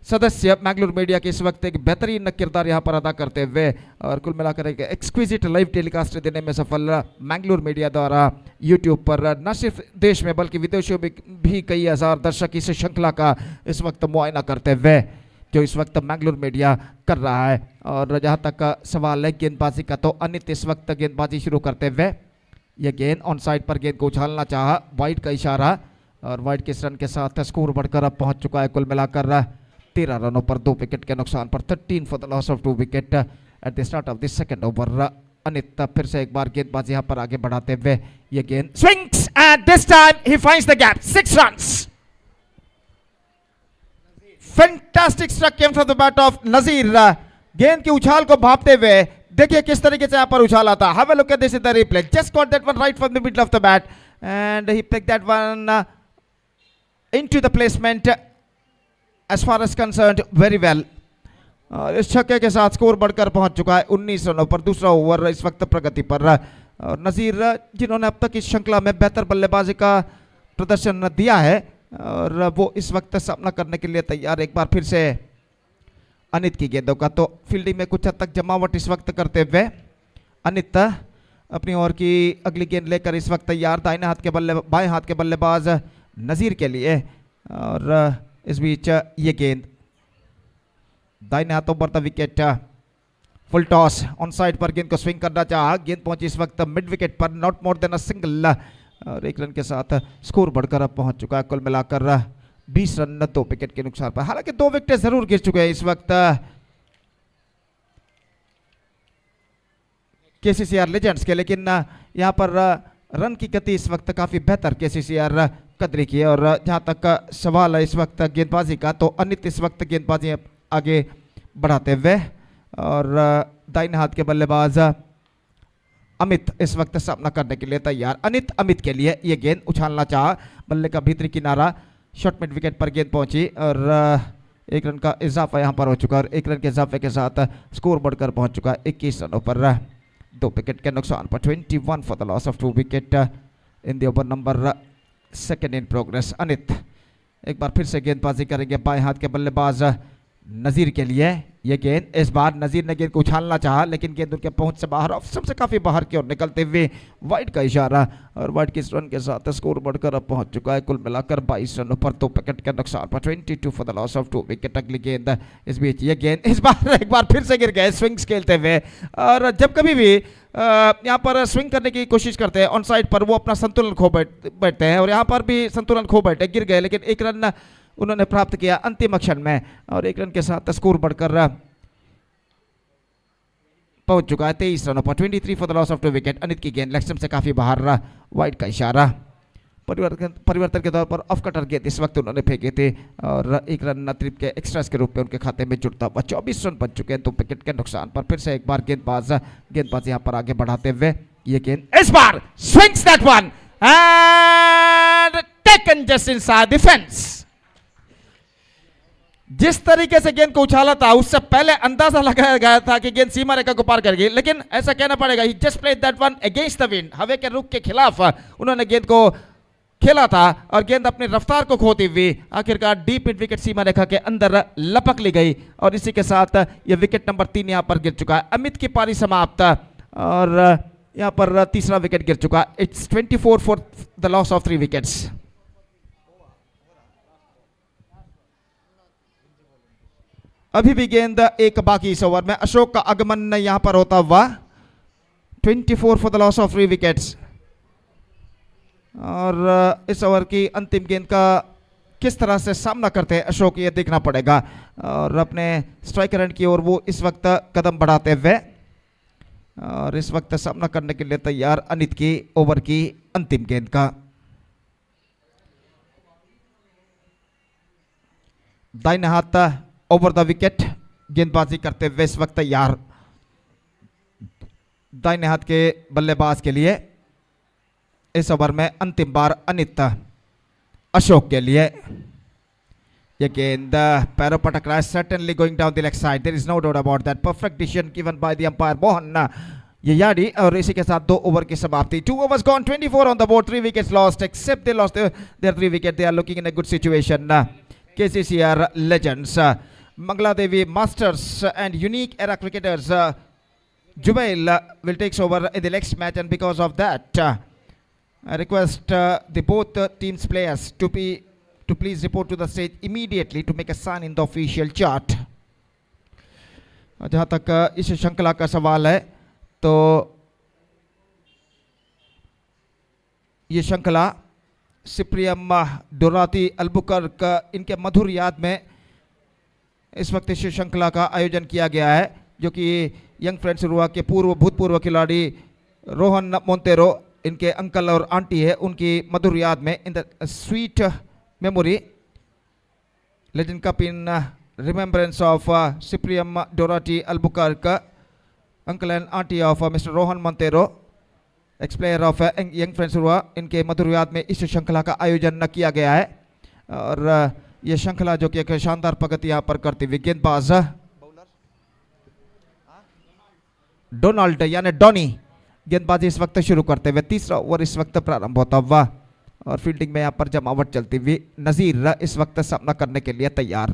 सदस्य मैंगलोर मीडिया के इस वक्त एक बेहतरीन किरदार यहाँ पर अदा करते हुए और कुल मिलाकर एक एक्सक्विजिट लाइव टेलीकास्ट देने में सफल मैंगलोर मीडिया द्वारा यूट्यूब पर न सिर्फ देश में बल्कि विदेशों में भी कई हजार दर्शक इस श्रृंखला का इस वक्त मुआयना करते हुए जो इस वक्त मैंगलोर मीडिया कर रहा है। और जहाँ तक सवाल है गेंदबाजी का, तो अनित इस वक्त गेंदबाजी शुरू करते हुए यह गेंद ऑन साइड पर गेंद को उछालना चाहा, वाइड का इशारा और वाइड के इस रन के साथ स्कोर बढ़कर अब पहुंच चुका है कुल मिलाकर 13 रनों पर 2 विकेट के नुकसान पर। 13 for the loss of 2 wicket at the start of the second over. Anit फिर से एक बार गेंदबाजी यहाँ पर आगे बढ़ाते हुए ये गेंद swings and this time he finds the gap, 6 runs. Fantastic struck came from the bat of Nazir. गेंद की उछाल को भापते हुए देखिए किस तरीके से यहाँ पर उछाला था। Have a look at this in the replay, just got that one right from the middle of the bat and he picked that one into the placement as far as concerned very well। और इस छक्के के साथ score बढ़कर पहुंच चुका है 19 रनों पर। दूसरा ओवर इस वक्त प्रगति पर और नजीर जिन्होंने अब तक इस श्रृंखला में बेहतर बल्लेबाजी का प्रदर्शन दिया है और वो इस वक्त सामना करने के लिए तैयार। एक बार फिर से अनित की गेंदों का तो फील्डिंग में कुछ हद तक जमावट इस वक्त करते हुए अनित अपनी ओवर की अगली गेंद लेकर इस वक्त तैयार। बाएं हाथ के बल्लेबाज नजीर के लिए और इस बीच ये गेंद दाहिने हाथों पर था wicket. Full toss on side पर गेंद को स्विंग करना चाहा, गेंद पहुंची इस वक्त मिड विकेट पर, not more than a single और 1 रन के साथ स्कोर बढ़कर अब पहुंच चुका है कुल मिलाकर 20 रन 2 विकेट के नुकसान पर। हालांकि 2 विकेट जरूर गिर चुके हैं इस वक्त KCCR Legends के, लेकिन यहाँ पर रन की गति इस वक्त काफी बेहतर KCCR कदरी की है। और जहाँ तक का सवाल है इस वक्त गेंदबाजी का, तो अनित इस वक्त गेंदबाजी आगे बढ़ाते हुए और दाहिने हाथ के बल्लेबाज अमित इस वक्त सामना करने के लिए तैयार। अमित के लिए ये गेंद उछालना चाहा, बल्ले का भीतरी किनारा, शॉर्ट मिड विकेट पर गेंद पहुंची और 1 रन का इजाफा यहाँ पर हो चुका है और 1 रन के इजाफे के साथ स्कोर बढ़कर पहुंच चुका है 21 रनों पर 2 विकेट के नुकसान पर। 21 for the loss of 2 wicket in the over number 2 in progress. Anit एक बार फिर से गेंदबाजी करेंगे बाएं हाथ के बल्लेबाज नजीर के लिए। ये गेंद इस बार नजीर ने गेंद को उछालना चाहा, लेकिन गेंद उनके पहुंच से बाहर, ऑफ से काफी बाहर की ओर निकलते हुए वाइड का इशारा और वाइड के इस रन के साथ स्कोर बढ़कर अब पहुंच चुका है कुल मिलाकर 22 रनों पर 2 विकेट के नुकसान पर। 22 for the loss of 2 wicket. अगली गेंद इस बीच ये गेंद इस बार एक बार फिर से गिर गए स्विंग्स खेलते हुए। और जब कभी भी यहाँ पर स्विंग करने की कोशिश करते हैं ऑन साइड पर, वो अपना संतुलन खो बैठते हैं और यहाँ पर भी संतुलन खो बैठे, गिर गए, लेकिन 1 रन उन्होंने प्राप्त किया अंतिम क्षण में और 1 रन के साथ स्कोर बढ़कर पहुंच चुका है 23 रनों पर। 23 for the loss of 2 wicket. Anit की गेंद लेग स्टंप से काफी बाहर, वाइड का इशारा। परिवर्तन के तौर पर ऑफ कटर गेंद इस वक्त उन्होंने फेंके थे और 1 रन अतिरिक्त के एक्स्ट्रास के रूप में उनके खाते में जुड़ता हुआ 24 रन बन चुके हैं 2 विकेट के नुकसान पर। फिर से एक बार गेंदबाज यहाँ पर आगे बढ़ाते हुए ये गेंद इस बार swings that one and taken just inside the fence. जिस तरीके से गेंद को उछाला था उससे पहले अंदाजा लगाया गया था कि गेंद सीमा रेखा को पार करेगी, लेकिन ऐसा कहना पड़ेगा he just played that one against the wind. हवा के रुख के खिलाफ उन्होंने गेंद को खेला था और गेंद अपनी रफ्तार को खोती हुई आखिरकार डीप मिड विकेट सीमा रेखा के अंदर लपक ली गई और इसी के साथ यह विकेट नंबर 3 यहां पर गिर चुका है। अमित की पारी समाप्त और यहां पर तीसरा विकेट गिर चुका। It's 24 for the loss of 3 wickets. अभी भी गेंद एक बाकी इस ओवर में। अशोक का आगमन यहां पर होता हुआ। 24 for the loss of 3 wickets. और इस ओवर की अंतिम गेंद का किस तरह से सामना करते हैं अशोक, ये देखना पड़ेगा। और अपने स्ट्राइकर एंड की ओर वो इस वक्त कदम बढ़ाते हुए और इस वक्त सामना करने के लिए तैयार अनित की ओवर की अंतिम गेंद का। दाहिने हाथ ओवर द विकेट गेंदबाजी करते हुए इस वक्त तैयार दाहिने हाथ के बल्लेबाज के लिए इस ओवर में अंतिम बार अनित अशोक के लिए। ये गेंद पैरों पर टकराए, certainly going down the leg side, there is no doubt about that. Perfect decision given by the umpire Mohan ये याडी। और इसी के साथ 2 ओवर की समाप्ति। 2 overs gone, 24 on the board, 3 wickets lost. Except they lost their 3 wickets, they are looking in a good situation. KCCR Legends, Mangladevi Masters and Unique Era Cricketers Jubail will take over in the next match, and because of that I request the both teams players to please report to the stage immediately to make a sign in the official chart. जहाँ तक इस श्रृंखला का सवाल है तो ये श्रृंखला सिप्रियम डोराती अल्बुकर्क इनके मधुर याद में इस वक्त इस श्रृंखला का आयोजन किया गया है, जो कि यंग फ्रेंड्स रुआ के भूतपूर्व खिलाड़ी रोहन मोंतेरो इनके अंकल और आंटी है, उनकी मधुर याद में in the sweet memory legend cup in remembrance of Cyprian Dorothy Albuquerque, uncle and auntie of Mr. Rohan Montero, ex-player of Young Friends हुआ, इनके मधुर याद में इस श्रृंखला का आयोजन किया गया है। और ये श्रृंखला जो कि एक शानदार प्रगति यहाँ पर करती हुई गेंदबाज डोनाल्ड यानी डॉनी गेंदबाजी इस वक्त शुरू करते हुए। तीसरा ओवर इस वक्त प्रारंभ होता हुआ और फील्डिंग में यहाँ पर जमावट चलती हुई। नजीर इस वक्त सामना करने के लिए तैयार।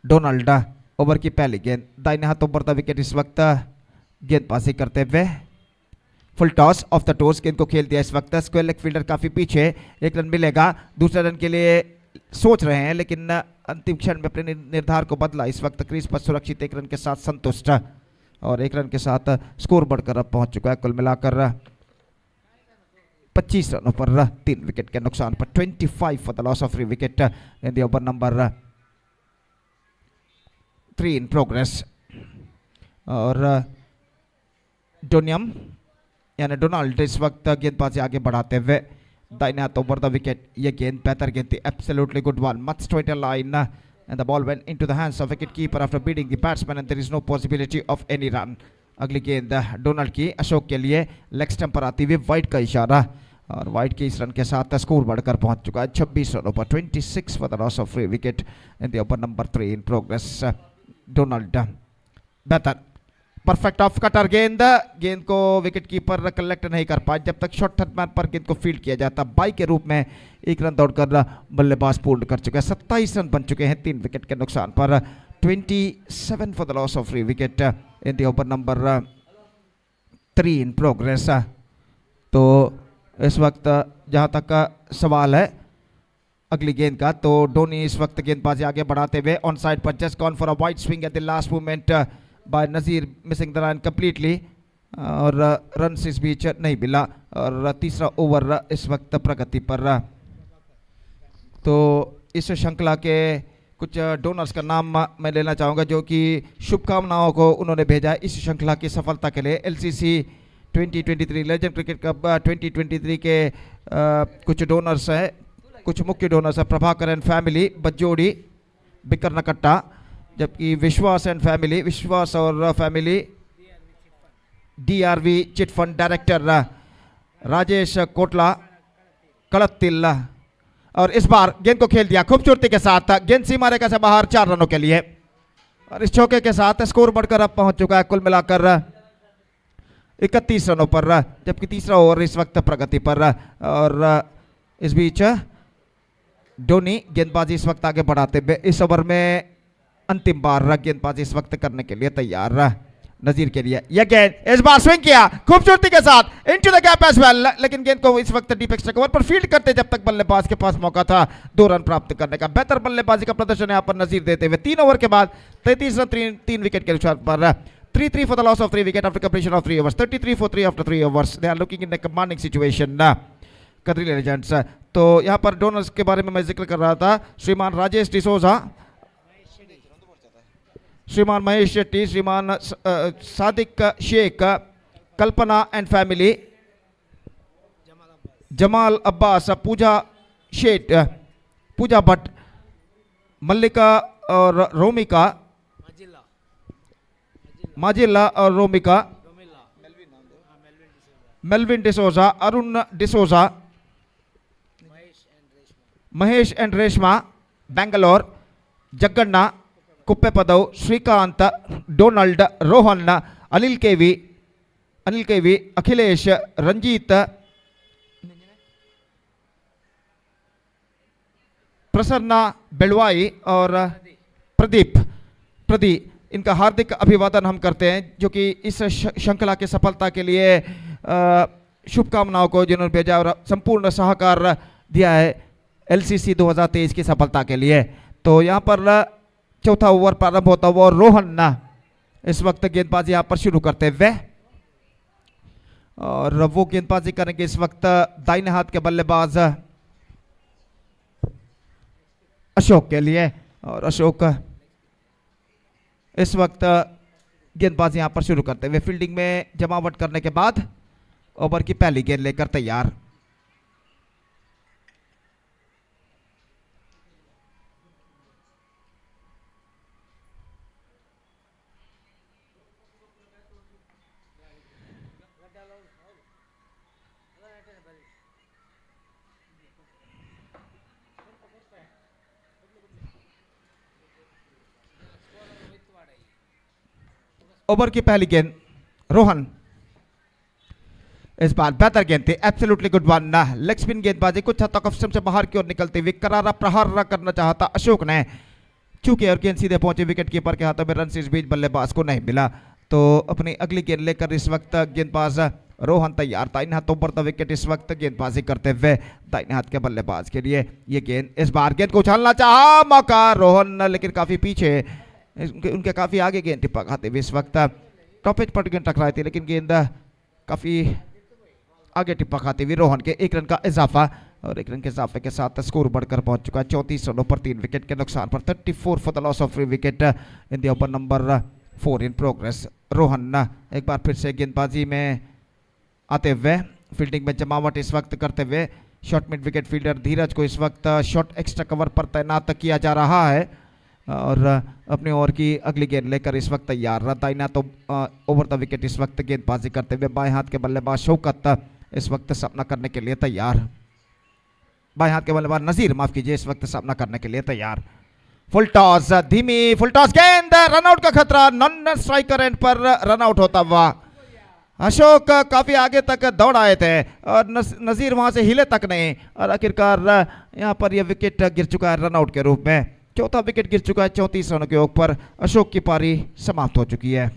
डोनाल्ड ओवर की पहली गेंद दाहिने हाथ ऊपर द विकेट इस वक्त गेंदबाजी करते हुए। Full toss off the toes गेंद को खेल दिया इस वक्त। स्क्वायर लेग फील्डर काफी पीछे, 1 रन मिलेगा। दूसरे रन के लिए सोच रहे हैं लेकिन अंतिम क्षण में अपने निर्धार को बदला। इस वक्त क्रीज पर सुरक्षित 1 रन के साथ संतुष्ट और 1 रन के साथ स्कोर बढ़कर अब पहुंच चुका है कुल मिलाकर 25 रनों पर 3 विकेट के नुकसान पर। 25 for the loss of 3 wicket in the over number 3 in progress. और डोनियम यानी डोनाल्ड इस वक्त गेंदबाजी आगे बढ़ाते हुए दाहिने हाथ ओवर द विकेट। ये गेंद बेहतर गेंद थी, absolutely good one, much straight line and the ball went into the hands of wicket keeper after beating the batsman and there is no possibility of any run. अगली गेंद Donald की अशोक के लिए लेग स्टंप पर आती हुई wide का इशारा और वाइड के इस रन के साथ स्कोर बढ़कर पहुंच चुका है 26 रनों पर। 26 for the loss of 3 wicket in the over number 3 in progress. Donald बेहतर परफेक्ट ऑफ कटर गेंद को विकेट कीपर कलेक्ट नहीं कर पाए जब तक शॉर्ट थर्ड मैन पर गेंद को फील्ड किया जाता। बाई के रूप में 1 रन दौड़कर बल्लेबाज पूर्ण कर चुके हैं। 27 रन बन चुके हैं 3 विकेट के नुकसान पर। 27 for the loss of 3 wicket in the over number 3 in progress. तो इस वक्त जहां तक का सवाल है अगली गेंद का, तो डोनी इस वक्त गेंदबाजी आगे बढ़ाते हुए ऑन साइड पर just gone for a wide swing at the last moment by Nazeer, missing the line completely और रन इस बीच नहीं मिला। और तीसरा ओवर इस वक्त प्रगति पर। तो इस श्रृंखला के कुछ डोनर्स का नाम मैं लेना चाहूँगा जो कि शुभकामनाओं को उन्होंने भेजा इस श्रृंखला की सफलता के लिए। LCC 2023 लेजेंड क्रिकेट कप 2023 के कुछ डोनर्स हैं, कुछ मुख्य डोनर्स हैं। Prabhakar and family Bajjodi Bikarnakatte, जबकि विश्वास एंड फैमिली, विश्वास और family DRV chit fund director Rajesh Kotla Kadattil. और इस बार गेंद को खेल दिया खूबसूरती के साथ, गेंद सीमा रेखा से बाहर 4 रनों के लिए और इस चौके के साथ स्कोर बढ़कर अब पहुंच चुका है कुल मिलाकर 31 रनों पर, जबकि तीसरा ओवर इस वक्त प्रगति पर। और इस बीच डोनी गेंदबाजी इस वक्त आगे बढ़ाते हुए इस ओवर में अंतिम बार गेंदबाजी इस वक्त करने के लिए तैयार। नजीर के लिए। यह गेंद इस बार स्विंग किया खूबसूरती के साथ into the gap as well, लेकिन गेंद को इस वक्त डीप एक्स्ट्रा कवर पर फील्ड करते जब तक बल्लेबाज के पास मौका था 2 रन प्राप्त करने का। बेहतर बल्लेबाजी का प्रदर्शन यहां पर नजीर देते हुए 3 ओवर के बाद 33 रन 3 विकेट के नुकसान पर 3-3 for the loss of 3 wicket after completion of 3 overs. 33 for 3 after 3 overs. They are looking in a commanding situation. Kuli Night Riders. तो यहाँ पर डोनर्स के बारे में मैं जिक्र कर रहा था। श्रीमान राजेश डिसोजा, श्रीमान महेश शेट्टी, श्रीमान सादिक शेख, कल्पना एंड फैमिली, जमाल अब्बास, पूजा शेठ, पूजा भट्ट, मल्लिका और रोमिका, माजिल्ला और Romika, Melvin D'Souza, Arun D'Souza, Mahesh and Reshma, Bangalore, Jaganna, Kuppepadav, Srikanth, Donald, Rohan, Anil K V, Akhilesh, Ranjith, Prasanna Belvai और प्रदीप इनका हार्दिक अभिवादन हम करते हैं, जो कि इस श्रृंखला के सफलता के लिए शुभकामनाओं को जिन्होंने भेजा और संपूर्ण सहकार दिया है एलसीसी 2023 की सफलता के लिए। तो यहाँ पर चौथा ओवर प्रारंभ होता हुआ और रोहन इस वक्त गेंदबाजी यहाँ पर शुरू करते हुए, और वो गेंदबाजी करेंगे इस वक्त दाहिने हाथ के बल्लेबाज अशोक के लिए। और अशोक इस वक्त गेंदबाजी यहां पर शुरू करते हुए फील्डिंग में जमावट करने के बाद ओवर की पहली गेंद लेकर तैयार। ओवर की पहली गेंद रोहन, इस बार बेहतर गेंद थी, absolutely good one. Leg spin गेंदबाजी कुछ हद तक ऑफ स्टंप से बाहर की ओर निकलते हुए करारा प्रहार करना चाहता अशोक ने, चूंकि और गेंद सीधे पहुंचे विकेट कीपर के हाथों में, रन से इस बीच बल्लेबाज को नहीं मिला। तो अपनी अगली गेंद लेकर इस वक्त गेंदबाज रोहन तैयार। दाहिने हाथों पर द विकेट इस वक्त गेंदबाजी करते हुए दाहिने हाथ के बल्लेबाज के लिए। ये गेंद इस बार गेंद को उछालना चाहा, मौका रोहन, लेकिन काफी पीछे, उनके काफी आगे गेंद टिप्पा खाते हुए इस वक्त टॉप एज पर गेंद टकराई थी, लेकिन गेंद काफी आगे टिप्पा खाते हुए रोहन के 1 रन का इजाफा, और 1 रन के इजाफे के साथ स्कोर बढ़कर पहुंच चुका है 34 रनों पर 3 विकेट के नुकसान पर। 34 for the loss of 3 wicket in the over number 4 in progress. Rohan एक बार फिर से गेंदबाजी में आते हुए फील्डिंग में जमावट इस वक्त करते हुए, शॉर्ट मिड विकेट फील्डर धीरज को इस वक्त शॉर्ट एक्स्ट्रा कवर पर तैनात किया जा रहा है, और अपने ओवर की अगली गेंद लेकर इस वक्त तैयार। दाहिना तो ओवर द विकेट इस वक्त गेंदबाजी करते हुए बाएं हाथ के बल्लेबाज शौकत इस वक्त सामना करने के लिए तैयार। बाएं हाथ के बल्लेबाज नजीर, माफ कीजिए, इस वक्त सामना करने के लिए तैयार। फुल टॉस, धीमी फुल टॉस गेंद, रनआउट का खतरा, नॉन स्ट्राइकर एंड पर रनआउट होता हुआ। अशोक काफी आगे तक दौड़ आए थे और नजीर वहां से हिले तक नहीं, और आखिरकार यहां पर यह विकेट गिर चुका है रनआउट के रूप में। चौथा विकेट गिर चुका है 34 रनों के ऊपर। अशोक की पारी समाप्त हो चुकी है।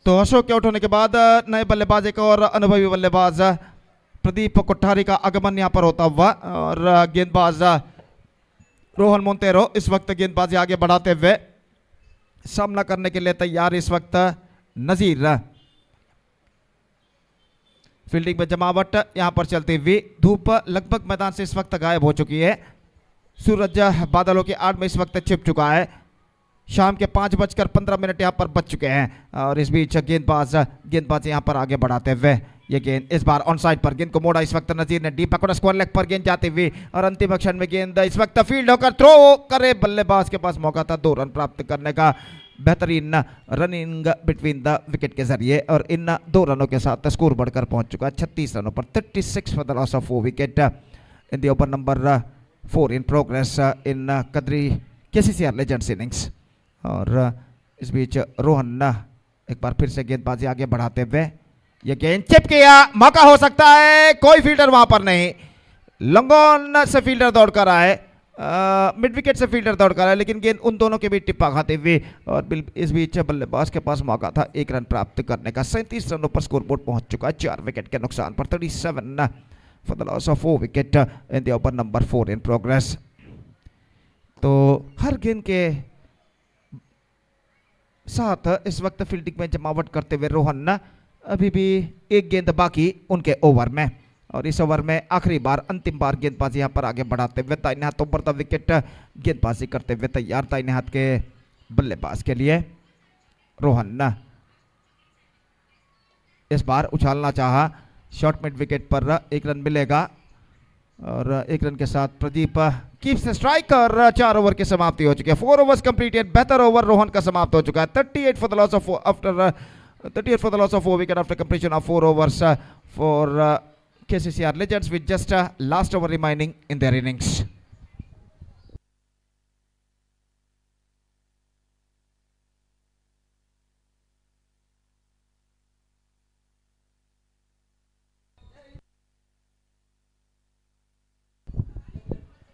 तो अशोक के आउट होने के बाद नए बल्लेबाज एक और अनुभवी बल्लेबाज प्रदीप कोठारी का आगमन यहां पर होता हुआ, और गेंदबाज रोहन मोंतेरो इस वक्त गेंदबाजी आगे बढ़ाते हुए सामना करने के लिए तैयार। इस वक्त नजीर फील्डिंग में जमावट यहां पर चलती हुई, धूप लगभग मैदान से इस वक्त गायब हो चुकी है, सूरज बादलों की आड़ में इस वक्त छिप चुका है। शाम के 5:15 यहां पर बच चुके हैं, और इस बीच गेंदबाज यहां पर आगे बढ़ाते हुए ये गेंद इस बार ऑन साइड पर, गेंद को मोड़ा इस वक्त नजीर ने, डीप पकड़ा स्क्वायर लेग पर गेंद जाती हुई, और अंतिम क्षण में गेंद इस वक्त फील्ड होकर थ्रो करे, बल्लेबाज के पास मौका था 2 रन प्राप्त करने का, बेहतरीन रनिंग बिटवीन द विकेट के जरिए, और इन 2 रनों के साथ स्कोर बढ़कर पहुंच चुका है 36 रनों पर। 36 for the loss of 4 wicket in the over number 4 in progress in Kadiri KCCR Legends innings। और इस बीच रोहन एक बार फिर से गेंदबाजी आगे बढ़ाते हुए, ये गेंद चिप किया, मौका हो सकता है, कोई फील्डर वहां पर नहीं। लॉन्ग ऑन से फील्डर दौड़ कर आए, मिड विकेट से फील्डर दौड़ कर आए, लेकिन गेंद उन दोनों के बीच टिप्पा खाते हुए, और इस बीच बल्लेबाज के पास मौका था 1 रन प्राप्त करने का। 37 रनों पर स्कोरबोर्ड पहुंच चुका है 4 विकेट के नुकसान पर। 37 for the loss of 4 wicket in the over number 4 in progress. तो हर गेंद के साथ इस वक्त फील्डिंग में जमावट करते हुए रोहन अभी भी 1 गेंद बाकी उनके ओवर में, और इस ओवर में आखिरी बार अंतिम बार गेंदबाजी यहां पर आगे बढ़ाते हुए दाहिने हाथों पर द विकेट गेंदबाजी करते हुए तैयार। दाहिने हाथ के बल्लेबाज के लिए रोहन इस बार उछालना चाहा, शॉर्ट मिड विकेट पर 1 रन मिलेगा, और 1 रन के साथ प्रदीप कीप्स स्ट्राइक, और 4 ओवर की समाप्ति हो चुकी है। 4 ओवर्स कंप्लीटेड। बेहतर ओवर रोहन का समाप्त हो चुका है। 38 for the loss of 4 wicket after completion of 4 overs for KCCR Legends, with just last over remaining in their innings.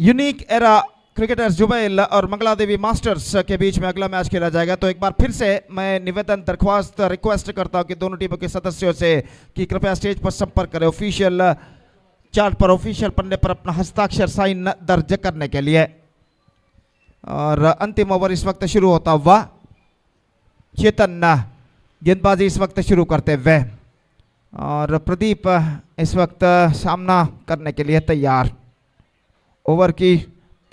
Unique era cricketers Jubail और मंगला देवी मास्टर्स के बीच में अगला मैच खेला जाएगा। तो एक बार फिर से मैं निवेदन दरख्वास्त रिक्वेस्ट करता हूं कि दोनों टीमों के सदस्यों से कि कृपया स्टेज पर संपर्क करें ऑफिशियल चार्ट पर, ऑफिशियल पन्ने पर अपना हस्ताक्षर साइन दर्ज करने के लिए। और अंतिम ओवर इस वक्त शुरू होता हुआ, चेतन गेंदबाजी इस वक्त शुरू करते हुए, और प्रदीप इस वक्त सामना करने के लिए तैयार। ओवर की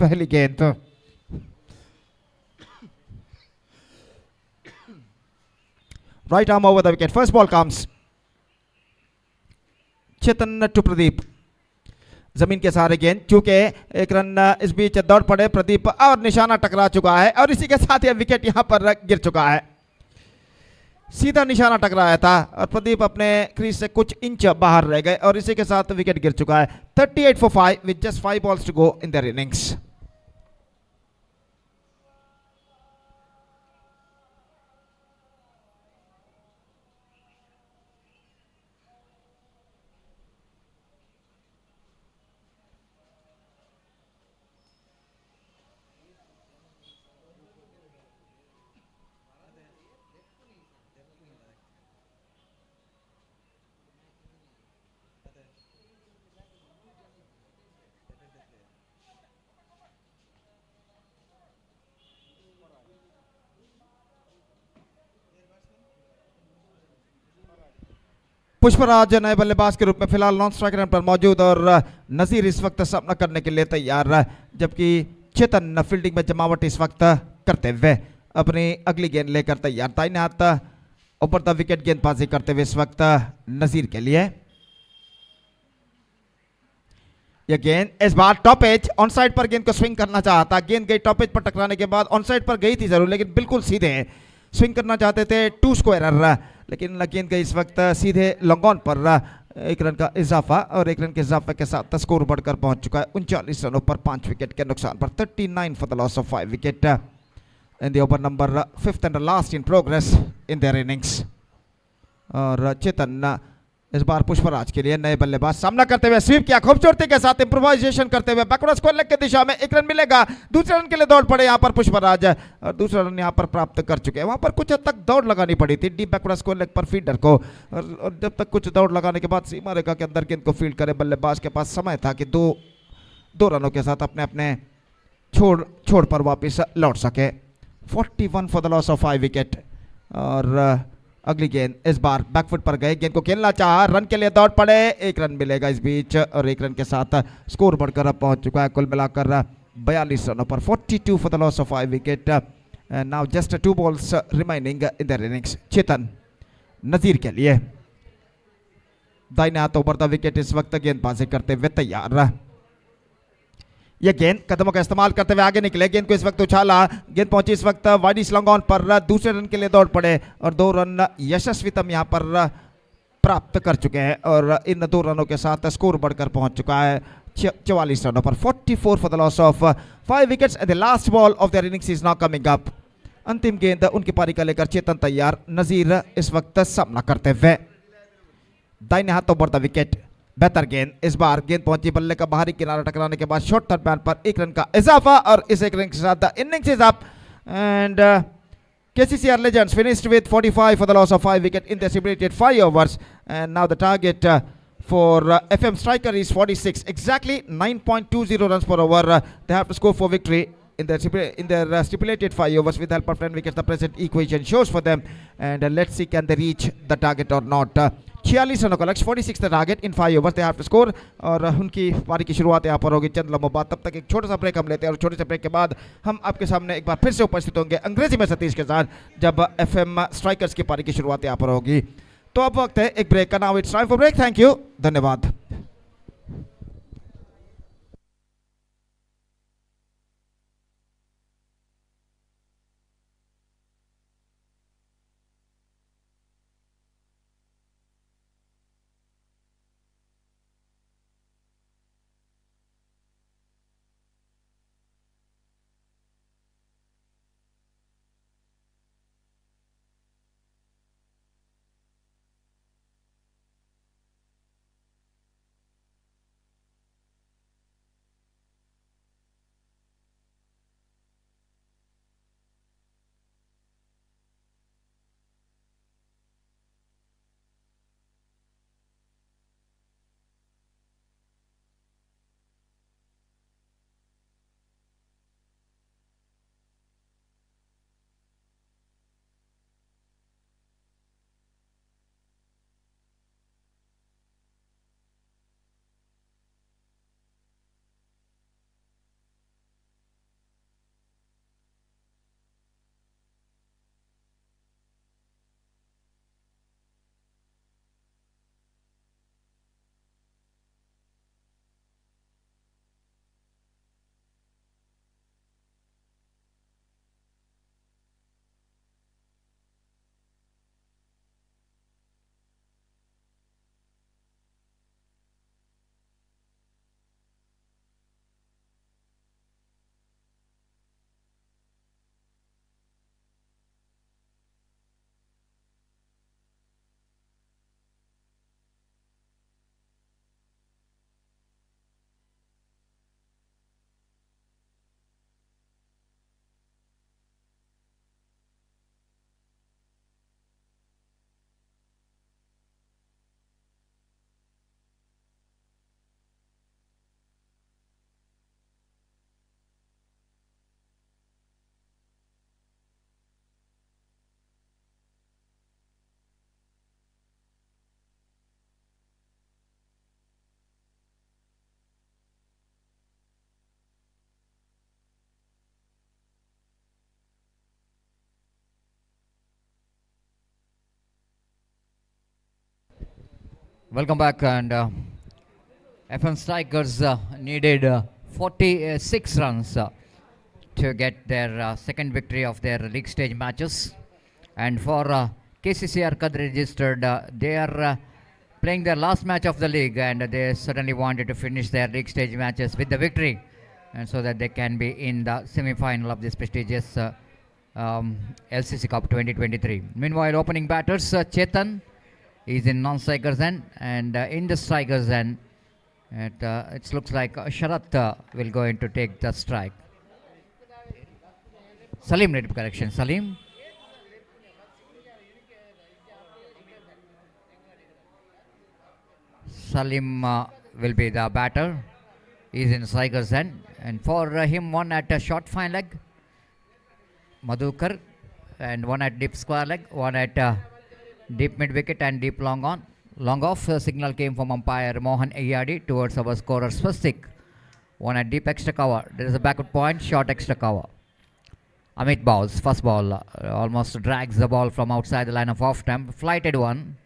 पहली गेंद, right arm over the wicket, first ball comes. Chetan to Pradeep, जमीन के सहारे गेंद, चूंकि 1 रन इस बीच दौड़ पड़े प्रदीप, और निशाना टकरा चुका है, और इसी के साथ यह विकेट यहां पर गिर चुका है। सीधा निशाना टकराया था और प्रदीप अपने क्रीज से कुछ इंच बाहर रह गए, और इसी के साथ विकेट गिर चुका है। 38 for 5 with just 5 balls to go in their innings. Pushpraj नए बल्लेबाज के रूप में फिलहाल नॉन स्ट्राइक रन पर मौजूद, और नजीर इस वक्त सामना करने के लिए तैयार, जबकि चेतन फील्डिंग में जमावट इस वक्त करते हुए अपनी अगली गेंद लेकर तैयार। दाहिने हाथ ऊपर द विकेट गेंदबाजी करते हुए इस वक्त नजीर के लिए। यह गेंद इस बार टॉप एज ऑन साइड पर गेंद को स्विंग करना चाहता, गेंद गई टॉप एज पर टकराने के बाद, ऑन साइड पर गई थी जरूर, लेकिन बिल्कुल सीधे स्विंग करना चाहते थे 2 स्क्वायर, लेकिन गेंद गई इस वक्त सीधे लॉन्ग ऑन पर। 1 रन का इजाफा, और 1 रन के इजाफे के साथ स्कोर बढ़कर पहुंच चुका है 39 रनों पर 5 विकेट के नुकसान पर। 39 for the loss of 5 wicket in the over number 5th and last in progress in their innings. और चेतन इस बार पुष्पराज के लिए नए बल्लेबाज सामना करते हुए स्वीप किया, खूबसूरती के साथ इम्प्रोवाइजेशन करते हुए बैकवर्ड स्क्वायर लेग की दिशा में 1 रन मिलेगा। दूसरे रन के लिए दौड़ पड़े यहां पर पुष्पराज, और दूसरा रन यहां पर प्राप्त कर चुके हैं। वहां पर कुछ हद तक दौड़ लगानी पड़ी थी डीप बैकवर्ड स्क्वायर लेग पर फील्डर को, और जब तक कुछ दौड़ लगाने के बाद सीमा रेखा के अंदर गेंद को फील्ड करे, बल्लेबाज के पास समय था कि दो रनों के साथ अपने अपने छोड़ पर वापिस लौट सके। 41 for the loss of 5 wicket, और अगली गेंद इस बार बैकफुट पर गए, गेंद को खेलना चाहा, रन के लिए दौड़ पड़े, 1 रन मिलेगा इस बीच, और 1 रन के साथ स्कोर बढ़कर अब पहुंच चुका है कुल मिलाकर 42 रनों पर। 42 for the loss of 5 wicket, now just 2 balls remaining in their innings. Chetan Nazir के लिए दाहिने हाथ ऊपर द विकेट इस वक्त गेंदबाजी करते हुए तैयार। यह गेंद कदमों का इस्तेमाल करते हुए आगे निकले, गेंद को इस वक्त उछाला, गेंद पहुंची इस वक्त वाइड लॉन्ग ऑन पर, दूसरे रन के लिए दौड़ पड़े, और 2 रन यशस्वितम यहां पर प्राप्त कर चुके हैं, और इन 2 रनों के साथ स्कोर बढ़कर पहुंच चुका है 44 रनों पर। 44 for the loss of 5 wickets and the last ball of their innings is now coming up. अंतिम गेंद उनकी पारी का लेकर चेतन तैयार, नजीर इस वक्त सामना करते हुए। दाहिने हाथों पर द विकेट, बेहतर गेंद, इस बार गेंद पहुंची बल्ले का बाहरी किनारा टकराने के बाद शॉर्ट थर्ड मैन पर 1 रन का इजाफा और इस 1 रन के साथ the innings is up and KCCR Legends finished with 45 for the loss of 5 wickets in the stipulated 5 overs, and now the target for FM striker is 46, exactly 9.20 runs per over. They have to score for victory in their stipulated 5 overs with the help of 10 wickets. The present equation shows for them, and let's see can they reach the target or not. 46 रनों का लक्ष्य, 46 the target in 5 overs they have to score, और उनकी पारी की शुरुआत यहाँ पर होगी चंद लम्हों बाद। तब तक एक छोटा सा ब्रेक हम लेते हैं, और छोटे से ब्रेक के बाद हम आपके सामने एक बार फिर से उपस्थित होंगे अंग्रेजी में सतीश के साथ, जब FM स्ट्राइकर्स की पारी की शुरुआत यहाँ पर होगी। तो अब वक्त है एक ब्रेक का। Now it's time for break. Thank you, धन्यवाद।
Welcome back, and FM Strikers needed 46 runs to get their second victory of their league stage matches, and for KCCR Kadri registered, they are playing their last match of the league, and they certainly wanted to finish their league stage matches with the victory, and so that they can be in the semi-final of this prestigious LCC Cup 2023. Meanwhile, opening batters Chetan is in non-strikers end, and in the strikers end, it looks like Sharat will go in to take the strike. Salim made correction. Salim. Salim will be the batter. He is in strikers end, and for him one at a short fine leg, Madhukar, and one at deep square leg, one at deep mid wicket and deep long on. Long off signal came from umpire Mohan Ayadi towards our scorer Swastik. One at deep extra cover. There is a backward point, short extra cover. Amit bowls, first ball, almost drags the ball from outside the line of off stump. Flighted one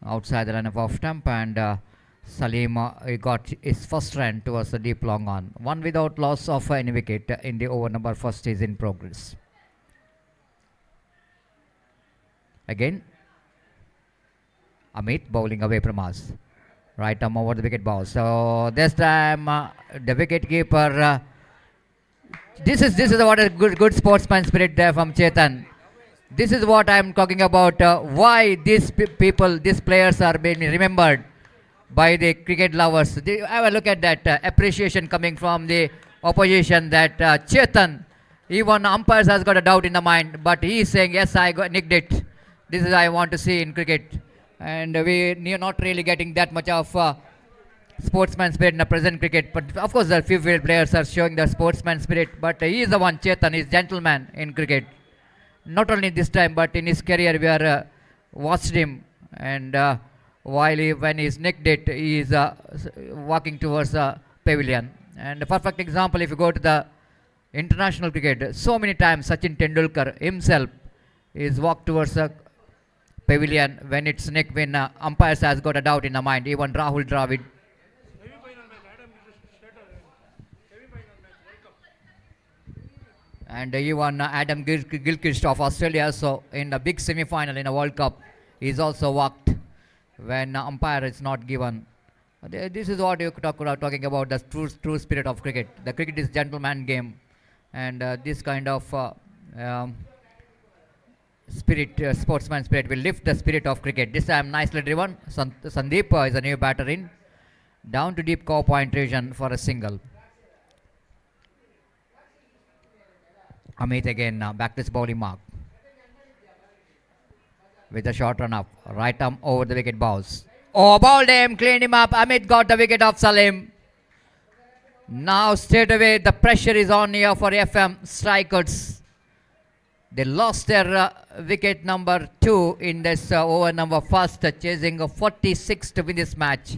outside the line of off stump, and Salim got his first run towards the deep long on. One without loss of any wicket in the over number first is in progress. Again, Amit bowling away from us. Right arm over the wicket ball. So this time the wicket keeper This is what a good sportsman spirit there from Chetan. This is what I am talking about. Why these people, these players are being remembered by the cricket lovers. Have a look at that appreciation coming from the opposition. That Chetan, even umpires has got a doubt in the mind, but he is saying yes, I got nicked it. This is I want to see in cricket, and we are not really getting that much of. Sportsman spirit in the present cricket, but of course the few players are showing the sportsman spirit, but he is the one. Chetan is gentleman in cricket, not only this time but in his career. We are watched him, and while when he's nicked it, he is walking towards the pavilion. And a perfect example, if you go to the international cricket, so many times Sachin Tendulkar himself is walked towards the pavilion when it's nicked, when umpires has got a doubt in the mind. Even Rahul Dravid. And even Adam Gilchrist of Australia, so in the big semi-final in a World Cup, is also walked when umpire is not given. This is what you talking about, the true spirit of cricket. The cricket is gentleman game, and this kind of spirit, sportsman spirit, will lift the spirit of cricket. This time nicely driven. Sandeep is a new batter in, down to deep cover point region for a single. Amit again back to his bowling mark with a short run up. Right arm over the wicket bounce. Oh, bowled him, cleaned him up. Amit got the wicket of Salim. Now straight away the pressure is on here for FM strikers. They lost their wicket number 2 in this over number first, chasing a 46 to win this match.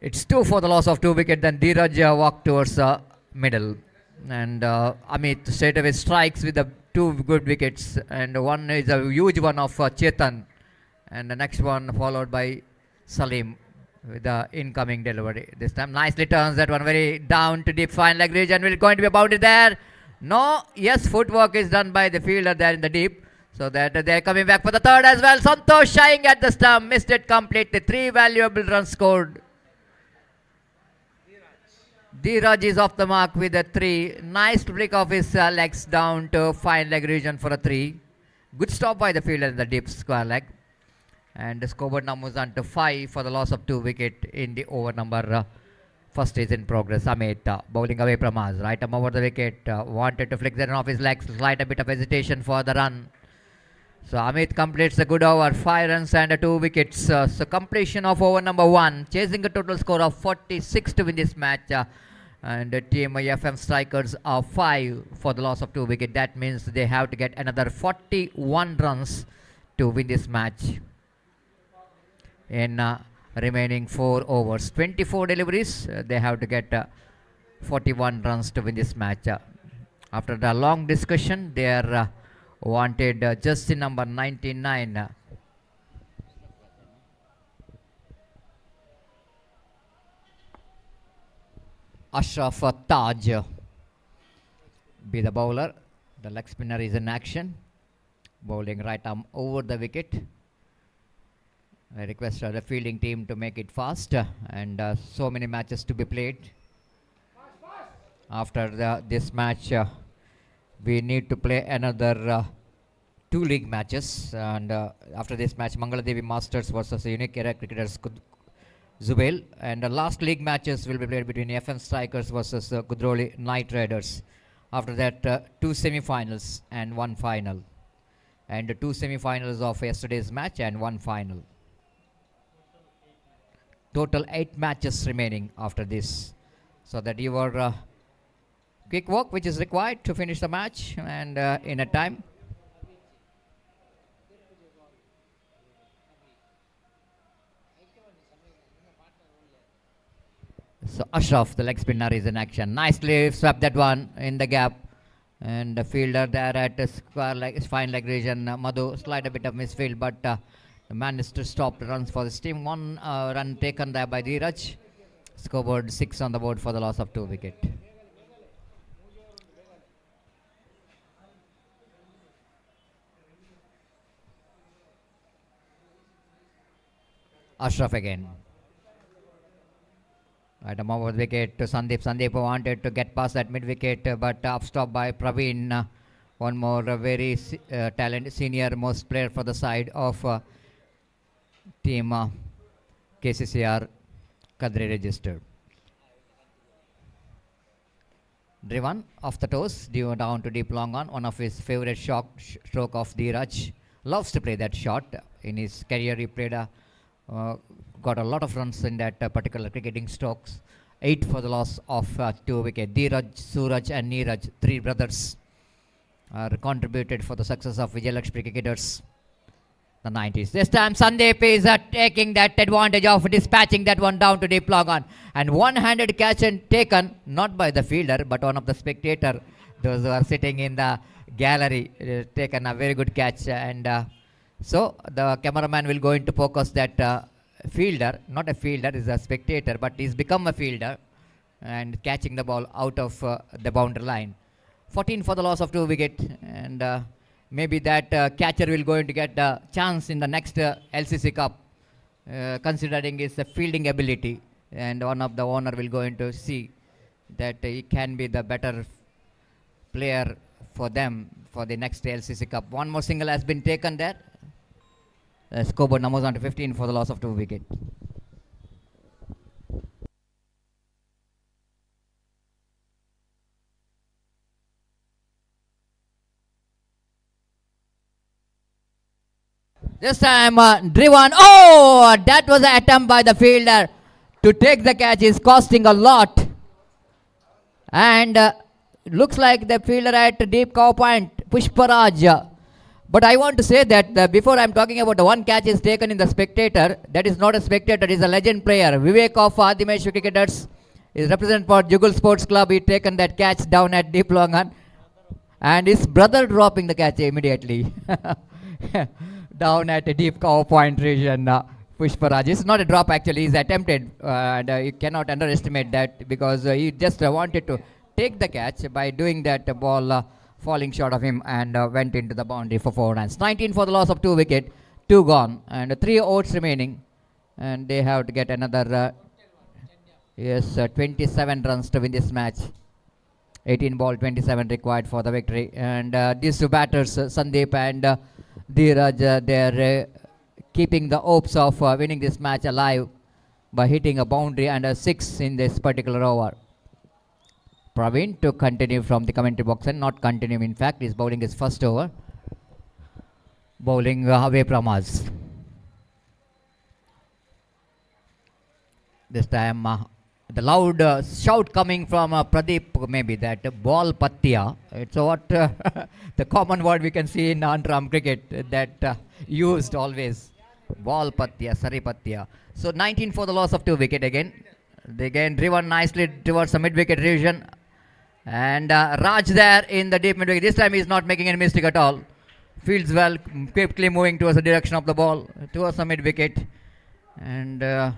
It's 2 for the loss of 2 wicket. Then Dheeraj walked towards the middle, and Amit straight away strikes with the 2 good wickets, and one is a huge one of Chetan, and the next one followed by Salim with the incoming delivery. This time nicely turns that one very down to deep fine leg region. Will going to be bounded there? No. Yes, footwork is done by the fielder there in the deep. So that they're coming back for the third as well. Santosh shying at the stump, missed it completely. 3 valuable runs scored. Dheeraj is off the mark with a 3. Nice flick of his legs down to fine leg region for a 3. Good stop by the fielder in the deep square leg. And the scoreboard now moves on to 5 for the loss of 2 wicket in the over number first is in progress. Amit bowling away from us. Right arm over the wicket. Wanted to flick that off his legs. Slight a bit of hesitation for the run. So Amit completes a good over. 5 runs and 2 wickets. So completion of over number 1. Chasing a total score of 46 to win this match. And team FM strikers are 5 for the loss of 2 wicket. That means they have to get another 41 runs to win this match in remaining 4 overs. 24 deliveries. They have to get 41 runs to win this match. After the long discussion, they are wanted jersey number 99. Ashraf Taj be the bowler. The leg spinner is in action, bowling right arm over the wicket. I request the fielding team to make it fast, and so many matches to be played. After this match, we need to play another 2 league matches, and after this match, Mangaladevi Masters versus Unique Era Cricketers Zubail, and the last league matches will be played between FM Strikers versus Kuli Night Riders. After that, 2 semi-finals and 1 final, and 2 semi-finals of yesterday's match and 1 final. Total 8 matches remaining after this, so that your quick work which is required to finish the match and in a time. So Ashraf, the leg spinner, is in action. Nicely swept that one in the gap. And the fielder there at the square leg, fine leg region, Madhu, slight a bit of misfield, but the managed to stop the runs for this team. One run taken there by Dheeraj. Scoreboard 6 on the board for the loss of 2 wicket. Ashraf again. Right, a over the wicket to Sandeep. Sandeep wanted to get past that mid wicket, but up stop by Praveen. One more very talented senior most player for the side of team KCCR Kadri registered. Driven off the toes, due down to deep long on. One of his favorite stroke of Dheeraj. Loves to play that shot. In his career, he played got a lot of runs in that particular cricketing strokes. 8 for the loss of 2 wickets. Dheeraj, Suraj and Neeraj, 3 brothers, are contributed for the success of Vijayalakshmi cricketers. The 90s. This time Sandeep is taking that advantage of dispatching that one down to deep long on. And one-handed catch and taken, not by the fielder, but one of the spectator. Those who are sitting in the gallery, taken a very good catch. And so the cameraman will go into focus that fielder, not a fielder, is a spectator, but he's become a fielder and catching the ball out of the boundary line. 14 for the loss of 2 wicket, and maybe that catcher will going to get a chance in the next LCC Cup, considering his fielding ability, and one of the owner will going to see that he can be the better player for them for the next LCC Cup. One more single has been taken there. Scoreboard numbers on to 15 for the loss of 2 wickets. This time driven. Oh, that was an attempt by the fielder to take the catch. Is costing a lot. And looks like the fielder at deep cover point, Pushparaj. But I want to say that before I'm talking about the one catch is taken in the spectator, that is not a spectator, it is a legend player. Vivek of Adimeshwar Cricketers is represented for Jugal Sports Club. He taken that catch down at deep long on. And his brother dropping the catch immediately. Down at a deep cover point region. Pushparaj. It's not a drop actually, he's attempted. And you cannot underestimate that because he just wanted to take the catch by doing that ball falling short of him and went into the boundary for 4 runs. 19 for the loss of 2 wicket, 2 gone and 3 outs remaining, and they have to get another 27 runs to win this match. 18 ball 27 required for the victory, and these two batters Sandeep and Dheeraj, they're keeping the hopes of winning this match alive by hitting a boundary and a 6 in this particular over. Praveen to continue from the commentary box and not continue. In fact, he's bowling his first over. Bowling away from us. This time the loud shout coming from Pradeep, maybe that ball pattia. It's what the common word we can see in on-arm cricket that used always. Ball pattia, sari pattia. So 19 for the loss of 2 wicket again. They again driven nicely towards the mid-wicket region. And Raj there in the deep mid-wicket. This time he's not making any mistake at all. Fields well, quickly moving towards the direction of the ball, towards the mid-wicket. And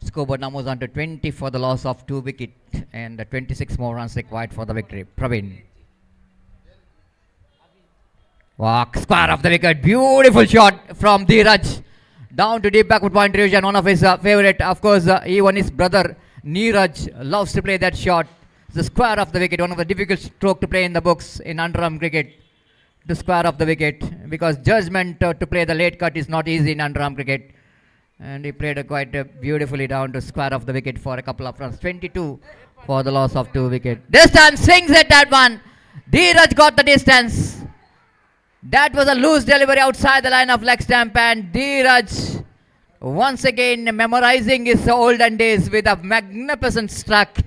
scoreboard numbers on to 20 for the loss of 2 wicket. And 26 more runs required for the victory. Praveen. Walk, square of the wicket. Beautiful shot from Dheeraj. Down to deep backward point region. One of his favorite, of course, even his brother Neeraj loves to play that shot. The square of the wicket, one of the difficult stroke to play in the books in underarm cricket. The square of the wicket, because judgment to play the late cut is not easy in underarm cricket. And he played quite beautifully down to square of the wicket for a couple of runs. 22 for the loss of 2 wicket. This time swings at that one. Dheeraj got the distance. That was a loose delivery outside the line of leg stump, and Dheeraj once again memorizing his olden days with a magnificent struck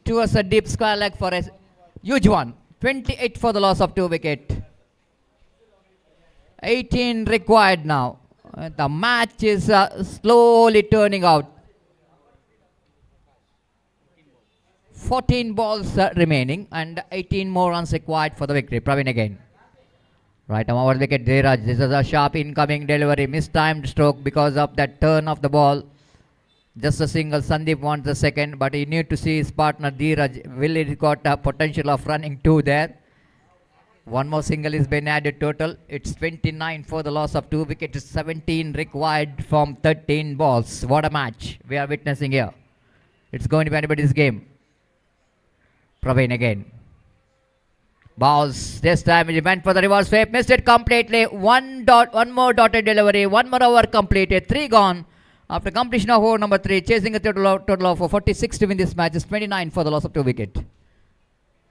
towards a deep square leg for a huge one. 28 for the loss of 2 wicket. 18 required now. The match is slowly turning out. 14 balls remaining and 18 more runs required for the victory. Praveen again. Right arm over the wicket, Dheeraj. This is a sharp incoming delivery. Mistimed stroke because of that turn of the ball. Just a single. Sandeep wants the second, but he need to see his partner Dheeraj. Will he got a potential of running two there? One more single is been added total. It's 29 for the loss of 2 wickets. 17 required from 13 balls. What a match we are witnessing here. It's going to be anybody's game. Praveen again. Balls. This time he went for the reverse sweep. Missed it completely. One more dotted delivery. One more over completed. 3 gone. After completion of over number 3. Chasing a total of 46 to win this match. It's 29 for the loss of 2 wickets.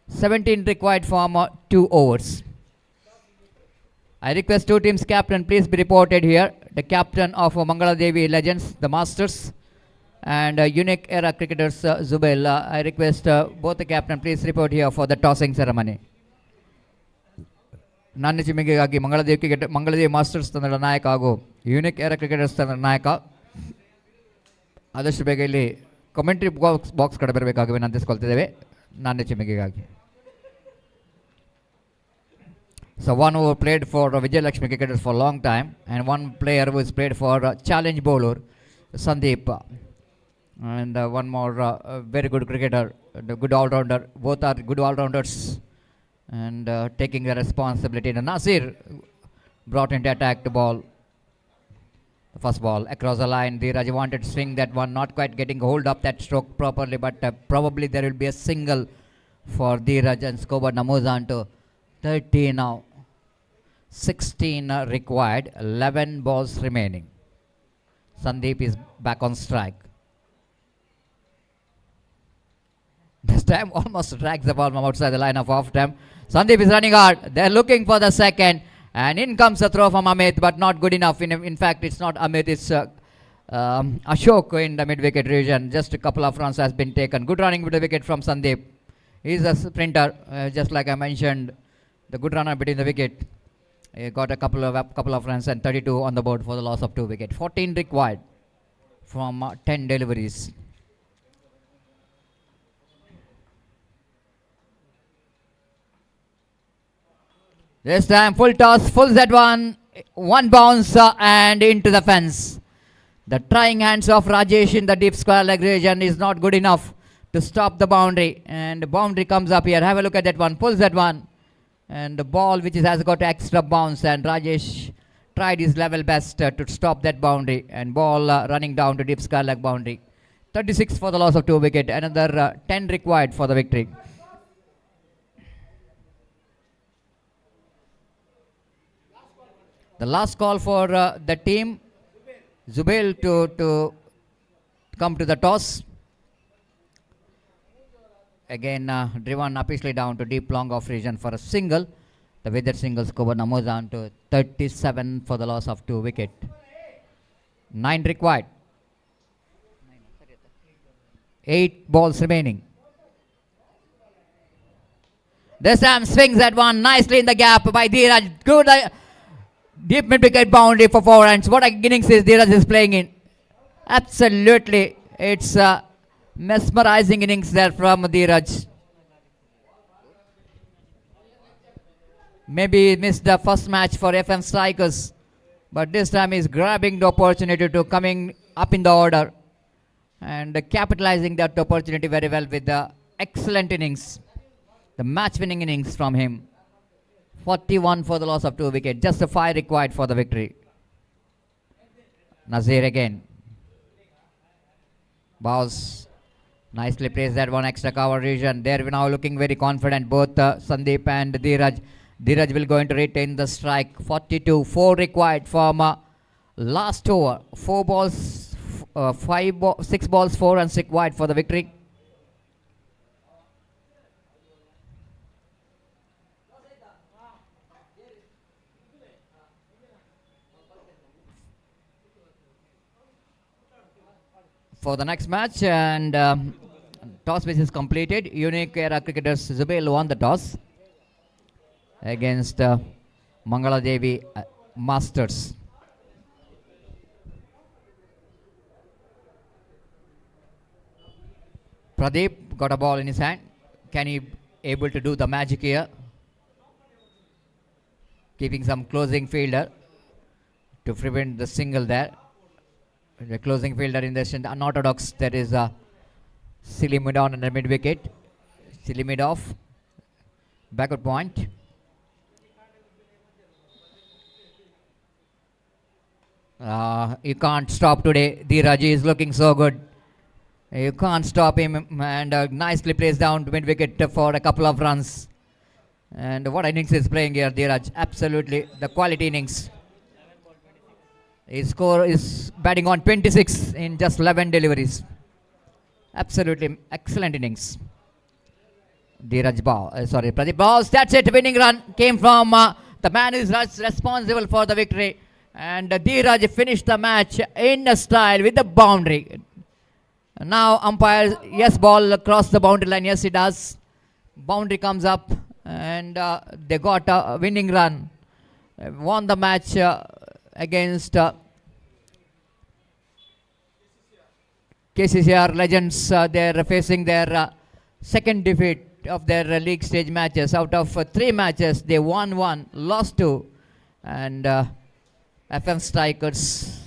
17 required from 2 overs. I request 2 teams captain please be reported here. The captain of Mangala Devi Legends, the Masters, and Unique Era Cricketers Zubail. I request both the captain please report here for the tossing ceremony. ನನ್ನ ಚಿಮ್ಮಿಗೆಗಾಗಿ Mangaladevi masters ತಂಡದ ನಾಯಕ ಹಾಗೂ unique Era cricketers ತಂಡದ ನಾಯಕ ಆದಷ್ಟು ಬೇಗ ಇಲ್ಲಿ commentary box ಕಡೆ ಬರಬೇಕಾಗಿ ವಿನಂತಿಸ್ಕೊಳ್ತಿದ್ದೇವೆ ನನ್ನ ಚಿಮ್ಮಿಗೆಗಾಗಿ. So one who played for Vijay Lakshmi cricketers for a long time and one player who has played for challenge bowler Sandeep and one more very good cricketer, the good all-rounder. Both are good all-rounders and taking the responsibility. And Nasir brought into attack the ball. The first ball across the line. Dheeraj wanted to swing that one, not quite getting hold of that stroke properly, but probably there will be a single for Dheeraj and scored Namozan to 30 now. 16 required, 11 balls remaining. Sandeep is back on strike. This time almost drags the ball from outside the line of off time. Sandeep is running hard. They're looking for the second. And in comes a throw from Amit, but not good enough. In fact, it's not Amit, it's Ashok in the mid-wicket region. Just a couple of runs has been taken. Good running with the wicket from Sandeep. He's a sprinter, just like I mentioned. The good runner between the wicket. He got a couple of runs and 32 on the board for the loss of 2 wickets. 14 required from 10 deliveries. This time full toss, full Z1, one bounce and into the fence. The trying hands of Rajesh in the deep square leg region is not good enough to stop the boundary, and the boundary comes up here. Have a look at that one, pulls that one, and the ball which has got extra bounce, and Rajesh tried his level best to stop that boundary, and ball running down to deep square leg boundary. 36 for the loss of 2 wickets, another 10 required for the victory. The last call for the team, Zubail to come to the toss. Again driven upishly down to deep long off region for a single. The wicket single scored Namozan to 37 for the loss of 2 wickets. 9 required. 8 balls remaining. This time swings that one nicely in the gap by Dheeraj. Good deep mid-wicket boundary for 4 runs. What a innings is Dheeraj is playing in. Absolutely. It's mesmerizing innings there from Dheeraj. Maybe he missed the first match for FM Strikers, but this time he's grabbing the opportunity to coming up in the order and capitalizing that opportunity very well with the excellent innings, the match-winning innings from him. 41 for the loss of 2 wickets, just a 5 required for the victory. Nazir again. Bows. Nicely placed that one extra cover region. They're now looking very confident, both Sandeep and Dheeraj. Dheeraj will going to retain the strike. 42, 4 required from last over. 4 balls, 6 balls, 4 runs required for the victory. For the next match, and toss which is completed. Unique Era Cricketers Zubail won the toss against Mangala Devi Masters. Pradeep got a ball in his hand. Can he able to do the magic here? Keeping some closing fielder to prevent the single there. The closing fielder in the unorthodox, that is silly mid on and the mid wicket. Silly mid off. Backward point. You can't stop today. Dheeraj is looking so good. You can't stop him, and nicely placed down to mid wicket for a couple of runs. And what innings is playing here, Dheeraj? Absolutely the quality innings. His score is batting on 26 in just 11 deliveries. Absolutely excellent innings. Dheeraj Pradeep Bowles. That's it. Winning run came from the man who is responsible for the victory. And Dheeraj finished the match in a style with the boundary. Now umpire, yes, ball across the boundary line. Yes, it does. Boundary comes up, and they got a winning run. Won the match against KCCR Legends. They're facing their second defeat of their league stage matches. Out of 3 matches, they won 1, lost 2, and FM Strikers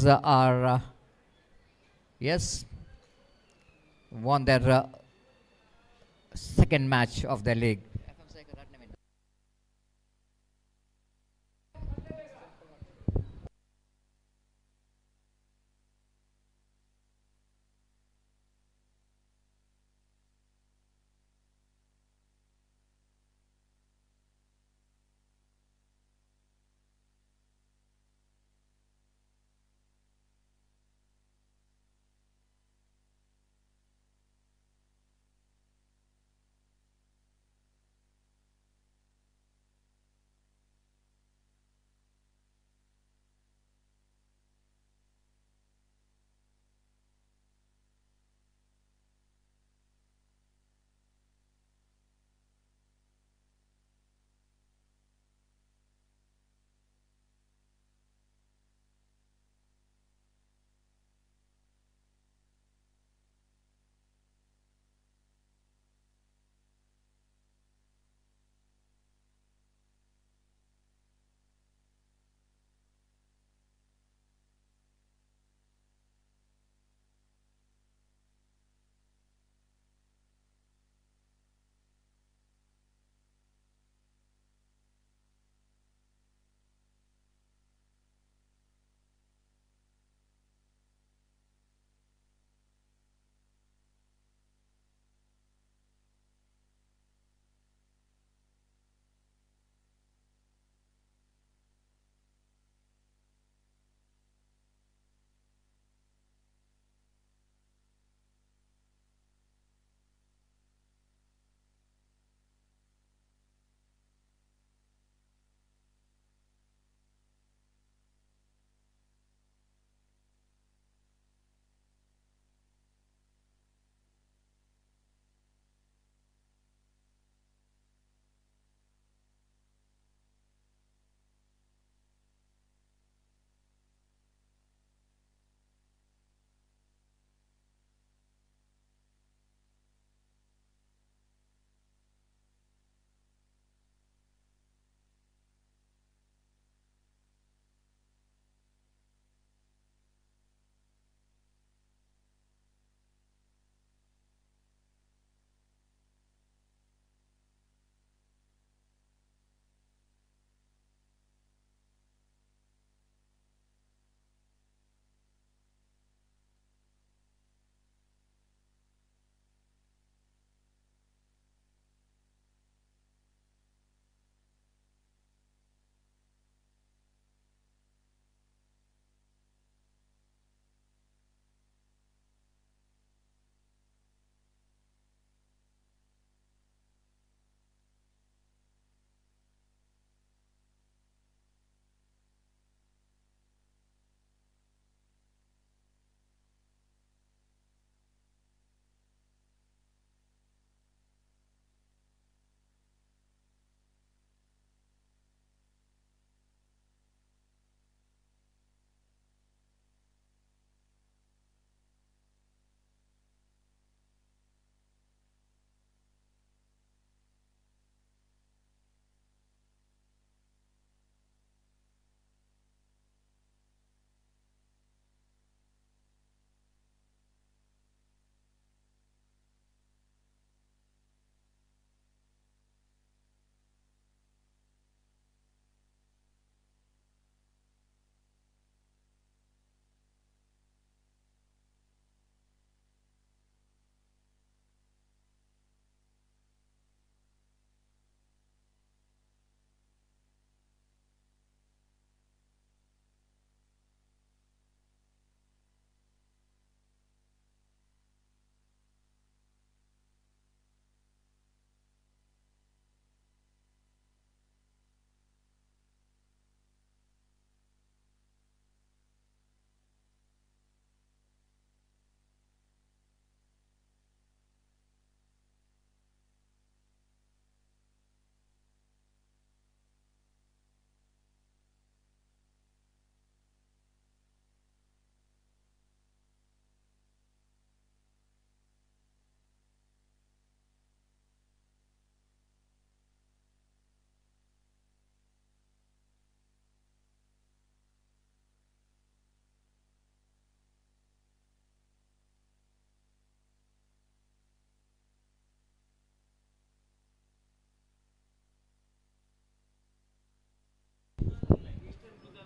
are yes, won their second match of their league.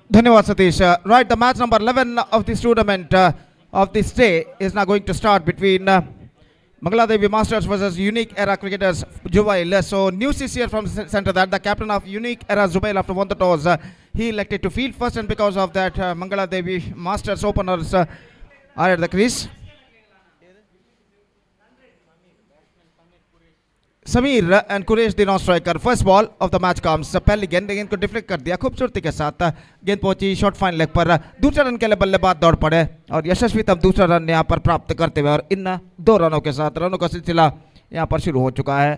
धन्यवाद Satish. Right, the match number 11 of this tournament of this day is now going to start between Bangladesh Masters versus Unique Era Cricketers Jubail. So news is here from center that the captain of Unique Era Jubail, after won the toss, he elected to field first, and because of that Bangladesh Masters openers are at the crease. Sameer and Quraysh the non striker. First ball of the match comes. पहली गेंद को deflect कर दिया खूबसूरती के साथ. गेंद पहुंची शॉर्ट फाइन लेग पर. दूसरे रन के लिए बल्लेबाज दौड़ पड़े और यशस्वी तब दूसरा रन यहां पर प्राप्त करते हुए, और इन 2 रनों के साथ रनों का सिलसिला यहां पर शुरू हो चुका है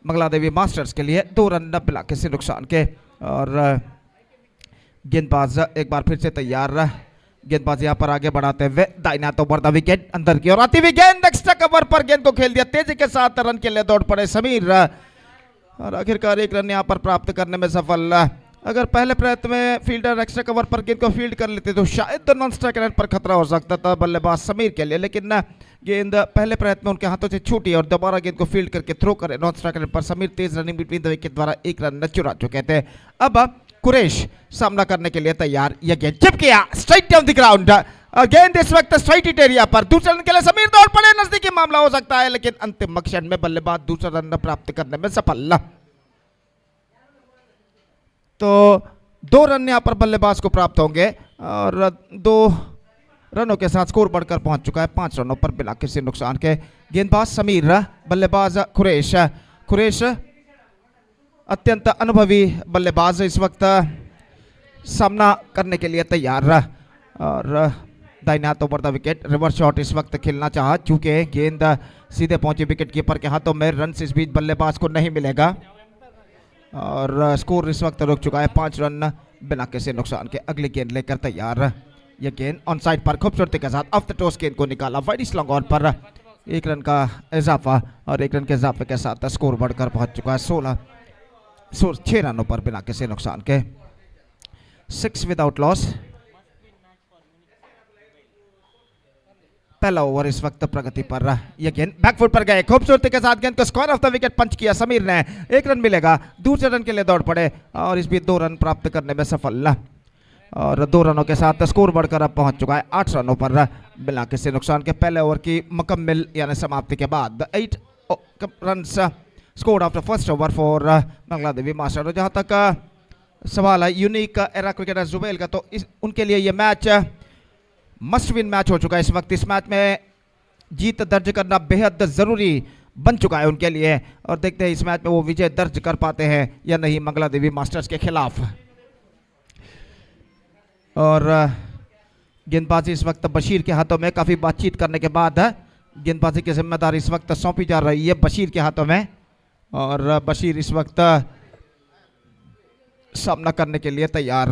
बांग्लादेश मास्टर्स के लिए. 2 रन बिना किसी नुकसान के, और गेंदबाज एक बार फिर से तैयार. गेंदबाज यहां पर आगे बढ़ाते हुए दाहिना तो बढ़ता विकेट अंदर की ओर आती हुई गेंद एक्स्ट्रा कवर पर गेंद को खेल दिया. तेजी के साथ रन के लिए दौड़ पड़े समीर, और आखिरकार 1 रन यहां पर प्राप्त करने में सफल. अगर पहले प्रयत्न में फील्डर एक्स्ट्रा कवर पर गेंद को फील्ड कर लेते तो शायद नॉन स्ट्राइक रेट पर खतरा हो सकता था बल्लेबाज समीर के लिए, लेकिन गेंद पहले प्रयत्न में उनके हाथों से छूटी और दोबारा गेंद को फील्ड करके थ्रो करे नॉन स्ट्राइक रेट पर. समीर तेज रनिंग बिटवीन द विकेट द्वारा 1 रन चुरा चुके थे. अब कुरेश सामना करने के लिए तैयार. यह गेंद चिप किया स्ट्राइट डाउन द ग्राउंड. गेंद इस वक्त स्ट्राइट हिट एरिया पर. दूसरे रन के लिए समीर दौड़ पड़े. नजदीकी मामला हो सकता है, लेकिन अंतिम क्षण में बल्लेबाज दूसरा रन प्राप्त करने में सफल. तो 2 रन यहां पर बल्लेबाज को प्राप्त होंगे, और 2 रनों के साथ स्कोर बढ़कर पहुंच चुका है 5 रनों पर बिना किसी नुकसान के. गेंदबाज समीर, बल्लेबाज कुरेश. कुरेश अत्यंत अनुभवी बल्लेबाज इस वक्त सामना करने के लिए तैयार, और दाहिने हाथों बढ़ता विकेट. रिवर्स शॉट इस वक्त खेलना चाहा, चूंकि गेंद सीधे पहुंची विकेट कीपर के हाथों में. रन इस बीच बल्लेबाज को नहीं मिलेगा, और स्कोर इस वक्त रुक चुका है 5 रन बिना किसी नुकसान के. अगली गेंद लेकर तैयार. यह गेंद ऑन साइड पर खूबसूरती के साथ ऑफ द टॉस गेंद को निकाला वाइड स्लॉन्ग ऑन पर. 1 रन का इजाफा, और 1 रन के इजाफे के साथ स्कोर बढ़कर पहुंच चुका है 6 रनों पर बिना किसी नुकसान के. 6 विदाउट लॉस. पहला ओवर इस वक्त प्रगति पर. यह गेंद बैकफुट पर गए खूबसूरती के साथ. गेंद को स्क्वायर ऑफ द विकेट पंच किया समीर ने. 1 रन मिलेगा. दूसरे रन के लिए दौड़ पड़े, और इस बीच 2 रन प्राप्त करने में सफल, और 2 रनों के साथ स्कोर बढ़कर अब पहुंच चुका है 8 रनों पर बिना किसी नुकसान के. पहले ओवर की मुकम्मल यानी समाप्ति के बाद 8 runs scored after first over for Bangladesh master. जहां तक सवाल है यूनिक एरा क्रिकेटर्स जुबैल का, तो उनके लिए यह मैच मस्ट विन मैच हो चुका है. इस वक्त इस मैच में जीत दर्ज करना बेहद जरूरी बन चुका है उनके लिए, और देखते हैं इस मैच में वो विजय दर्ज कर पाते हैं या नहीं बांग्लादेश मास्टर्स के खिलाफ. और गेंदबाजी इस वक्त बशीर के हाथों में. काफी बातचीत करने के बाद गेंदबाजी की जिम्मेदारी इस वक्त सौंपी जा रही है बशीर के हाथों में, और बशीर इस वक्त सामना करने के लिए तैयार.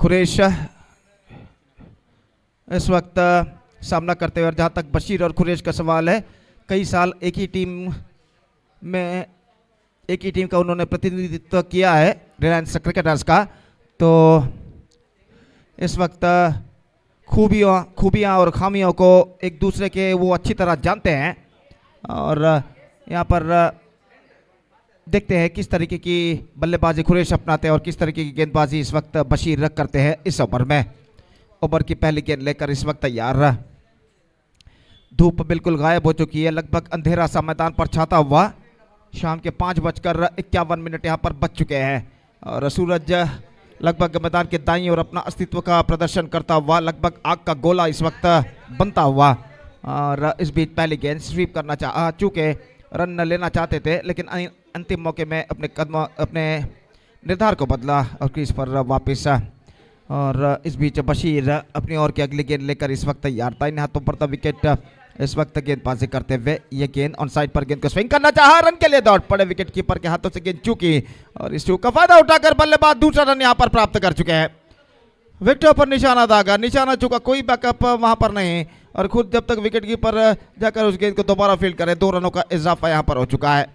कुरेश इस वक्त सामना करते हुए. जहां तक बशीर और कुरेश का सवाल है, कई साल एक ही टीम का उन्होंने प्रतिनिधित्व किया है रिलायंस क्रिकेटर्स का, तो इस वक्त खूबियां और खामियों को एक दूसरे के वो अच्छी तरह जानते हैं, और यहाँ पर देखते हैं किस तरीके की बल्लेबाजी कुरेश अपनाते हैं और किस तरीके की गेंदबाजी इस वक्त बशीर करते हैं इस ओवर में. ओवर की पहली गेंद लेकर इस वक्त तैयार. धूप बिल्कुल गायब हो चुकी है. लगभग अंधेरा सा मैदान पर छाता हुआ. शाम के 5:51 यहाँ पर बज चुके हैं, और सूरज लगभग मैदान के दाईं ओर अपना अस्तित्व का प्रदर्शन करता हुआ, लगभग आग का गोला इस वक्त बनता हुआ. और इस बीच पहली गेंद स्वीप करना चाहा, चूंकि रन लेना चाहते थे, लेकिन अंतिम मौके में अपने निर्धार को बदला और क्रीज पर वापस. और इस बीच बशीर अपनी ओर की अगली गेंद लेकर इस वक्त तैयार. दाहिने हाथों पर था विकेट इस वक्त गेंदबाजी करते हुए. ये गेंद ऑन साइड पर गेंद को स्विंग करना चाहा, रन के लिए दौड़ पड़े. विकेट कीपर के हाथों से गेंद चूकी, और इस चूक का फायदा उठाकर बल्लेबाज दूसरा रन यहां पर प्राप्त कर चुके हैं. विकेट पर निशाना दागा, निशाना चूका, कोई बैकअप वहां पर नहीं, और खुद जब तक विकेट कीपर जाकर उस गेंद को दोबारा फील्ड करे. 2 रनों का इजाफा यहां पर हो चुका है.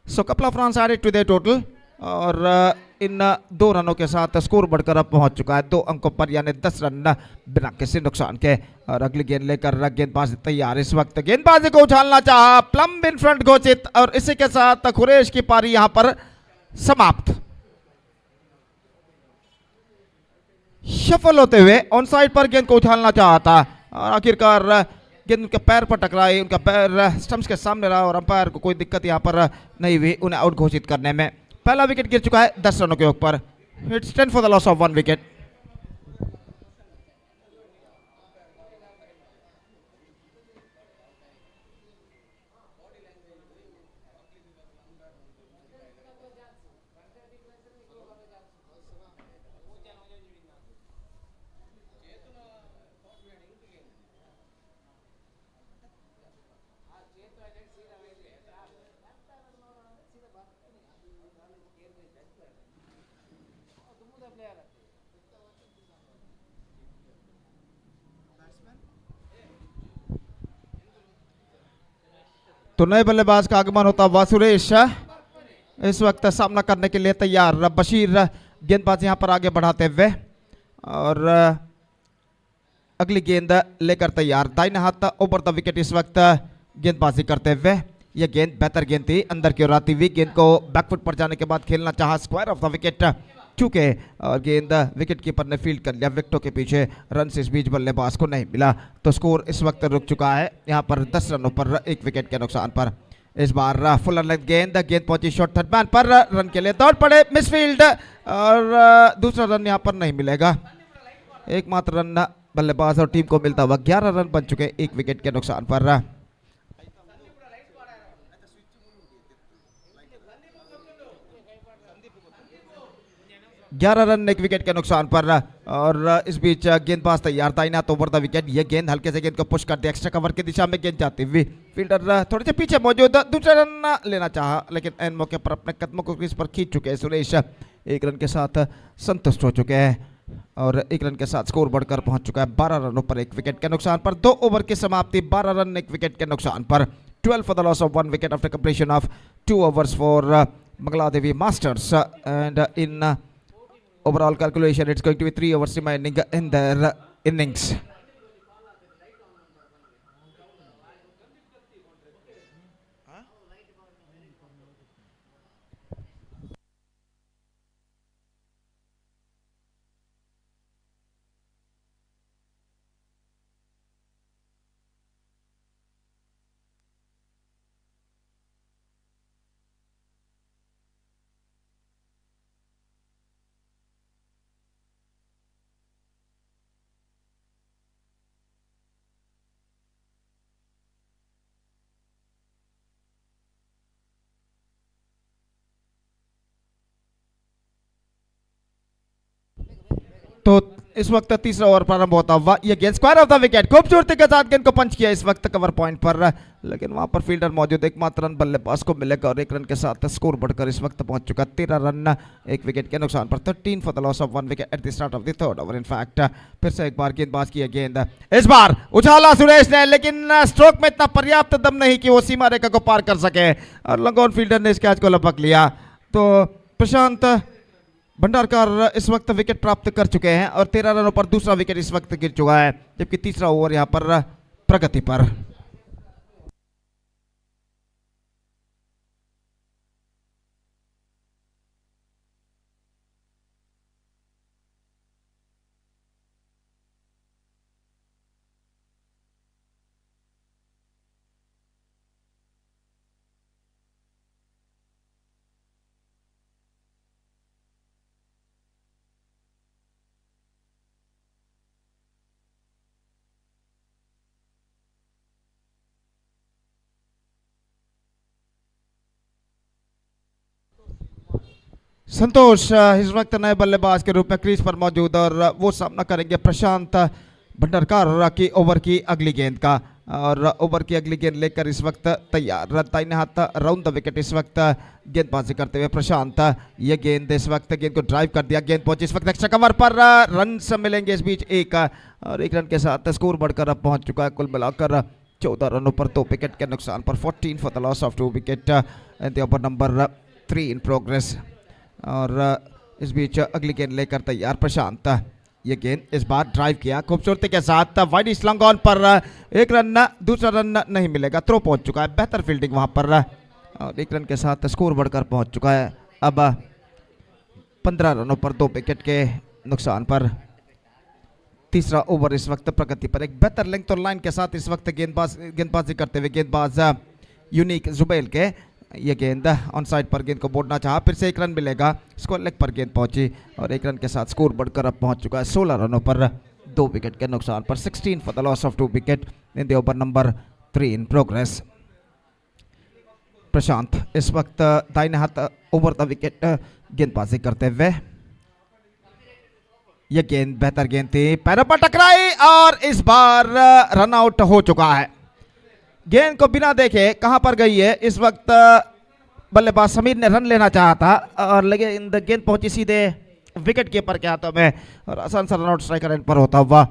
So couple of runs added to the total, और इन 2 रनों के साथ स्कोर बढ़कर अब पहुंच चुका है 2 अंकों पर, यानी 10 रन बिना किसी नुकसान के. और अगली गेंद लेकर गेंदबाज तैयार. इस वक्त गेंदबाजी को उछालना चाहा, प्लम इन फ्रंट घोषित, और इसी के साथ कुरेश की पारी यहां पर समाप्त. शफल होते हुए ऑन साइड पर गेंद को उछालना चाहा था और आखिरकार गेंद उनके पैर पर टकराई, उनका पैर स्टंप्स के सामने रहा और अंपायर को कोई दिक्कत यहाँ पर नहीं हुई उन्हें आउट घोषित करने में। पहला विकेट गिर चुका है 10 रनों के ऊपर। It's 10 for the loss of 1 wicket. तो नए बल्लेबाज का आगमन होता हुआ सुरेश इस वक्त सामना करने के लिए तैयार। बशीर गेंदबाज यहां पर आगे बढ़ाते हुए और अगली गेंद लेकर तैयार। दाहिने हाथ ओवर द विकेट इस वक्त गेंदबाजी करते हुए। यह गेंद बेहतर गेंद थी, अंदर की ओर आती हुई गेंद को बैकफुट पर जाने के बाद खेलना चाहा स्क्वायर ऑफ द विकेट, चूके और गेंद विकेट कीपर ने फील्ड कर लिया। विकेटों के पीछे रन इस बीच बल्लेबाज को नहीं मिला, तो स्कोर इस वक्त रुक चुका है यहाँ पर 10 रनों पर 1 विकेट के नुकसान पर। इस बार फुल लेंथ गेंद पहुंची शॉर्ट थर्ड मैन पर, रन के लिए दौड़ पड़े, मिसफील्ड और दूसरा रन यहाँ पर नहीं मिलेगा। एकमात्र रन बल्लेबाज और टीम को मिलता हुआ 11 रन बन चुके 1 विकेट के नुकसान पर। 11 रन 1 विकेट के नुकसान पर और इस बीच गेंदबाज तैयार था इना तो ओवर द विकेट। ये गेंद हल्के से गेंद को पुश कर दिया, एक्स्ट्रा कवर की दिशा में गेंद जाती हुई। फील्डर थोड़े से पीछे मौजूद, दूसरा रन लेना चाहा लेकिन एन मौके पर अपने कदमों को क्रीज पर खींच चुके हैं सुरेश। 1 रन के साथ संतुष्ट हो चुके हैं और 1 रन के साथ स्कोर बढ़कर पहुंच चुका है 12 रनों पर 1 विकेट के नुकसान पर। 2 ओवर की समाप्ति, 12 रन 1 विकेट के नुकसान पर। 12 for the loss of 1 wicket after completion of 2 overs for Bangladesh Masters and in overall calculation it's going to be 3 overs remaining in their innings. तो इस वक्त तीसरा ओवर प्रारंभ होता हुआ, यह गेंद स्क्वायर ऑफ द विकेट, खूबसूरती के साथ गेंद को पंच किया इस वक्त कवर पॉइंट पर, लेकिन वहां पर फील्डर मौजूद, एकमात्र रन बल्लेबाज को मिलेगा और 1 रन के साथ स्कोर बढ़कर इस वक्त पहुंच चुका 13 रन 1 विकेट के नुकसान पर। 13 for the loss of 1 wicket at the start of the third over. In fact फिर से एक बार गेंदबाज की गेंद, इस बार उछाला सुरेश ने, लेकिन स्ट्रोक में इतना पर्याप्त दम नहीं कि वो सीमा रेखा को पार कर सके और लंगोन फील्डर ने इस कैच को लपक लिया। तो प्रशांत भंडारकर इस वक्त विकेट प्राप्त कर चुके हैं और 13 रनों पर दूसरा विकेट इस वक्त गिर चुका है, जबकि तीसरा ओवर यहां पर प्रगति पर। संतोष इस वक्त नए बल्लेबाज के रूप में क्रीज पर मौजूद और वो सामना करेंगे प्रशांत भंडारकर की ओवर की अगली गेंद का, और ओवर की अगली गेंद लेकर इस वक्त तैयार। दाहिने हाथ राउंड द विकेट इस वक्त गेंदबाजी करते हुए प्रशांत। ये गेंद इस वक्त गेंद को ड्राइव कर दिया, गेंद पहुंची इस वक्त एक्स्ट्रा कवर पर, रन मिलेंगे इस बीच 1 और 1 रन के साथ स्कोर बढ़कर अब पहुंच चुका है कुल मिलाकर 14 रनों पर 2 विकेट के नुकसान पर। 14 for the loss of 2 wicket and the over number 3 in progress. और इस बीच अगली गेंद लेकर तैयार प्रशांत। ये गेंद इस बार ड्राइव किया खूबसूरती के साथ, वाइड स्लंग ऑन पर, 1 रन, दूसरा रन नहीं मिलेगा, थ्रो पहुंच चुका है, बेहतर फील्डिंग वहां पर और 1 रन के साथ स्कोर बढ़कर पहुंच चुका है अब 15 रनों पर 2 विकेट के नुकसान पर। तीसरा ओवर इस वक्त प्रगति पर। एक बेहतर लेंथ और लाइन के साथ इस वक्त गेंदबाजी करते हुए गेंदबाज यूनिक जुबैल के ये गेंद ऑन साइड पर गेंद को बोड़ना चाहा, फिर से एक रन मिलेगा। स्क्वायर लेग पर गेंद पहुंची और एक रन के साथ स्कोर बढ़कर अब पहुंच चुका है 16 रनों पर 2 विकेट के नुकसान पर। 16 for the loss of 2 wicket in the over number 3 in progress. Prashant इस वक्त दाहिने हाथ ओवर द विकेट गेंदबाजी करते हुए। यह गेंद बेहतर गेंद थी, पैरों पर टकराई और इस बार रन आउट हो चुका है। गेंद को बिना देखे कहां पर गई है इस वक्त बल्लेबाज समीर ने रन लेना चाहा था और लेकिन गेंद पहुंची सीधे विकेट कीपर के हाथों में और आसान सा रन आउट स्ट्राइकर एंड पर होता हुआ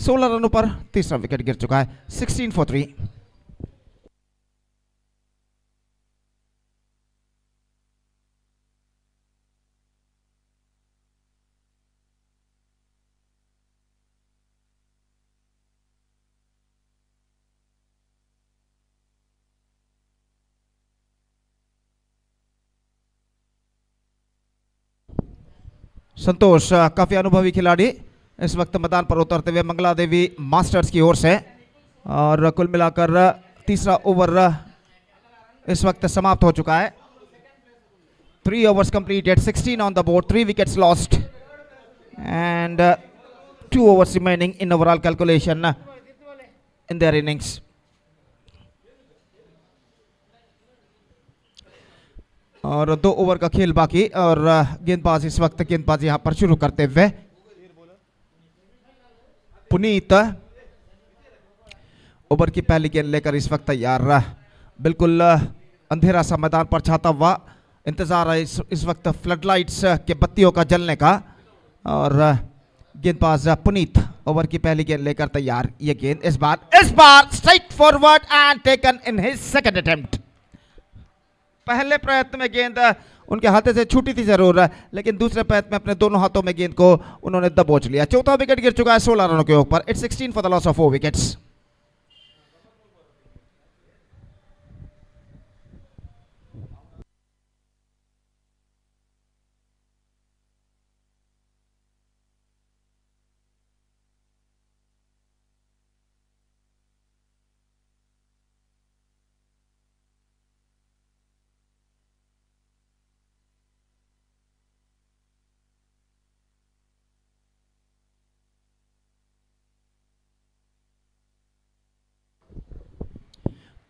16 रनों पर तीसरा विकेट गिर चुका है। 16 for 3। संतोष काफी अनुभवी खिलाड़ी इस वक्त मैदान पर उतरते हुए मंगला देवी मास्टर्स की ओर से और कुल मिलाकर तीसरा ओवर इस वक्त समाप्त हो चुका है। 3 overs completed, 16 on the board, 3 wickets lost and 2 overs remaining in overall calculation in their innings. और 2 ओवर का खेल बाकी और गेंदबाज इस वक्त गेंदबाजी यहां पर शुरू करते हुए पुनीत ओवर की पहली गेंद लेकर इस वक्त तैयार। बिल्कुल अंधेरा सा मैदान पर छाता हुआ इंतजार है इस वक्त फ्लडलाइट्स के बत्तियों का जलने का और गेंदबाज पुनीत ओवर की पहली गेंद लेकर तैयार। ये गेंद इस बार straight forward and taken in his second attempt. पहले प्रयत्न में गेंद उनके हाथे से छूटी थी जरूर, लेकिन दूसरे प्रयत्न में अपने दोनों हाथों में गेंद को उन्होंने दबोच लिया। चौथा विकेट गिर चुका है 16 रनों के ऊपर। It's 16 for the loss of 4 wickets.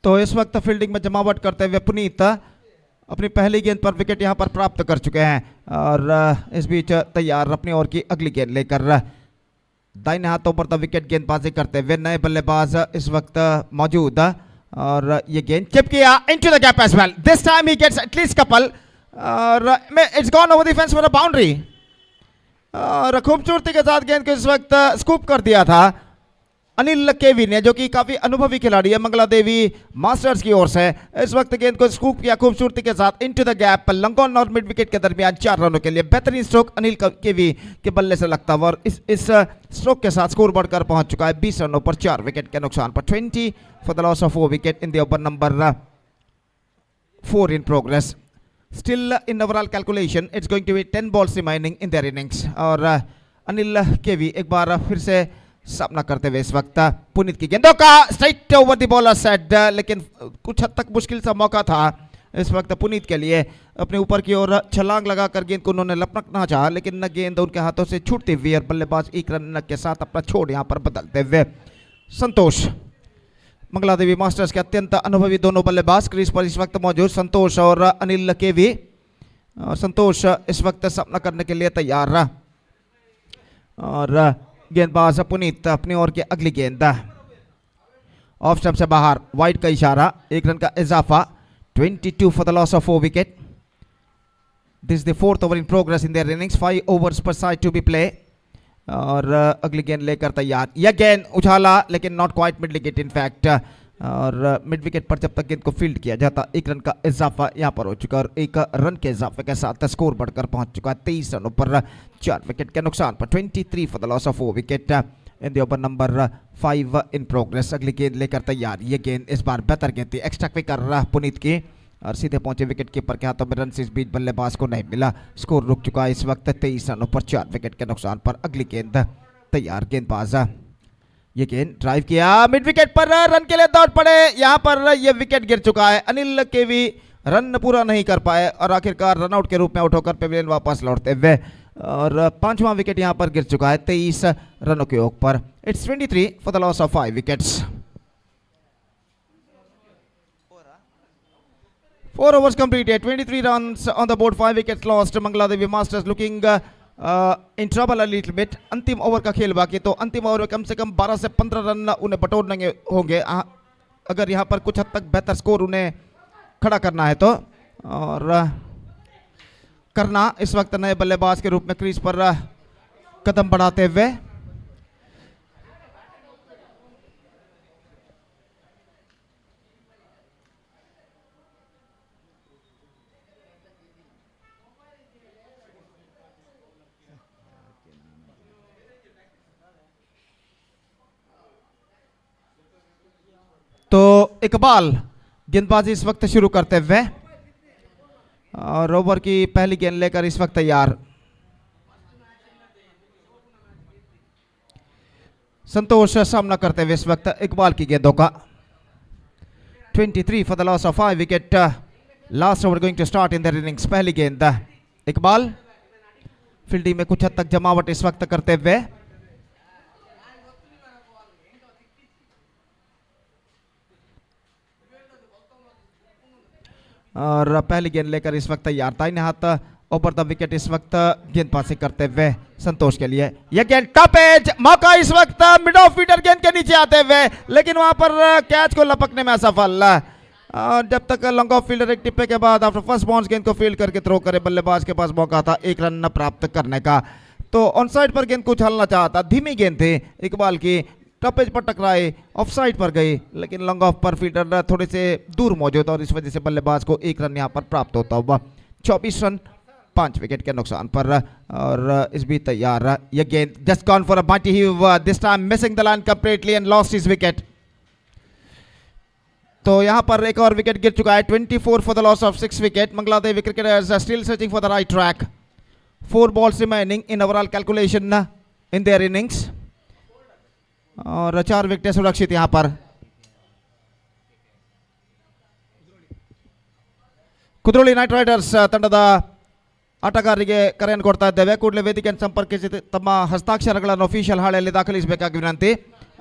तो इस वक्त फील्डिंग में जमावट करते हुए पुनीत अपनी पहली गेंद पर विकेट यहां पर प्राप्त कर चुके हैं और इस बीच तैयार अपनी ओर की अगली गेंद लेकर दाहिने हाथों पर विकेट गेंदबाजी करते हुए नए बल्लेबाज इस वक्त मौजूद और ये गेंद चिप किया into the gap as well. This time he gets at least couple और it's gone over the fence for a boundary और खूबसूरती के साथ गेंद को इस वक्त स्कूप कर दिया था अनिल केवी ने, जो कि काफी अनुभवी खिलाड़ी है मंगला देवी मास्टर्स की ओर से। इस वक्त गेंद को स्कूप किया खूबसूरती के साथ इनटू द गैप लंगोन और मिड विकेट के दरमियान 4 रनों के लिए। बेहतरीन स्ट्रोक अनिल केवी के बल्ले से लगता हुआ और इस स्ट्रोक के साथ स्कोर बढ़कर पहुंच चुका है 20 रनों पर 4 विकेट के नुकसान पर। 20 for the loss of 4 wicket in the over number 4 in progress. Still in overall calculation it's going to be 10 balls remaining in their innings और अनिल केवी एक बार फिर से सामना करते हुए इस वक्त पुनीत की गेंदों का straight over the bowler set, लेकिन कुछ हद तक मुश्किल सा मौका था इस वक्त पुनीत के लिए। अपने ऊपर की ओर छलांग लगाकर गेंद को उन्होंने लपकना चाहा, लेकिन न गेंद उनके हाथों से छूटती हुई और बल्लेबाज एक रन के साथ अपना छोड़ यहां पर बदलते हुए। संतोष मंगला देवी मास्टर्स के अत्यंत अनुभवी दोनों बल्लेबाज क्रीज पर इस वक्त मौजूद संतोष और अनिल केवी। संतोष इस वक्त सामना करने के लिए तैयार रहा और गेंदबाज पुनीत अपनी ओर की अगली गेंद ऑफ स्टंप से बाहर, वाइड का इशारा, 1 रन का इजाफा। 22 for the loss of 4 wicket. This is the 4th over in progress in their innings. 5 overs per side to be play और अगली गेंद लेकर तैयार। यह गेंद उछाला लेकिन not quite mid wicket in fact और मिड विकेट पर जब तक गेंद को फील्ड किया जाता 1 रन का इजाफा यहां पर हो चुका और 1 रन के इजाफे के साथ स्कोर बढ़कर पहुंच चुका है 23 रनों पर 4 विकेट के नुकसान पर। 23 for the loss of 4 wicket in the over number 5 in progress. अगली गेंद लेकर तैयार। ये गेंद इस बार बेहतर गेंद थी, एक्स्ट्रा क्विकर पुनीत की और सीधे पहुंचे विकेट कीपर के हाथों में। रन इस बीच बल्लेबाज को नहीं मिला। स्कोर रुक चुका है इस वक्त 23 रनों पर 4 विकेट के नुकसान पर। अगली गेंद तैयार गेंदबाज। ये गेंद ड्राइव किया मिड विकेट पर, रन के लिए दौड़ पड़े। यहां पर ये विकेट गिर चुका है। अनिल के भी रन पूरा नहीं कर पाए और आखिरकार रनआउट के रूप में आउट होकर पेविलियन वापस लौटते हुए, और पांचवा विकेट यहां पर गिर चुका है 23 रनों के योग पर। It's 23 for the loss of 5 wickets. 4 overs completed, 23 runs on the board, 5 wickets lost. Bangladesh Masters looking in trouble a little bit. अंतिम ओवर का खेल बाकी, तो अंतिम ओवर में कम से कम 12 से 15 रन उन्हें बटोरने होंगे अगर यहाँ पर कुछ हद तक बेहतर स्कोर उन्हें खड़ा करना है तो। और करना इस वक्त नए बल्लेबाज के रूप में क्रीज पर कदम बढ़ाते हुए। तो इकबाल गेंदबाजी इस वक्त शुरू करते हुए, और ओवर की पहली गेंद लेकर इस वक्त तैयार। संतोष सामना करते हुए इस वक्त इकबाल की गेंदों का। 23 for the loss of 5 wicket. Last over going to start in the innings. पहली गेंद इकबाल फील्डिंग में कुछ हद तक जमावट इस वक्त करते हुए। और पहली गेंद लेकर इस वक्त तैयार। दाहिने हाथ ओवर द विकेट इस वक्त गेंदबाजी करते हुए संतोष के लिए। यह गेंद टॉप एज, मौका इस वक्त मिड ऑफ फील्डर गेंद के नीचे आते हुए, लेकिन वहां पर कैच को लपकने में असफल। जब तक लॉन्ग ऑफ फील्डर एक टिप्पे के बाद आफ्टर फर्स्ट बाउंस गेंद को फील्ड करके थ्रो करे, बल्लेबाज के पास मौका था 1 रन प्राप्त करने का। तो ऑन साइड पर गेंद को उछालना चाहता, धीमी गेंद थी इकबाल की, टपेज पर टकराए, ऑफ साइड पर गई, लेकिन लॉन्ग ऑफ पर फील्डर थोड़े से दूर मौजूद और इस वजह से बल्लेबाज को 1 रन यहां पर प्राप्त होता हुआ। 24 रन 5 विकेट के नुकसान पर। और इस भी तैयार। यह गेंद just gone for a mighty heave, this time missing the line completely and lost his wicket. तो यहां पर एक और विकेट गिर चुका है। 24 for the loss of 6 wicket. Bangladesh cricketers still searching for the right track. 4 balls remaining in overall calculation in their innings, और 4 wicket सुरक्षित यहां पर। ಕುದ್ರೋಳಿ ನೈಟ್ ರೈಡರ್ಸ್ ತಂಡದ ಆಟಗಾರರಿಗೆ ಕರೆಯನ್ನು ಕೊಡ್ತಾ ಇದ್ದೇವೆ. ಕೂಡಲೇ ವೇದಿಕೆಯನ್ನು ಸಂಪರ್ಕಿಸಿ ತಮ್ಮ ಹಸ್ತಾಕ್ಷರಗಳನ್ನು ಅಫಿಷಿಯಲ್ ಹಾಳೆಯಲ್ಲಿ ದಾಖಲಿಸಬೇಕಾಗಿ ವಿನಂತಿ.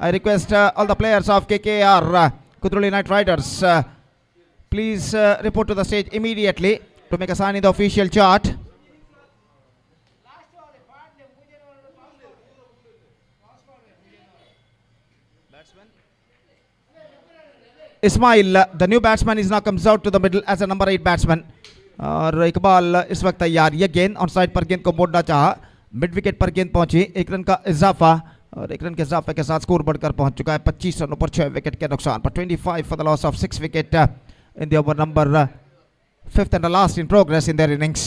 I request all the players of KKR Kudroli Knight Riders, please report to the stage immediately to make a sign in the official chart. Ismail, the new batsman, is now comes out to the middle as a number 8 batsman. और इकबाल इस वक्त तैयार। ये गेंद on side पर गेंद को मोड़ना चाहा, मिड विकेट पर गेंद पहुंची। 1 रन का इजाफा, और 1 रन के इजाफे के साथ स्कोर बढ़कर पहुंच चुका है 25 रनों पर 6 विकेट के नुकसान पर। 25 for the loss of 6 wicket in the over number 5th and last in progress in their innings.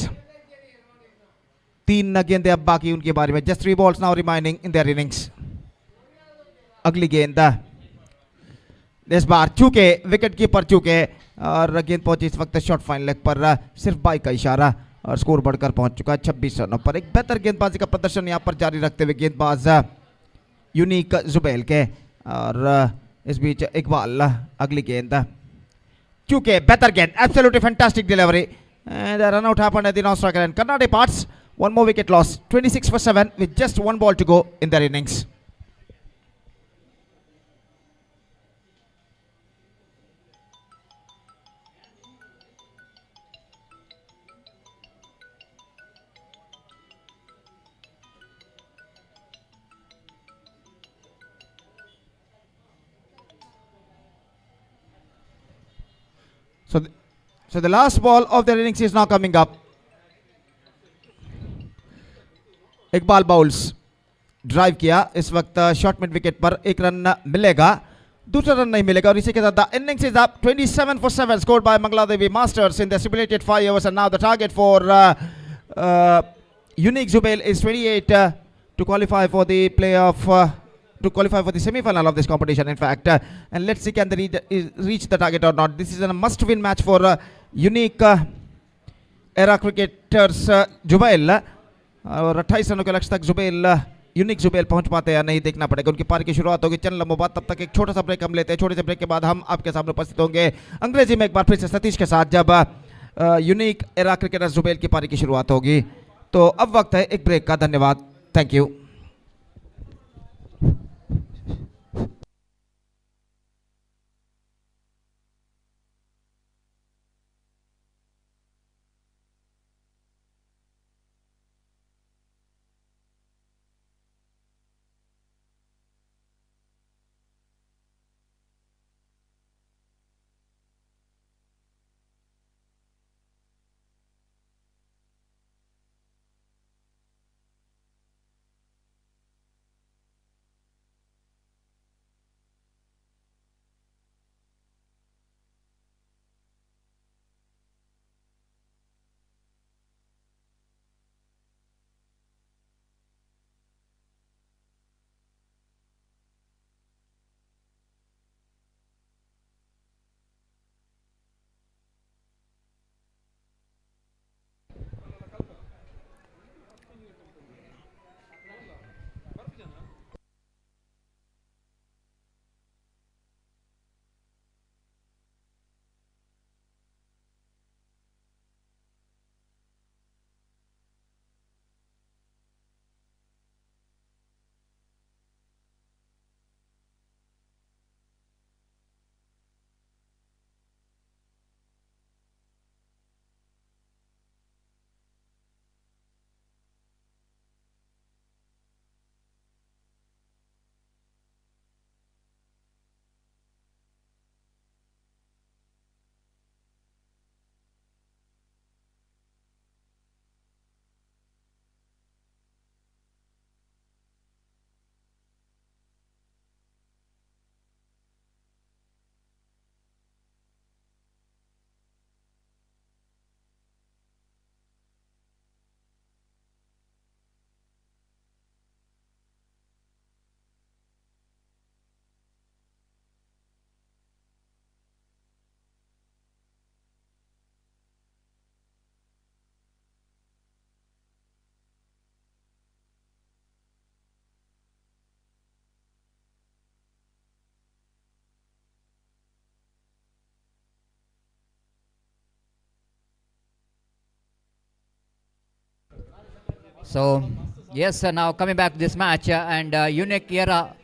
3 गेंदें अब बाकी उनके बारे में। Just 3 balls now remaining in their innings. अगली गेंद इस बार चूके, विकेट कीपर चूके, और गेंद पहुंची इस वक्त शॉर्ट फाइन लेग पर, सिर्फ बाई का इशारा, और स्कोर बढ़कर पहुंच चुका है 26 रनों पर। एक बेहतर गेंदबाजी का प्रदर्शन यहां पर जारी रखते हुए गेंदबाज यूनिक जुबैल के, और इस बीच इकबाल। अगली गेंद चूके, बेहतर गेंद, absolutely fantastic delivery, and run out happened at the non strike and Karnataka parts 1 more wicket loss. 26 for 7 with just 1 ball to go in their innings. So the last ball of their innings is now coming up. Iqbal bowls drive किया, इस वक्त short mid wicket पर 1 run मिलेगा, दूसरा run नहीं मिलेगा, और इसी के साथ the innings is up 27 for 7 scored by Bangladesh Masters in the stipulated 5 overs, and now the target for Unique Zubail is 28 to qualify for the playoff, to qualify for the semi-final of this competition, in fact. And let's see can they reach the target or not. This is a must-win match for Unique era cricketers Zubail, और 28 रनों के लक्ष्य तक Jubail unique Jubail पहुंच पाते हैं या नहीं देखना पड़ेगा। उनकी पारी की शुरुआत होगी चंद लम्हों बाद, तब तक एक छोटा सा ब्रेक हम लेते हैं। छोटे से ब्रेक के बाद हम आपके सामने उपस्थित होंगे अंग्रेजी में एक बार फिर से सतीश के साथ, जब यूनिक एरा क्रिकेटर्स जुबेल की पारी की शुरुआत होगी। तो अब वक्त है एक ब्रेक का। धन्यवाद, thank you.
So, yes, now coming back to this match, and Unique era,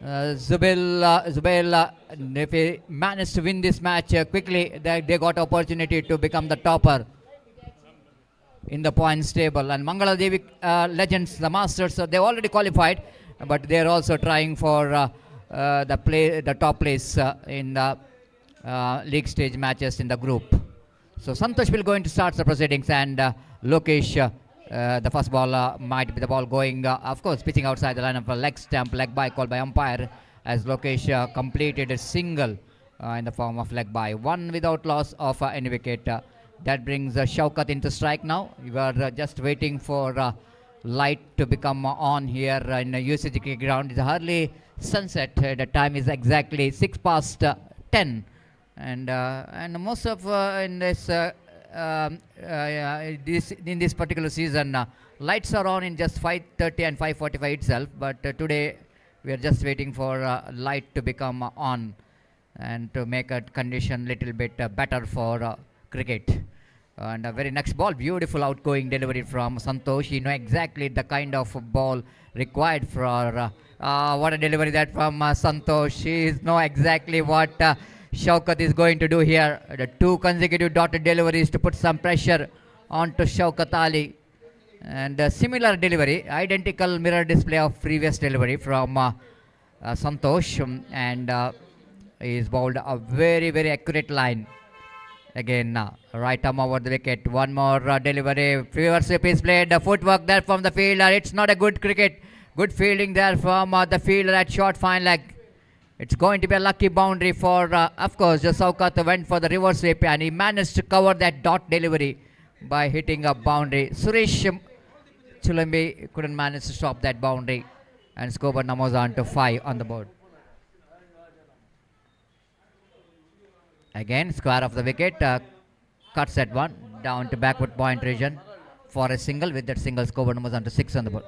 Zubail, if he managed to win this match quickly, they got opportunity to become the topper in the points table. And Mangala Devi Legends, the Masters, they already qualified, but they are also trying for the top place in the league stage matches in the group. So Santosh will going to start the proceedings, and Lokesh, the first ball might be the ball going, of course, pitching outside the line of a leg stump, leg by called by umpire, as Lokesh completed a single in the form of leg by, one without loss of any wicket. That brings Shaukat into strike now. We are just waiting for light to become on here in UCG cricket ground. It's early sunset. The time is exactly 6 past 10, and most of in this in this particular season, lights are on in just 5:30 and 5:45 itself. But today we are just waiting for light to become on and to make a condition little bit better for cricket. And a very next ball, beautiful outgoing delivery from Santosh. You know exactly the kind of ball required for what a delivery that from Santosh. He know exactly what Shaukat is going to do here. The two consecutive dotted deliveries to put some pressure onto Shaukat Ali. And similar delivery, identical mirror display of previous delivery from Santosh. And he's bowled a very, very accurate line. Again, right arm over the wicket. One more delivery. Reverse sweep is played. The footwork there from the fielder. It's not a good cricket. Good fielding there from the fielder at short fine leg. It's going to be a lucky boundary for, of course, Saukat went for the reverse sweep and he managed to cover that dot delivery by hitting a boundary. Suresh Chulambi couldn't manage to stop that boundary, and scored numbers on to 5 on the board. Again, square of the wicket, cuts at 1, down to backward point region for a single. With that single, score numbers on to 6 on the board.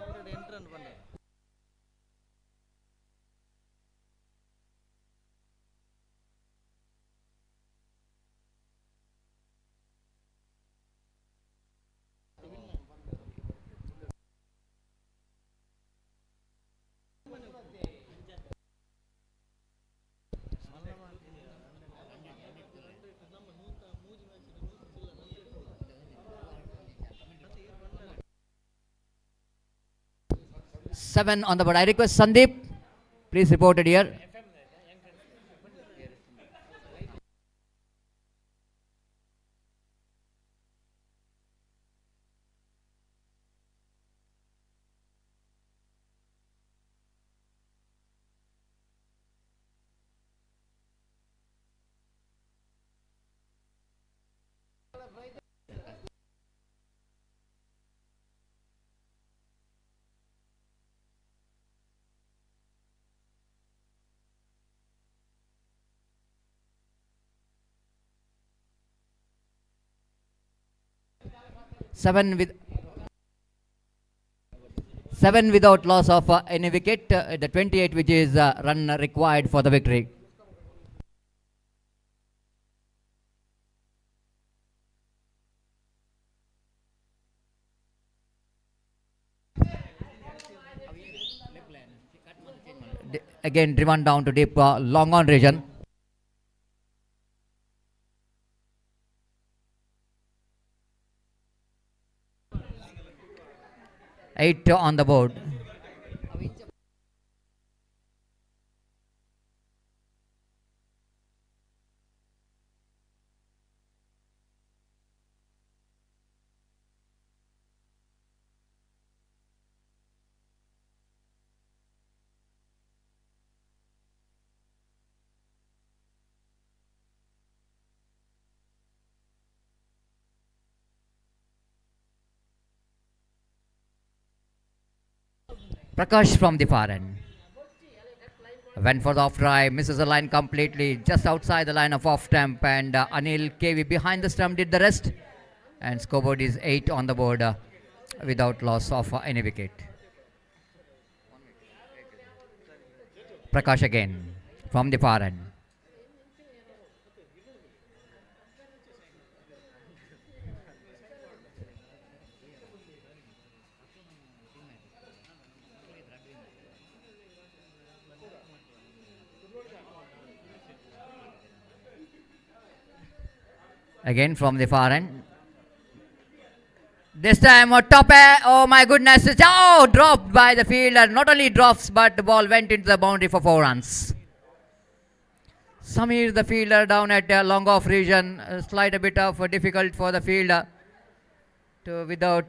7 on the board. I request Sandeep, please report it here. Seven without loss of any wicket. The 28, which is run required for the victory. Again driven down to deep long on region. Eight on the board. Prakash from the far end. Went for the off drive, misses the line completely, just outside the line of off stump, and Anil KV behind the stump did the rest. And scoreboard is 8 on the board without loss of any wicket. Prakash again from the far end. Again from the far end. This time oh my goodness, dropped by the fielder. Not only drops, but the ball went into the boundary for 4 runs. Samir, the fielder, down at long off region, slight a bit of difficult for the fielder to without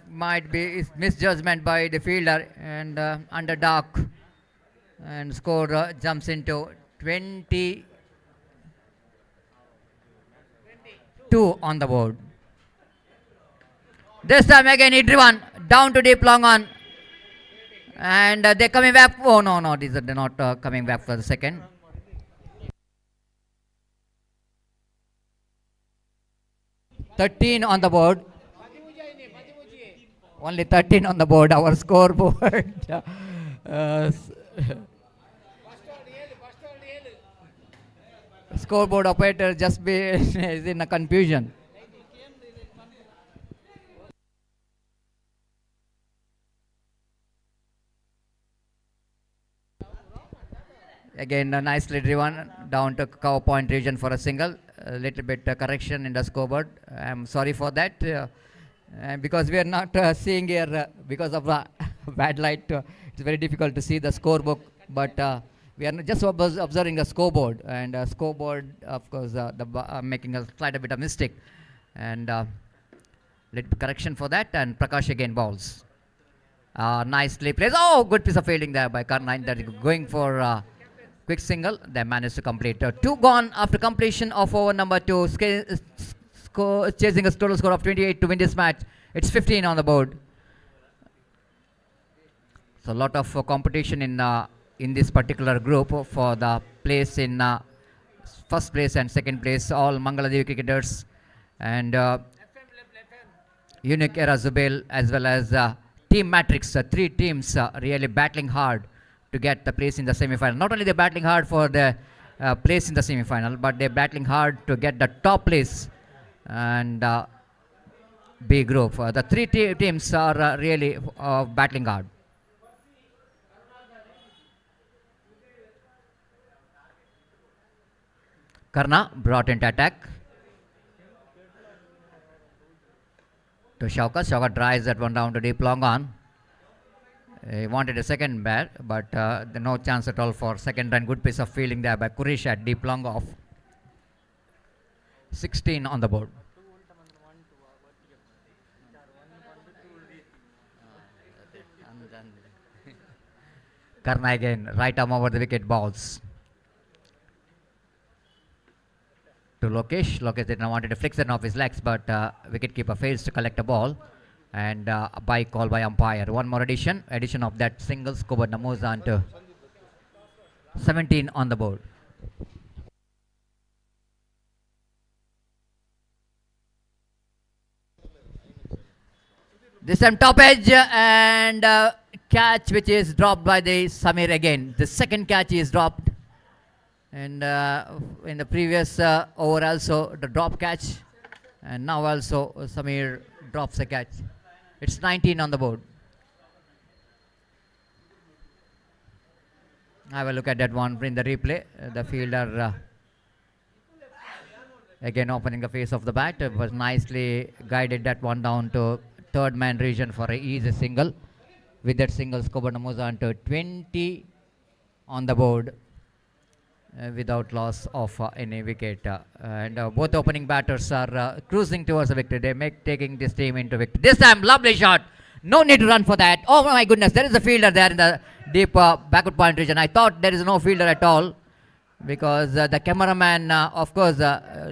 might be misjudgment by the fielder, and under dark, and score jumps into 22 on the board. This time again he driven down to deep long on, and they're coming back. Oh no, they're not coming back for the second. $13 on the board. Only 13 on the board. Our scoreboard. Scoreboard operator just is in a confusion. Again, nicely driven down to cover point region for a single. A little bit correction in the scoreboard. I'm sorry for that, because we are not seeing here because of the bad light. It's very difficult to see the scorebook, but we are just observing the scoreboard, and scoreboard, of course, making a slight bit of mistake, and little correction for that. And Prakash again bowls. Nicely plays. Oh, good piece of fielding there by Karna. That going for quick single. They managed to complete. 2 gone after completion of over number 2. Chasing a total score of 28 to win this match. It's 15 on the board. So a lot of competition in this particular group for the place in first place and second place. All Mangaladevi cricketers and Unique Era Zubail, as well as Team Matrix. 3 teams really battling hard to get the place in the semi-final. Not only they're battling hard for the place in the semi-final, but they're battling hard to get the top place and B group. The 3 teams are really battling hard. Karna brought into attack to Shaukat. Shaukat drives that one down to deep long on. He wanted a second bat, but no chance at all for second run. Good piece of fielding there by Kurish at deep long off. 16 on the board. Karna again, right arm over the wicket, balls to Lokesh. Lokesh did not wanted to flick it off his legs, but wicketkeeper fails to collect a ball, and a bye call by umpire. One more addition of that single scored Namozan to 17 on the board. This time top edge and catch which is dropped by the Samir again. The second catch is dropped, and in the previous over also the drop catch, and now also Samir drops a catch. It's 19 on the board. Have a look at that one in the replay. The fielder again opening the face of the bat, was nicely guided that one down to third man region for a easy single. With that single, scored Namozan to 20 on the board without loss of any wicket. And both opening batters are cruising towards a victory. They taking this team into victory. This time, lovely shot. No need to run for that. Oh my goodness, there is a fielder there in the deep backward point region. I thought there is no fielder at all, because the cameraman, of course,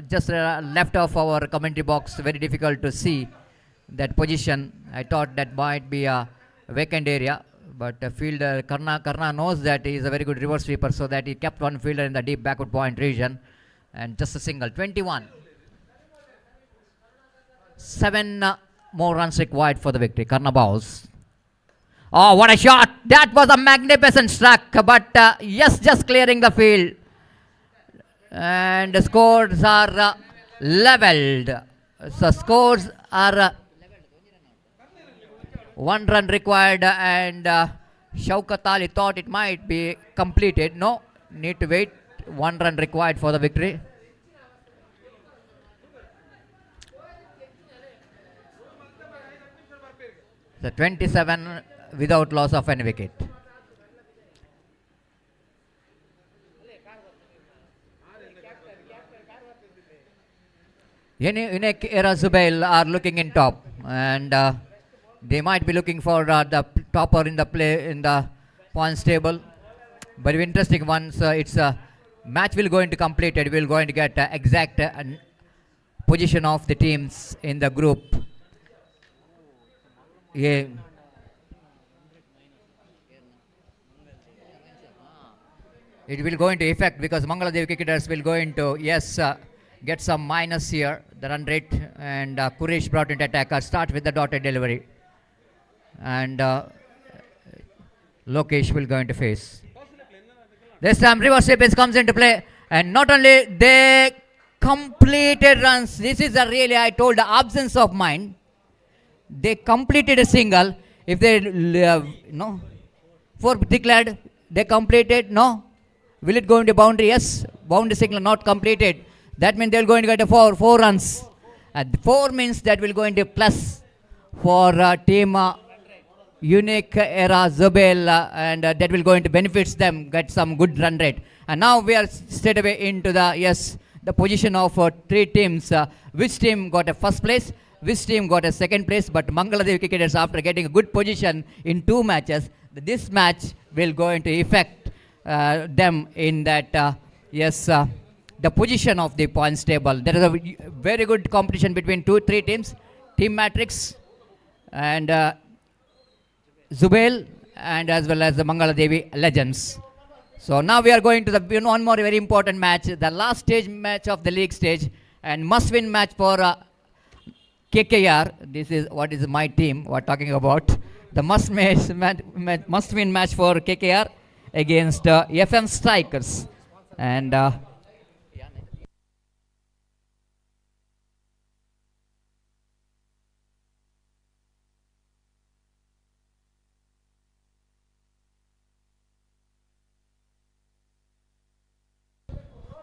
just left off our commentary box. Very difficult to see that position. I thought that might be a vacant area, but fielder Karna knows that he is a very good reverse sweeper, so that he kept one fielder in the deep backward point region, and just a single. 21. 7 more runs required for the victory. Karna bowls. Oh, what a shot! That was a magnificent struck, but yes, just clearing the field, and the scores are leveled. So scores are 1 run required, and Shaukat Ali thought it might be completed. No, need to wait. 1 run required for the victory. The 27 without loss of any wicket. KKR Zubail are looking in top, and they might be looking for the topper in the points table. But interesting, once it's match will going to complete it, we're going to get exact position of the teams in the group. Yeah. It will go into effect because Mangaladevi cricketers will go into, yes, get some minus here, the run rate, and Kurish brought in attacker. Start with the dotted delivery, and Lokesh will go into face. This time reverse sweep comes into play, and not only they completed runs, this is a really, I told, the absence of mind. They completed a single. If they no 4 declared, they completed. No, will it go into boundary? Yes, boundary signal not completed. That means they're going to get a 4 runs. And 4 means that will go into plus for team Unique Era Zubel, and that will go into benefits them, get some good run rate. And now we are straight away into the position of 3 teams. Which team got a first place? Which team got a second place? But Mangaladevi cricketers, after getting a good position in 2 matches, this match will go into effect them in that the position of the points table. There is a very good competition between 2-3 teams, Team Matrix and Zubail, and as well as the Mangaladevi Legends. So now we are going to the one more very important match, the last stage match of the league stage, and must-win match for KKR. This is what is my team we're talking about. The must-win match for KKR against FM Strikers. And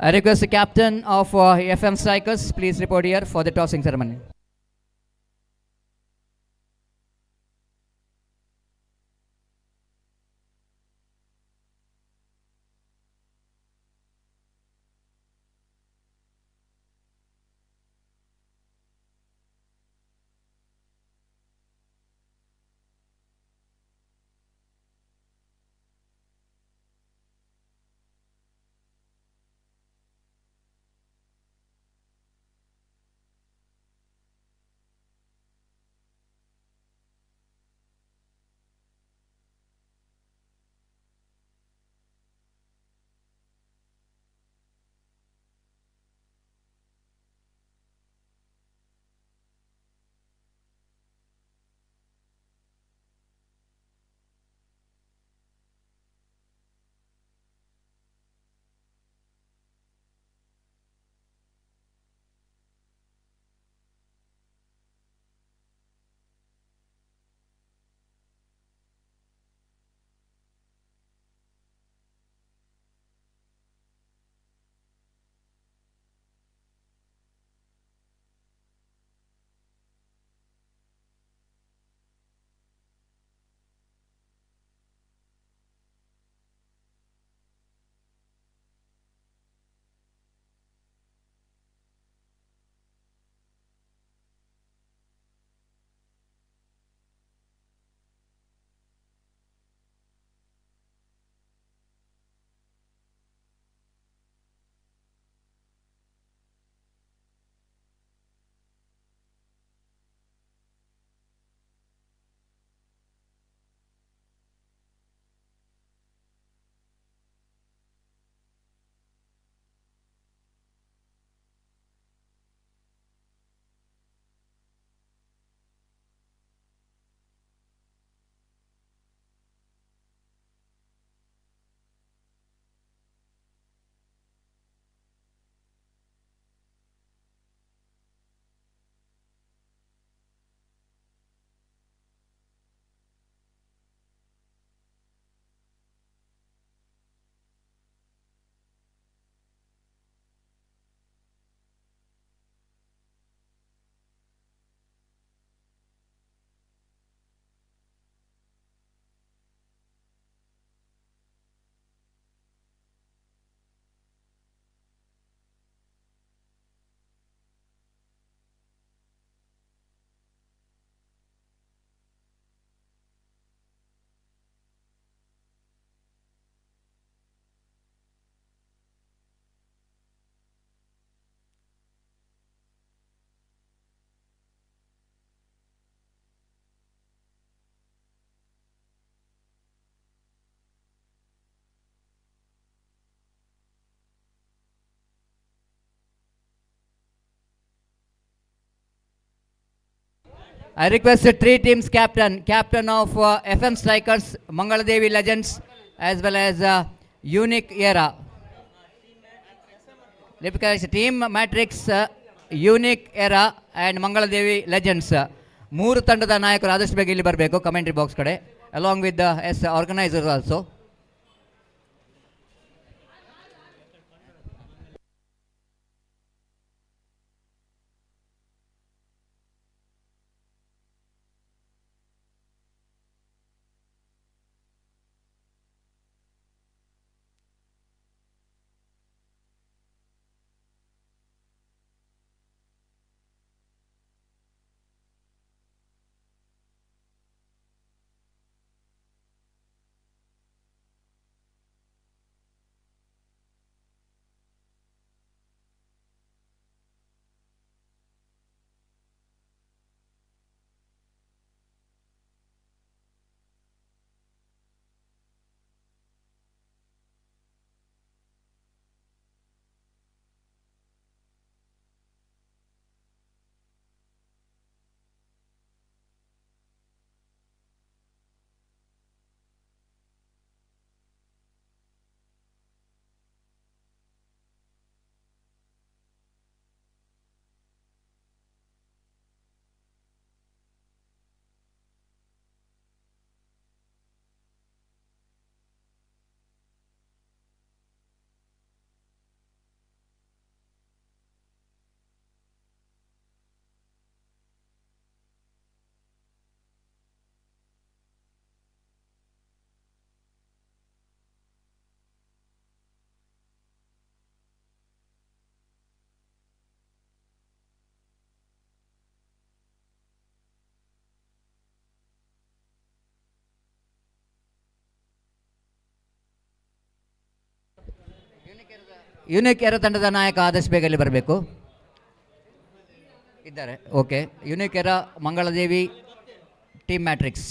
I request the captain of FM Strikers, please report here for the tossing ceremony. I request the three teams captain of FM Strikers, Mangaladevi Legends, as well as Unique Era. Because team matrix, Unique Era and Mangaladevi Legends. ಮೂರು ತಂಡದ ನಾಯಕರು ಆದಷ್ಟು ಬೇಗ ಇಲ್ಲಿ ಬರಬೇಕು commentary box ಕಡೆ along with the organisers also. Unique Era ತಂಡದ ನಾಯಕ ಆದಷ್ಟು ಬೇಗ ಇಲ್ಲಿ ಬರಬೇಕು. ಇದ್ದಾರೆ. Okay, Unique Era Mangaladevi team matrix.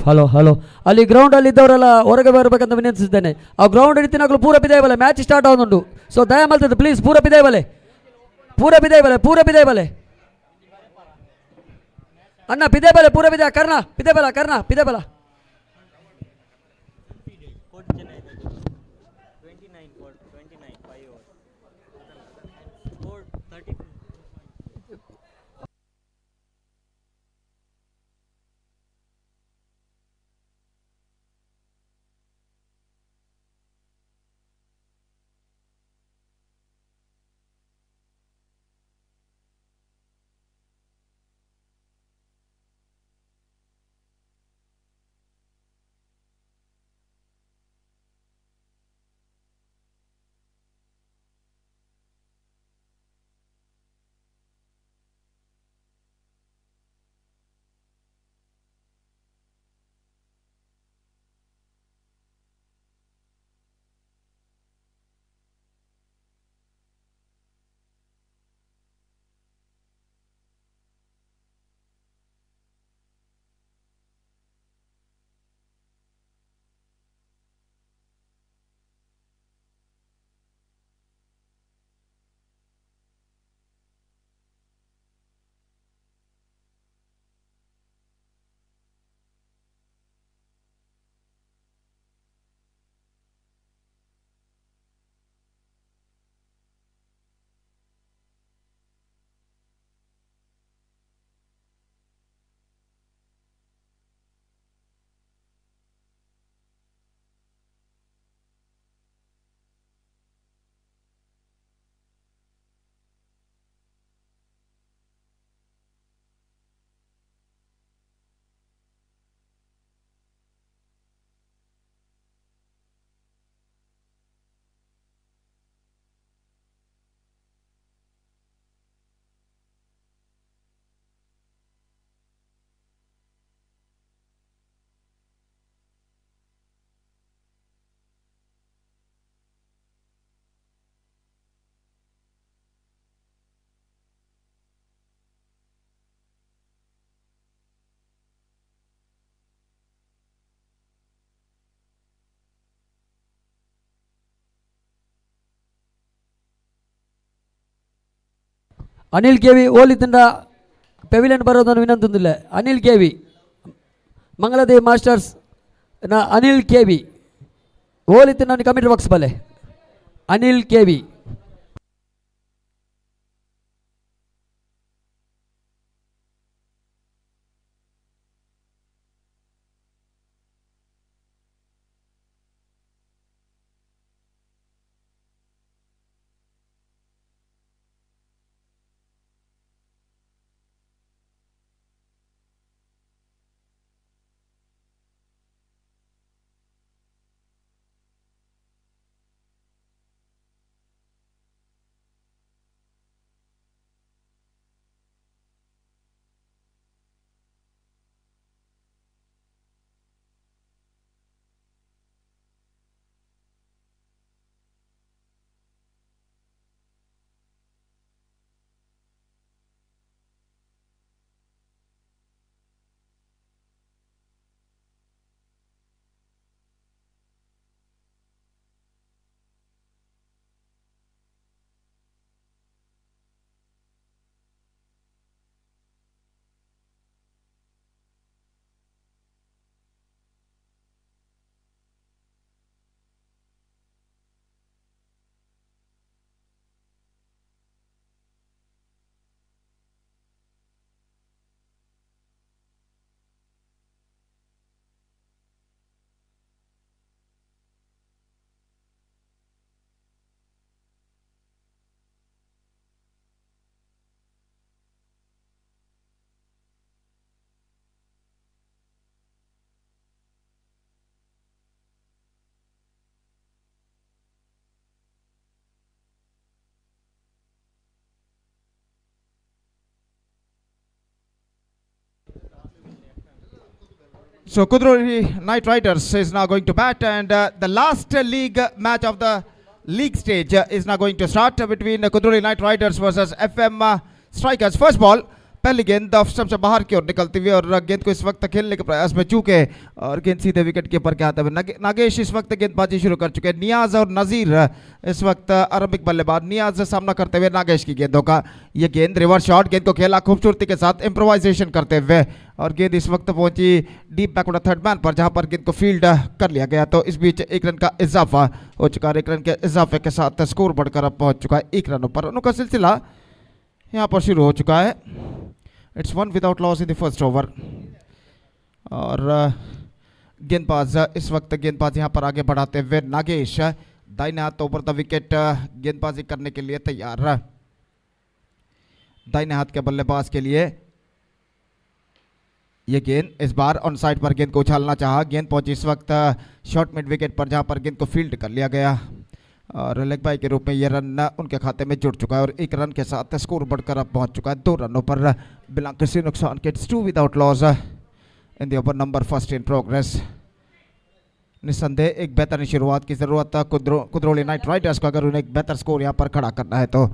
Hello hello ಅಲ್ಲಿ ಗ್ರೌಂಡಲ್ಲಿ ಇದ್ದವರೆಲ್ಲ ಹೊರಗೆ ಬರಬೇಕಂತ ವಿನಂತಿಸಿದ್ದೇನೆ. ಆ ಗ್ರೌಂಡ್ ಇತ್ತಿನಾಗಲೂ ಪೂರ ಬಿದೆ ಬಲೆ ಮ್ಯಾಚ್ ಸ್ಟಾರ್ಟ್ ಆಗುന്നുണ്ട്. ಸೊ ದಯ ಮಾಡ್ತದೆ ಪ್ಲೀಸ್ ಪೂರ ಬಿದೆ ಬಲೆ ಅಣ್ಣ ಬಿದೆ ಬಲೆ ಪೂರ ಬಿದೆ ಕರ್ಣ ಬಿದೆ ಬಲ ಅನಿಲ್ ಕೆ ವಿ ಓಲಿತಿಂದ ಪೆವಿಲಿಯನ್ ಬರೋದನ್ನು ವಿನಂತಿಲ್ಲ. Anil K V Mangaladevi masters Anil K V ಓಲಿತಿಂದ ಕಮಿಟಿ ಬಾಕ್ಸ್ ಬಲೆ Anil K V.
So Kuli Night Riders is now going to bat, and the last league match of the league stage is now going to start between Kuli Night Riders versus FM Strikers. First ball, पहली गेंद off stump से बाहर की ओर निकलती हुई और गेंद को इस वक्त खेलने के प्रयास में चूके और गेंद सीधे विकेट कीपर के हाथ में। नागेश इस वक्त गेंदबाजी शुरू कर चुके हैं। नियाज और नजीर इस वक्त आरंभिक बल्लेबाज। नियाज सामना करते हुए नागेश की गेंदों का। ये गेंद रिवर्स शॉट, गेंद को खेला खूबसूरती के साथ इम्प्रोवाइजेशन करते हुए और गेंद इस वक्त पहुंची डीप बैकवर्ड थर्ड मैन पर, जहां पर गेंद को फील्ड कर लिया गया। तो इस बीच 1 रन का इजाफा हो चुका है। 1 रन के इजाफे के साथ स्कोर बढ़कर अब पहुंच चुका है 1 रनों पर। उनका सिलसिला यहाँ पर शुरू हो चुका है। It's 1 without loss in the first over और गेंदबाज इस वक्त गेंदबाज यहाँ पर आगे बढ़ाते हुए नागेश दाहिने हाथ ओवर द विकेट गेंदबाजी करने के लिए तैयार। दाहिने हाथ के बल्लेबाज के लिए ये गेंद इस बार ऑन साइड पर गेंद को उछालना चाहा। गेंद पहुंची इस वक्त शॉर्ट मिड विकेट पर, जहां पर गेंद को फील्ड कर लिया गया और लेग बाई के रूप में ये रन उनके खाते में जुड़ चुका है और 1 रन के साथ स्कोर बढ़कर अब पहुंच चुका है 2 रनों पर बिना किसी नुकसान के। It's 2 without loss in the over number first in progress. निस्संदेह एक बेहतरीन शुरुआत की जरूरत है कुदरोली नाइट राइडर्स को, अगर उन्हें एक बेहतर स्कोर यहाँ पर खड़ा करना है तो।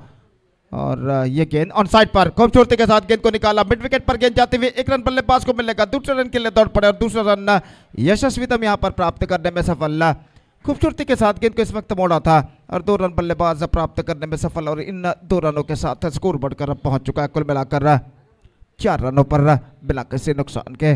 और ये गेंद ऑन साइड पर खूबसूरती के साथ गेंद को निकाला। मिड विकेट पर गेंद जाते हुए 1 रन बल्लेबाज को मिलेगा। दूसरे रन के लिए दौड़ पड़े और दूसरा रन यशस्वीतम यहाँ पर प्राप्त करने में सफल। खूबसूरती के साथ गेंद को इस वक्त मोड़ा था और 2 रन बल्लेबाज प्राप्त करने में सफल और इन 2 रनों के साथ स्कोर बढ़कर अब पहुंच चुका है कुल मिलाकर 4 रनों पर बिना किसी नुकसान के।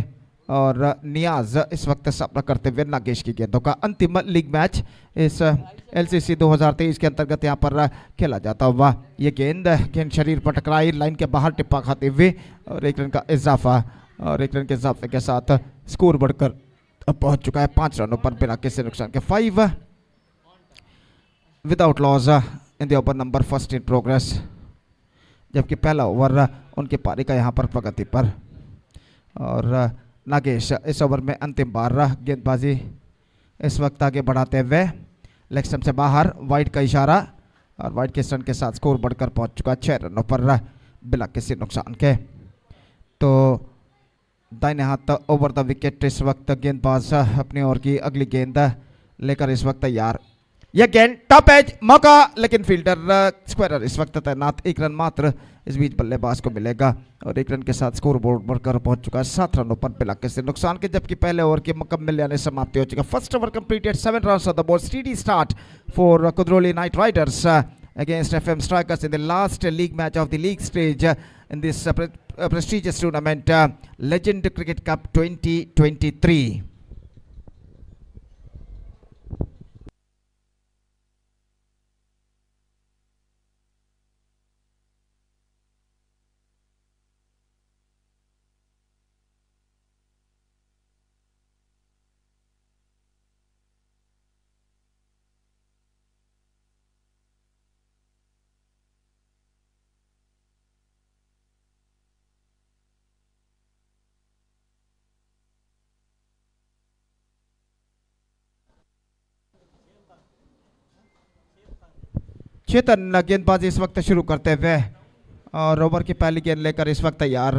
और नियाज इस वक्त सामना करते हुए नागेश की गेंदों का। अंतिम लीग मैच इस एलसीसी 2023 के अंतर्गत यहाँ पर खेला जाता हुआ। ये गेंद शरीर पर टकराई, लाइन के बाहर टिप्पा खाते हुए और 1 रन का इजाफा और 1 रन के इजाफे के साथ स्कोर बढ़कर अब पहुंच चुका है 5 रनों पर बिना किसी नुकसान के। 5 without loss in the over number first in progress. जबकि पहला ओवर उनकी पारी का यहाँ पर प्रगति पर और नागेश इस ओवर में अंतिम बार गेंदबाजी इस वक्त आगे बढ़ाते हुए लेग स्टंप से बाहर वाइड का इशारा और वाइड के रन के साथ स्कोर बढ़कर पहुंच चुका 6 रनों पर बिना किसी नुकसान के। तो दाहिने हाथ ओवर द विकेट इस वक्त गेंदबाज अपनी ओर की अगली गेंद लेकर इस वक्त तैयार। यह गेंद टॉप एज मौका, लेकिन फील्डर स्क्वायर इस वक्त तैनात। 1 रन मात्र इस बीच बल्लेबाज को मिलेगा और 1 रन के साथ स्कोर बोर्ड बढ़कर पहुंच चुका है 7 रनों पर बिना किसी नुकसान के। जबकि पहले ओवर की मुकम्मल यानी समाप्ति हो चुका। First over completed 7 runs on the board. Steady start for Kudroli knight riders against FM Strikers in the last league match of the league stage in this prestigious tournament, Legend Cricket Cup 2023. चेतन गेंदबाजी इस वक्त शुरू करते हुए और over की पहली गेंद लेकर इस वक्त तैयार।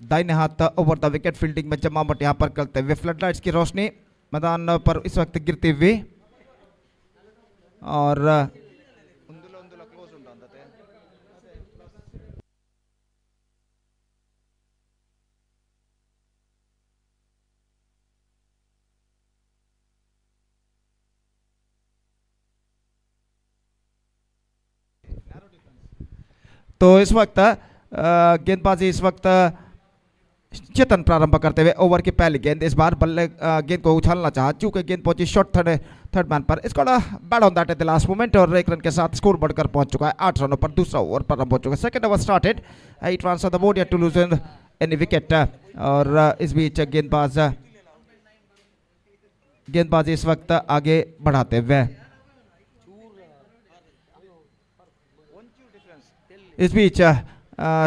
दाहिने हाथ ओवर द विकेट फील्डिंग में जमावट यहाँ पर करते हुए फ्लड लाइट्स की रोशनी मैदान पर इस वक्त गिरती हुई और तो इस वक्त गेंदबाजी इस वक्त चेतन प्रारंभ करते हुए ओवर की पहली गेंद इस बार बल्ले गेंद को उछालना चाहा, चूंकि गेंद पहुंची शॉर्ट थर्ड मैन पर। इसको bat on that at the last moment और 1 रन के साथ स्कोर बढ़कर पहुंच चुका है 8 रनों पर। दूसरा ओवर प्रारंभ हो चुका है। Second over started 8 runs on the board to lose any wicket और इस बीच गेंदबाजी इस वक्त आगे बढ़ाते हुए इस बीच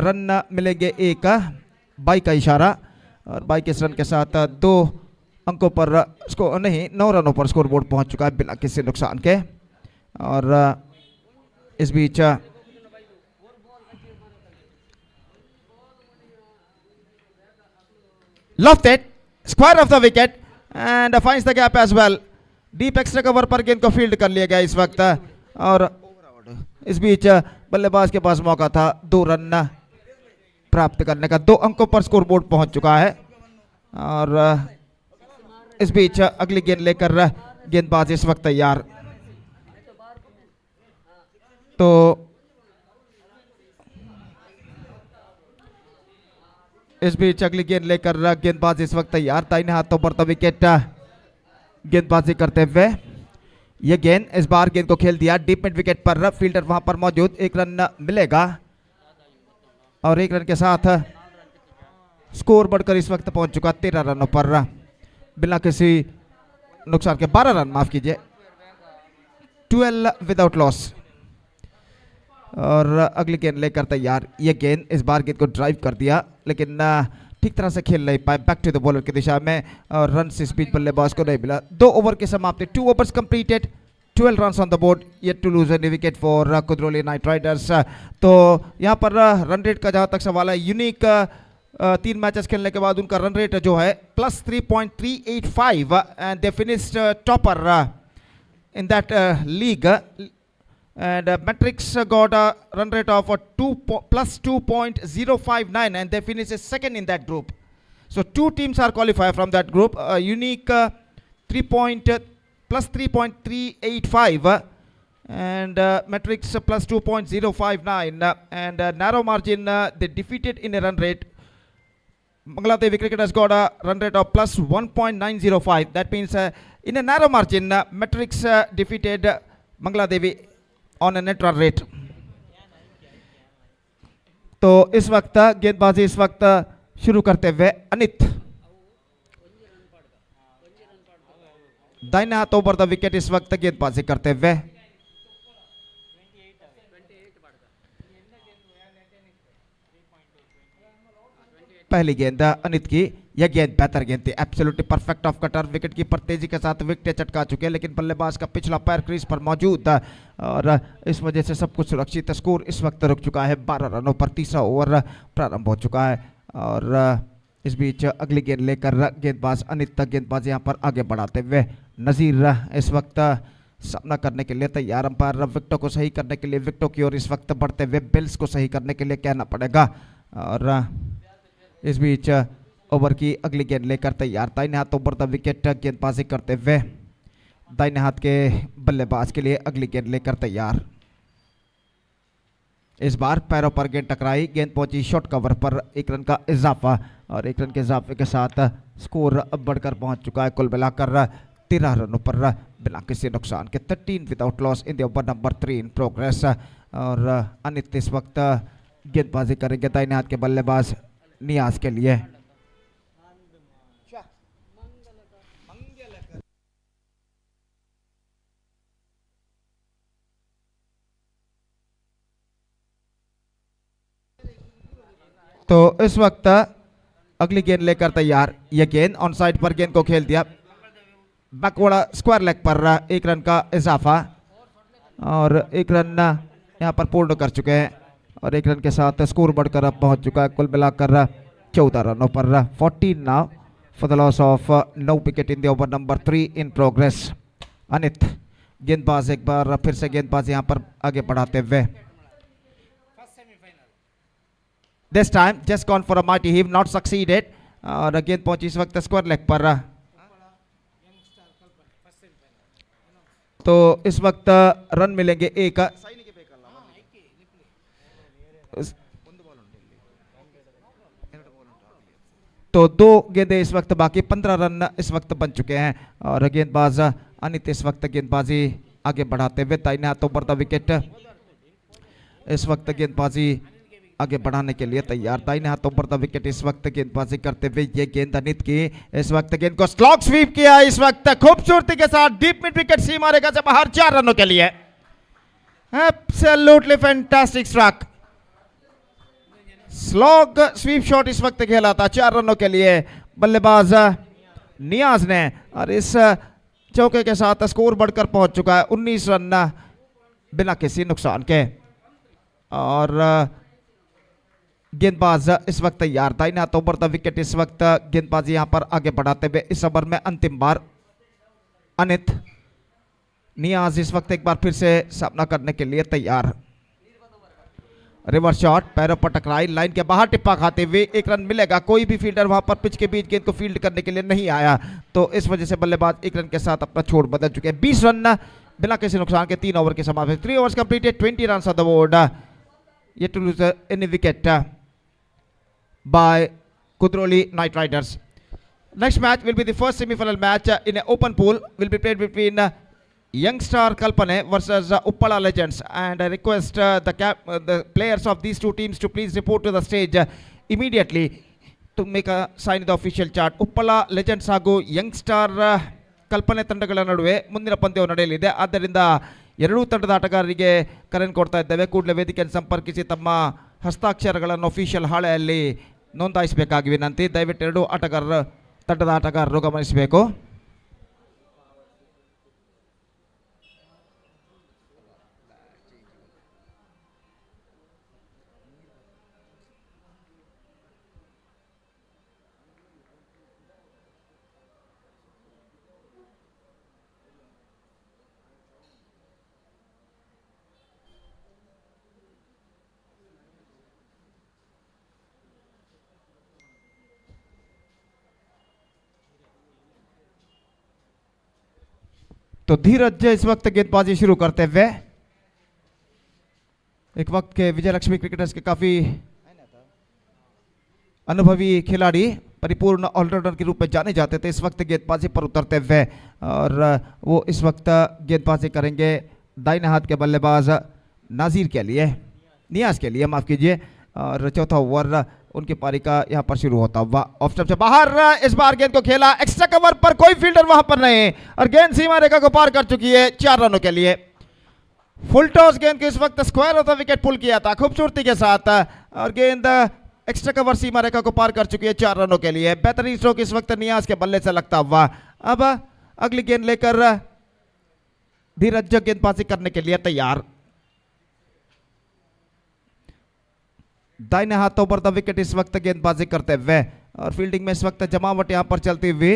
रन मिलेंगे 1 बाई का इशारा और बाई के रन के साथ 2 अंकों पर स्कोर नहीं 9 रनों पर स्कोर बोर्ड पहुंच चुका है बिना किसी नुकसान के। और इस बीच lofted square of the wicket and finds the gap as well. Deep extra cover पर गेंद को फील्ड कर लिया गया इस वक्त और इस बीच बल्लेबाज के पास मौका था 2 रन प्राप्त करने का। 2 अंकों पर स्कोर बोर्ड पहुंच चुका है। और इस बीच अगली गेंद लेकर गेंदबाज इस वक्त तैयार। तो इस बीच अगली गेंद लेकर गेंदबाज इस वक्त तैयार। दाहिने हाथों पर तो विकेट गेंदबाजी करते हुए यह गेंद इस बार गेंद को खेल दिया डीप मिड विकेट पर। फील्डर वहां पर मौजूद, 1 रन मिलेगा और 1 रन के साथ स्कोर बढ़कर इस वक्त पहुंच चुका 13 रनों पर बिना किसी नुकसान के। 12 रन, माफ कीजिए, 12 विदाउट लॉस। और अगली गेंद लेकर तैयार। यह गेंद इस बार गेंद को ड्राइव कर दिया लेकिन ठीक तरह से खेल नहीं पाए बैक टू द बॉलर की दिशा में और रन से स्पीड बल्लेबाज को नहीं मिला। 2 ओवर की समाप्ति, 2 overs completed, 12 runs on the board, yet to lose any wicket for Kudroli Knight Riders. तो यहाँ पर रन रेट का जहाँ तक सवाल है, यूनिक 3 मैचेस खेलने के बाद उनका रन रेट जो है +3.385 and they finished topper in that league. And Matrix got a run rate of +2.059 and they finished second in that group. So 2 teams are qualified from that group. Unique +3.385 and Matrix +2.059 and narrow margin they defeated in a run rate. Bangladesh cricket has got a run rate of +1.905. That means in a narrow margin Matrix defeated Bangladesh on a net run rate. तो इस वक्त गेंदबाजी इस वक्त शुरू करते हुए अनित दाहिने हाथों पर द विकेट इस वक्त गेंदबाजी करते हुए। पहली गेंद अनित की, यह गेंद बेहतर गेंद थी, absolutely perfect off cutter. Wicket keeper तेजी के साथ विकेट चटका चुके हैं लेकिन बल्लेबाज का पिछला पैर क्रीज पर मौजूद था और इस वजह से सब कुछ सुरक्षित। स्कोर इस वक्त रुक चुका है 12 रनों पर। तीसरा ओवर प्रारंभ हो चुका है और इस बीच अगली गेंद लेकर गेंदबाज अनित तक गेंदबाज यहाँ पर आगे बढ़ाते हुए। नजीर इस वक्त सामना करने के लिए तैयार। अंपायर विकेटों को सही करने के लिए विकेटों की ओर इस वक्त बढ़ते हुए बिल्स को सही करने के लिए कहना पड़ेगा। और इस बीच ओवर की अगली गेंद लेकर तैयार। दाहिने हाथों पर द विकेट गेंदबाजी करते हुए दाहिने हाथ के बल्लेबाज के लिए अगली गेंद लेकर तैयार। इस बार पैरों पर गेंद टकराई, गेंद पहुंची शॉर्ट कवर पर। 1 रन का इजाफा और 1 रन के इजाफे के साथ स्कोर बढ़कर पहुंच चुका है कुल मिलाकर 13 रनों पर बिना किसी नुकसान के। 13 without loss in the over number 3 in progress. और अनित इस वक्त गेंदबाजी करेंगे दाहिने हाथ के बल्लेबाज नियाज के लिए। तो इस वक्त अगली गेंद लेकर तैयार। यह गेंद ऑन साइड पर गेंद को खेल दिया, बैकवर्ड स्क्वायर लेग पर 1 रन का इजाफा और 1 रन यहां पर पूर्ण कर चुके हैं और 1 रन के साथ स्कोर बढ़कर अब पहुंच चुका है कुल मिलाकर 14 रनों पर। 14 now for the loss of no wicket in the over number 3 in progress. Anit गेंदबाज एक बार फिर से गेंदबाज यहां पर आगे बढ़ाते हुए। This time just gone for a mighty heave, not succeeded और गेंद पहुंची इस वक्त स्क्वायर लेग पर। तो इस वक्त रन मिलेंगे 1। तो 2 गेंदें इस वक्त बाकी, 15 रन इस वक्त बन चुके हैं और गेंदबाज अनित इस वक्त गेंदबाजी आगे बढ़ाते हुए दाहिने हाथों पर द विकेट इस वक्त गेंदबाजी आगे बढ़ाने के लिए तैयार। दाहिने हाथों पर द विकेट इस वक्त गेंदबाजी करते हुए। ये गेंद अनित की, इस वक्त गेंद को स्लॉग स्वीप किया इस वक्त खूबसूरती के साथ डीप मिड विकेट सीमा रेखा से बाहर 4 रनों के लिए। Absolutely fantastic strike, slog sweep shot इस वक्त खेला था 4 रनों के लिए बल्लेबाज नियाज ने और इस चौके के साथ स्कोर बढ़कर पहुंच चुका है 19 रन बिना किसी नुकसान के। और गेंदबाज इस वक्त तैयार। दाहिने हाथों पर द विकेट इस वक्त गेंदबाजी यहां पर आगे बढ़ाते हुए इस ओवर में अंतिम बार अनित। नियाज इस वक्त एक बार फिर से सामना करने के लिए तैयार। रिवर्स शॉट, पैरों पर टकराई, लाइन के बाहर टिप्पा खाते हुए 1 रन मिलेगा। कोई भी फील्डर वहां पर पिच के बीच गेंद को फील्ड करने के लिए नहीं आया, तो इस वजह से बल्लेबाज 1 रन के साथ अपना छोड़ बदल चुके हैं। 20 रन बिना किसी नुकसान के 3 ओवर के समाप्त। 3 overs completed, 20 run on the board, yet to lose any wicket by Kudroli Night Riders. Next match will be the first semi-final match in an open pool. Will be played between Youngstar Kalpane versus Uppala Legends, and I request the players of these two teams to please report to the stage immediately to make a sign in the official chart. Uppala Legends ಹಾಗೂ Youngstar ಕಲ್ಪನೆ ತಂಡಗಳ ನಡುವೆ ಮುಂದಿನ ಪಂದ್ಯವು ನಡೆಯಲಿದೆ. ಆದ್ದರಿಂದ ಎರಡೂ ತಂಡದ ಆಟಗಾರರಿಗೆ ಕರೆಯನ್ನು ಕೊಡ್ತಾ ಇದ್ದೇವೆ. ಕೂಡಲೇ ವೇದಿಕೆಯನ್ನು ಸಂಪರ್ಕಿಸಿ ತಮ್ಮ ಹಸ್ತಾಕ್ಷರಗಳನ್ನು ಅಫಿಷಿಯಲ್ ಹಾಳೆಯಲ್ಲಿ ನೋಂದಾಯಿಸಬೇಕಾಗಿ ವಿನಂತಿ. ದಯವಿಟ್ಟು ಎರಡೂ ತಂಡದ ಆಟಗಾರರು ಗಮನಿಸಬೇಕು. तो धीरज इस वक्त गेंदबाजी शुरू करते हुए, एक वक्त के विजय लक्ष्मी क्रिकेटर्स के काफी अनुभवी खिलाड़ी, परिपूर्ण ऑलराउंडर के रूप में जाने जाते थे, इस वक्त गेंदबाजी पर उतरते हुए, और वो इस वक्त गेंदबाजी करेंगे दाहिने हाथ के बल्लेबाज नाजीर के लिए, नियाज के लिए, माफ कीजिए। और चौथा ओवर उनकी पारी का यहां पर शुरू होता हुआ। ऑफ स्टंप से बाहर इस बार गेंद को खेला, एक्स्ट्रा कवर पर, कोई फील्डर वहां पर नहीं, और गेंद सीमा रेखा को पार कर चुकी है 4 रनों के लिए। फुल टॉस गेंद को इस वक्त स्क्वायर ऑफ द विकेट पुल किया था खूबसूरती के साथ, और गेंद एक्स्ट्रा कवर सीमा रेखा को पार कर चुकी है 4 रनों के लिए। बेहतरीन स्ट्रोक इस वक्त नियाज के बल्ले से लगता हुआ। अब अगली गेंद लेकर धीरज गेंदबाजी करने के लिए तैयार। दाहिने हाथों पर द विकेट इस वक्त गेंदबाजी करते हुए, और फील्डिंग में इस वक्त जमावट यहां पर चलती हुई।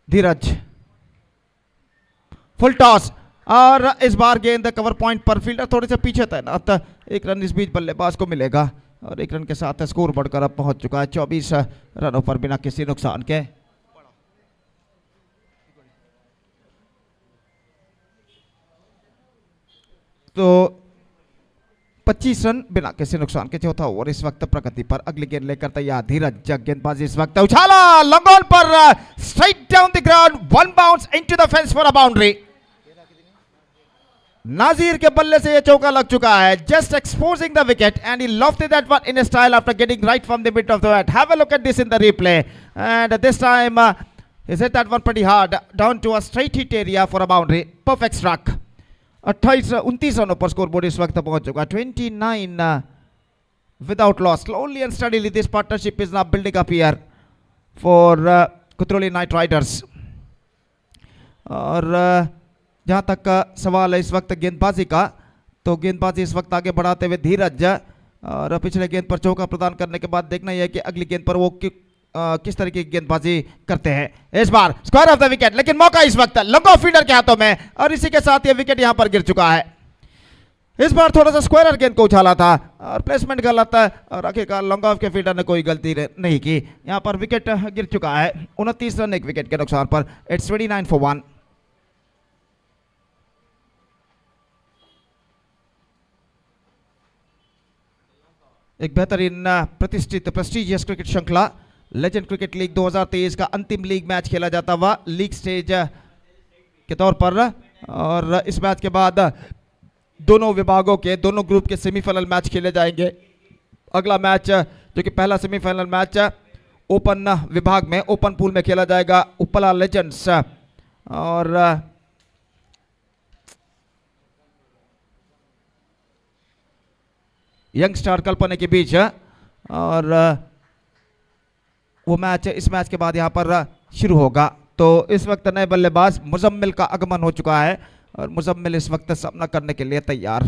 धीरज फुल टॉस, और इस बार गेंद कवर पॉइंट पर, फील्डर थोड़े से पीछे तैनात, 1 रन इस बीच बल्लेबाज को मिलेगा, और 1 रन के साथ स्कोर बढ़कर अब पहुंच चुका है 24 रनों पर बिना किसी नुकसान के। तो 25 रन बिना किसी नुकसान के चौथा ओवर इस वक्त प्रगति पर। अगली गेंद लेकर तैयार धीरज, गेंदबाजी इस वक्त उछाला, लॉन्ग ऑन पर, straight down the ground, 1 bounce into the fence for a boundary. Nazir के बल्ले से यह चौका लग चुका है, just exposing the wicket, and he lofted that one in style after getting right from the mid off the bat. Have a look at this in the replay, and this time he hit that one pretty hard down to a straight hit area for a boundary. Perfect struck. 29 रनों पर score board इस वक्त पहुंच चुका है, 29 without loss. Slowly and steadily this partnership is now building up here for Kudroli Night Riders. और जहां तक का सवाल है इस वक्त गेंदबाजी का, तो गेंदबाजी इस वक्त आगे बढ़ाते हुए धीरज, और पिछले गेंद पर चौका प्रदान करने के बाद देखना यह है कि अगली गेंद पर वो किस तरीके की गेंदबाजी करते हैं। इस bar square off the wicket, लेकिन मौका इस वक्त लॉन्ग ऑफ फील्डर के हाथों में, और इसी के साथ ये विकेट यहां पर गिर चुका है। इस बार थोड़ा सा स्क्वायर गेंद को उछाला था, और प्लेसमेंट गलत है, और आखिरकार लॉन्ग ऑफ के फील्डर ने कोई गलती नहीं की, यहां पर विकेट गिर चुका है। 29 रन एक विकेट के नुकसान पर। It's 29 for 1। एक बेहतरीन प्रतिष्ठित प्रेस्टिजियस क्रिकेट श्रृंखला लेजेंड क्रिकेट लीग 2023 का अंतिम लीग मैच खेला जाता हुआ लीग स्टेज के तौर पर, और इस मैच के बाद दोनों विभागों के, दोनों ग्रुप के सेमीफाइनल मैच खेले जाएंगे। अगला मैच जो कि पहला सेमीफाइनल मैच ओपन विभाग में, ओपन पूल में खेला जाएगा उपला लेजेंड्स और यंगस्टार कल्पना के बीच, और वो मैच इस मैच के बाद यहां पर शुरू होगा। तो इस वक्त नए बल्लेबाज मुजम्मिल का आगमन हो चुका है, और मुजम्मिल इस वक्त सामना करने के लिए तैयार।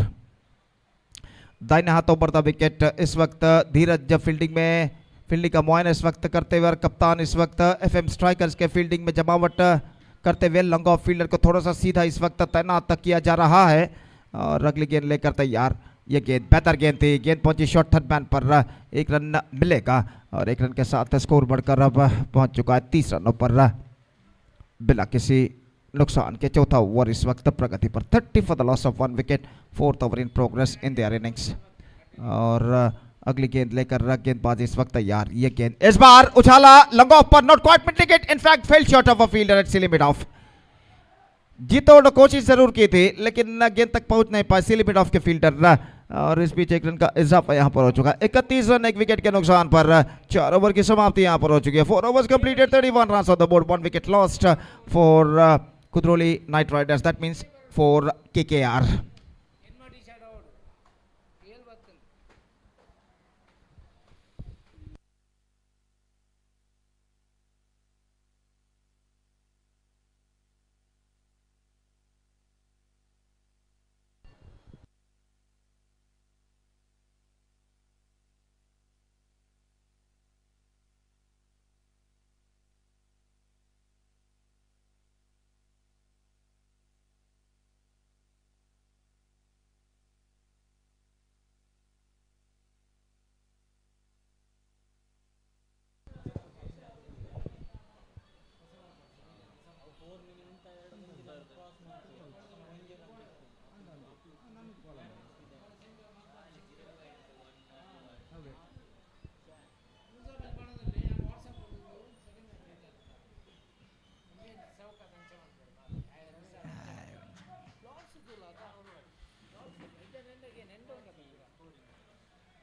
दाहिने हाथों पर था विकेट इस वक्त धीरज जब फील्डिंग में फील्डिंग का मुआयना इस वक्त करते हुए और कप्तान इस वक्त एफएम स्ट्राइकर्स के फील्डिंग में जमावट करते हुए लॉन्ग ऑफ फील्डर को थोड़ा सा सीधा इस वक्त तैनात किया जा रहा है और अगली गेंद लेकर तैयार। ये गेंद बेहतर गेंद थी, गेंद पहुंची शॉर्ट थर्ड मैन पर, एक रन मिलेगा और एक रन के साथ स्कोर बढ़कर अब पहुंच चुका है 30 रनों पर बिना किसी नुकसान के। चौथा ओवर इस वक्त प्रगति पर, 30 for the loss of 1 wicket, 4th over in progress in their innings. और अगली गेंद लेकर गेंदबाज इस वक्त तैयार। ये गेंद इस बार उछाला लॉन्ग ऑफ पर, not quite mid wicket, in fact fell short of a fielder at silly mid off. जीतोड़ कोशिश जरूर की थी लेकिन गेंद तक पहुंच नहीं पाए सिली मिड ऑफ के फील्डर और इस बीच एक रन का इजाफा यहां पर हो चुका है। 31 रन 1 विकेट के नुकसान पर 4 ओवर की समाप्ति यहां पर हो चुकी है। 4 overs completed, 31 run on the board, 1 wicket lost for Quli Knight Riders, that means for KKR।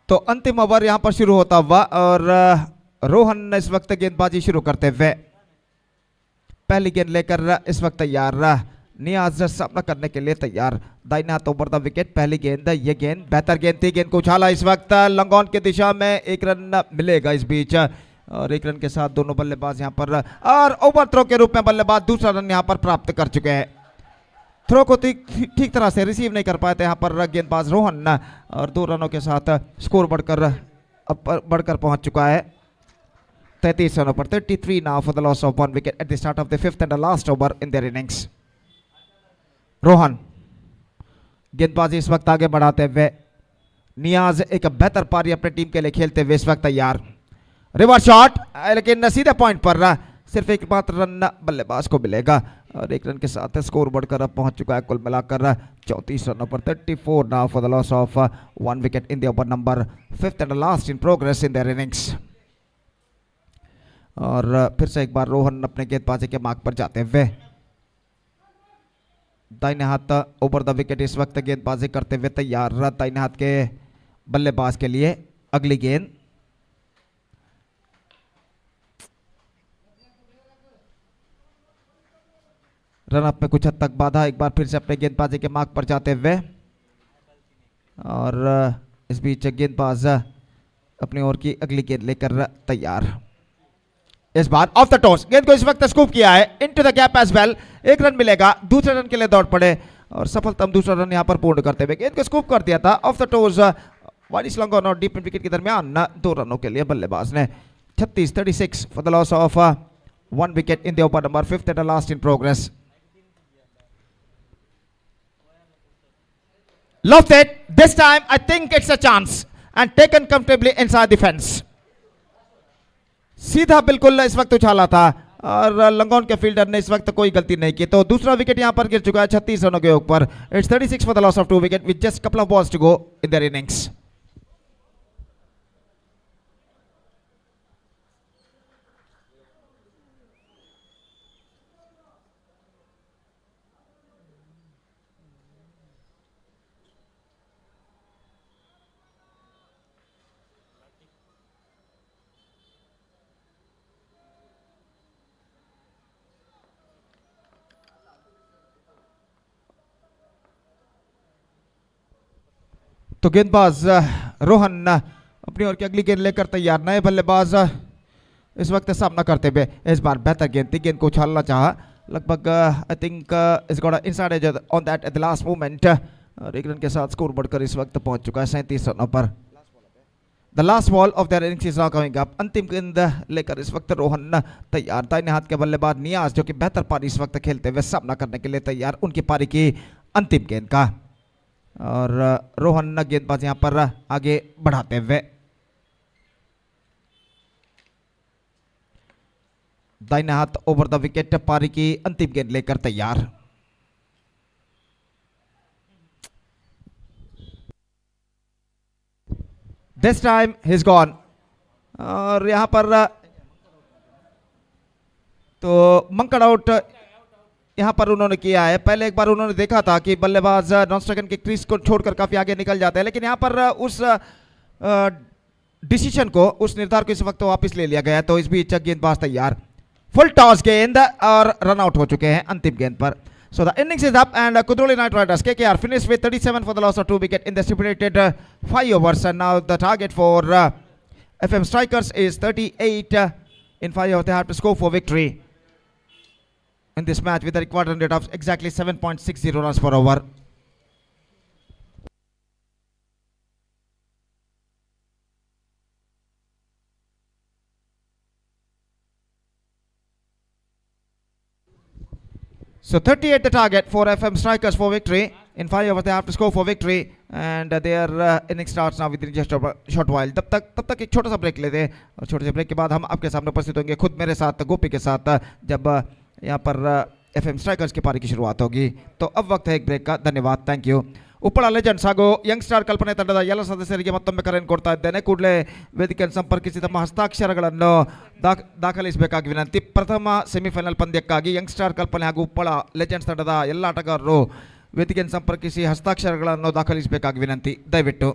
तो अंतिम ओवर यहां पर शुरू होता हुआ और रोहन इस वक्त गेंदबाजी शुरू करते हुए पहली गेंद लेकर इस वक्त तैयार। नियाज सामना करने के लिए तैयार, दाहिने हाथ ओवर द विकेट। पहली गेंद, ये गेंद बेहतर गेंद थी, गेंद को उछाला इस वक्त लॉन्ग ऑन की दिशा में, एक रन मिलेगा इस बीच और एक रन के साथ दोनों बल्लेबाज यहां पर और ओवर थ्रो के रूप में बल्लेबाज दूसरा रन यहां पर प्राप्त कर चुके हैं। थ्रो को ठीक तरह से रिसीव नहीं कर पाए थे यहाँ पर गेंदबाज रोहन और 2 रनों के साथ स्कोर बढ़कर पहुंच चुका है 33 रनों पर। 33 now for the loss of 1 wicket at the start of the 5th and the last over in their innings। Rohan गेंदबाजी इस वक्त आगे बढ़ाते हुए, नियाज एक बेहतर पारी अपनी टीम के लिए खेलते हुए इस वक्त तैयार। रिवर्स शॉट लेकिन सीधे पॉइंट पर सिर्फ एक मात्र रन बल्लेबाज को मिलेगा और एक रन के साथ स्कोर बढ़कर अब पहुंच चुका है कुल मिलाकर 34 रनों पर। 34 now for the loss of 1 wicket in the over number 5th and last in progress in their innings। और फिर से एक बार रोहन अपने गेंदबाजी के मार्ग पर जाते हुए, दाहिने हाथ ओवर द विकेट इस वक्त गेंदबाजी करते हुए तैयार। दाहिने हाथ के बल्लेबाज के लिए अगली गेंद, रन अप में कुछ हद तक बाधा, एक बार फिर से अपने गेंदबाजी के मार्ग पर जाते हुए और इस बीच गेंदबाज अपनी ओर की अगली गेंद लेकर तैयार। इस बार ऑफ द टॉस, गेंद को इस वक्त स्कूप किया है into the gap as well, एक रन मिलेगा। दूसरे रन के लिए दौड़ पड़े और सफलतम दूसरा रन यहां पर पूर्ण करते हुए गेंद को स्कूप कर दिया था। Of the toss wide long on और डीप मिड विकेट के दरमियान 2 रनों के लिए बल्लेबाज ने 36 for the loss of 1 wicket in the over number 5th and last in progress. Lofted it. This time I think it's a chance and taken comfortably inside the fence। सीधा बिल्कुल इस वक्त उछाला था और लंगोन के फील्डर ने इस वक्त कोई गलती नहीं की, तो दूसरा विकेट यहां पर गिर चुका है 36 रनों के ऊपर। It's 36 for the loss of 2 wicket with just couple of balls to go in their innings। तो गेंदबाज रोहन अपनी ओर की अगली गेंद लेकर तैयार। नए बल्लेबाज इस वक्त सामना करते हुए, इस बार बेहतर गेंद थी, गेंद को उछालना चाहा लगभग I think is got inside edge on that at the last moment और एक रन के साथ स्कोर बढ़कर इस वक्त पहुंच चुका है 37 रनों पर। The last ball of their innings is now coming up. अंतिम गेंद लेकर इस वक्त रोहन तैयार। दाहिने हाथ के बल्लेबाज नियाज जो कि बेहतर पारी इस वक्त खेलते हुए सामना करने के लिए तैयार, उनकी पारी की अंतिम गेंद का। और रोहन गेंदबाज यहां पर आगे बढ़ाते हुए दाहिने हाथ ओवर द विकेट, पारी की अंतिम गेंद लेकर तैयार। This time he is gone. और यहां पर तो मंकड़ आउट यहां पर उन्होंने किया है। पहले एक बार उन्होंने देखा था कि बल्लेबाज नॉन स्ट्राइकर के क्रीज को छोड़कर काफी आगे निकल जाते हैं, लेकिन यहां पर उस डिसीजन को, उस निर्धार को इस वक्त वापस ले लिया गया। तो इस बीच गेंदबाज तैयार, फुल टॉस गेंद और रन आउट हो चुके हैं अंतिम गेंद पर। So the innings is up and Kuli Night Riders KKR finished with 37 for the loss of 2 wickets in the stipulated 5 overs, and now the target for FM Strikers is 38 in 5 overs. They have to score for victory in this match with a required run rate of exactly 7.60 runs per over. So 38 the target for FM Strikers for victory. In 5 overs they have to score for victory, and their innings starts now within just a short while. तब तक एक छोटा सा break लेते हैं, और छोटे से ब्रेक के बाद हम आपके सामने उपस्थित होंगे खुद मेरे साथ गोपी के साथ, जब यहाँ पर FM Strikers की पारी की शुरुआत होगी। तो अब वक्त है एक ब्रेक का। धन्यवाद, ಥ್ಯಾಂಕ್ ಯು। ಉಪ್ಪಳ ಲೆಜೆಂಡ್ಸ್ ಹಾಗೂ ಯಂಗ್ ಸ್ಟಾರ್ ಕಲ್ಪನೆ ತಂಡದ ಎಲ್ಲ ಸದಸ್ಯರಿಗೆ ಮತ್ತೊಮ್ಮೆ ಕರೆಯನ್ನು ಕೊಡ್ತಾ ಇದ್ದೇನೆ. ಕೂಡಲೇ ವೇದಿಕೆಯನ್ನು ಸಂಪರ್ಕಿಸಿ ತಮ್ಮ ಹಸ್ತಾಕ್ಷರಗಳನ್ನು ದಾಖಲಿಸಬೇಕಾಗಿ ವಿನಂತಿ. ಪ್ರಥಮ ಸೆಮಿಫೈನಲ್ ಪಂದ್ಯಕ್ಕಾಗಿ ಯಂಗ್ ಸ್ಟಾರ್ ಕಲ್ಪನೆ ಹಾಗೂ ಉಪ್ಪಳ ಲೆಜೆಂಡ್ಸ್ ತಂಡದ ಎಲ್ಲ ಆಟಗಾರರು ವೇದಿಕೆಯನ್ನು ಸಂಪರ್ಕಿಸಿ ಹಸ್ತಾಕ್ಷರಗಳನ್ನು ದಾಖಲಿಸಬೇಕಾಗಿ ವಿನಂತಿ, ದಯವಿಟ್ಟು.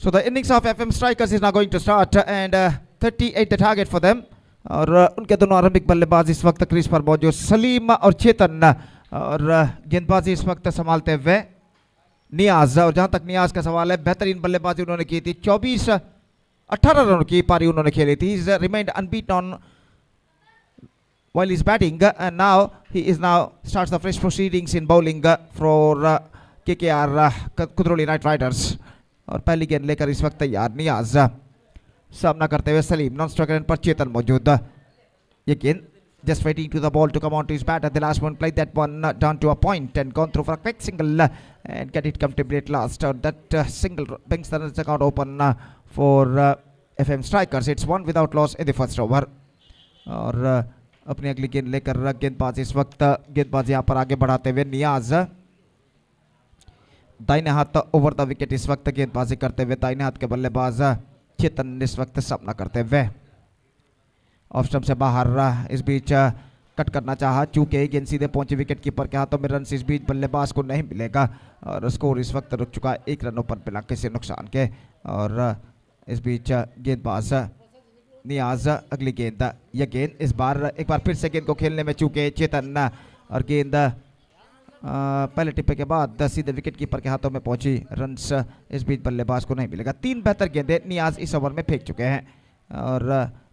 So the innings of FM Strikers is now going to start, and 38 the target for them. और उनके दोनों आरंभिक बल्लेबाज इस वक्त क्रीज पर मौजूद सलीम और चेतन, और गेंदबाजी इस वक्त संभालते हुए नियाज। और जहां तक नियाज का सवाल है, बेहतरीन बल्लेबाजी उन्होंने की थी, 18 रनों की पारी उन्होंने खेली थी. He's remained unbeaten while he's batting, and now he is now starts the fresh proceedings in bowling for KKR Kuli Night Riders. और पहली गेंद लेकर इस वक्त तैयार नियाज, सामना करते हुए सलीम, नॉन स्ट्राइकर पर चेतन मौजूद. ये गेंद just waiting to the ball to come on to his bat. At the last one, played that one down to a point and gone through for a quick single and get it comfortably at last. That single brings the runs account open for FM Strikers. It's one without loss in the first over. और अपनी अगली गेंद लेकर गेंदबाज इस वक्त गेंदबाज यहाँ पर आगे बढ़ाते हुए नियाज दाहिने हाथ ओवर द विकेट इस वक्त गेंदबाजी करते हुए दाहिने हाथ के बल्लेबाज चेतन इस वक्त सामना करते हुए ऑफ स्टंप से बाहर इस बीच कट करना चाहा चूंकि गेंद सीधे पहुंची विकेट कीपर के हाथों में रन इस बीच बल्लेबाज को नहीं मिलेगा और स्कोर इस वक्त रुक चुका है 1 रनों पर बिना किसी नुकसान के और इस बीच गेंदबाज नियाज अगली गेंद यह गेंद इस बार एक बार फिर से गेंद को खेलने में चूके चेतन और गेंद पहले टिप्पे के बाद सीधे विकेट कीपर के हाथों में पहुंची रन्स इस बीच बल्लेबाज को नहीं मिलेगा 3 बेहतर गेंदें नियाज इस ओवर में फेंक चुके हैं और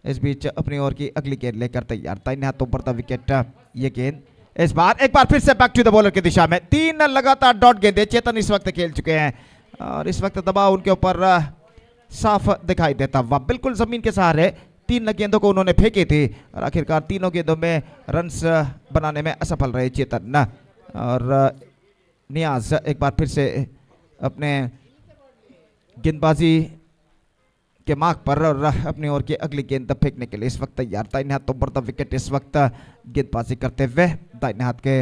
इस बीच अपनी ओर की अगली गेंद लेकर तैयार दाहिने हाथों पर द विकेट ये गेंद इस बार एक बार फिर से बैक टू द बॉलर की दिशा में 3 लगातार डॉट गेंदें चेतन इस वक्त खेल चुके हैं और इस वक्त दबाव उनके ऊपर साफ दिखाई देता हुआ बिल्कुल जमीन के सहारे 3 गेंदों को उन्होंने फेंकी थी और आखिरकार तीनों गेंदों में रन्स बनाने में असफल रहे चेतन और नियाज एक बार फिर से अपने गेंदबाजी के मार्ग पर और अपनी ओर की अगली गेंद फेंकने के लिए इस वक्त तैयार दाहिने हाथ पर द विकेट इस वक्त गेंदबाजी करते हुए दाहिने हाथ के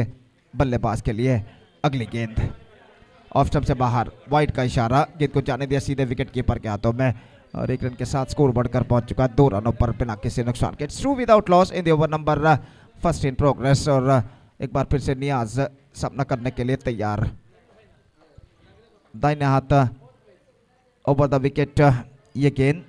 बल्लेबाज के लिए अगली गेंद ऑफ स्टंप से बाहर वाइड का इशारा गेंद को जाने दिया सीधे विकेट कीपर के हाथों में और 1 रन के साथ स्कोर बढ़कर पहुंच चुका है 2 रनों पर बिना किसी नुकसान के it's 2 without loss in the over number first in progress और एक बार फिर से नियाज सामना करने के लिए तैयार दाहिने हाथ ओवर द विकेट ये गेंद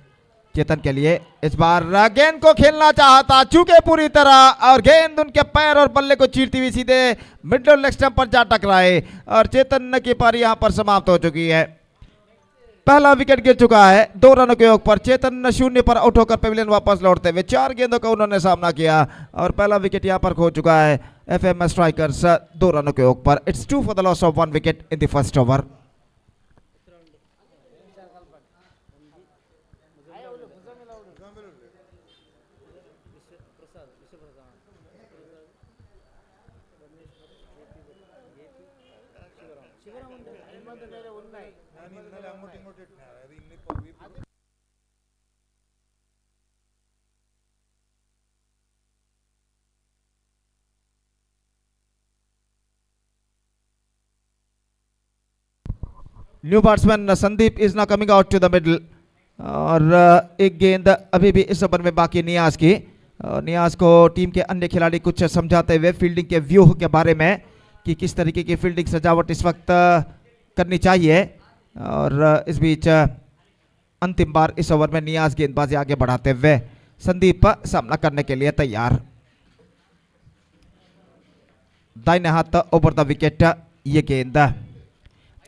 चेतन के लिए इस बार गेंद को खेलना चाहता चूके पूरी तरह और गेंद उनके पैर और बल्ले को चीरती हुई सीधे मिडल लेग स्टंप पर जा टकराए और चेतन की पारी यहां पर समाप्त हो चुकी है पहला विकेट गिर चुका है 2 रनों के योग पर चेतन 0 पर आउट होकर पेविलियन वापस लौटते हुए 4 गेंदों का उन्होंने सामना किया और पहला विकेट यहां पर खो चुका है एफएम स्ट्राइकर्स 2 रनों के योग पर it's 2 for the loss of 1 wicket in the first over new batsman Sandeep is now coming out to the middle और एक गेंद अभी भी इस ओवर में बाकी नियाज की नियाज को टीम के अन्य खिलाड़ी कुछ समझाते हुए फील्डिंग के व्यूह के बारे में कि किस तरीके की फील्डिंग सजावट इस वक्त करनी चाहिए और इस बीच अंतिम बार इस ओवर में नियाज गेंदबाजी आगे बढ़ाते हुए संदीप सामना करने के लिए तैयार दाहिने हाथ ओवर द विकेट ये गेंद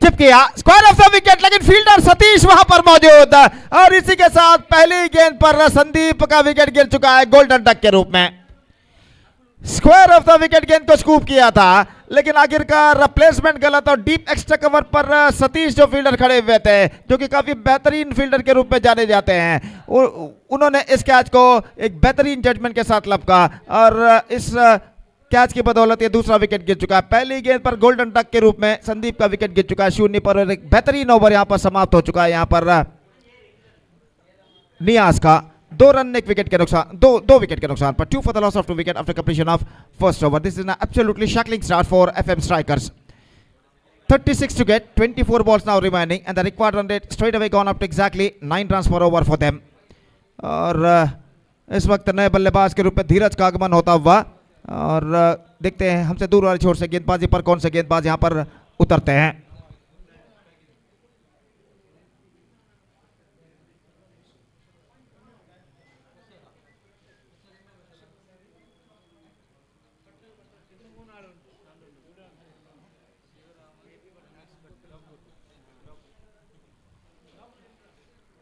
चिप किया स्क्वायर ऑफ द विकेट लेकिन फील्डर सतीश वहां पर मौजूद और इसी के साथ पहली गेंद पर संदीप का विकेट गिर चुका है गोल्डन डक के रूप में स्क्वायर ऑफ द विकेट गेंद को स्कूप किया था लेकिन आखिरकार प्लेसमेंट गलत और डीप एक्स्ट्रा कवर पर सतीश जो फील्डर खड़े हुए थे जो कि काफी बेहतरीन फील्डर के रूप में जाने जाते हैं उन्होंने इस कैच को एक बेहतरीन जजमेंट के साथ लपका और इस कैच की बदौलत ये दूसरा विकेट गिर चुका है पहली गेंद पर गोल्डन डक के रूप में संदीप का विकेट गिर चुका है 0 पर और एक बेहतरीन ओवर यहां पर समाप्त हो चुका है यहां पर नियाज का 2 रन 1 विकेट के नुकसान दो विकेट के नुकसान पर 2 for the loss of 2 wicket after completion of first over. This is an absolutely shackling start for FM Strikers. 36 to get, 24 balls now remaining and the required run rate straight away gone up to exactly 9 runs per over for them. और इस वक्त नए बल्लेबाज के रूप में धीरज का आगमन होता हुआ और देखते हैं हमसे दूर वाले छोर से गेंदबाजी पर कौन से गेंदबाज यहां पर उतरते हैं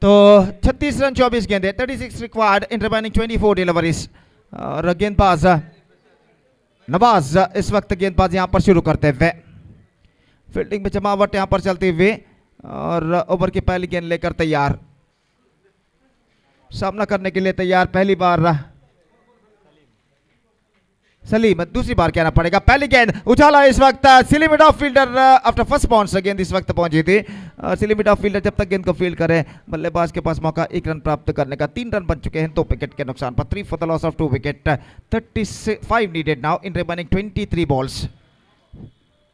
तो 36 रन 24 गेंदे 36 रिक्वायर्ड इन रिमेनिंग 24 डिलीवरीज और गेंदबाज नवाज इस वक्त गेंदबाज यहां पर शुरू करते हुए फील्डिंग में जमावट यहां पर चलती हुई और ओवर की पहली गेंद लेकर तैयार सामना करने के लिए तैयार पहली बार सलीम दूसरी बार कहना पड़ेगा, पहली गेंद उछाला इस वक्त silly mid off fielder after first bounce गेंद इस वक्त पहुंची थी। सिली मिड ऑफ फील्डर जब तक गेंद को फील्ड करे बल्लेबाज के पास मौका 1 रन प्राप्त करने का। 3 रन बन चुके हैं 2 विकेट के नुकसान पर। 3 for the loss of 2 wicket. 35 needed now in remaining 23 balls.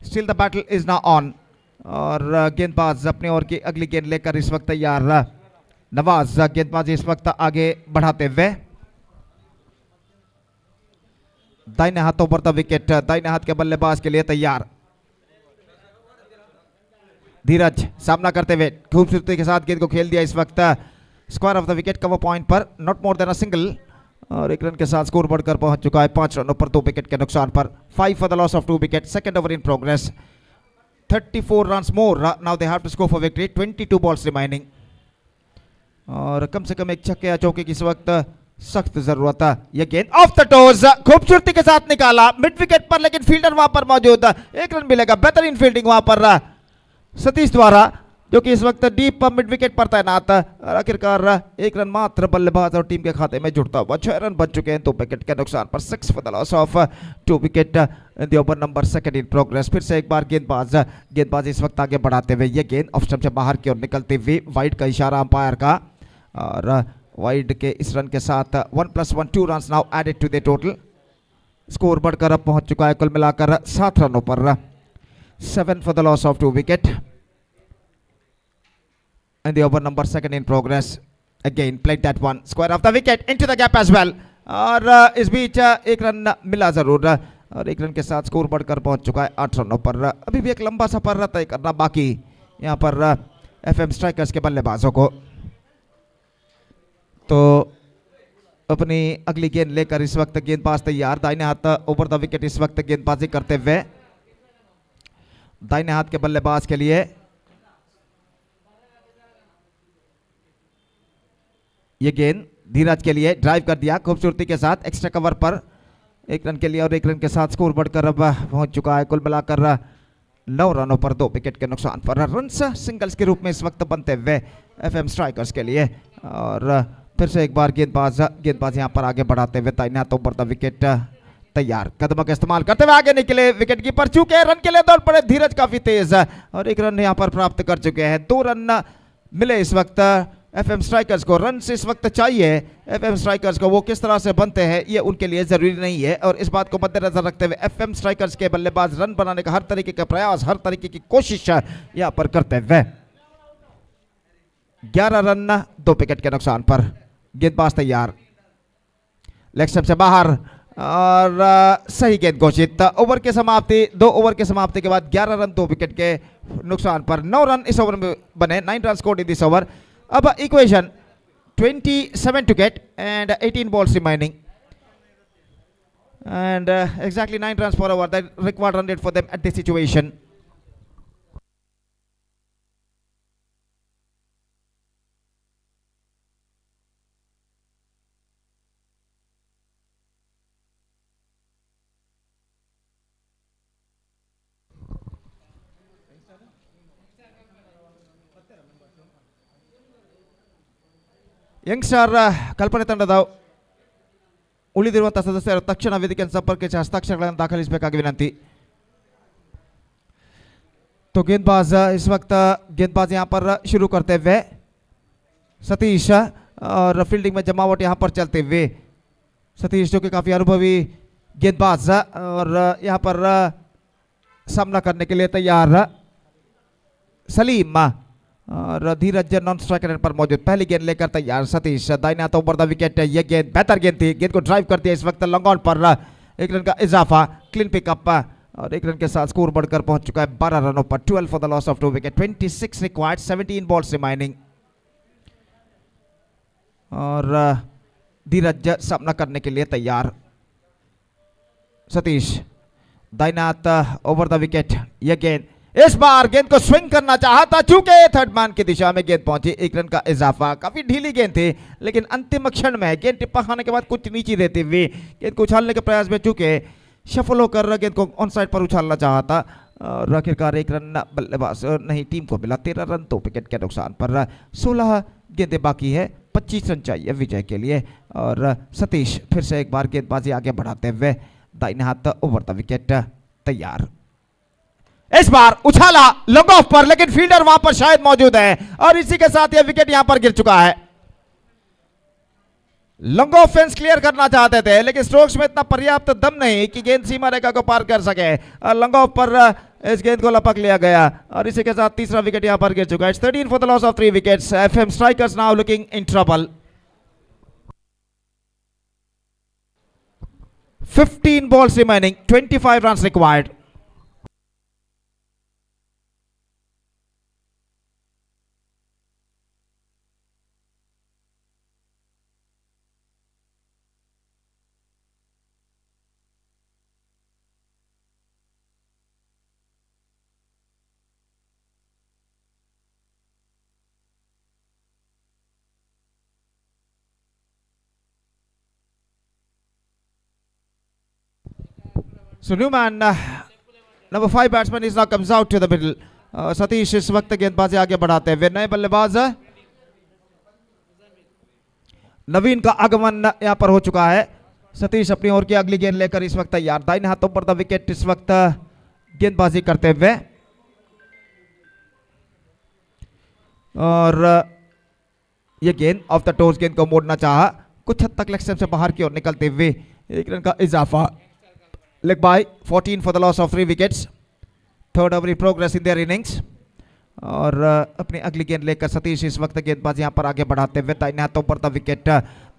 Still the battle is now on और गेंदबाज अपने ओर की अगली गेंद लेकर इस वक्त तैयार। नवाज गेंदबाजी इस वक्त आगे बढ़ाते हुए दाहिने हाथों पर द विकेट, दाहिने हाथ के बल्लेबाज के लिए तैयार। धीरज सामना करते हुए खूबसूरती के साथ गेंद को खेल दिया इस वक्त square off the wicket cover point पर, not more than a single और 1 रन के साथ स्कोर बढ़कर पहुंच चुका है 5 रनों पर 2 विकेट के नुकसान पर। 5 for the loss of 2 wicket. Second over in progress. 34 runs more now they have to score for victory. 22 balls remaining और कम से कम एक छक्के या चौके की इस वक्त सख्त जरूरत है। यह गेंद ऑफ द टोज खूबसूरती के साथ निकाला मिड विकेट पर, लेकिन फील्डर वहां पर मौजूद। 1 रन मिलेगा। बेहतरीन फील्डिंग वहां पर सतीश द्वारा, जो कि इस वक्त डीप मिड विकेट पर तैनात। और आखिरकार 1 रन मात्र बल्लेबाज और टीम के खाते में जुड़ता हुआ 6 रन बन चुके हैं 2 विकेट के नुकसान पर। 6 for the loss of 2 wicket in the over number 2 in progress. फिर से एक बार गेंदबाज इस वक्त आगे बढ़ाते हुए ये गेंद ऑफ स्टंप से बाहर की ओर निकलती हुई, वाइड का इशारा अंपायर का और वाइड के इस रन के साथ 1+1 2 run now added to the total. Score बढ़कर अब पहुंच चुका है कुल मिलाकर 7 रनों पर। 7 for the loss of 2 wicket in the over number 2 in progress. Again played that one square of the wicket into the gap as well और इस बीच 1 रन मिला जरूर और 1 रन के साथ स्कोर बढ़कर पहुंच चुका है 8 रनों पर। अभी भी एक लंबा सफर तय करना बाकी यहां पर एफएम स्ट्राइकर्स के बल्लेबाजों को। तो अपनी अगली गेंद लेकर इस वक्त गेंदबाज तैयार। दाहिने हाथ ओवर द विकेट इस वक्त गेंदबाजी करते हुए दाहिने हाथ के बल्लेबाज के लिए ये गेंद धीरज के लिए ड्राइव कर दिया खूबसूरती के साथ एक्स्ट्रा कवर पर। 1 रन के लिए और 1 रन के साथ स्कोर बढ़कर अब पहुंच चुका है कुल मिलाकर 9 रनों पर 2 विकेट के नुकसान पर। रन्स सिंगल्स के रूप में इस वक्त बनते हुए एफएम स्ट्राइकर्स के लिए। और फिर से एक बार गेंदबाज यहां पर आगे बढ़ाते हुए दाहिने हाथों पर द विकेट तैयार। कदमों का इस्तेमाल करते हुए आगे निकले विकेट कीपर, चूके रन के लिए दौड़ पड़े धीरज काफी तेज और 1 रन यहां पर प्राप्त कर चुके हैं। 2 रन मिले इस वक्त एफएम स्ट्राइकर्स को। रन इस वक्त चाहिए एफएम स्ट्राइकर्स को, वो किस तरह से बनते हैं ये उनके लिए जरूरी नहीं है। और इस बात को मद्देनजर रखते हुए एफएम स्ट्राइकर्स के बल्लेबाज रन बनाने का हर तरीके का प्रयास, हर तरीके की कोशिश यहां पर करते हुए 11 रन 2 विकेट के नुकसान पर। गेंदबाज तैयार, लेग स्टंप से बाहर और सही गेंद घोषित। ओवर के समाप्ति 2 ओवर के समाप्ति के बाद 11 रन 2 विकेट के नुकसान पर 9 रन इस ओवर में बने। 9 run scored in this over. अब equation 27 to get and 18 balls remaining and exactly 9 runs per over that required run rate for them at this situation. Young Star ಕಲ್ಪನೆ ತಂಡದ ಉಳಿದಿರುವಂತಹ ಸದಸ್ಯರು ತಕ್ಷಣ ವೇದಿಕೆಯನ್ನು ಸಂಪರ್ಕಿಸಿ ಹಸ್ತಾಕ್ಷರಗಳನ್ನು ದಾಖಲಿಸಬೇಕಾಗಿ ವಿನಂತಿ। तो गेंदबाज इस वक्त गेंदबाज यहां पर शुरू करते हुए सतीश और फील्डिंग में जमावट यहां पर चलते हुए सतीश जो कि काफी अनुभवी गेंदबाज और यहां पर सामना करने के लिए तैयार सलीम और धीरज नॉन स्ट्राइकर पर मौजूद। पहली गेंद लेकर तैयार सतीश, दाहिने हाथों पर द विकेट। यह गेंद बेहतर गेंद थी, गेंद को ड्राइव कर दिया इस वक्त लॉन्ग ऑन पर। 1 रन का इजाफा, क्लीन पिकअप और 1 रन के साथ स्कोर बढ़कर पहुंच चुका है 12 रनों पर। 12 for the loss of 2 wicket. 26 required, 17 balls remaining और धीरज सामना करने के लिए तैयार। सतीश दाहिने हाथ ओवर द विकेट। यह गेंद इस बार गेंद को स्विंग करना चाहा था, चूंकि थर्ड मैन की दिशा में गेंद पहुंची। 1 रन का इजाफा, काफी ढीली गेंद थी लेकिन अंतिम क्षण में गेंद टिप्पा खाने के बाद कुछ नीचे रहती हुई गेंद को उछालने के प्रयास में चूंकि शफल होकर गेंद को ऑन साइड पर उछालना चाहा था और आखिरकार 1 रन बल्लेबाज नहीं टीम को मिला। 13 रन 2 विकेट के नुकसान पर। 16 गेंदें बाकी है, 25 रन चाहिए विजय के लिए। और सतीश फिर से एक बार गेंदबाजी आगे बढ़ाते हुए दाहिने हाथ ओवर द विकेट तैयार। इस बार उछाला लॉन्ग ऑफ पर, लेकिन फील्डर वहां पर शायद मौजूद है और इसी के साथ यह विकेट यहां पर गिर चुका है। लॉन्ग ऑफ फेंस क्लियर करना चाहते थे, लेकिन स्ट्रोक्स में इतना पर्याप्त दम नहीं कि गेंद सीमा रेखा को पार कर सके। लॉन्ग ऑफ पर इस गेंद को लपक लिया गया और इसी के साथ तीसरा विकेट यहां पर गिर चुका है। 13 for the loss of 3 wickets. FM strikers now looking in trouble. 15 balls remaining, 25 runs required. So Newman, number 5 batsman is now comes out to the middle. Satish इस वक्त गेंदबाजी आगे बढ़ाते हैं। वे नए बल्लेबाज नवीन का आगमन यहां पर हो चुका है। सतीश अपनी ओर की अगली गेंद लेकर इस वक्त तैयार। दाहिने हाथों पर द विकेट इस वक्त गेंदबाजी करते हुए और ये गेंद ऑफ द टोस गेंद को मोड़ना चाहा, कुछ हद तक लेग स्टंप से बाहर की ओर निकलते हुए 1 रन का इजाफा। Leg by 14 for the loss of 3 wickets. Third over in progress in their innings. और अपनी अगली गेंद लेकर सतीश इस वक्त गेंदबाजी यहां पर आगे बढ़ाते हुए दाहिने हाथों पर द विकेट।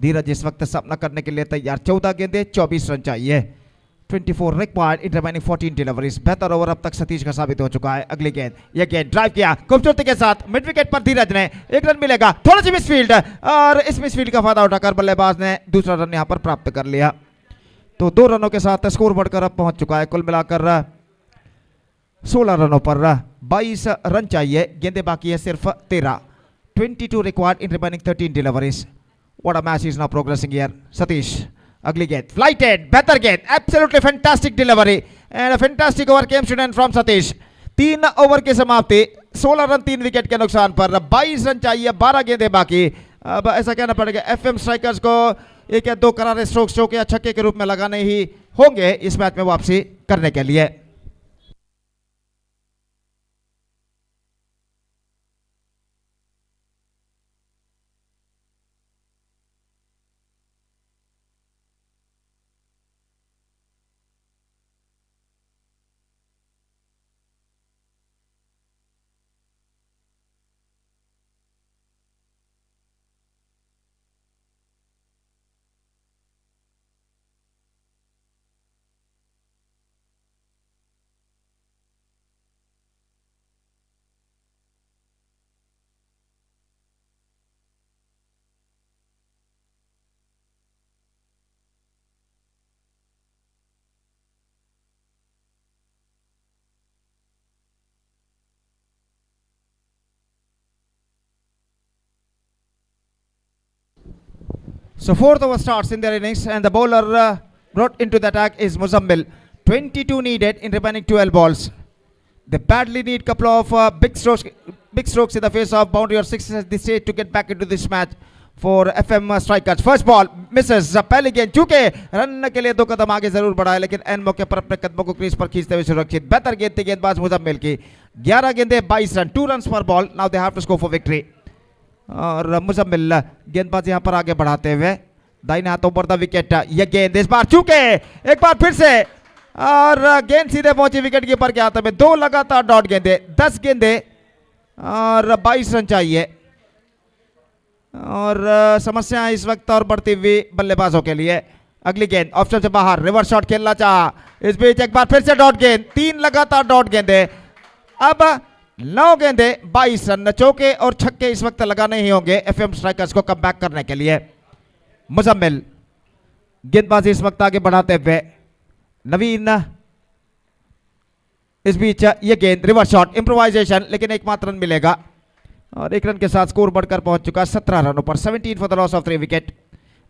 धीरज इस वक्त सामना करने के लिए तैयार। 14 गेंदें 24 रन चाहिए। 24 रिक्वायर्ड इन रिमेनिंग 14 डिलीवरीज। बेहतर ओवर अब तक सतीश का साबित हो चुका है। अगली गेंद, यह गेंद ड्राइव किया खूबसूरती के साथ मिड विकेट पर धीरज ने। 1 रन मिलेगा, थोड़ा सी मिसफील्ड और इस मिसफील्ड का फायदा उठाकर बल्लेबाज ने दूसरा रन यहां पर प्राप्त कर लिया। तो 2 रनों के साथ स्कोर बढ़कर अब पहुंच चुका है। कुल मिलाकर 16 रनों पर 22 रन चाहिए। गेंदे बाकी है सिर्फ 13। 22 required in remaining 13 deliveries. What a match is now progressing here. Satish अगली गेंद फ्लाइटेड, बेहतर गेंद, absolutely fantastic delivery and a fantastic over came to end from Satish. 3 over की समाप्ति, 16 रन 3 विकेट के नुकसान पर 22 रन चाहिए, 12 गेंदें बाकी। अब ऐसा कहना पड़ेगा एफएम स्ट्राइकर्स को 1 या 2 करारे स्ट्रोक्स चौके या छक्के के रूप में लगाने ही होंगे इस मैच में वापसी करने के लिए। So 4th over starts in their innings and the bowler brought into the attack is Muzammil. 22 needed in remaining 12 balls. They badly need couple of big strokes in the face of boundary or sixes at this stage to get back into this match for FM strikers. First ball misses. पहली गेंद चूके run के लिए 2 कदम आगे जरूर बढ़ाए, लेकिन N मौके पर अपने कदमों को क्रीज पर खींचते हुए सुरक्षित। बेहतर गेंद थी गेंदबाज मुजम्मिल की। 11 गेंदें 22 run, 2 runs per ball. Now they have to score for victory. और मुजम्मिल गेंदबाज यहां पर आगे बढ़ाते हुए दाहिने हाथों पर द विकेट। यह गेंद इस बार चूके एक बार फिर से और गेंद सीधे पहुंची विकेट कीपर के हाथों में। 2 लगातार डॉट गेंदे, 10 गेंदे और 22 रन चाहिए। और समस्या इस वक्त और बढ़ती हुई बल्लेबाजों के लिए। अगली गेंद ऑप्शन से बाहर, रिवर्स शॉट खेलना चाहा, इस बीच एक बार फिर से डॉट गेंद। 3 लगातार डॉट गेंदे, अब 9 गेंदे 22 रन। चौके और छक्के इस वक्त लगाने ही होंगे एफएम स्ट्राइकर्स को कम बैक करने के लिए। मुजम्मिल गेंदबाजी इस वक्त आगे बढ़ाते हुए, नवीन इस बीच ये गेंद रिवर्स शॉट, इंप्रोवाइजेशन, लेकिन एकमात्र रन मिलेगा और 1 रन के साथ स्कोर बढ़कर पहुंच चुका 17 रनों पर। 17 for the loss of 3 wicket.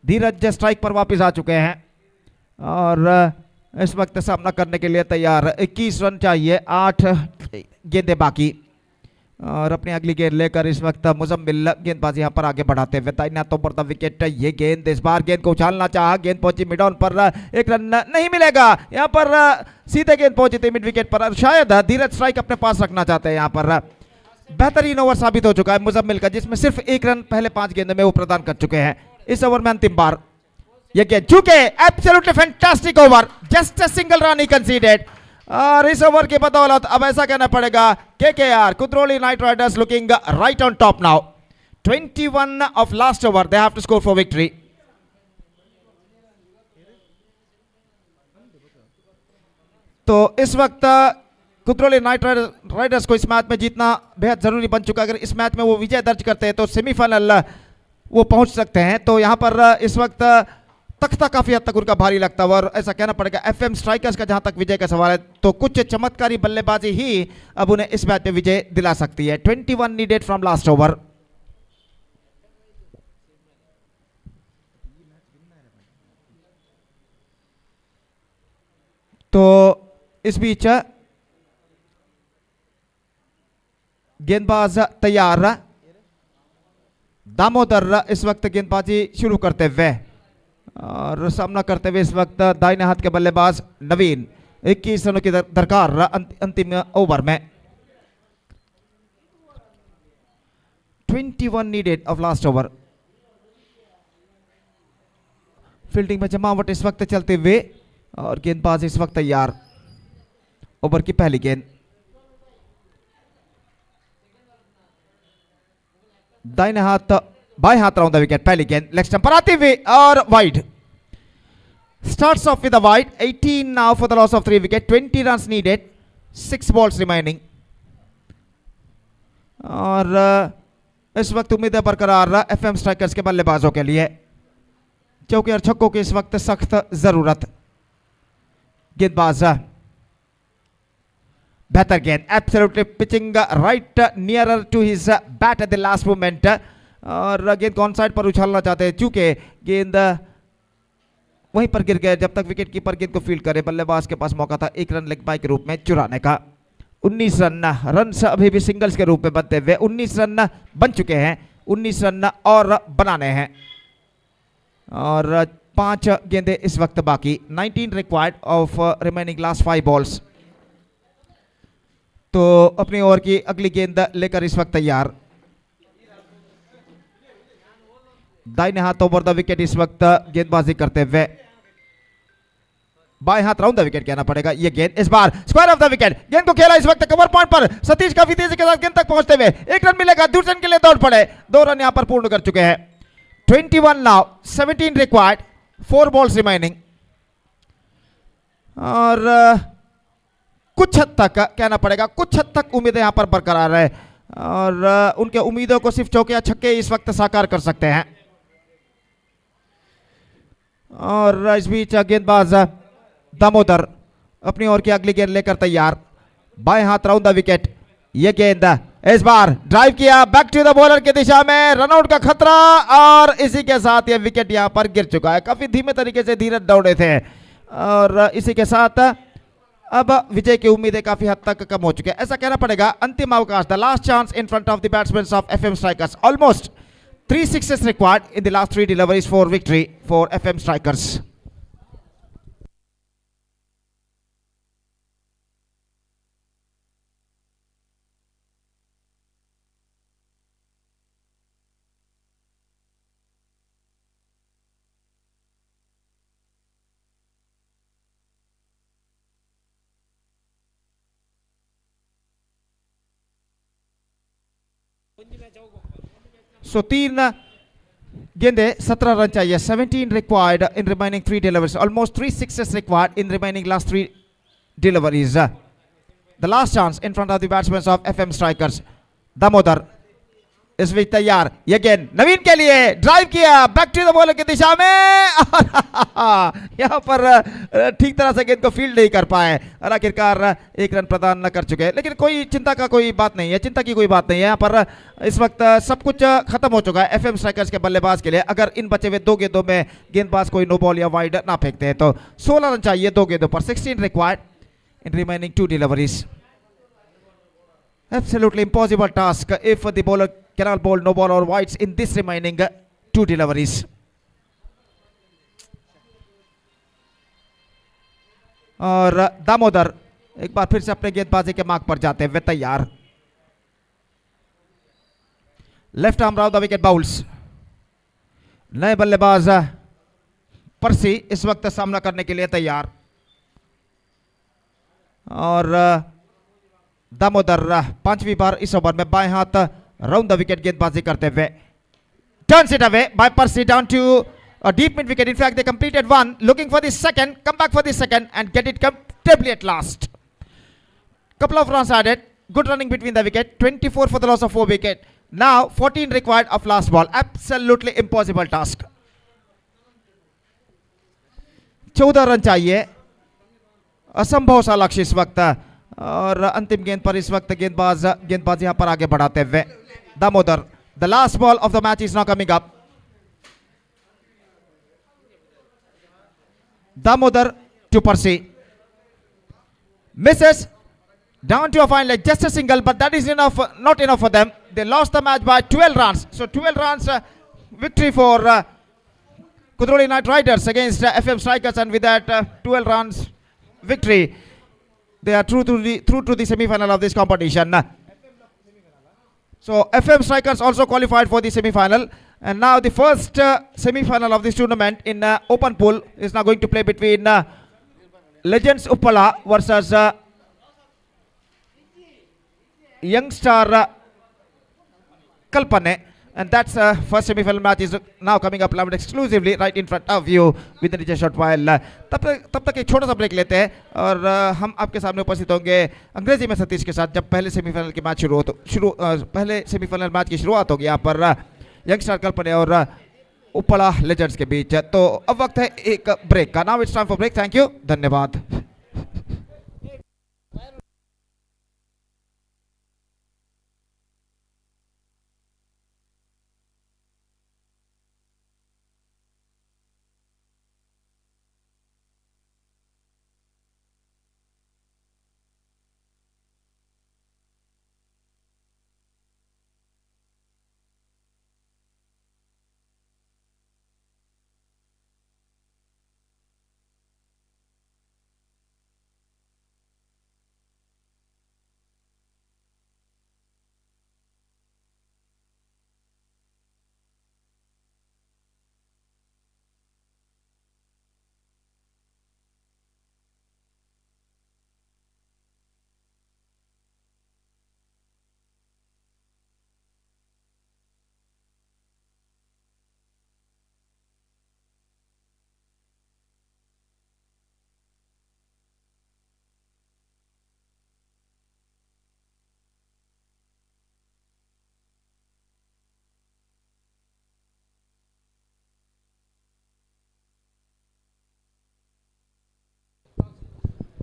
Dheeraj strike पर वापस आ चुके हैं और इस वक्त सामना करने के लिए तैयार। 21 रन चाहिए, 8 गेंदें बाकी। और अपनी अगली गेंद लेकर इस वक्त मुजम्मिल गेंदबाजी यहाँ पर आगे बढ़ाते हुए दाहिने हाथों पर विकेट। ये गेंद इस बार गेंद को उछालना चाहा, गेंद पहुंची मिड ऑन पर, एक रन नहीं मिलेगा यहाँ पर। सीधे गेंद पहुंची थी मिड विकेट पर, शायद धीरज स्ट्राइक अपने पास रखना चाहते हैं यहाँ पर। बेहतरीन ओवर साबित हो चुका है मुजम्मिल का, जिसमें सिर्फ एक रन पहले 5 गेंदों में वो प्रदान कर चुके हैं। इस ओवर में अंतिम बार ये गेंद चूके, absolutely fantastic over, just a single run he conceded. और इस ओवर की बदौलत अब ऐसा कहना पड़ेगा KKR Kudroli Knight Riders looking right on top now. 21 off last over, they have to score for victory. तो इस वक्त कुली नाइट राइडर्स को इस मैच में जीतना बेहद जरूरी बन चुका है। अगर इस मैच में वो विजय दर्ज करते हैं तो सेमीफाइनल वो पहुंच सकते हैं। तो यहां पर इस वक्त तख्ता काफी हद तक उनका भारी लगता है। और ऐसा कहना पड़ेगा FM स्ट्राइकर्स का जहां तक विजय का सवाल है तो कुछ चमत्कारी बल्लेबाजी ही अब उन्हें इस मैच में विजय दिला सकती है। 21 नीडेड फ्रॉम लास्ट ओवर। तो इस बीच गेंदबाज तैयार, दामोदर इस वक्त गेंदबाजी शुरू करते हुए और सामना करते हुए इस वक्त दाहिने हाथ के बल्लेबाज नवीन। 21 रनों की दरकार अंतिम ओवर में। 21 needed off last over. Fielding में जमावट इस वक्त चलते हुए और गेंदबाज इस वक्त तैयार। ओवर की पहली गेंद दाहिने हाथ बाएं हाथ राउंड द विकेट। पहली गेंद लेग स्टंप पर आती हुई और wide. Starts of with a wide. 18 now for the loss of 3 wicket. 20 runs needed, 6 balls remaining. और इस वक्त उम्मीदें बरकरार FM स्ट्राइकर्स के बल्लेबाजों के लिए, चौके और छक्कों की इस वक्त सख्त जरूरत। गेंदबाज बेहतर गेंद, absolutely pitching right nearer to his bat at the last moment. और गेंद को ऑन साइड पर उछालना चाहते हैं, चूंकि गेंद वहीं पर गिर गए जब तक विकेट कीपर गेंद को फील्ड करे। बल्लेबाज के पास मौका था 1 रन लेग बाय के रूप में चुराने का। 19 रन अभी भी सिंगल्स के रूप में बनते हुए 19 रन बन चुके हैं। 19 रन और बनाने हैं और 5 गेंदें इस वक्त बाकी। 19 required of remaining last 5 balls. तो अपनी ओवर की अगली गेंद लेकर इस वक्त तैयार। दाहिने हाथ ओवर द विकेट इस वक्त गेंदबाजी करते हुए। बाएं हाथ राउंड द विकेट कहना पड़ेगा। ये गेंद इस bar square off the wicket. गेंद को खेला इस वक्त कवर पॉइंट पर। सतीश काफी तेजी के साथ गेंद तक पहुंचते हुए 1 रन मिलेगा। दूसरे रन के लिए दौड़ पड़े। 2 रन यहां पर पूर्ण कर चुके हैं। 21 नाउ, 17 रिक्वायर्ड, 4 बॉल्स रिमेनिंग। और कुछ हद तक कहना पड़ेगा, कुछ हद तक उम्मीदें यहां पर बरकरार है और उनके उम्मीदों को सिर्फ चौके या छक्के इस वक्त साकार कर सकते हैं। और इस बीच गेंदबाज दामोदर अपनी ओर की अगली गेंद लेकर तैयार। बाएं हाथ राउंड द विकेट। यह गेंद इस बार ड्राइव किया बैक टू द बॉलर की दिशा में, रनआउट का खतरा और इसी के साथ यह विकेट यहां पर गिर चुका है। काफी धीमे तरीके से धीरज दौड़े थे और इसी के साथ अब विजय की उम्मीदें काफी हद तक कम हो चुके हैं। ऐसा कहना पड़ेगा अंतिम अवकाश, the last chance in front of the batsman of FM strikers. Almost 3 sixes required in the last 3 deliveries for victory for FM strikers. So 3 गेंदे 17 रन चाहिए। 17 required in remaining 3 deliveries. Almost 3 sixes required in remaining last 3 deliveries. The last chance in front of the batsmen of FM strikers. Damodar इस बीच तैयार। ये गेंद नवीन के लिए drive किया back to the bowler की दिशा में यहाँ पर ठीक तरह से गेंद को फील्ड नहीं कर पाए और आखिरकार 1 रन प्रदान न कर चुके। लेकिन कोई चिंता का कोई बात नहीं है, चिंता की कोई बात नहीं है। यहाँ पर इस वक्त सब कुछ खत्म हो चुका है FM स्ट्राइकर्स के बल्लेबाज के लिए। अगर इन बचे हुए 2 गेंदों में गेंदबाज कोई नो बॉल या वाइड ना फेंकते हैं तो 16 रन चाहिए 2 गेंदों पर। 16 required in remaining 2 deliveries. Absolutely impossible task if the bowler cannot bowl no ball or wides in this remaining two deliveries. और दामोदर एक बार फिर से अपने गेंदबाजी के मार्ग पर जाते हुए तैयार. Left arm round the wicket bowls. नए बल्लेबाज परसी इस वक्त सामना करने के लिए तैयार. और दामोदर पांचवी बार इस ओवर में बाएं हाथ राउंड द विकेट गेंदबाजी करते हुए. Turns it away by Percy down to a deep mid wicket. In fact, they completed one, looking for the second, come back for the second and get it comfortably at last. Couple of runs added, good running between the wicket, 24 for the loss of 4 wicket. Now 14 required of last ball. Absolutely impossible task. 14 run चाहिए, असंभव सा लक्ष्य इस वक्त. और अंतिम गेंद पर इस वक्त गेंदबाज यहां पर आगे बढ़ाते हुए Damodar. The last ball of the match is now coming up. Damodar to Percy. Misses down to a fine leg, just a single, but that is enough, not enough for them. They lost the match by 12 runs. So 12 runs victory for Kuli Night Riders against FM Strikers, and with that 12 runs victory, they are through to the semi-final of this competition. So FM Strikers also qualified for the semi-final, and now the first semi-final of this tournament in open pool is now going to play between Legends Uppala versus Young Star Kalpane, and that's first semi-final match is now coming up live exclusively right in front of you within just a short while. तब तक एक छोटा सा break लेते हैं और हम आपके सामने उपस्थित होंगे अंग्रेजी में सतीश के साथ जब पहले सेमीफाइनल की मैच पहले सेमीफाइनल मैच की शुरुआत होगी यहाँ पर यंग स्टार कल्पने और उपला लेजेंड्स के बीच. तो अब वक्त है एक ब्रेक का. Now it's time for break. Thank you, धन्यवाद.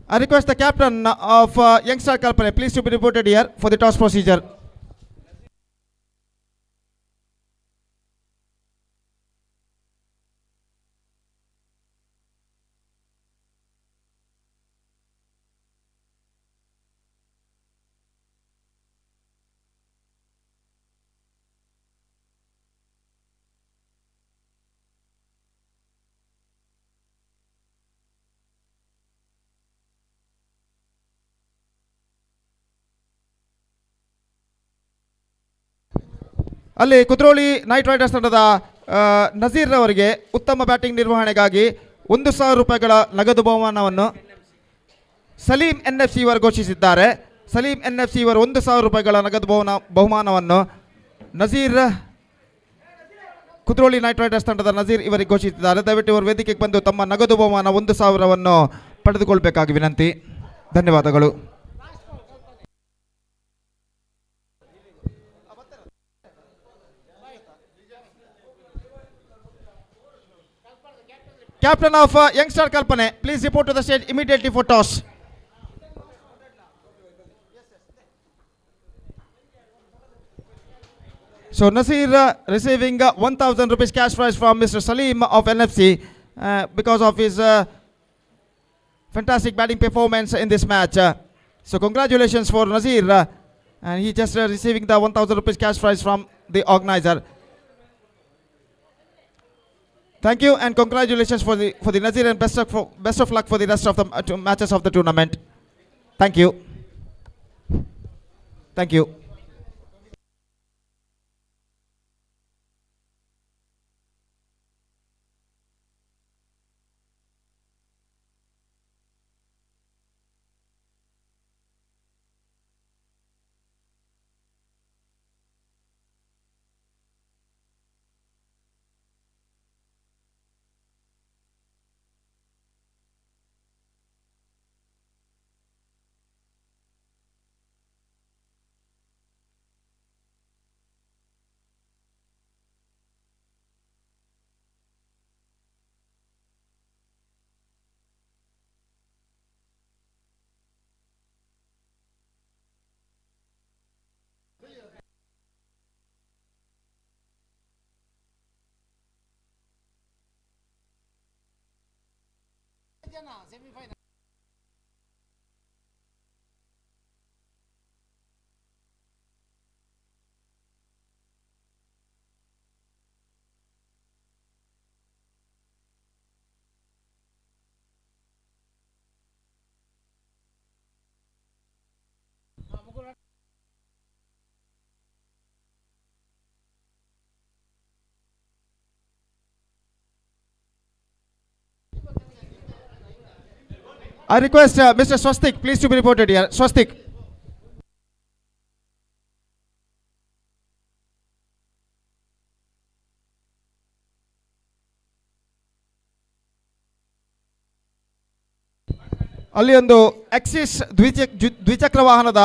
I request the captain of Young Star Kalpane please to be reported here for the toss procedure. ಅಲ್ಲಿ ಕುದ್ರೋಳಿ ನೈಟ್ ರೈಡರ್ಸ್ ತಂಡದ ನಜೀರ್ ಅವರಿಗೆ ಉತ್ತಮ ಬ್ಯಾಟಿಂಗ್ ನಿರ್ವಹಣೆಗಾಗಿ 1,000 ರೂಪಾಯಿಗಳ ನಗದು ಬಹುಮಾನವನ್ನು ಸಲೀಂ NFC ಇವರು ಘೋಷಿಸಿದ್ದಾರೆ. ಸಲೀಂ NFC ಇವರು 1,000 ರೂಪಾಯಿಗಳ ನಗದು ಬಹುಮಾನವನ್ನು ನಜೀರ್ ಕುದ್ರೋಳಿ ನೈಟ್ ರೈಡರ್ಸ್ ತಂಡದ ನಜೀರ್ ಇವರಿಗೆ ಘೋಷಿಸಿದ್ದಾರೆ. ದಯವಿಟ್ಟು ಇವರು ವೇದಿಕೆಗೆ ಬಂದು ತಮ್ಮ ನಗದು ಬಹುಮಾನ 1,000ವನ್ನು ಪಡೆದುಕೊಳ್ಳಬೇಕಾಗಿ ವಿನಂತಿ. ಧನ್ಯವಾದಗಳು. Captain of Young Star Kalpane, please report to the stage immediately for toss. So Nasir receiving 1,000 rupees cash prize from Mr. Salim of NFC because of his fantastic batting performance in this match. So congratulations for Nasir And he just receiving the 1,000 rupees cash prize from the organizer. Thank you and congratulations for the Nazir, and best of luck for the rest of the matches of the tournament. Thank you. Thank you. I request Mr. Swastik, please to be reported here. Swastik. ಅಲ್ಲಿ ಒಂದು Axis ದ್ವಿಚಕ್ರ ವಾಹನದ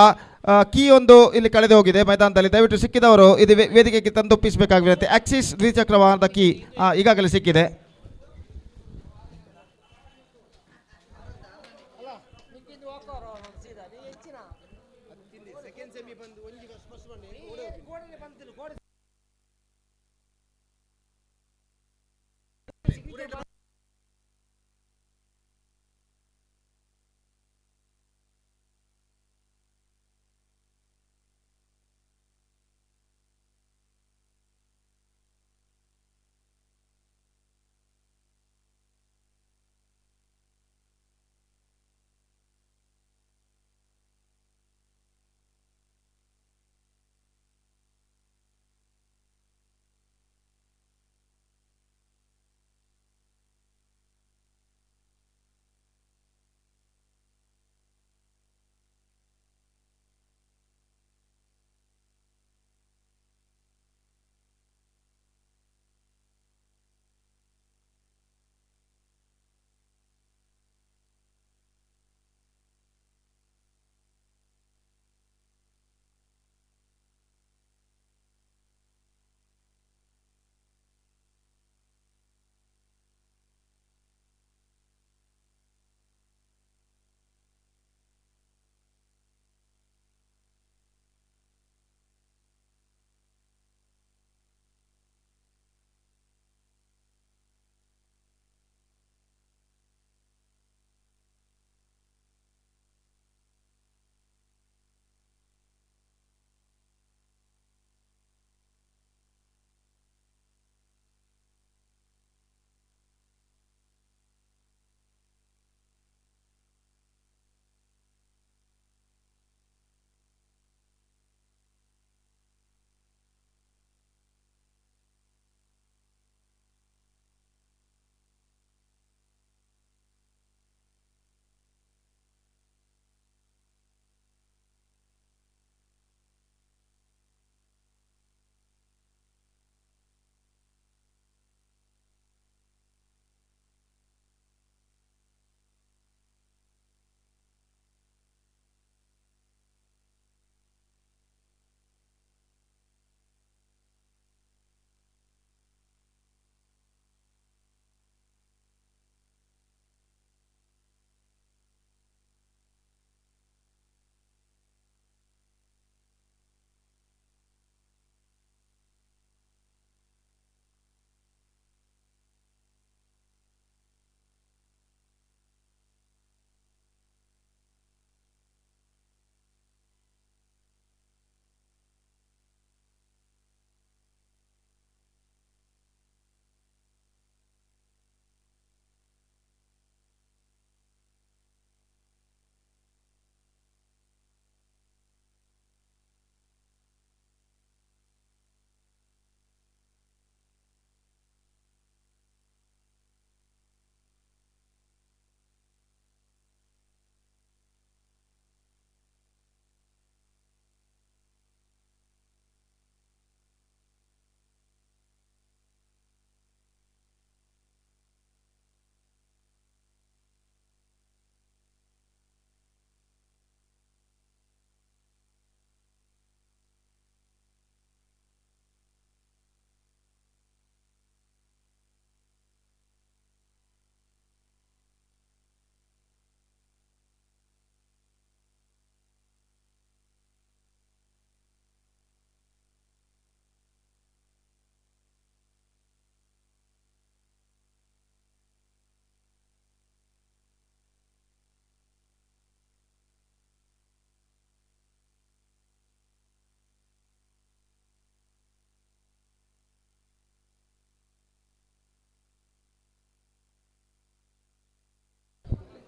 key ಒಂದು ಇಲ್ಲಿ ಕಳೆದು ಹೋಗಿದೆ ಮೈದಾನದಲ್ಲಿ. ದಯವಿಟ್ಟು ಸಿಕ್ಕಿದವರು ಇದು ವೇದಿಕೆಗೆ ತಂದೊಪ್ಪಿಸಬೇಕಾಗಿರುತ್ತೆ. ಎಕ್ಸಿಸ್ ದ್ವಿಚಕ್ರ ವಾಹನದ ಕೀ ಈಗಾಗಲೇ ಸಿಕ್ಕಿದೆ.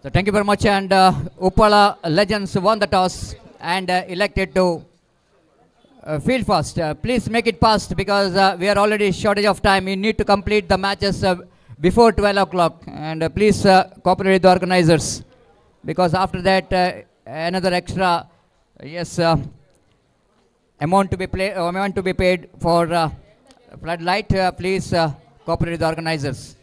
So thank you very much. And Uppala Legends won the toss and elected to field first. Please make it fast because we are already shortage of time. You need to complete the matches before 12 o'clock. And please cooperate with the organizers because after that another extra yes amount to be amount to be paid for floodlight. Please cooperate with the organizers.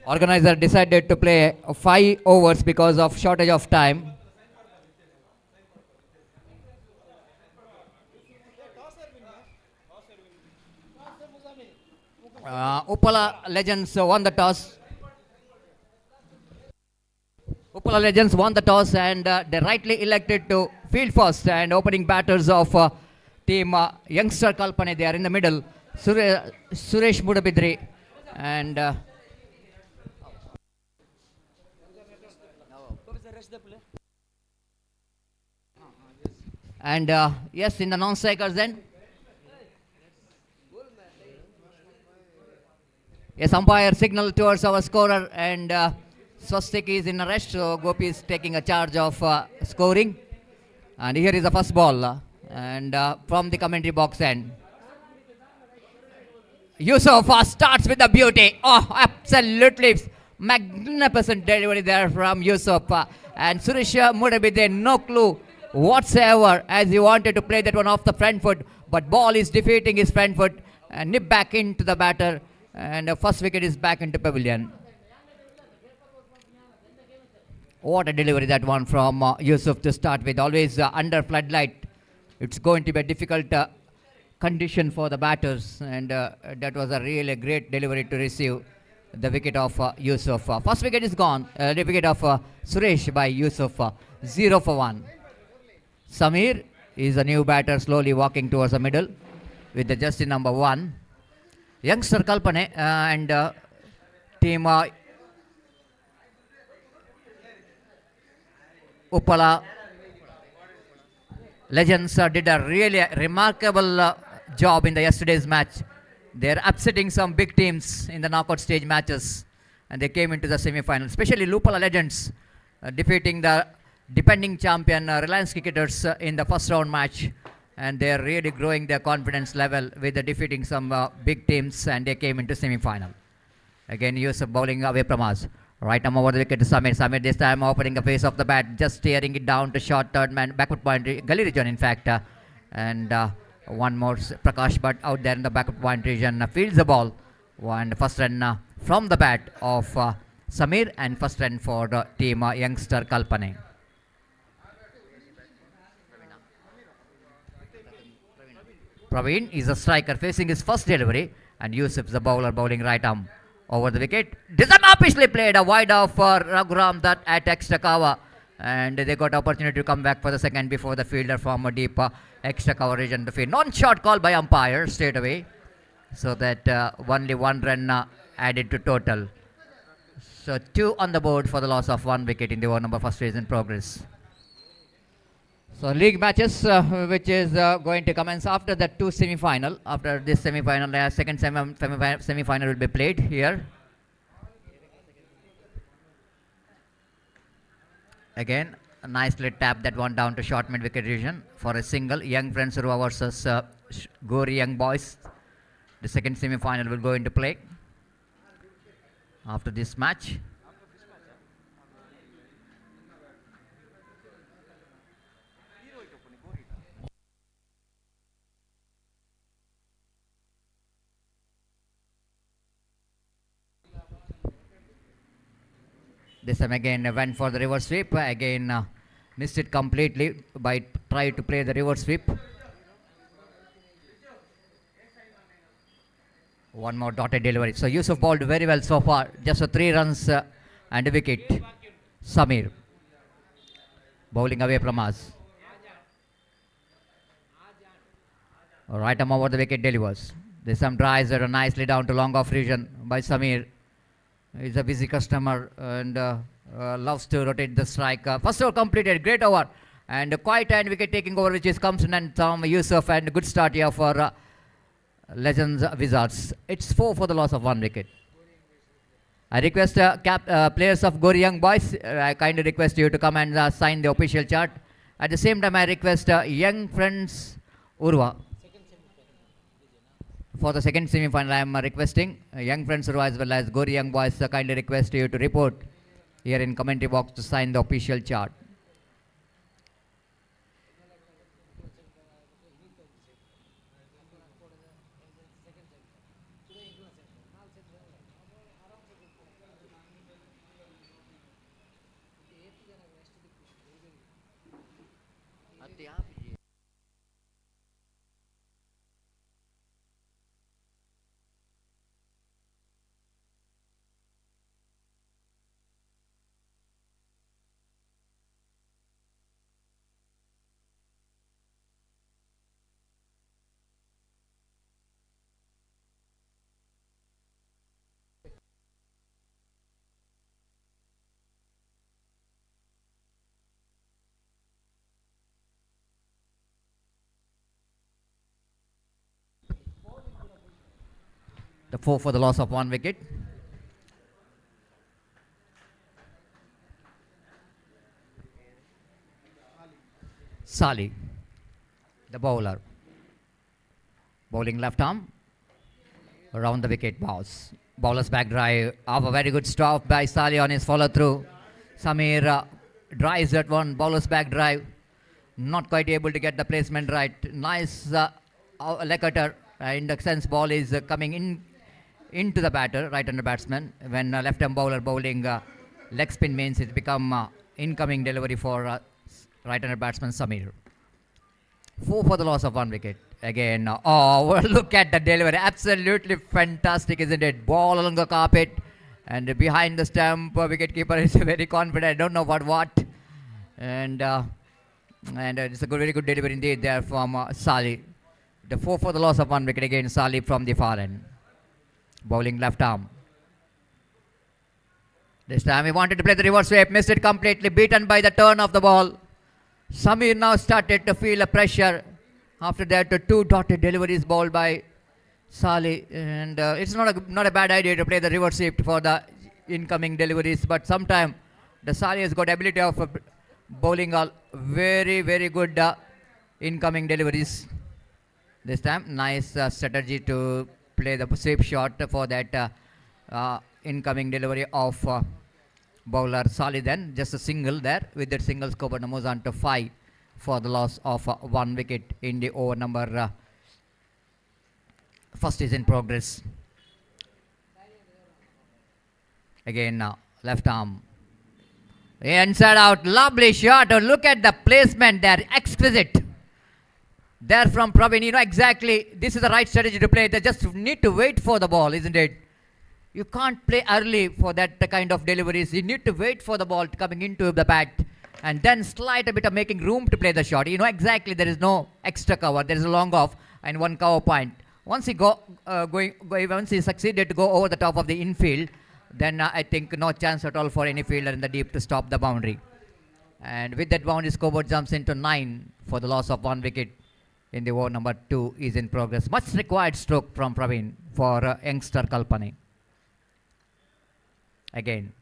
Organizer decided to play 5 overs because of shortage of time. Uppala Legends won the toss. Uppala Legends won the toss and they rightly elected to field first, and opening batters of team Youngster Kalpane, they are in the middle. Suresh Mudabidri and yes, in the non-strikers then. Yes, umpire signal towards our scorer, and Swastik is in a rest, so Gopi is taking a charge of scoring. And here is the first ball, and from the commentary box end. Yusuf starts with the beauty. Oh, absolutely magnificent delivery there from Yusuf. And Suresh Mudabide, no clue whatsoever, as he wanted to play that one off the front foot, but ball is defeating his front foot and nip back into the batter, and the first wicket is back into pavilion. What a delivery that one from Yusuf to start with. Always under floodlight, it's going to be a difficult condition for the batters, and that was a really great delivery to receive the wicket of Yusuf. First wicket is gone. The wicket of Suresh by Yusuf. 0 for 1. Samir is a new batter, slowly walking towards the middle with the jersey number 1. Youngster Kalpane and team Uppala Legends did a really remarkable job in the yesterday's match. They're upsetting some big teams in the knockout stage matches, and they came into the semi-final. Especially Uppala Legends defeating the defending champion Reliance Cricketers in the first round match, and they're really growing their confidence level with the defeating some big teams, and they came into semi-final. Again, Yusuf bowling away from us. Right arm over the wicket to Samir. Samir this time opening the face of the bat, just steering it down to short third man, backward point, gully region in fact. And one more Prakash Bhatt out there in the backward point region. Fields the ball. And first run from the bat of Samir, and first run for the team Youngster Kalpane. Praveen is a striker facing his first delivery, and Yusuf the bowler bowling right arm over the wicket. Disanopishly played a wide off for Raghuram that at extra cover, and they got opportunity to come back for the second before the fielder from a deep extra cover region to field. Non-shot call by umpire straight away, so that only one run added to total. So 2 on the board for the loss of 1 wicket in the over number first phase in progress. So league matches which is going to commence after the 2 semi-final. After this semi-final, second semi-final will be played here. Again, a nicely tapped that one down to short mid wicket region for a single. Young Friends Ruwa versus Gori Young Boys. The second semi-final will go into play after this match. This time again went for the reverse sweep. Again missed it completely by trying to play the reverse sweep. One more dotted delivery. So Yusuf bowled very well so far. Just 3 runs and a wicket. Samir bowling away from us. Right arm over the wicket delivers. This time drives it nicely down to long off region by Samir. He's a busy customer and loves to rotate the strike. First over completed, great over, and quite and wicket taking over, which is comes in and from Yusuf, and good start here for Legends Wizards. It's 4 for the loss of 1 wicket. I request players of Gori Young Boys, I kindly request you to come and sign the official chart. At the same time, I request Young Friends Urva. For the second semi-final, I am requesting Young Friends Urva as well as Gori Young Boys. Kindly request you to report here in commentary box to sign the official chart. The 4 for the loss of 1 wicket. Sali, the bowler. Bowling left arm. Around the wicket bounce. Bowler's back drive. Off a very good stop by Sali on his follow through. Samir drives that one. Bowler's back drive. Not quite able to get the placement right. Nice leg cutter. In the sense, ball is coming in into the batter, right-hander batsman. When left-arm bowler bowling leg spin means it's become incoming delivery for right-hander batsman Samir. 4 for the loss of 1 wicket. Again, look at the delivery. Absolutely fantastic, isn't it? Ball along the carpet and behind the stump. Wicket keeper is very confident. I don't know what. And it's a very good delivery indeed there from Sali. The 4 for the loss of 1 wicket again. Sali from the far end. Bowling left arm. This time he wanted to play the reverse sweep. Missed it completely. Beaten by the turn of the ball. Samir now started to feel a pressure. After that, the 2 dotted deliveries bowled by Sali. And it's not a bad idea to play the reverse sweep for the incoming deliveries. But sometimes the Sali has got ability of bowling all very, very good incoming deliveries. This time, nice strategy to play the sweep shot for that incoming delivery of bowler Sali. Then just a single there. With that single, score moves on to 5 for the loss of 1 wicket in the over number. First is in progress. Again, left arm. Inside out, lovely shot. Oh, look at the placement there, exquisite. There from Praveen, you know exactly this is the right strategy to play. They just need to wait for the ball, isn't it? You can't play early for that kind of deliveries. You need to wait for the ball coming into the bat and then slide a bit of making room to play the shot. You know exactly there is no extra cover. There is a long off and 1 cover point. Once he once he succeeded to go over the top of the infield, then I think no chance at all for any fielder in the deep to stop the boundary. And with that boundary, scoreboard jumps into 9 for the loss of 1 wicket. In the over number 2 is in progress. Much required stroke from Praveen for youngster Kalpani. Again,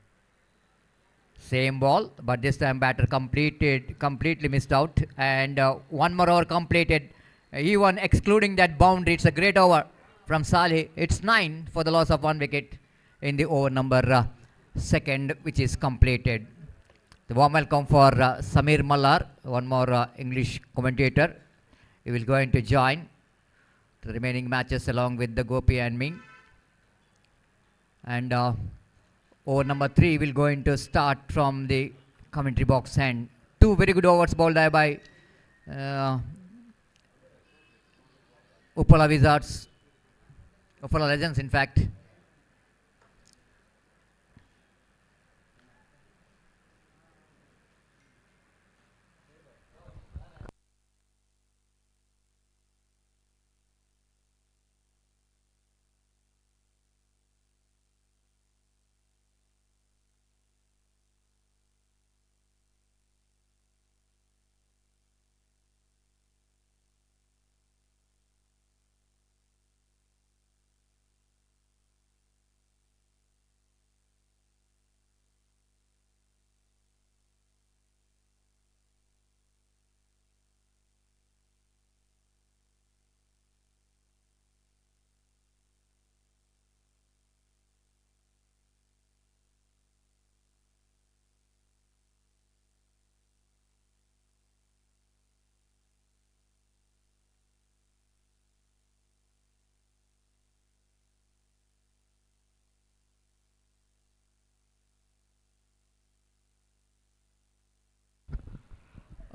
same ball, but this time batter completely missed out. And 1 more over completed. Even excluding that boundary, it's a great over from Saleh. It's 9 for the loss of 1 wicket in the over number 2, which is completed. The warm welcome for Samir Mallar, one more English commentator. He will going to join the remaining matches along with the Gopi and me. And over number 3 will going to start from the commentary box, and 2 very good overs bowled there by Uppala Wizards, Uppala Legends in fact.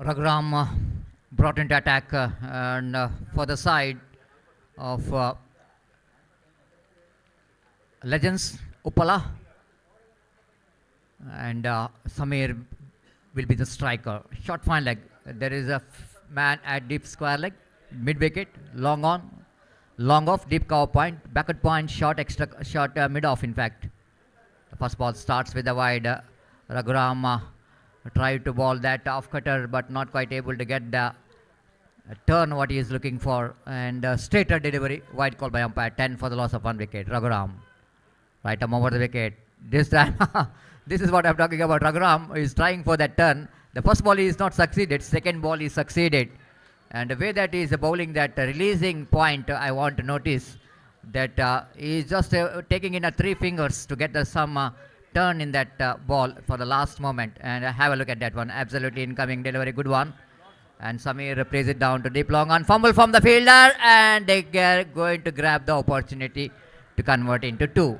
Raghuram brought into attack and for the side of Legends, Uppala, and Samir will be the striker. Short fine leg. There is a man at deep square leg, mid wicket, long on, long off, deep cover point, backward point, short extra, short mid off. In fact, the first ball starts with the wide. Raghuram tried to ball that off cutter, but not quite able to get the turn what he is looking for, and straighter delivery. Wide call by umpire. 10 for the loss of 1 wicket. Raghuram. Right arm over the wicket. This time, this is what I'm talking about. Raghuram is trying for that turn. The first ball is not succeeded. Second ball is succeeded. And the way that he is bowling that releasing point, I want to notice that he is just taking in 3 fingers to get some turn in that ball for the last moment. And have a look at that one. Absolutely incoming delivery. Good one. And Samir plays it down to deep long on. Fumble from the fielder. And they are going to grab the opportunity to convert into 2.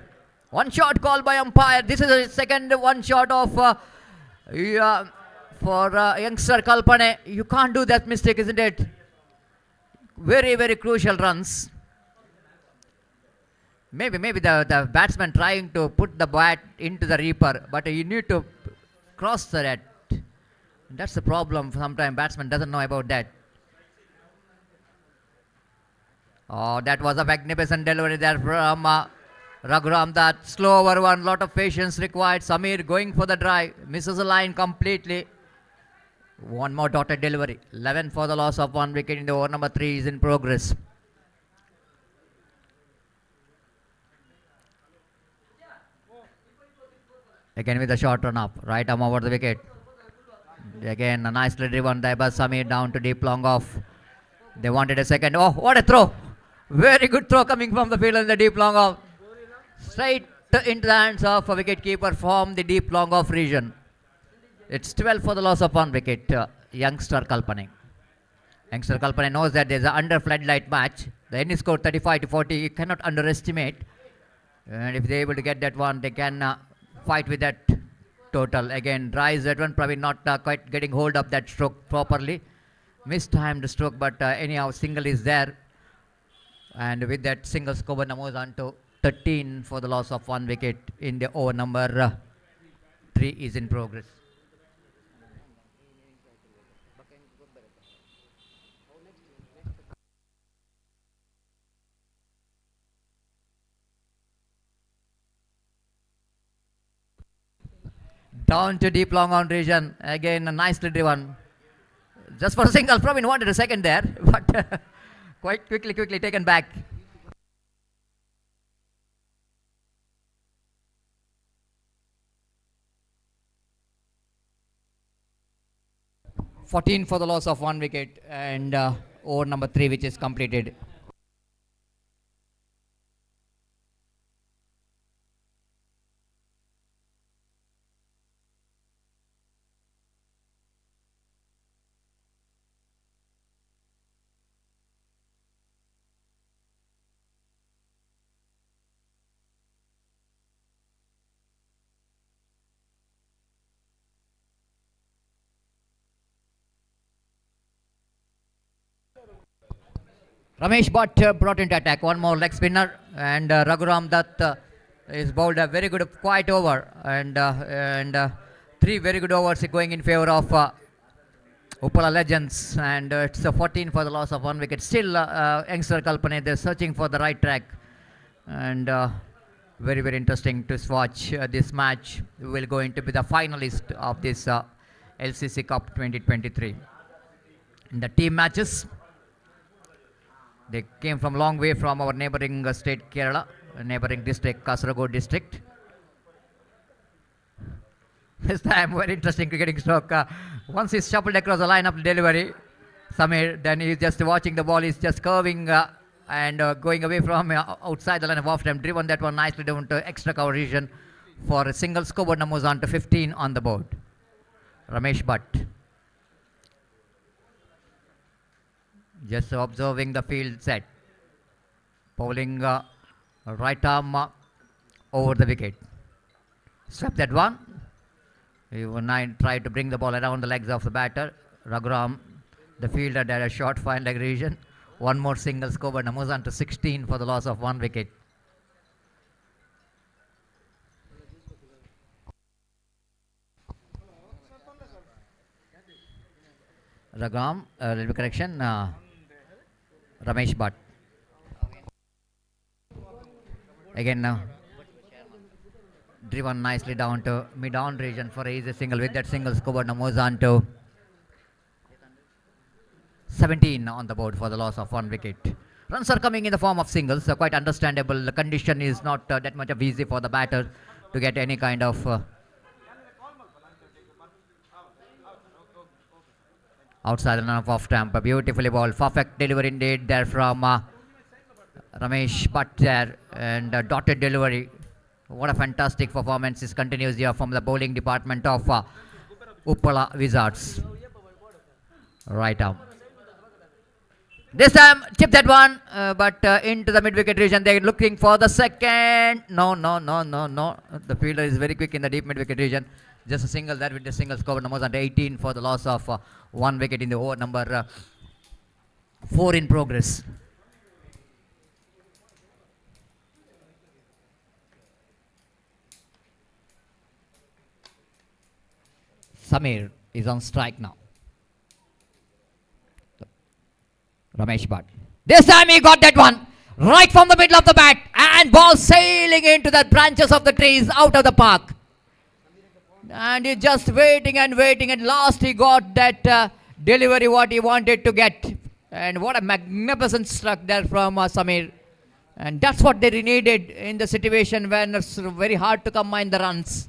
One shot call by umpire. This is a second one shot of for youngster Kalpane. You can't do that mistake, isn't it? Very, very crucial runs. Maybe the batsman trying to put the bat into the reaper, but you need to cross the net. That's the problem. Sometimes batsman doesn't know about that. Oh, that was a magnificent delivery there from Raghuram. That slow over one, lot of patience required. Samir going for the drive, misses the line completely. One more dotted delivery. 11 for the loss of 1 wicket in the over number 3 is in progress. Again with a short run up, right arm over the wicket. Again a nicely driven by Samir down to deep long off. They wanted a second. Oh, what a throw! Very good throw coming from the field in the deep long off. Straight into the hands of a wicket keeper from the deep long off region. It's 12 for the loss of 1 wicket. Youngster Kalpane. Youngster Kalpane knows that there's an under floodlight match. The end is scored 35 to 40. You cannot underestimate. And if they're able to get that one, they can fight with that total. Again, drives that one, probably not quite getting hold of that stroke properly. Mistimed stroke, but anyhow, single is there. And with that single, score moves on to 13 for the loss of 1 wicket in the over number 3 is in progress. Down to deep long on region. Again, nicely driven. Just for a single. Praveen wanted a second there, but quite quickly taken back. $14 for the loss of 1 wicket and over number 3 which is completed. Ramesh Bhatt brought into attack. One more leg spinner, and Raghuram Dutt is bowled a very good quiet over, and 3 very good overs going in favor of Uppala Legends, and it's a 14 for the loss of 1 wicket. Still, youngster Kalpane, they're searching for the right track, and very, very interesting to watch this match. Will going to be the finalist of this LCC Cup 2023. In the team matches, they came from long way from our neighboring state Kerala, neighboring district Kasaragod district. This time very interesting cricketing stroke. Once he's shuffled across the line of delivery, Samir, then he's just watching the ball, he's just curving and going away from outside the line of off time, driven that one nicely down to extra cover region for a single. Scoreboard numbers on to 15 on the board. Ramesh Bhatt. Just observing the field set. Bowling right arm over the wicket. Swept that one. He will try to bring the ball around the legs of the batter. Raghuram The fielder had a short fine leg region. One more single score, but moves on to 16 for the loss of 1 wicket. Ragam, little bit correction. Ramesh Bhatt. Again, driven nicely down to mid-on region for easy single. With that single score, now moves on to 17 on the board for the loss of 1 wicket. Runs are coming in the form of singles, quite understandable. The condition is not that much of easy for the batter to get any kind of outside and off stamp. Beautifully ball, perfect delivery indeed there from Ramesh Bhatt there, and dotted delivery. What a fantastic performance is continues here from the bowling department of Uppala Wizards. Right arm. This time, tip that one, but into the mid-wicket region. They're looking for the second. No. The fielder is very quick in the deep mid-wicket region. Just a single there with the single score. Numbers under 18 for the loss of 1 wicket in the over number 4 in progress. Samir is on strike now. Ramesh Bhatt. This time he got that one right from the middle of the bat, and ball sailing into the branches of the trees out of the park. And he's just waiting, and last he got that delivery what he wanted to get. And what a magnificent struck there from Samir. And that's what they needed in the situation when it's very hard to combine the runs.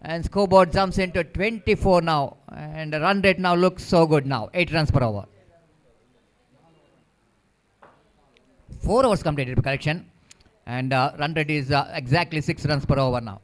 And scoreboard jumps into 24 now, and the run rate now looks so good now, 8 runs per over. 4 overs completed, correction, and run rate is exactly 6 runs per over now.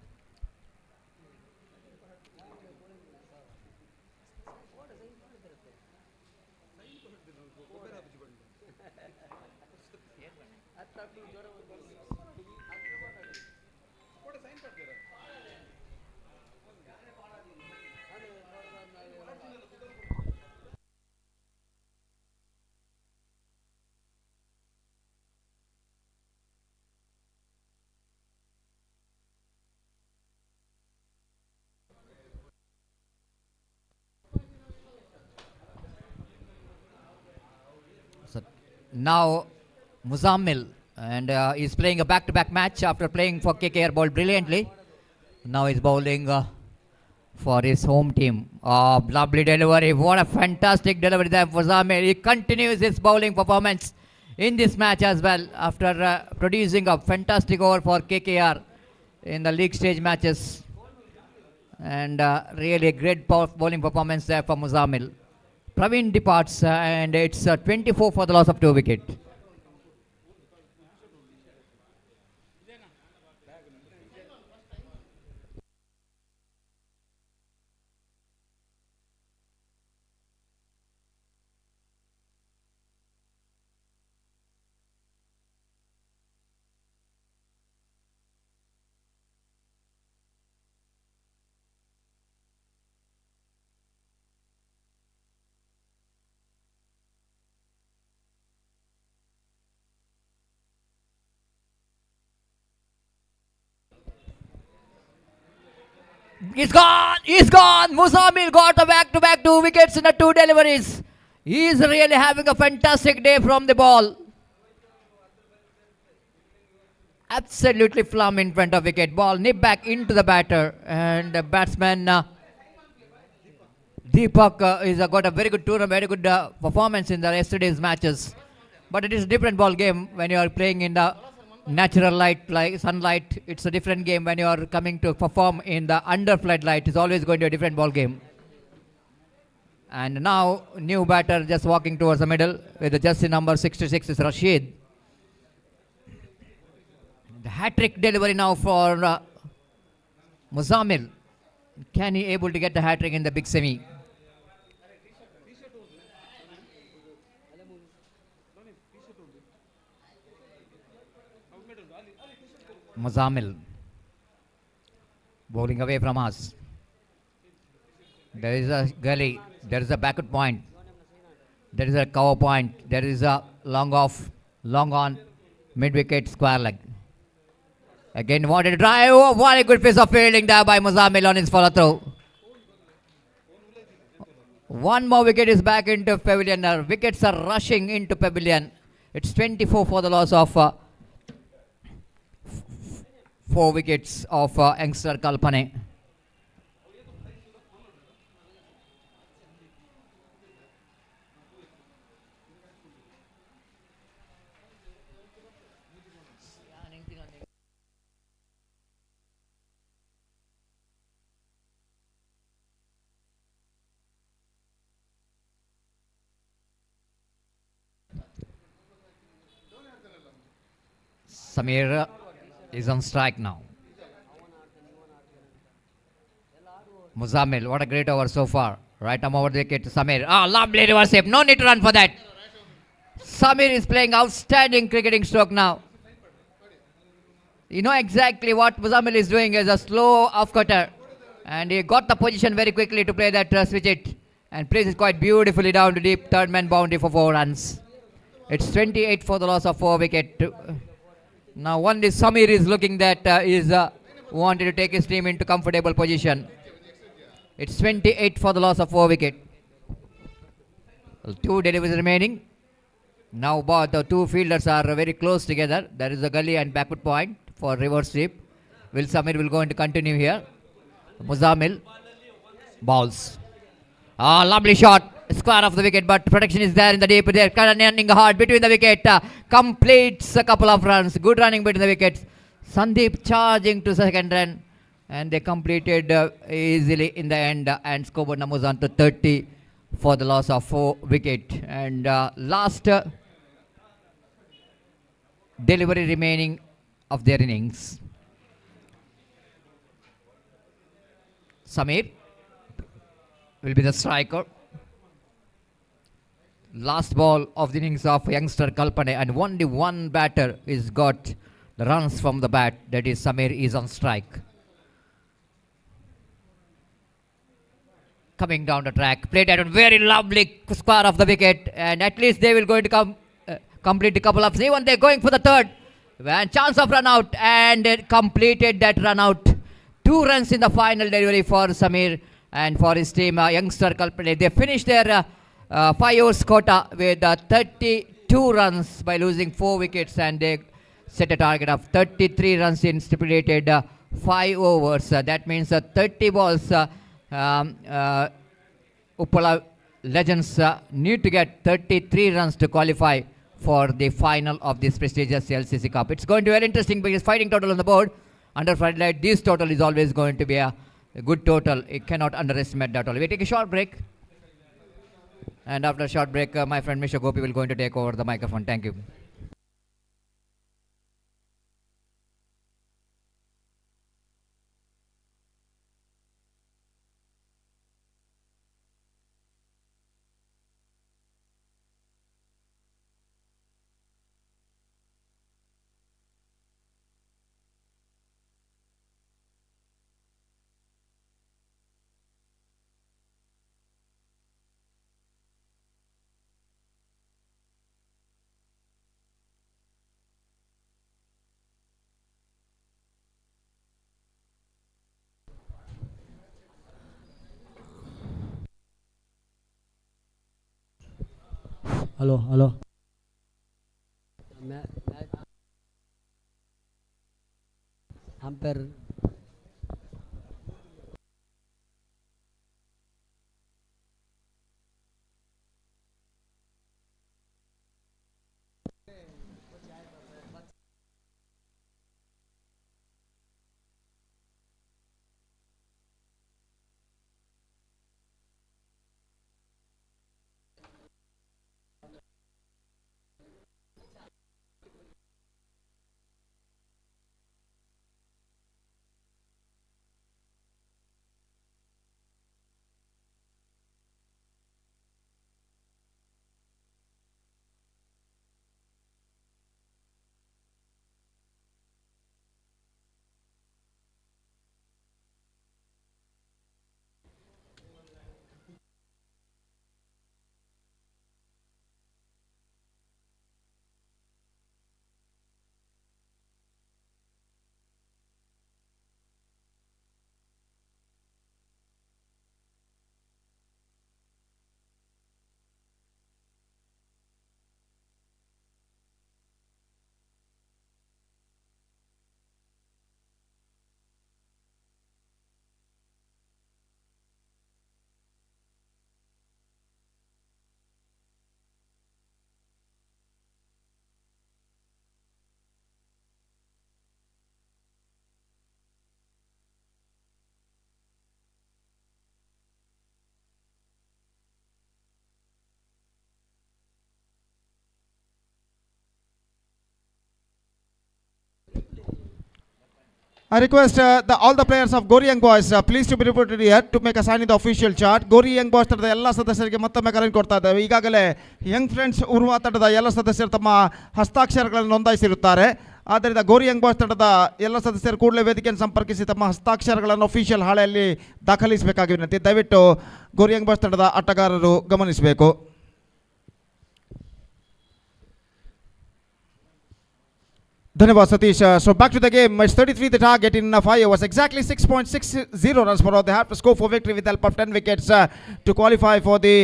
Now Muzammil, and he's playing a back-to-back match after playing for KKR, bowled brilliantly. Now he's bowling for his home team. Oh, lovely delivery. What a fantastic delivery there for Muzammil. He continues his bowling performance in this match as well after producing a fantastic over for KKR in the league stage matches. And really a great bowling performance there for Muzammil. Praveen departs, and it's 24 for the loss of 2 wicket. He's gone! Muzammil got a back-to-back 2 wickets in the 2 deliveries. He's really having a fantastic day from the ball. Absolutely plumb in front of wicket. Ball nipped back into the batter, and the batsman Deepak is got a very good tournament, very good performance in the yesterday's matches. But it is a different ball game when you are playing in the natural light, like sunlight. It's a different game when you are coming to perform in the under floodlight. It's always going to be a different ball game. And now new batter just walking towards the middle with the jersey number 66 is Rashid. The hat-trick delivery now for Muzammil. Can he able to get the hat-trick in the big semi? Muzammil bowling away from us. There is a gully. There is a backward point. There is a cover point. There is a long off, long on, mid wicket, square leg. Again, wanted to drive. Oh, what a good piece of fielding there by Muzamil on his follow through. One more wicket is back into pavilion. Wickets are rushing into pavilion. It's 24 for the loss of 4 wickets of youngster Kalpane. Samir is on strike now. Muzamil, what a great over so far. Right arm over the wicket to Samir. Ah, lovely reverse hip. No need to run for that. Samir is playing outstanding cricketing stroke now. You know exactly what Muzamil is doing as a slow off-cutter. And he got the position very quickly to play that switch it. And plays it quite beautifully down to deep third man boundary for 4 runs. It's 28 for the loss of 4 wicket. Now only Samir is looking that wanted to take his team into comfortable position. It's 28 for the loss of 4 wicket. 2 deliveries remaining. Now both the 2 fielders are very close together. There is a gully and backward point for reverse sweep. Will Samir will going to continue here. Muzamil bowls. Ah, lovely shot. Square of the wicket, but protection is there in the deep. There, running hard between the wicket. Completes a couple of runs. Good running between the wickets. Sandeep charging to second run. And they completed easily in the end. And scoreboard numbers on to 30 for the loss of 4 wicket. And last delivery remaining of their innings. Samir will be the striker. Last ball of the innings of youngster Kalpane, and only one batter is got the runs from the bat. That is Samir is on strike. Coming down the track, played at a very lovely square of the wicket, and at least they will going to come complete a couple of. Even they're going for the third, and chance of run out, and they completed that run out. 2 runs in the final delivery for Samir and for his team, youngster Kalpane. They finished their 5 overs quota with 32 runs by losing 4 wickets, and they set a target of 33 runs in stipulated 5 overs. That means 30 balls. Uppala Legends need to get 33 runs to qualify for the final of this prestigious LCC Cup. It's going to be very interesting because fighting total on the board. Under floodlight, this total is always going to be a good total. It cannot underestimate that total. We take a short break. And after a short break, my friend Mr. Gopi will going to take over the microphone. Thank you.
Hello umpire
I request all the players of Gori Young Boys please to be reported here to make a sign in the official chart. Gori Young Boys ತಂಡದ ಎಲ್ಲ ಸದಸ್ಯರಿಗೆ ಮತ್ತೊಮ್ಮೆ ಕರೆ ಕೊಡ್ತಾ ಇದ್ದೇವೆ. ಈಗಾಗಲೇ Young friends Urwa ತಂಡದ ಎಲ್ಲ ಸದಸ್ಯರು ತಮ್ಮ ಹಸ್ತಾಕ್ಷರಗಳನ್ನು ನೋಂದಾಯಿಸಿರುತ್ತಾರೆ. ಆದ್ದರಿಂದ ಗೋರಿ ಯಂಗ್ ಬಾಯ್ಸ್ ತಂಡದ ಎಲ್ಲ ಸದಸ್ಯರು ಕೂಡಲೇ ವೇದಿಕೆಯನ್ನು ಸಂಪರ್ಕಿಸಿ ತಮ್ಮ ಹಸ್ತಾಕ್ಷರಗಳನ್ನು ಅಫಿಷಿಯಲ್ ಹಾಳೆಯಲ್ಲಿ ದಾಖಲಿಸಬೇಕಾಗಿ ವಿನಂತಿ. ದಯವಿಟ್ಟು ಗೋರಿ ಯಂಗ್ ಬಾಯ್ಸ್ ತಂಡದ ಆಟಗಾರರು ಗಮನಿಸಬೇಕು. Dhanyawad Satish. So back to the game. It's 33 the target in 5 overs. Exactly 6.60 runs for all. They have to score for victory with the help of 10 wickets to qualify for the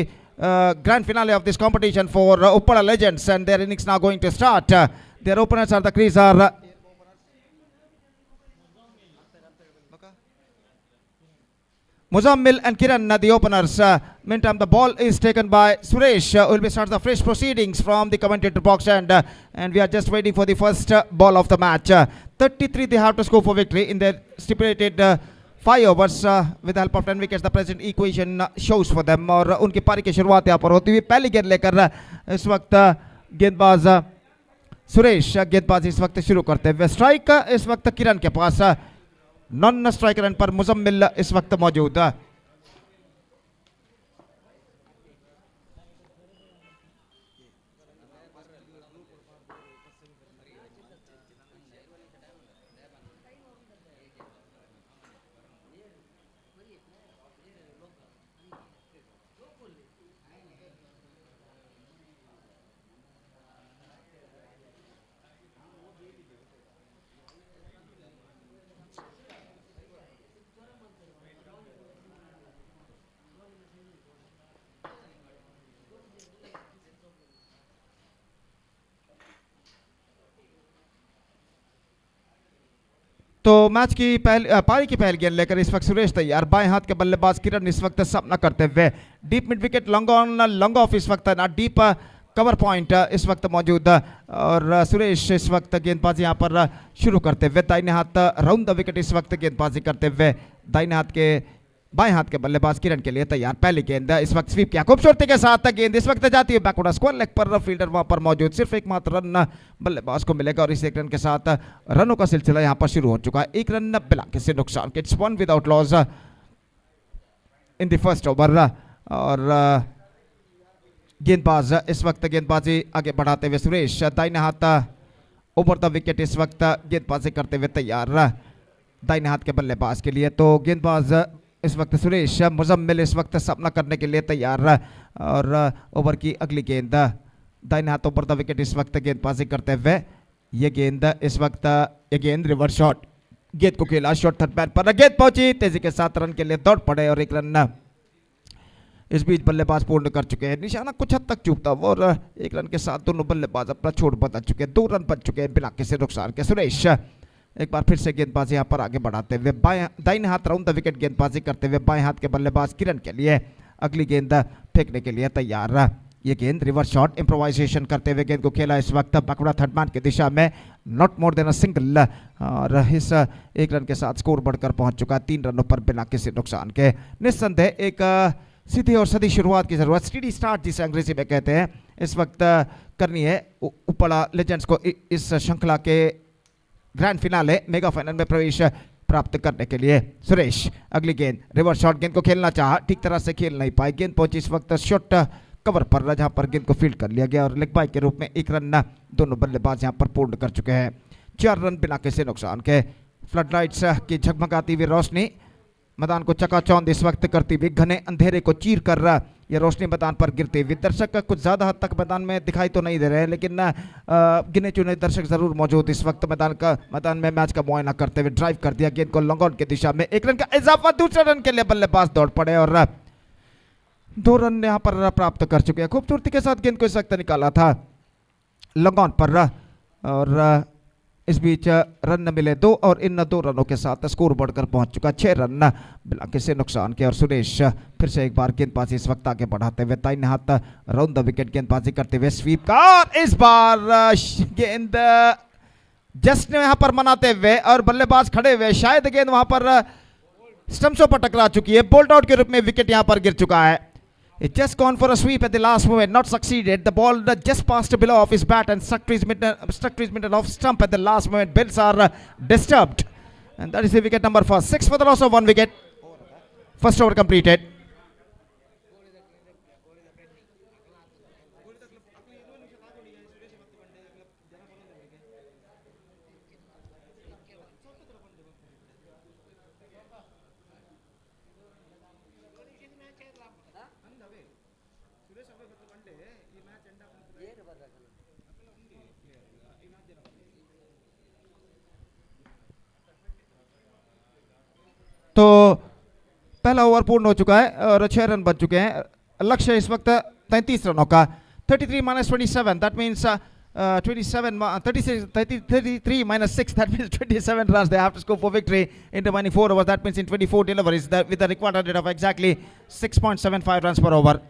grand finale of this competition for Kuli Legends. And their innings now going to start. Their openers are the crease are... Muzammil and Kiran, the openers. Meantime, the ball is taken by Suresh, who will be starting the fresh proceedings from the commentator box, and we are just waiting for the first ball of the match. 33 they have to score for victory in their stipulated 5 overs with the help of 10 wickets. The present equation shows for them. और उनकी पारी की शुरुआत यहाँ पर होती हुई पहली गेंद लेकर इस वक्त गेंदबाज सुरेश गेंदबाजी इस वक्त शुरू करते हुए. स्ट्राइक इस वक्त किरण के पास. नॉन स्ट्राइक रन पर मुजम्मिल इस वक्त मौजूद. तो मैच की पारी की पहली गेंद लेकर इस वक्त सुरेश तैयार. बाएं हाथ के बल्लेबाज किरण इस वक्त सामना करते हुए. Deep mid wicket long on long off इस वक्त ना डीप कवर पॉइंट इस वक्त मौजूद. और सुरेश इस वक्त गेंदबाजी यहाँ पर शुरू करते हुए. दाहिने हाथ राउंड द विकेट इस वक्त गेंदबाजी करते हुए. दाहिने हाथ के बाएं हाथ के बल्लेबाज किरण के लिए तैयार. पहली गेंद इस वक्त स्वीप किया खूबसूरती के साथ. गेंद इस वक्त जाती है बैकवर्ड स्क्वायर लेग पर. फील्डर वहां पर मौजूद. सिर्फ एक मात्र रन बल्लेबाज को मिलेगा और इस एक रन के साथ रनों का सिलसिला यहां पर शुरू हो चुका है. एक रन बिना किसी नुकसान के. It's one without loss in the first over. और गेंदबाज इस वक्त गेंदबाजी आगे बढ़ाते हुए सुरेश. दाहिने हाथ ओवर द विकेट इस वक्त गेंदबाजी करते हुए तैयार दाहिने हाथ के बल्लेबाज के लिए. तो गेंदबाज इस वक्त सुरेश. मुजम्मिल इस वक्त सामना करने के लिए तैयार. और ओवर की अगली गेंद दाहिने हाथ ओवर द विकेट इस वक्त गेंदबाजी करते हुए. ये गेंद इस वक्त ये गेंद रिवर्स शॉट. गेंद को खेला शॉट थर्ड मैन पर. गेंद पहुंची तेजी के साथ. रन के लिए दौड़ पड़े और एक रन इस बीच बल्लेबाज पूर्ण कर चुके हैं. निशाना कुछ हद तक चूकता हुआ और एक रन के साथ दोनों बल्लेबाज अपना छोड़ बदल चुके हैं. 2 रन बन चुके हैं बिना किसी नुकसान के. सुरेश एक बार फिर से गेंदबाजी यहाँ पर आगे बढ़ाते हुए. दाहिने हाथ राउंड द विकेट गेंदबाजी करते हुए. बाएं हाथ के बल्लेबाज किरण के लिए अगली गेंद फेंकने के लिए तैयार. ये गेंद रिवर्स शॉट इम्प्रोवाइजेशन करते हुए गेंद को खेला इस वक्त बकड़ा थर्ड मैन की दिशा में. Not more than a single. और इस एक रन के साथ स्कोर बढ़कर पहुंच चुका है 3 रनों पर बिना किसी नुकसान के. निस्संदेह एक सीधी और सदी शुरुआत की जरूरत. स्टीडी स्टार्ट जिसे अंग्रेजी में कहते हैं इस वक्त करनी है उपला लेजेंड्स को इस श्रृंखला के ग्रैंड फिनाले मेगा फाइनल में प्रवेश प्राप्त करने के लिए. सुरेश अगली गेंद रिवर्स शॉट. गेंद को खेलना चाहा ठीक तरह से खेल नहीं पाए. गेंद पहुंची इस वक्त शॉट कवर पर जहां पर गेंद को फील्ड कर लिया गया और लेग बाय के रूप में एक रन दोनों बल्लेबाज यहां पर पूर्ण कर चुके हैं. 4 रन बिना किसी नुकसान के. फ्लड लाइट्स की झगमगाती हुई रोशनी मैदान को चकाचौंध इस वक्त करती हुई. घने अंधेरे को चीर कर ये रोशनी मैदान पर गिरती हुई. दर्शक कुछ ज़्यादा हद तक मैदान में दिखाई तो नहीं दे रहे हैं लेकिन गिने चुने दर्शक जरूर मौजूद इस वक्त मैदान में मैच का मुआयना करते हुए. ड्राइव कर दिया गेंद को लॉन्ग ऑन की दिशा में. 1 रन का इजाफा. दूसरे रन के लिए बल्लेबाज दौड़ पड़े और 2 रन यहाँ पर प्राप्त कर चुके हैं. खूबसूरती के साथ गेंद को इस वक्त निकाला था लॉन्ग ऑन पर. और इस बीच रन मिले 2 और इन 2 रनों के साथ स्कोर बढ़कर पहुंच चुका 6 रन बिना किसी नुकसान के. और सुरेश फिर से एक बार गेंदबाजी इस वक्त आगे बढ़ाते हुए. दाहिने हाथ राउंड द विकेट गेंदबाजी करते हुए स्वीप का. और इस बार गेंद जस्ट यहां पर मनाते हुए और बल्लेबाज खड़े हुए. शायद गेंद वहां पर स्टंप्सों पर टकरा चुकी है. बोल्ड आउट के रूप में विकेट यहां पर गिर चुका है. It just gone for a sweep at the last moment, not succeeded. The ball just passed below off his bat and stuck to his middle off stump at the last moment. Bills are disturbed. and that is the wicket number 4. 6 for the loss of 1 wicket. First over completed. तो पहला over पूर्ण हो चुका है और 6 run बन चुके हैं. लक्ष्य इस वक्त 33 रनों का. 33 minus 27, that means 33 minus 6, that means 27 runs they have to score for victory in the remaining 4 overs. That means in 24 deliveries that with a required rate of exactly 6.75 runs per over.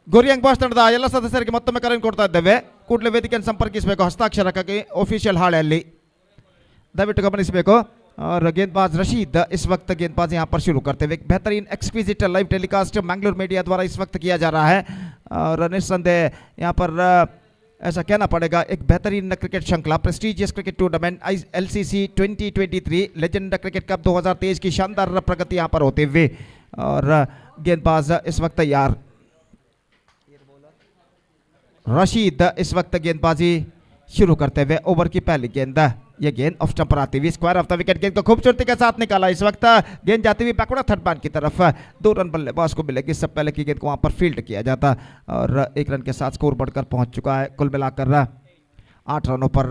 ಗೋರಿಯಂಗ್ boss ತಂಡದ ಎಲ್ಲ ಸದಸ್ಯರಿಗೆ ಮತ್ತೊಮ್ಮೆ ಕರೆ ಕೊಡ್ತಾ ಇದ್ದೇವೆ. ಕೂಡಲೇ ವೇದಿಕೆಯನ್ನು ಸಂಪರ್ಕಿಸಬೇಕು ಹಸ್ತಾಕ್ಷರಕ್ಕಾಗಿ ऑफिशियल ಹಾಳೆಯಲ್ಲಿ ದಯವಿಟ್ಟು ಗಮನಿಸಬೇಕು. और गेंदबाज रशीद इस वक्त गेंदबाज यहाँ पर शुरू करते हुए बेहतरीन exquisite live telecast Mangalore media द्वारा इस वक्त किया जा रहा है. और निस्संदेह यहाँ पर ऐसा कहना पड़ेगा एक बेहतरीन क्रिकेट श्रृंखला prestigious cricket tournament LCC 2023 legend cricket cup 2023 की शानदार प्रगति यहाँ पर होते हुए. और गेंदबाज इस वक्त तैयार. रशीद इस वक्त गेंदबाजी शुरू करते हुए ओवर की पहली गेंद. ये गेंद ऑफ स्टंप पर आती हुई स्क्वायर ऑफ द विकेट गेंद को खूबसूरती के साथ निकाला. इस वक्त गेंद जाती हुई बैकवर्ड थर्ड मैन की तरफ 2 रन बल्लेबाज को मिलेगी. इससे पहले की गेंद को वहां पर फील्ड किया जाता और 1 रन के साथ स्कोर बढ़कर पहुंच चुका है. कुल मिलाकर 8 रनों पर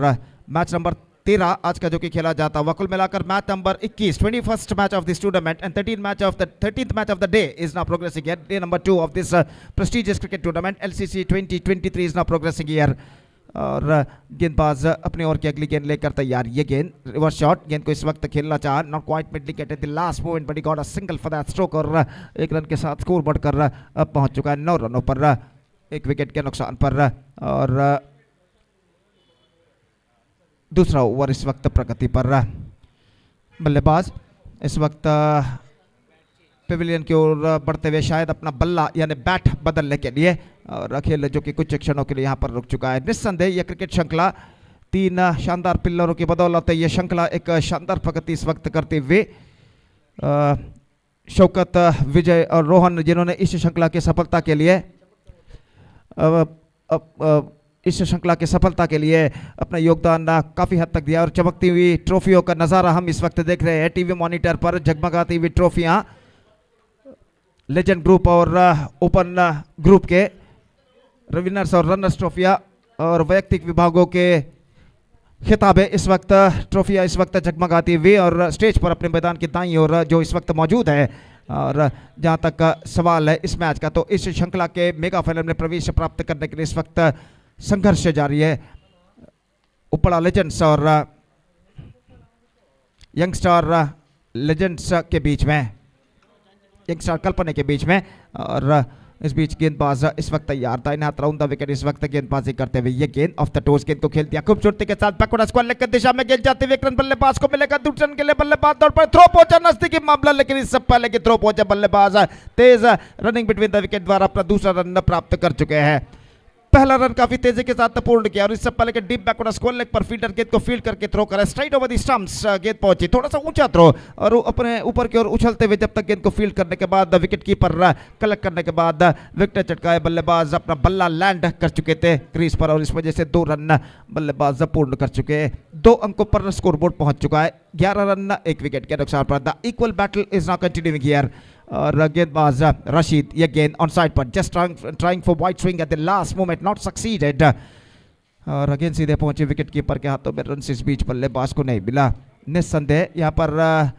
मैच नंबर 13 आज का जो कि खेला जाता हुआ. कुल मिलाकर match number 21 21st match of this tournament and 13th match of the day is now progressing here. Day number 2 of this prestigious cricket tournament LCC 2023 is now progressing here. और गेंदबाज अपने ओवर की अगली गेंद लेकर तैयार. ये गेंद रिवर्स शॉट. गेंद को इस वक्त खेलना चाहा not quite middled it at the last moment but he got a single for that stroke. और 1 रन के साथ स्कोर बढ़कर अब पहुंच चुका है 9 रनों पर 1 विकेट के नुकसान पर. और दूसरा ओवर इस वक्त प्रगति पर. बल्लेबाज इस वक्त पेविलियन की ओर बढ़ते हुए शायद अपना बल्ला यानी बैट बदलने के लिए. और खेल जो कि कुछ क्षणों के लिए यहाँ पर रुक चुका है. निस्संदेह यह क्रिकेट श्रृंखला 3 शानदार पिल्लरों की बदौलत यह श्रृंखला एक शानदार प्रगति इस वक्त करते हुए. शौकत, विजय और रोहन जिन्होंने इस श्रृंखला की सफलता के लिए अपना योगदान काफ़ी हद तक दिया. और चमकती हुई ट्रॉफियों का नज़ारा हम इस वक्त देख रहे हैं टीवी मॉनिटर पर. जगमगाती हुई ट्रॉफियाँ लेजेंड ग्रुप और ओपन ग्रुप के विनर्स और रनर्स ट्रॉफियाँ और वैयक्तिक विभागों के खिताबें इस वक्त ट्रॉफियाँ इस वक्त जगमगाती हुई. और स्टेज पर अपने मैदान की दाईं ओर जो इस वक्त मौजूद है. और जहाँ तक सवाल है इस मैच का तो इस श्रृंखला के मेगा फाइनल में प्रवेश प्राप्त करने के लिए इस वक्त संघर्ष जारी है उपड़ा लेजेंड्स और यंगस्टार लेजेंड्स के बीच में, यंगस्टार कल्पना के बीच में. और इस बीच गेंदबाज इस वक्त तैयार था. इन हाथ राउंड द विकेट इस वक्त गेंदबाजी करते हुए. ये गेंद ऑफ द टोस गेंद को खेल दिया खूबसूरती के साथ बैकवर्ड स्क्वायर लेग दिशा में गेंद जाते हुए 1 रन बल्लेबाज को मिलेगा. दूसरे रन के लिए बल्लेबाज दौड़ पर थ्रो पहुंचा नजदीकी मामला लेकिन इससे पहले कि थ्रो पहुंचा बल्लेबाज तेज रनिंग बिटवीन द विकेट द्वारा अपना दूसरा रन प्राप्त कर चुके हैं. पहला रन काफी तेजी के साथ पूर्ण किया और इससे पहले के डीप बैकवर्ड स्क्वायर लेग पर फील्डर गेंद को फील्ड करके थ्रो करा. स्ट्राइट ओवर द स्टंप्स गेंद पहुंची. थोड़ा सा ऊंचा थ्रो और अपने ऊपर की ओर उछलते हुए जब तक गेंद को फील्ड करने के बाद विकेट कीपर कलेक्ट करने के बाद विकेट चटकाए. बल्लेबाज अपना बल्ला लैंड कर चुके थे क्रीज पर और इस वजह से 2 रन बल्लेबाज पूर्ण कर चुके. 2 अंकों पर स्कोर बोर्ड पहुंच चुका है. 11 रन 1 विकेट के नुकसान पर. The equal battle is now continuing here. और गेंदबाज रशीद ये गेंद ऑन साइड पर just trying for wide swing at the last moment not succeeded. और अगेन सीधे पहुंचे विकेट कीपर के हाथों में. रन इस बीच बल्लेबाज को नहीं मिला. निस्संदेह यहाँ पर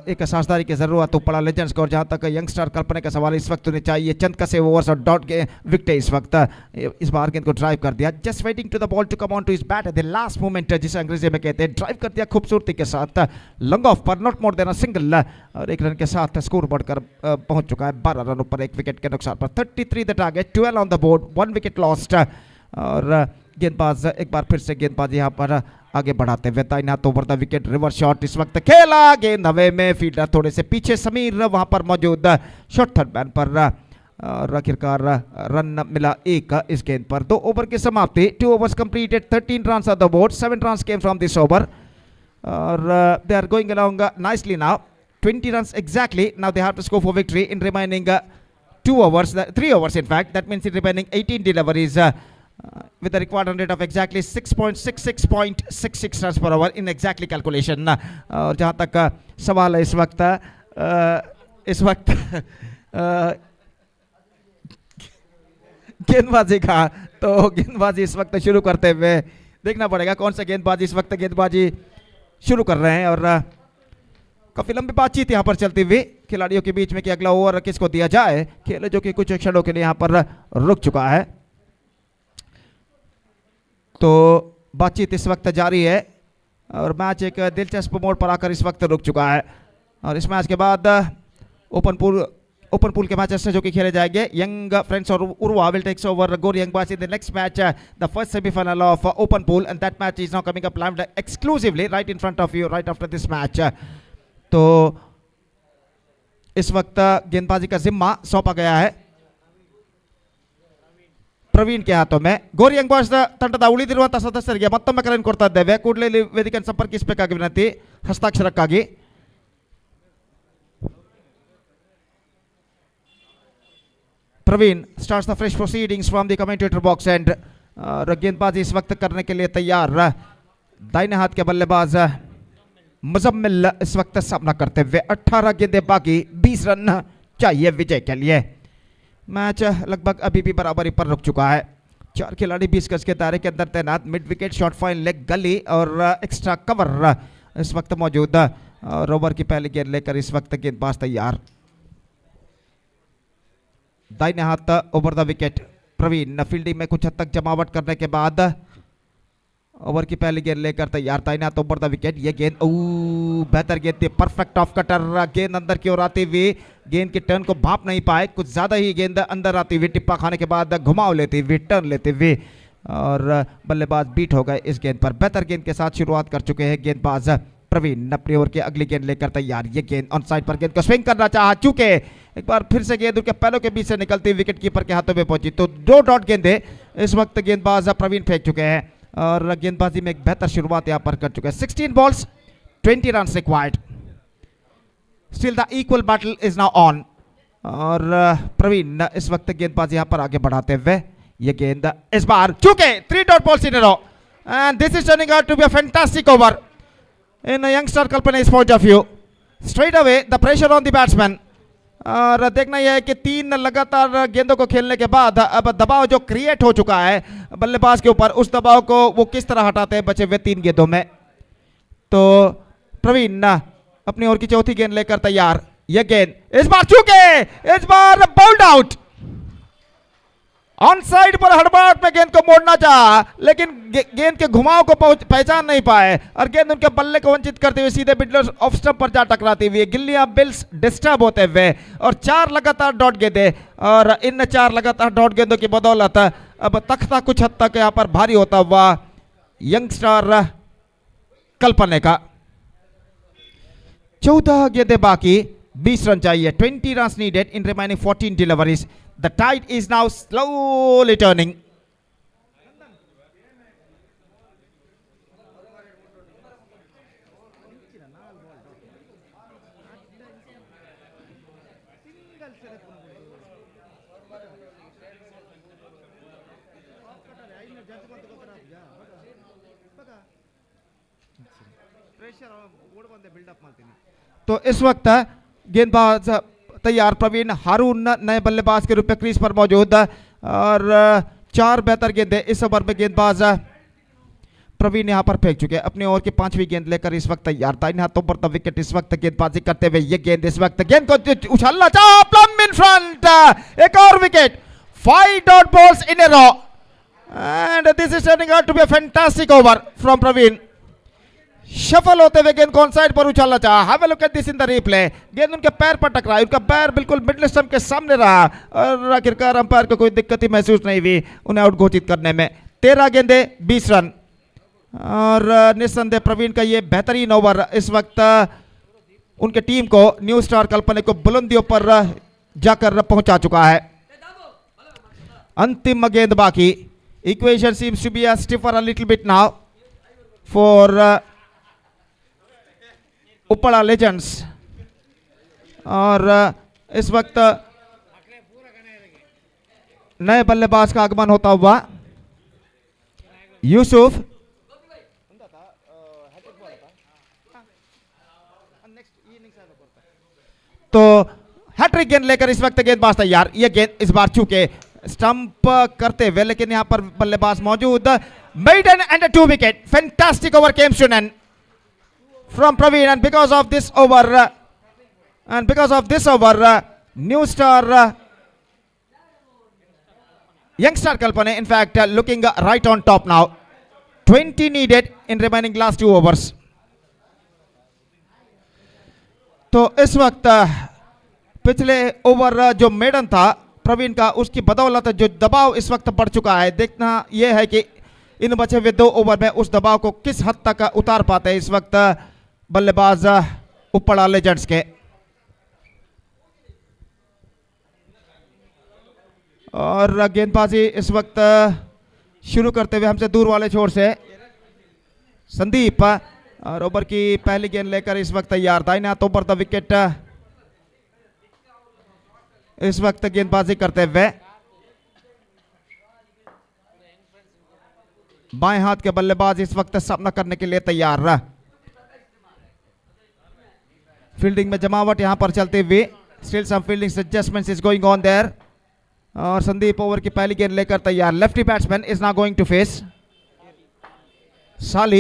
एक साझेदारी की जरूरत उपड़ा लेजेंड्स को. और जहाँ तक यंगस्टर कल्पना का सवाल इस वक्त उन्हें चाहिए चंद कसे ओवर्स और डॉट के विकेट इस वक्त. इस बार गेंद को ड्राइव कर दिया. Just waiting to the ball to come on to his bat at the last moment जिसे अंग्रेजी में कहते हैं. ड्राइव कर दिया खूबसूरती के साथ लॉन्ग ऑफ पर not more than a single. और 1 रन के साथ स्कोर बढ़कर पहुंच चुका है 12 रनों पर 1 विकेट के नुकसान पर. 33 the target, 12 on the board, 1 wicket lost. और गेंदबाज एक बार फिर से गेंदबाज यहाँ पर आगे बढ़ाते हुए दाहिने हाथ over the wicket reverse shot इस वक्त खेला. गेंद हवे में, फील्डर थोड़े से पीछे, समीर वहां पर मौजूद. शॉट थर्ड मैन पर और आखिरकार रन मिला एक इस गेंद पर। 2 ओवर की समाप्ति, 2 overs completed, 13 runs on the board, 7 runs came from this over. और they are going along nicely now, 20 runs exactly. Now they have to score for victory in remaining 2 overs, 3 overs in fact. That means in remaining 18 deliveries with a required run rate of exactly 6.66 runs per hour in exactly calculation. और जहाँ तक सवाल है इस वक्त गेंदबाजी का, तो गेंदबाजी इस वक्त शुरू करते हुए देखना पड़ेगा कौन सा गेंदबाजी इस वक्त गेंदबाजी शुरू कर रहे हैं। और काफी लंबी बातचीत यहाँ पर चलती हुई खिलाड़ियों के बीच में कि अगला ओवर किसको दिया जाए, खेल जो कि कुछ क्षणों के लिए यहाँ पर रुक चुका है। तो बातचीत इस वक्त जारी है और मैच एक दिलचस्प मोड़ पर आकर इस वक्त रुक चुका है। और इस मैच के बाद ओपन पूल के मैचेस जो कि खेले जाएंगे, यंग फ्रेंड्स और उर्वा विल टेक्स ओवर गोरी young boys in the next match, the first semifinal of open pool, and that match is now coming up live exclusively right in front of you right after this match. तो इस वक्त गेंदबाजी का जिम्मा सौंपा गया है ಪ್ರವೀಣ್ ಕೆ ಹಾತೋ ಮೇ ಗೋರಿ Young boys ತಂಡದ ಉಳಿದಿರುವಂತಹ ಸದಸ್ಯರಿಗೆ ಮತ್ತೊಮ್ಮೆ ಕರೆಯನ್ನು ಕೊಡ್ತಾ ಇದ್ದೇವೆ. ಕೂಡಲೇ ವೇದಿಕೆಯನ್ನು ಸಂಪರ್ಕಿಸಬೇಕಾಗಿ ವಿನಂತಿ ಹಸ್ತಾಕ್ಷರಕ್ಕಾಗಿ. Praveen starts the fresh proceedings from the commentator box and गेंदबाजी इस वक्त करने के लिए तैयार दाहिने हाथ के बल्लेबाज मुजम्मिल इस वक्त सामना करते हुए. 18 गेंदें बाकी, 20 रन चाहिए विजय के लिए. मैच लगभग अभी भी बराबरी पर रुक चुका है. 4 खिलाड़ी 20 गज के दायरे के अंदर तैनात. Mid wicket, short fine leg, गली और एक्स्ट्रा कवर इस वक्त मौजूद. और ओवर की पहली गेंद लेकर इस वक्त गेंदबाज तैयार. दाहिने हाथ over the wicket Praveen fielding में कुछ हद तक जमावट करने के बाद ओवर की पहली गेंद लेकर तैयार. दाहिने हाथ ओवर द विकेट. ये गेंद बेहतर गेंद थी, परफेक्ट ऑफ कटर. गेंद अंदर की ओर आती हुई गेंद के टर्न को भाप नहीं पाए, कुछ ज्यादा ही गेंद अंदर आती हुई टिप्पा खाने के बाद घुमाव लेती हुई, टर्न लेते हुए और बल्लेबाज बीट हो गए इस गेंद पर. बेहतर गेंद के साथ शुरुआत कर चुके हैं गेंदबाज प्रवीण. अपनी ओवर की अगली गेंद लेकर तैयार. ये गेंद ऑन साइड पर गेंद को स्विंग करना चाहा, चूंकि एक बार फिर से गेंद उनके पैरों के बीच से निकलती विकेट कीपर के हाथों में पहुंची. तो 2 डॉट गेंदे इस वक्त गेंदबाज प्रवीण फेंक चुके हैं और गेंदबाजी में एक बेहतर शुरुआत यहां पर कर चुके हैं. 16 balls 20 runs required. Still the equal battle is now on. और प्रवीण इस वक्त गेंदबाजी यहां पर आगे बढ़ाते हुए ये गेंद इस बार चूंकि 3 dot balls in a row and this is turning out to be a fantastic over in a youngster Kalpana's point of view. Straight away the pressure on the batsman. और देखना यह है कि 3 लगातार गेंदों को खेलने के बाद अब दबाव जो क्रिएट हो चुका है बल्लेबाज के ऊपर, उस दबाव को वो किस तरह हटाते हैं बचे हुए 3 गेंदों में. तो प्रवीण अपनी ओर की चौथी गेंद लेकर तैयार. यह गेंद इस बार चूके, इस बार बाउल्ड आउट. ऑन साइड पर हड़बड़ाहट में गेंद को मोड़ना चाहा, लेकिन गेंद के घुमाव को पहचान नहीं पाए और गेंद उनके बल्ले को वंचित करते हुए सीधे मिडल ऑफ स्टंप पर जा टकराती हुई. गिल्लियां बिल्स डिस्टर्ब होते हुए और 4 लगातार डॉट गेंदे. और इन 4 लगातार डॉट गेंदों की बदौलत अब तख्ता कुछ हद तक यहां पर भारी होता हुआ यंगस्टर कल्पने का. 14 गेंदें बाकी, 20 रन चाहिए. 20 runs needed in remaining 14 deliveries. The tide is now slowly turning. तो इस वक्त गेंदबाज तैयार. प्रवीण हारून नए बल्लेबाज के रूप में क्रीज पर मौजूद और 4 बेहतर गेंदें इस ओवर में गेंदबाज प्रवीण यहां पर फेंक चुके हैं. अपने ओवर की 5वीं गेंद लेकर इस वक्त तैयार. दाहिने हाथों पर द विकेट इस वक्त गेंदबाजी करते हुए ये गेंद इस वक्त गेंद को उछालना चाहा, प्लम इन फ्रंट. एक और wicket. 5 dot balls in a row and this is turning out to be a fantastic over from Praveen. Shuffle होते हुए गेंद को ऑन साइड पर उछालना चाहा. Have a look at this in the replay. गेंद उनके पैर पर टकराई, उनका पैर बिल्कुल मिडल स्टंप के सामने रहा और आखिरकार अंपायर को कोई दिक्कत ही महसूस नहीं हुई उन्हें आउट घोषित करने में. 13 गेंदें 20 रन और निस्संदेह प्रवीण का ये बेहतरीन ओवर इस वक्त उनके टीम को न्यू स्टार कल्पना को बुलंदियों पर जाकर पहुंचा चुका है. अंतिम गेंद बाकी. Equation seems to be stiffer a little bit now for उपड़ा लेजेंड्स. और इस वक्त नए बल्लेबाज का आगमन होता हुआ यूसुफ. तो हैट्रिक गेंद लेकर इस वक्त गेंदबाज तैयार. यह गेंद इस बार चूके स्टंप करते हुए, लेकिन यहां पर बल्लेबाज मौजूद. Maiden and 2 wicket. Fantastic over came to an from Praveen. And because of this over new star youngster Kalpane in fact looking right on top now. 20 needed in remaining last 2 overs. तो इस वक्त पिछले ओवर जो maiden था प्रवीण का, उसकी बदौलत जो दबाव इस वक्त बढ़ चुका है. देखना यह है कि इन बचे हुए 2 ओवर में उस दबाव को किस हद तक उतार पाते हैं इस वक्त बल्लेबाज उपड़ा लेजेंड्स के. और गेंदबाजी इस वक्त शुरू करते हुए हमसे दूर वाले छोर से संदीप. और ओवर की पहली गेंद लेकर इस वक्त तैयार. दाहिने हाथ ओवर द विकेट इस वक्त गेंदबाजी करते हुए. बाएं हाथ के बल्लेबाज इस वक्त सामना करने के लिए तैयार. फील्डिंग में जमावट यहां पर चलते हुए. Still some fielding adjustments is going on there. और संदीप ओवर की पहली गेंद लेकर तैयार. Lefty batsman is now going to face Sali.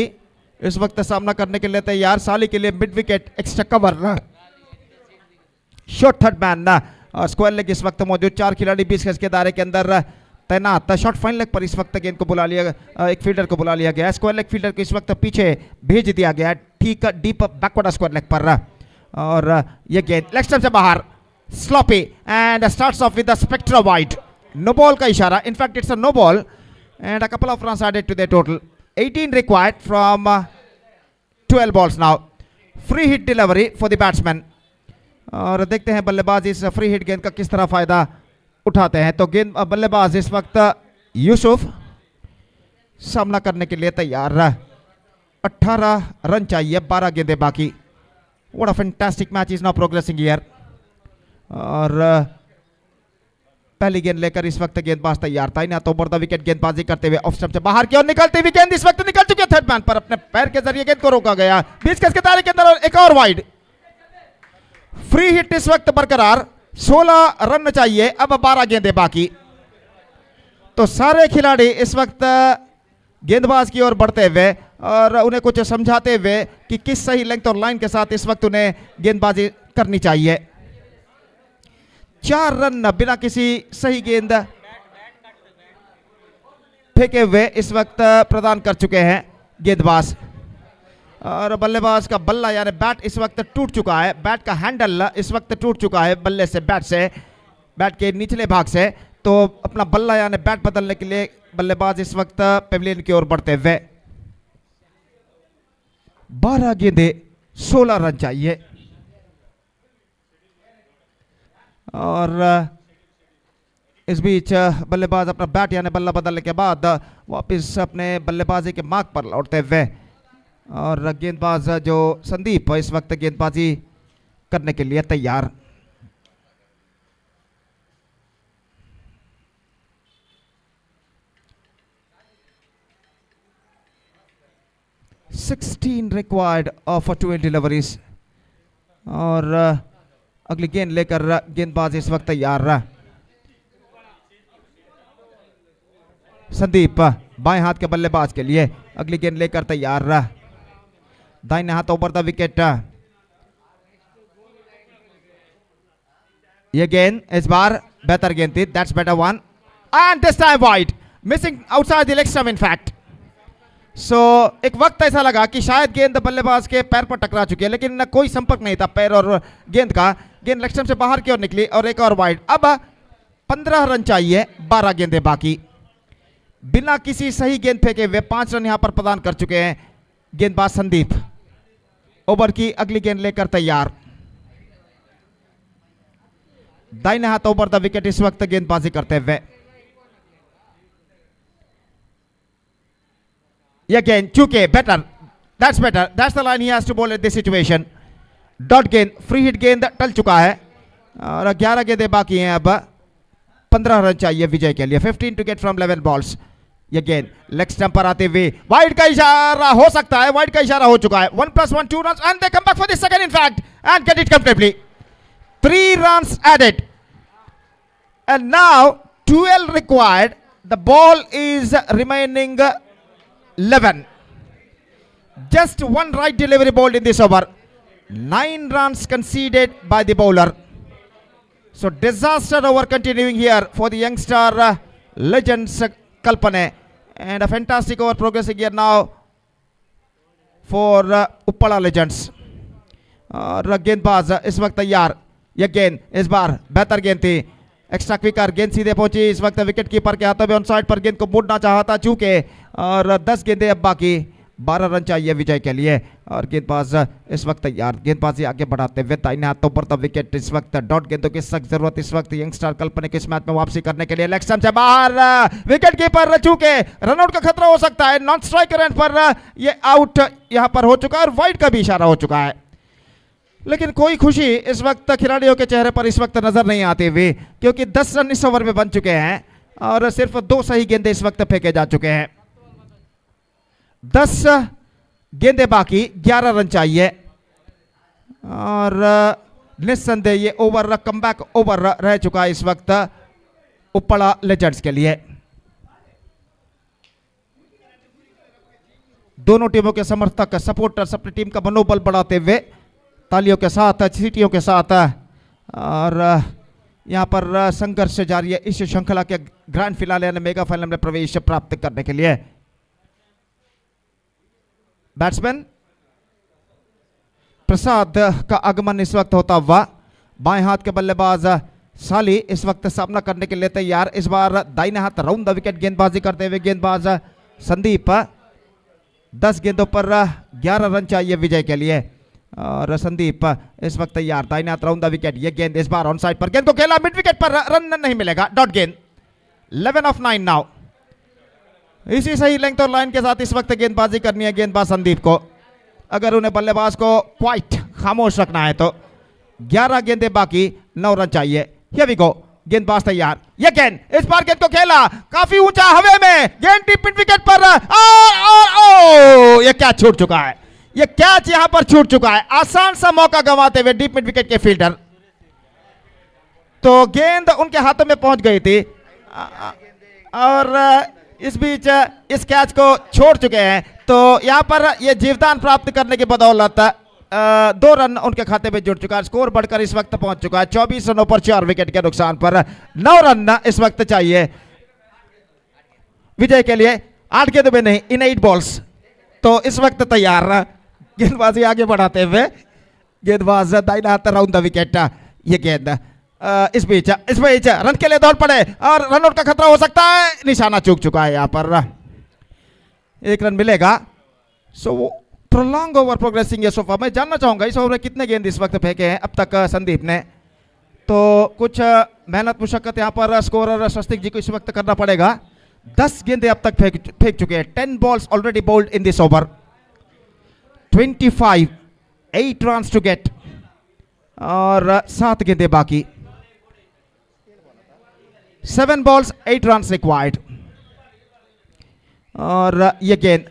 इस वक्त सामना करने के लिए तैयार. साली के लिए mid wicket extra cover. Shot third man. और स्क्वायर लेग इस वक्त मौजूद. 4 खिलाड़ी 20 गज के दायरे के अंदर तैनात. शॉट फाइन लेग पर इस वक्त गेंद को बुला लिया, एक फील्डर को बुला लिया गया. स्क्वायर लेग फील्डर को इस वक्त पीछे भेज दिया गया, ठीक डीप बैकवर्ड स्क्वायर लेग पर. और यह गेंद लेग स्टंप से बाहर. Sloppy and starts off with the spectra wide. No ball का इशारा. In fact, it's a no ball and a couple of runs added to the total. 18 required from 12 balls now. Free hit delivery for the batsman. और देखते हैं बल्लेबाज इस free hit गेंद का किस तरह फायदा उठाते हैं. तो गेंद बल्लेबाज इस वक्त यूसुफ सामना करने के लिए तैयार. 18 रन चाहिए, 12 गेंदें बाकी. What a fantastic match is now progressing here. और पहली गेंद लेकर इस वक्त गेंदबाज तैयार था. इन्हें तो ओवर द विकेट गेंदबाजी करते हुए ऑफ स्टंप से बाहर की ओर निकलती हुई गेंद इस वक्त निकल चुकी है. थर्ड मैन पर अपने पैर के जरिए गेंद को रोका गया. 20 गज के दायरे के अंदर एक और वाइड. फ्री हिट इस वक्त बरकरार. 16 रन चाहिए, अब 12 गेंदें बाकी. तो सारे खिलाड़ी इस वक्त गेंदबाज की ओर बढ़ते हुए और उन्हें कुछ समझाते हुए कि किस सही लेंथ और लाइन के साथ इस वक्त उन्हें गेंदबाजी करनी चाहिए. 4 रन बिना किसी सही गेंद फेंके हुए इस वक्त प्रदान कर चुके हैं गेंदबाज. और बल्लेबाज का बल्ला यानी बैट इस वक्त टूट चुका है. बैट का हैंडल इस वक्त टूट चुका है बल्ले से, बैट के निचले भाग से. तो अपना बल्ला यानी बैट बदलने के लिए बल्लेबाज इस वक्त पेविलियन की ओर बढ़ते हुए. 12 गेंदें 16 रन चाहिए. और इस बीच बल्लेबाज अपना बैट यानी बल्ला बदलने के बाद वापस अपने बल्लेबाजी के मार्ग पर लौटते हुए. और गेंदबाज जो संदीप इस वक्त गेंदबाजी करने के लिए तैयार. $16 required for 12 डिलीवरीज. और अगली गेंद लेकर गेंदबाज इस वक्त तैयार. संदीप बाएं हाथ के बल्लेबाज के लिए अगली गेंद लेकर तैयार. दाहिने हाथ ओवर द विकेट. ये गेंद इस बार बेहतर गेंद थी. That's better one and this time wide, missing outside the leg stump in fact. सो एक वक्त ऐसा लगा कि शायद गेंद बल्लेबाज के पैर पर टकरा चुकी है, लेकिन कोई संपर्क नहीं था पैर और गेंद का. गेंद लेग स्टंप से बाहर की ओर निकली और एक और वाइड. अब 15 रन चाहिए, 12 गेंदें बाकी. बिना किसी सही गेंद फेंके हुए 5 रन यहां पर प्रदान कर चुके हैं गेंदबाज संदीप. ओवर की अगली गेंद लेकर तैयार. दाहिने हाथ ओवर द विकेट इस वक्त गेंदबाजी करते हुए. Again, 2K, better. That's better. That's the line he has to bowl at this situation. Dot गेंद, फ्री हिट गेंद टल चुका है और 11 गेंदें बाकी हैं अब. 15 रन चाहिए विजय के लिए. 15 to get from 11 balls. ये गेंद लेग स्टंप पर आते हुए वाइड का इशारा हो सकता है. वाइड का इशारा हो चुका है. 1+1 2 runs and they come back for the second in fact and get it comfortably. 3 runs added and now 12 required. The ball is remaining 11. Just one right delivery ball in this over. 9 runs conceded by the bowler. So disaster over continuing here for the youngster Legends Kalpane. And a fantastic over progressing here now for Uppala Legends. और गेंदबाज इस वक्त तैयार. यह गेंद इस बार बेहतर गेंद थी. एक्स्ट्रा क्विकर गेंद सीधे पहुंची. इस वक्त विकेट कीपर के हाथों में ऑन साइड पर गेंद को मोड़ना चाहता चूके. और 10 गेंदें अब बाकी. 12 रन चाहिए विजय के लिए और गेंदबाज इस वक्त तैयार. गेंदबाजी आगे बढ़ाते हुए दाहिने हाथों पर द विकेट. इस वक्त डॉट गेंदों की सख्त जरूरत इस वक्त यंगस्टर कल्पना के इस मैच में वापसी करने के लिए. लेग स्टंप से बाहर विकेट कीपर चूके. रनआउट का खतरा हो सकता है. नॉन स्ट्राइकर एंड पर ये आउट यहां पर हो चुका है और वाइड का भी इशारा हो चुका है. लेकिन कोई खुशी इस वक्त खिलाड़ियों के चेहरे पर इस वक्त नजर नहीं आती हुई क्योंकि 10 रन इस ओवर में बन चुके हैं और सिर्फ 2 सही गेंदे इस वक्त फेंके जा चुके हैं. 10 गेंदें बाकी. 11 रन चाहिए और निस्संदेह ये ओवर कमबैक ओवर रह चुका है इस वक्त उप्पड़ा लेजेंड्स के लिए. दोनों टीमों के समर्थक सपोर्टर्स अपनी टीम का मनोबल बढ़ाते हुए तालियों के साथ सीटियों के साथ और यहां पर संघर्ष जारी है इस श्रृंखला के ग्रैंड फिनाले यानी मेगा फाइनल में प्रवेश प्राप्त करने के लिए. बैट्समैन प्रसाद का आगमन इस वक्त होता हुआ. बाएं हाथ के बल्लेबाज साली इस वक्त सामना करने के लिए तैयार. इस बार दाहिने हाथ राउंड द विकेट गेंदबाजी करते हुए गेंदबाज संदीप. 10 गेंदों पर 11 रन चाहिए विजय के लिए और संदीप इस वक्त तैयार. दाहिने हाथ राउंड द विकेट. ये गेंद इस बार ऑन साइड पर गेंद को खेला. मिड विकेट पर रन नहीं मिलेगा. डॉट गेंद. 11 of 9 नाउ. इसी सही लेंथ और लाइन के साथ इस वक्त गेंदबाजी करनी है गेंदबाज संदीप को अगर उन्हें बल्लेबाज को क्वाइट खामोश रखना है तो. 11 गेंदें बाकी. 9 रन चाहिए. Here we go. गेंदबाज तैयार. ये गेंद इस बार गेंद को खेला काफी ऊंचा हवे में. गेंद टिप मिड विकेट पर ये कैच छूट चुका है. ये कैच यहां पर छूट चुका है. आसान सा मौका गंवाते हुए डीप मिड विकेट के फील्डर. तो गेंद उनके हाथों में पहुंच गई थी और इस बीच इस कैच को छोड़ चुके हैं. तो यहां पर ये जीवदान प्राप्त करने की बदौलत 2 रन उनके खाते में जुड़ चुका है. स्कोर बढ़कर इस वक्त पहुंच चुका है 24 रनों पर 4 विकेट के नुकसान पर. 9 रन इस वक्त चाहिए विजय के लिए. 8 गेंदों में नहीं इन 8 बॉल्स. तो इस वक्त तैयार गेंदबाजी आगे बढ़ाते हुए गेंदबाज दाहिना हाथ राउंड द विकेट. ये गेंद इस बीच रन के लिए दौड़ पड़े और रनआउट का खतरा हो सकता है. निशाना चूक चुका है यहां पर. 1 रन मिलेगा. सो प्रोलॉन्ग ओवर प्रोग्रेसिंग है सोफा. मैं जानना चाहूंगा इस ओवर में कितने गेंद इस वक्त फेंके हैं अब तक संदीप ने. तो कुछ मेहनत मुशक्कत यहां पर स्कोरर स्वस्तिक जी को इस वक्त करना पड़ेगा. 10 गेंदें अब तक फेंक चुके हैं. 10 balls already bowled in this over. 25 8 runs to get और 7 गेंदें बाकी. 7 balls 8 runs required और ये गेंद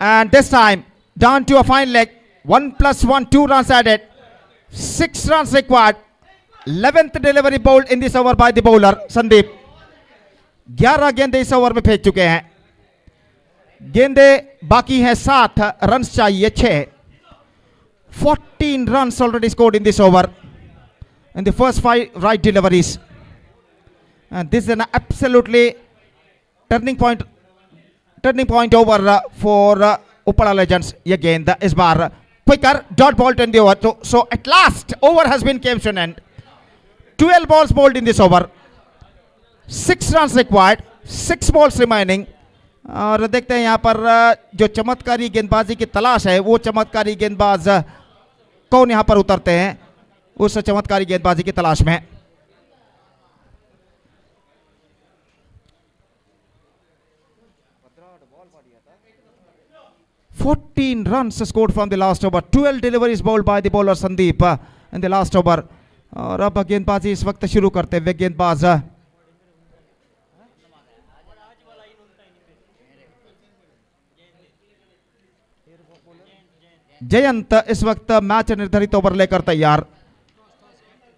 and this time down to a fine leg. 1+1 2 runs added. 6 runs required. 11th delivery bowled in this over by the bowler Sandeep. 11 गेंदें इस over में फेंक चुके हैं. गेंदें बाकी हैं 7. रन्स चाहिए 6. 14 runs already scored in this over in the first 5 right deliveries and this is an absolutely turning point over for Uppala Legends. ये गेंद इस बार quicker dot ball in the over. So at last over has been came to an end. 12 balls bowled in this over. 6 runs required. 6 balls remaining. और देखते हैं यहां पर जो चमत्कारी गेंदबाजी की तलाश है वो चमत्कारी गेंदबाज कौन यहां पर उतरते हैं उस चमत्कारी गेंदबाजी की तलाश में. 14 runs scored from the last over. 12 deliveries bowled by the bowler Sandeep in the last over. और अब गेंदबाजी इस वक्त शुरू करते हुए गेंदबाज जयंत इस वक्त मैच निर्धारित ओवर लेकर तैयार.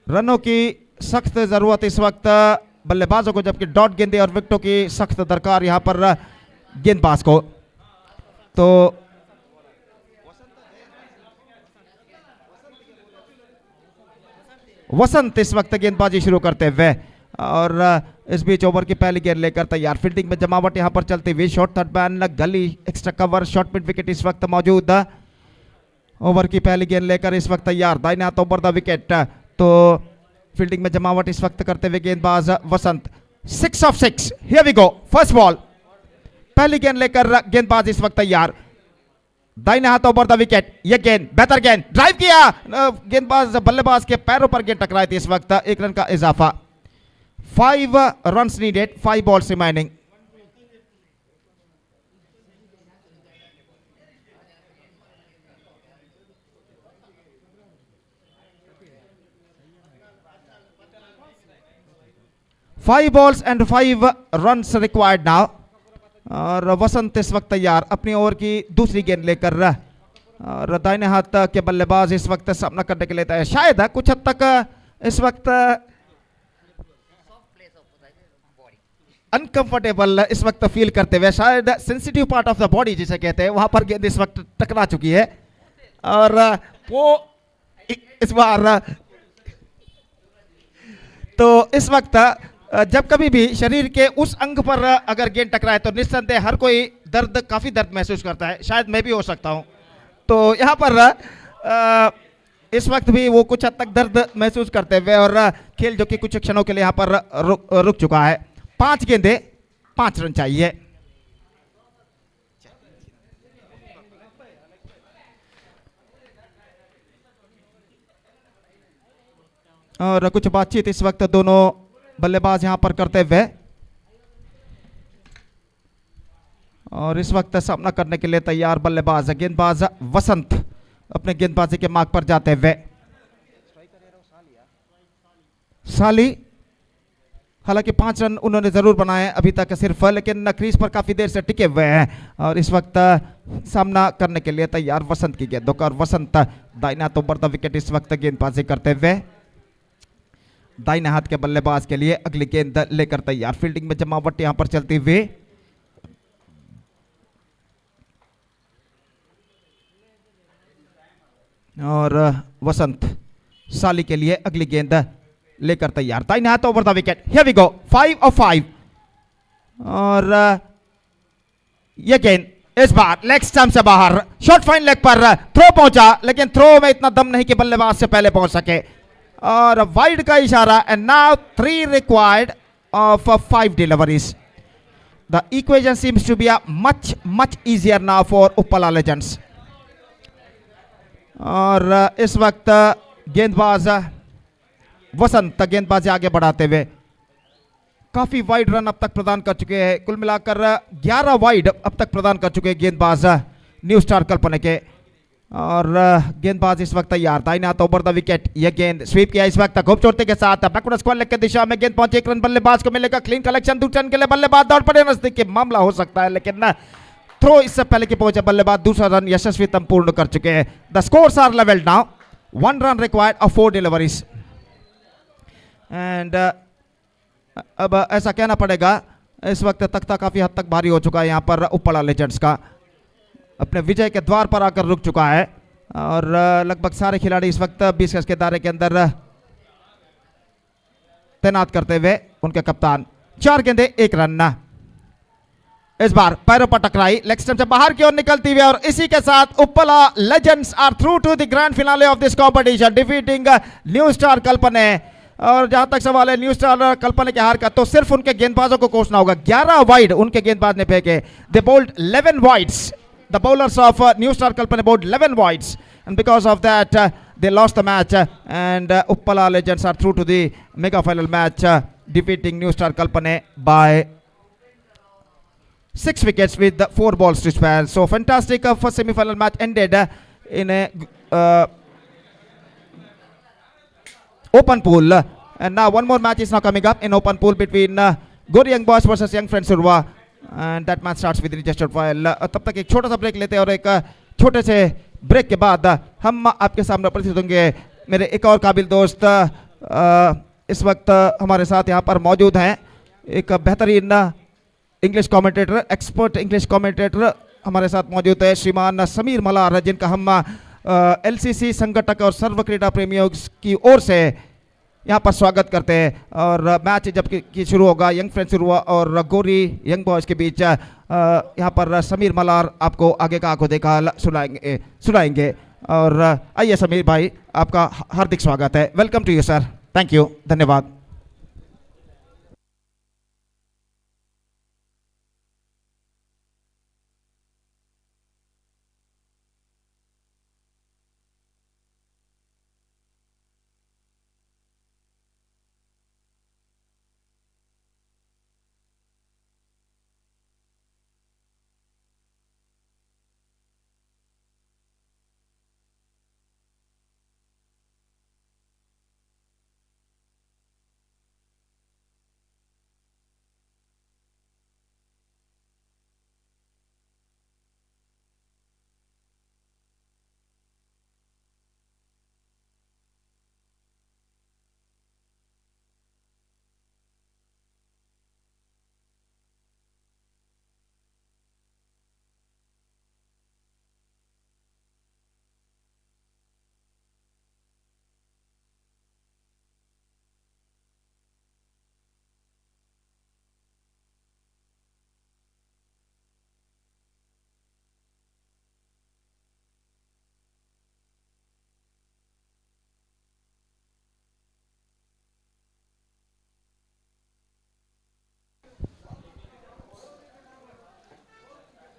रनों की सख्त जरूरत इस वक्त बल्लेबाजों को, जबकि डॉट गेंदे और विकेटों की सख्त दरकार यहां पर गेंदबाज को. तो वसंत इस वक्त गेंदबाजी शुरू करते हुए और इस बीच ओवर की पहली गेंद लेकर तैयार. फील्डिंग में जमावट यहां पर चलती हुई. शॉर्ट थर्ड मैन, गली, extra cover, short mid wicket इस वक्त मौजूद. ओवर की पहली गेंद लेकर इस वक्त तैयार. दाहिने हाथ ओवर द विकेट. तो फील्डिंग में जमावट इस वक्त करते हुए गेंदबाज Vasant. 6 of 6. Here we go. First ball. पहली गेंद लेकर गेंदबाज इस वक्त तैयार. दाहिने हाथ ओवर द विकेट. यह गेंद बेहतर गेंद, ड्राइव किया. गेंदबाज बल्लेबाज के पैरों पर गेंद टकराई थी. इस वक्त 1 रन का इजाफा. 5 runs needed. 5 balls remaining. Five balls and 5 runs required now. और वसंत इस वक्त तैयार अपनी ओवर की दूसरी गेंद लेकर. और दाहिने हाथ के बल्लेबाज इस वक्त सामना करने के लिए तैयार. शायद कुछ हद तक इस वक्त अनकंफर्टेबल इस वक्त फील करते हुए, शायद sensitive part of the body जिसे कहते हैं, वहां पर गेंद इस वक्त टकरा चुकी है. और वो इस बार तो इस वक्त जब कभी भी शरीर के उस अंग पर अगर गेंद टकराए तो निस्संदेह हर कोई काफी दर्द महसूस करता है. शायद मैं भी हो सकता हूं. तो यहाँ पर इस वक्त भी वो कुछ हद तक दर्द महसूस करते हुए और खेल जो कि कुछ क्षणों के लिए यहाँ पर रुक चुका है. 5 गेंदे 5 रन चाहिए. और कुछ बातचीत इस वक्त दोनों बल्लेबाज यहां पर करते हुए और इस वक्त सामना करने के लिए तैयार बल्लेबाज गेंदबाज वसंत अपने गेंदबाजी के मार्ग पर जाते हुए. साली हालांकि 5 रन उन्होंने जरूर बनाए अभी तक सिर्फ, लेकिन क्रीज पर काफी देर से टिके हुए हैं. और इस वक्त सामना करने के लिए तैयार वसंत की गेंदों का. और वसंत दाहिने हाथ ओवर द विकेट इस वक्त गेंदबाजी करते हुए. दाहिने हाथ के बल्लेबाज के लिए अगली गेंद लेकर तैयार. फील्डिंग में जमावट यहां पर चलती हुई. और वसंत साली के लिए अगली गेंद लेकर तैयार. दाहिने हाथ over the wicket. Here we go. 5 of 5. और यह गेंद इस बार लेग स्टंप से बाहर. शॉर्ट फाइन लेग पर थ्रो पहुंचा, लेकिन थ्रो में इतना दम नहीं कि बल्लेबाज से पहले पहुंच सके. और वाइड का इशारा. And now 3 required of 5 deliveries. The equation seems to be a much easier now for Uppala Legends. और इस वक्त गेंदबाज वसंत गेंदबाजी आगे बढ़ाते हुए काफी वाइड रन अब तक प्रदान कर चुके हैं. कुल मिलाकर 11 वाइड अब तक प्रदान कर चुके हैं गेंदबाज न्यू स्टार कल्पना के. और गेंदबाज इस वक्त तैयार. दाहिने हाथ ओवर द विकेट. यह गेंद स्वीप किया इस वक्त खूब चोटते के साथ. बैकवर्ड स्क्वायर लेग की दिशा में गेंद पहुंचे. 1 रन बल्लेबाज को मिलेगा. Clean collection. दूसरे रन के लिए बल्लेबाज दौड़ पड़े. नजदीक मामला हो सकता है, लेकिन थ्रो इससे पहले कि पहुंचे बल्लेबाज दूसरा रन यशस्वीतम पूर्ण कर चुके हैं. The scores are levelled now. 1 run required of 4 deliveries. And अब ऐसा कहना पड़ेगा इस वक्त तख्ता काफी हद तक भारी हो चुका है यहाँ पर उप्पला लेजेंड्स का. अपने विजय के द्वार पर आकर रुक चुका है. और लगभग सारे खिलाड़ी इस वक्त 20 गज के दायरे के अंदर तैनात करते हुए उनके कप्तान. 4 गेंदे 1 रन. इस बार पैरों पर टकराई, लेग स्टंप से बाहर की ओर निकलती हुई. और इसी के साथ Uppala legends are through to the grand finale of this competition, defeating new star Kalpane. और जहां तक सवाल है न्यू स्टार कल्पना के हार का, तो सिर्फ उनके गेंदबाजों को कोसना होगा. 11 वाइड उनके गेंदबाज ने फेंके. They bowled 11 wides. The bowlers of new star Kalpana bowled 11 wides, and because of that they lost the match. And Uppala Legends are through to the mega final match, defeating New Star Kalpane by 6 wickets with 4 balls to spare. So fantastic first semi-final match ended in a open pool. And now one more match is now coming up in open pool between Gori Young Boys versus Young Friends Urva. And that match starts within just a while. तब तक एक छोटा सा break लेते हैं और एक छोटे से ब्रेक के बाद हम आपके सामने उपस्थित होंगे मेरे एक और काबिल दोस्त इस वक्त हमारे साथ यहाँ पर मौजूद हैं एक बेहतरीन English commentator expert English commentator हमारे साथ मौजूद है श्रीमान समीर मलार जिनका हम एलसीसी संगठक और सर्व क्रीडा प्रेमियों की ओर से यहाँ पर स्वागत करते हैं और मैच जब की शुरू होगा यंग फ्रेंड्स शुरू हुआ और गोरी यंग बॉयज़ के बीच यहाँ पर समीर मलार आपको आगे का आंखों देखा सुनाएंगे और आइए समीर भाई आपका हार्दिक स्वागत है welcome to you sir thank you धन्यवाद